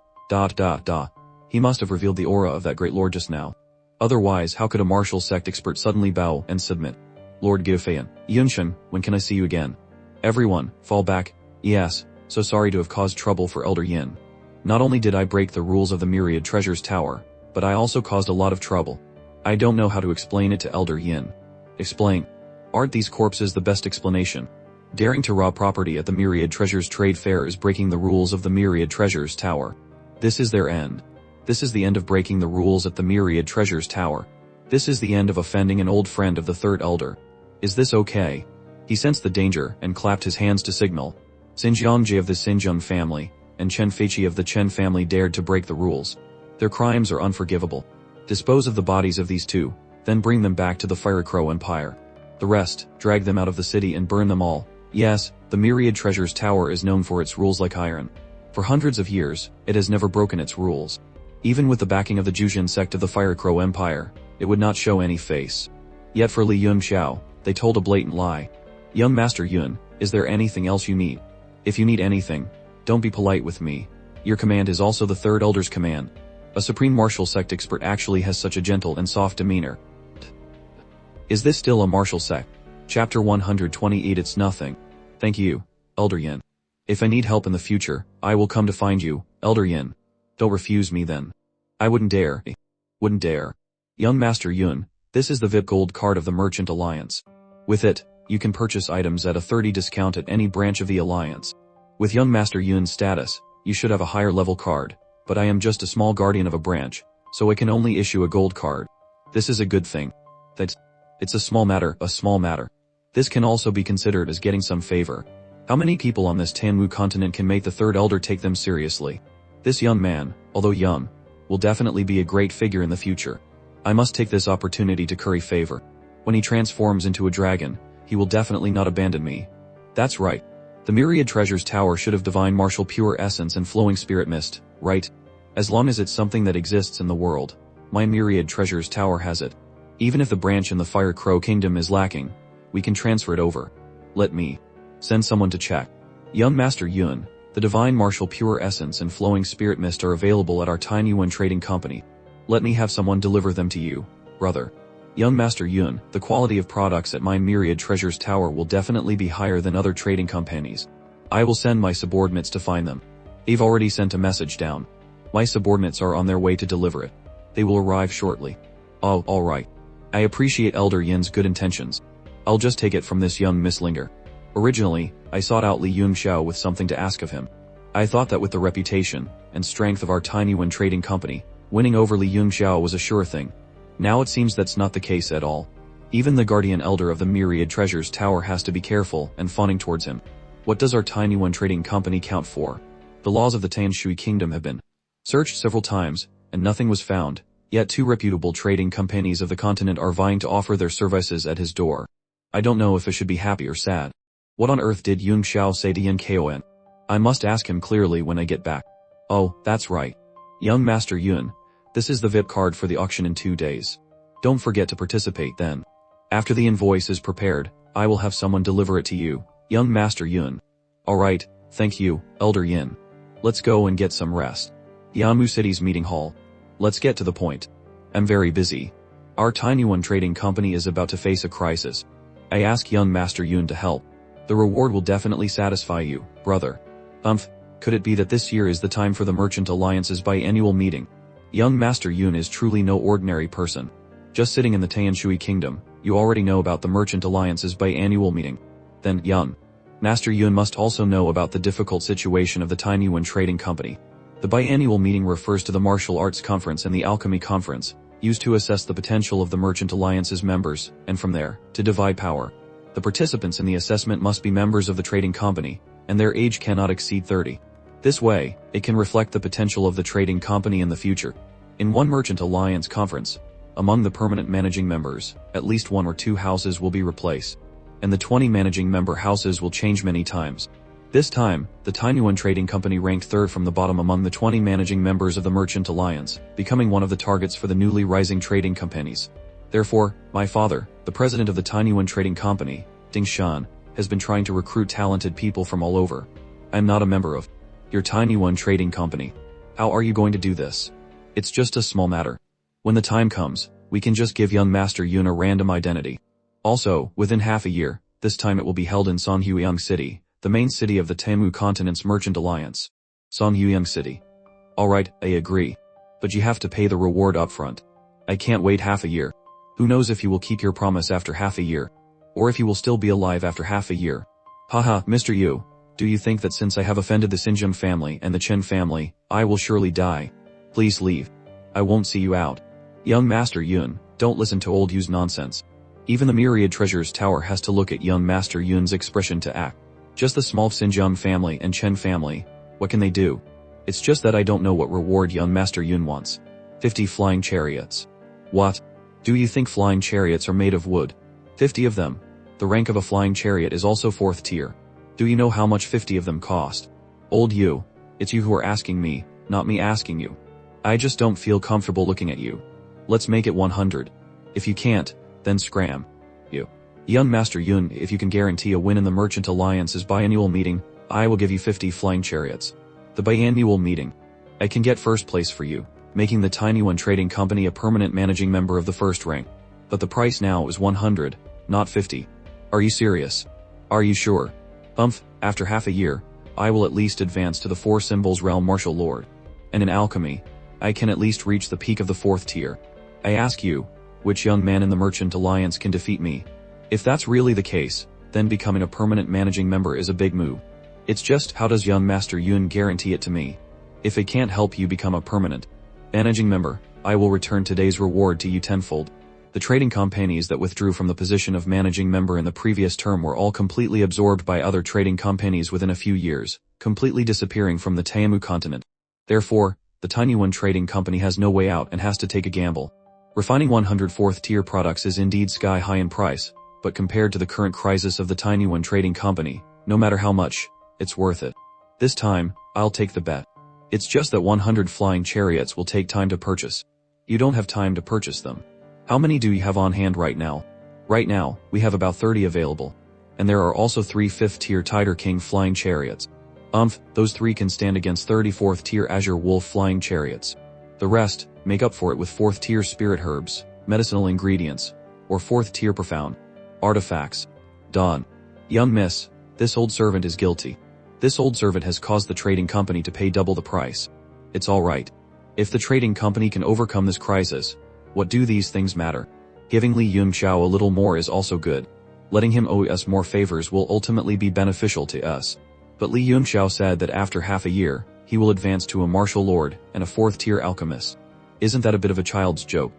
He must have revealed the aura of that great lord just now. Otherwise, how could a martial sect expert suddenly bow and submit? Lord Gufeyan, Yunshin, when can I see you again? Everyone, fall back. Yes, so sorry to have caused trouble for Elder Yin. Not only did I break the rules of the Myriad Treasures Tower, but I also caused a lot of trouble. I don't know how to explain it to Elder Yin. Explain. Aren't these corpses the best explanation? Daring to rob property at the Myriad Treasures Trade Fair is breaking the rules of the Myriad Treasures Tower. This is their end. This is the end of breaking the rules at the Myriad Treasures Tower. This is the end of offending an old friend of the third elder. Is this okay? He sensed the danger and clapped his hands to signal. Xinjiang of the Xinjiang family and Chen Feiqi of the Chen family dared to break the rules. Their crimes are unforgivable. Dispose of the bodies of these two, then bring them back to the Firecrow Empire. The rest, drag them out of the city and burn them all. Yes, the Myriad Treasures Tower is known for its rules like iron. For hundreds of years, it has never broken its rules. Even with the backing of the Jujin sect of the Firecrow Empire, it would not show any face. Yet for Li Yunxiao, they told a blatant lie. Young Master Yun, is there anything else you need? If you need anything, don't be polite with me. Your command is also the third elder's command. A supreme martial sect expert actually has such a gentle and soft demeanor. Is this still a martial sect? Chapter 128. It's nothing. Thank you, Elder Yin. If I need help in the future, I will come to find you, Elder Yin. Don't refuse me then. I wouldn't dare. Wouldn't dare. Young Master Yun, this is the VIP Gold card of the Merchant Alliance. With it, you can purchase items at a 30% discount at any branch of the Alliance. With Young Master Yun's status, you should have a higher level card, but I am just a small guardian of a branch, so I can only issue a gold card. This is a good thing. It's a small matter, This can also be considered as getting some favor. How many people on this Tanwu continent can make the third elder take them seriously? This young man, although young, will definitely be a great figure in the future. I must take this opportunity to curry favor. When he transforms into a dragon, he will definitely not abandon me. That's right. The Myriad Treasures Tower should have divine martial pure essence and flowing spirit mist, right? As long as it's something that exists in the world, my Myriad Treasures Tower has it. Even if the branch in the Fire Crow Kingdom is lacking, we can transfer it over. Let me send someone to check. Young Master Yun, the divine martial pure essence and flowing spirit mist are available at our Tiny Yuan trading company. Let me have someone deliver them to you, brother. Young Master Yun, the quality of products at my Myriad Treasures Tower will definitely be higher than other trading companies. I will send my subordinates to find them. They've already sent a message down. My subordinates are on their way to deliver it. They will arrive shortly. Oh, alright. I appreciate Elder Yin's good intentions. I'll just take it from this young Miss Linger. Originally, I sought out Li Yunxiao with something to ask of him. I thought that with the reputation and strength of our tiny Wen trading company, winning over Li Yunxiao was a sure thing. Now it seems that's not the case at all. Even the guardian elder of the Myriad Treasures Tower has to be careful and fawning towards him. What does our tiny Wen trading company count for? The laws of the Tanshui kingdom have been searched several times, and nothing was found, yet two reputable trading companies of the continent are vying to offer their services at his door. I don't know if I should be happy or sad. What on earth did Yung Xiao say to Yin Kon? I must ask him clearly when I get back. Oh, that's right. Young Master Yun, this is the VIP card for the auction in 2 days. Don't forget to participate then. After the invoice is prepared, I will have someone deliver it to you, Young Master Yun. Alright, thank you, Elder Yin. Let's go and get some rest. Yamu City's meeting hall. Let's get to the point. I'm very busy. Our tiny Wen trading company is about to face a crisis. I ask Young Master Yun to help. The reward will definitely satisfy you, brother. Could it be that this year is the time for the Merchant Alliance's biannual meeting? Young Master Yun is truly no ordinary person. Just sitting in the Tanshui Kingdom, you already know about the Merchant Alliance's biannual meeting. Then, Young Master Yun must also know about the difficult situation of the Tiny Wen Trading Company. The biannual meeting refers to the Martial Arts Conference and the Alchemy Conference, used to assess the potential of the Merchant Alliance's members, and from there, to divide power. The participants in the assessment must be members of the trading company, and their age cannot exceed 30. This way, it can reflect the potential of the trading company in the future. In one Merchant Alliance conference, among the permanent managing members, at least 1 or 2 houses will be replaced, and the 20 managing member houses will change many times. This time, the Tiny Wen Trading Company ranked 3rd from the bottom among the 20 managing members of the Merchant Alliance, becoming one of the targets for the newly rising trading companies. Therefore, my father, the president of the Tiny Wen Trading Company, Ding Shan, has been trying to recruit talented people from all over. I am not a member of your Tiny Wen Trading Company. How are you going to do this? It's just a small matter. When the time comes, we can just give young Master Yun a random identity. Also, within half a year, this time it will be held in Sonhuiyang City, the main city of the Temu Continent's Merchant Alliance. Sonhuiyang City. Alright, I agree. But you have to pay the reward upfront. I can't wait half a year. Who knows if you will keep your promise after half a year? Or if you will still be alive after half a year? Haha, Mr. Yu. Do you think that since I have offended the Xinjiang family and the Chen family, I will surely die? Please leave. I won't see you out. Young Master Yun, don't listen to old Yu's nonsense. Even the Myriad Treasures Tower has to look at young Master Yun's expression to act. Just the small Xinjiang family and Chen family, what can they do? It's just that I don't know what reward young Master Yun wants. 50 flying chariots. What? Do you think flying chariots are made of wood? 50 of them. The rank of a flying chariot is also 4th tier. Do you know how much 50 of them cost? Old Yu, it's you who are asking me, not me asking you. I just don't feel comfortable looking at you. Let's make it 100. If you can't, then scram. You. Young Master Yun, if you can guarantee a win in the Merchant Alliance's biannual meeting, I will give you 50 flying chariots. The biannual meeting. I can get first place for you, making the Tiny Wen Trading Company a permanent managing member of the first rank. But the price now is 100, not 50. Are you serious? Are you sure? After half a year, I will at least advance to the 4 Symbols Realm Martial Lord. And in alchemy, I can at least reach the peak of the 4th tier. I ask you, which young man in the Merchant Alliance can defeat me? If that's really the case, then becoming a permanent managing member is a big move. It's just how does young Master Yun guarantee it to me? If it can't help you become a permanent managing member, I will return today's reward to you tenfold. The trading companies that withdrew from the position of managing member in the previous term were all completely absorbed by other trading companies within a few years, completely disappearing from the Temu continent. Therefore, the Tiny Wen Trading Company has no way out and has to take a gamble. Refining 104th tier products is indeed sky high in price, but compared to the current crisis of the Tiny Wen Trading Company, no matter how much, it's worth it. This time, I'll take the bet. It's just that 100 flying chariots will take time to purchase. You don't have time to purchase them. How many do you have on hand right now? Right now, we have about 30 available. And there are also 3 5th tier Tiger King flying chariots. Those 3 can stand against 34th tier Azure Wolf flying chariots. The rest, make up for it with 4th tier spirit herbs, medicinal ingredients, or 4th tier profound. Artifacts. Dawn. Young miss, this old servant is guilty. This old servant has caused the trading company to pay double the price. It's alright. If the trading company can overcome this crisis, what do these things matter? Giving Li Yunxiao a little more is also good. Letting him owe us more favors will ultimately be beneficial to us. But Li Yunxiao said that after half a year, he will advance to a martial lord and a 4th tier alchemist. Isn't that a bit of a child's joke?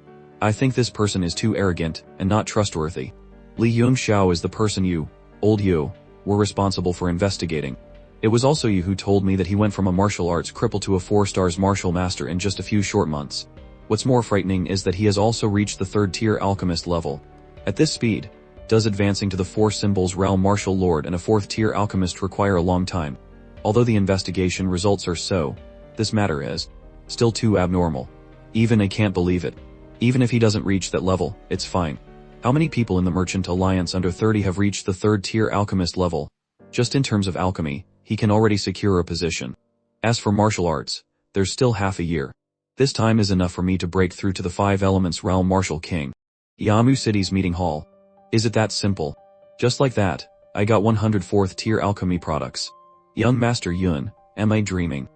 I think this person is too arrogant and not trustworthy. Li Yunxiao is the person you, old you, were responsible for investigating. It was also you who told me that he went from a martial arts cripple to a 4-star martial master in just a few short months. What's more frightening is that he has also reached the 3rd tier alchemist level. At this speed, does advancing to the 4 symbols realm martial lord and a 4th tier alchemist require a long time? Although the investigation results are so, this matter is still too abnormal. Even I can't believe it. Even if he doesn't reach that level, it's fine. How many people in the Merchant Alliance under 30 have reached the 3rd tier alchemist level? Just in terms of alchemy, he can already secure a position. As for martial arts, there's still half a year. This time is enough for me to break through to the 5 elements realm martial king. Yamu City's meeting hall. Is it that simple? Just like that, I got 104th tier alchemy products. Young Master Yun, am I dreaming?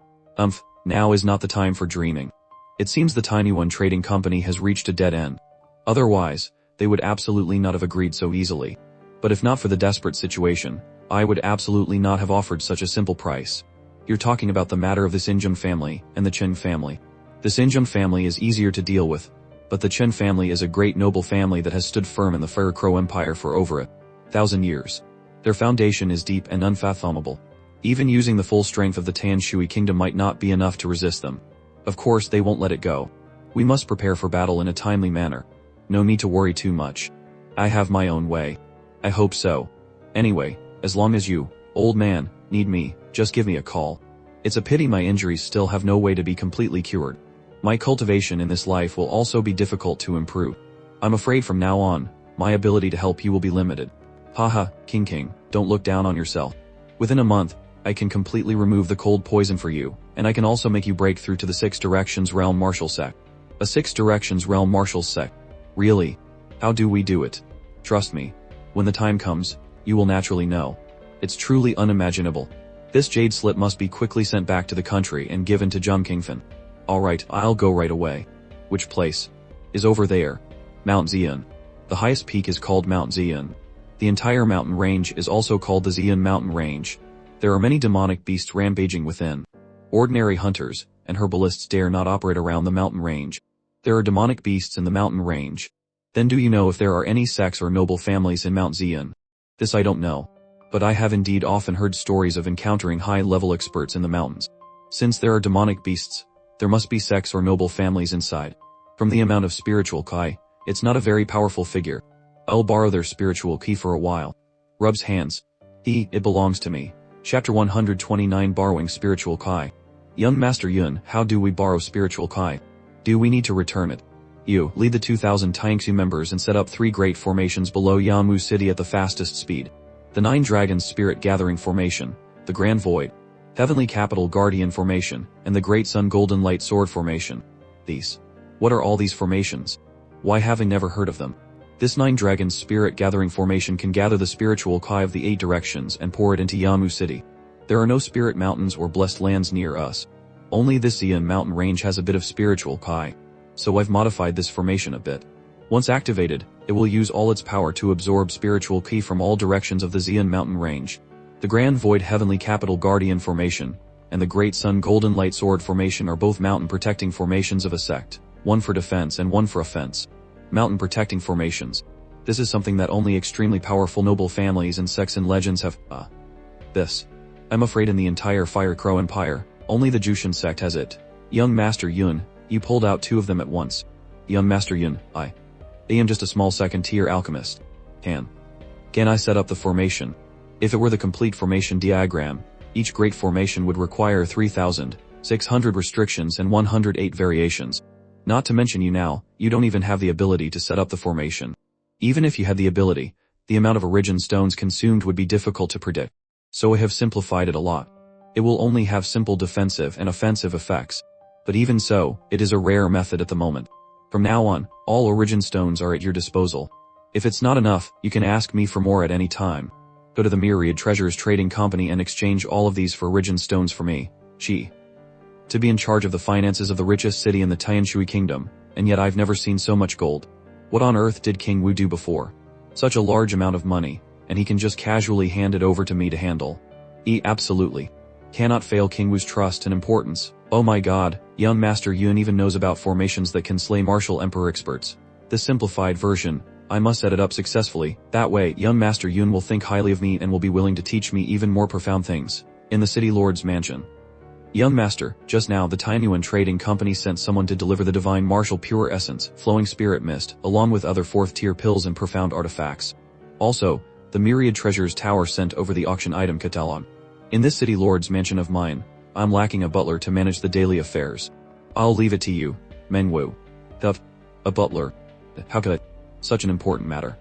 Now is not the time for dreaming. It seems the Tiny One trading company has reached a dead end. Otherwise, they would absolutely not have agreed so easily. But if not for the desperate situation, I would absolutely not have offered such a simple price. You're talking about the matter of the Xinjiang family and the Chen family. The Xinjiang family is easier to deal with, but the Chen family is a great noble family that has stood firm in the Fire Crow Empire for over 1,000 years. Their foundation is deep and unfathomable. Even using the full strength of the Tan Shui kingdom might not be enough to resist them. Of course they won't let it go. We must prepare for battle in a timely manner. No need to worry too much. I have my own way. I hope so. Anyway, as long as you, old man, need me, just give me a call. It's a pity my injuries still have no way to be completely cured. My cultivation in this life will also be difficult to improve. I'm afraid from now on, my ability to help you will be limited. Haha, King, don't look down on yourself. Within a month, I can completely remove the cold poison for you, and I can also make you break through to the 6 Directions Realm Martial Sect. A 6 Directions Realm Martial Sect. Really? How do we do it? Trust me. When the time comes, you will naturally know. It's truly unimaginable. This jade slip must be quickly sent back to the country and given to Jung Kingfin. Alright, I'll go right away. Which place? Is over there. Mount Xian. The highest peak is called Mount Xian. The entire mountain range is also called the Xian Mountain Range. There are many demonic beasts rampaging within. Ordinary hunters and herbalists dare not operate around the mountain range. There are demonic beasts in the mountain range. Then do you know if there are any sects or noble families in Mount Xian? This I don't know. But I have indeed often heard stories of encountering high-level experts in the mountains. Since there are demonic beasts, there must be sects or noble families inside. From the amount of spiritual ki, it's not a very powerful figure. I'll borrow their spiritual ki for a while. Rubs hands. It belongs to me. Chapter 129 Borrowing Spiritual Ki. Young Master Yun, how do we borrow spiritual ki? Do we need to return it? You, lead the 2,000 Taingxu members and set up 3 great formations below Yamu City at the fastest speed. The 9 Dragons Spirit Gathering Formation, the Grand Void, Heavenly Capital Guardian Formation, and the Great Sun Golden Light Sword Formation. These. What are all these formations? Why have I never heard of them? This 9 Dragons Spirit Gathering Formation can gather the spiritual ki of the 8 directions and pour it into Yamu City. There are no spirit mountains or blessed lands near us. Only this Xian mountain range has a bit of spiritual ki. So I've modified this formation a bit. Once activated, it will use all its power to absorb spiritual ki from all directions of the Xian mountain range. The Grand Void Heavenly Capital Guardian Formation and the Great Sun Golden Light Sword Formation are both mountain protecting formations of a sect, one for defense and one for offense. Mountain protecting formations. This is something that only extremely powerful noble families and sects and legends have. This. I'm afraid in the entire Fire Crow Empire, only the Jushin sect has it. Young Master Yun, you pulled out 2 of them at once. Young Master Yun, I am just a small 2nd tier alchemist. Can I set up the formation? If it were the complete formation diagram, each great formation would require 3,600 restrictions and 108 variations. Not to mention you don't even have the ability to set up the formation. Even if you had the ability, the amount of origin stones consumed would be difficult to predict. So I have simplified it a lot. It will only have simple defensive and offensive effects. But even so, it is a rare method at the moment. From now on, all origin stones are at your disposal. If it's not enough, you can ask me for more at any time. Go to the Myriad Treasures Trading Company and exchange all of these for Rigen stones for me. To be in charge of the finances of the richest city in the Tianshui Kingdom, and yet I've never seen so much gold. What on earth did King Wu do before? Such a large amount of money, and he can just casually hand it over to me to handle. Absolutely. Cannot fail King Wu's trust and importance. Oh my god, young Master Yun even knows about formations that can slay martial emperor experts. This simplified version, I must set it up successfully, that way young Master Yun will think highly of me and will be willing to teach me even more profound things. In the City Lord's mansion. Young Master, just now the Tainyuan Trading Company sent someone to deliver the Divine Martial Pure Essence, Flowing Spirit Mist, along with other 4th-tier pills and profound artifacts. Also, the Myriad Treasures Tower sent over the auction item catalog. In this City Lord's mansion of mine, I'm lacking a butler to manage the daily affairs. I'll leave it to you, Mengwu. A butler. How could I? Such an important matter.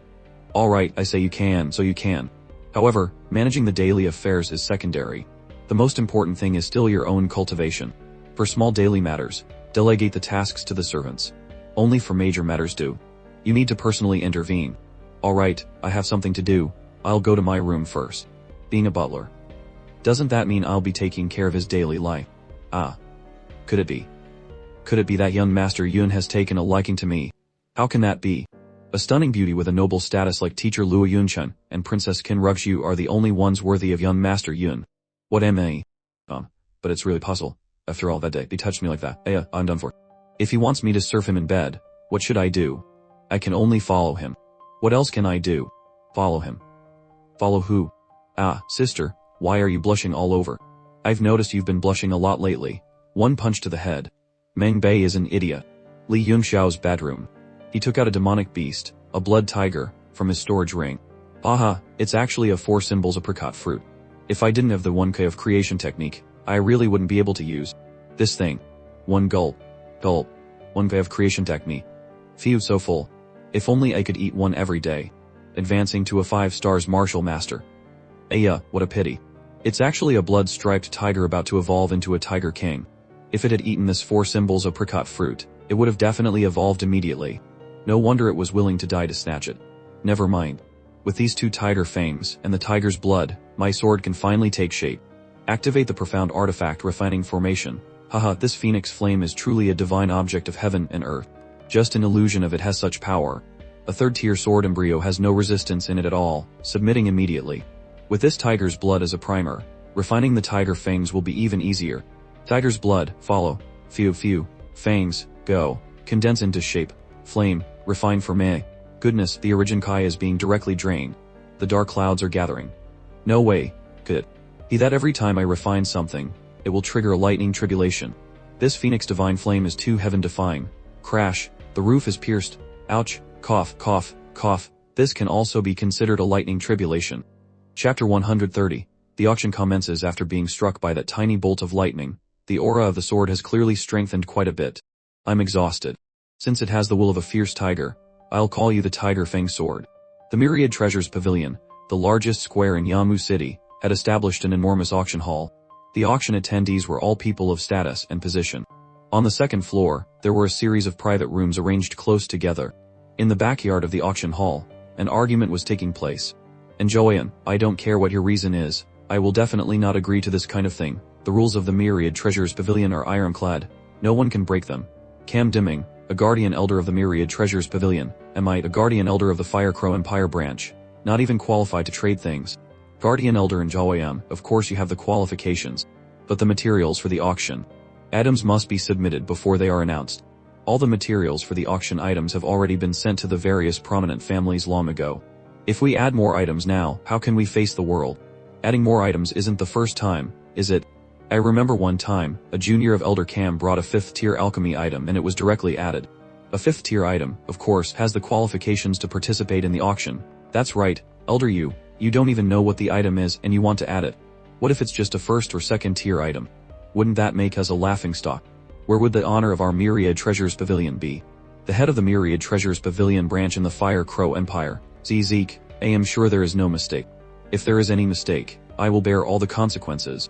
Alright, I say you can, so you can. However, managing the daily affairs is secondary. The most important thing is still your own cultivation. For small daily matters, delegate the tasks to the servants. Only for major matters do. You need to personally intervene. Alright, I have something to do, I'll go to my room first. Being a butler. Doesn't that mean I'll be taking care of his daily life? Could it be? Could it be that young Master Yun has taken a liking to me? How can that be? A stunning beauty with a noble status like teacher Luo Yunchen and Princess Qin Ruxu are the only ones worthy of young Master Yun. What am I? But it's really puzzle. After all that day, he touched me like that. I'm done for. If he wants me to serve him in bed, what should I do? I can only follow him. What else can I do? Follow him. Follow who? Sister, why are you blushing all over? I've noticed you've been blushing a lot lately. One punch to the head. Meng Bei is an idiot. Li Yunxiao's bedroom. He took out a demonic beast, a blood tiger, from his storage ring. It's actually a 4 symbols apricot fruit. If I didn't have the 1K of creation technique, I really wouldn't be able to use this thing. 1 gulp. 1K of creation technique. Phew, so full. If only I could eat one every day. Advancing to a 5 stars martial master. What a pity. It's actually a blood-striped tiger about to evolve into a tiger king. If it had eaten this 4 symbols apricot fruit, it would have definitely evolved immediately. No wonder it was willing to die to snatch it. Never mind. With these 2 tiger fangs and the tiger's blood, my sword can finally take shape. Activate the profound artifact refining formation. This phoenix flame is truly a divine object of heaven and earth. Just an illusion of it has such power. A 3rd-tier sword embryo has no resistance in it at all, submitting immediately. With this tiger's blood as a primer, refining the tiger fangs will be even easier. Tiger's blood, follow. Few. Fangs, go. Condense into shape. Flame, refine for me. Goodness, the origin Kai is being directly drained. The dark clouds are gathering. No way, could it be that every time I refine something, it will trigger a lightning tribulation. This phoenix divine flame is too heaven-defying. Crash, the roof is pierced. Ouch, cough. This can also be considered a lightning tribulation. Chapter 130. The auction commences after being struck by that tiny bolt of lightning. The aura of the sword has clearly strengthened quite a bit. I'm exhausted. Since it has the will of a fierce tiger, I'll call you the Tiger Fang Sword. The Myriad Treasures Pavilion, the largest square in Yamu City, had established an enormous auction hall. The auction attendees were all people of status and position. On the 2nd floor, there were a series of private rooms arranged close together. In the backyard of the auction hall, an argument was taking place. Enjoyan, I don't care what your reason is, I will definitely not agree to this kind of thing. The rules of the Myriad Treasures Pavilion are ironclad. No one can break them. Cam Dimming, a guardian elder of the Myriad Treasures Pavilion, am I, a guardian elder of the Fire Crow Empire branch, not even qualified to trade things. Guardian elder and Jaoyam, of course you have the qualifications. But the materials for the auction items must be submitted before they are announced. All the materials for the auction items have already been sent to the various prominent families long ago. If we add more items now, how can we face the world? Adding more items isn't the first time, is it? I remember one time, a junior of Elder Cam brought a 5th-tier alchemy item and it was directly added. A 5th-tier item, of course, has the qualifications to participate in the auction. That's right, Elder you don't even know what the item is and you want to add it. What if it's just a 1st or 2nd-tier item? Wouldn't that make us a laughingstock? Where would the honor of our Myriad Treasures Pavilion be? The head of the Myriad Treasures Pavilion branch in the Fire Crow Empire, Zeke, I am sure there is no mistake. If there is any mistake, I will bear all the consequences.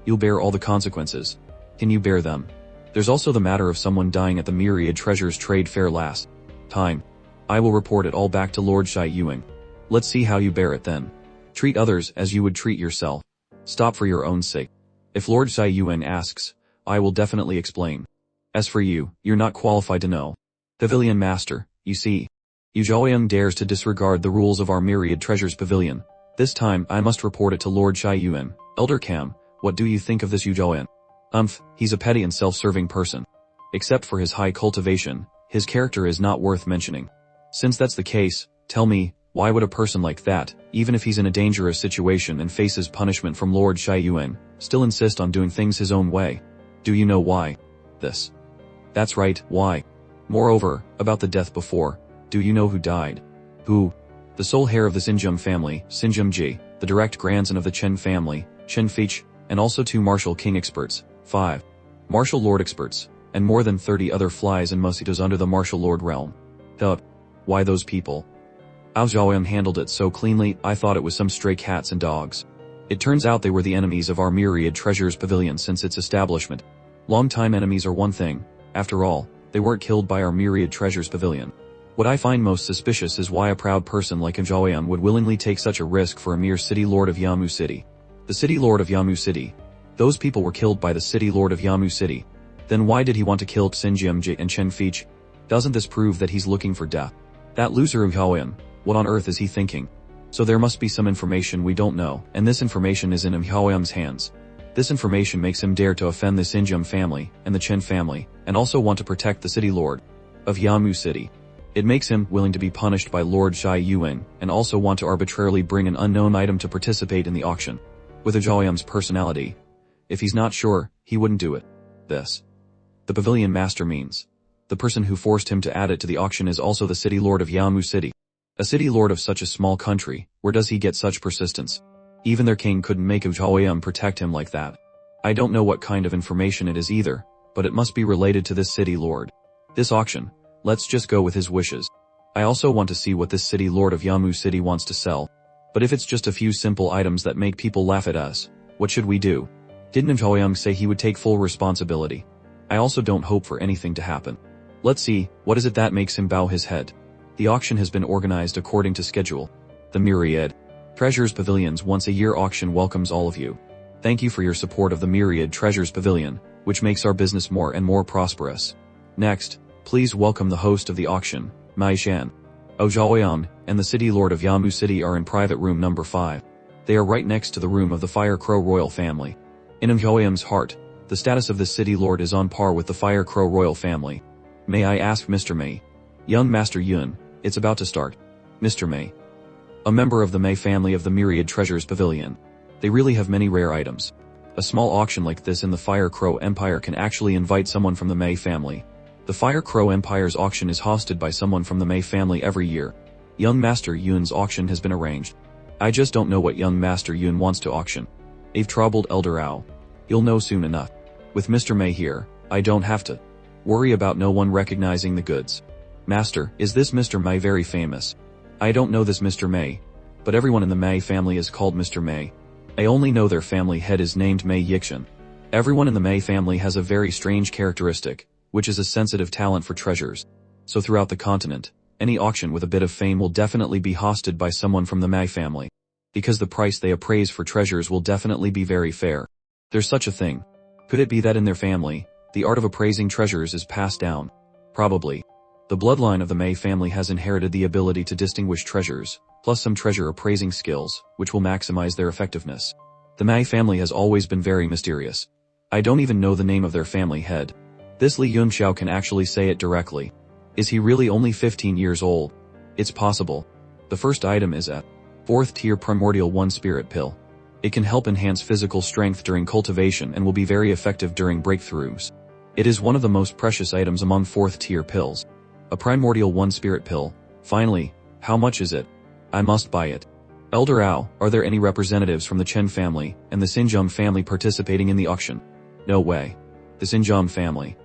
You'll bear all the consequences. Can you bear them? There's also the matter of someone dying at the Myriad Treasures Trade Fair last time. I will report it all back to Lord Shai Yuing. Let's see how you bear it then. Treat others as you would treat yourself. Stop for your own sake. If Lord Shai Yuing asks, I will definitely explain. As for you, you're not qualified to know. Pavilion Master, you see. Yu Zhaoyang dares to disregard the rules of our Myriad Treasures Pavilion. This time, I must report it to Lord Shai Yuan. Elder Cam, what do you think of this Yu Zhaoyan? He's a petty and self-serving person. Except for his high cultivation, his character is not worth mentioning. Since that's the case, tell me, why would a person like that, even if he's in a dangerous situation and faces punishment from Lord Shai Yuan, still insist on doing things his own way? Do you know why? This. That's right, why? Moreover, about the death before, do you know who died? Who? The sole heir of the Xinjiang family, Xinjiang Ji, the direct grandson of the Chen family, Chen Feiqi, and also 2 martial king experts, 5 martial lord experts, and more than 30 other flies and mosquitoes under the martial lord realm. Why those people? Ao Zhaoyang handled it so cleanly, I thought it was some stray cats and dogs. It turns out they were the enemies of our Myriad Treasures Pavilion since its establishment. Long-time enemies are one thing, after all, they weren't killed by our Myriad Treasures Pavilion. What I find most suspicious is why a proud person like Ao Zhaoyang would willingly take such a risk for a mere city lord of Yamu City. The city lord of Yamu City. Those people were killed by the city lord of Yamu City. Then why did he want to kill Xinjiang Ji and Chen Feiqi? Doesn't this prove that he's looking for death? That loser Ao Zhaoyang, what on earth is he thinking? So there must be some information we don't know, and this information is in Ao Zhaoyang's hands. This information makes him dare to offend the Xinjiang family, and the Chen family, and also want to protect the city lord of Yamu City. It makes him willing to be punished by Lord Shai Yuan, and also want to arbitrarily bring an unknown item to participate in the auction. With Ao Zhaoyang's personality, if he's not sure, he wouldn't do it. This. The Pavilion Master means. The person who forced him to add it to the auction is also the city lord of Yamu City. A city lord of such a small country, where does he get such persistence? Even their king couldn't make Ao Zhaoyang protect him like that. I don't know what kind of information it is either, but it must be related to this city lord. This auction, let's just go with his wishes. I also want to see what this city lord of Yamu City wants to sell. But if it's just a few simple items that make people laugh at us, what should we do? Didn't Ao Zhaoyang say he would take full responsibility? I also don't hope for anything to happen. Let's see, what is it that makes him bow his head? The auction has been organized according to schedule. The Myriad Treasures Pavilion's once-a-year auction welcomes all of you. Thank you for your support of the Myriad Treasures Pavilion, which makes our business more and more prosperous. Next, please welcome the host of the auction, Mai Shan. Ao Zhaoyang and the city lord of Yamu City are in private room number 5. They are right next to the room of the Fire Crow royal family. In Ao Zhaoyang's heart, the status of this city lord is on par with the Fire Crow royal family. May I ask Mr. Mei? Young Master Yun, it's about to start. Mr. Mei. A member of the Mei family of the Myriad Treasures Pavilion. They really have many rare items. A small auction like this in the Fire Crow Empire can actually invite someone from the Mei family. The Fire Crow Empire's auction is hosted by someone from the Mei family every year. Young Master Yun's auction has been arranged. I just don't know what Young Master Yun wants to auction. I've troubled Elder Ao. You'll know soon enough. With Mr. Mei here, I don't have to worry about no one recognizing the goods. Master, is this Mr. Mei very famous? I don't know this Mr. Mei, but everyone in the Mei family is called Mr. Mei. I only know their family head is named Mei Yixin. Everyone in the Mei family has a very strange characteristic, which is a sensitive talent for treasures. So throughout the continent, any auction with a bit of fame will definitely be hosted by someone from the Mei family. Because the price they appraise for treasures will definitely be very fair. There's such a thing. Could it be that in their family, the art of appraising treasures is passed down? Probably. The bloodline of the Mei family has inherited the ability to distinguish treasures, plus some treasure appraising skills, which will maximize their effectiveness. The Mei family has always been very mysterious. I don't even know the name of their family head. This Li Yunxiao can actually say it directly. Is he really only 15 years old? It's possible. The first item is a 4th tier primordial 1 spirit pill. It can help enhance physical strength during cultivation and will be very effective during breakthroughs. It is one of the most precious items among 4th tier pills. A primordial 1 spirit pill. Finally, how much is it? I must buy it. Elder Ao, are there any representatives from the Chen family and the Xinjiang family participating in the auction? No way. The Xinjiang family.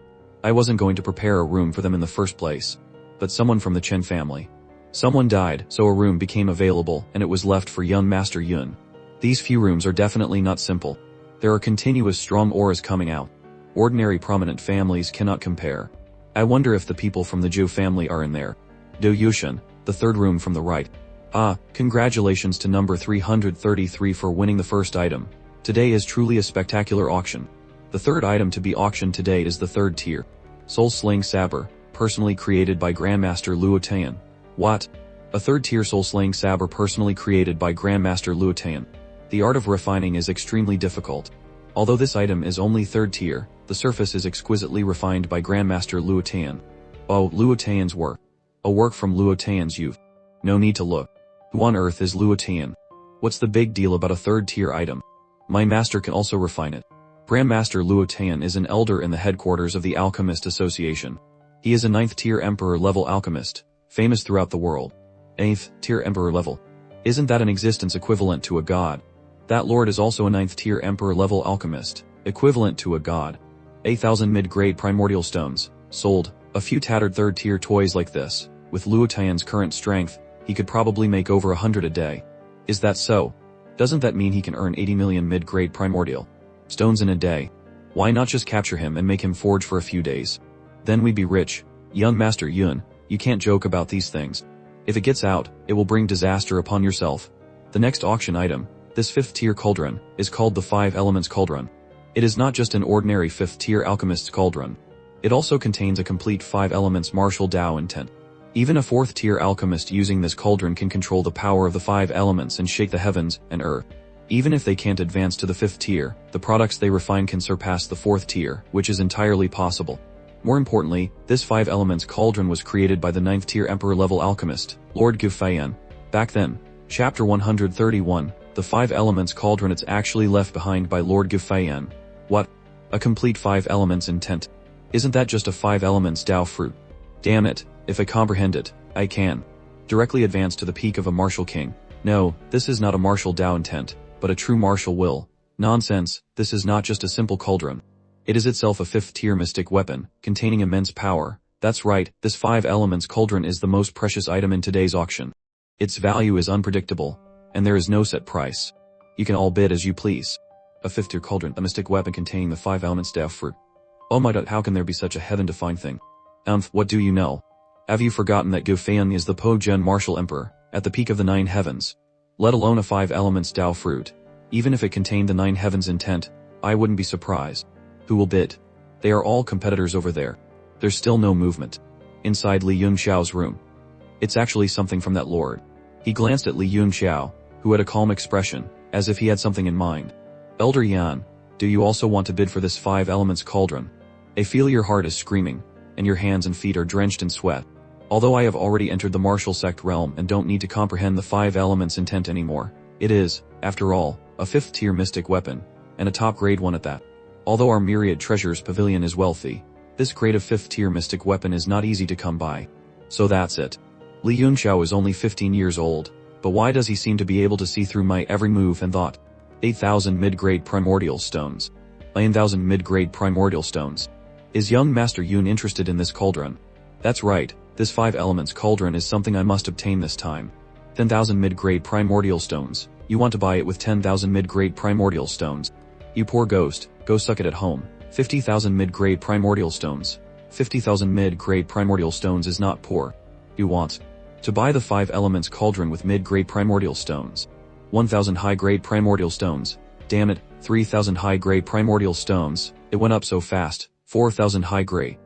I wasn't going to prepare a room for them in the first place. But someone from the Chen family. Someone died, so a room became available and it was left for young Master Yun. These few rooms are definitely not simple. There are continuous strong auras coming out. Ordinary prominent families cannot compare. I wonder if the people from the Zhou family are in there. Do Yushin, the third room from the right. Ah, congratulations to number 333 for winning the first item. Today is truly a spectacular auction. The third item to be auctioned today is the third tier. Soul Slaying Saber, personally created by Grandmaster Luo Tian. What? A third tier Soul Slaying Saber personally created by Grandmaster Luo Tian. The art of refining is extremely difficult. Although this item is only third tier, the surface is exquisitely refined by Grandmaster Luo Tian. Oh, Luo Tian's work. A work from Luo Tian's youth. No need to look. Who on earth is Luo Tian? What's the big deal about a third tier item? My master can also refine it. Grandmaster Luo Tian is an elder in the headquarters of the Alchemist Association. He is a 9th tier Emperor level alchemist, famous throughout the world. 8th tier Emperor level. Isn't that an existence equivalent to a god? That lord is also a 9th tier Emperor level alchemist, equivalent to a god. 8,000 mid-grade primordial stones, sold. A few tattered third tier toys like this. With Luo Tian's current strength, he could probably make over 100 a day. Is that so? Doesn't that mean he can earn 80 million mid-grade primordial stones in a day? Why not just capture him and make him forge for a few days? Then we'd be rich. Young Master Yun, you can't joke about these things. If it gets out, it will bring disaster upon yourself. The next auction item, this 5th tier cauldron, is called the 5 Elements Cauldron. It is not just an ordinary 5th tier alchemist's cauldron. It also contains a complete 5 elements martial Dao intent. Even a 4th tier alchemist using this cauldron can control the power of the 5 elements and shake the heavens and earth. Even if they can't advance to the 5th tier, the products they refine can surpass the 4th tier, which is entirely possible. More importantly, this 5 elements cauldron was created by the 9th tier emperor level alchemist, Lord Gufeian. Back then, chapter 131, the 5 elements cauldron it's actually left behind by Lord Gufeian. What? A complete 5 elements intent. Isn't that just a 5 elements Dao fruit? Damn it, if I comprehend it, I can directly advance to the peak of a martial king. No, this is not a martial Dao intent, but a true martial will. Nonsense, this is not just a simple cauldron. It is itself a 5th tier mystic weapon, containing immense power. That's right, this 5 elements cauldron is the most precious item in today's auction. Its value is unpredictable, and there is no set price. You can all bid as you please. A 5th tier cauldron, a mystic weapon containing the 5 elements Dao fruit. Oh my god, how can there be such a heaven-defying thing? What do you know? Have you forgotten that Gufeian is the Po-Gen martial emperor, at the peak of the 9 heavens? Let alone a 5 elements Dao fruit. Even if it contained the 9 heavens intent, I wouldn't be surprised. Who will bid? They are all competitors over there. There's still no movement. Inside Li Yunxiao's room. It's actually something from that lord. He glanced at Li Yunxiao, who had a calm expression, as if he had something in mind. Elder Yan, do you also want to bid for this 5 elements cauldron? I feel your heart is screaming, and your hands and feet are drenched in sweat. Although I have already entered the martial sect realm and don't need to comprehend the 5 elements intent anymore, it is, after all, a 5th tier mystic weapon, and a top grade one at that. Although our myriad treasures pavilion is wealthy, this grade of 5th tier mystic weapon is not easy to come by. So that's it. Li Yunxiao is only 15 years old, but why does he seem to be able to see through my every move and thought? 8,000 mid-grade primordial stones. 9,000 mid-grade primordial stones. Is young Master Yun interested in this cauldron? That's right, this 5 elements cauldron is something I must obtain this time. 10,000 mid-grade primordial stones. You want to buy it with 10,000 mid-grade primordial stones. You poor ghost, go suck it at home. 50,000 mid-grade primordial stones. 50,000 mid-grade primordial stones is not poor. You want to buy the 5 elements cauldron with mid-grade primordial stones. 1,000 high-grade primordial stones. Damn it, 3,000 high-grade primordial stones. It went up so fast. 4,000 high-grade.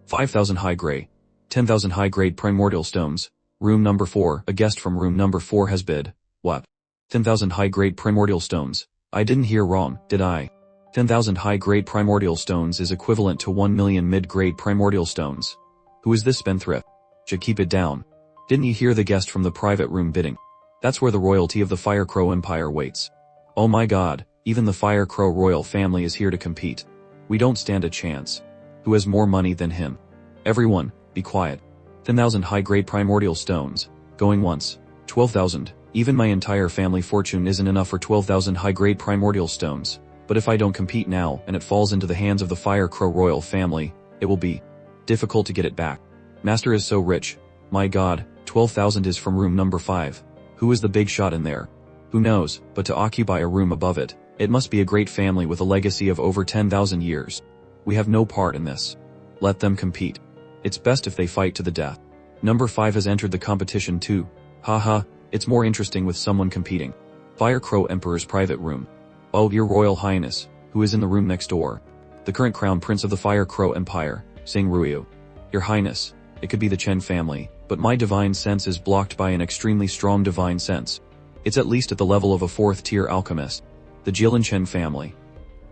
5,000 high-grade. 10,000 high-grade primordial stones. Room number 4, a guest from room number 4 has bid. What? 10,000 high-grade primordial stones. I didn't hear wrong, did I? 10,000 high-grade primordial stones is equivalent to 1 million mid-grade primordial stones. Who is this spendthrift? Should keep it down. Didn't you hear the guest from the private room bidding? That's where the royalty of the Fire Crow Empire waits. Oh my god, even the Fire Crow royal family is here to compete. We don't stand a chance. Who has more money than him? Everyone, be quiet. 10,000 high-grade primordial stones. Going once. 12,000. Even my entire family fortune isn't enough for 12,000 high-grade primordial stones. But if I don't compete now and it falls into the hands of the Fire Crow royal family, it will be difficult to get it back. Master is so rich. My god, 12,000 is from room number 5. Who is the big shot in there? Who knows, but to occupy a room above it, it must be a great family with a legacy of over 10,000 years. We have no part in this. Let them compete. It's best if they fight to the death. Number 5 has entered the competition too. Haha, it's more interesting with someone competing. Fire Crow Emperor's private room. Oh, your Royal Highness, who is in the room next door? The current crown prince of the Fire Crow Empire, Sing Ruyu. Your Highness, it could be the Chen family, but my divine sense is blocked by an extremely strong divine sense. It's at least at the level of a 4th tier alchemist. The Jilin Chen family.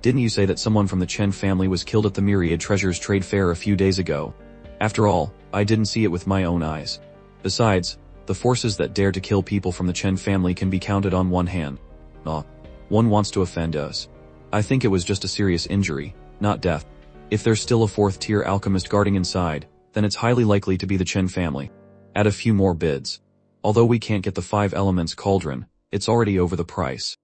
Didn't you say that someone from the Chen family was killed at the Myriad Treasures Trade Fair a few days ago? After all, I didn't see it with my own eyes. Besides, the forces that dare to kill people from the Chen family can be counted on one hand. One wants to offend us. I think it was just a serious injury, not death. If there's still a 4th tier alchemist guarding inside, then it's highly likely to be the Chen family. Add a few more bids. Although we can't get the 5 elements cauldron, it's already over the price.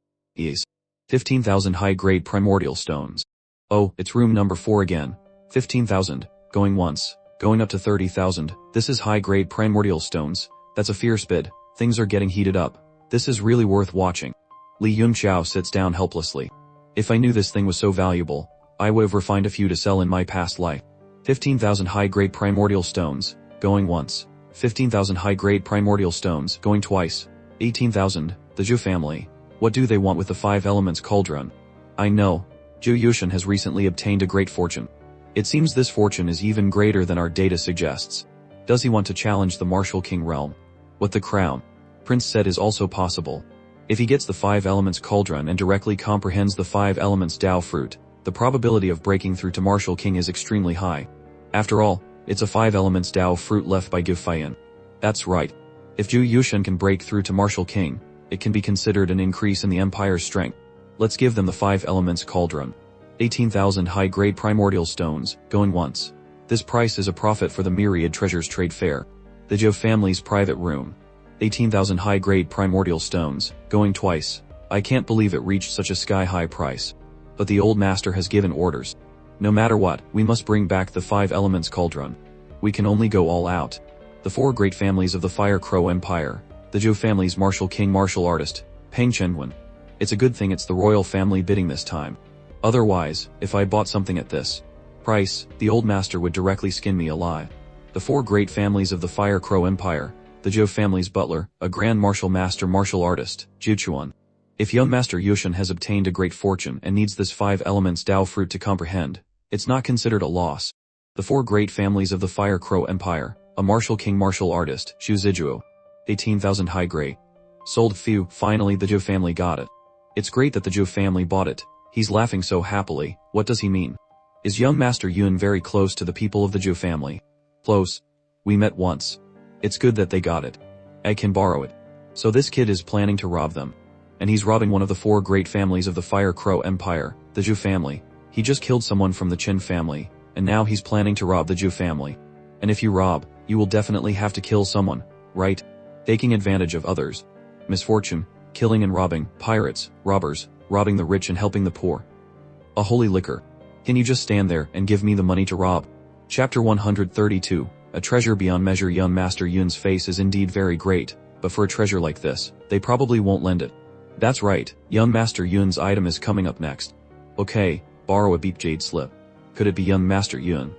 15,000 high-grade primordial stones. Oh, it's room number 4 again. 15,000, going once, going up to 30,000. This is high-grade primordial stones. That's a fierce bid. Things are getting heated up. This is really worth watching. Li Yunxiao sits down helplessly. If I knew this thing was so valuable, I would have refined a few to sell in my past life. 15,000 high-grade primordial stones, going once. 15,000 high-grade primordial stones, going twice. 18,000, the Zhu family. What do they want with the 5 elements cauldron? I know. Zhu Yushan has recently obtained a great fortune. It seems this fortune is even greater than our data suggests. Does he want to challenge the Martial King realm? What the crown prince said is also possible. If he gets the 5 elements cauldron and directly comprehends the 5 elements Dao fruit, the probability of breaking through to Martial King is extremely high. After all, it's a 5 elements Dao fruit left by Give Faiyan. That's right. If Zhu Yushan can break through to Martial King, it can be considered an increase in the Empire's strength. Let's give them the 5 elements cauldron. 18,000 high-grade primordial stones, going once. This price is a profit for the Myriad Treasures Trade Fair. The Zhou family's private room. 18,000 high-grade primordial stones, going twice. I can't believe it reached such a sky-high price. But the old master has given orders. No matter what, we must bring back the 5 elements cauldron. We can only go all out. The 4 great families of the Fire Crow Empire. The Zhou family's martial king martial artist, Peng Chenwen. It's a good thing it's the royal family bidding this time. Otherwise, if I bought something at this price, the old master would directly skin me alive. The 4 great families of the Fire Crow Empire. The Zhou family's butler, a grand martial master martial artist, Zhu Chuan. If young master Yushan has obtained a great fortune and needs this 5 elements Dao fruit to comprehend, it's not considered a loss. The 4 great families of the Fire Crow Empire. A martial king martial artist, Xu Zijuo. 18,000 high grade. Sold. Phew, finally the Zhou family got it. It's great that the Zhou family bought it. He's laughing so happily. What does he mean? Is young master Yun very close to the people of the Zhou family? Close. We met once. It's good that they got it. I can borrow it. So this kid is planning to rob them. And he's robbing one of the 4 great families of the Fire Crow Empire, the Zhou family. He just killed someone from the Qin family, and now he's planning to rob the Zhou family. And if you rob, you will definitely have to kill someone, right? Taking advantage of others. Misfortune, killing and robbing, pirates, robbers, robbing the rich and helping the poor. A holy liquor. Can you just stand there and give me the money to rob? Chapter 132, A treasure beyond measure. Young Master Yun's face is indeed very great, but for a treasure like this, they probably won't lend it. That's right, young Master Yun's item is coming up next. Okay, borrow a beep jade slip. Could it be young Master Yun?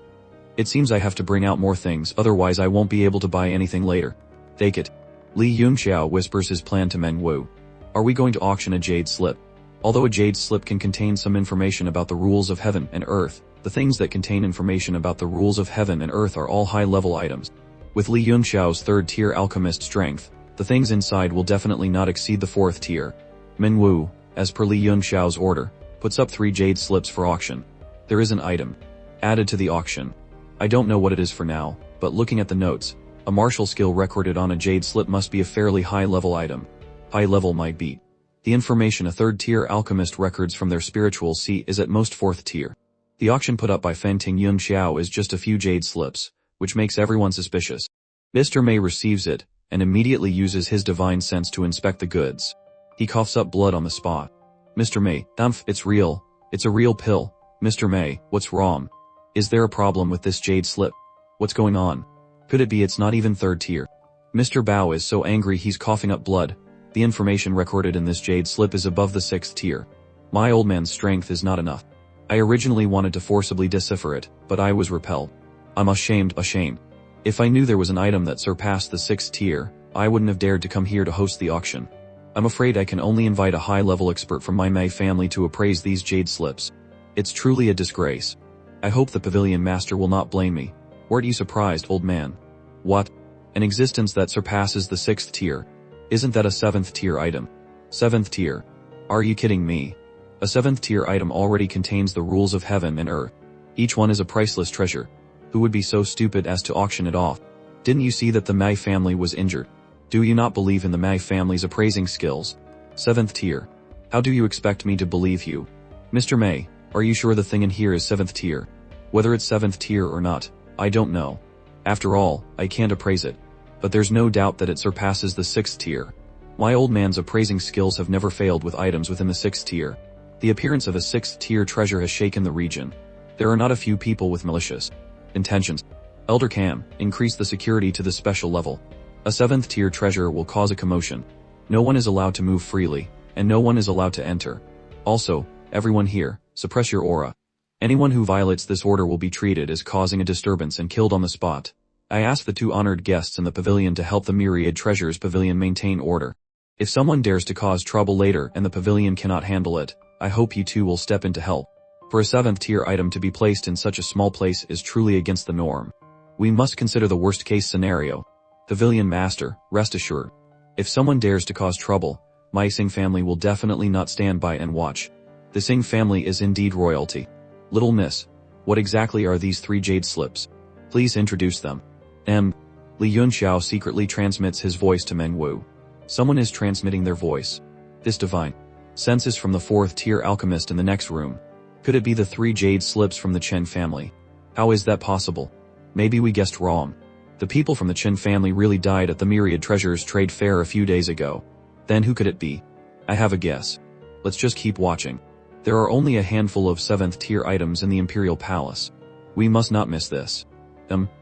It seems I have to bring out more things, otherwise I won't be able to buy anything later. Take it. Li Yunxiao whispers his plan to Meng Wu. Are we going to auction a jade slip? Although a jade slip can contain some information about the rules of heaven and earth, the things that contain information about the rules of heaven and earth are all high-level items. With Li Yunxiao's 3rd tier alchemist strength, the things inside will definitely not exceed the 4th tier. Meng Wu, as per Li Yunxiao's order, puts up 3 jade slips for auction. There is an item added to the auction. I don't know what it is for now, but looking at the notes, a martial skill recorded on a jade slip must be a fairly high-level item. High level might be the information a 3rd tier alchemist records from their spiritual seat is at most 4th tier. The auction put up by Fengting Yunxiao is just a few jade slips, which makes everyone suspicious. Mr. Mei receives it, and immediately uses his divine sense to inspect the goods. He coughs up blood on the spot. Mr. Mei, it's real. It's a real pill. Mr. Mei, what's wrong? Is there a problem with this jade slip? What's going on? Could it be it's not even 3rd tier? Mr. Bao is so angry he's coughing up blood. The information recorded in this jade slip is above the 6th tier. My old man's strength is not enough. I originally wanted to forcibly decipher it, but I was repelled. I'm ashamed. If I knew there was an item that surpassed the 6th tier, I wouldn't have dared to come here to host the auction. I'm afraid I can only invite a high-level expert from my Mei family to appraise these jade slips. It's truly a disgrace. I hope the pavilion master will not blame me. Weren't you surprised, old man? What? An existence that surpasses the 6th tier. Isn't that a 7th tier item? 7th tier. Are you kidding me? A 7th tier item already contains the rules of heaven and earth. Each one is a priceless treasure. Who would be so stupid as to auction it off? Didn't you see that the Mei family was injured? Do you not believe in the Mei family's appraising skills? 7th tier. How do you expect me to believe you? Mr. Mei, are you sure the thing in here is 7th tier? Whether it's 7th tier or not, I don't know. After all, I can't appraise it. But there's no doubt that it surpasses the 6th tier. My old man's appraising skills have never failed with items within the 6th tier. The appearance of a 6th tier treasure has shaken the region. There are not a few people with malicious intentions. Elder Cam, increase the security to the special level. A 7th tier treasure will cause a commotion. No one is allowed to move freely, and no one is allowed to enter. Also, everyone here, suppress your aura. Anyone who violates this order will be treated as causing a disturbance and killed on the spot. I ask the 2 honored guests in the pavilion to help the Myriad Treasures Pavilion maintain order. If someone dares to cause trouble later and the pavilion cannot handle it, I hope you 2 will step in to help. For a 7th tier item to be placed in such a small place is truly against the norm. We must consider the worst case scenario. Pavilion Master, rest assured. If someone dares to cause trouble, my Singh family will definitely not stand by and watch. The Singh family is indeed royalty. Little miss, what exactly are these 3 jade slips? Please introduce them. Li Yunxiao secretly transmits his voice to Meng Wu. Someone is transmitting their voice. This divine sense is from the 4th tier alchemist in the next room. Could it be the 3 jade slips from the Chen family? How is that possible? Maybe we guessed wrong. The people from the Chen family really died at the Myriad Treasures trade fair a few days ago. Then who could it be? I have a guess. Let's just keep watching. There are only a handful of 7th tier items in the Imperial Palace. We must not miss this.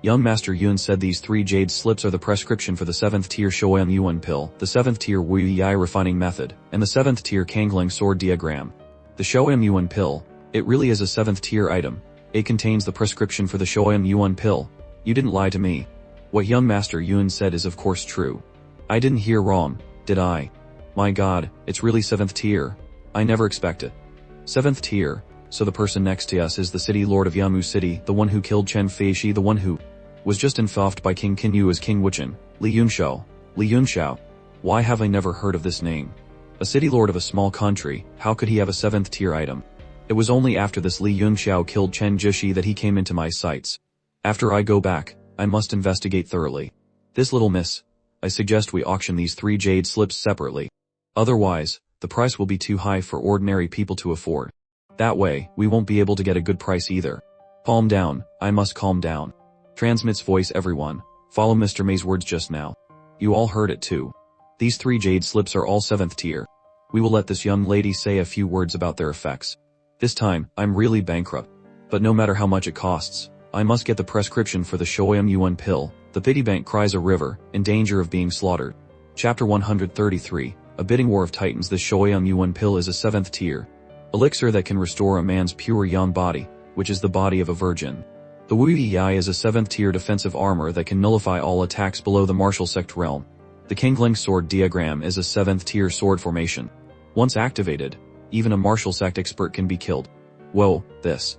Young Master Yun said these 3 jade slips are the prescription for the 7th tier Shouyang Yuan pill, the 7th tier Wu Yai refining method, and the 7th tier Kangling sword diagram. The Shouyang Yuan pill, it really is a 7th tier item. It contains the prescription for the Shouyang Yuan pill. You didn't lie to me. What young Master Yun said is of course true. I didn't hear wrong, did I? My god, it's really 7th tier. I never expected. 7th tier. So the person next to us is the city lord of Yamu City, the one who killed Chen Feishi, the one who was just infofed by King Qinyu as King Wuchen, Li Yunxiao. Li Yunxiao. Why have I never heard of this name? A city lord of a small country, how could he have a 7th tier item? It was only after this Li Yunxiao killed Chen Jishi that he came into my sights. After I go back, I must investigate thoroughly. This little miss, I suggest we auction these 3 jade slips separately. Otherwise, the price will be too high for ordinary people to afford. That way, we won't be able to get a good price either. Calm down, I must calm down. Transmits voice everyone, follow Mr. May's words just now. You all heard it too. These 3 jade slips are all 7th tier. We will let this young lady say a few words about their effects. This time, I'm really bankrupt. But no matter how much it costs, I must get the prescription for the Shouyang Yuan pill. The pity bank cries a river, in danger of being slaughtered. Chapter 133, A Bidding War of Titans. The Shouyang Yuan pill is a 7th tier elixir that can restore a man's pure yang body, which is the body of a virgin. The Wu Yai is a 7th tier defensive armor that can nullify all attacks below the martial sect realm. The Kangling sword diagram is a 7th tier sword formation. Once activated, even a martial sect expert can be killed. Whoa, this.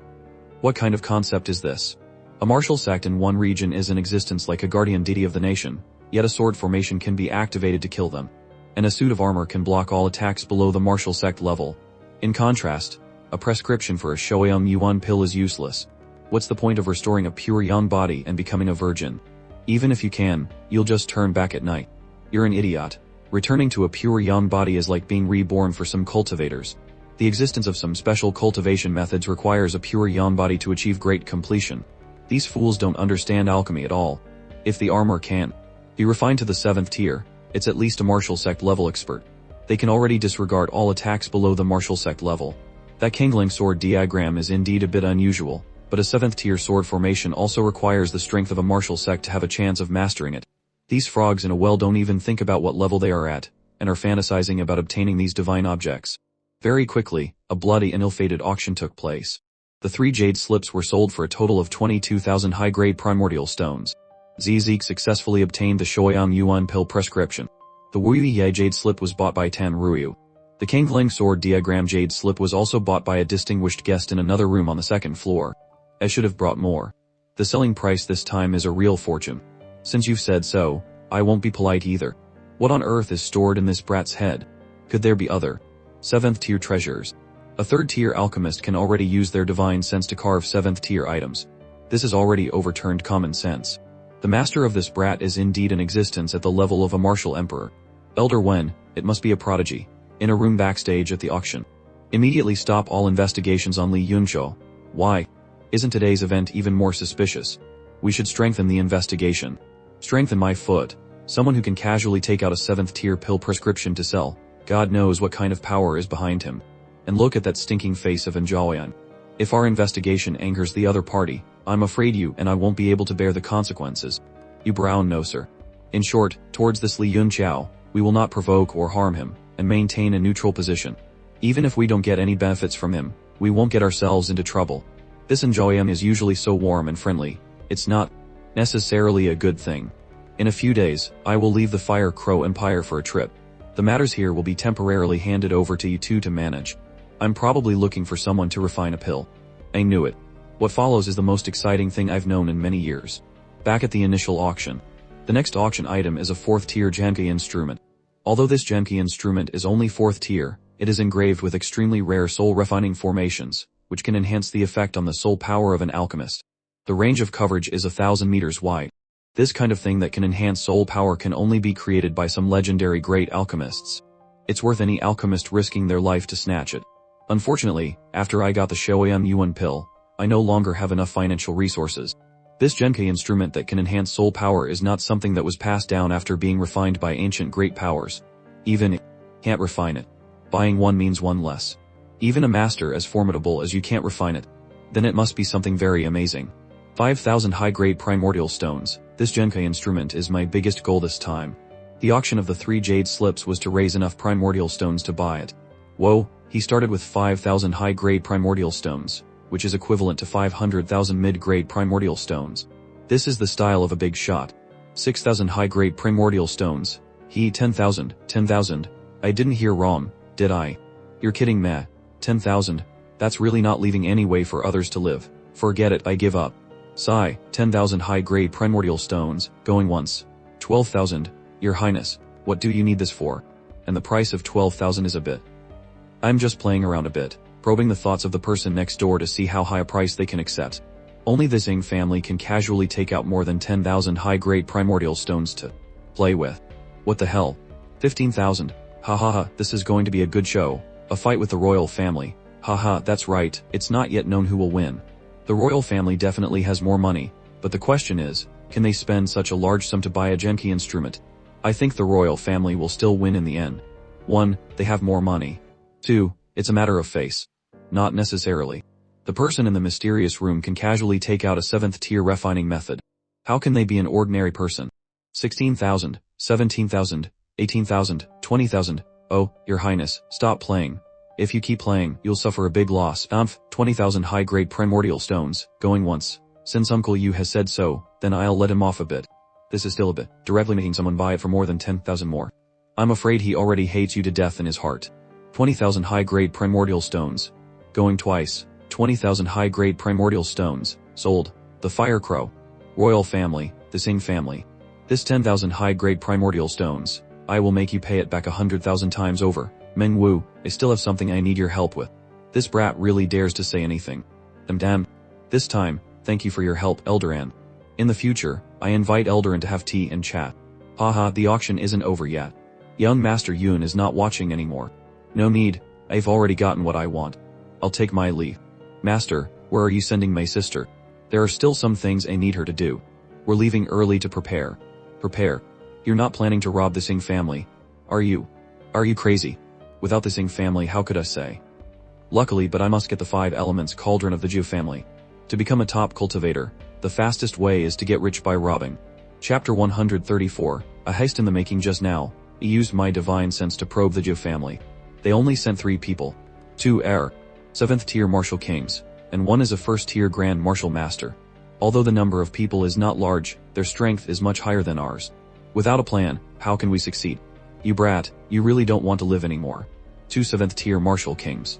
What kind of concept is this? A martial sect in one region is in existence like a guardian deity of the nation, yet a sword formation can be activated to kill them. And a suit of armor can block all attacks below the martial sect level. In contrast, a prescription for a Shouyang Yuan pill is useless. What's the point of restoring a pure yang body and becoming a virgin? Even if you can, you'll just turn back at night. You're an idiot. Returning to a pure yang body is like being reborn for some cultivators. The existence of some special cultivation methods requires a pure yang body to achieve great completion. These fools don't understand alchemy at all. If the armor can be refined to the 7th tier, it's at least a martial sect level expert. They can already disregard all attacks below the martial sect level. That Kangling sword diagram is indeed a bit unusual, but a 7th tier sword formation also requires the strength of a martial sect to have a chance of mastering it. These frogs in a well don't even think about what level they are at, and are fantasizing about obtaining these divine objects. Very quickly, a bloody and ill-fated auction took place. The 3 jade slips were sold for a total of 22,000 high-grade primordial stones. Zeke successfully obtained the Shoyang Yuan pill prescription. The Wu Ye Jade slip was bought by Tan Ruyu. The Kangling sword diagram jade slip was also bought by a distinguished guest in another room on the second floor. I should have brought more. The selling price this time is a real fortune. Since you've said so, I won't be polite either. What on earth is stored in this brat's head? Could there be other 7th tier treasures? A 3rd tier alchemist can already use their divine sense to carve 7th tier items. This has already overturned common sense. The master of this brat is indeed in existence at the level of a martial emperor. Elder Wen, it must be a prodigy. In a room backstage at the auction. Immediately stop all investigations on Li Yunqiu. Why? Isn't today's event even more suspicious? We should strengthen the investigation. Strengthen my foot. Someone who can casually take out a 7th tier pill prescription to sell. God knows what kind of power is behind him. And look at that stinking face of Enjoyan. If our investigation angers the other party, I'm afraid you and I won't be able to bear the consequences. You brown noser. In short, towards this Li Yunqiu, we will not provoke or harm him, and maintain a neutral position. Even if we don't get any benefits from him, we won't get ourselves into trouble. This Enjoyam is usually so warm and friendly, it's not necessarily a good thing. In a few days, I will leave the Fire Crow Empire for a trip. The matters here will be temporarily handed over to you two to manage. I'm probably looking for someone to refine a pill. I knew it. What follows is the most exciting thing I've known in many years. Back at the initial auction. The next auction item is a 4th tier Genki instrument. Although this Genki instrument is only 4th tier, it is engraved with extremely rare soul refining formations, which can enhance the effect on the soul power of an alchemist. The range of coverage is 1,000 meters wide. This kind of thing that can enhance soul power can only be created by some legendary great alchemists. It's worth any alchemist risking their life to snatch it. Unfortunately, after I got the Shoyang Yuan pill, I no longer have enough financial resources. This Genki instrument that can enhance soul power is not something that was passed down after being refined by ancient great powers. Even if you can't refine it. Buying one means one less. Even a master as formidable as you can't refine it. Then it must be something very amazing. 5,000 high-grade primordial stones. This Genki instrument is my biggest goal this time. The auction of the 3 jade slips was to raise enough primordial stones to buy it. Whoa, he started with 5,000 high-grade primordial stones, which is equivalent to 500,000 mid-grade primordial stones. This is the style of a big shot. 6,000 high-grade primordial stones. 10,000. I didn't hear wrong, did I? You're kidding meh. 10,000. That's really not leaving any way for others to live. Forget it, I give up. Sigh, 10,000 high-grade primordial stones, going once. 12,000, Your Highness, what do you need this for? And the price of 12,000 is a bit. I'm just playing around a bit, probing the thoughts of the person next door to see how high a price they can accept. Only the Zing family can casually take out more than 10,000 high-grade primordial stones to play with. What the hell? 15,000. Ha, this is going to be a good show. A fight with the royal family. Haha, that's right, it's not yet known who will win. The royal family definitely has more money, but the question is, can they spend such a large sum to buy a Genki instrument? I think the royal family will still win in the end. 1. They have more money. 2. It's a matter of face. Not necessarily. The person in the mysterious room can casually take out a 7th tier refining method. How can they be an ordinary person? 16,000, 17,000, 18,000, 20,000. Oh, Your Highness, stop playing. If you keep playing, you'll suffer a big loss. 20,000 high-grade primordial stones, going once. Since Uncle Yu has said so, then I'll let him off a bit. This is still a bit, directly making someone buy it for more than 10,000 more. I'm afraid he already hates you to death in his heart. 20,000 high-grade primordial stones. Going twice. 20,000 high-grade primordial stones, sold. The Fire Crow. Royal family, the Sing family. This 10,000 high-grade primordial stones, I will make you pay it back 100,000 times over. Meng Wu, I still have something I need your help with. This brat really dares to say anything. Damn. This time, thank you for your help, Eldoran. In the future, I invite Eldoran to have tea and chat. Haha, the auction isn't over yet. Young Master Yun is not watching anymore. No need, I've already gotten what I want. I'll take my leave. Master, where are you sending my sister? There are still some things I need her to do. We're leaving early to prepare. Prepare? You're not planning to rob the Sing family, are you? Are you crazy? Without the Sing family, how could I say? Luckily, but I must get the 5 elements cauldron of the Jiu family. To become a top cultivator, the fastest way is to get rich by robbing. Chapter 134, a heist in the making just now. I used my divine sense to probe the Jiu family. They only sent 3 people. 2 are 7th tier martial kings, and 1 is a 1st tier grand martial master. Although the number of people is not large, their strength is much higher than ours. Without a plan, how can we succeed? You brat, you really don't want to live anymore. 2 7th-tier martial kings.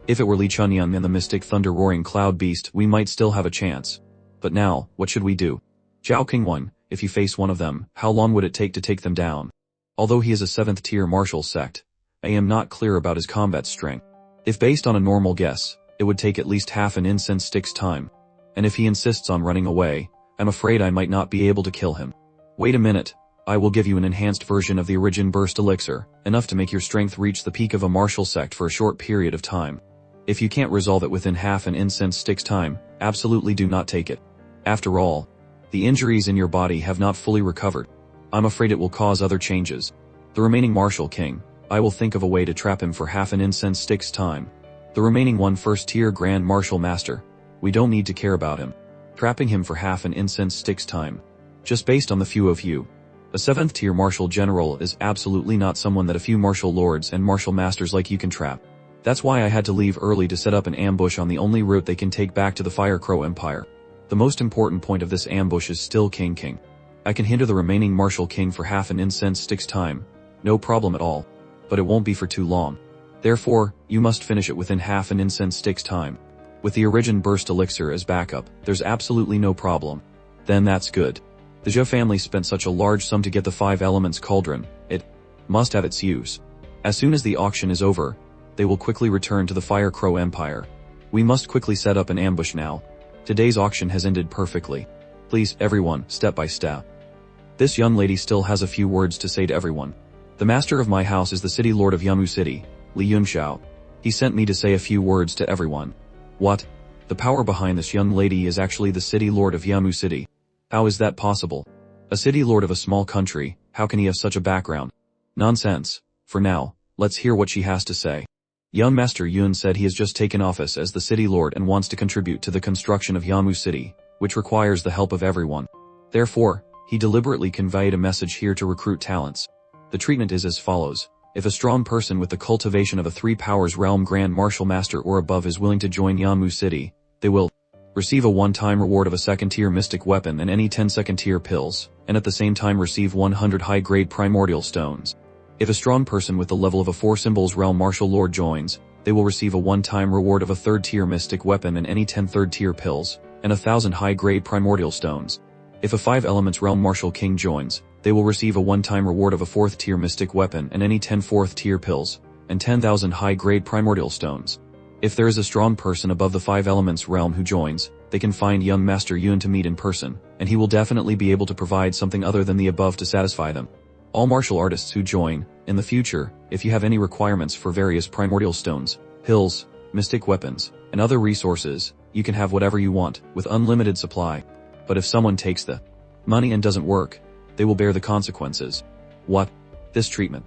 If it were Li Chunyun and the mystic thunder-roaring cloud beast, we might still have a chance. But now, what should we do? Zhao King 1, if you face one of them, how long would it take to take them down? Although he is a 7th-tier martial sect, I am not clear about his combat strength. If based on a normal guess, it would take at least half an incense stick's time. And if he insists on running away, I'm afraid I might not be able to kill him. Wait a minute, I will give you an enhanced version of the Origin Burst Elixir, enough to make your strength reach the peak of a martial sect for a short period of time. If you can't resolve it within half an incense stick's time, absolutely do not take it. After all, the injuries in your body have not fully recovered. I'm afraid it will cause other changes. The remaining martial king, I will think of a way to trap him for half an incense stick's time. The remaining 1 1st-tier Grand Martial Master, we don't need to care about him. Trapping him for half an incense stick's time. Just based on the few of you. A 7th-tier martial general is absolutely not someone that a few martial lords and martial masters like you can trap. That's why I had to leave early to set up an ambush on the only route they can take back to the Fire Crow Empire. The most important point of this ambush is still King. I can hinder the remaining martial king for half an incense stick's time. No problem at all. But it won't be for too long. Therefore, you must finish it within half an incense stick's time. With the Origin Burst Elixir as backup, there's absolutely no problem. Then that's good. The Zhou family spent such a large sum to get the 5 elements cauldron, it must have its use. As soon as the auction is over, they will quickly return to the Fire Crow Empire. We must quickly set up an ambush now. Today's auction has ended perfectly. Please, everyone, step by step. This young lady still has a few words to say to everyone. The master of my house is the city lord of Yamu City, Li Yunxiao. He sent me to say a few words to everyone. What? The power behind this young lady is actually the city lord of Yamu City. How is that possible? A city lord of a small country, how can he have such a background? Nonsense. For now, let's hear what she has to say. Young Master Yun said he has just taken office as the city lord and wants to contribute to the construction of Yamu City, which requires the help of everyone. Therefore, he deliberately conveyed a message here to recruit talents. The treatment is as follows. If a strong person with the cultivation of a 3 powers realm Grand Martial Master or above is willing to join Yamu City, they will receive a one-time reward of a 2nd-tier mystic weapon and any 10 2nd-tier pills, and at the same time receive 100 high-grade primordial stones. If a strong person with the level of a 4 symbols realm martial lord joins, they will receive a one-time reward of a 3rd-tier mystic weapon and any 10 3rd-tier pills, and 1,000 high-grade primordial stones. If a 5 elements realm martial king joins, they will receive a one-time reward of a 4th-tier mystic weapon and any 10 4th-tier pills, and 10,000 high-grade primordial stones. If there is a strong person above the 5 elements realm who joins, they can find young Master Yun to meet in person, and he will definitely be able to provide something other than the above to satisfy them. All martial artists who join, in the future, if you have any requirements for various primordial stones, pills, mystic weapons, and other resources, you can have whatever you want, with unlimited supply. But if someone takes the money and doesn't work, they will bear the consequences. What? This treatment?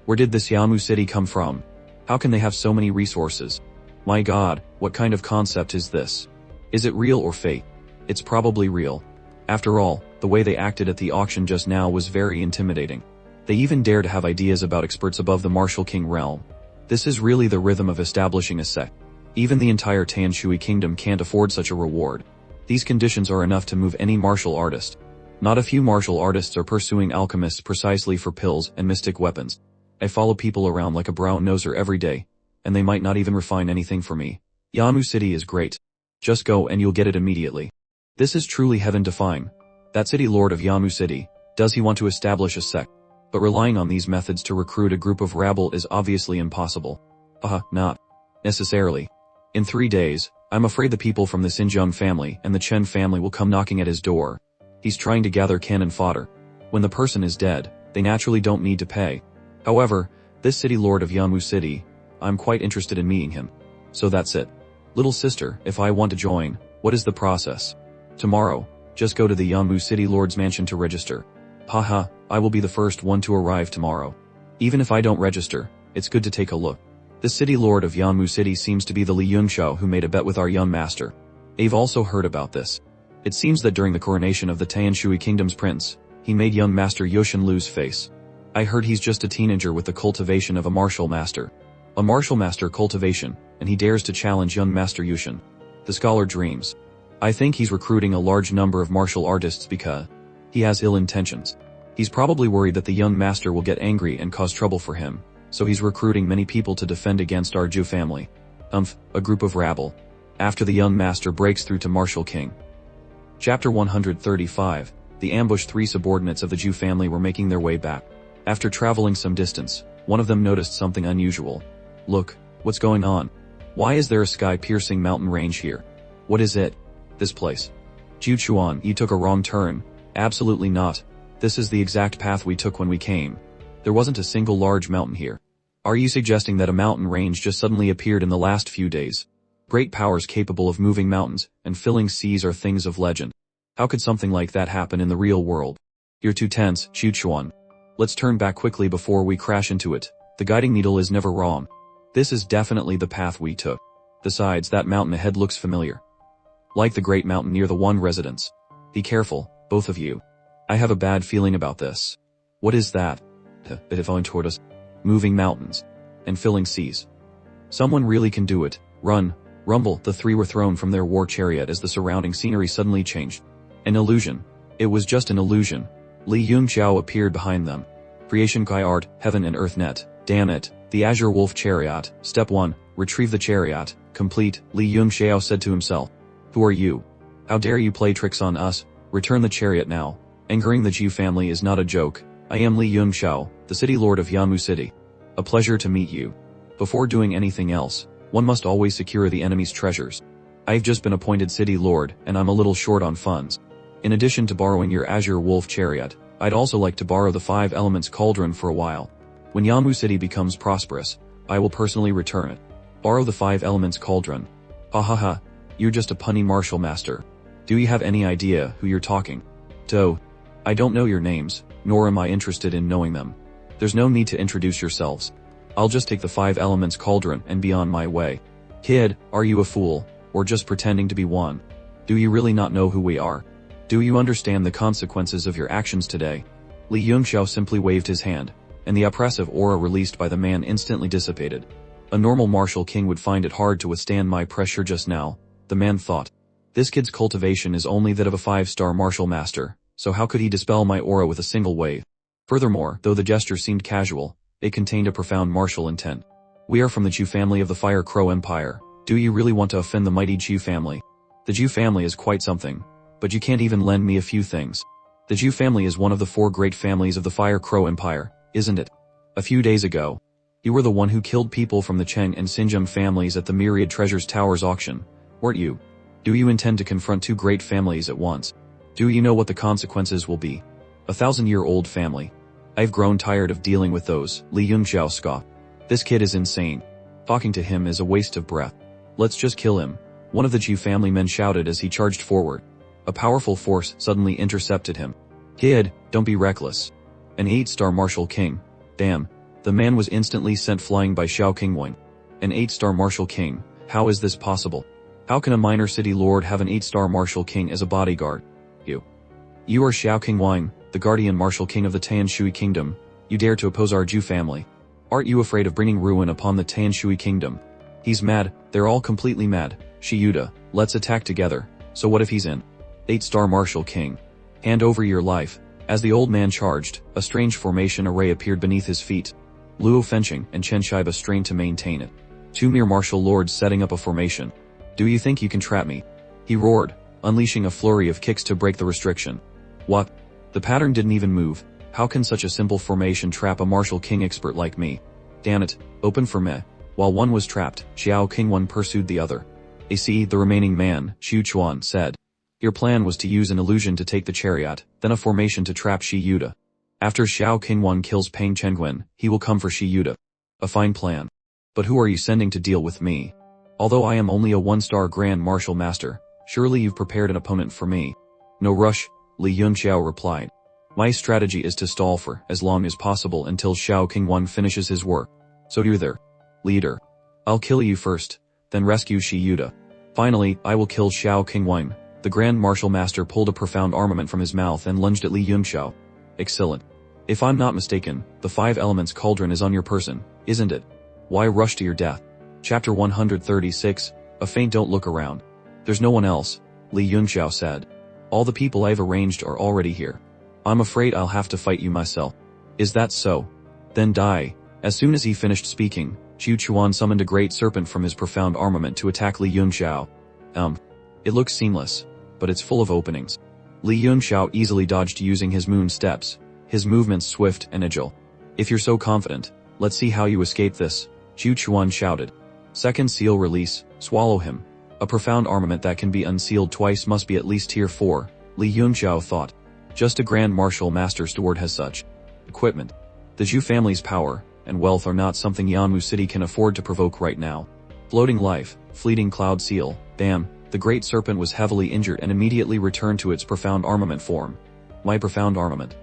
Where did this Yamu City come from? How can they have so many resources? My god, what kind of concept is this? Is it real or fake? It's probably real. After all, the way they acted at the auction just now was very intimidating. They even dare to have ideas about experts above the martial king realm. This is really the rhythm of establishing a sect. Even the entire Tanshui kingdom can't afford such a reward. These conditions are enough to move any martial artist. Not a few martial artists are pursuing alchemists precisely for pills and mystic weapons. I follow people around like a brown-noser every day, and they might not even refine anything for me. Yamu City is great. Just go and you'll get it immediately. This is truly heaven-defying. That city lord of Yamu City, does he want to establish a sect? But relying on these methods to recruit a group of rabble is obviously impossible. Not necessarily. In 3 days, I'm afraid the people from the Xinjiang family and the Chen family will come knocking at his door. He's trying to gather cannon fodder. When the person is dead, they naturally don't need to pay. However, this city lord of Yamu City, I'm quite interested in meeting him. So that's it. Little sister, if I want to join, what is the process? Tomorrow, just go to the Yamu City Lord's mansion to register. I will be the first one to arrive tomorrow. Even if I don't register, it's good to take a look. The city lord of Yamu City seems to be the Li Yunxiao who made a bet with our young master. I've also heard about this. It seems that during the coronation of the Tanshui Kingdom's prince, he made young master Yoshin lose face. I heard he's just a teenager with the cultivation of a martial master. A martial master cultivation, and he dares to challenge young master Yoshin. The scholar dreams. I think he's recruiting a large number of martial artists because he has ill intentions. He's probably worried that the young master will get angry and cause trouble for him, so he's recruiting many people to defend against our Jew family. A group of rabble. After the young master breaks through to Martial King. Chapter 135. The ambush. 3 subordinates of the Jew family were making their way back. After traveling some distance, one of them noticed something unusual. Look, what's going on? Why is there a sky-piercing mountain range here? What is it? This place. Ju Chuan, you took a wrong turn. Absolutely not. This is the exact path we took when we came. There wasn't a single large mountain here. Are you suggesting that a mountain range just suddenly appeared in the last few days? Great powers capable of moving mountains and filling seas are things of legend. How could something like that happen in the real world? You're too tense, Ju Chuan. Let's turn back quickly before we crash into it. The guiding needle is never wrong. This is definitely the path we took. Besides, that mountain ahead looks familiar. Like the great mountain near the one residence. Be careful, both of you. I have a bad feeling about this. What is that? It is going toward us. Moving mountains. And filling seas. Someone really can do it. Run. Rumble. The 3 were thrown from their war chariot as the surrounding scenery suddenly changed. An illusion. It was just an illusion. Li Yunxiao appeared behind them. Creation Kai Art, Heaven and Earth Net. Damn it. The Azure Wolf Chariot. Step 1. Retrieve the chariot. Complete. Li Yunxiao said to himself. Who are you? How dare you play tricks on us? Return the chariot now. Angering the Jiu family is not a joke. I am Li Yunxiao, the city lord of Yamu City. A pleasure to meet you. Before doing anything else, one must always secure the enemy's treasures. I've just been appointed city lord, and I'm a little short on funds. In addition to borrowing your Azure Wolf Chariot, I'd also like to borrow the 5 Elements Cauldron for a while. When Yamu City becomes prosperous, I will personally return it. Borrow the 5 Elements Cauldron. Ha ha ha, you're just a punny martial master. Do you have any idea who you're talking to? I don't know your names, nor am I interested in knowing them. There's no need to introduce yourselves. I'll just take the 5 Elements Cauldron and be on my way. Kid, are you a fool, or just pretending to be one? Do you really not know who we are? Do you understand the consequences of your actions today? Li Yunxiao simply waved his hand, and the oppressive aura released by the man instantly dissipated. A normal martial king would find it hard to withstand my pressure just now, the man thought. This kid's cultivation is only that of a 5-star martial master, so how could he dispel my aura with a single wave? Furthermore, though the gesture seemed casual, it contained a profound martial intent. We are from the Jiu family of the Fire Crow Empire. Do you really want to offend the mighty Jiu family? The Jiu family is quite something, but you can't even lend me a few things. The Jiu family is one of the 4 great families of the Fire Crow Empire, isn't it? A few days ago, you were the one who killed people from the Cheng and Xinjiang families at the Myriad Treasures Towers auction, weren't you? Do you intend to confront 2 great families at once? Do you know what the consequences will be? A 1,000-year-old family. I've grown tired of dealing with those, Li Yunxiao scoffed. This kid is insane. Talking to him is a waste of breath. Let's just kill him. One of the Jiu family men shouted as he charged forward. A powerful force suddenly intercepted him. Kid, don't be reckless. An 8-star martial king. Damn. The man was instantly sent flying by Xiao Qingwang. An 8-star martial king. How is this possible? How can a minor city lord have an 8-star martial king as a bodyguard? You are Xiao Qingwang, the guardian martial king of the Tanshui kingdom. You dare to oppose our Jiu family. Aren't you afraid of bringing ruin upon the Tanshui kingdom? He's mad, they're all completely mad. Shiyuda, let's attack together. So what if he's in? 8-star martial king. Hand over your life. As the old man charged, a strange formation array appeared beneath his feet. Luo Fenching and Chen Shiba strained to maintain it. 2 mere martial lords setting up a formation. Do you think you can trap me? He roared, unleashing a flurry of kicks to break the restriction. What? The pattern didn't even move. How can such a simple formation trap a martial king expert like me? Damn it, open for me. While one was trapped, Xiao Qingwan pursued the other. AC, the remaining man, Xu Chuan, said. Your plan was to use an illusion to take the chariot, then a formation to trap Shi Yuda. After Xiao Qingwan kills Peng Chengwen, he will come for Shi Yuda. A fine plan. But who are you sending to deal with me? Although I am only a 1-star Grand Martial Master, surely you've prepared an opponent for me. No rush, Li Yunxiao replied. My strategy is to stall for as long as possible until Xiao Qingwan finishes his work. So you're there. Leader. I'll kill you first, then rescue Shi Yuda. Finally, I will kill Xiao Qingwan. The Grand Martial Master pulled a profound armament from his mouth and lunged at Li Yunxiao. Excellent. If I'm not mistaken, the 5 Elements Cauldron is on your person, isn't it? Why rush to your death? Chapter 136, A Faint Don't Look Around. There's no one else. Li Yunxiao said. All the people I've arranged are already here. I'm afraid I'll have to fight you myself. Is that so? Then die. As soon as he finished speaking, Zhu Chuan summoned a great serpent from his profound armament to attack Li Yunxiao. It looks seamless, but it's full of openings. Li Yunxiao easily dodged using his moon steps, his movements swift and agile. If you're so confident, let's see how you escape this, Zhu Chuan shouted. Second seal release, swallow him. A profound armament that can be unsealed twice must be at least tier 4, Li Yunxiao thought. Just a grand martial master sword has such equipment. The Zhu family's power and wealth are not something Yanmu City can afford to provoke right now. Floating life, fleeting cloud seal, bam, the great serpent was heavily injured and immediately returned to its profound armament form. My profound armament.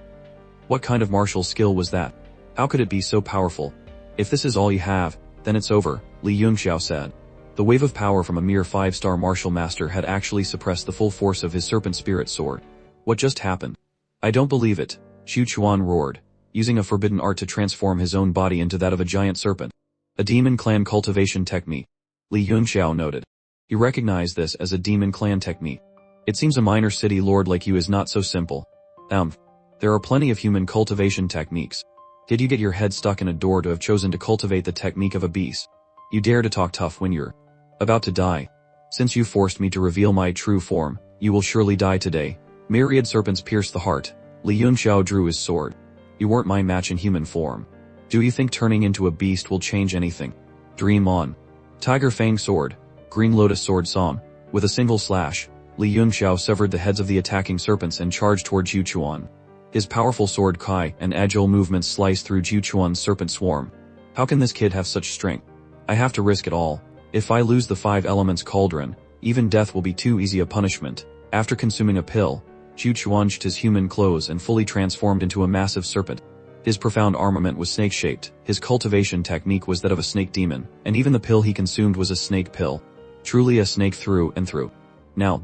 What kind of martial skill was that? How could it be so powerful? If this is all you have, then it's over, Li Yunxiao said. The wave of power from a mere 5-star martial master had actually suppressed the full force of his serpent spirit sword. What just happened? I don't believe it, Zhu Chuan roared, using a forbidden art to transform his own body into that of a giant serpent. A demon clan cultivation technique, Li Yunxiao noted. He recognized this as a demon clan technique. It seems a minor city lord like you is not so simple. There are plenty of human cultivation techniques. Did you get your head stuck in a door to have chosen to cultivate the technique of a beast? You dare to talk tough when you're about to die. Since you forced me to reveal my true form, you will surely die today. Myriad serpents pierced the heart. Li Yunxiao drew his sword. You weren't my match in human form. Do you think turning into a beast will change anything? Dream on. Tiger Fang sword, Green Lotus sword song. With a single slash, Li Yunxiao severed the heads of the attacking serpents and charged toward Zhu Chuan. His powerful sword Kai and agile movements sliced through Zhu Chuan's serpent swarm. How can this kid have such strength? I have to risk it all. If I lose the 5 elements cauldron, even death will be too easy a punishment. After consuming a pill, Zhu Chuan shed his human clothes and fully transformed into a massive serpent. His profound armament was snake-shaped, his cultivation technique was that of a snake demon, and even the pill he consumed was a snake pill. Truly a snake through and through. Now,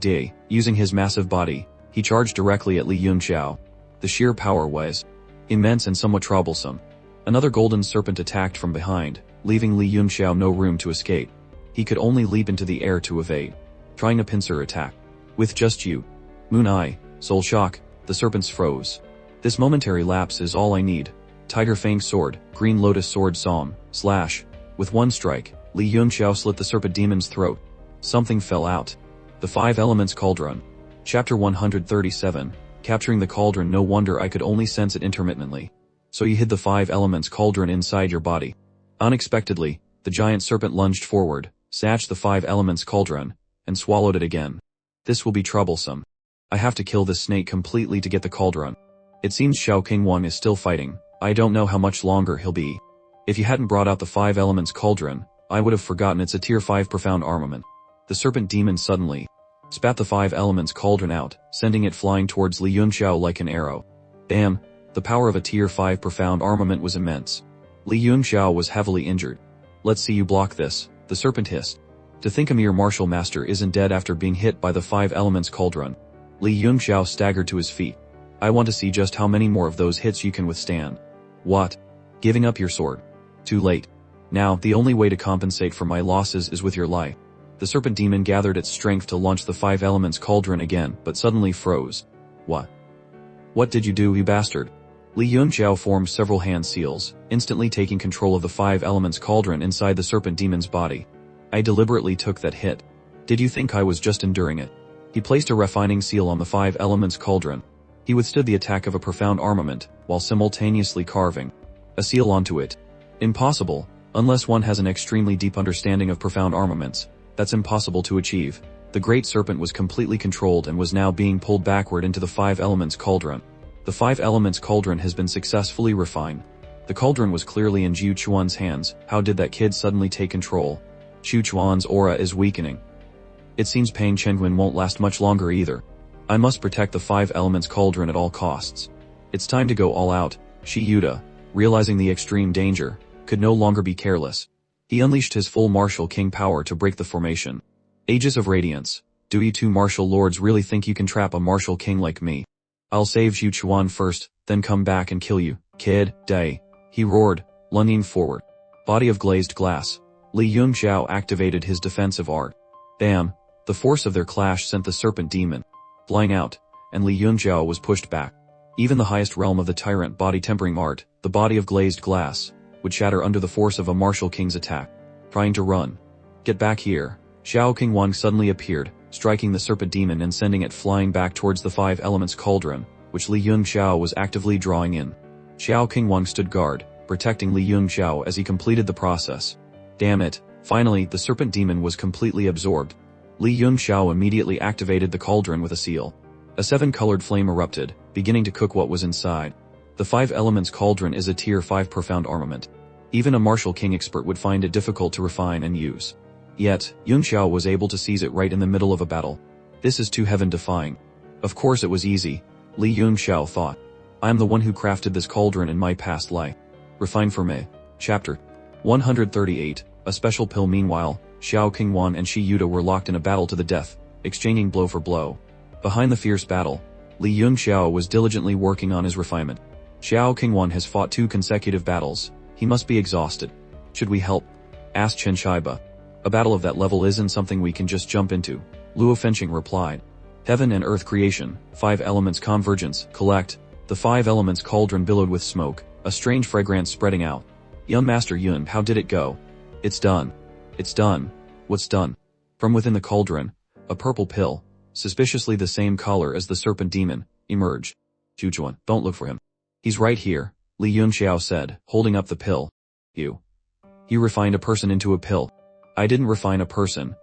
using his massive body, he charged directly at Li Yunxiao. The sheer power was immense and somewhat troublesome. Another golden serpent attacked from behind, leaving Li Yunxiao no room to escape. He could only leap into the air to evade, trying a pincer attack. With just you, Moon Eye, Soul Shock, the serpents froze. This momentary lapse is all I need. Tiger Fang sword, Green Lotus sword song, slash. With one strike, Li Yunxiao slit the serpent demon's throat. Something fell out. The 5 elements cauldron. Chapter 137, capturing the cauldron. No wonder I could only sense it intermittently. So you hid the 5 elements cauldron inside your body. Unexpectedly, the giant serpent lunged forward, snatched the 5 elements cauldron, and swallowed it again. This will be troublesome. I have to kill this snake completely to get the cauldron. It seems Xiao Qingwang is still fighting. I don't know how much longer he'll be. If you hadn't brought out the 5 elements cauldron, I would have forgotten it's a tier 5 profound armament. The serpent demon suddenly spat the 5 elements cauldron out, sending it flying towards Li Yunxiao like an arrow. Damn, the power of a tier 5 profound armament was immense. Li Yunxiao was heavily injured. Let's see you block this, the serpent hissed. To think a mere martial master isn't dead after being hit by the 5 elements cauldron. Li Yunxiao staggered to his feet. I want to see just how many more of those hits you can withstand. What? Giving up your sword? Too late. Now, the only way to compensate for my losses is with your life. The serpent demon gathered its strength to launch the 5 elements cauldron again, but suddenly froze. What? What did you do, you bastard? Li Yunxiao formed several hand seals, instantly taking control of the 5 elements cauldron inside the serpent demon's body. I deliberately took that hit. Did you think I was just enduring it? He placed a refining seal on the 5 elements cauldron. He withstood the attack of a profound armament, while simultaneously carving a seal onto it. Impossible, unless one has an extremely deep understanding of profound armaments. That's impossible to achieve. The great serpent was completely controlled and was now being pulled backward into the 5 elements cauldron. The 5 elements cauldron has been successfully refined. The cauldron was clearly in Zhu Chuan's hands. How did that kid suddenly take control? Zhu Chuan's aura is weakening. It seems Pang Chenguan won't last much longer either. I must protect the 5 elements cauldron at all costs. It's time to go all out. Shi Yuda, realizing the extreme danger, could no longer be careless. He unleashed his full martial king power to break the formation. Aegis of Radiance, do you 2 martial lords really think you can trap a martial king like me? I'll save Zhu Chuan first, then come back and kill you, kid, day. He roared, lunging forward. Body of glazed glass. Li Yunxiao activated his defensive art. Bam! The force of their clash sent the serpent demon flying out, and Li Yunjiao was pushed back. Even the highest realm of the tyrant body tempering art, the body of glazed glass, would shatter under the force of a martial king's attack. Trying to run. Get back here. Xiao Qingwang suddenly appeared, striking the serpent demon and sending it flying back towards the five elements cauldron, which Li Yunjiao was actively drawing in. Xiao Qingwang stood guard, protecting Li Yunjiao as he completed the process. Damn it. Finally, the serpent demon was completely absorbed. Li Yunjiao immediately activated the cauldron with a seal. A 7-colored flame erupted, beginning to cook what was inside. The 5 elements cauldron is a tier 5 profound armament. Even a martial king expert would find it difficult to refine and use. Yet, Yunxiao was able to seize it right in the middle of a battle. This is too heaven-defying. Of course it was easy, Li Yunxiao thought. I am the one who crafted this cauldron in my past life. Refine for me. Chapter 138, a special pill. Meanwhile, Xiao Qingwan and Shi Yuda were locked in a battle to the death, exchanging blow for blow. Behind the fierce battle, Li Yunxiao was diligently working on his refinement. Xiao Qingwan has fought 2 consecutive battles. He must be exhausted. Should we help? Asked Chen Shiba. A battle of that level isn't something we can just jump into, Luo Fenqing replied. Heaven and earth creation, 5 elements convergence, collect. The 5 elements cauldron billowed with smoke, a strange fragrance spreading out. Young Master Yun, how did it go? It's done. It's done. What's done? From within the cauldron, a purple pill, suspiciously the same color as the serpent demon, emerged. Jujuan, don't look for him. He's right here, Li Yunxiao said, holding up the pill. You refined a person into a pill. I didn't refine a person.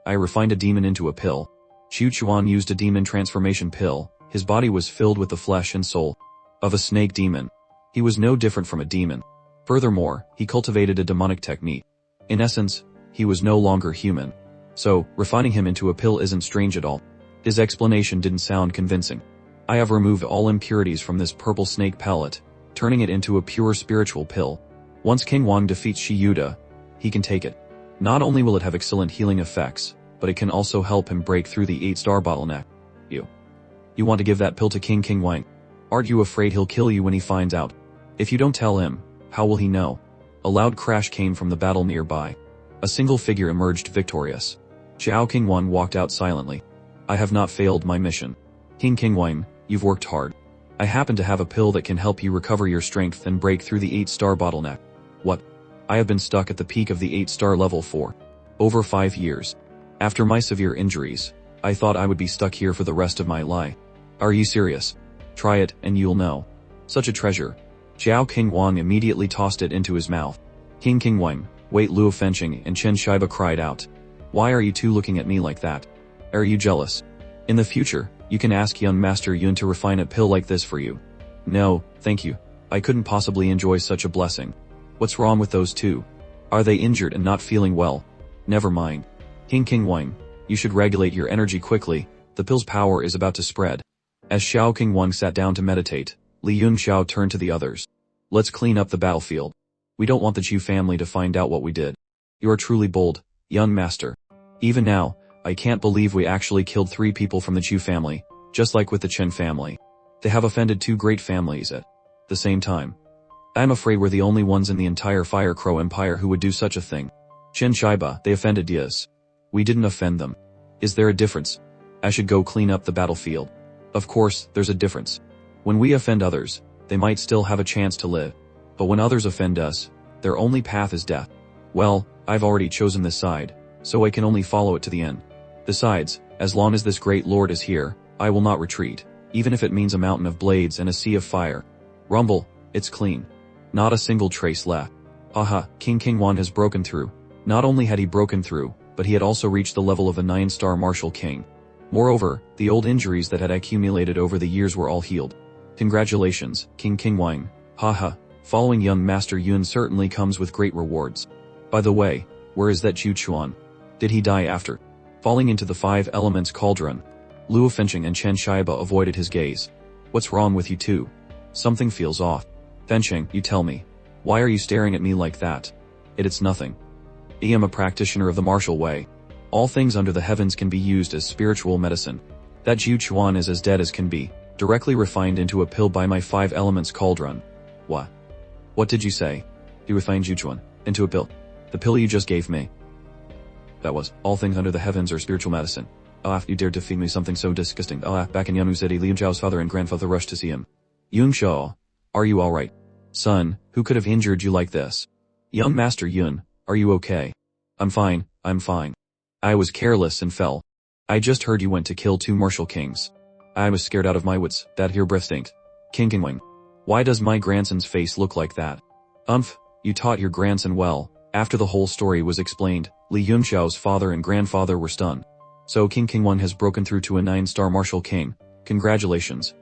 I refined a demon into a pill. Xu Chuan used a demon transformation pill. His body was filled with the flesh and soul of a snake demon. He was no different from a demon. Furthermore, he cultivated a demonic technique. In essence, he was no longer human. So, refining him into a pill isn't strange at all. His explanation didn't sound convincing. I have removed all impurities from this purple snake pellet, turning it into a pure spiritual pill. Once King Wang defeats Shi Yuda, he can take it. Not only will it have excellent healing effects, but it can also help him break through the 8-star bottleneck. You want to give that pill to King Wang? Aren't you afraid he'll kill you when he finds out? If you don't tell him, how will he know? A loud crash came from the battle nearby. A single figure emerged victorious. Xiao Qingwan walked out silently. I have not failed my mission. King Wang, you've worked hard. I happen to have a pill that can help you recover your strength and break through the 8-star bottleneck. What? I have been stuck at the peak of the 8-star level for over 5 years. After my severe injuries, I thought I would be stuck here for the rest of my life. Are you serious? Try it and you'll know. Such a treasure. Xiao Qingwan immediately tossed it into his mouth. King Wang, wait, Luo Fenqing and Chen Shiba cried out. Why are you two looking at me like that? Are you jealous? In the future, you can ask young Master Yun to refine a pill like this for you. No, thank you. I couldn't possibly enjoy such a blessing. What's wrong with those two? Are they injured and not feeling well? Never mind. King Wang, you should regulate your energy quickly. The pill's power is about to spread. As Xiao Qingwang sat down to meditate, Li Yunxiao turned to the others. Let's clean up the battlefield. We don't want the Chu family to find out what we did. You are truly bold, young master. Even now, I can't believe we actually killed 3 people from the Chu family, just like with the Chen family. They have offended 2 great families at the same time. I'm afraid we're the only ones in the entire Fire Crow Empire who would do such a thing. Chen Shiba, they offended us. We didn't offend them. Is there a difference? I should go clean up the battlefield. Of course, there's a difference. When we offend others, they might still have a chance to live. But when others offend us, their only path is death. Well, I've already chosen this side, so I can only follow it to the end. Besides, as long as this great lord is here, I will not retreat, even if it means a mountain of blades and a sea of fire. Rumble, it's clean. Not a single trace left. Haha, King Wan has broken through. Not only had he broken through, but he had also reached the level of a 9-star martial king. Moreover, the old injuries that had accumulated over the years were all healed. Congratulations, King Wang. Haha, following young Master Yun certainly comes with great rewards. By the way, where is that Chu Chuan? Did he die after falling into the 5 elements cauldron? Luo Fenqing and Chen Shiba avoided his gaze. What's wrong with you two? Something feels off. Fenqing, you tell me. Why are you staring at me like that? It's nothing. I am a practitioner of the martial way. All things under the heavens can be used as spiritual medicine. That Chu Chuan is as dead as can be, directly refined into a pill by my 5 elements cauldron. What? What did you say? You refined Chu Chuan into a pill? The pill you just gave me? That was, all things under the heavens are spiritual medicine. You dared to feed me something so disgusting. Back in Yanmu City, Liu Zhao's father and grandfather rushed to see him. Yun Shao, are you alright? Son, who could have injured you like this? Young Master Yun, are you okay? I'm fine. I was careless and fell. I just heard you went to kill 2 martial kings. I was scared out of my wits. That here breath stinked. King Kingwing. Why does my grandson's face look like that? You taught your grandson well. After the whole story was explained, Li Yunxiao's father and grandfather were stunned. So King Kingwon has broken through to a 9-star martial king. Congratulations.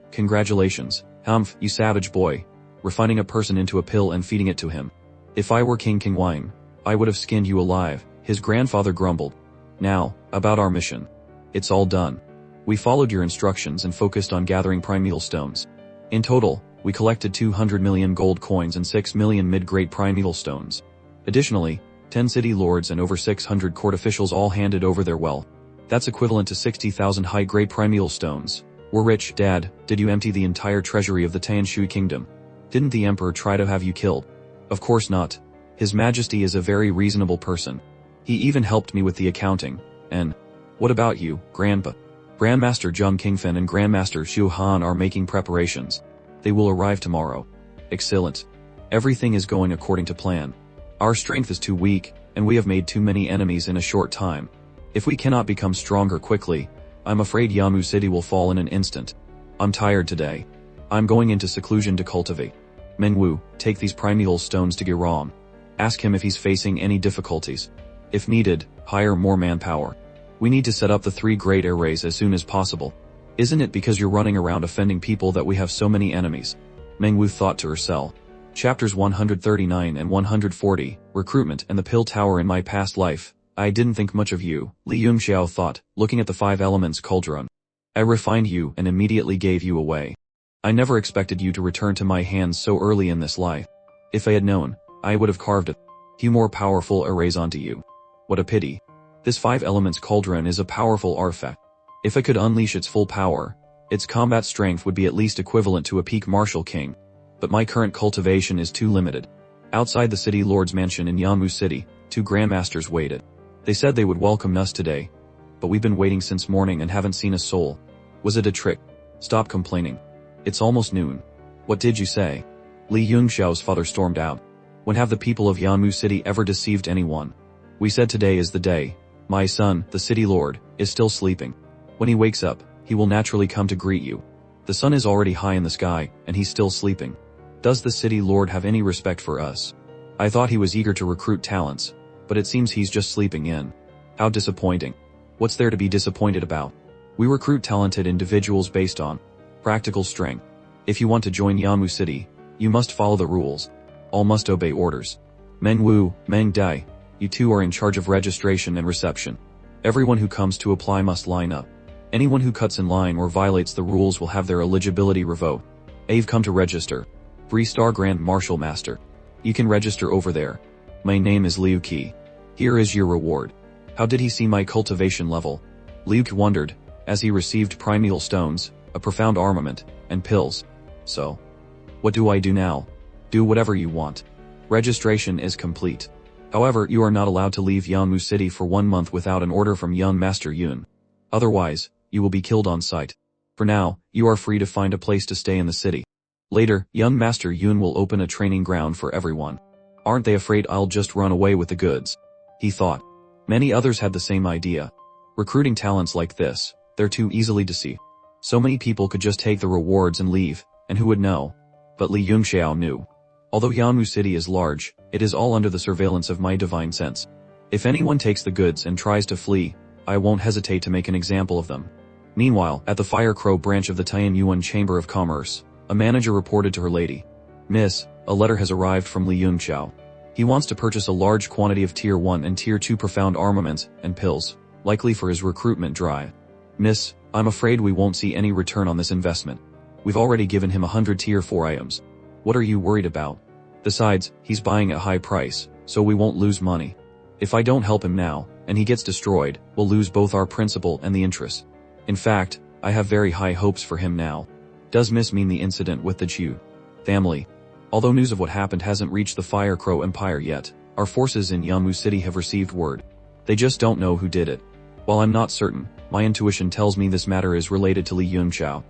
You savage boy. Refining a person into a pill and feeding it to him. If I were King Kingwine, I would have skinned you alive, his grandfather grumbled. Now, about our mission. It's all done. We followed your instructions and focused on gathering primeval stones. In total, we collected 200 million gold coins and 6 million mid-grade primeval stones. Additionally, 10 city lords and over 600 court officials all handed over their wealth. That's equivalent to 60,000 high-grade primeval stones. We're rich, Dad. Did you empty the entire treasury of the Tianshui kingdom? Didn't the emperor try to have you killed? Of course not. His Majesty is a very reasonable person. He even helped me with the accounting. And what about you, Grandpa? Grandmaster Zheng Qingfen and Grandmaster Xu Han are making preparations. They will arrive tomorrow. Excellent. Everything is going according to plan. Our strength is too weak, and we have made too many enemies in a short time. If we cannot become stronger quickly, I'm afraid Yamu City will fall in an instant. I'm tired today. I'm going into seclusion to cultivate. Mengwu, take these primeval stones to Giram. Ask him if he's facing any difficulties. If needed, hire more manpower. We need to set up the 3 great arrays as soon as possible. Isn't it because you're running around offending people that we have so many enemies? Mengwu thought to herself. Chapters 139 and 140, Recruitment and the Pill Tower. In my past life, I didn't think much of you, Li Yunxiao thought, looking at the 5 elements cauldron. I refined you and immediately gave you away. I never expected you to return to my hands so early in this life. If I had known, I would have carved a few more powerful arrays onto you. What a pity. This 5 elements cauldron is a powerful artifact. If I could unleash its full power, its combat strength would be at least equivalent to a peak martial king. But my current cultivation is too limited. Outside the city lord's mansion in Yanmu City, 2 grandmasters waited. They said they would welcome us today. But we've been waiting since morning and haven't seen a soul. Was it a trick? Stop complaining. It's almost noon. What did you say? Li Yunxiao's father stormed out. When have the people of Yanmu City ever deceived anyone? We said today is the day. My son, the city lord, is still sleeping. When he wakes up, he will naturally come to greet you. The sun is already high in the sky, and he's still sleeping. Does the city lord have any respect for us? I thought he was eager to recruit talents, but it seems he's just sleeping in. How disappointing. What's there to be disappointed about? We recruit talented individuals based on practical strength. If you want to join Yanmu City, you must follow the rules. All must obey orders. Meng Wu, Meng Dai, you 2 are in charge of registration and reception. Everyone who comes to apply must line up. Anyone who cuts in line or violates the rules will have their eligibility revoked. I've come to register. 3-star Grand Martial Master. You can register over there. My name is Liu Qi. Here is your reward. How did he see my cultivation level? Liu Qi wondered, as he received primeval stones, a profound armament, and pills. So, what do I do now? Do whatever you want. Registration is complete. However, you are not allowed to leave Yanmu City for 1 month without an order from young Master Yun. Otherwise, you will be killed on sight. For now, you are free to find a place to stay in the city. Later, young Master Yun will open a training ground for everyone. Aren't they afraid I'll just run away with the goods? He thought. Many others had the same idea. Recruiting talents like this, they're too easily deceived. So many people could just take the rewards and leave, and who would know? But Li Yunxiao knew. Although Yanmu City is large, it is all under the surveillance of my divine sense. If anyone takes the goods and tries to flee, I won't hesitate to make an example of them. Meanwhile, at the Fire Crow branch of the Tianyuan Chamber of Commerce, a manager reported to her lady. Miss, a letter has arrived from Li Yunxiao. He wants to purchase a large quantity of Tier 1 and Tier 2 profound armaments and pills, likely for his recruitment drive. Miss, I'm afraid we won't see any return on this investment. We've already given him 100 Tier 4 items. What are you worried about? Besides, he's buying at a high price, so we won't lose money. If I don't help him now, and he gets destroyed, we'll lose both our principal and the interest. In fact, I have very high hopes for him now. Does Miss mean the incident with the Chu family? Although news of what happened hasn't reached the Fire Crow Empire yet, our forces in Yanmu City have received word. They just don't know who did it. While I'm not certain, my intuition tells me this matter is related to Li Yunxiao.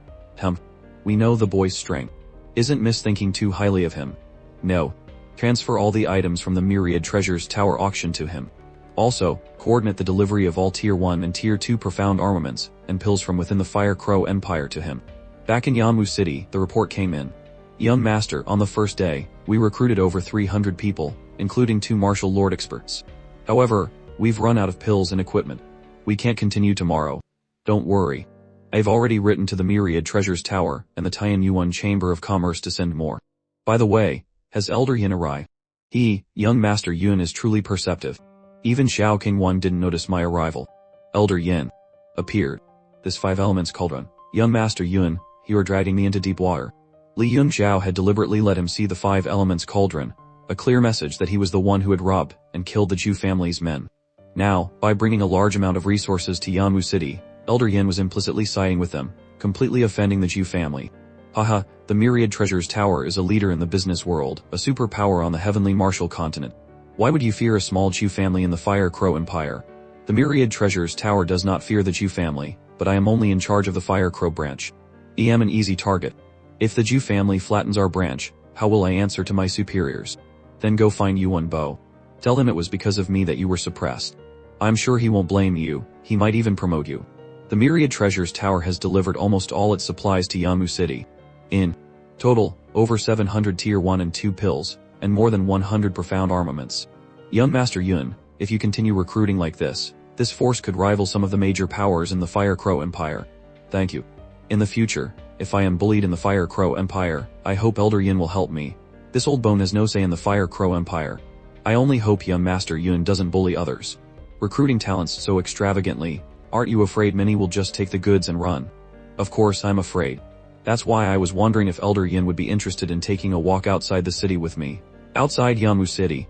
We know the boy's strength. Isn't Miss thinking too highly of him? No. Transfer all the items from the Myriad Treasures Tower auction to him. Also, coordinate the delivery of all Tier 1 and Tier 2 profound armaments and pills from within the Fire Crow Empire to him. Back in Yanwu City, the report came in. Young Master, on the first day, we recruited over 300 people, including 2 martial lord experts. However, we've run out of pills and equipment. We can't continue tomorrow. Don't worry. I've already written to the Myriad Treasures Tower and the Tian Yuan Chamber of Commerce to send more. By the way, has Elder Yin arrived? Young Master Yun is truly perceptive. Even Xiao King 1 didn't notice my arrival. Elder Yin appeared. This 5 elements cauldron. Young Master Yun, you are dragging me into deep water. Li Yunxiao had deliberately let him see the 5 elements cauldron, a clear message that he was the one who had robbed and killed the Zhu family's men. Now, by bringing a large amount of resources to Yanwu City, Elder Yin was implicitly siding with them, completely offending the Zhu family. Haha, the Myriad Treasures Tower is a leader in the business world, a superpower on the heavenly martial continent. Why would you fear a small Zhu family in the Fire Crow Empire? The Myriad Treasures Tower does not fear the Zhu family, but I am only in charge of the Fire Crow branch. I am an easy target. If the Zhu family flattens our branch, how will I answer to my superiors? Then go find Yuan Bo. Tell him it was because of me that you were suppressed. I'm sure he won't blame you, he might even promote you. The Myriad Treasures Tower has delivered almost all its supplies to Yanwu City. In total, over 700 Tier 1 and 2 pills, and more than 100 profound armaments. Young Master Yun, if you continue recruiting like this force could rival some of the major powers in the Fire Crow Empire. Thank you. In the future, if I am bullied in the Fire Crow Empire, I hope Elder Yin will help me. This old bone has no say in the Fire Crow Empire. I only hope Young Master Yun doesn't bully others. Recruiting talents so extravagantly, aren't you afraid many will just take the goods and run? Of course I'm afraid. That's why I was wondering if Elder Yin would be interested in taking a walk outside the city with me. Outside Yanwu City,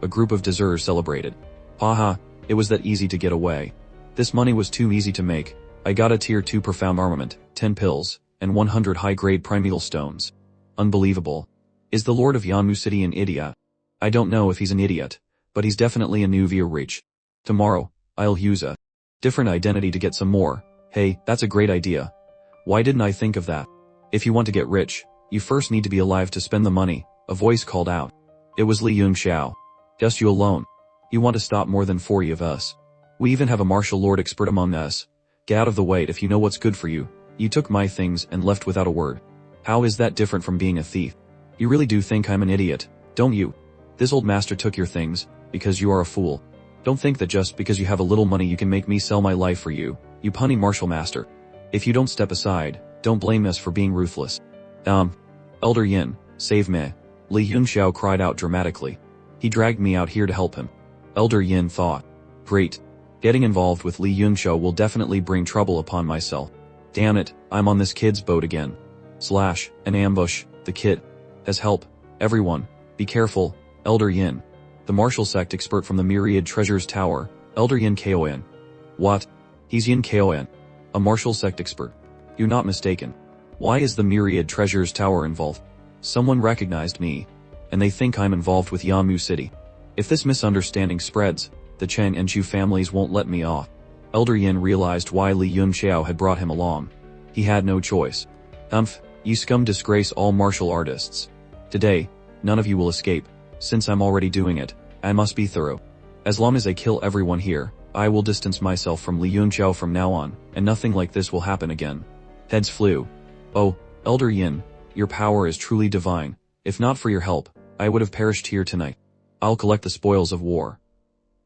a group of deserters celebrated. Haha, it was that easy to get away. This money was too easy to make. I got a Tier 2 profound armament, 10 pills, and 100 high-grade primeval stones. Unbelievable. Is the Lord of Yanwu City an idiot? I don't know if he's an idiot, but he's definitely a new via reach. Tomorrow, I'll use a different identity to get some more. Hey, that's a great idea. Why didn't I think of that? If you want to get rich, you first need to be alive to spend the money, a voice called out. It was Li Yunxiao. Just you alone. You want to stop more than 40 of us. We even have a martial lord expert among us. Get out of the way if you know what's good for you. You took my things and left without a word. How is that different from being a thief? You really do think I'm an idiot, don't you? This old master took your things, because you are a fool. Don't think that just because you have a little money you can make me sell my life for you, you punny martial master. If you don't step aside, don't blame us for being ruthless. Elder Yin, save me. Li Yunxiao cried out dramatically. He dragged me out here to help him. Elder Yin thought. Great. Getting involved with Li Yunxiao will definitely bring trouble upon myself. Damn it, I'm on this kid's boat again. An ambush, the kid. As help. Everyone, be careful, Elder Yin. The martial sect expert from the Myriad Treasures Tower, Elder Yin Koan. What? He's Yin Koan. A martial sect expert. You're not mistaken. Why is the Myriad Treasures Tower involved? Someone recognized me, and they think I'm involved with Yanwu City. If this misunderstanding spreads, the Chen and Zhu families won't let me off. Elder Yin realized why Li Yunxiao had brought him along. He had no choice. You scum disgrace all martial artists. Today, none of you will escape. Since I'm already doing it, I must be thorough. As long as I kill everyone here, I will distance myself from Li Yunxiao from now on, and nothing like this will happen again. Heads flew. Oh, Elder Yin, your power is truly divine. If not for your help, I would have perished here tonight. I'll collect the spoils of war.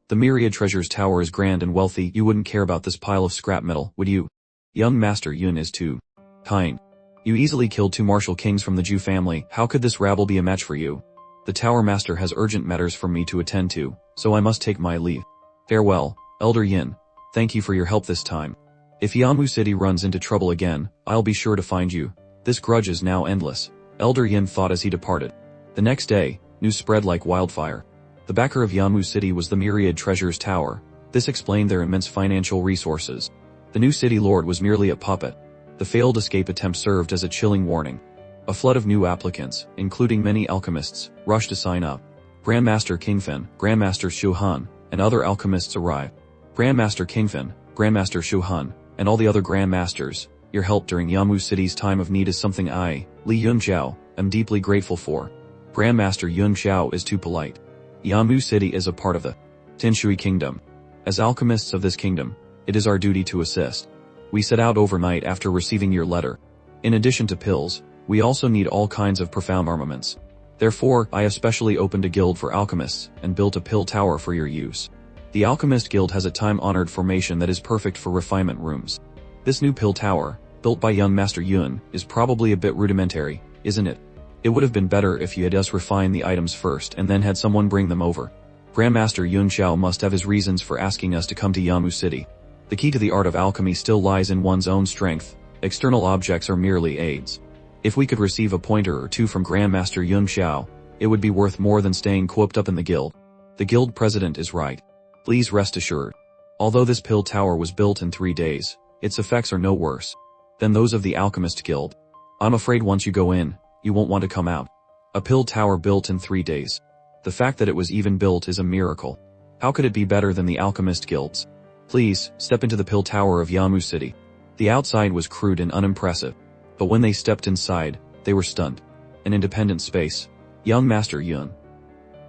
The Myriad Treasures Tower is grand and wealthy. You wouldn't care about this pile of scrap metal, would you? Young Master Yun is too kind. You easily killed 2 martial kings from the Zhu family. How could this rabble be a match for you? The Tower Master has urgent matters for me to attend to, so I must take my leave. Farewell, Elder Yin. Thank you for your help this time. If Yanwu City runs into trouble again, I'll be sure to find you. This grudge is now endless, Elder Yin thought as he departed. The next day, news spread like wildfire. The backer of Yanwu City was the Myriad Treasures Tower. This explained their immense financial resources. The new city lord was merely a puppet. The failed escape attempt served as a chilling warning. A flood of new applicants, including many alchemists, rushed to sign up. Grandmaster Kingfen, Grandmaster Shu Han, and other alchemists arrived. Grandmaster Kingfin, Grandmaster Shuhan, and all the other Grandmasters, your help during Yamu City's time of need is something I, Li Yunxiao, am deeply grateful for. Grandmaster Yunxiao is too polite. Yamu City is a part of the Tinshui Kingdom. As alchemists of this kingdom, it is our duty to assist. We set out overnight after receiving your letter. In addition to pills, we also need all kinds of profound armaments. Therefore, I especially opened a guild for alchemists and built a pill tower for your use. The Alchemist Guild has a time-honored formation that is perfect for refinement rooms. This new pill tower, built by young Master Yun, is probably a bit rudimentary, isn't it? It would have been better if you had us refine the items first and then had someone bring them over. Grandmaster Yun Xiao must have his reasons for asking us to come to Yamu City. The key to the art of alchemy still lies in one's own strength. External objects are merely aids. If we could receive a pointer or two from Grandmaster Yun Xiao, it would be worth more than staying cooped up in the guild. The guild president is right. Please rest assured. Although this pill tower was built in 3 days, its effects are no worse than those of the Alchemist Guild. I'm afraid once you go in, you won't want to come out. A pill tower built in 3 days. The fact that it was even built is a miracle. How could it be better than the Alchemist Guilds? Please, step into the pill tower of Yamu City. The outside was crude and unimpressive. But when they stepped inside, they were stunned. An independent space. Young Master Yun.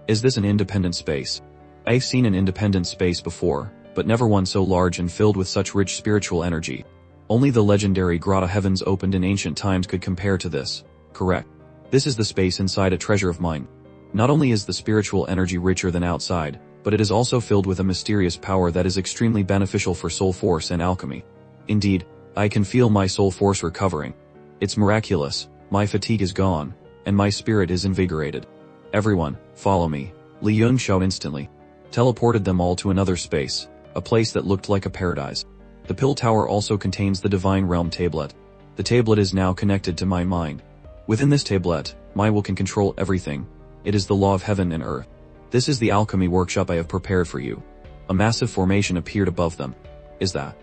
Is this an independent space? I've seen an independent space before, but never one so large and filled with such rich spiritual energy. Only the legendary Grotto Heavens opened in ancient times could compare to this. Correct. This is the space inside a treasure of mine. Not only is the spiritual energy richer than outside, but it is also filled with a mysterious power that is extremely beneficial for soul force and alchemy. Indeed, I can feel my soul force recovering. It's miraculous, my fatigue is gone, and my spirit is invigorated. Everyone, follow me. Li Yunxiao instantly teleported them all to another space, a place that looked like a paradise. The pill tower also contains the Divine Realm tablet. The tablet is now connected to my mind. Within this tablet, my will can control everything. It is the law of heaven and earth. This is the alchemy workshop I have prepared for you. A massive formation appeared above them. Is that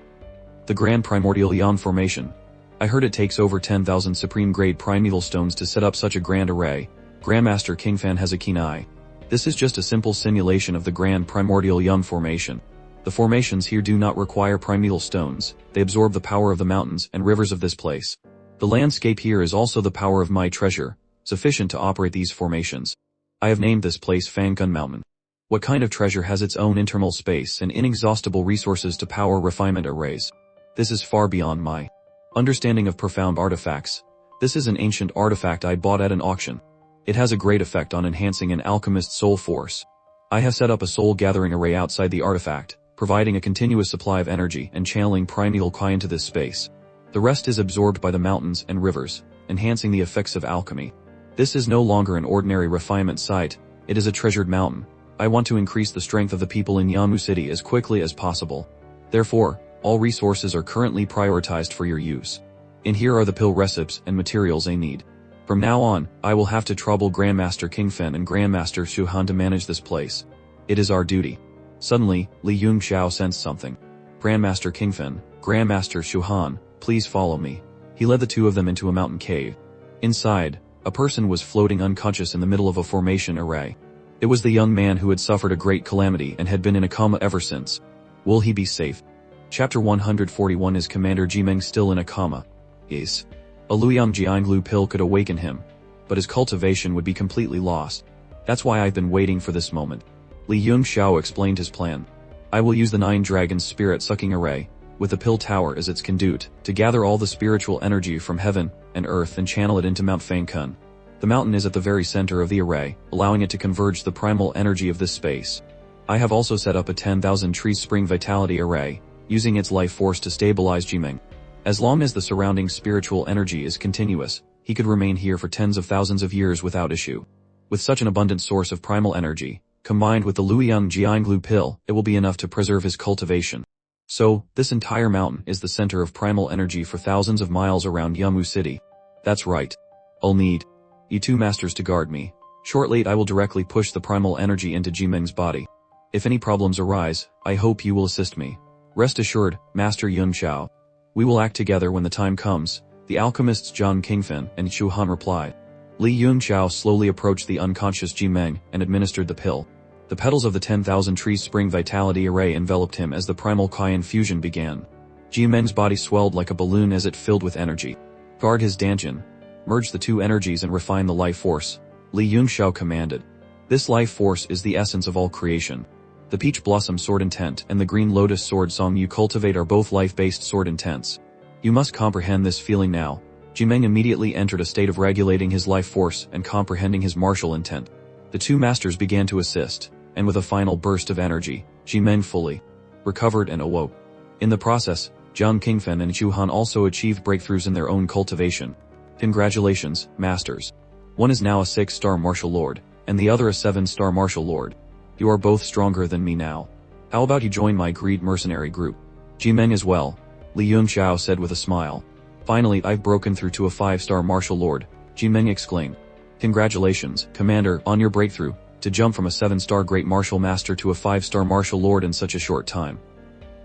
the Grand Primordial Yan formation? I heard it takes over 10,000 supreme-grade primeval stones to set up such a grand array. Grandmaster Kingfan has a keen eye. This is just a simple simulation of the Grand Primordial Yan formation. The formations here do not require primeval stones, they absorb the power of the mountains and rivers of this place. The landscape here is also the power of my treasure, sufficient to operate these formations. I have named this place Fanggun Mountain. What kind of treasure has its own internal space and inexhaustible resources to power refinement arrays? This is far beyond my understanding of profound artifacts. This is an ancient artifact I bought at an auction. It has a great effect on enhancing an alchemist's soul force. I have set up a soul gathering array outside the artifact, providing a continuous supply of energy and channeling primeval Kai into this space. The rest is absorbed by the mountains and rivers, enhancing the effects of alchemy. This is no longer an ordinary refinement site, it is a treasured mountain. I want to increase the strength of the people in Yamu City as quickly as possible. Therefore, all resources are currently prioritized for your use. In here are the pill recipes and materials I need. From now on, I will have to trouble Grandmaster Kingfen and Grandmaster Shuhan to manage this place. It is our duty. Suddenly, Li Yunxiao sensed something. Grandmaster Kingfen, Grandmaster Shuhan, please follow me. He led the two of them into a mountain cave. Inside, a person was floating unconscious in the middle of a formation array. It was the young man who had suffered a great calamity and had been in a coma ever since. Will he be safe? Chapter 141. Is Commander Jimeng still in a coma? Yes. A Luoyang Jianglu pill could awaken him, but his cultivation would be completely lost. That's why I've been waiting for this moment. Li Yunxiao explained his plan. I will use the 9 Dragons spirit-sucking array, with the pill tower as its conduit, to gather all the spiritual energy from heaven and earth and channel it into Mount Fangkun. The mountain is at the very center of the array, allowing it to converge the primal energy of this space. I have also set up a 10,000 tree spring vitality array, using its life force to stabilize Jimeng. As long as the surrounding spiritual energy is continuous, he could remain here for tens of thousands of years without issue. With such an abundant source of primal energy, combined with the Luoyang Jianglu pill, it will be enough to preserve his cultivation. So, this entire mountain is the center of primal energy for thousands of miles around Yamu City. That's right. I'll need you 2 masters to guard me. Shortly I will directly push the primal energy into Jimeng's body. If any problems arise, I hope you will assist me. Rest assured, Master Yunxiao. We will act together when the time comes, the alchemists Zhang Qingfen and Shuhan replied. Li Yunxiao slowly approached the unconscious Jimeng and administered the pill. The petals of the 10,000 trees' spring vitality array enveloped him as the primal Kai infusion began. Ji-Meng's body swelled like a balloon as it filled with energy. Guard his Danjin. Merge the two energies and refine the life force, Li Yunxiao commanded. This life force is the essence of all creation. The peach blossom sword intent and the green lotus sword song you cultivate are both life-based sword intents. You must comprehend this feeling now. Ji-Meng immediately entered a state of regulating his life force and comprehending his martial intent. The two masters began to assist, and with a final burst of energy, Ji-Meng fully recovered and awoke. In the process, Jiang Qingfen and Chu Han also achieved breakthroughs in their own cultivation. Congratulations, masters. One is now a 6-star martial lord, and the other a 7-star martial lord. You are both stronger than me now. How about you join my greed mercenary group? Ji-Meng as well, Li Yunxiao said with a smile. Finally, I've broken through to a 5-star martial lord, Ji-Meng exclaimed. Congratulations, Commander, on your breakthrough, to jump from a 7-star great martial master to a 5-star martial lord in such a short time.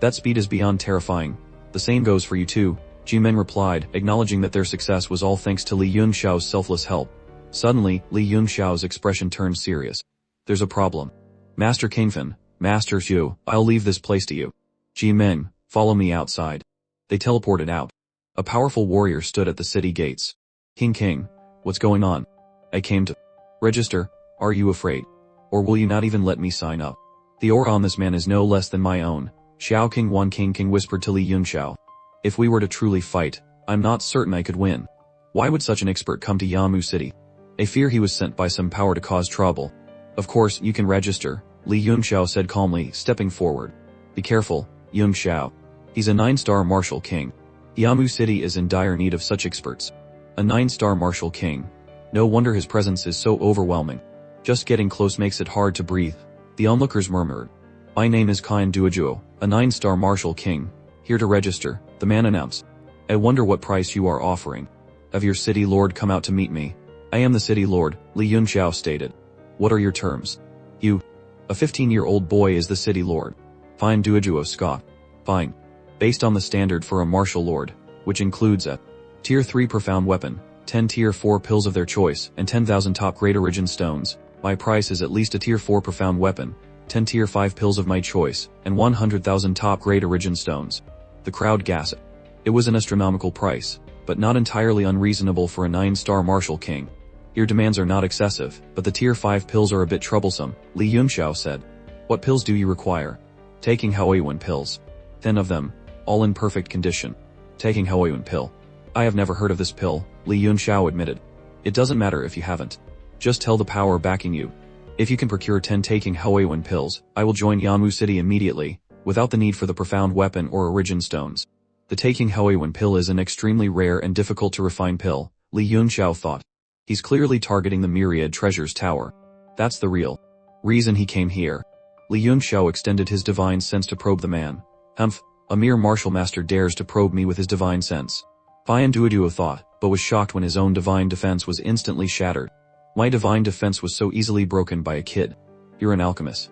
That speed is beyond terrifying. The same goes for you too, Ji-Meng replied, acknowledging that their success was all thanks to Li Yunxiao's selfless help. Suddenly, Li Yunxiao's expression turned serious. There's a problem. Master Qingfen, Master Xu, I'll leave this place to you. Ji-Meng, follow me outside. They teleported out. A powerful warrior stood at the city gates. King, what's going on? I came to register. Are you afraid? Or will you not even let me sign up? The aura on this man is no less than my own, Xiao King whispered to Li Yunxiao. If we were to truly fight, I'm not certain I could win. Why would such an expert come to Yamu City? I fear he was sent by some power to cause trouble. Of course, you can register, Li Yunxiao said calmly, stepping forward. Be careful, Yunxiao. He's a 9-star martial king. Yamu City is in dire need of such experts. A 9-star martial king. No wonder his presence is so overwhelming. Just getting close makes it hard to breathe, the onlookers murmured. My name is Kyan Duojuo, a 9-star martial king. Here to register, the man announced. I wonder what price you are offering. Have your city lord come out to meet me? I am the city lord, Li Yunxiao stated. What are your terms? You. A 15-year-old boy is the city lord. Fine, Duojuo scoffed. Fine. Based on the standard for a martial lord, which includes a Tier 3 profound weapon, 10 Tier 4 pills of their choice, and 10,000 top-grade origin stones, my price is at least a Tier 4 profound weapon, 10 Tier 5 pills of my choice, and 100,000 top-grade origin stones. The crowd gasped. It was an astronomical price, but not entirely unreasonable for a 9-star martial king. Your demands are not excessive, but the Tier 5 pills are a bit troublesome, Li Yunxiao said. What pills do you require? Taking Haoyuan pills. 10 of them, all in perfect condition. Taking Haoyuan pill. I have never heard of this pill, Li Yunxiao admitted. It doesn't matter if you haven't. Just tell the power backing you. If you can procure 10 taking Haoyuan pills, I will join Yamu City immediately, without the need for the profound weapon or origin stones. The taking Haoyuan pill is an extremely rare and difficult to refine pill, Li Yunxiao thought. He's clearly targeting the Myriad Treasures Tower. That's the real reason he came here. Li Yunxiao extended his divine sense to probe the man. Humph, a mere martial master dares to probe me with his divine sense. Fian Duoduo thought, but was shocked when his own divine defense was instantly shattered. My divine defense was so easily broken by a kid. You're an alchemist.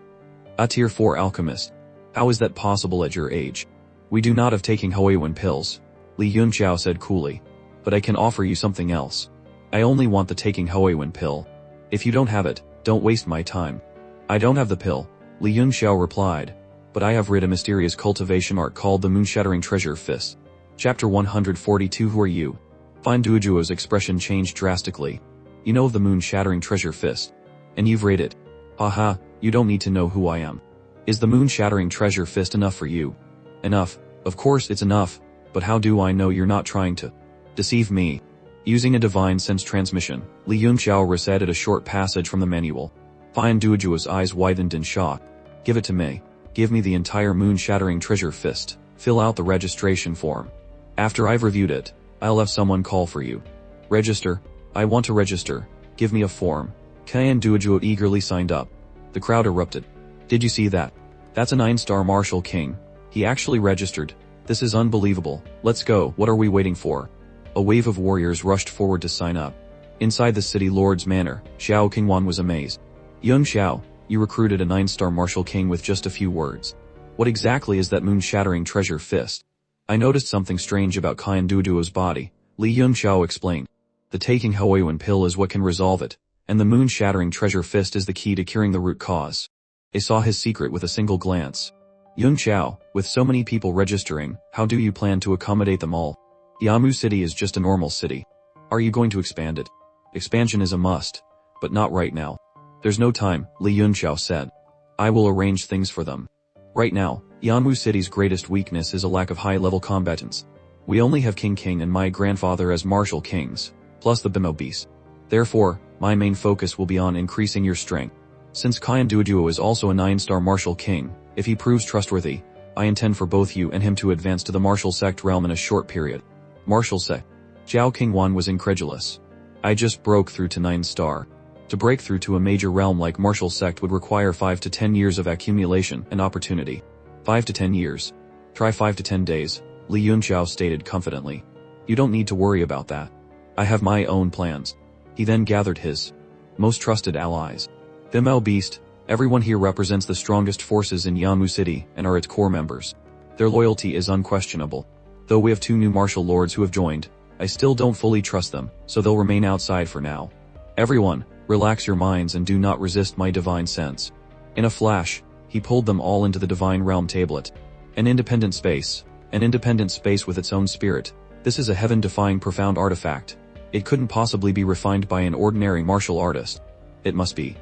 A Tier 4 alchemist. How is that possible at your age? We do not have taking Haoyuan pills, Li Yunxiao said coolly. But I can offer you something else. I only want the taking Haoyuan pill. If you don't have it, don't waste my time. I don't have the pill, Li Yunxiao replied. But I have read a mysterious cultivation art called the Moon-Shattering Treasure Fist. Chapter 142. Who are you? Fine Duojuo's expression changed drastically. You know of the Moon-Shattering Treasure Fist. And you've read it. Haha, you don't need to know who I am. Is the Moon-Shattering Treasure Fist enough for you? Enough. Of course it's enough, but how do I know you're not trying to deceive me? Using a divine sense transmission, Li Yunxiao recited a short passage from the manual. Fine Duojuo's eyes widened in shock. Give it to me. Give me the entire Moon-Shattering Treasure Fist. Fill out the registration form. After I've reviewed it, I'll have someone call for you. Register. I want to register. Give me a form. Kyan Duojuo eagerly signed up. The crowd erupted. Did you see that? That's a 9-star martial king. He actually registered. This is unbelievable. Let's go. What are we waiting for? A wave of warriors rushed forward to sign up. Inside the city lord's manor, Xiao Qingwan was amazed. Yunxiao, you recruited a 9-star martial king with just a few words. What exactly is that Moon-Shattering Treasure Fist? I noticed something strange about Kyan Duoduo's body, Li Yunxiao explained. The taking Haoyuan pill is what can resolve it, and the Moon-Shattering Treasure Fist is the key to curing the root cause. They saw his secret with a single glance. Yun Xiao, with so many people registering, how do you plan to accommodate them all? Yamu City is just a normal city. Are you going to expand it? Expansion is a must, but not right now. There's no time, Li Yunxiao said. I will arrange things for them. Right now, Yanwu City's greatest weakness is a lack of high-level combatants. We only have King and my grandfather as martial kings, plus the Bimo beast. Therefore, my main focus will be on increasing your strength. Since Qian Duoduo is also a 9-star martial king, if he proves trustworthy, I intend for both you and him to advance to the martial sect realm in a short period. Martial sect. Zhao Qingwan was incredulous. I just broke through to 9-star. To break through to a major realm like martial sect would require 5 to 10 years of accumulation and opportunity. 5 to 10 years. Try 5 to 10 days, Li Yunxiao stated confidently. You don't need to worry about that. I have my own plans. He then gathered his most trusted allies. Bimao Beast, everyone here represents the strongest forces in Yamu City and are its core members. Their loyalty is unquestionable. Though we have 2 new martial lords who have joined, I still don't fully trust them, so they'll remain outside for now. Everyone, relax your minds and do not resist my divine sense. In a flash, he pulled them all into the divine realm tablet. An independent space with its own spirit. This is a heaven-defying profound artifact. It couldn't possibly be refined by an ordinary martial artist. It must be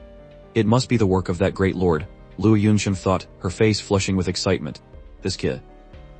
the work of that great lord, Lu Yunshan thought, her face flushing with excitement. This kid.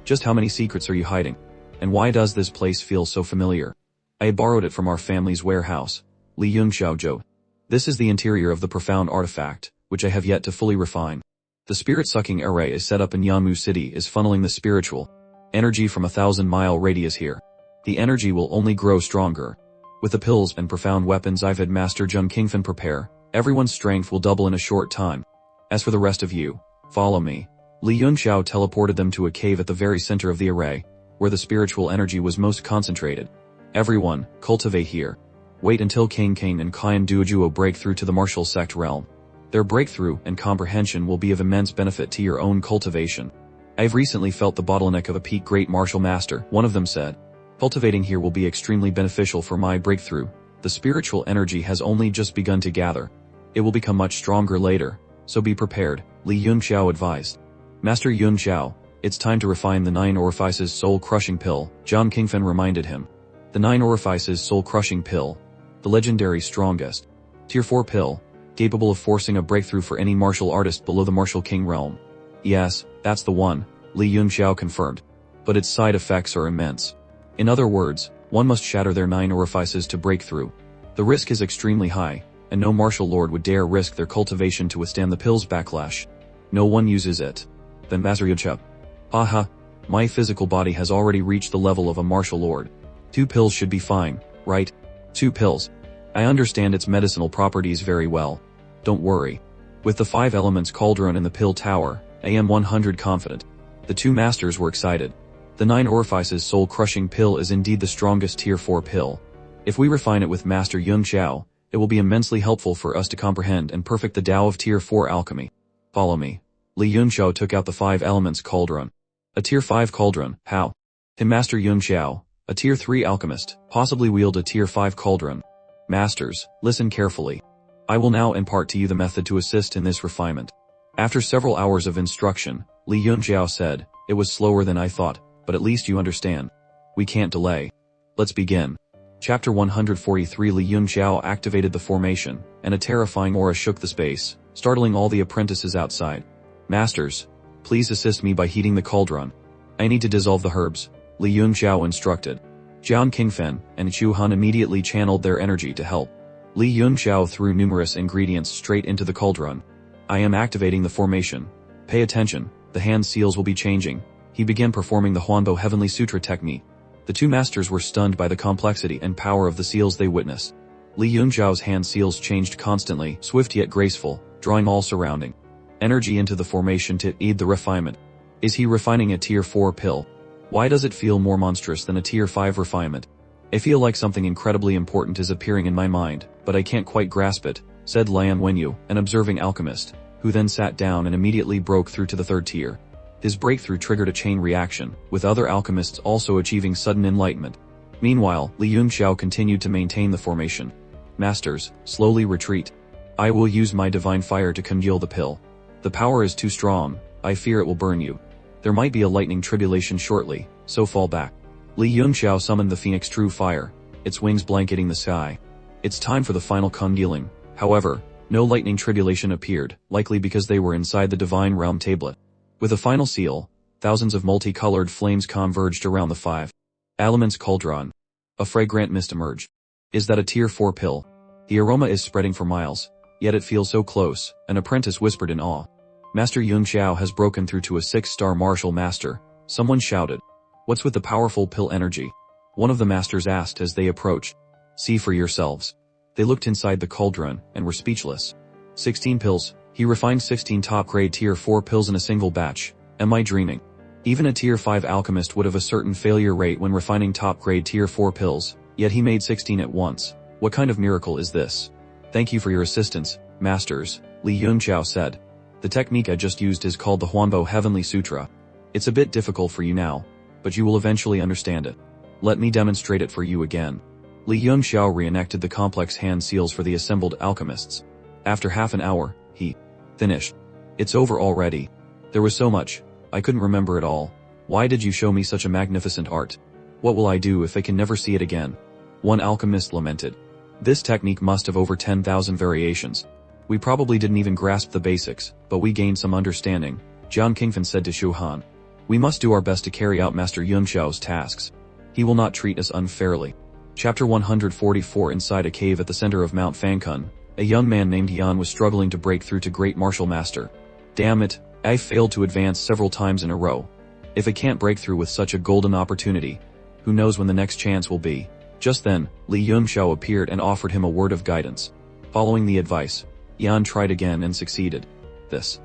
Just how many secrets are you hiding? And why does this place feel so familiar? I borrowed it from our family's warehouse, Li Yunxiao joked. This is the interior of the profound artifact, which I have yet to fully refine. The spirit-sucking array is set up in Yamu City is funneling the spiritual energy from 1,000-mile radius here. The energy will only grow stronger. With the pills and profound weapons I've had Master Jun Qingfen prepare, everyone's strength will double in a short time. As for the rest of you, follow me. Li Yunxiao teleported them to a cave at the very center of the array, where the spiritual energy was most concentrated. Everyone, cultivate here. Wait until King and Qian Duoduo break through to the martial sect realm. Their breakthrough and comprehension will be of immense benefit to your own cultivation. I've recently felt the bottleneck of a peak great martial master, one of them said. Cultivating here will be extremely beneficial for my breakthrough. The spiritual energy has only just begun to gather. It will become much stronger later, so be prepared, Li Yunxiao advised. Master Yunxiao, it's time to refine the 9 orifices soul-crushing pill, Zhang Qingfen reminded him. The 9 orifices soul-crushing pill. The legendary strongest. Tier 4 pill, capable of forcing a breakthrough for any martial artist below the martial king realm. Yes, that's the one, Li Yunxiao confirmed. But its side effects are immense. In other words, one must shatter their 9 orifices to break through. The risk is extremely high, and no martial lord would dare risk their cultivation to withstand the pill's backlash. No one uses it. Then Master Yunxiao. Haha, my physical body has already reached the level of a martial lord. 2 pills should be fine, right? 2 pills. I understand its medicinal properties very well. Don't worry. With the 5 elements cauldron in the pill tower, I am 100 confident. The 2 masters were excited. The 9 orifices soul-crushing pill is indeed the strongest tier 4 pill. If we refine it with Master Yunxiao, it will be immensely helpful for us to comprehend and perfect the Tao of tier 4 alchemy. Follow me. Li Yunxiao took out the 5 elements cauldron. A tier 5 cauldron, how? Him Master Yunxiao, a tier 3 alchemist, possibly wield a tier 5 cauldron. Masters, listen carefully. I will now impart to you the method to assist in this refinement. After several hours of instruction, Li Yunxiao said, it was slower than I thought, but at least you understand. We can't delay. Let's begin. Chapter 143 Li Yunxiao activated the formation, and a terrifying aura shook the space, startling all the apprentices outside. Masters, please assist me by heating the cauldron. I need to dissolve the herbs, Li Yunxiao instructed. Jiang Qingfen and Chu Han immediately channeled their energy to help. Li Yunxiao threw numerous ingredients straight into the cauldron. I am activating the formation. Pay attention, the hand seals will be changing. He began performing the Huanbo Heavenly Sutra technique. The 2 masters were stunned by the complexity and power of the seals they witnessed. Li Yunxiao's hand seals changed constantly, swift yet graceful, drawing all surrounding energy into the formation to aid the refinement. Is he refining a tier 4 pill? Why does it feel more monstrous than a tier 5 refinement? I feel like something incredibly important is appearing in my mind, but I can't quite grasp it, said Lian Wenyu, an observing alchemist, who then sat down and immediately broke through to the 3rd tier. His breakthrough triggered a chain reaction, with other alchemists also achieving sudden enlightenment. Meanwhile, Li Yunxiao continued to maintain the formation. Masters, slowly retreat. I will use my divine fire to congeal the pill. The power is too strong, I fear it will burn you. There might be a lightning tribulation shortly, so fall back. Li Yunxiao summoned the phoenix true fire, its wings blanketing the sky. It's time for the final congealing. However, no lightning tribulation appeared, likely because they were inside the divine realm tablet. With a final seal, thousands of multicolored flames converged around the 5 elements cauldron. A fragrant mist emerged. Is that a tier 4 pill? The aroma is spreading for miles, yet it feels so close, an apprentice whispered in awe. Master Yunxiao has broken through to a 6-star martial master, someone shouted. What's with the powerful pill energy? One of the masters asked as they approached. See for yourselves. They looked inside the cauldron and were speechless. 16 pills. He refined 16 top-grade tier 4 pills in a single batch. Am I dreaming? Even a tier 5 alchemist would have a certain failure rate when refining top-grade tier 4 pills, yet he made 16 at once. What kind of miracle is this? Thank you for your assistance, masters, Li Yunxiao said. The technique I just used is called the Huanbo Heavenly Sutra. It's a bit difficult for you now, but you will eventually understand it. Let me demonstrate it for you again. Li Yunxiao reenacted the complex hand seals for the assembled alchemists. After half an hour, he finished. It's over already. There was so much, I couldn't remember it all. Why did you show me such a magnificent art? What will I do if I can never see it again? One alchemist lamented. This technique must have over 10,000 variations. We probably didn't even grasp the basics, but we gained some understanding, Jian Qingfen said to Shu Han. We must do our best to carry out Master Yunxiao's tasks. He will not treat us unfairly. Chapter 144. Inside a cave at the center of Mount Fangkun, a young man named Yan was struggling to break through to Great Martial Master. Damn it, I failed to advance several times in a row. If I can't break through with such a golden opportunity, who knows when the next chance will be. Just then, Li Yunxiao appeared and offered him a word of guidance. Following the advice, Yan tried again and succeeded. This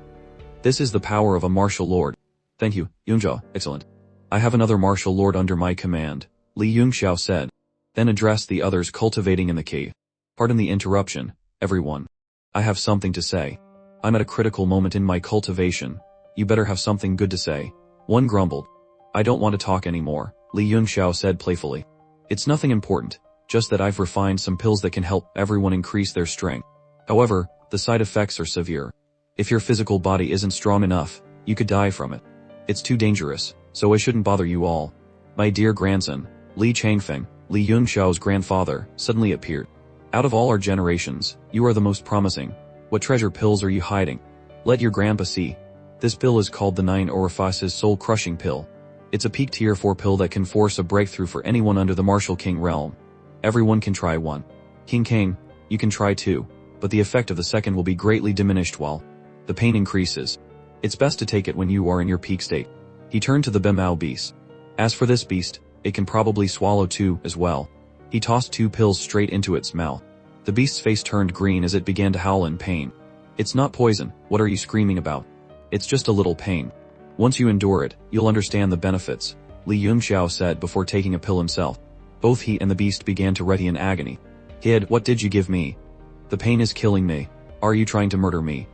is the power of a martial lord. Thank you, Yunxiao, excellent. I have another martial lord under my command, Li Yunxiao said, then addressed the others cultivating in the cave. Pardon the interruption, everyone. I have something to say. I'm at a critical moment in my cultivation. You better have something good to say. One grumbled. I don't want to talk anymore, Li Yunxiao said playfully. It's nothing important, just that I've refined some pills that can help everyone increase their strength. However, the side effects are severe. If your physical body isn't strong enough, you could die from it. It's too dangerous, so I shouldn't bother you all. My dear grandson, Li Changfeng, Li Yunxiao's grandfather, suddenly appeared. Out of all our generations, you are the most promising. What treasure pills are you hiding? Let your grandpa see. This pill is called the 9 Orifices Soul-Crushing Pill. It's a peak tier 4 pill that can force a breakthrough for anyone under the Martial King realm. Everyone can try one. King, you can try too, but the effect of the second will be greatly diminished while the pain increases. It's best to take it when you are in your peak state. He turned to the Bemao beast. As for this beast, it can probably swallow 2 as well. He tossed 2 pills straight into its mouth. The beast's face turned green as it began to howl in pain. It's not poison, what are you screaming about? It's just a little pain. Once you endure it, you'll understand the benefits, Li Yunxiao said before taking a pill himself. Both he and the beast began to retty in agony. Kid, what did you give me? The pain is killing me. Are you trying to murder me?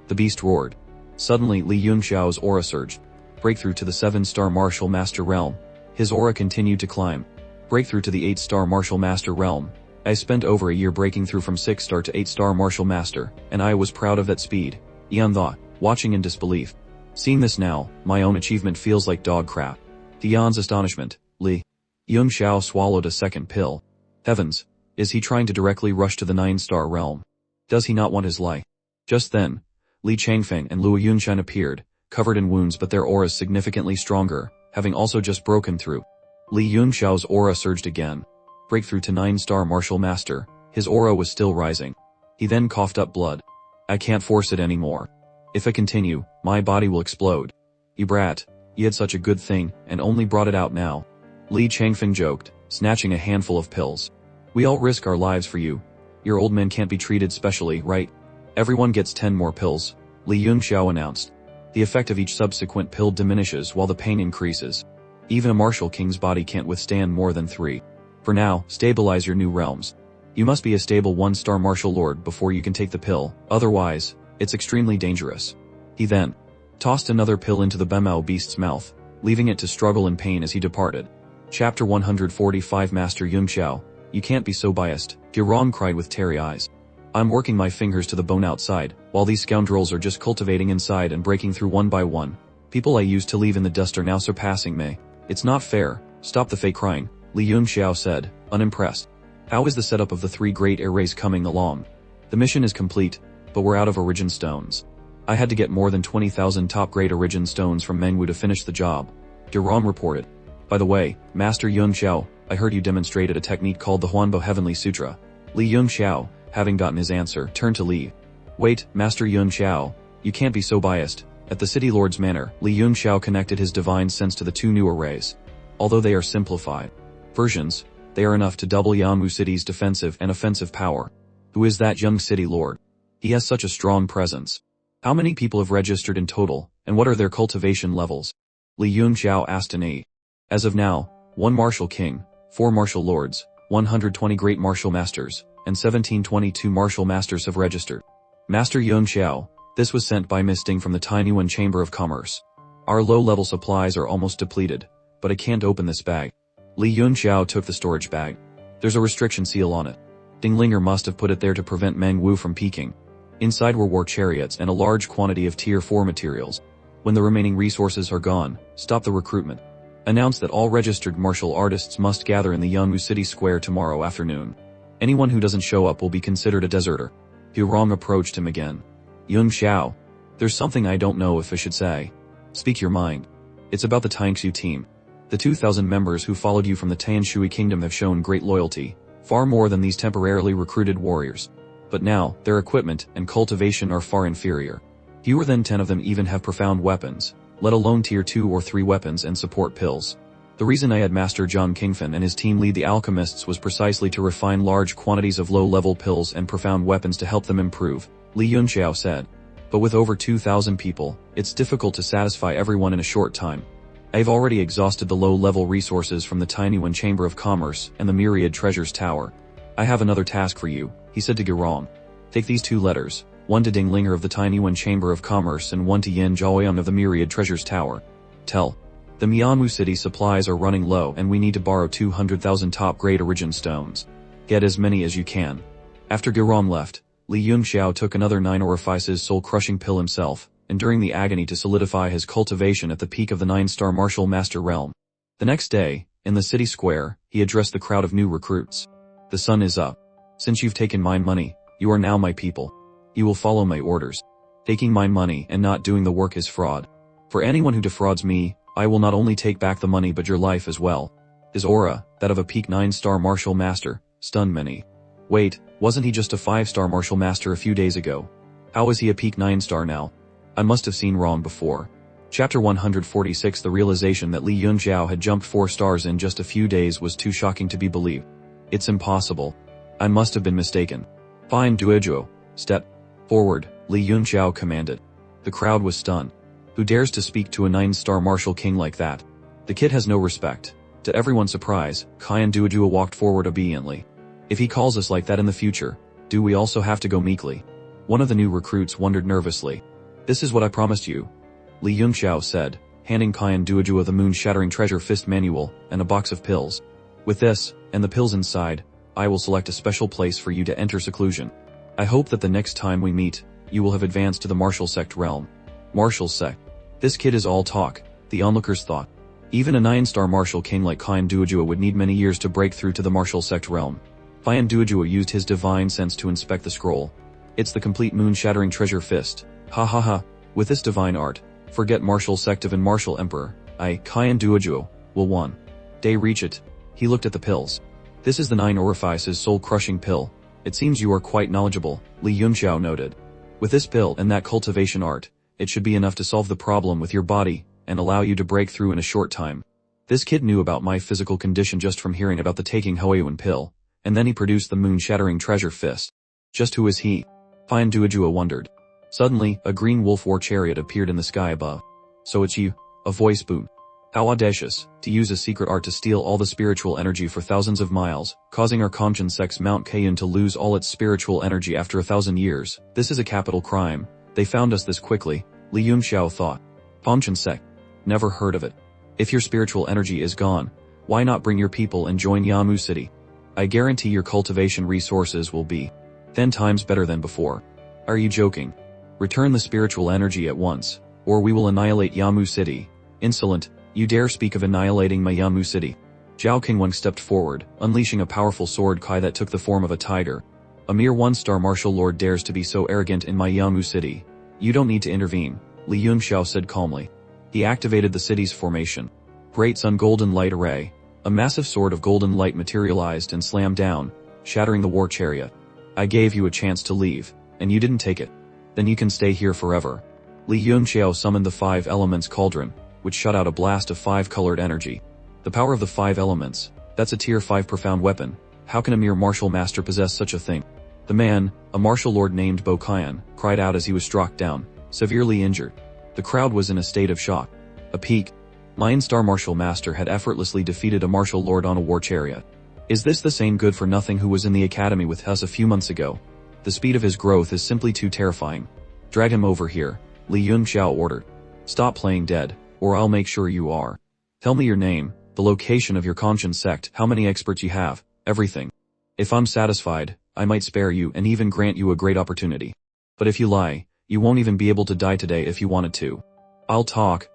The beast roared. Suddenly Li Yunxiao's aura surged. Breakthrough to the 7-star martial master realm. His aura continued to climb. Breakthrough to the 8-star martial master realm. I spent over a year breaking through from 6-star to 8-star martial master, and I was proud of that speed, Yan thought, watching in disbelief. Seeing this now, my own achievement feels like dog crap. To Yan's astonishment, Li Yunxiao swallowed a second pill. Heavens, is he trying to directly rush to the 9-star realm? Does he not want his life? Just then, Li Changfeng and Luo Yunshan appeared, covered in wounds but their auras significantly stronger, having also just broken through. Li Yunxiao's aura surged again. Breakthrough to 9-star martial master, his aura was still rising. He then coughed up blood. I can't force it anymore. If I continue, my body will explode. You brat, you had such a good thing, and only brought it out now. Li Changfeng joked, snatching a handful of pills. We all risk our lives for you. Your old men can't be treated specially, right? Everyone gets 10 more pills, Li Yunxiao announced. The effect of each subsequent pill diminishes while the pain increases. Even a martial king's body can't withstand more than 3. For now, stabilize your new realms. You must be a stable 1-star martial lord before you can take the pill, otherwise, it's extremely dangerous. He then tossed another pill into the Bemao beast's mouth, leaving it to struggle in pain as he departed. Chapter 145. Master Yunxiao, you can't be so biased, Frieren cried with teary eyes. I'm working my fingers to the bone outside, while these scoundrels are just cultivating inside and breaking through one by one. People I used to leave in the dust are now surpassing me. It's not fair. Stop the fake crying, Li Yunxiao said, unimpressed. How is the setup of the 3 great arrays coming along? The mission is complete, but we're out of origin stones. I had to get more than 20,000 top-grade origin stones from Manhwa to finish the job. Guram reported. By the way, Master Yunxiao, I heard you demonstrated a technique called the Huanbo Heavenly Sutra. Li Yunxiao, having gotten his answer, turned to Li. Wait, Master Yunxiao, you can't be so biased. At the City Lord's manor, Li Yunxiao connected his divine sense to the 2 new arrays. Although they are simplified versions, they are enough to double Yanwu City's defensive and offensive power. Who is that young City Lord? He has such a strong presence. How many people have registered in total, and what are their cultivation levels? Li Yunxiao asked an E. As of now, 1 Martial King, 4 Martial Lords, 120 Great Martial Masters, and 1722 Martial Masters have registered. Master Yunxiao, this was sent by Miss Ding from the Tainuan Chamber of Commerce. Our low-level supplies are almost depleted, but I can't open this bag. Li Yunxiao took the storage bag. There's a restriction seal on it. Ding Linger must have put it there to prevent Meng Wu from peeking. Inside were war chariots and a large quantity of Tier 4 materials. When the remaining resources are gone, stop the recruitment. Announce that all registered martial artists must gather in the Yanwu City Square tomorrow afternoon. Anyone who doesn't show up will be considered a deserter. Hurong approached him again. Yunxiao, there's something I don't know if I should say. Speak your mind. It's about the Tangshu team. The 2,000 members who followed you from the Tanshui Kingdom have shown great loyalty, far more than these temporarily recruited warriors. But now, their equipment and cultivation are far inferior. Fewer than 10 of them even have profound weapons, let alone Tier 2 or 3 weapons and support pills. The reason I had Master John Kingfin and his team lead the alchemists was precisely to refine large quantities of low-level pills and profound weapons to help them improve, Li Yunxiao said. But with over 2,000 people, it's difficult to satisfy everyone in a short time. I've already exhausted the low-level resources from the Tainuan Chamber of Commerce and the Myriad Treasures Tower. I have another task for you, he said to Guram. Take these 2 letters, 1 to Ding Linger of the Tainuan Chamber of Commerce and 1 to Yin Zhaoyang of the Myriad Treasures Tower. Tell. The Mianwu City supplies are running low and we need to borrow 200,000 top-grade origin stones. Get as many as you can. After Guram left, Li Yunxiao took another 9 orifices soul-crushing pill himself, enduring the agony to solidify his cultivation at the peak of the 9-star martial master realm. The next day, in the city square, he addressed the crowd of new recruits. The sun is up. Since you've taken my money, you are now my people. You will follow my orders. Taking my money and not doing the work is fraud. For anyone who defrauds me, I will not only take back the money but your life as well. His aura, that of a peak 9-star martial master, stunned many. Wait, wasn't he just a 5-star martial master a few days ago? How is he a peak 9-star now? I must have seen wrong before. Chapter 146. The realization that Li Yunxiao had jumped 4 stars in just a few days was too shocking to be believed. It's impossible. I must have been mistaken. Fine, Duojuo. Step forward, Li Yunxiao commanded. The crowd was stunned. Who dares to speak to a 9-star martial king like that? The kid has no respect. To everyone's surprise, Kaian Duojuo walked forward obediently. If he calls us like that in the future, do we also have to go meekly? One of the new recruits wondered nervously. This is what I promised you, Li Yunxiao said, handing Kaian Duojuo the moon-shattering treasure fist manual and a box of pills. With this, and the pills inside, I will select a special place for you to enter seclusion. I hope that the next time we meet, you will have advanced to the martial sect realm. Martial sect. This kid is all talk, the onlookers thought. Even a 9-star martial king like Kaian Duojuo would need many years to break through to the martial sect realm. Kaian Duojuo used his divine sense to inspect the scroll. It's the complete moon-shattering treasure fist. Ha ha ha. With this divine art, forget martial sective and martial emperor. I, Kaian Duojuo, will one day reach it. He looked at the pills. This is the 9 orifices soul-crushing pill. It seems you are quite knowledgeable, Li Yunxiao noted. With this pill and that cultivation art, it should be enough to solve the problem with your body and allow you to break through in a short time. This kid knew about my physical condition just from hearing about the taking Hoeyuan pill, and then he produced the moon-shattering treasure fist. Just who is he? Kaian Duojuo wondered. Suddenly, a green wolf war chariot appeared in the sky above. So it's you, a voice boomed. How audacious, to use a secret art to steal all the spiritual energy for thousands of miles, causing our Kongjian sect's Mount Kayun to lose all its spiritual energy after 1,000 years. This is a capital crime. They found us this quickly, Li Yunxiao thought. Kongjian sect. Never heard of it. If your spiritual energy is gone, why not bring your people and join Yanwu City? I guarantee your cultivation resources will be 10 times better than before. Are you joking? Return the spiritual energy at once, or we will annihilate Yamu City. Insolent, you dare speak of annihilating my Yamu City. Zhao Qingwen stepped forward, unleashing a powerful sword kai that took the form of a tiger. A mere one-star martial lord dares to be so arrogant in my Yamu City. You don't need to intervene, Li Yunxiao said calmly. He activated the city's formation. Great Sun Golden Light Array. A massive sword of golden light materialized and slammed down, shattering the war chariot. I gave you a chance to leave, and you didn't take it. Then you can stay here forever. Li Yunxiao summoned the 5 elements cauldron, which shot out a blast of 5-colored energy. The power of the 5 elements, that's a tier 5 profound weapon. How can a mere martial master possess such a thing? The man, a martial lord named Bo Qian, cried out as he was struck down, severely injured. The crowd was in a state of shock. A peak. Lion-star martial master had effortlessly defeated a martial lord on a war chariot. Is this the same good-for-nothing who was in the academy with us a few months ago? The speed of his growth is simply too terrifying. Drag him over here, Li Yunxiao ordered. Stop playing dead, or I'll make sure you are. Tell me your name, the location of your conscience sect, how many experts you have, everything. If I'm satisfied, I might spare you and even grant you a great opportunity. But if you lie, you won't even be able to die today if you wanted to. I'll talk,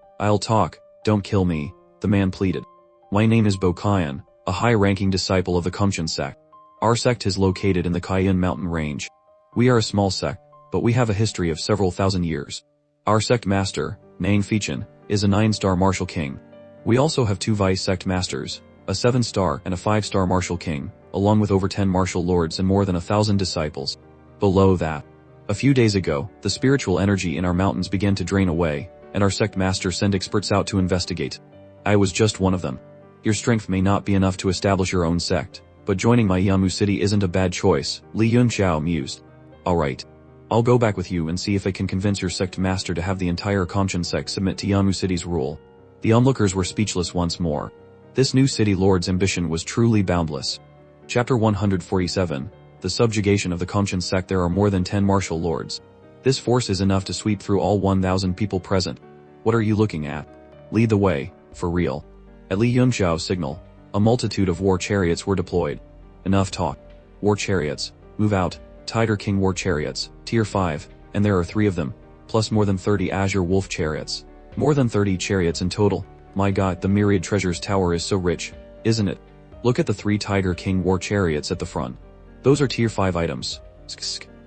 don't kill me, the man pleaded. My name is Bo Qian, a high-ranking disciple of the Kumchen sect. Our sect is located in the Kaiyun mountain range. We are a small sect, but we have a history of several thousand years. Our sect master, Nang Fichen, is a 9-star martial king. We also have 2 vice sect masters, a 7-star and a 5-star martial king, along with over 10 martial lords and more than 1,000 disciples. Below that, a few days ago, the spiritual energy in our mountains began to drain away, and our sect master sent experts out to investigate. I was just one of them. Your strength may not be enough to establish your own sect, but joining my Yamu City isn't a bad choice, Li Yunxiao mused. Alright. I'll go back with you and see if I can convince your sect master to have the entire Kumchen sect submit to Yamu City's rule. The onlookers were speechless once more. This new city lord's ambition was truly boundless. Chapter 147, The Subjugation of the Kumchen sect. There are more than 10 martial lords. This force is enough to sweep through all 1,000 people present. What are you looking at? Lead the way, for real. At Li Yunxiao's signal, a multitude of war chariots were deployed. Enough talk. War chariots, move out. Tiger King war chariots, tier 5, and there are 3 of them, plus more than 30 Azure Wolf chariots. More than 30 chariots in total. My god, the Myriad Treasures Tower is so rich, isn't it? Look at the 3 Tiger King war chariots at the front. Those are tier 5 items.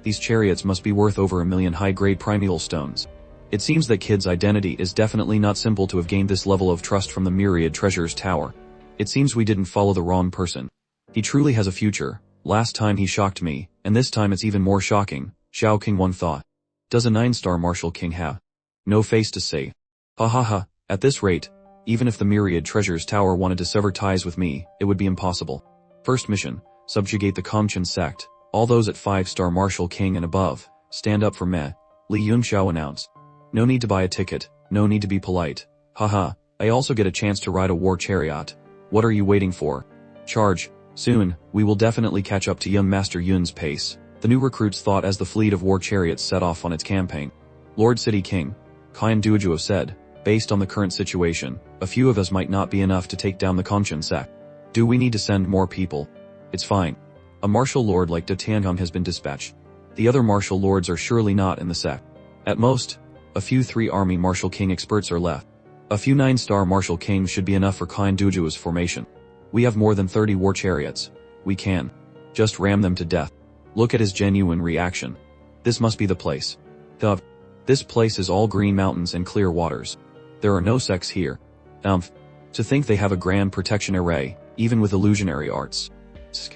These chariots must be worth over 1 million high-grade primeval stones. It seems that Kid's identity is definitely not simple to have gained this level of trust from the Myriad Treasures Tower. It seems we didn't follow the wrong person. He truly has a future. Last time he shocked me, and this time it's even more shocking, Zhao Qingwen thought. Does a 9-star martial king have no face to say? Ha ha ha, at this rate, even if the Myriad Treasures Tower wanted to sever ties with me, it would be impossible. First mission, subjugate the Kumchen sect. All those at 5-star martial king and above, stand up for me, Li Yunxiao announced. No need to buy a ticket, no need to be polite. Haha, I also get a chance to ride a war chariot. What are you waiting for? Charge. Soon, we will definitely catch up to young Master Yun's pace, the new recruits thought as the fleet of war chariots set off on its campaign. Lord City King, Qian Duojuo said, based on the current situation, a few of us might not be enough to take down the Kumchen sect. Do we need to send more people? It's fine. A martial lord like De Tianhong has been dispatched. The other martial lords are surely not in the sect. At most, a few 3-army martial king experts are left. A few 9-star martial kings should be enough for Qian Duojuo's formation. We have more than 30 war chariots. We can just ram them to death. Look at his genuine reaction. This must be the place. This place is all green mountains and clear waters. There are no sects here. To think they have a grand protection array, even with illusionary arts.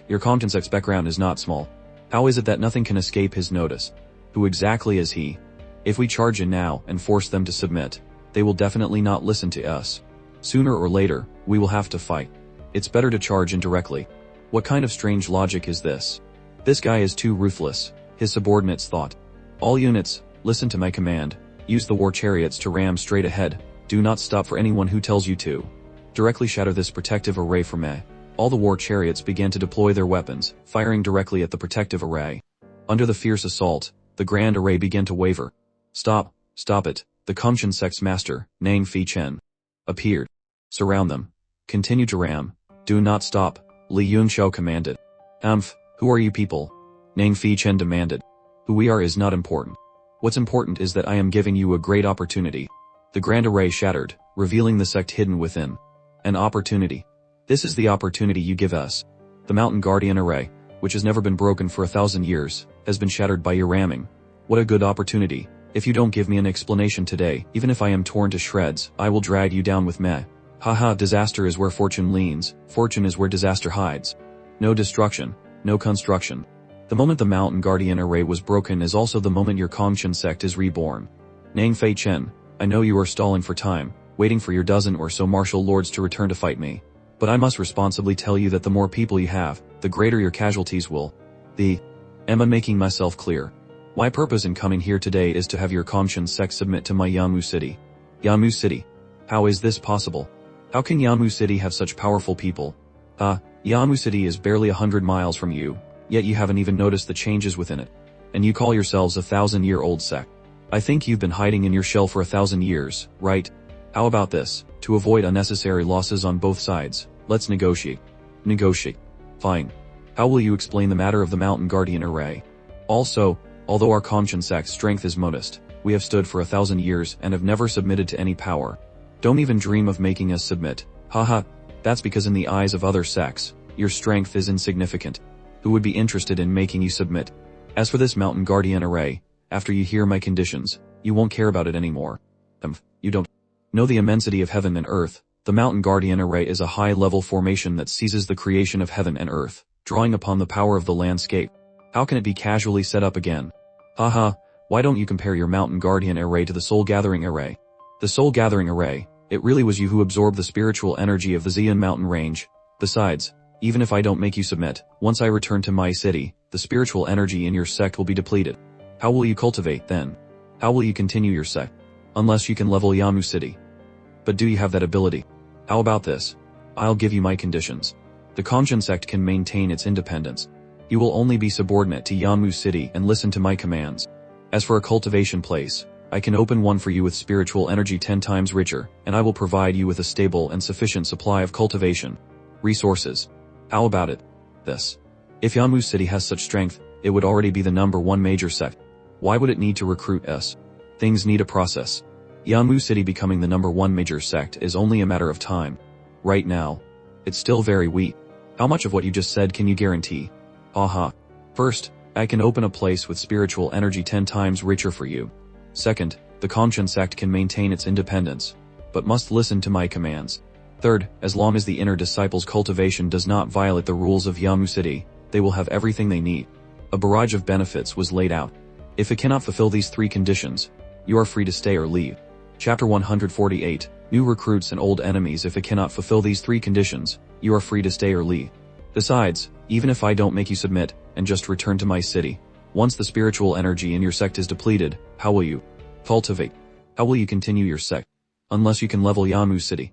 Your Kumchen sect's background is not small. How is it that nothing can escape his notice? Who exactly is he? If we charge in now and force them to submit, they will definitely not listen to us. Sooner or later, we will have to fight. It's better to charge in directly. What kind of strange logic is this? This guy is too ruthless, his subordinates thought. All units, listen to my command. Use the war chariots to ram straight ahead. Do not stop for anyone who tells you to. Directly shatter this protective array for me. All the war chariots began to deploy their weapons, firing directly at the protective array. Under the fierce assault, the grand array began to waver. Stop it. The Kumchen sect's master, Nang Fichen, appeared. Surround them. Continue to ram. Do not stop, Li Yunxiao commanded. Who are you people? Nang Fi Chen demanded. Who we are is not important. What's important is that I am giving you a great opportunity. The grand array shattered, revealing the sect hidden within. An opportunity. This is the opportunity you give us. The Mountain Guardian array, which has never been broken for 1,000 years, has been shattered by your ramming. What a good opportunity. If you don't give me an explanation today, even if I am torn to shreds, I will drag you down with me. Haha, disaster is where fortune leans, fortune is where disaster hides. No destruction, no construction. The moment the Mountain Guardian array was broken is also the moment your Kongchen sect is reborn. Nang Fei Chen, I know you are stalling for time, waiting for your dozen or so martial lords to return to fight me. But I must responsibly tell you that the more people you have, the greater your casualties will. Am I making myself clear? My purpose in coming here today is to have your Kongchen sect submit to my Yanmu city. Yanmu city? How is this possible? How can Yanmu city have such powerful people? Yanmu city is barely 100 miles from you, yet you haven't even noticed the changes within it. And you call yourselves a 1,000-year-old sect. I think you've been hiding in your shell for 1,000 years, right? How about this? To avoid unnecessary losses on both sides, let's negotiate. Negotiate. Fine. How will you explain the matter of the Mountain Guardian array? Also, although our Kongchen sect's strength is modest, we have stood for 1,000 years and have never submitted to any power. Don't even dream of making us submit. Haha, that's because in the eyes of other sects, your strength is insignificant. Who would be interested in making you submit? As for this Mountain Guardian array, after you hear my conditions, you won't care about it anymore. You don't know the immensity of heaven and earth. The Mountain Guardian array is a high-level formation that seizes the creation of heaven and earth, drawing upon the power of the landscape. How can it be casually set up again? Haha, why don't you compare your Mountain Guardian array to the Soul Gathering array? The Soul Gathering array, it really was you who absorbed the spiritual energy of the Xian mountain range. Besides, even if I don't make you submit, once I return to my city, the spiritual energy in your sect will be depleted. How will you cultivate then? How will you continue your sect? Unless you can level Yamu city. But do you have that ability? How about this? I'll give you my conditions. The Kongchen sect can maintain its independence. You will only be subordinate to Yanmu city and listen to my commands. As for a cultivation place, I can open one for you with spiritual energy 10 times richer, and I will provide you with a stable and sufficient supply of cultivation resources. How about it? This. If Yanmu city has such strength, it would already be the #1 major sect. Why would it need to recruit us? Things need a process. Yanmu city becoming the #1 major sect is only a matter of time. Right now, it's still very weak. How much of what you just said can you guarantee? Haha. First, I can open a place with spiritual energy 10 times richer for you. Second, the Kongchen sect can maintain its independence, but must listen to my commands. Third, as long as the inner disciples' cultivation does not violate the rules of Yamu city, they will have everything they need. A barrage of benefits was laid out. If it cannot fulfill these 3 conditions, you are free to stay or leave. Chapter 148, New Recruits and Old Enemies. If it cannot fulfill these 3 conditions, you are free to stay or leave. Besides, even if I don't make you submit, and just return to my city, once the spiritual energy in your sect is depleted, how will you cultivate? How will you continue your sect? Unless you can level Yamu city.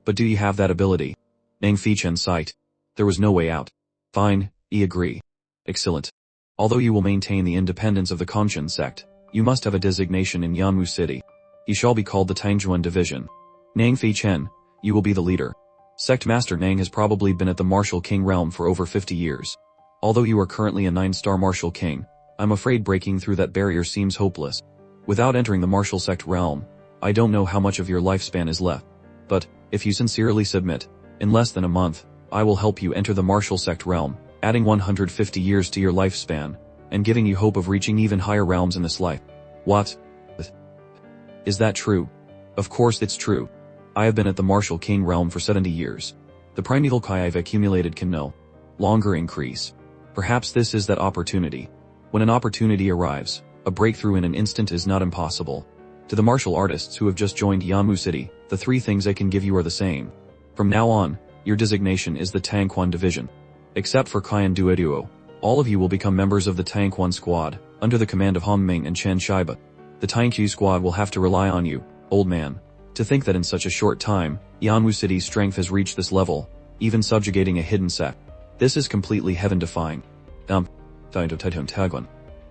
But do you have that ability? Nang Fichen sighed. There was no way out. Fine, I agree. Excellent. Although you will maintain the independence of the Kongchen sect, you must have a designation in Yamu city. You shall be called the Tangjuan division. Nang Fichen, you will be the leader. Sect Master Nang has probably been at the Martial King realm for over 50 years. Although you are currently a 9-star Martial King, I'm afraid breaking through that barrier seems hopeless. Without entering the Martial Sect realm, I don't know how much of your lifespan is left. But, if you sincerely submit, in less than a month, I will help you enter the Martial Sect realm, adding 150 years to your lifespan, and giving you hope of reaching even higher realms in this life. What? Is that true? Of course it's true. I have been at the Martial King realm for 70 years. The primeval Kai I've accumulated can no longer increase. Perhaps this is that opportunity. When an opportunity arrives, a breakthrough in an instant is not impossible. To the martial artists who have just joined Yamu City, the 3 things I can give you are the same. From now on, your designation is the Tangquan Division. Except for Kaian Duo, all of you will become members of the Tangquan Squad, under the command of Hong Ming and Chen Shiba. The Tangqiu Squad will have to rely on you, old man. To think that in such a short time, Yanwu City's strength has reached this level, even subjugating a hidden sect. This is completely heaven-defying.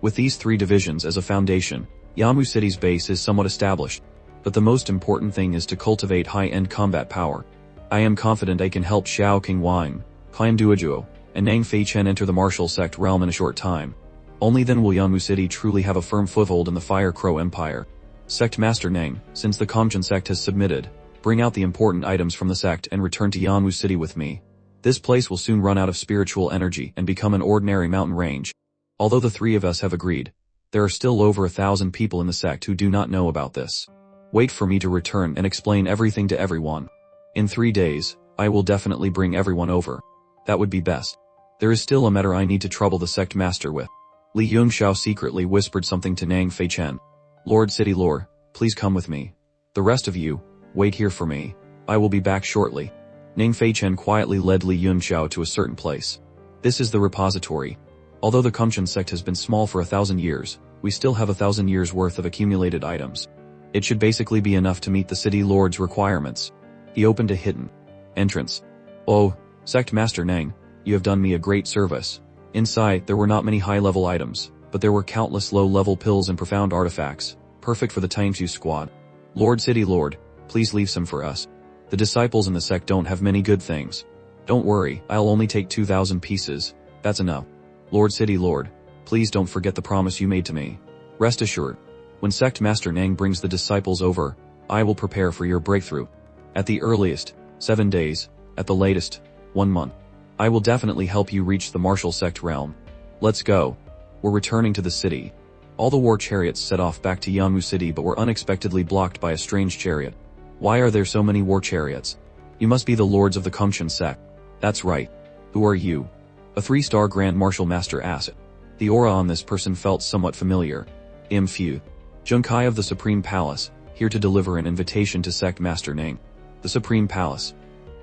With these 3 divisions as a foundation, Yanwu City's base is somewhat established. But the most important thing is to cultivate high-end combat power. I am confident I can help Xiao King Wang, Kaian Duojuo, and Nang Fei Chen enter the martial sect realm in a short time. Only then will Yanwu City truly have a firm foothold in the Fire Crow Empire. Sect Master Nang, since the Kamchen sect has submitted, bring out the important items from the sect and return to Yanwu City with me. This place will soon run out of spiritual energy and become an ordinary mountain range. Although the three of us have agreed, there are still over 1,000 people in the sect who do not know about this. Wait for me to return and explain everything to everyone. In 3 days, I will definitely bring everyone over. That would be best. There is still a matter I need to trouble the sect master with. Li Yunxiao secretly whispered something to Nang Fei Chen. Lord City Lord, please come with me. The rest of you, wait here for me. I will be back shortly. Nang Fei Chen quietly led Li Yunxiao to a certain place. This is the repository. Although the Kamchen sect has been small for 1,000 years, we still have 1,000 years worth of accumulated items. It should basically be enough to meet the city lord's requirements. He opened a hidden entrance. Oh, Sect Master Nang, you have done me a great service. Inside, there were not many high-level items, but there were countless low-level pills and profound artifacts, perfect for the Taingsu squad. Lord City Lord, please leave some for us. The disciples in the sect don't have many good things. Don't worry, I'll only take 2,000 pieces, that's enough. Lord City Lord, please don't forget the promise you made to me. Rest assured, when Sect Master Nang brings the disciples over, I will prepare for your breakthrough. At the earliest, 7 days, at the latest, 1 month. I will definitely help you reach the martial sect realm. Let's go. We're returning to the city. All the war chariots set off back to Yanwu City but were unexpectedly blocked by a strange chariot. Why are there so many war chariots? You must be the lords of the Kamchen sect. That's right. Who are you? A 3-star Grand Martial Master asked. The aura on this person felt somewhat familiar. Fu. Junkai of the Supreme Palace, here to deliver an invitation to Sect Master Nang. The Supreme Palace.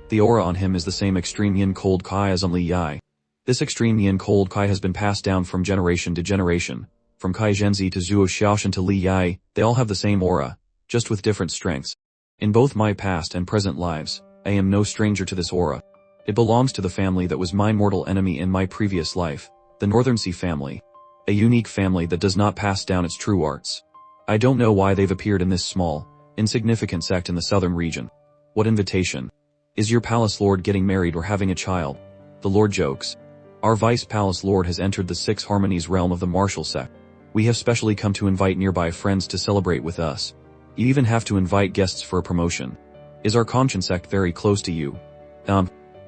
The aura on him is the same extreme yin cold kai as on Li Yai. This extreme yin cold kai has been passed down from generation to generation. From Kai Zhenzi to Zuo Xiaoshan to Li Yai, they all have the same aura, just with different strengths. In both my past and present lives, I am no stranger to this aura. It belongs to the family that was my mortal enemy in my previous life, the Northern Sea family. A unique family that does not pass down its true arts. I don't know why they've appeared in this small, insignificant sect in the southern region. What invitation? Is your palace lord getting married or having a child? The lord jokes. Our vice palace lord has entered the 6 harmonies realm of the martial sect. We have specially come to invite nearby friends to celebrate with us. You even have to invite guests for a promotion. Is our Kamchen sect very close to you?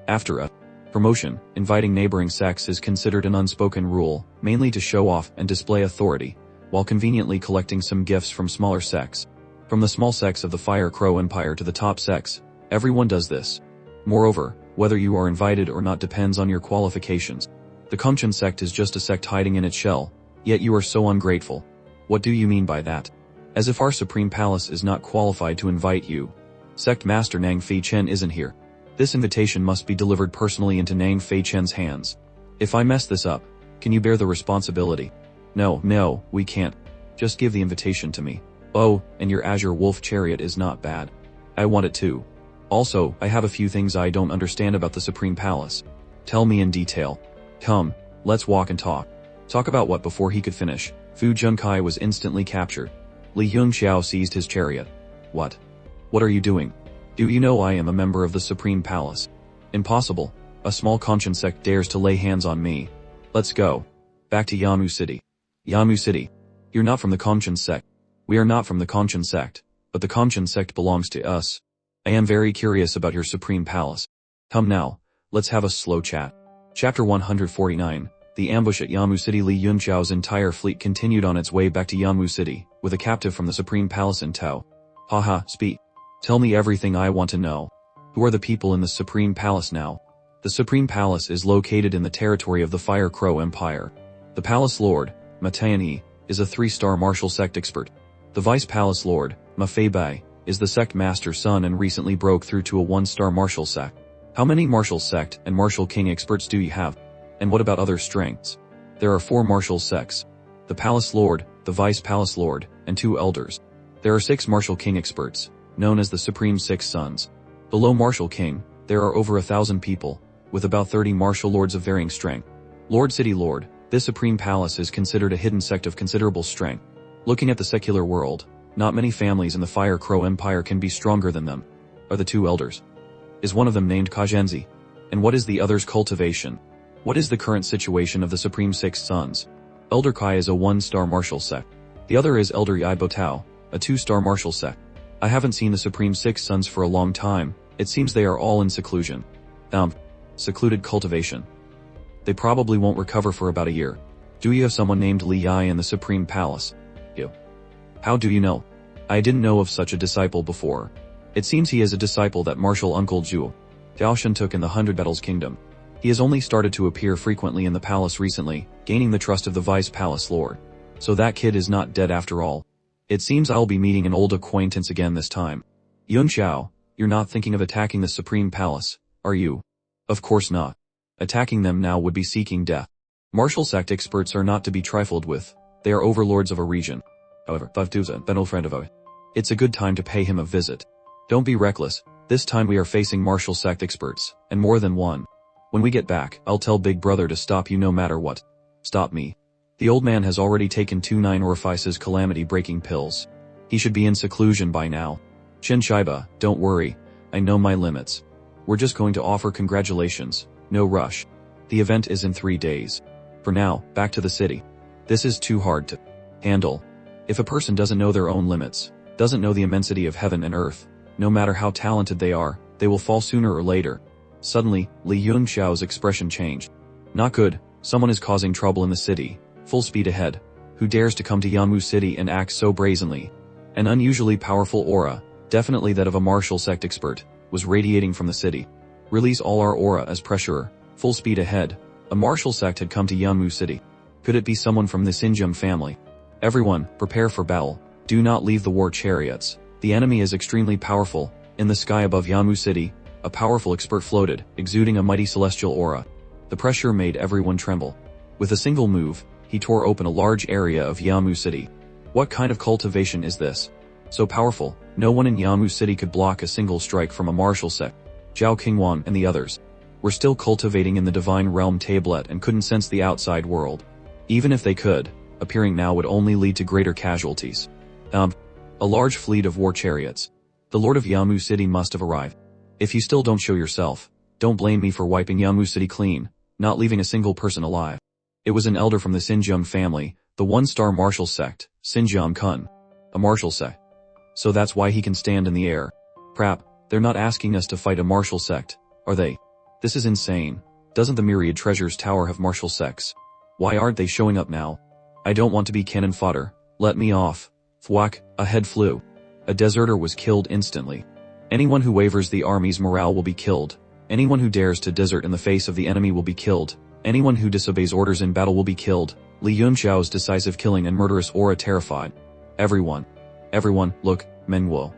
After a promotion, inviting neighboring sects is considered an unspoken rule, mainly to show off and display authority, while conveniently collecting some gifts from smaller sects. From the small sects of the Fire Crow Empire to the top sects, everyone does this. Moreover, whether you are invited or not depends on your qualifications. The Kamchen sect is just a sect hiding in its shell, yet you are so ungrateful. What do you mean by that? As if our Supreme Palace is not qualified to invite you. Sect Master Nang Fei Chen isn't here. This invitation must be delivered personally into Nang Fei Chen's hands. If I mess this up, can you bear the responsibility? No, we can't. Just give the invitation to me. Oh, and your Azure Wolf chariot is not bad. I want it too. Also, I have a few things I don't understand about the Supreme Palace. Tell me in detail. Come, let's walk and talk. Talk about what? Before he could finish, Fu Junkai was instantly captured. Li Yunxiao seized his chariot. What? What are you doing? Do you know I am a member of the Supreme Palace? Impossible. A small Kamchen sect dares to lay hands on me. Let's go. Back to Yanwu City. Yanwu City. You're not from the Kamchen sect. We are not from the Kamchen sect, but the Kamchen sect belongs to us. I am very curious about your Supreme Palace. Come now, let's have a slow chat. Chapter 149. The ambush at Yanwu City. Li Yunxiao's entire fleet continued on its way back to Yanwu City, with a captive from the Supreme Palace in tow. Haha, speak. Tell me everything I want to know. Who are the people in the Supreme Palace now? The Supreme Palace is located in the territory of the Fire Crow Empire. The Palace Lord, Ma Tianyi, is a 3-star martial sect expert. The Vice Palace Lord, Ma Feibai, is the sect master's son and recently broke through to a 1-star martial sect. How many martial sect and martial king experts do you have? And what about other strengths? There are 4 martial sects. The Palace Lord, the Vice Palace Lord, and 2 elders. There are 6 martial king experts, known as the Supreme 6 Sons. Below Martial King, there are over 1,000 people, with about 30 martial lords of varying strength. Lord City Lord, this Supreme Palace is considered a hidden sect of considerable strength. Looking at the secular world, not many families in the Fire Crow Empire can be stronger than them. Are the 2 elders? Is one of them named Kajenzi? And what is the other's cultivation? What is the current situation of the Supreme Six Sons? Elder Kai is a 1-star martial sect. The other is Elder Yai Botao, a 2-star martial sect. I haven't seen the Supreme Six Sons for a long time. It seems they are all in seclusion. Secluded cultivation. They probably won't recover for about a year. Do you have someone named Li Yai in the Supreme Palace? You. How do you know? I didn't know of such a disciple before. It seems he is a disciple that martial uncle Zhu Daoshan took in the 100 Battles Kingdom. He has only started to appear frequently in the palace recently, gaining the trust of the Vice Palace Lord. So that kid is not dead after all. It seems I'll be meeting an old acquaintance again this time. Yun Xiao, you're not thinking of attacking the Supreme Palace, are you? Of course not. Attacking them now would be seeking death. Martial sect experts are not to be trifled with. They are overlords of a region. However, it's a good time to pay him a visit. Don't be reckless. This time we are facing martial sect experts, and more than one. When we get back, I'll tell Big Brother to stop you no matter what. Stop me. The old man has already taken 2 9 orifices calamity-breaking pills. He should be in seclusion by now. Shin Shiba, don't worry. I know my limits. We're just going to offer congratulations. No rush. The event is in 3 days. For now, back to the city. This is too hard to handle. If a person doesn't know their own limits, doesn't know the immensity of heaven and earth, no matter how talented they are, they will fall sooner or later. Suddenly, Li Yunxiao's expression changed. Not good. Someone is causing trouble in the city. Full speed ahead. Who dares to come to Yamu City and act so brazenly? An unusually powerful aura, definitely that of a martial sect expert, was radiating from the city. Release all our aura as pressure. Full speed ahead. A martial sect had come to Yamu City. Could it be someone from the Xinjiang family? Everyone, prepare for battle. Do not leave the war chariots. The enemy is extremely powerful. In the sky above Yamu City, a powerful expert floated, exuding a mighty celestial aura. The pressure made everyone tremble. With a single move, he tore open a large area of Yamu City. What kind of cultivation is this? So powerful, no one in Yamu City could block a single strike from a martial sect. Zhao Qingwan and the others were still cultivating in the divine realm tablet and couldn't sense the outside world. Even if they could, appearing now would only lead to greater casualties. A large fleet of war chariots. The Lord of Yamu City must have arrived. If you still don't show yourself, don't blame me for wiping Yamu City clean, not leaving a single person alive. It was an elder from the Xinjiang family, the 1-star martial sect, Xinjiang Kun. A martial sect. So that's why he can stand in the air. Crap, they're not asking us to fight a martial sect, are they? This is insane. Doesn't the Myriad Treasures Tower have martial sects? Why aren't they showing up now? I don't want to be cannon fodder. Let me off. Thwack, a head flew. A deserter was killed instantly. Anyone who wavers the army's morale will be killed. Anyone who dares to desert in the face of the enemy will be killed. Anyone who disobeys orders in battle will be killed. Li Yunxiao's decisive killing and murderous aura terrified everyone. Everyone, look, Manhwa.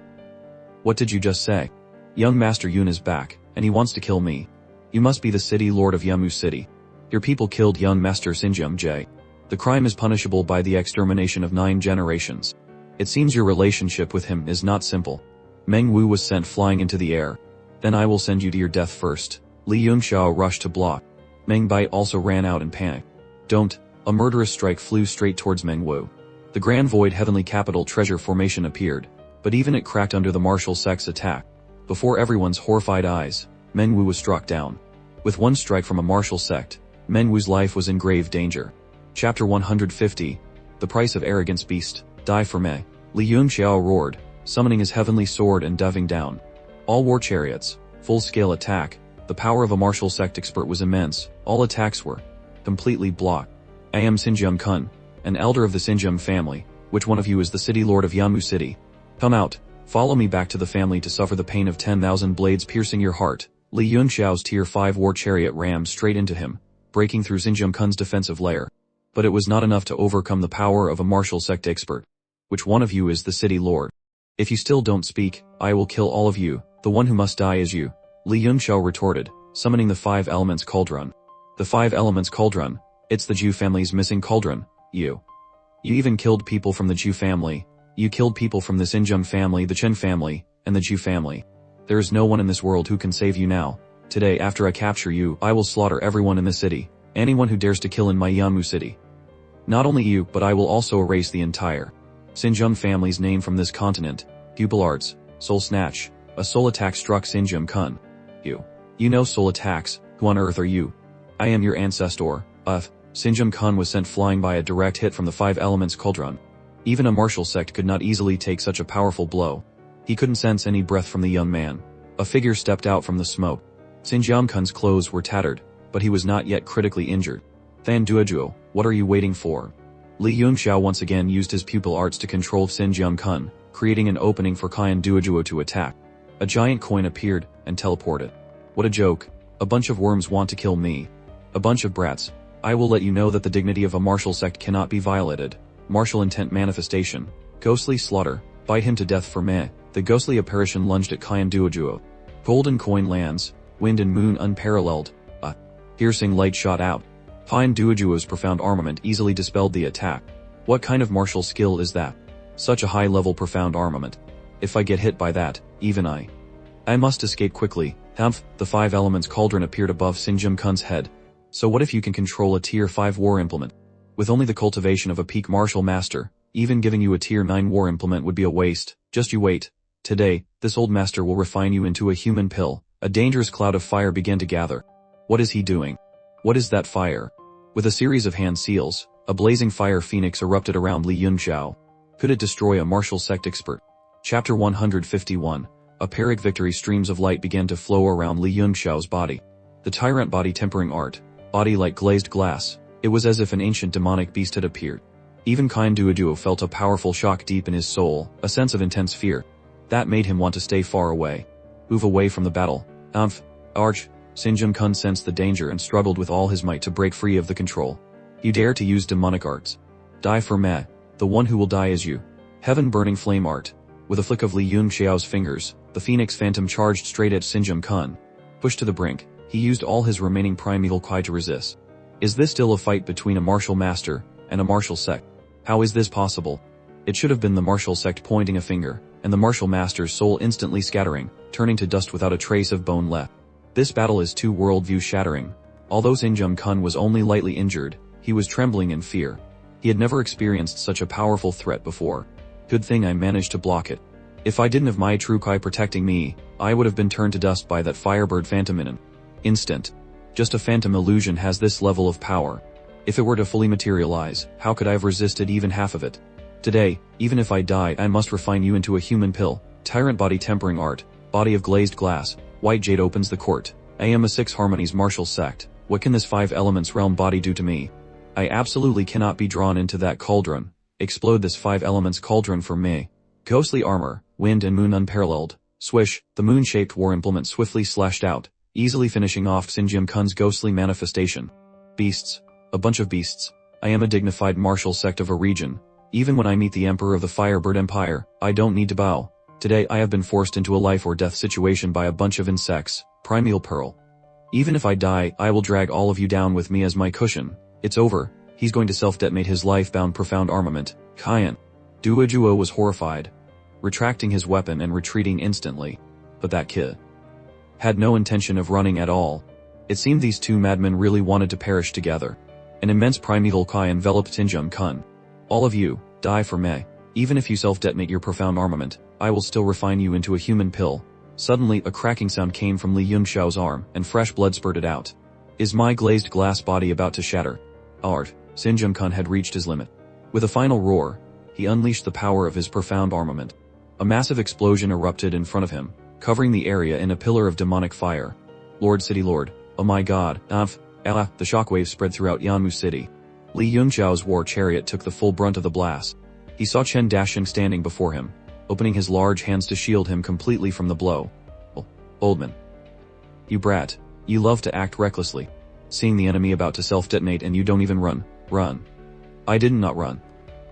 What did you just say? Young Master Yun is back, and he wants to kill me. You must be the city lord of Yamu City. Your people killed young Master Xinjiang Jie. The crime is punishable by the extermination of 9 generations. It seems your relationship with him is not simple. Meng Wu was sent flying into the air. Then I will send you to your death first. Li Yunxiao rushed to block. Meng Bai also ran out in panic. Don't. A murderous strike flew straight towards Meng Wu. The Grand Void Heavenly Capital Treasure Formation appeared, but even it cracked under the martial sect's attack. Before everyone's horrified eyes, Meng Wu was struck down. With one strike from a martial sect, Meng Wu's life was in grave danger. Chapter 150. The Price of Arrogance Beast. Die for me. Li Yunxiao roared, summoning his heavenly sword and diving down. All war chariots. Full-scale attack. The power of a martial sect expert was immense. All attacks were completely blocked. I am Xinjiang Kun, an elder of the Xinjiang family. Which one of you is the city lord of Yamu City? Come out. Follow me back to the family to suffer the pain of 10,000 blades piercing your heart. Li Yunxiao's Tier 5 war chariot rammed straight into him, breaking through Xinjiang Kun's defensive layer. But it was not enough to overcome the power of a martial sect expert. Which one of you is the city lord? If you still don't speak, I will kill all of you. The one who must die is you. Li Yunxiao retorted, summoning the 5 elements cauldron. The 5 elements cauldron. It's the Zhu family's missing cauldron. You even killed people from the Zhu family. You killed people from the Xinjiang family, the Chen family, and the Zhu family. There is no one in this world who can save you now. Today, after I capture you, I will slaughter everyone in the city. Anyone who dares to kill in my Yamu City. Not only you, but I will also erase the entire Xinjiang family's name from this continent. Pupil Arts. Soul Snatch. A soul attack struck Xinjiang Kun. You know soul attacks. Who on earth are you? I am your ancestor. Sinjum-kun was sent flying by a direct hit from the five elements cauldron. Even a martial sect could not easily take such a powerful blow. He couldn't sense any breath from the young man. A figure stepped out from the smoke. Sinjum-kun's clothes were tattered, but he was not yet critically injured. Fan Duojuo, what are you waiting for? Li Yunxiao once again used his pupil arts to control Sinjum-kun, creating an opening for Kyan Duojuo to attack. A giant coin appeared and teleported. What a joke. A bunch of worms want to kill me. A bunch of brats. I will let you know that the dignity of a martial sect cannot be violated. Martial intent manifestation. Ghostly slaughter. Bite him to death for meh. The ghostly apparition lunged at Kyan Duojuo. Golden coin lands. Wind and moon unparalleled. A piercing light shot out. Kyan Duojuo's profound armament easily dispelled the attack. What kind of martial skill is that? Such a high-level profound armament. If I get hit by that, even I must escape quickly. Humph, the five elements cauldron appeared above Sinjum-kun's head. So what if you can control a tier 5 war implement? With only the cultivation of a peak martial master, even giving you a tier 9 war implement would be a waste. Just you wait. Today, this old master will refine you into a human pill. A dangerous cloud of fire began to gather. What is he doing? What is that fire? With a series of hand seals, a blazing fire phoenix erupted around Li Yunxiao. Could it destroy a martial sect expert? Chapter 151. A Pyrrhic victory. Streams of light began to flow around Li Yunxiao's body. The tyrant body tempering art. Body like glazed glass. It was as if an ancient demonic beast had appeared. Even Kyan Duojuo felt a powerful shock deep in his soul, a sense of intense fear. That made him want to stay far away. Move away from the battle. Arch. Sinjum-kun sensed the danger and struggled with all his might to break free of the control. You dare to use demonic arts. Die for meh. The one who will die is you. Heaven burning flame art. With a flick of Li Yunxiao's fingers, the Phoenix Phantom charged straight at Sinjum-kun. Pushed to the brink, he used all his remaining primeval Kai to resist. Is this still a fight between a martial master and a martial sect? How is this possible? It should have been the martial sect pointing a finger, and the martial master's soul instantly scattering, turning to dust without a trace of bone left. This battle is too worldview shattering. Although Sinjum-kun was only lightly injured, he was trembling in fear. He had never experienced such a powerful threat before. Good thing I managed to block it. If I didn't have my true Kai protecting me, I would have been turned to dust by that firebird phantom in an instant. Just a phantom illusion has this level of power. If it were to fully materialize, how could I have resisted even half of it? Today, even if I die, I must refine you into a human pill. Tyrant body tempering art. Body of glazed glass. White jade opens the court. I am a 6 harmonies martial sect. What can this 5 elements realm body do to me? I absolutely cannot be drawn into that cauldron. Explode this 5 elements cauldron for me. Ghostly armor, wind and moon unparalleled. Swish, the moon-shaped war implement swiftly slashed out, easily finishing off Sinjum-kun's ghostly manifestation. Beasts. A bunch of beasts. I am a dignified martial sect of a region. Even when I meet the Emperor of the Firebird Empire, I don't need to bow. Today I have been forced into a life or death situation by a bunch of insects. Primeval Pearl. Even if I die, I will drag all of you down with me as my cushion. It's over. He's going to self-detonate his life-bound profound armament. Kyan Duojuo was horrified, retracting his weapon and retreating instantly. But that kid had no intention of running at all. It seemed these two madmen really wanted to perish together. An immense primeval Kai enveloped Sinjum-kun. All of you, die for me. Even if you self-detonate your profound armament, I will still refine you into a human pill. Suddenly, a cracking sound came from Li Yunxiao's arm, and fresh blood spurted out. Is my glazed glass body about to shatter? Art. Sinjum-kun had reached his limit. With a final roar, he unleashed the power of his profound armament. A massive explosion erupted in front of him, covering the area in a pillar of demonic fire. Lord City Lord, oh my god, the shockwave spread throughout Yanmu City. Li Yunxiao's war chariot took the full brunt of the blast. He saw Chen Dashing standing before him, opening his large hands to shield him completely from the blow. Old man. You brat. You love to act recklessly. Seeing the enemy about to self-detonate and you don't even run. Run. I did not run.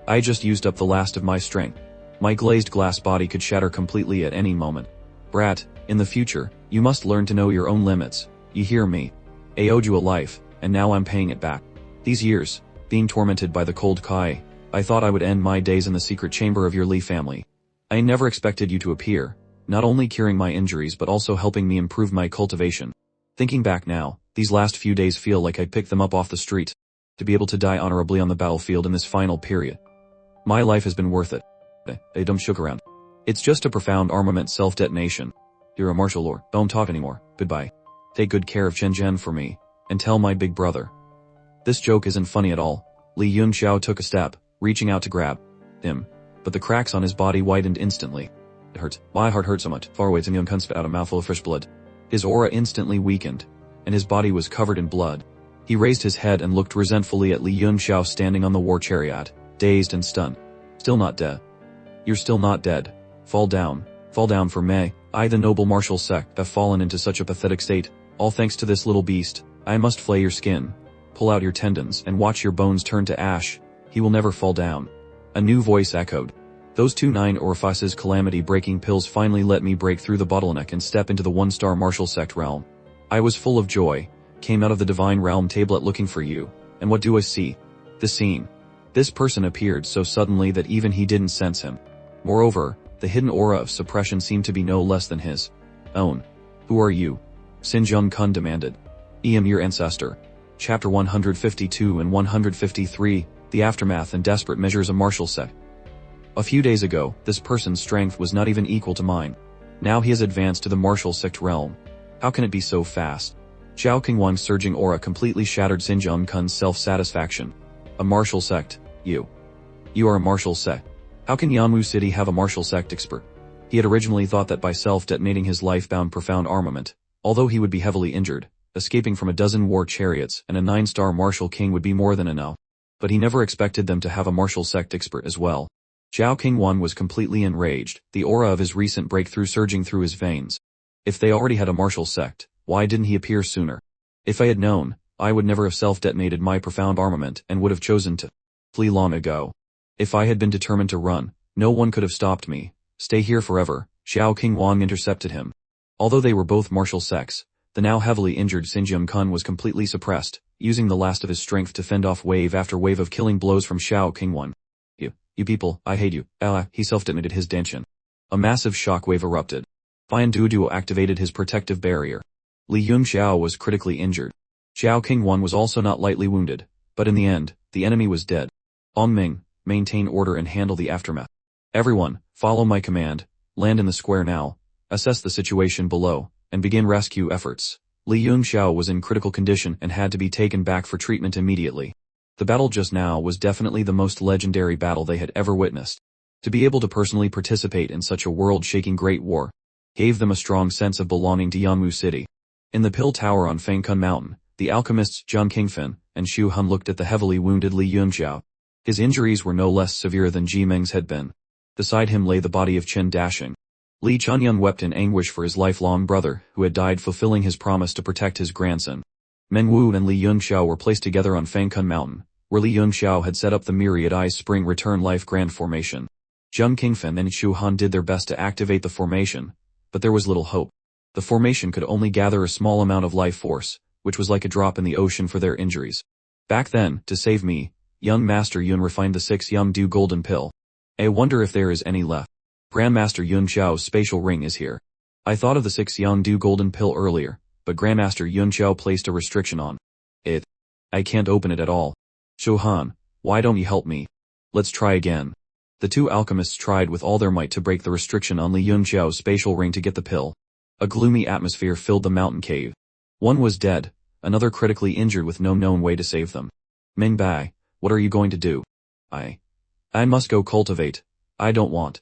I just used up the last of my strength. My glazed glass body could shatter completely at any moment. Brat, in the future, you must learn to know your own limits. You hear me? I owed you a life, and now I'm paying it back. These years, being tormented by the cold Kai, I thought I would end my days in the secret chamber of your Li family. I never expected you to appear, not only curing my injuries but also helping me improve my cultivation. Thinking back now, these last few days feel like I picked them up off the street. To be able to die honorably on the battlefield in this final period. My life has been worth it. I don't shook around. It's just a profound armament self-detonation. You're a martial lord. Don't talk anymore. Goodbye. Take good care of Chen Zhen for me. and tell my big brother. This joke isn't funny at all. Li Yunxiao took a step, reaching out to grab him, but the cracks on his body widened instantly. It hurts. My heart hurt so much. Far away, Young Kun spat out a mouthful of fresh blood. His aura instantly weakened, and his body was covered in blood. He raised his head and looked resentfully at Li Yunxiao standing on the war chariot, dazed and stunned. Still not dead. You're still not dead. Fall down. Fall down for me. I, the noble martial sect, have fallen into such a pathetic state. All thanks to this little beast. I must flay your skin, pull out your tendons, and watch your bones turn to ash. He will never fall down. A new voice echoed. Those 2 9 orifices calamity-breaking pills finally let me break through the bottleneck and step into the 1-star martial sect realm. I was full of joy, came out of the divine realm tablet looking for you, and what do I see? The scene. This person appeared so suddenly that even he didn't sense him. Moreover, the hidden aura of suppression seemed to be no less than his own. Who are you? Sin Jung Kun demanded. I am your ancestor. Chapter 152 and 153, The Aftermath and Desperate Measures of Martial Sect. A few days ago, this person's strength was not even equal to mine. Now he has advanced to the martial sect realm. How can it be so fast? Xiao Qingwang's surging aura completely shattered Sin Jung Kun's self-satisfaction. A martial sect? You are a martial sect. How can Yanwu City have a martial sect expert? He had originally thought that by self-detonating his life-bound profound armament, although he would be heavily injured, escaping from a dozen war chariots and a 9-star martial king would be more than enough. But he never expected them to have a martial sect expert as well. Xiao Qingwan was completely enraged, the aura of his recent breakthrough surging through his veins. If they already had a martial sect, why didn't he appear sooner? If I had known, I would never have self-detonated my profound armament and would have chosen to flee long ago. If I had been determined to run, no one could have stopped me. Stay here forever, Xiao Qingwang intercepted him. Although they were both martial sects, the now heavily injured Sin Jung Kun was completely suppressed, using the last of his strength to fend off wave after wave of killing blows from Xiao Qingwan. You people, I hate you. He self-detonated his dantian. A massive shockwave erupted. Fan Duoduo activated his protective barrier. Li Yunxiao was critically injured. Xiao Qingwan was also not lightly wounded, but in the end, the enemy was dead. Ming, maintain order and handle the aftermath. Everyone, follow my command, land in the square now, assess the situation below, and begin rescue efforts. Li Yunxiao was in critical condition and had to be taken back for treatment immediately. The battle just now was definitely the most legendary battle they had ever witnessed. To be able to personally participate in such a world-shaking great war gave them a strong sense of belonging to Yanwu City. In the Pill Tower on Fangkun Mountain, the alchemists Zhang Qingfen and Xu Han looked at the heavily wounded Li Yunxiao. His injuries were no less severe than Ji Ming's had been. Beside him lay the body of Chen Dashing. Li Chunyun wept in anguish for his lifelong brother, who had died fulfilling his promise to protect his grandson. Menwu and Li Yunxiao were placed together on Fangkun Mountain, where Li Yunxiao had set up the Myriad Eyes Spring Return Life Grand Formation. Zhang Qingfen and Xu Han did their best to activate the formation, but there was little hope. The formation could only gather a small amount of life force, which was like a drop in the ocean for their injuries. Back then, to save me, young Master Yun refined the 6 Yangdu Golden Pill. I wonder if there is any left. Grandmaster Yun Xiao's spatial ring is here. I thought of the 6 Yangdu Golden Pill earlier, but Grandmaster Yun Xiao placed a restriction on it. I can't open it at all. Xu Han, why don't you help me? Let's try again. The two alchemists tried with all their might to break the restriction on Li Yunxiao's spatial ring to get the pill. A gloomy atmosphere filled the mountain cave. One was dead, another critically injured with no known way to save them. Ming Bai, what are you going to do? I must go cultivate. I don't want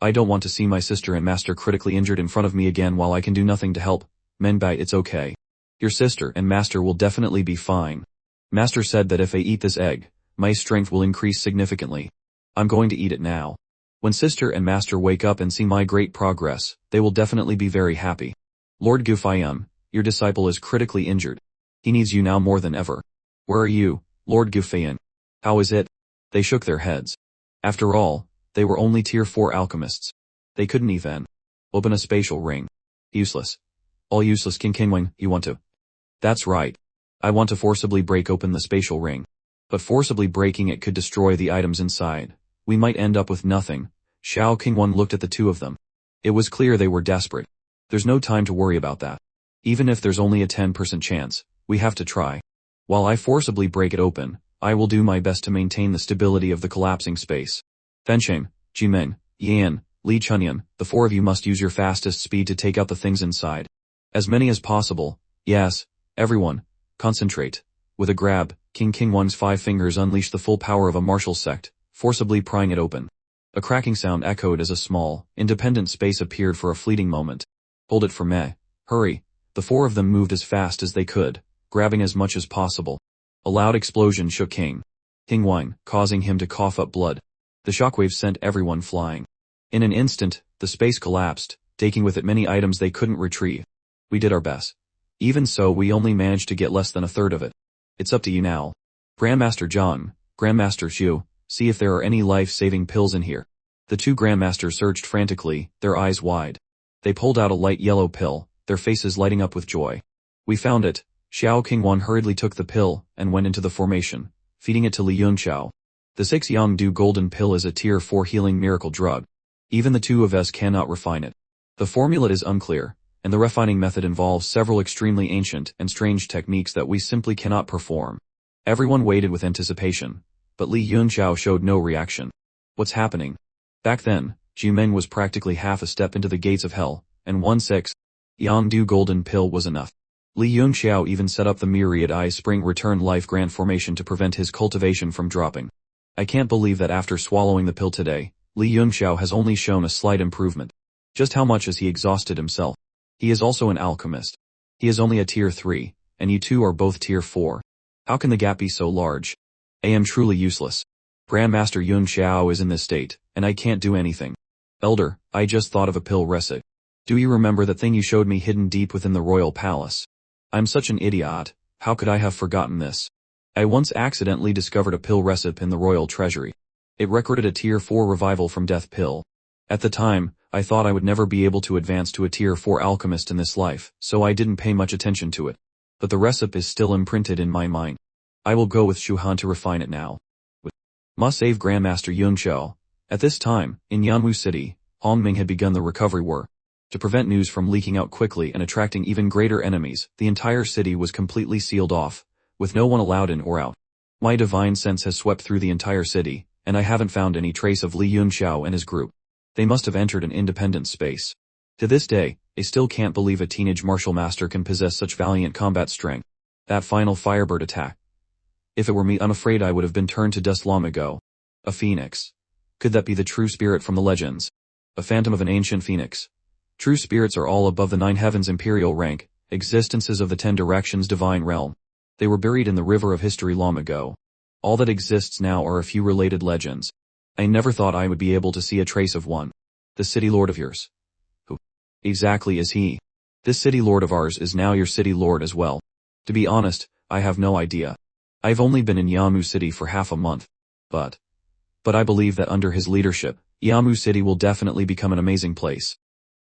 to see my sister and master critically injured in front of me again while I can do nothing to help. Ming Bai, it's okay. Your sister and master will definitely be fine. Master said that if I eat this egg, my strength will increase significantly. I'm going to eat it now. When sister and master wake up and see my great progress, they will definitely be very happy. Lord Gufayun, your disciple is critically injured. He needs you now more than ever. Where are you, Lord Gufayun? How is it? They shook their heads. After all, they were only tier 4 alchemists. They couldn't even open a spatial ring. Useless. All useless. King Kingwing, you want to? That's right. I want to forcibly break open the spatial ring. But forcibly breaking it could destroy the items inside. We might end up with nothing. Xiao Qingwan looked at the two of them. It was clear they were desperate. There's no time to worry about that. Even if there's only a 10% chance, we have to try. While I forcibly break it open, I will do my best to maintain the stability of the collapsing space. Fensheng, Jimeng, Yan, Li Chunyun, the 4 of you must use your fastest speed to take out the things inside. As many as possible. Yes, everyone. Concentrate. With a grab, King Kingwon's 5 fingers unleashed the full power of a martial sect, forcibly prying it open. A cracking sound echoed as a small, independent space appeared for a fleeting moment. Hold it for me. Hurry. The 4 of them moved as fast as they could, grabbing as much as possible. A loud explosion shook King Kingwon, causing him to cough up blood. The shockwave sent everyone flying. In an instant, the space collapsed, taking with it many items they couldn't retrieve. We did our best. Even so, we only managed to get less than a third of it. It's up to you now. Grandmaster John, Grandmaster Xu, see if there are any life-saving pills in here. The 2 Grandmasters searched frantically, their eyes wide. They pulled out a light yellow pill, their faces lighting up with joy. We found it. Xiao Kingwon hurriedly took the pill and went into the formation, feeding it to Li Yunxiao. The 6 Yangdu golden pill is a tier 4 healing miracle drug. Even the 2 of us cannot refine it. The formula is unclear, and the refining method involves several extremely ancient and strange techniques that we simply cannot perform. Everyone waited with anticipation, but Li Yunxiao showed no reaction. What's happening? Back then, Jumeng was practically half a step into the gates of hell, and 1/6 Yangdu golden pill was enough. Li Yunxiao even set up the myriad eye spring return life grand formation to prevent his cultivation from dropping. I can't believe that after swallowing the pill today, Li Yunxiao has only shown a slight improvement. Just how much has he exhausted himself? He is also an alchemist. He is only a tier 3, and you 2 are both tier 4. How can the gap be so large? I am truly useless. Grandmaster Yun Xiao is in this state, and I can't do anything. Elder, I just thought of a pill recipe. Do you remember that thing you showed me hidden deep within the royal palace? I'm such an idiot, how could I have forgotten this? I once accidentally discovered a pill recipe in the royal treasury. It recorded a tier 4 revival from death pill. At the time, I thought I would never be able to advance to a tier 4 alchemist in this life, so I didn't pay much attention to it. But the recipe is still imprinted in my mind. I will go with Shu Han to refine it now. Must save Grandmaster Yun Xiao. At this time, in Yanwu City, Hongming had begun the recovery war. To prevent news from leaking out quickly and attracting even greater enemies, the entire city was completely sealed off, with no one allowed in or out. My divine sense has swept through the entire city, and I haven't found any trace of Li Yunxiao and his group. They must have entered an independent space. To this day, I still can't believe a teenage martial master can possess such valiant combat strength. That final Firebird attack. If it were me, I'm afraid I would have been turned to dust long ago. A phoenix. Could that be the true spirit from the legends? A phantom of an ancient phoenix. True spirits are all above the 9 heavens imperial rank, existences of the 10 directions divine realm. They were buried in the river of history long ago. All that exists now are a few related legends. I never thought I would be able to see a trace of one. The city lord of yours. Who exactly is he? This city lord of ours is now your city lord as well. To be honest, I have no idea. I've only been in Yamu City for half a month. But I believe that under his leadership, Yamu City will definitely become an amazing place.